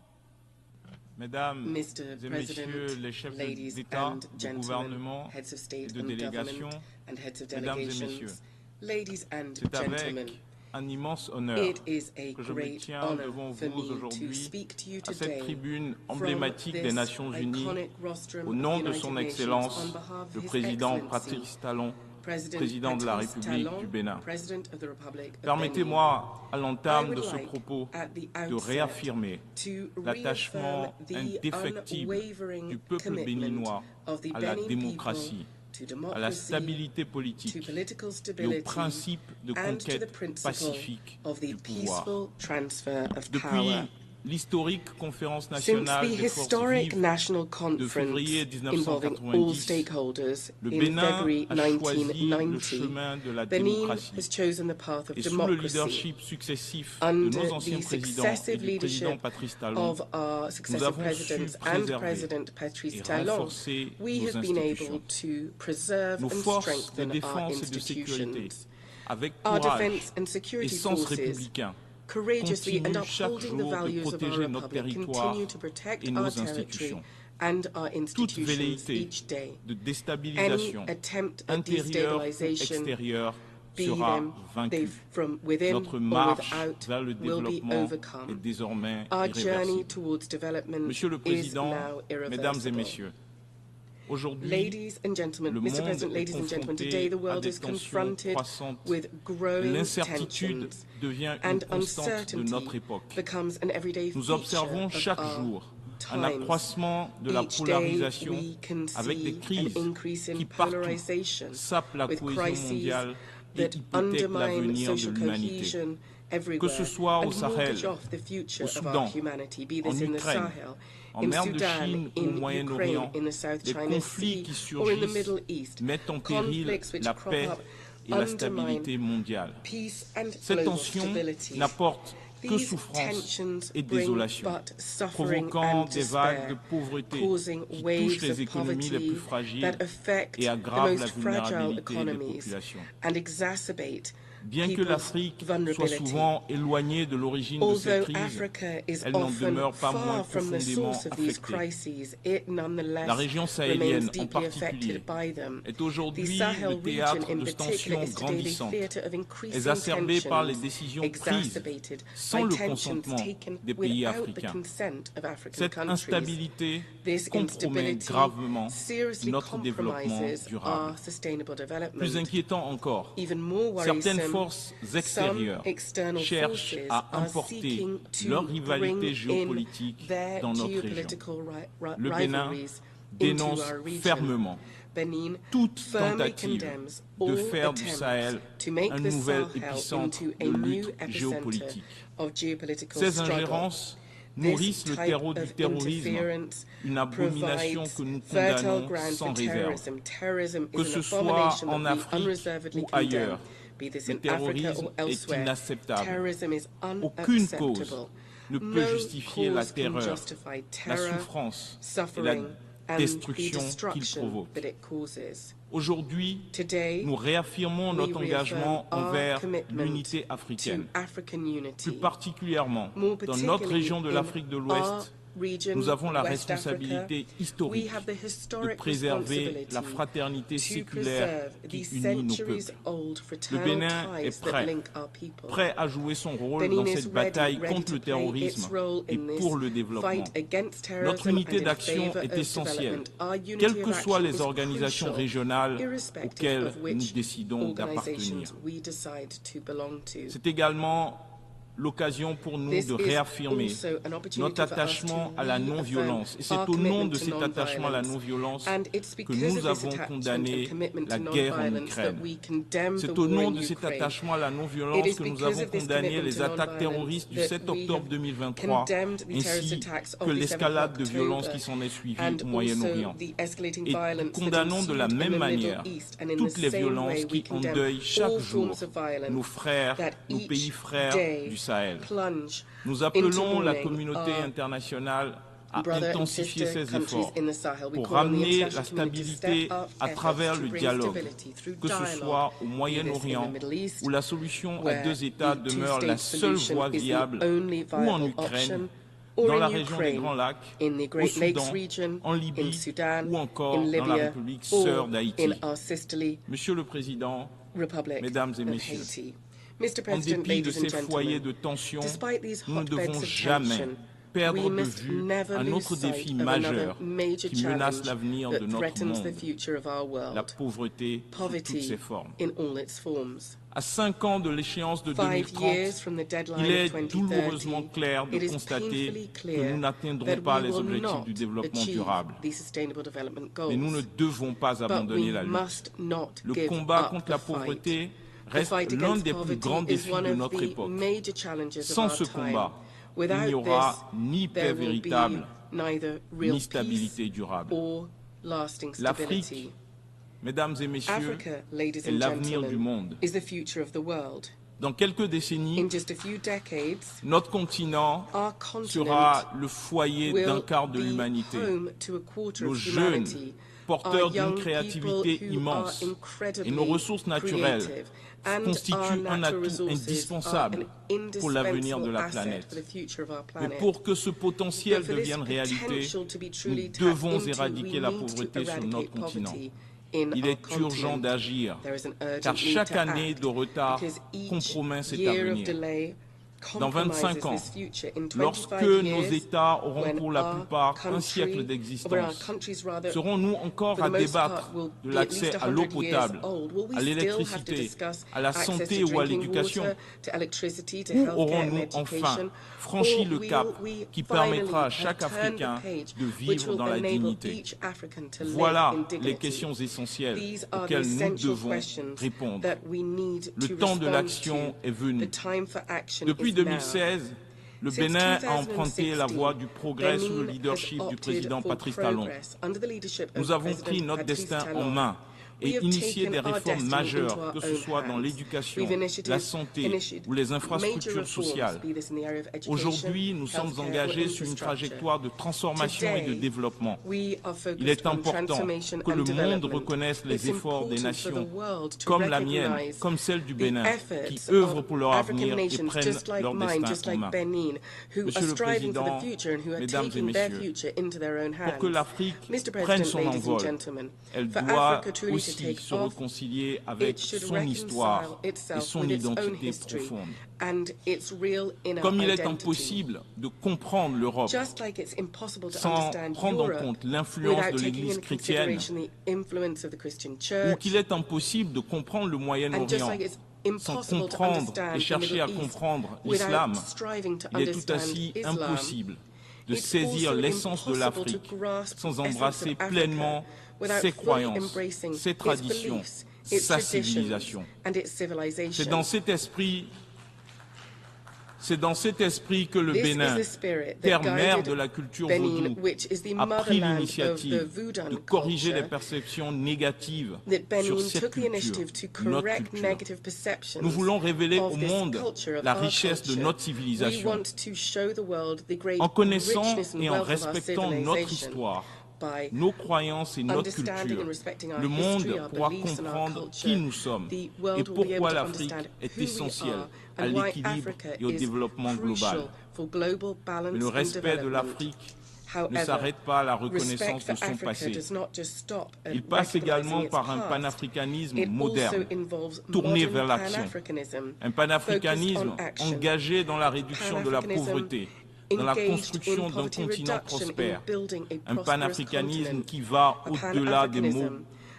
Mesdames et Messieurs les chefs d'État, de gouvernement et de délégation, Mesdames et Messieurs, c'est avec un immense honneur que je me tiens devant vous aujourd'hui à cette tribune emblématique des Nations Unies au nom de son Excellence le Président Patrice Talon, Président de la République du Bénin. Permettez-moi, à l'entame de ce propos, de réaffirmer l'attachement indéfectible du peuple béninois à la démocratie, à la stabilité politique et au principe de conquête pacifique du pouvoir. Depuis l'historique conférence Since nationale the des forces historic vives national de février conference involving all 1990, stakeholders le in Bénin February a choisi le 1990, chemin de la Benin démocratie. has chosen the path of Et sous le democracy. leadership successif de Under nos anciens the présidents et successive du président leadership Patrice Talon, of our nous successive avons su presidents and préserver President Patrice et Talon, renforcer we nos have been able institutions. to preserve Nos and forces de strengthen our défense et de sécurité, institutions. avec Our courage defense and et security sens forces républicain, courageously and continuent chaque upholding the jour de values of our protéger notre republic territoire continue to protect et our nos territory institutions. and our Toute institutions velléité each day. de Any déstabilisation attempt at intérieure ou destabilization, extérieure be sera them vaincue. from within Notre or marche without, vers le will be développement est overcome. désormais Our journey irréversible. towards development Monsieur le is Président, now Mesdames et irreversible. Messieurs, aujourd'hui, Ladies and gentlemen, le Mr. monde President, est ladies and gentlemen, confronté today the à world des is tensions confronted croissantes with et growing l'incertitude tensions, devient une and constante de uncertainty notre époque. becomes an everyday Nous feature observons of chaque our jour un times. accroissement de la Each day polarisation we can avec des see crises an increase in qui partout polarization sapent la with cohésion crises mondiale et that hypothèquent undermine l'avenir de social l'humanité. cohesion Que everywhere ce soit au and Sahel, mortgage off the future au of our Soudan, humanity, be en this in the Ukraine, Sahel, en in mer de Sudan, Chine ou au in Ukraine, Moyen-Orient, in the South les China conflits Sea, qui or in the surgissent Middle East, mettent en péril conflicts which la crop paix up et la undermine stabilité mondiale. peace and Cette global tension stability. n'apporte que These souffrance tensions et bring désolation, but suffering provoquant and des vagues de despair, pauvreté causing qui touchent waves les of économies les plus poverty fragiles that affect et the aggravent la most fragile vulnérabilité des economies populations. and exacerbate Bien que people's l'Afrique soit vulnerability. souvent éloignée de l'origine de Although ces crises, Africa is elle n'en often demeure pas moins far from the profondément source of these affectée. crises, it nonetheless La région remains sahélienne en deeply particulier affected by them. est The aujourd'hui Sahel le region théâtre in de particular tensions is today the grandissantes, theatre of increasing exacerbées par les tensions, décisions prises exacerbated sans by le tensions consentement taken des pays without the africains. consent of African Cette countries. instabilité This compromet instability gravement seriously notre développement compromises durable. our sustainable development. Plus inquiétant encore, Even more certaines worrisome, forces some extérieures external cherchent forces à are importer seeking to leur rivalité bring in géopolitique their dans notre région. geopolitical Le Bénin rivalries into dénonce our region. fermement Benin toute firmly tentative condemns de all faire du attempts Sahel to make un the nouvel Sahel épicentre into a de new lutte epicenter géopolitique. of geopolitical Ces struggle. ingérences This nourrissent le type terreau du of terrorisme, interference une abomination provides que nous fertile condamnons ground sans for réserve. terrorism. Terrorism Que is ce an soit abomination en that we Afrique unreservedly ou condemn. ailleurs, Be this le in Africa terrorisme or est elsewhere, inacceptable. terrorism is Aucune cause unacceptable. ne peut No justifier la cause can terreur, justify la terror, souffrance et suffering, la and the destruction qu'il destruction provoque. that it causes. Aujourd'hui, Today, nous réaffirmons we notre engagement reaffirm our envers commitment l'unité africaine. to African unity. Plus particulièrement, More dans notre particularly région de in l'Afrique de our l'Ouest, region, nous avons la West responsabilité Africa, historique we have the de historic préserver responsibility la fraternité to séculaire preserve qui these unit nos centuries peuples. old Le fraternal Bénin ties est that link our people. prêt à jouer son rôle Benin dans is cette bataille ready contre le to play its terrorisme role et in this pour le développement. fight against terrorism Notre unité and in d'action favor est of essentielle, development. Our unity quelles que of soient action les is organisations crucial, régionales irrespective auxquelles of nous which décidons d'appartenir. organizations we decide to belong to. C'est également l'occasion pour nous de réaffirmer notre attachement à la non-violence. Et c'est au nom de cet attachement à la non-violence que nous avons condamné la guerre en Ukraine. C'est au nom de cet attachement à la non-violence que nous avons condamné les attaques terroristes du 7 octobre 2023, ainsi que l'escalade de violence qui s'en est suivie au Moyen-Orient. Et nous condamnons de la même manière toutes les violences qui endeuillent chaque jour nos frères, nos pays frères du Sahel. Nous appelons la communauté internationale à intensifier ses efforts pour ramener la stabilité à travers le dialogue, que ce soit au Moyen-Orient, où la solution à deux États demeure la seule voie viable, ou en Ukraine, dans la région des Grands Lacs, au Soudan, en Libye ou encore dans la République sœur d'Haïti. Monsieur le Président, Mesdames et Messieurs, en dépit de ces foyers de tension, nous ne devons jamais perdre de vue un autre défi majeur qui menace l'avenir de notre monde, la pauvreté sous toutes ses formes. À 5 ans de l'échéance de 2030, il est douloureusement clair de constater que nous n'atteindrons pas les objectifs du développement durable. Mais nous ne devons pas abandonner la lutte. Le combat contre la pauvreté reste l'un des plus grands défis de notre époque. Sans ce combat, il n'y aura ni paix véritable, ni stabilité durable. L'Afrique, mesdames et messieurs, est l'avenir du monde. Dans quelques décennies, notre continent sera le foyer d'un quart de l'humanité. Nos jeunes, porteurs d'une créativité immense, et nos ressources naturelles constituent un atout indispensable pour l'avenir de la planète. Mais pour que ce potentiel devienne réalité, nous devons éradiquer la pauvreté sur notre continent. Il est urgent d'agir, car chaque année de retard compromet cet avenir. Dans 25 ans, lorsque nos États auront pour la plupart un siècle d'existence, serons-nous encore à débattre de l'accès à l'eau potable, à l'électricité, à la santé ou à l'éducation? Ou aurons-nous enfin franchi le cap qui permettra à chaque Africain de vivre dans la dignité? Voilà les questions essentielles auxquelles nous devons répondre. Le temps de l'action est venu. Depuis 2016, le Bénin a emprunté la voie du progrès sous le leadership du président Patrice Talon. Nous avons pris notre destin en main et initié des réformes majeures, que ce soit dans l'éducation, la santé ou les infrastructures sociales. Aujourd'hui, nous sommes engagés sur une trajectoire de transformation et de développement. Il est important que le monde reconnaisse les efforts des nations, comme la mienne, comme celle du Bénin, qui œuvrent pour leur avenir et prennent leur destin en main. Monsieur le Président, Mesdames et Messieurs, pour que l'Afrique prenne son envol, elle doit aussi se réconcilier avec son histoire et son identité profonde. Comme il est impossible de comprendre l'Europe sans prendre en compte l'influence de l'Église chrétienne, ou qu'il est impossible de comprendre le Moyen-Orient sans comprendre et chercher à comprendre l'islam, il est tout aussi impossible de saisir l'essence de l'Afrique sans embrasser pleinement ses croyances, ses traditions, sa civilisation. C'est dans cet esprit que le Bénin, terre mère de la culture vaudou, a pris l'initiative de corriger les perceptions négatives sur cette culture, notre culture. Nous voulons révéler au monde la richesse de notre civilisation. En connaissant et en respectant notre histoire, nos croyances et notre culture, le monde pourra comprendre qui nous sommes et pourquoi l'Afrique est essentielle à l'équilibre et au développement global. Mais le respect de l'Afrique ne s'arrête pas à la reconnaissance de son passé. Il passe également par un panafricanisme moderne, tourné vers l'action. Un panafricanisme engagé dans la réduction de la pauvreté, dans la construction d'un continent prospère, un panafricanisme qui va au-delà des mots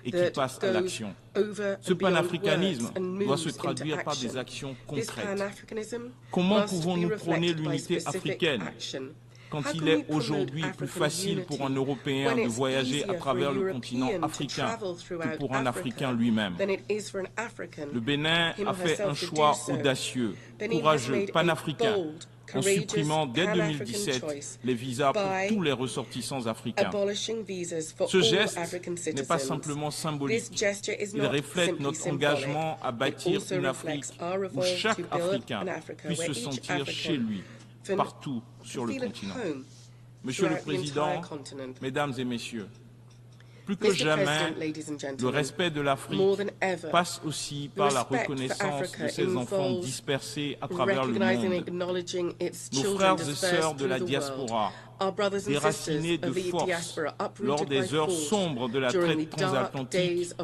et qui passe à l'action. Ce panafricanisme doit se traduire par des actions concrètes. Comment pouvons-nous prôner l'unité africaine quand il est aujourd'hui plus facile pour un Européen de voyager à travers le continent africain que pour un Africain lui-même? Le Bénin a fait un choix audacieux, courageux, panafricain, en supprimant dès 2017 les visas pour tous les ressortissants africains. Ce geste n'est pas simplement symbolique, il reflète notre engagement à bâtir une Afrique où chaque Africain puisse se sentir chez lui, partout sur le continent. Monsieur le Président, Mesdames et Messieurs, plus que jamais, le respect de l'Afrique passe aussi par la reconnaissance de ses enfants dispersés à travers le monde. Nos frères et sœurs de la diaspora, déracinés de force lors des heures sombres de la traite transatlantique,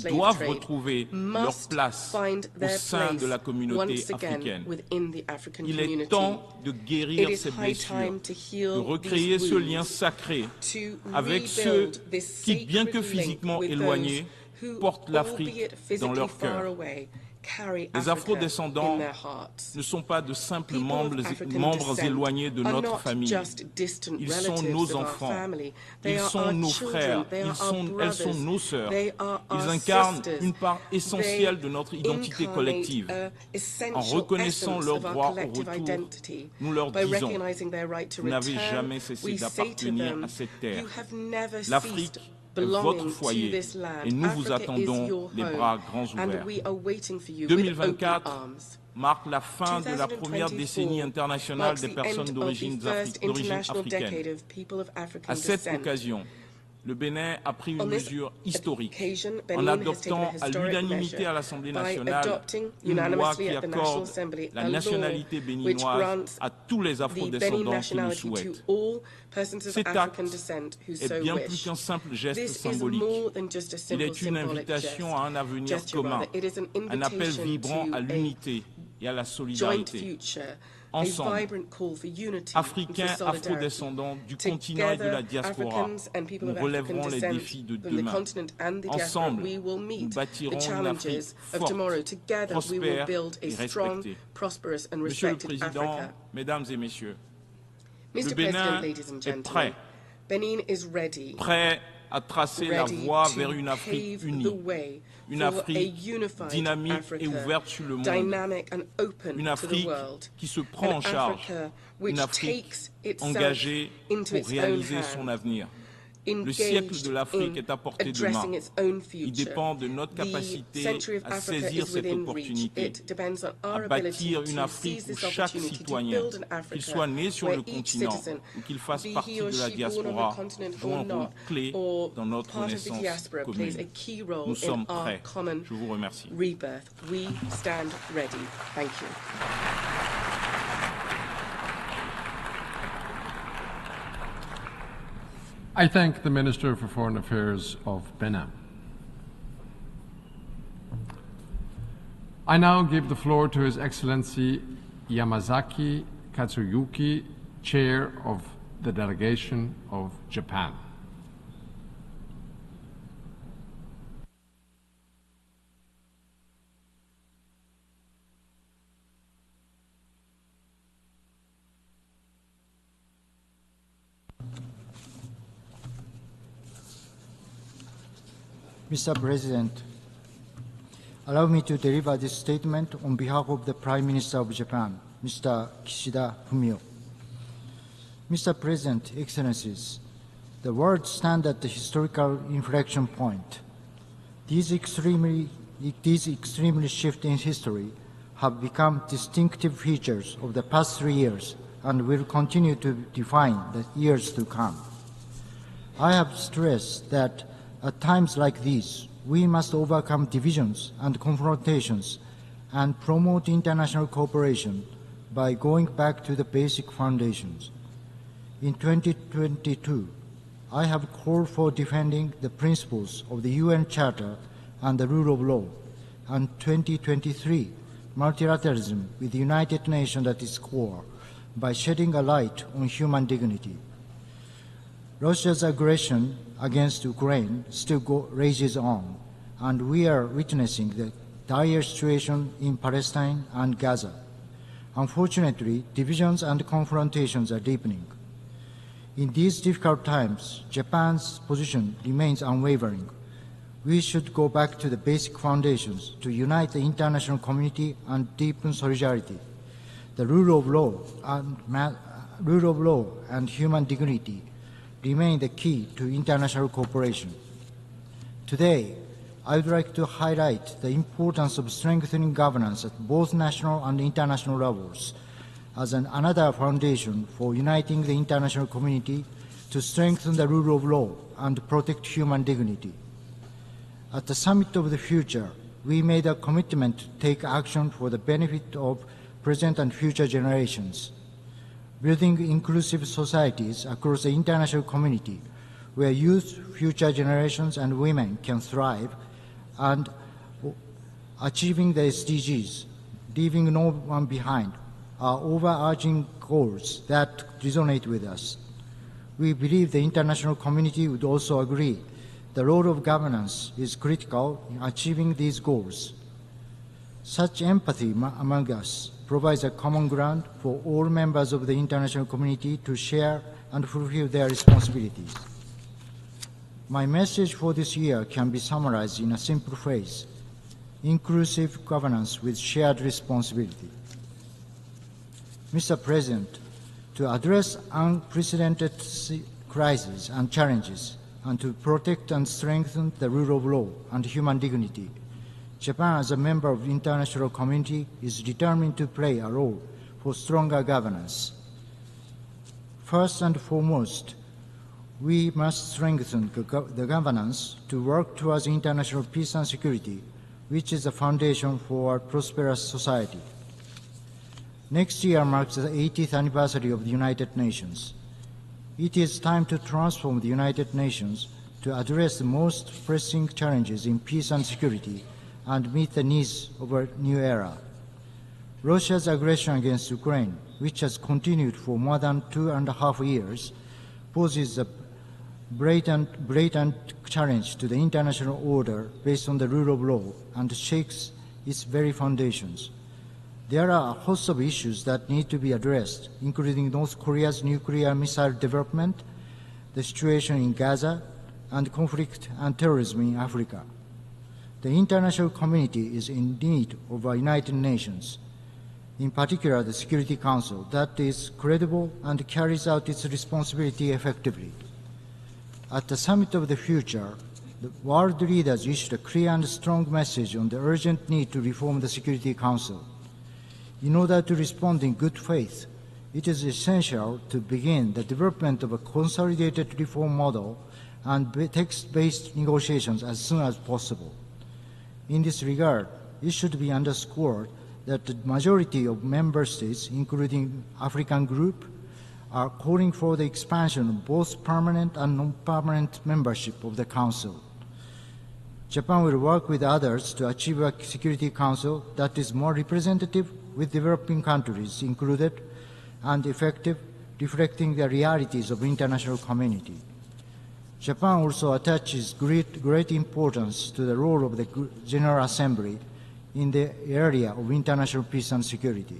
doivent retrouver leur place au sein de la communauté africaine. Il est temps de guérir ces blessures, de recréer ce lien sacré avec ceux qui, bien que physiquement éloignés, portent l'Afrique dans leur cœur. Les afro-descendants ne sont pas de simples membres éloignés de notre famille. Ils sont nos enfants, ils sont nos frères, elles sont nos sœurs. Ils incarnent une part essentielle de notre identité collective. En reconnaissant leur droit au retour, nous leur disons, vous n'avez jamais cessé d'appartenir à cette terre. L'Afrique est votre foyer et nous vous attendons les bras grands ouverts. 2024 marque la fin de la première décennie internationale des personnes d'origine africaine. À cette occasion, le Bénin a pris une mesure historique en adoptant à l'unanimité à l'Assemblée nationale une loi qui accorde la nationalité béninoise à tous les afro-descendants qui le souhaitent. Cet acte est bien plus qu'un simple geste symbolique. Il est une invitation à un avenir commun, un appel vibrant à l'unité et à la solidarité. Ensemble, Africains, afro-descendants du continent et de la diaspora, nous relèverons les défis de demain. Ensemble, nous bâtirons une Afrique forte, prospère et respectée. Monsieur le Président, Mesdames et Messieurs, le Bénin est prêt à tracer la voie vers une Afrique unie, une Afrique dynamique et ouverte sur le monde, une Afrique qui se prend en charge, une Afrique engagée pour réaliser son avenir. Le siècle de l'Afrique est à portée de main. Il dépend de notre capacité à saisir cette opportunité, à bâtir une Afrique où chaque citoyen, qu'il soit né sur le continent ou qu'il fasse partie de la diaspora, joue un rôle clé dans notre renaissance commune. Nous sommes prêts. Je vous remercie. I thank the Minister for Foreign Affairs of Benin. I now give the floor to His Excellency Yamazaki Katsuyuki, Chair of the Delegation of Japan. Mr. President, allow me to deliver this statement on behalf of the Prime Minister of Japan, Mr. Kishida Fumio. Mr. President, Excellencies, the world stands at the historical inflection point. These extremely shifts in history have become distinctive features of the past 3 years and will continue to define the years to come. I have stressed that at times like these, we must overcome divisions and confrontations and promote international cooperation by going back to the basic foundations. In 2022, I have called for defending the principles of the UN Charter and the rule of law, and 2023, multilateralism with the United Nations at its core by shedding a light on human dignity. Russia's aggression against Ukraine still rages on, and we are witnessing the dire situation in Palestine and Gaza. Unfortunately, divisions and confrontations are deepening. In these difficult times, Japan's position remains unwavering. We should go back to the basic foundations to unite the international community and deepen solidarity. The rule of law and human dignity remain the key to international cooperation. Today, I would like to highlight the importance of strengthening governance at both national and international levels as another foundation for uniting the international community to strengthen the rule of law and protect human dignity. At the Summit of the Future, we made a commitment to take action for the benefit of present and future generations, building inclusive societies across the international community where youth, future generations, and women can thrive, and achieving the SDGs, leaving no one behind, are overarching goals that resonate with us. We believe the international community would also agree the role of governance is critical in achieving these goals. Such empathy among us provides a common ground for all members of the international community to share and fulfill their responsibilities. My message for this year can be summarized in a simple phrase: inclusive governance with shared responsibility. Mr. President, to address unprecedented crises and challenges, and to protect and strengthen the rule of law and human dignity, Japan, as a member of the international community, is determined to play a role for stronger governance. First and foremost, we must strengthen the governance to work towards international peace and security, which is the foundation for a prosperous society. Next year marks the 80th anniversary of the United Nations. It is time to transform the United Nations to address the most pressing challenges in peace and security and meet the needs of a new era. Russia's aggression against Ukraine, which has continued for more than 2.5 years, poses a blatant challenge to the international order based on the rule of law and shakes its very foundations. There are a host of issues that need to be addressed, including North Korea's nuclear missile development, the situation in Gaza, and conflict and terrorism in Africa. The international community is in need of a United Nations, in particular the Security Council, that is credible and carries out its responsibility effectively. At the Summit of the Future, the world leaders issued a clear and strong message on the urgent need to reform the Security Council. In order to respond in good faith, it is essential to begin the development of a consolidated reform model and text-based negotiations as soon as possible. In this regard, it should be underscored that the majority of member states, including African Group, are calling for the expansion of both permanent and non-permanent membership of the Council. Japan will work with others to achieve a Security Council that is more representative with developing countries included and effective, reflecting the realities of the international community. Japan also attaches great importance to the role of the General Assembly in the area of international peace and security.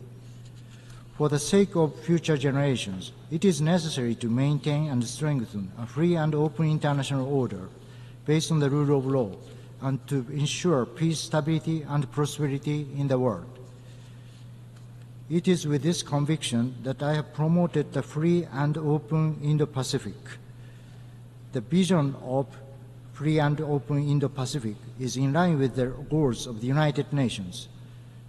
For the sake of future generations, it is necessary to maintain and strengthen a free and open international order based on the rule of law and to ensure peace, stability, and prosperity in the world. It is with this conviction that I have promoted the free and open Indo-Pacific. The vision of free and open Indo-Pacific is in line with the goals of the United Nations.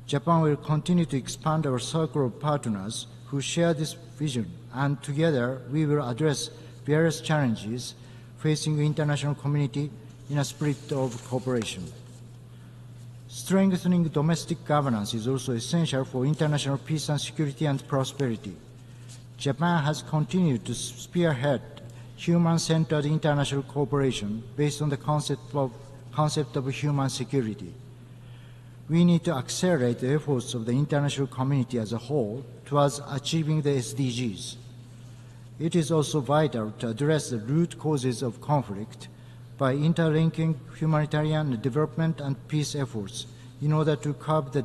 Japan will continue to expand our circle of partners who share this vision, and together we will address various challenges facing the international community in a spirit of cooperation. Strengthening domestic governance is also essential for international peace and security and prosperity. Japan has continued to spearhead human-centered international cooperation based on the concept of human security. We need to accelerate the efforts of the international community as a whole towards achieving the SDGs. It is also vital to address the root causes of conflict by interlinking humanitarian development and peace efforts in order to curb the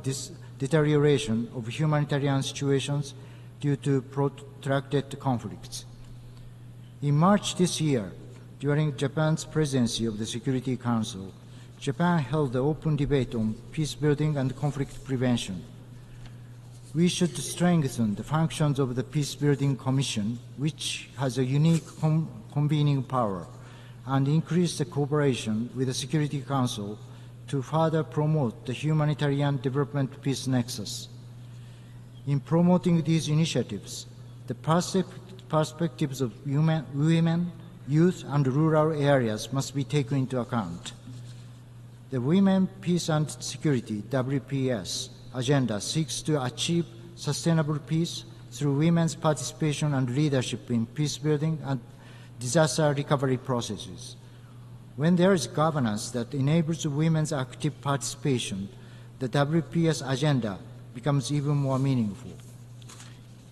deterioration of humanitarian situations due to protracted conflicts. In March this year, during Japan's presidency of the Security Council, Japan held an open debate on peace building and conflict prevention. We should strengthen the functions of the Peace Building Commission, which has a unique convening power, and increase the cooperation with the Security Council to further promote the humanitarian development peace nexus. In promoting these initiatives, the perspectives of women, youth, and rural areas must be taken into account. The Women, Peace and Security (WPS) agenda seeks to achieve sustainable peace through women's participation and leadership in peace building and disaster recovery processes. When there is governance that enables women's active participation, the WPS agenda becomes even more meaningful.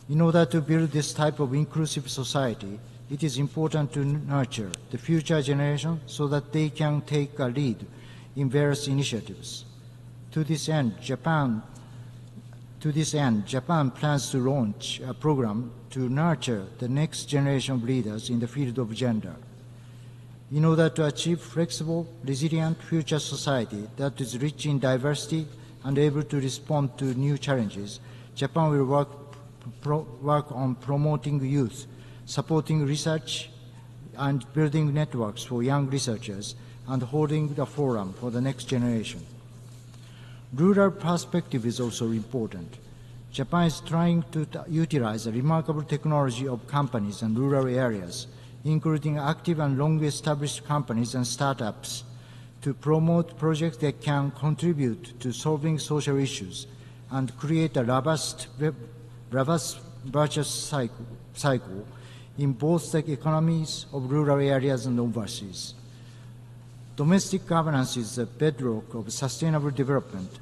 In order to build this type of inclusive society, it is important to nurture the future generation so that they can take a lead in various initiatives. To this end, Japan plans to launch a program to nurture the next generation of leaders in the field of gender. In order to achieve flexible, resilient future society that is rich in diversity and able to respond to new challenges, Japan will work on promoting youth, supporting research, and building networks for young researchers, and holding the forum for the next generation. Rural perspective is also important. Japan is trying to utilize the remarkable technology of companies in rural areas, including active and long-established companies and startups, to promote projects that can contribute to solving social issues and create a robust virtuous cycle in both the economies of rural areas and overseas. Domestic governance is the bedrock of sustainable development,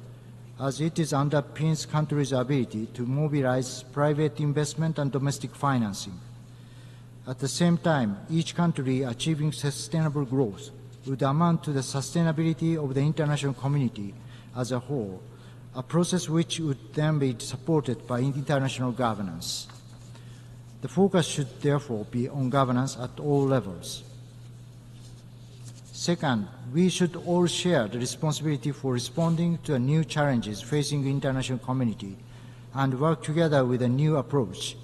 as it underpins countries' ability to mobilize private investment and domestic financing. At the same time, each country achieving sustainable growth would amount to the sustainability of the international community as a whole, a process which would then be supported by international governance. The focus should therefore be on governance at all levels. Second, we should all share the responsibility for responding to the new challenges facing the international community and work together with a new approach.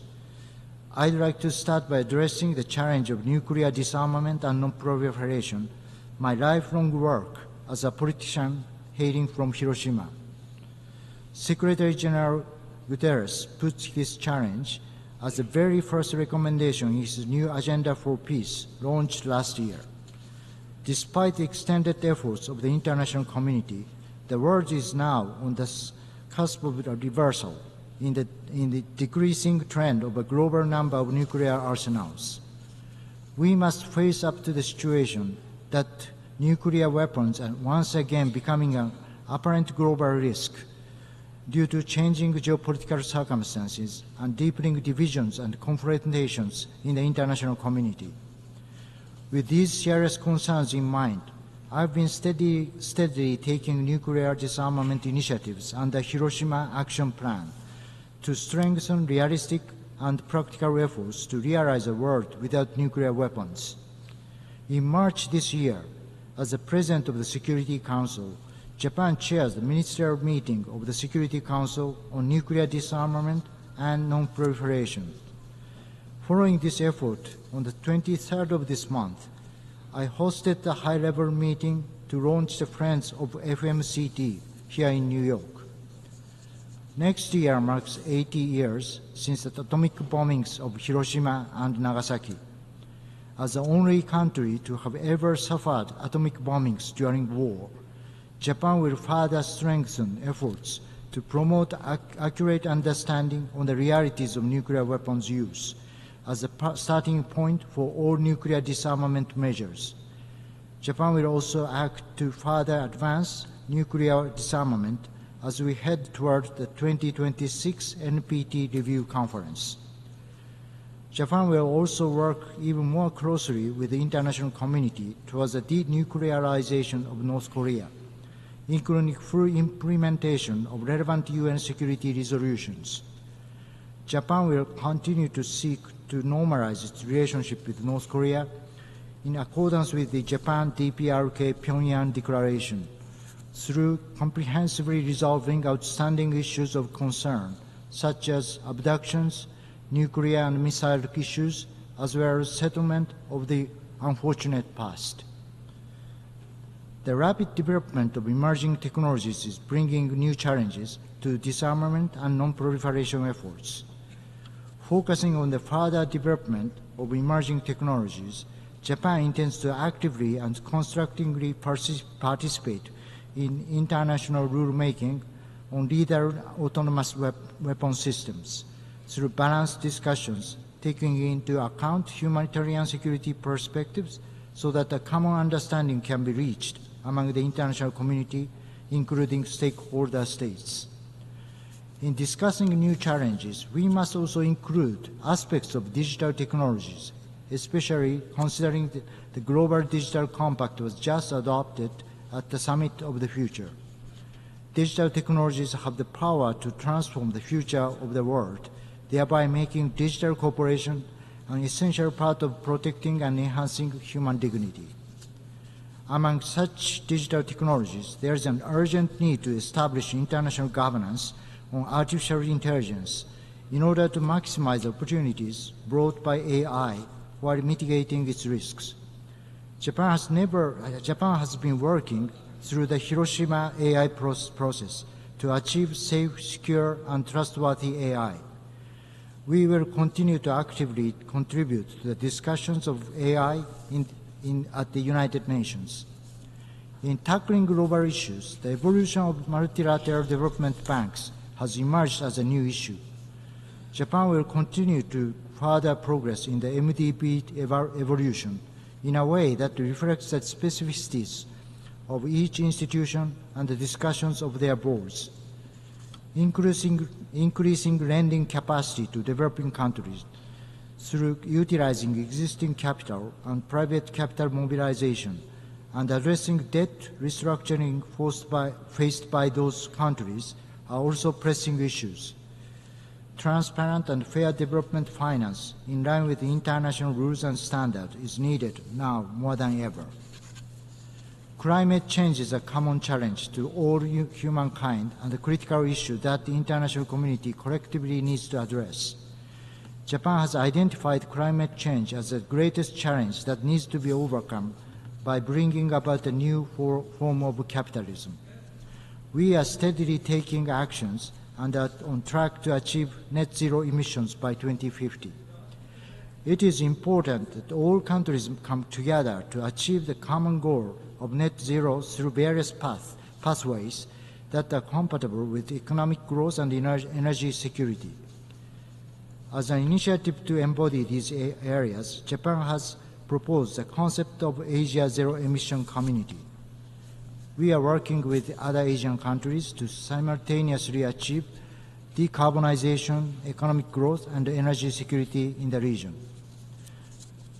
I'd like to start by addressing the challenge of nuclear disarmament and non-proliferation, my lifelong work as a politician hailing from Hiroshima. Secretary General Guterres put this challenge as the very first recommendation in his new Agenda for Peace launched last year. Despite the extended efforts of the international community, the world is now on the cusp of a reversal in the decreasing trend of a global number of nuclear arsenals. We must face up to the situation that nuclear weapons are once again becoming an apparent global risk due to changing geopolitical circumstances and deepening divisions and confrontations in the international community. With these serious concerns in mind, I've been steadily taking nuclear disarmament initiatives under Hiroshima Action Plan to strengthen realistic and practical efforts to realize a world without nuclear weapons. In March this year, as the President of the Security Council, Japan chairs the ministerial meeting of the Security Council on nuclear disarmament and non-proliferation. Following this effort, on the 23rd of this month, I hosted a high-level meeting to launch the Friends of FMCT here in New York. Next year marks 80 years since the atomic bombings of Hiroshima and Nagasaki. As the only country to have ever suffered atomic bombings during war, Japan will further strengthen efforts to promote accurate understanding on the realities of nuclear weapons use as a starting point for all nuclear disarmament measures. Japan will also act to further advance nuclear disarmament as we head toward the 2026 NPT Review Conference. Japan will also work even more closely with the international community towards the denuclearization of North Korea, including full implementation of relevant UN security resolutions. Japan will continue to seek to normalize its relationship with North Korea in accordance with the Japan DPRK Pyongyang Declaration, through comprehensively resolving outstanding issues of concern, such as abductions, nuclear and missile issues, as well as settlement of the unfortunate past. The rapid development of emerging technologies is bringing new challenges to disarmament and non-proliferation efforts. Focusing on the further development of emerging technologies, Japan intends to actively and constructively participate in international rulemaking on lethal autonomous weapon systems through balanced discussions, taking into account humanitarian security perspectives so that a common understanding can be reached among the international community, including stakeholder states. In discussing new challenges, we must also include aspects of digital technologies, especially considering the Global Digital Compact was just adopted at the Summit of the Future. Digital technologies have the power to transform the future of the world, thereby making digital cooperation an essential part of protecting and enhancing human dignity. Among such digital technologies, there is an urgent need to establish international governance on artificial intelligence in order to maximize opportunities brought by AI while mitigating its risks. Japan has been working through the Hiroshima AI process to achieve safe, secure, and trustworthy AI. We will continue to actively contribute to the discussions of AI at the United Nations. In tackling global issues, the evolution of multilateral development banks has emerged as a new issue. Japan will continue to further progress in the MDB evolution in a way that reflects the specificities of each institution and the discussions of their boards. Increasing lending capacity to developing countries through utilizing existing capital and private capital mobilization and addressing debt restructuring faced by those countries are also pressing issues. Transparent and fair development finance in line with international rules and standards is needed now more than ever. Climate change is a common challenge to all humankind and a critical issue that the international community collectively needs to address. Japan has identified climate change as the greatest challenge that needs to be overcome by bringing about a new form of capitalism. We are steadily taking actions and are on track to achieve net zero emissions by 2050. It is important that all countries come together to achieve the common goal of net zero through various pathways that are compatible with economic growth and energy security. As an initiative to embody these areas, Japan has proposed the concept of Asia Zero Emission Community. We are working with other Asian countries to simultaneously achieve decarbonization, economic growth, and energy security in the region.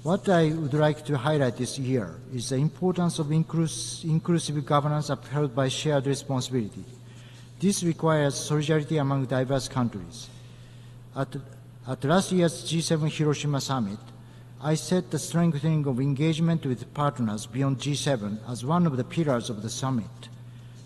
What I would like to highlight this year is the importance of inclusive governance upheld by shared responsibility. This requires solidarity among diverse countries. At last year's G7 Hiroshima Summit, I set the strengthening of engagement with partners beyond G7 as one of the pillars of the summit.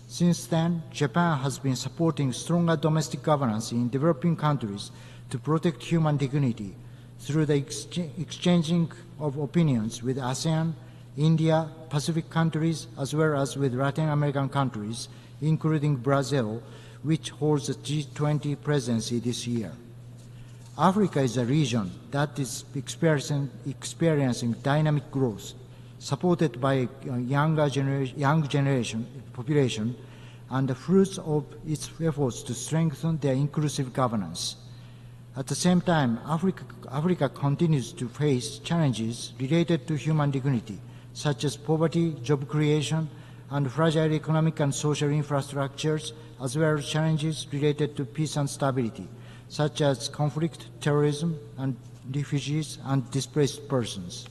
Since then, Japan has been supporting stronger domestic governance in developing countries to protect human dignity through the exchanging of opinions with ASEAN, India, Pacific countries, as well as with Latin American countries, including Brazil, which holds the G20 presidency this year. Africa is a region that is experiencing dynamic growth, supported by a young generation population, and the fruits of its efforts to strengthen their inclusive governance. At the same time, Africa continues to face challenges related to human dignity, such as poverty, job creation, and fragile economic and social infrastructures, as well as challenges related to peace and stability, such as conflict, terrorism, and refugees and displaced persons.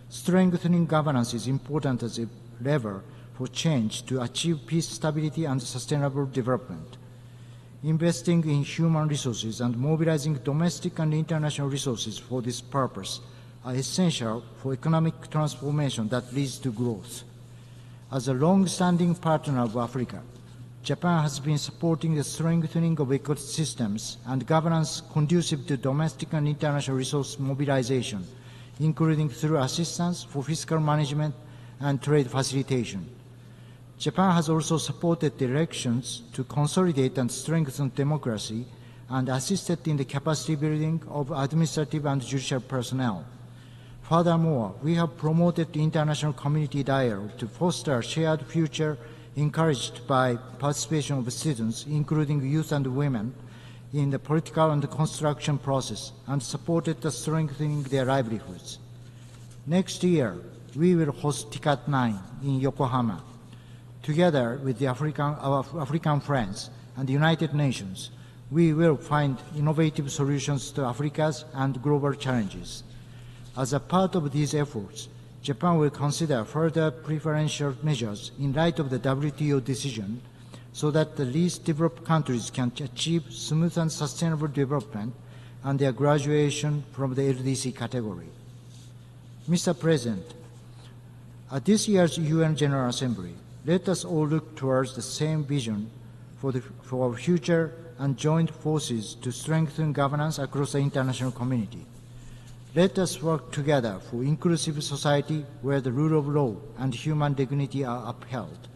Strengthening governance is important as a lever for change to achieve peace, stability, and sustainable development. Investing in human resources and mobilizing domestic and international resources for this purpose are essential for economic transformation that leads to growth. As a long-standing partner of Africa, Japan has been supporting the strengthening of ecosystems and governance conducive to domestic and international resource mobilization, including through assistance for fiscal management and trade facilitation. Japan has also supported the elections to consolidate and strengthen democracy and assisted in the capacity building of administrative and judicial personnel. Furthermore, we have promoted the international community dialogue to foster a shared future encouraged by participation of students, including youth and women, in the political and construction process and supported the strengthening their livelihoods. Next year, we will host TICAD 9 in Yokohama. Together with our African friends and the United Nations, we will find innovative solutions to Africa's and global challenges. As a part of these efforts, Japan will consider further preferential measures in light of the WTO decision so that the least developed countries can achieve smooth and sustainable development and their graduation from the LDC category. Mr. President, at this year's UN General Assembly, let us all look towards the same vision for our future and join forces to strengthen governance across the international community. Let us work together for inclusive society where the rule of law and human dignity are upheld.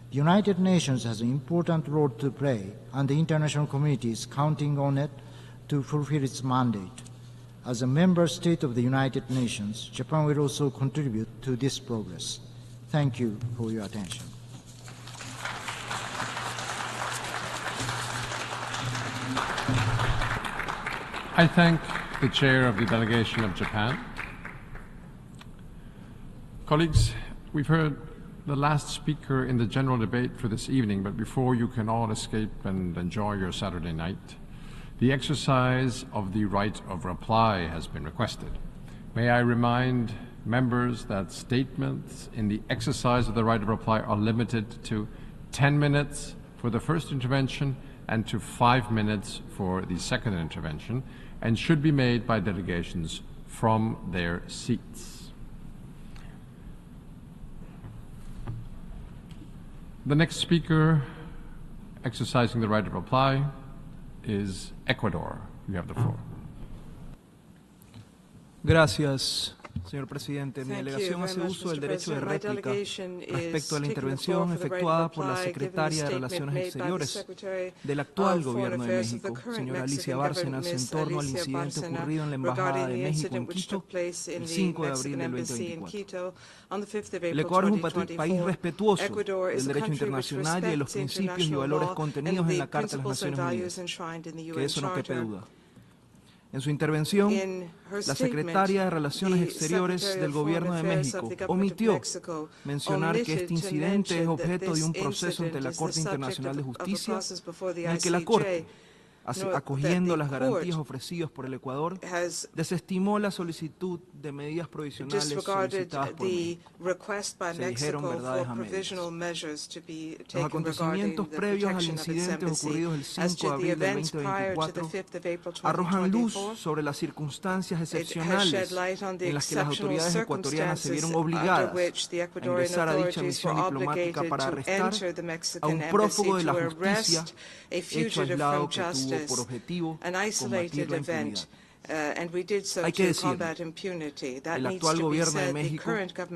The United Nations has an important role to play, and the international community is counting on it to fulfill its mandate. As a member state of the United Nations, Japan will also contribute to this progress. Thank you for your attention. I thank the chair of the delegation of Japan. Colleagues, we've heard the last speaker in the general debate for this evening, but before you can all escape and enjoy your Saturday night, the exercise of the right of reply has been requested. May I remind members that statements in the exercise of the right of reply are limited to 10 minutes for the first intervention and to 5 minutes for the second intervention, and should be made by delegations from their seats. The next speaker exercising the right of reply is Ecuador. You have the floor. Gracias, señor presidente. Mi delegación hace uso del derecho de réplica respecto a la intervención efectuada por la secretaria de Relaciones Exteriores del actual gobierno de México, señora Alicia Bárcenas, en torno al incidente ocurrido en la Embajada de México en Quito el 5 de abril del 2024. El Ecuador es un país respetuoso del derecho internacional y de los principios y valores contenidos en la Carta de las Naciones Unidas, que eso no quepe duda. En su intervención, la secretaria de Relaciones Exteriores del Gobierno de México omitió mencionar que este incidente es objeto de un proceso ante la Corte Internacional de Justicia, en el que la Corte, acogiendo las garantías ofrecidas por el Ecuador, desestimó la solicitud de medidas provisionales solicitadas por México. Se dijeron verdades a medias. Los acontecimientos previos al incidente ocurridos el 5 de abril del 2024 arrojan luz sobre las circunstancias excepcionales en las que las autoridades ecuatorianas se vieron obligadas a ingresar a dicha misión diplomática para arrestar a un prófugo de la justicia, hecho aislado que tuvo por objetivo combatir la impunidad. Hay que decir, el actual gobierno de México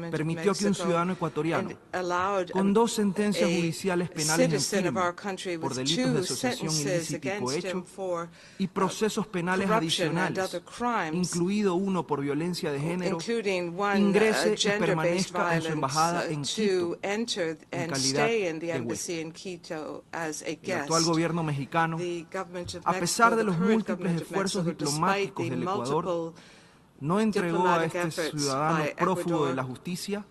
permitió que un ciudadano ecuatoriano con 2 sentencias judiciales penales en firme por delitos de asociación ilícita y cohecho y procesos penales adicionales, incluido uno por violencia de género, ingrese y permanezca en su embajada en Quito en calidad de huésped. El actual gobierno mexicano, a pesar de los múltiples esfuerzos diplomáticos del Ecuador, no entregó a este ciudadano prófugo de la justicia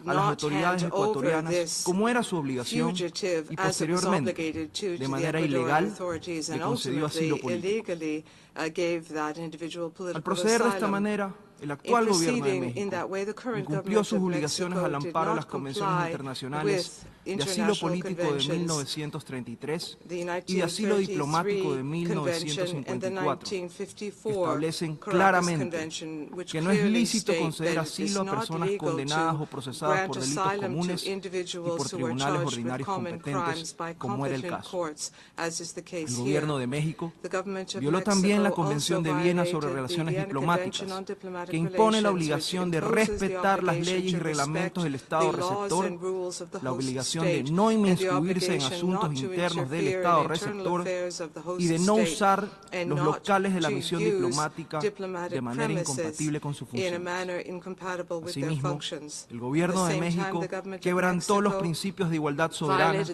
a las autoridades ecuatorianas como era su obligación y posteriormente, de manera ilegal, le concedió asilo político. Al proceder de esta manera, el actual gobierno de México incumplió sus obligaciones al amparo de las convenciones internacionales de asilo político de 1933 y de asilo diplomático de 1954, que establecen claramente que no es lícito conceder asilo a personas condenadas o procesadas por delitos comunes y por tribunales ordinarios competentes, como era el caso. El gobierno de México violó también la Convención de Viena sobre Relaciones Diplomáticas, que impone la obligación de respetar las leyes y reglamentos del Estado receptor, la obligación de no inmiscuirse en asuntos internos del Estado receptor y de no usar los locales de la misión diplomática de manera incompatible con su función. Asimismo, el gobierno de México quebrantó los principios de igualdad soberana,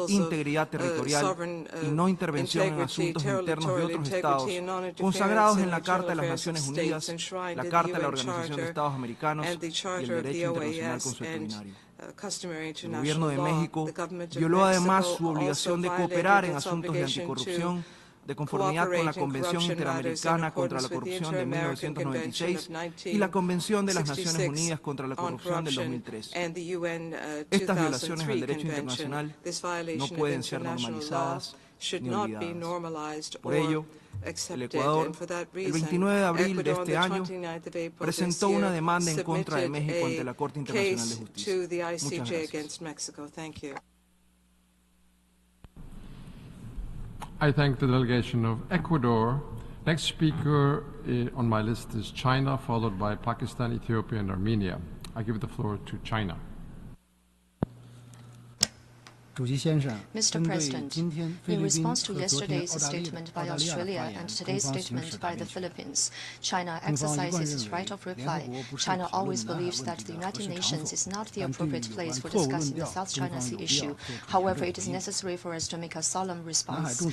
integridad territorial y no intervención en asuntos internos de otros Estados, consagrados en la Carta de las Naciones Unidas, la Carta de la Organización de Estados Americanos y el Derecho Internacional Consuetudinario. El gobierno de México violó además su obligación de cooperar en asuntos de anticorrupción de conformidad con la Convención Interamericana contra la Corrupción de 1996 y la Convención de las Naciones Unidas contra la Corrupción del 2003. Estas violaciones al derecho internacional no pueden ser normalizadas ni olvidadas. Por ello, el Ecuador, el 29 de abril de este año, presentó una demanda en contra de México ante la Corte Internacional de Justicia. Muchas gracias. I thank the delegation of Ecuador. Next speaker on my list is China, followed by Pakistan, Ethiopia, and Armenia. I give the floor to China. Mr. President, in response to yesterday's statement by Australia and today's statement by the Philippines, China exercises its right of reply. China always believes that the United Nations is not the appropriate place for discussing the South China Sea issue. However, it is necessary for us to make a solemn response.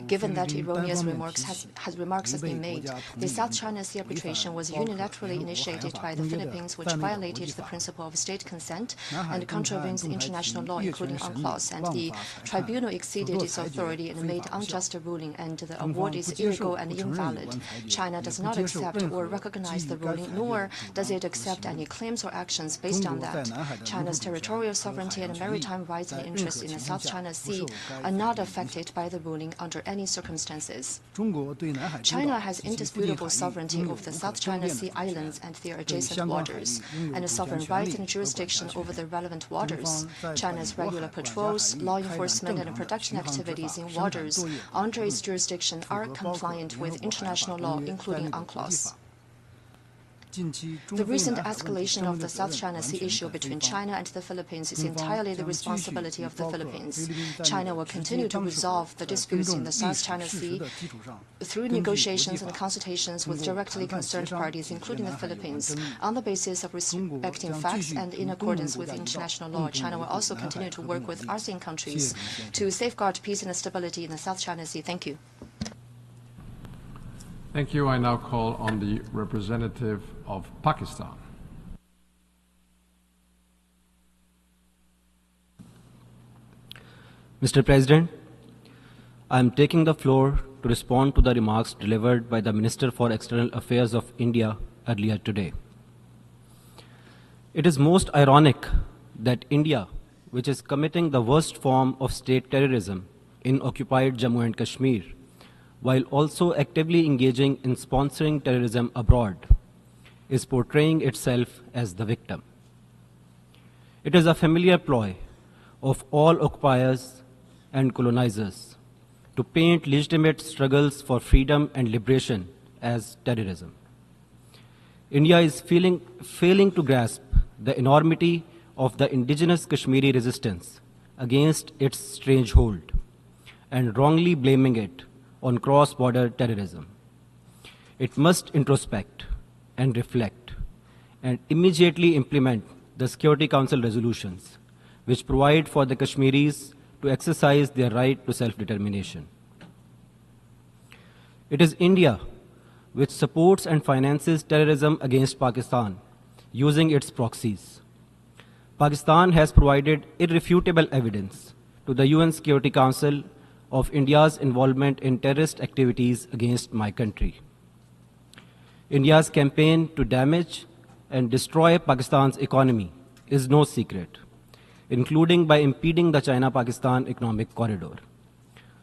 Given that erroneous remarks have been made, the South China Sea arbitration was unilaterally initiated by the Philippines, which violated the principle of state consent and contravenes international law, including UNCLOS. And the tribunal exceeded its authority and made unjust a ruling, and the award is illegal and invalid. China does not accept or recognize the ruling, nor does it accept any claims or actions based on that. China's territorial sovereignty and maritime rights and interests in the South China Sea are not affected by the ruling under any circumstances. China has indisputable sovereignty over the South China Sea islands and their adjacent waters, and sovereign rights and jurisdiction over the relevant waters. China's regular patrols, law enforcement, and production activities in waters under its jurisdiction are compliant with international law, including UNCLOS. The recent escalation of the South China Sea issue between China and the Philippines is entirely the responsibility of the Philippines. China will continue to resolve the disputes in the South China Sea through negotiations and consultations with directly concerned parties, including the Philippines. On the basis of respecting facts and in accordance with international law, China will also continue to work with ASEAN countries to safeguard peace and stability in the South China Sea. Thank you. Thank you. I now call on the representative of Pakistan. Mr. President, I am taking the floor to respond to the remarks delivered by the Minister for External Affairs of India earlier today. It is most ironic that India, which is committing the worst form of state terrorism in occupied Jammu and Kashmir, while also actively engaging in sponsoring terrorism abroad, is portraying itself as the victim. It is a familiar ploy of all occupiers and colonizers to paint legitimate struggles for freedom and liberation as terrorism. India is failing to grasp the enormity of the indigenous Kashmiri resistance against its strange hold and wrongly blaming it on cross-border terrorism. It must introspect and reflect and immediately implement the Security Council resolutions which provide for the Kashmiris to exercise their right to self-determination. It is India which supports and finances terrorism against Pakistan using its proxies. Pakistan has provided irrefutable evidence to the UN Security Council of India's involvement in terrorist activities against my country. India's campaign to damage and destroy Pakistan's economy is no secret, including by impeding the China-Pakistan economic corridor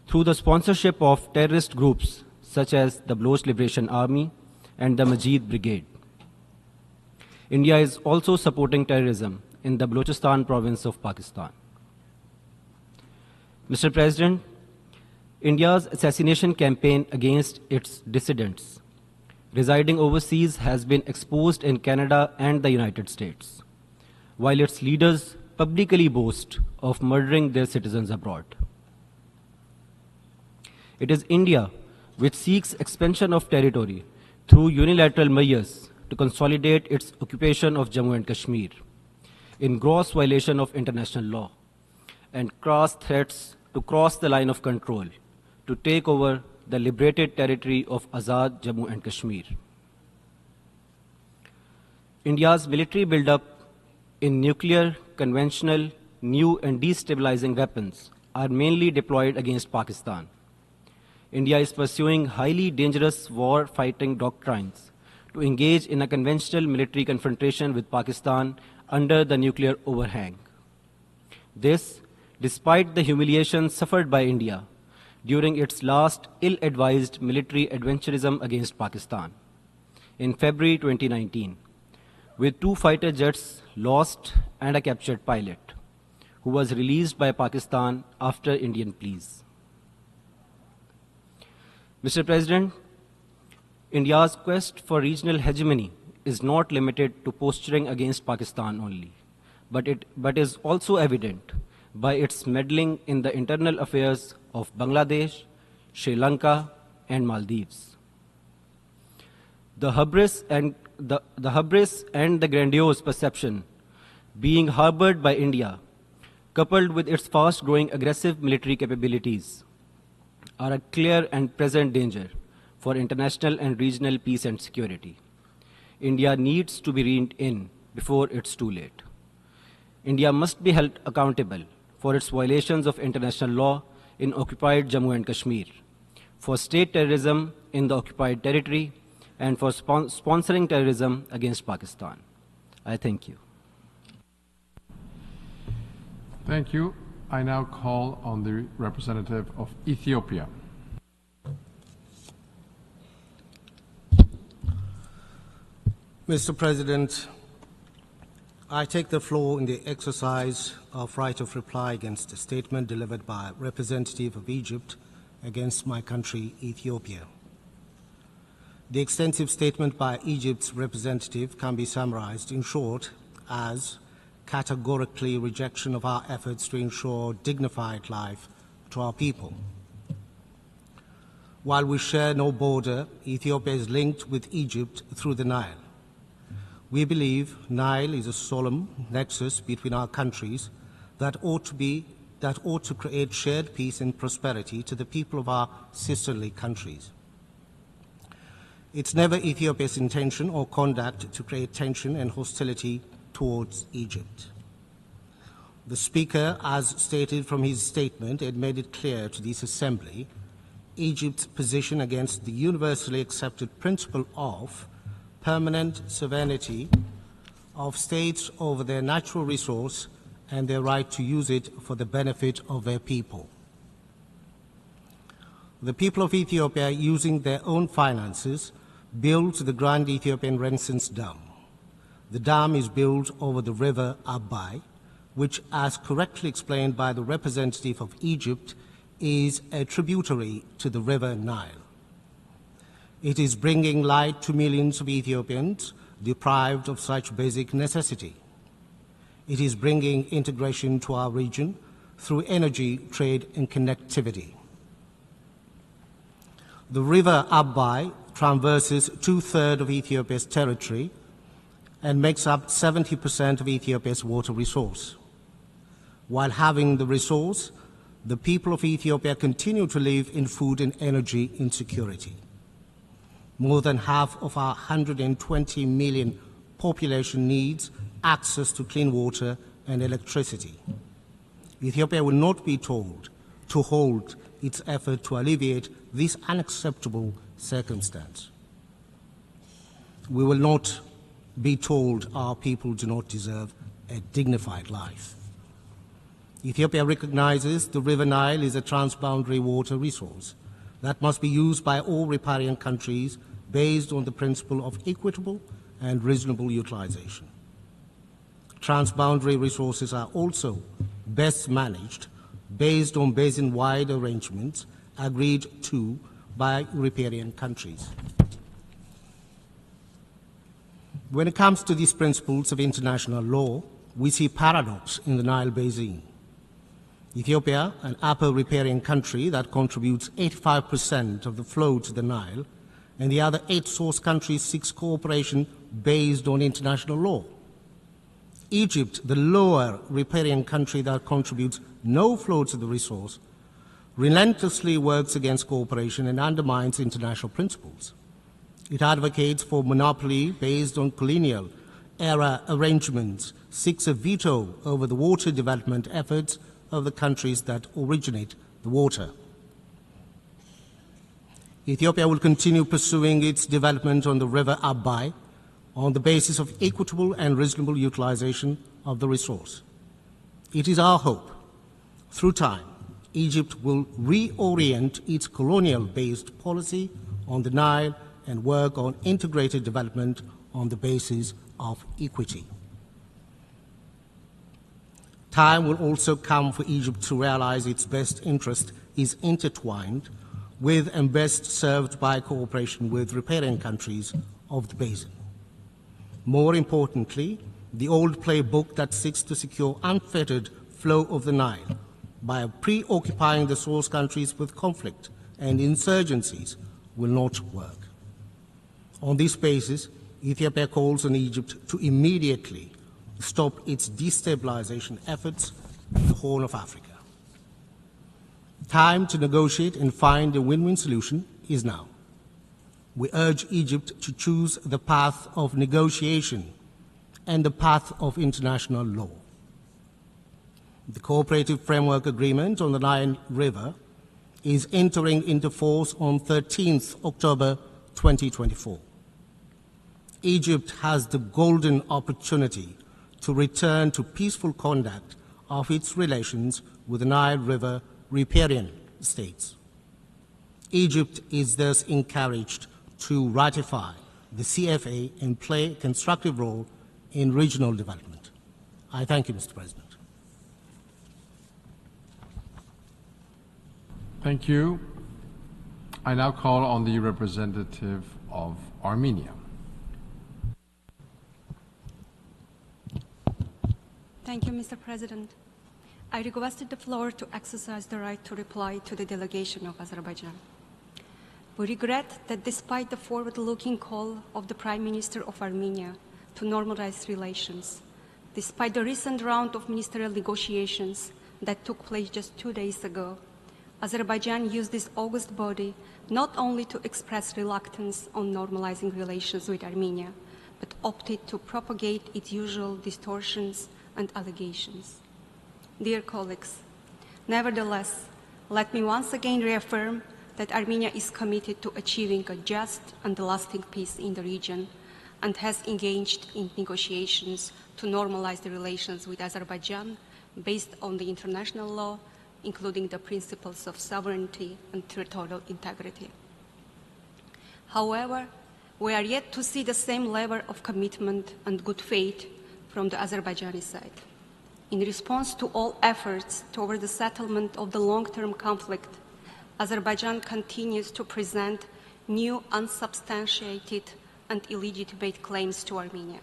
through the sponsorship of terrorist groups such as the Baloch Liberation Army and the Majid Brigade. India is also supporting terrorism in the Balochistan province of Pakistan. Mr. President, India's assassination campaign against its dissidents residing overseas has been exposed in Canada and the United States, while its leaders publicly boast of murdering their citizens abroad. It is India which seeks expansion of territory through unilateral measures to consolidate its occupation of Jammu and Kashmir in gross violation of international law and crass threats to cross the line of control to take over the liberated territory of Azad Jammu and Kashmir. India's military buildup in nuclear, conventional, new and destabilizing weapons are mainly deployed against Pakistan. India is pursuing highly dangerous war-fighting doctrines to engage in a conventional military confrontation with Pakistan under the nuclear overhang. This, despite the humiliation suffered by India during its last ill-advised military adventurism against Pakistan in February 2019, with 2 fighter jets lost and a captured pilot, who was released by Pakistan after Indian pleas. Mr. President, India's quest for regional hegemony is not limited to posturing against Pakistan only, but is also evident by its meddling in the internal affairs of Bangladesh, Sri Lanka, and Maldives. The hubris and the grandiose perception being harbored by India, coupled with its fast-growing aggressive military capabilities, are a clear and present danger for international and regional peace and security. India needs to be reined in before it's too late. India must be held accountable for its violations of international law in occupied Jammu and Kashmir, for state terrorism in the occupied territory, and for sponsoring terrorism against Pakistan. I thank you. Thank you. I now call on the representative of Ethiopia. Mr. President, I take the floor in the exercise of right of reply against a statement delivered by a representative of Egypt against my country, Ethiopia. The extensive statement by Egypt's representative can be summarized in short as categorically rejection of our efforts to ensure dignified life to our people. While we share no border, Ethiopia is linked with Egypt through the Nile. We believe Nile is a solemn nexus between our countries that ought to create shared peace and prosperity to the people of our sisterly countries. It's never Ethiopia's intention or conduct to create tension and hostility towards Egypt. The Speaker, as stated from his statement, had made it clear to this Assembly Egypt's position against the universally accepted principle of permanent sovereignty of states over their natural resource and their right to use it for the benefit of their people. The people of Ethiopia, using their own finances, built the Grand Ethiopian Renaissance Dam. The dam is built over the river Abai, which, as correctly explained by the representative of Egypt, is a tributary to the river Nile. It is bringing light to millions of Ethiopians deprived of such basic necessity. It is bringing integration to our region through energy, trade, and connectivity. The river Abai traverses 2/3 of Ethiopia's territory and makes up 70% of Ethiopia's water resource. While having the resource, the people of Ethiopia continue to live in food and energy insecurity. More than half of our 120 million population needs access to clean water and electricity. Ethiopia will not be told to halt its effort to alleviate this unacceptable circumstance. We will not be told our people do not deserve a dignified life. Ethiopia recognizes the River Nile is a transboundary water resource that must be used by all riparian countries based on the principle of equitable and reasonable utilization. Transboundary resources are also best managed based on basin-wide arrangements agreed to by riparian countries. When it comes to these principles of international law, we see paradox in the Nile Basin. Ethiopia, an upper riparian country that contributes 85% of the flow to the Nile, and the other 8 source countries seeks cooperation based on international law. Egypt, the lower riparian country that contributes no flow to the resource, relentlessly works against cooperation and undermines international principles. It advocates for monopoly based on colonial era arrangements, seeks a veto over the water development efforts of the countries that originate the water. Ethiopia will continue pursuing its development on the river Abai on the basis of equitable and reasonable utilization of the resource. It is our hope, through time, Egypt will reorient its colonial-based policy on the Nile and work on integrated development on the basis of equity. Time will also come for Egypt to realize its best interest is intertwined with and best served by cooperation with riparian countries of the basin. More importantly, the old playbook that seeks to secure unfettered flow of the Nile by preoccupying the source countries with conflict and insurgencies will not work. On this basis, Ethiopia calls on Egypt to immediately stop its destabilization efforts in the Horn of Africa. Time to negotiate and find a win-win solution is now. We urge Egypt to choose the path of negotiation and the path of international law. The Cooperative Framework Agreement on the Nile River is entering into force on 13th October 2024. Egypt has the golden opportunity to return to peaceful conduct of its relations with the Nile River riparian states. Egypt is thus encouraged to ratify the CFA and play a constructive role in regional development. I thank you, Mr. President. Thank you. I now call on the representative of Armenia. Thank you, Mr. President. I requested the floor to exercise the right to reply to the delegation of Azerbaijan. We regret that despite the forward-looking call of the Prime Minister of Armenia to normalize relations, despite the recent round of ministerial negotiations that took place just 2 days ago, Azerbaijan used this august body not only to express reluctance on normalizing relations with Armenia, but opted to propagate its usual distortions and allegations. Dear colleagues, nevertheless, let me once again reaffirm that Armenia is committed to achieving a just and lasting peace in the region and has engaged in negotiations to normalize the relations with Azerbaijan based on the international law, including the principles of sovereignty and territorial integrity. However, we are yet to see the same level of commitment and good faith from the Azerbaijani side. In response to all efforts toward the settlement of the long-term conflict, Azerbaijan continues to present new unsubstantiated and illegitimate claims to Armenia.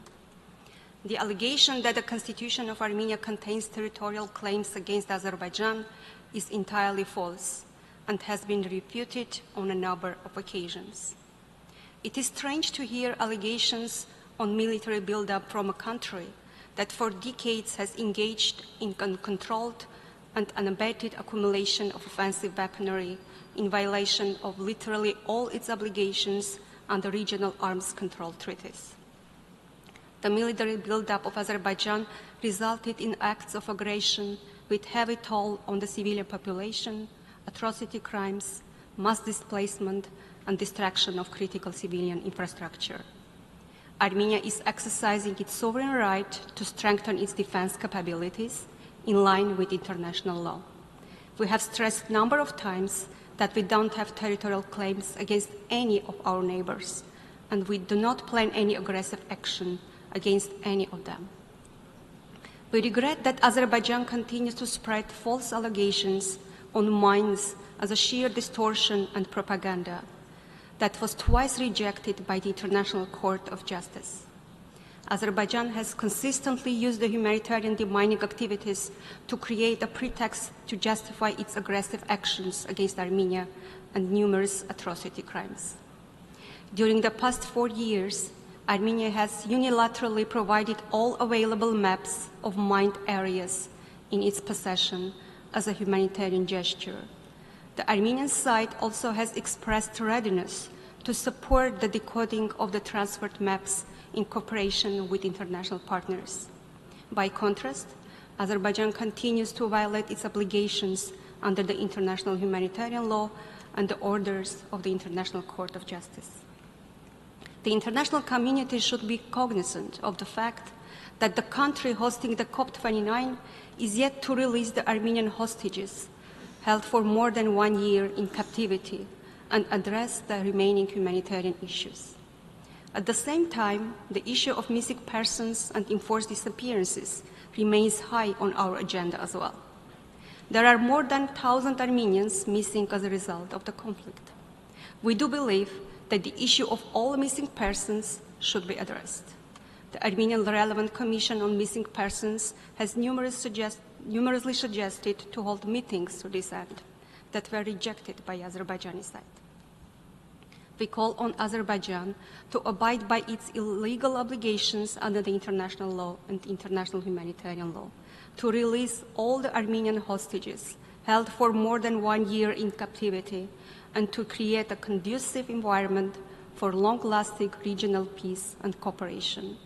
The allegation that the Constitution of Armenia contains territorial claims against Azerbaijan is entirely false and has been refuted on a number of occasions. It is strange to hear allegations on military buildup from a country that for decades has engaged in uncontrolled and unabated accumulation of offensive weaponry in violation of literally all its obligations under regional arms control treaties. The military buildup of Azerbaijan resulted in acts of aggression with heavy toll on the civilian population, atrocity crimes, mass displacement, and destruction of critical civilian infrastructure. Armenia is exercising its sovereign right to strengthen its defense capabilities in line with international law. We have stressed a number of times that we don't have territorial claims against any of our neighbors, and we do not plan any aggressive action against any of them. We regret that Azerbaijan continues to spread false allegations on mines as a sheer distortion and propaganda that was twice rejected by the International Court of Justice. Azerbaijan has consistently used the humanitarian demining activities to create a pretext to justify its aggressive actions against Armenia and numerous atrocity crimes. During the past 4 years, Armenia has unilaterally provided all available maps of mined areas in its possession as a humanitarian gesture. The Armenian side also has expressed readiness to support the decoding of the transferred maps in cooperation with international partners. By contrast, Azerbaijan continues to violate its obligations under the international humanitarian law and the orders of the International Court of Justice. The international community should be cognizant of the fact that the country hosting the COP29 is yet to release the Armenian hostages held for more than 1 year in captivity and address the remaining humanitarian issues. At the same time, the issue of missing persons and enforced disappearances remains high on our agenda as well. There are more than 1,000 Armenians missing as a result of the conflict. We do believe that the issue of all missing persons should be addressed. The Armenian Relevant Commission on Missing Persons has numerously suggested to hold meetings to this end that were rejected by Azerbaijani side. We call on Azerbaijan to abide by its illegal obligations under the international law and international humanitarian law, to release all the Armenian hostages held for more than 1 year in captivity, and to create a conducive environment for long-lasting regional peace and cooperation.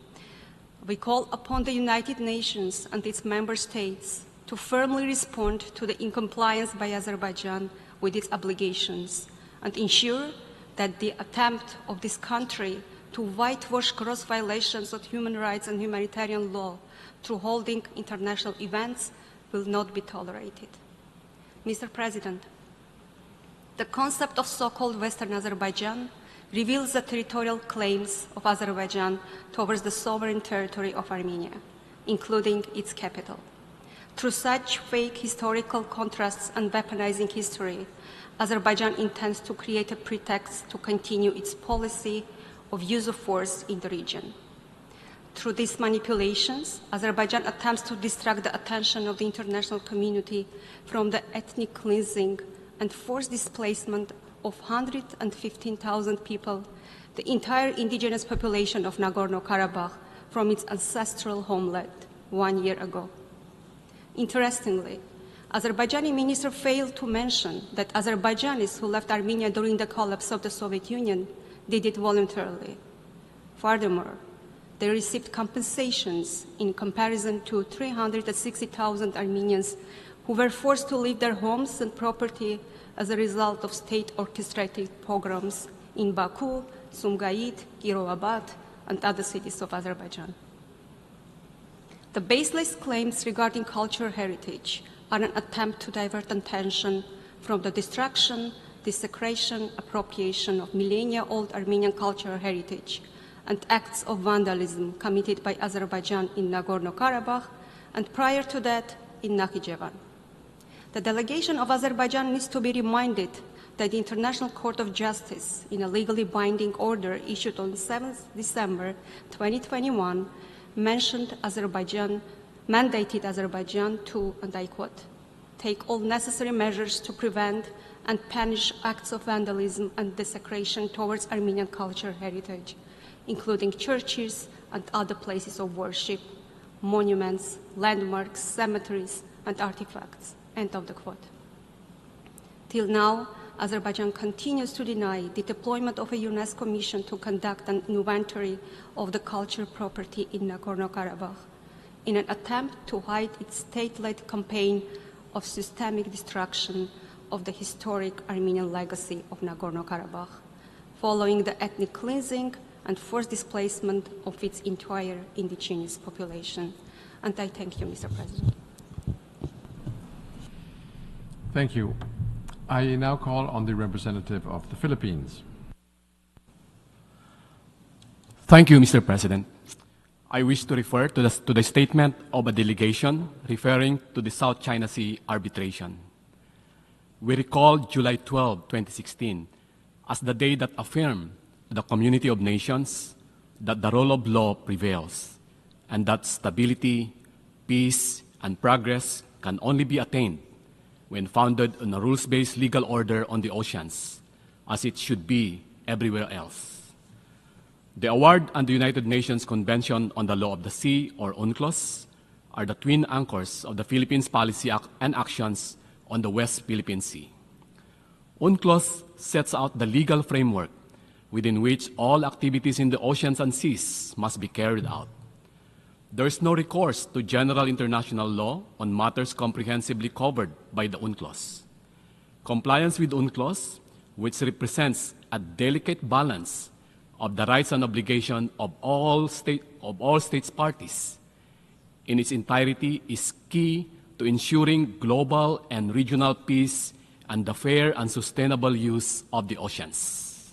We call upon the United Nations and its member states to firmly respond to the incompliance by Azerbaijan with its obligations and ensure that the attempt of this country to whitewash gross violations of human rights and humanitarian law through holding international events will not be tolerated. Mr. President, the concept of so-called Western Azerbaijan reveals the territorial claims of Azerbaijan towards the sovereign territory of Armenia, including its capital. Through such fake historical contrasts and weaponizing history, Azerbaijan intends to create a pretext to continue its policy of use of force in the region. Through these manipulations, Azerbaijan attempts to distract the attention of the international community from the ethnic cleansing and forced displacement of 115,000 people, the entire indigenous population of Nagorno-Karabakh, from its ancestral homeland 1 year ago. Interestingly, Azerbaijani minister failed to mention that Azerbaijanis who left Armenia during the collapse of the Soviet Union did it voluntarily. Furthermore, they received compensations in comparison to 360,000 Armenians who were forced to leave their homes and property as a result of state-orchestrated pogroms in Baku, Sumgait, Kirovohrad, and other cities of Azerbaijan. The baseless claims regarding cultural heritage are an attempt to divert attention from the destruction, desecration, appropriation of millennia-old Armenian cultural heritage and acts of vandalism committed by Azerbaijan in Nagorno-Karabakh and prior to that in Nakhichevan. The delegation of Azerbaijan needs to be reminded that the International Court of Justice, in a legally binding order issued on 7 December 2021, mandated Azerbaijan to, and I quote, take all necessary measures to prevent and punish acts of vandalism and desecration towards Armenian cultural heritage, including churches and other places of worship, monuments, landmarks, cemeteries, and artifacts. End of the quote. Till now, Azerbaijan continues to deny the deployment of a UNESCO mission to conduct an inventory of the cultural property in Nagorno-Karabakh in an attempt to hide its state-led campaign of systemic destruction of the historic Armenian legacy of Nagorno-Karabakh, following the ethnic cleansing and forced displacement of its entire indigenous population. And I thank you, Mr. President. Thank you. I now call on the representative of the Philippines. Thank you, Mr. President. I wish to refer to the statement of a delegation referring to the South China Sea arbitration. We recall July 12, 2016, as the day that affirmed to the community of nations that the rule of law prevails and that stability, peace, and progress can only be attained when founded on a rules-based legal order on the oceans, as it should be everywhere else. The award and the United Nations Convention on the Law of the Sea, or UNCLOS, are the twin anchors of the Philippines' policy and actions on the West Philippine Sea. UNCLOS sets out the legal framework within which all activities in the oceans and seas must be carried out. There is no recourse to general international law on matters comprehensively covered by the UNCLOS. Compliance with UNCLOS which represents a delicate balance of the rights and obligations of all states parties in its entirety, is key to ensuring global and regional peace and the fair and sustainable use of the oceans.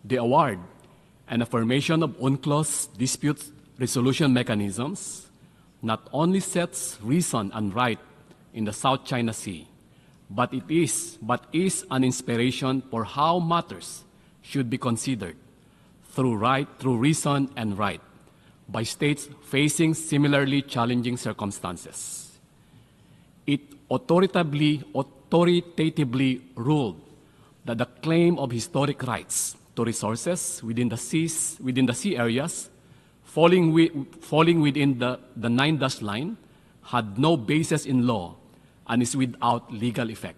The award and affirmation of UNCLOS dispute resolution mechanisms not only sets reason and right in the South China Sea, but is an inspiration for how matters should be considered through reason and right by states facing similarly challenging circumstances. It authoritatively ruled that the claim of historic rights to resources within the sea areas falling within the 9-dash line had no basis in law and is without legal effect.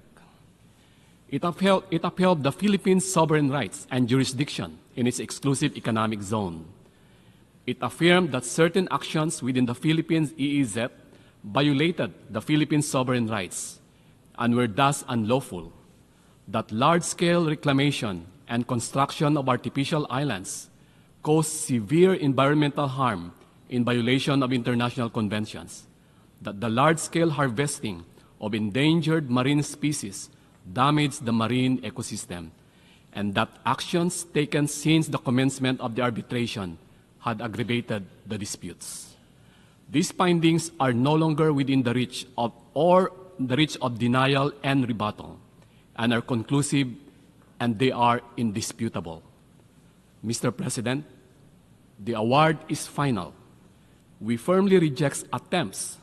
It upheld the Philippines' sovereign rights and jurisdiction in its exclusive economic zone. It affirmed that certain actions within the Philippines EEZ violated the Philippines' sovereign rights and were thus unlawful, that large-scale reclamation and construction of artificial islands caused severe environmental harm in violation of international conventions, that the large-scale harvesting of endangered marine species damaged the marine ecosystem, and that actions taken since the commencement of the arbitration had aggravated the disputes. These findings are no longer within the reach of denial and rebuttal, and are conclusive, and they are indisputable. Mr. President, the award is final. We firmly reject attempts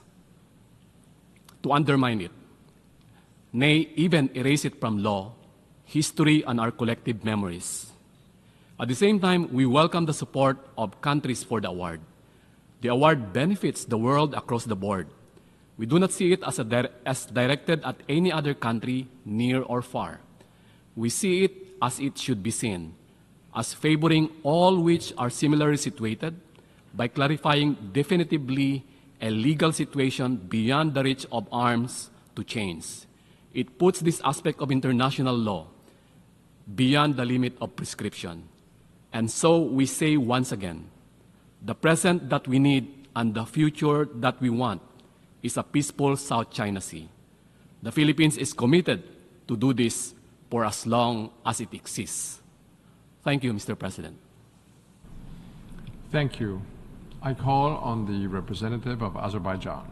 to undermine it, nay, even erase it from law, history, and our collective memories. At the same time, we welcome the support of countries for the award. The award benefits the world across the board. We do not see it as directed at any other country, near or far. We see it as it should be seen, as favoring all which are similarly situated by clarifying definitively a legal situation beyond the reach of arms to change. It puts this aspect of international law beyond the limit of prescription. And so we say once again, the present that we need and the future that we want is a peaceful South China Sea. The Philippines is committed to do this for as long as it exists. Thank you, Mr. President. Thank you. I call on the representative of Azerbaijan.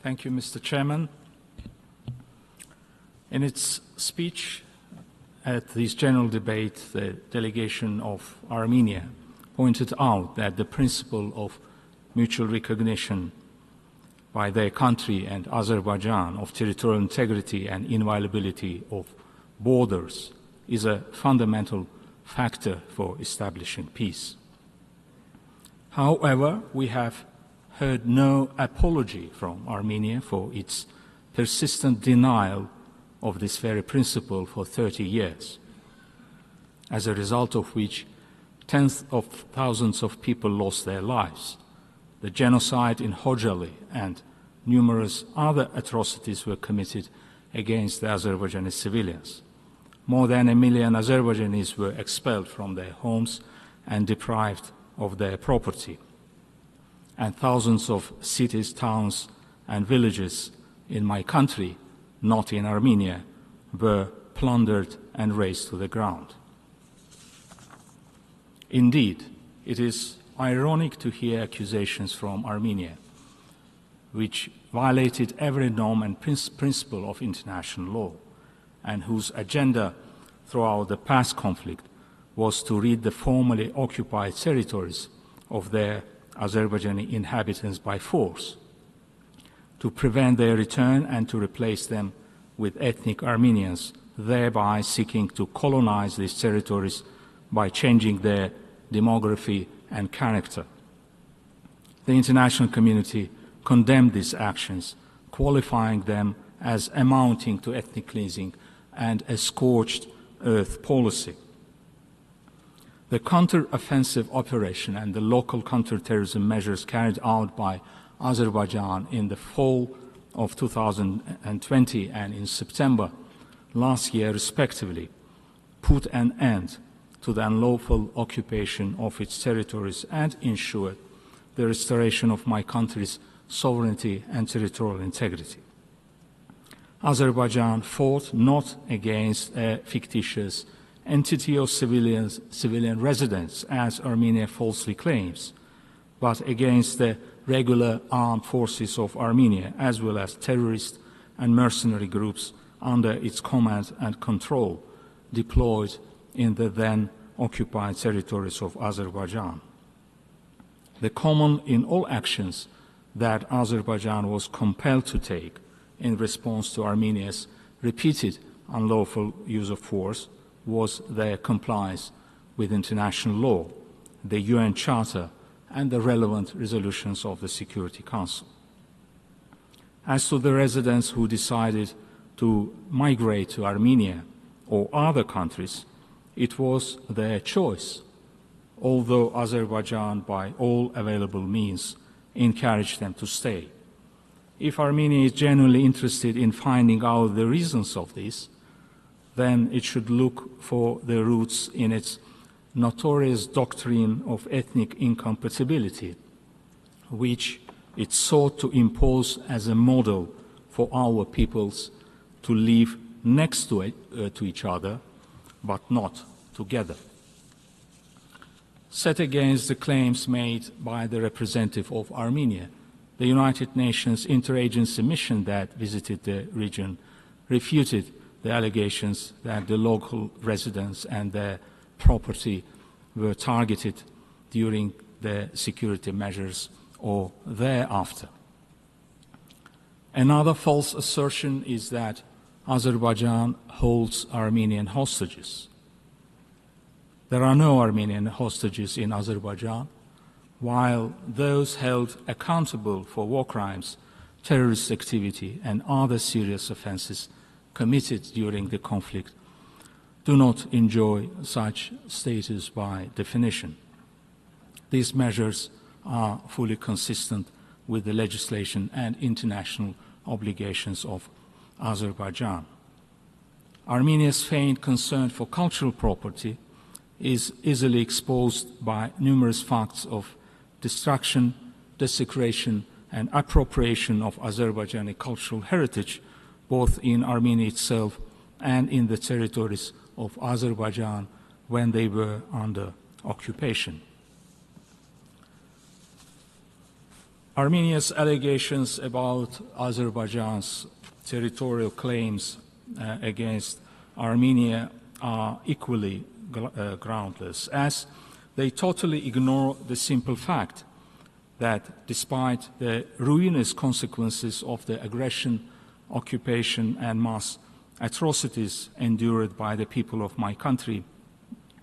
Thank you, Mr. Chairman. In its speech at this general debate, the delegation of Armenia pointed out that the principle of mutual recognition by their country and Azerbaijan of territorial integrity and inviolability of borders is a fundamental factor for establishing peace. However, we have heard no apology from Armenia for its persistent denial of this very principle for 30 years, as a result of which tens of thousands of people lost their lives. The genocide in Khojaly and numerous other atrocities were committed against the Azerbaijani civilians. More than 1 million Azerbaijanis were expelled from their homes and deprived of their property. And thousands of cities, towns, and villages in my country, not in Armenia, were plundered and razed to the ground. Indeed, it is ironic to hear accusations from Armenia, which violated every norm and principle of international law, and whose agenda throughout the past conflict was to rid the formerly occupied territories of their Azerbaijani inhabitants by force, to prevent their return and to replace them with ethnic Armenians, thereby seeking to colonize these territories by changing their demography and character. The international community condemned these actions, qualifying them as amounting to ethnic cleansing and a scorched earth policy. The counter-offensive operation and the local counter-terrorism measures carried out by Azerbaijan in the fall of 2020 and in September last year, respectively, put an end to the unlawful occupation of its territories and ensured the restoration of my country's sovereignty and territorial integrity. Azerbaijan fought not against a fictitious entity of civilian residents, as Armenia falsely claims, but against the regular armed forces of Armenia, as well as terrorist and mercenary groups under its command and control, deployed in the then occupied territories of Azerbaijan. The common in all actions that Azerbaijan was compelled to take in response to Armenia's repeated unlawful use of force was their compliance with international law, the UN Charter, and the relevant resolutions of the Security Council. As to the residents who decided to migrate to Armenia or other countries, it was their choice, although Azerbaijan, by all available means, encouraged them to stay. If Armenia is genuinely interested in finding out the reasons of this, then it should look for the roots in its notorious doctrine of ethnic incompatibility, which it sought to impose as a model for our peoples to live next to each other, but not together. Set against the claims made by the representative of Armenia, the United Nations interagency mission that visited the region refuted the allegations that the local residents and their property were targeted during the security measures or thereafter. Another false assertion is that Azerbaijan holds Armenian hostages. There are no Armenian hostages in Azerbaijan, while those held accountable for war crimes, terrorist activity, and other serious offenses committed during the conflict do not enjoy such status by definition. These measures are fully consistent with the legislation and international obligations of Azerbaijan. Armenia's feigned concern for cultural property is easily exposed by numerous facts of destruction, desecration, and appropriation of Azerbaijani cultural heritage, both in Armenia itself and in the territories of Azerbaijan when they were under occupation. Armenia's allegations about Azerbaijan's territorial claims against Armenia are equally groundless, as they totally ignore the simple fact that despite the ruinous consequences of the aggression, occupation, and mass atrocities endured by the people of my country,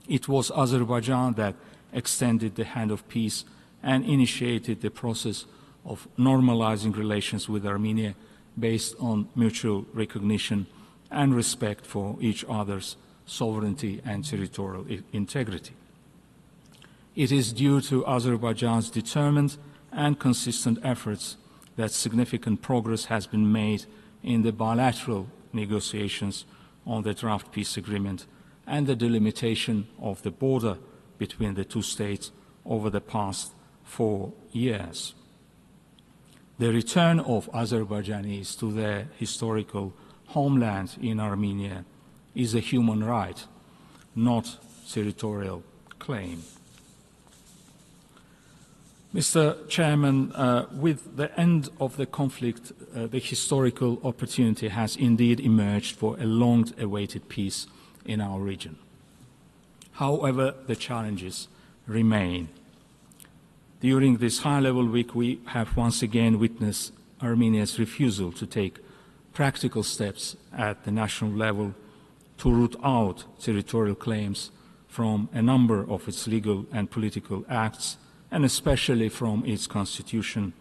it was Azerbaijan that extended the hand of peace and initiated the process of normalizing relations with Armenia based on mutual recognition and respect for each other's sovereignty and territorial integrity. It is due to Azerbaijan's determined and consistent efforts that significant progress has been made in the bilateral negotiations on the draft peace agreement and the delimitation of the border between the two states over the past 4 years. The return of Azerbaijanis to their historical homeland in Armenia is a human right, not territorial claim. Mr. Chairman, with the end of the conflict, the historical opportunity has indeed emerged for a long-awaited peace in our region. However, the challenges remain. During this high-level week, we have once again witnessed Armenia's refusal to take practical steps at the national level to root out territorial claims from a number of its legal and political acts, and especially from its constitution,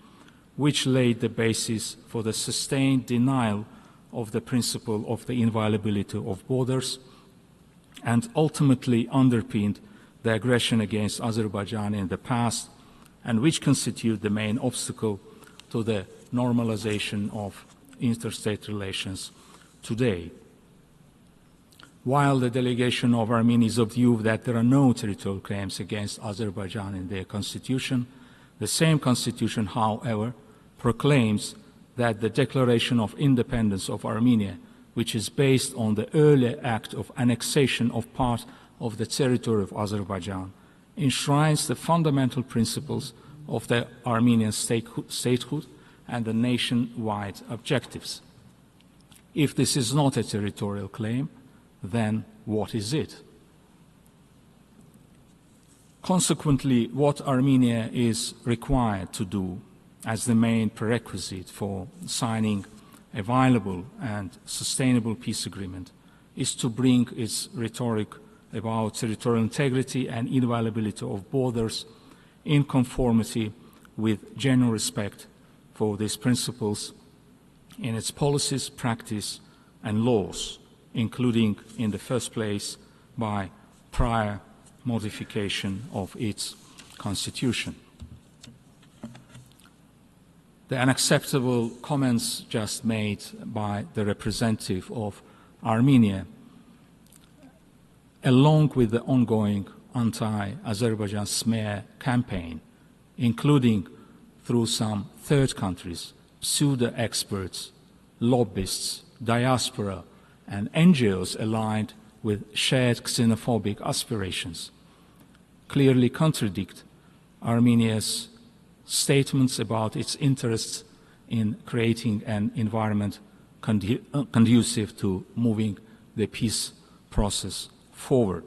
which laid the basis for the sustained denial of the principle of the inviolability of borders and ultimately underpinned the aggression against Azerbaijan in the past, and which constitute the main obstacle to the normalization of interstate relations today. While the delegation of Armenia is of the view that there are no territorial claims against Azerbaijan in their constitution, the same constitution, however, proclaims that the declaration of independence of Armenia, which is based on the earlier act of annexation of part of the territory of Azerbaijan, enshrines the fundamental principles of the Armenian statehood and the nation-wide objectives. If this is not a territorial claim, then what is it? Consequently, what Armenia is required to do as the main prerequisite for signing a viable and sustainable peace agreement is to bring its rhetoric about territorial integrity and inviolability of borders in conformity with genuine respect for these principles in its policies, practice, and laws, including, in the first place, by prior modification of its constitution. The unacceptable comments just made by the representative of Armenia, along with the ongoing anti-Azerbaijan smear campaign, including through some third countries, pseudo-experts, lobbyists, diaspora, and NGOs aligned with shared xenophobic aspirations, clearly contradict Armenia's statements about its interests in creating an environment conducive to moving the peace process forward.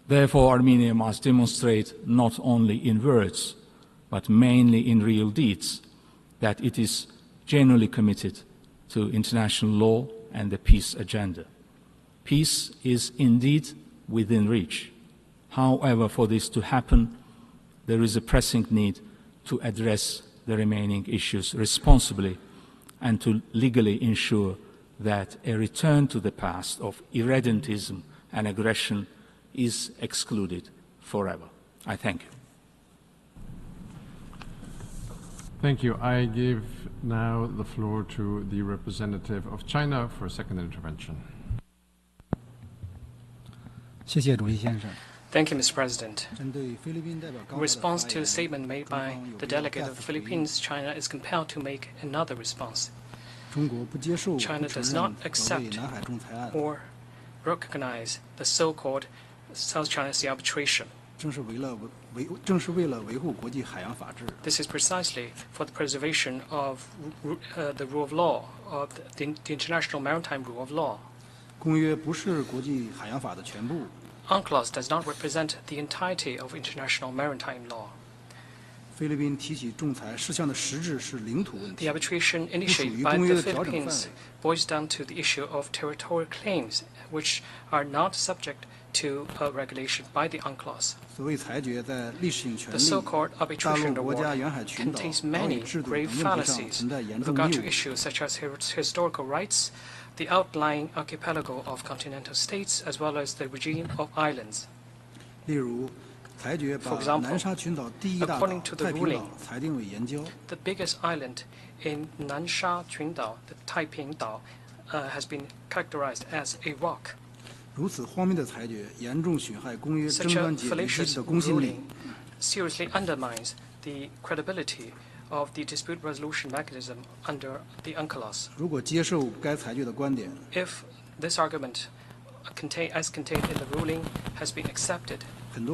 Therefore, Armenia must demonstrate not only in words, but mainly in real deeds, that it is genuinely committed to international law and the peace agenda. Peace is indeed within reach. However, for this to happen, there is a pressing need to address the remaining issues responsibly and to legally ensure that a return to the past of irredentism and aggression is excluded forever. I thank you. Thank you. I give now the floor to the representative of China for a second intervention. Thank you, Mr. President. In response to the statement made by the delegate of the Philippines, China is compelled to make another response. China does not accept or recognize the so-called South China Sea arbitration. This is precisely for the preservation of the rule of law, of the international maritime rule of law. UNCLOS does not represent the entirety of international maritime law. The arbitration initiated by the Philippines boils down to the issue of territorial claims, which are not subject to regulation by the UNCLOS. The so-called arbitration award contains many grave fallacies with regard to issues such as historical rights, the outlying archipelago of continental states, as well as the regime of islands. For example, according to the ruling, the biggest island in Nansha Qundao, the Taiping Dao, has been characterized as a rock. Such a fallacious ruling seriously undermines the credibility of the dispute resolution mechanism under the UNCLOS. If this argument, as contained in the ruling, has been accepted, then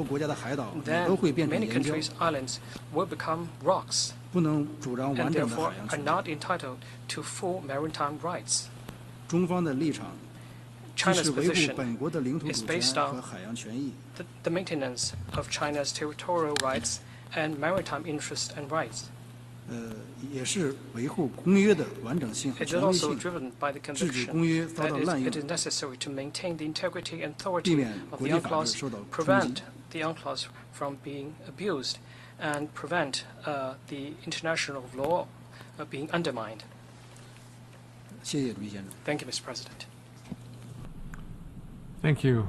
many countries' islands will become rocks and therefore are not entitled to full maritime rights. China's position is based on the maintenance of China's territorial rights and maritime interests and rights. It is also driven by the conviction that it is necessary to maintain the integrity and authority of the UNCLOS, prevent the UNCLOS from being abused, and prevent the international law being undermined. Thank you, Mr. President. Thank you.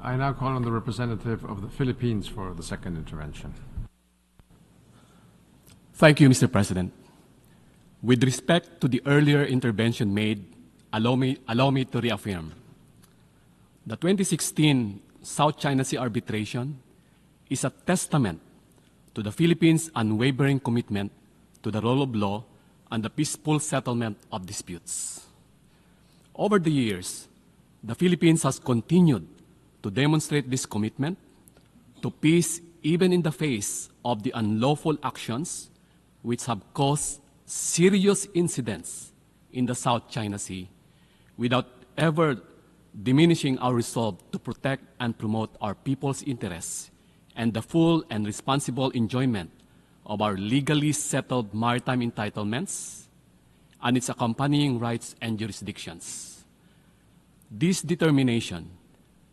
I now call on the representative of the Philippines for the second intervention. Thank you, Mr. President. With respect to the earlier intervention made, allow me to reaffirm. The 2016 South China Sea arbitration is a testament to the Philippines' unwavering commitment to the rule of law and the peaceful settlement of disputes. Over the years, the Philippines has continued to demonstrate this commitment to peace even in the face of the unlawful actions which have caused serious incidents in the South China Sea without ever diminishing our resolve to protect and promote our people's interests and the full and responsible enjoyment of our legally settled maritime entitlements and its accompanying rights and jurisdictions. This determination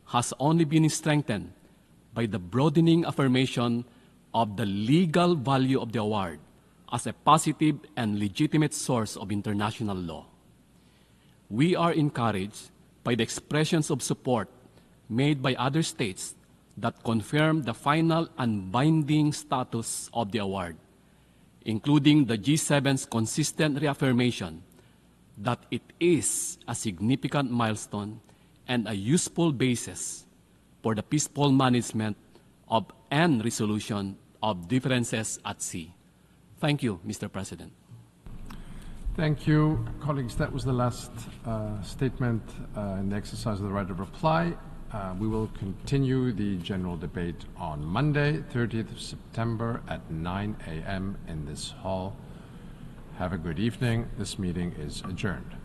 has only been strengthened by the broadening affirmation of the legal value of the award as a positive and legitimate source of international law. We are encouraged by the expressions of support made by other states that confirm the final and binding status of the award, including the G7's consistent reaffirmation that it is a significant milestone and a useful basis for the peaceful management of and resolution of differences at sea. Thank you, Mr. President. Thank you, colleagues. That was the last statement in the exercise of the right of reply. We will continue the general debate on Monday, 30th of September at 9 a.m. in this hall. Have a good evening. This meeting is adjourned.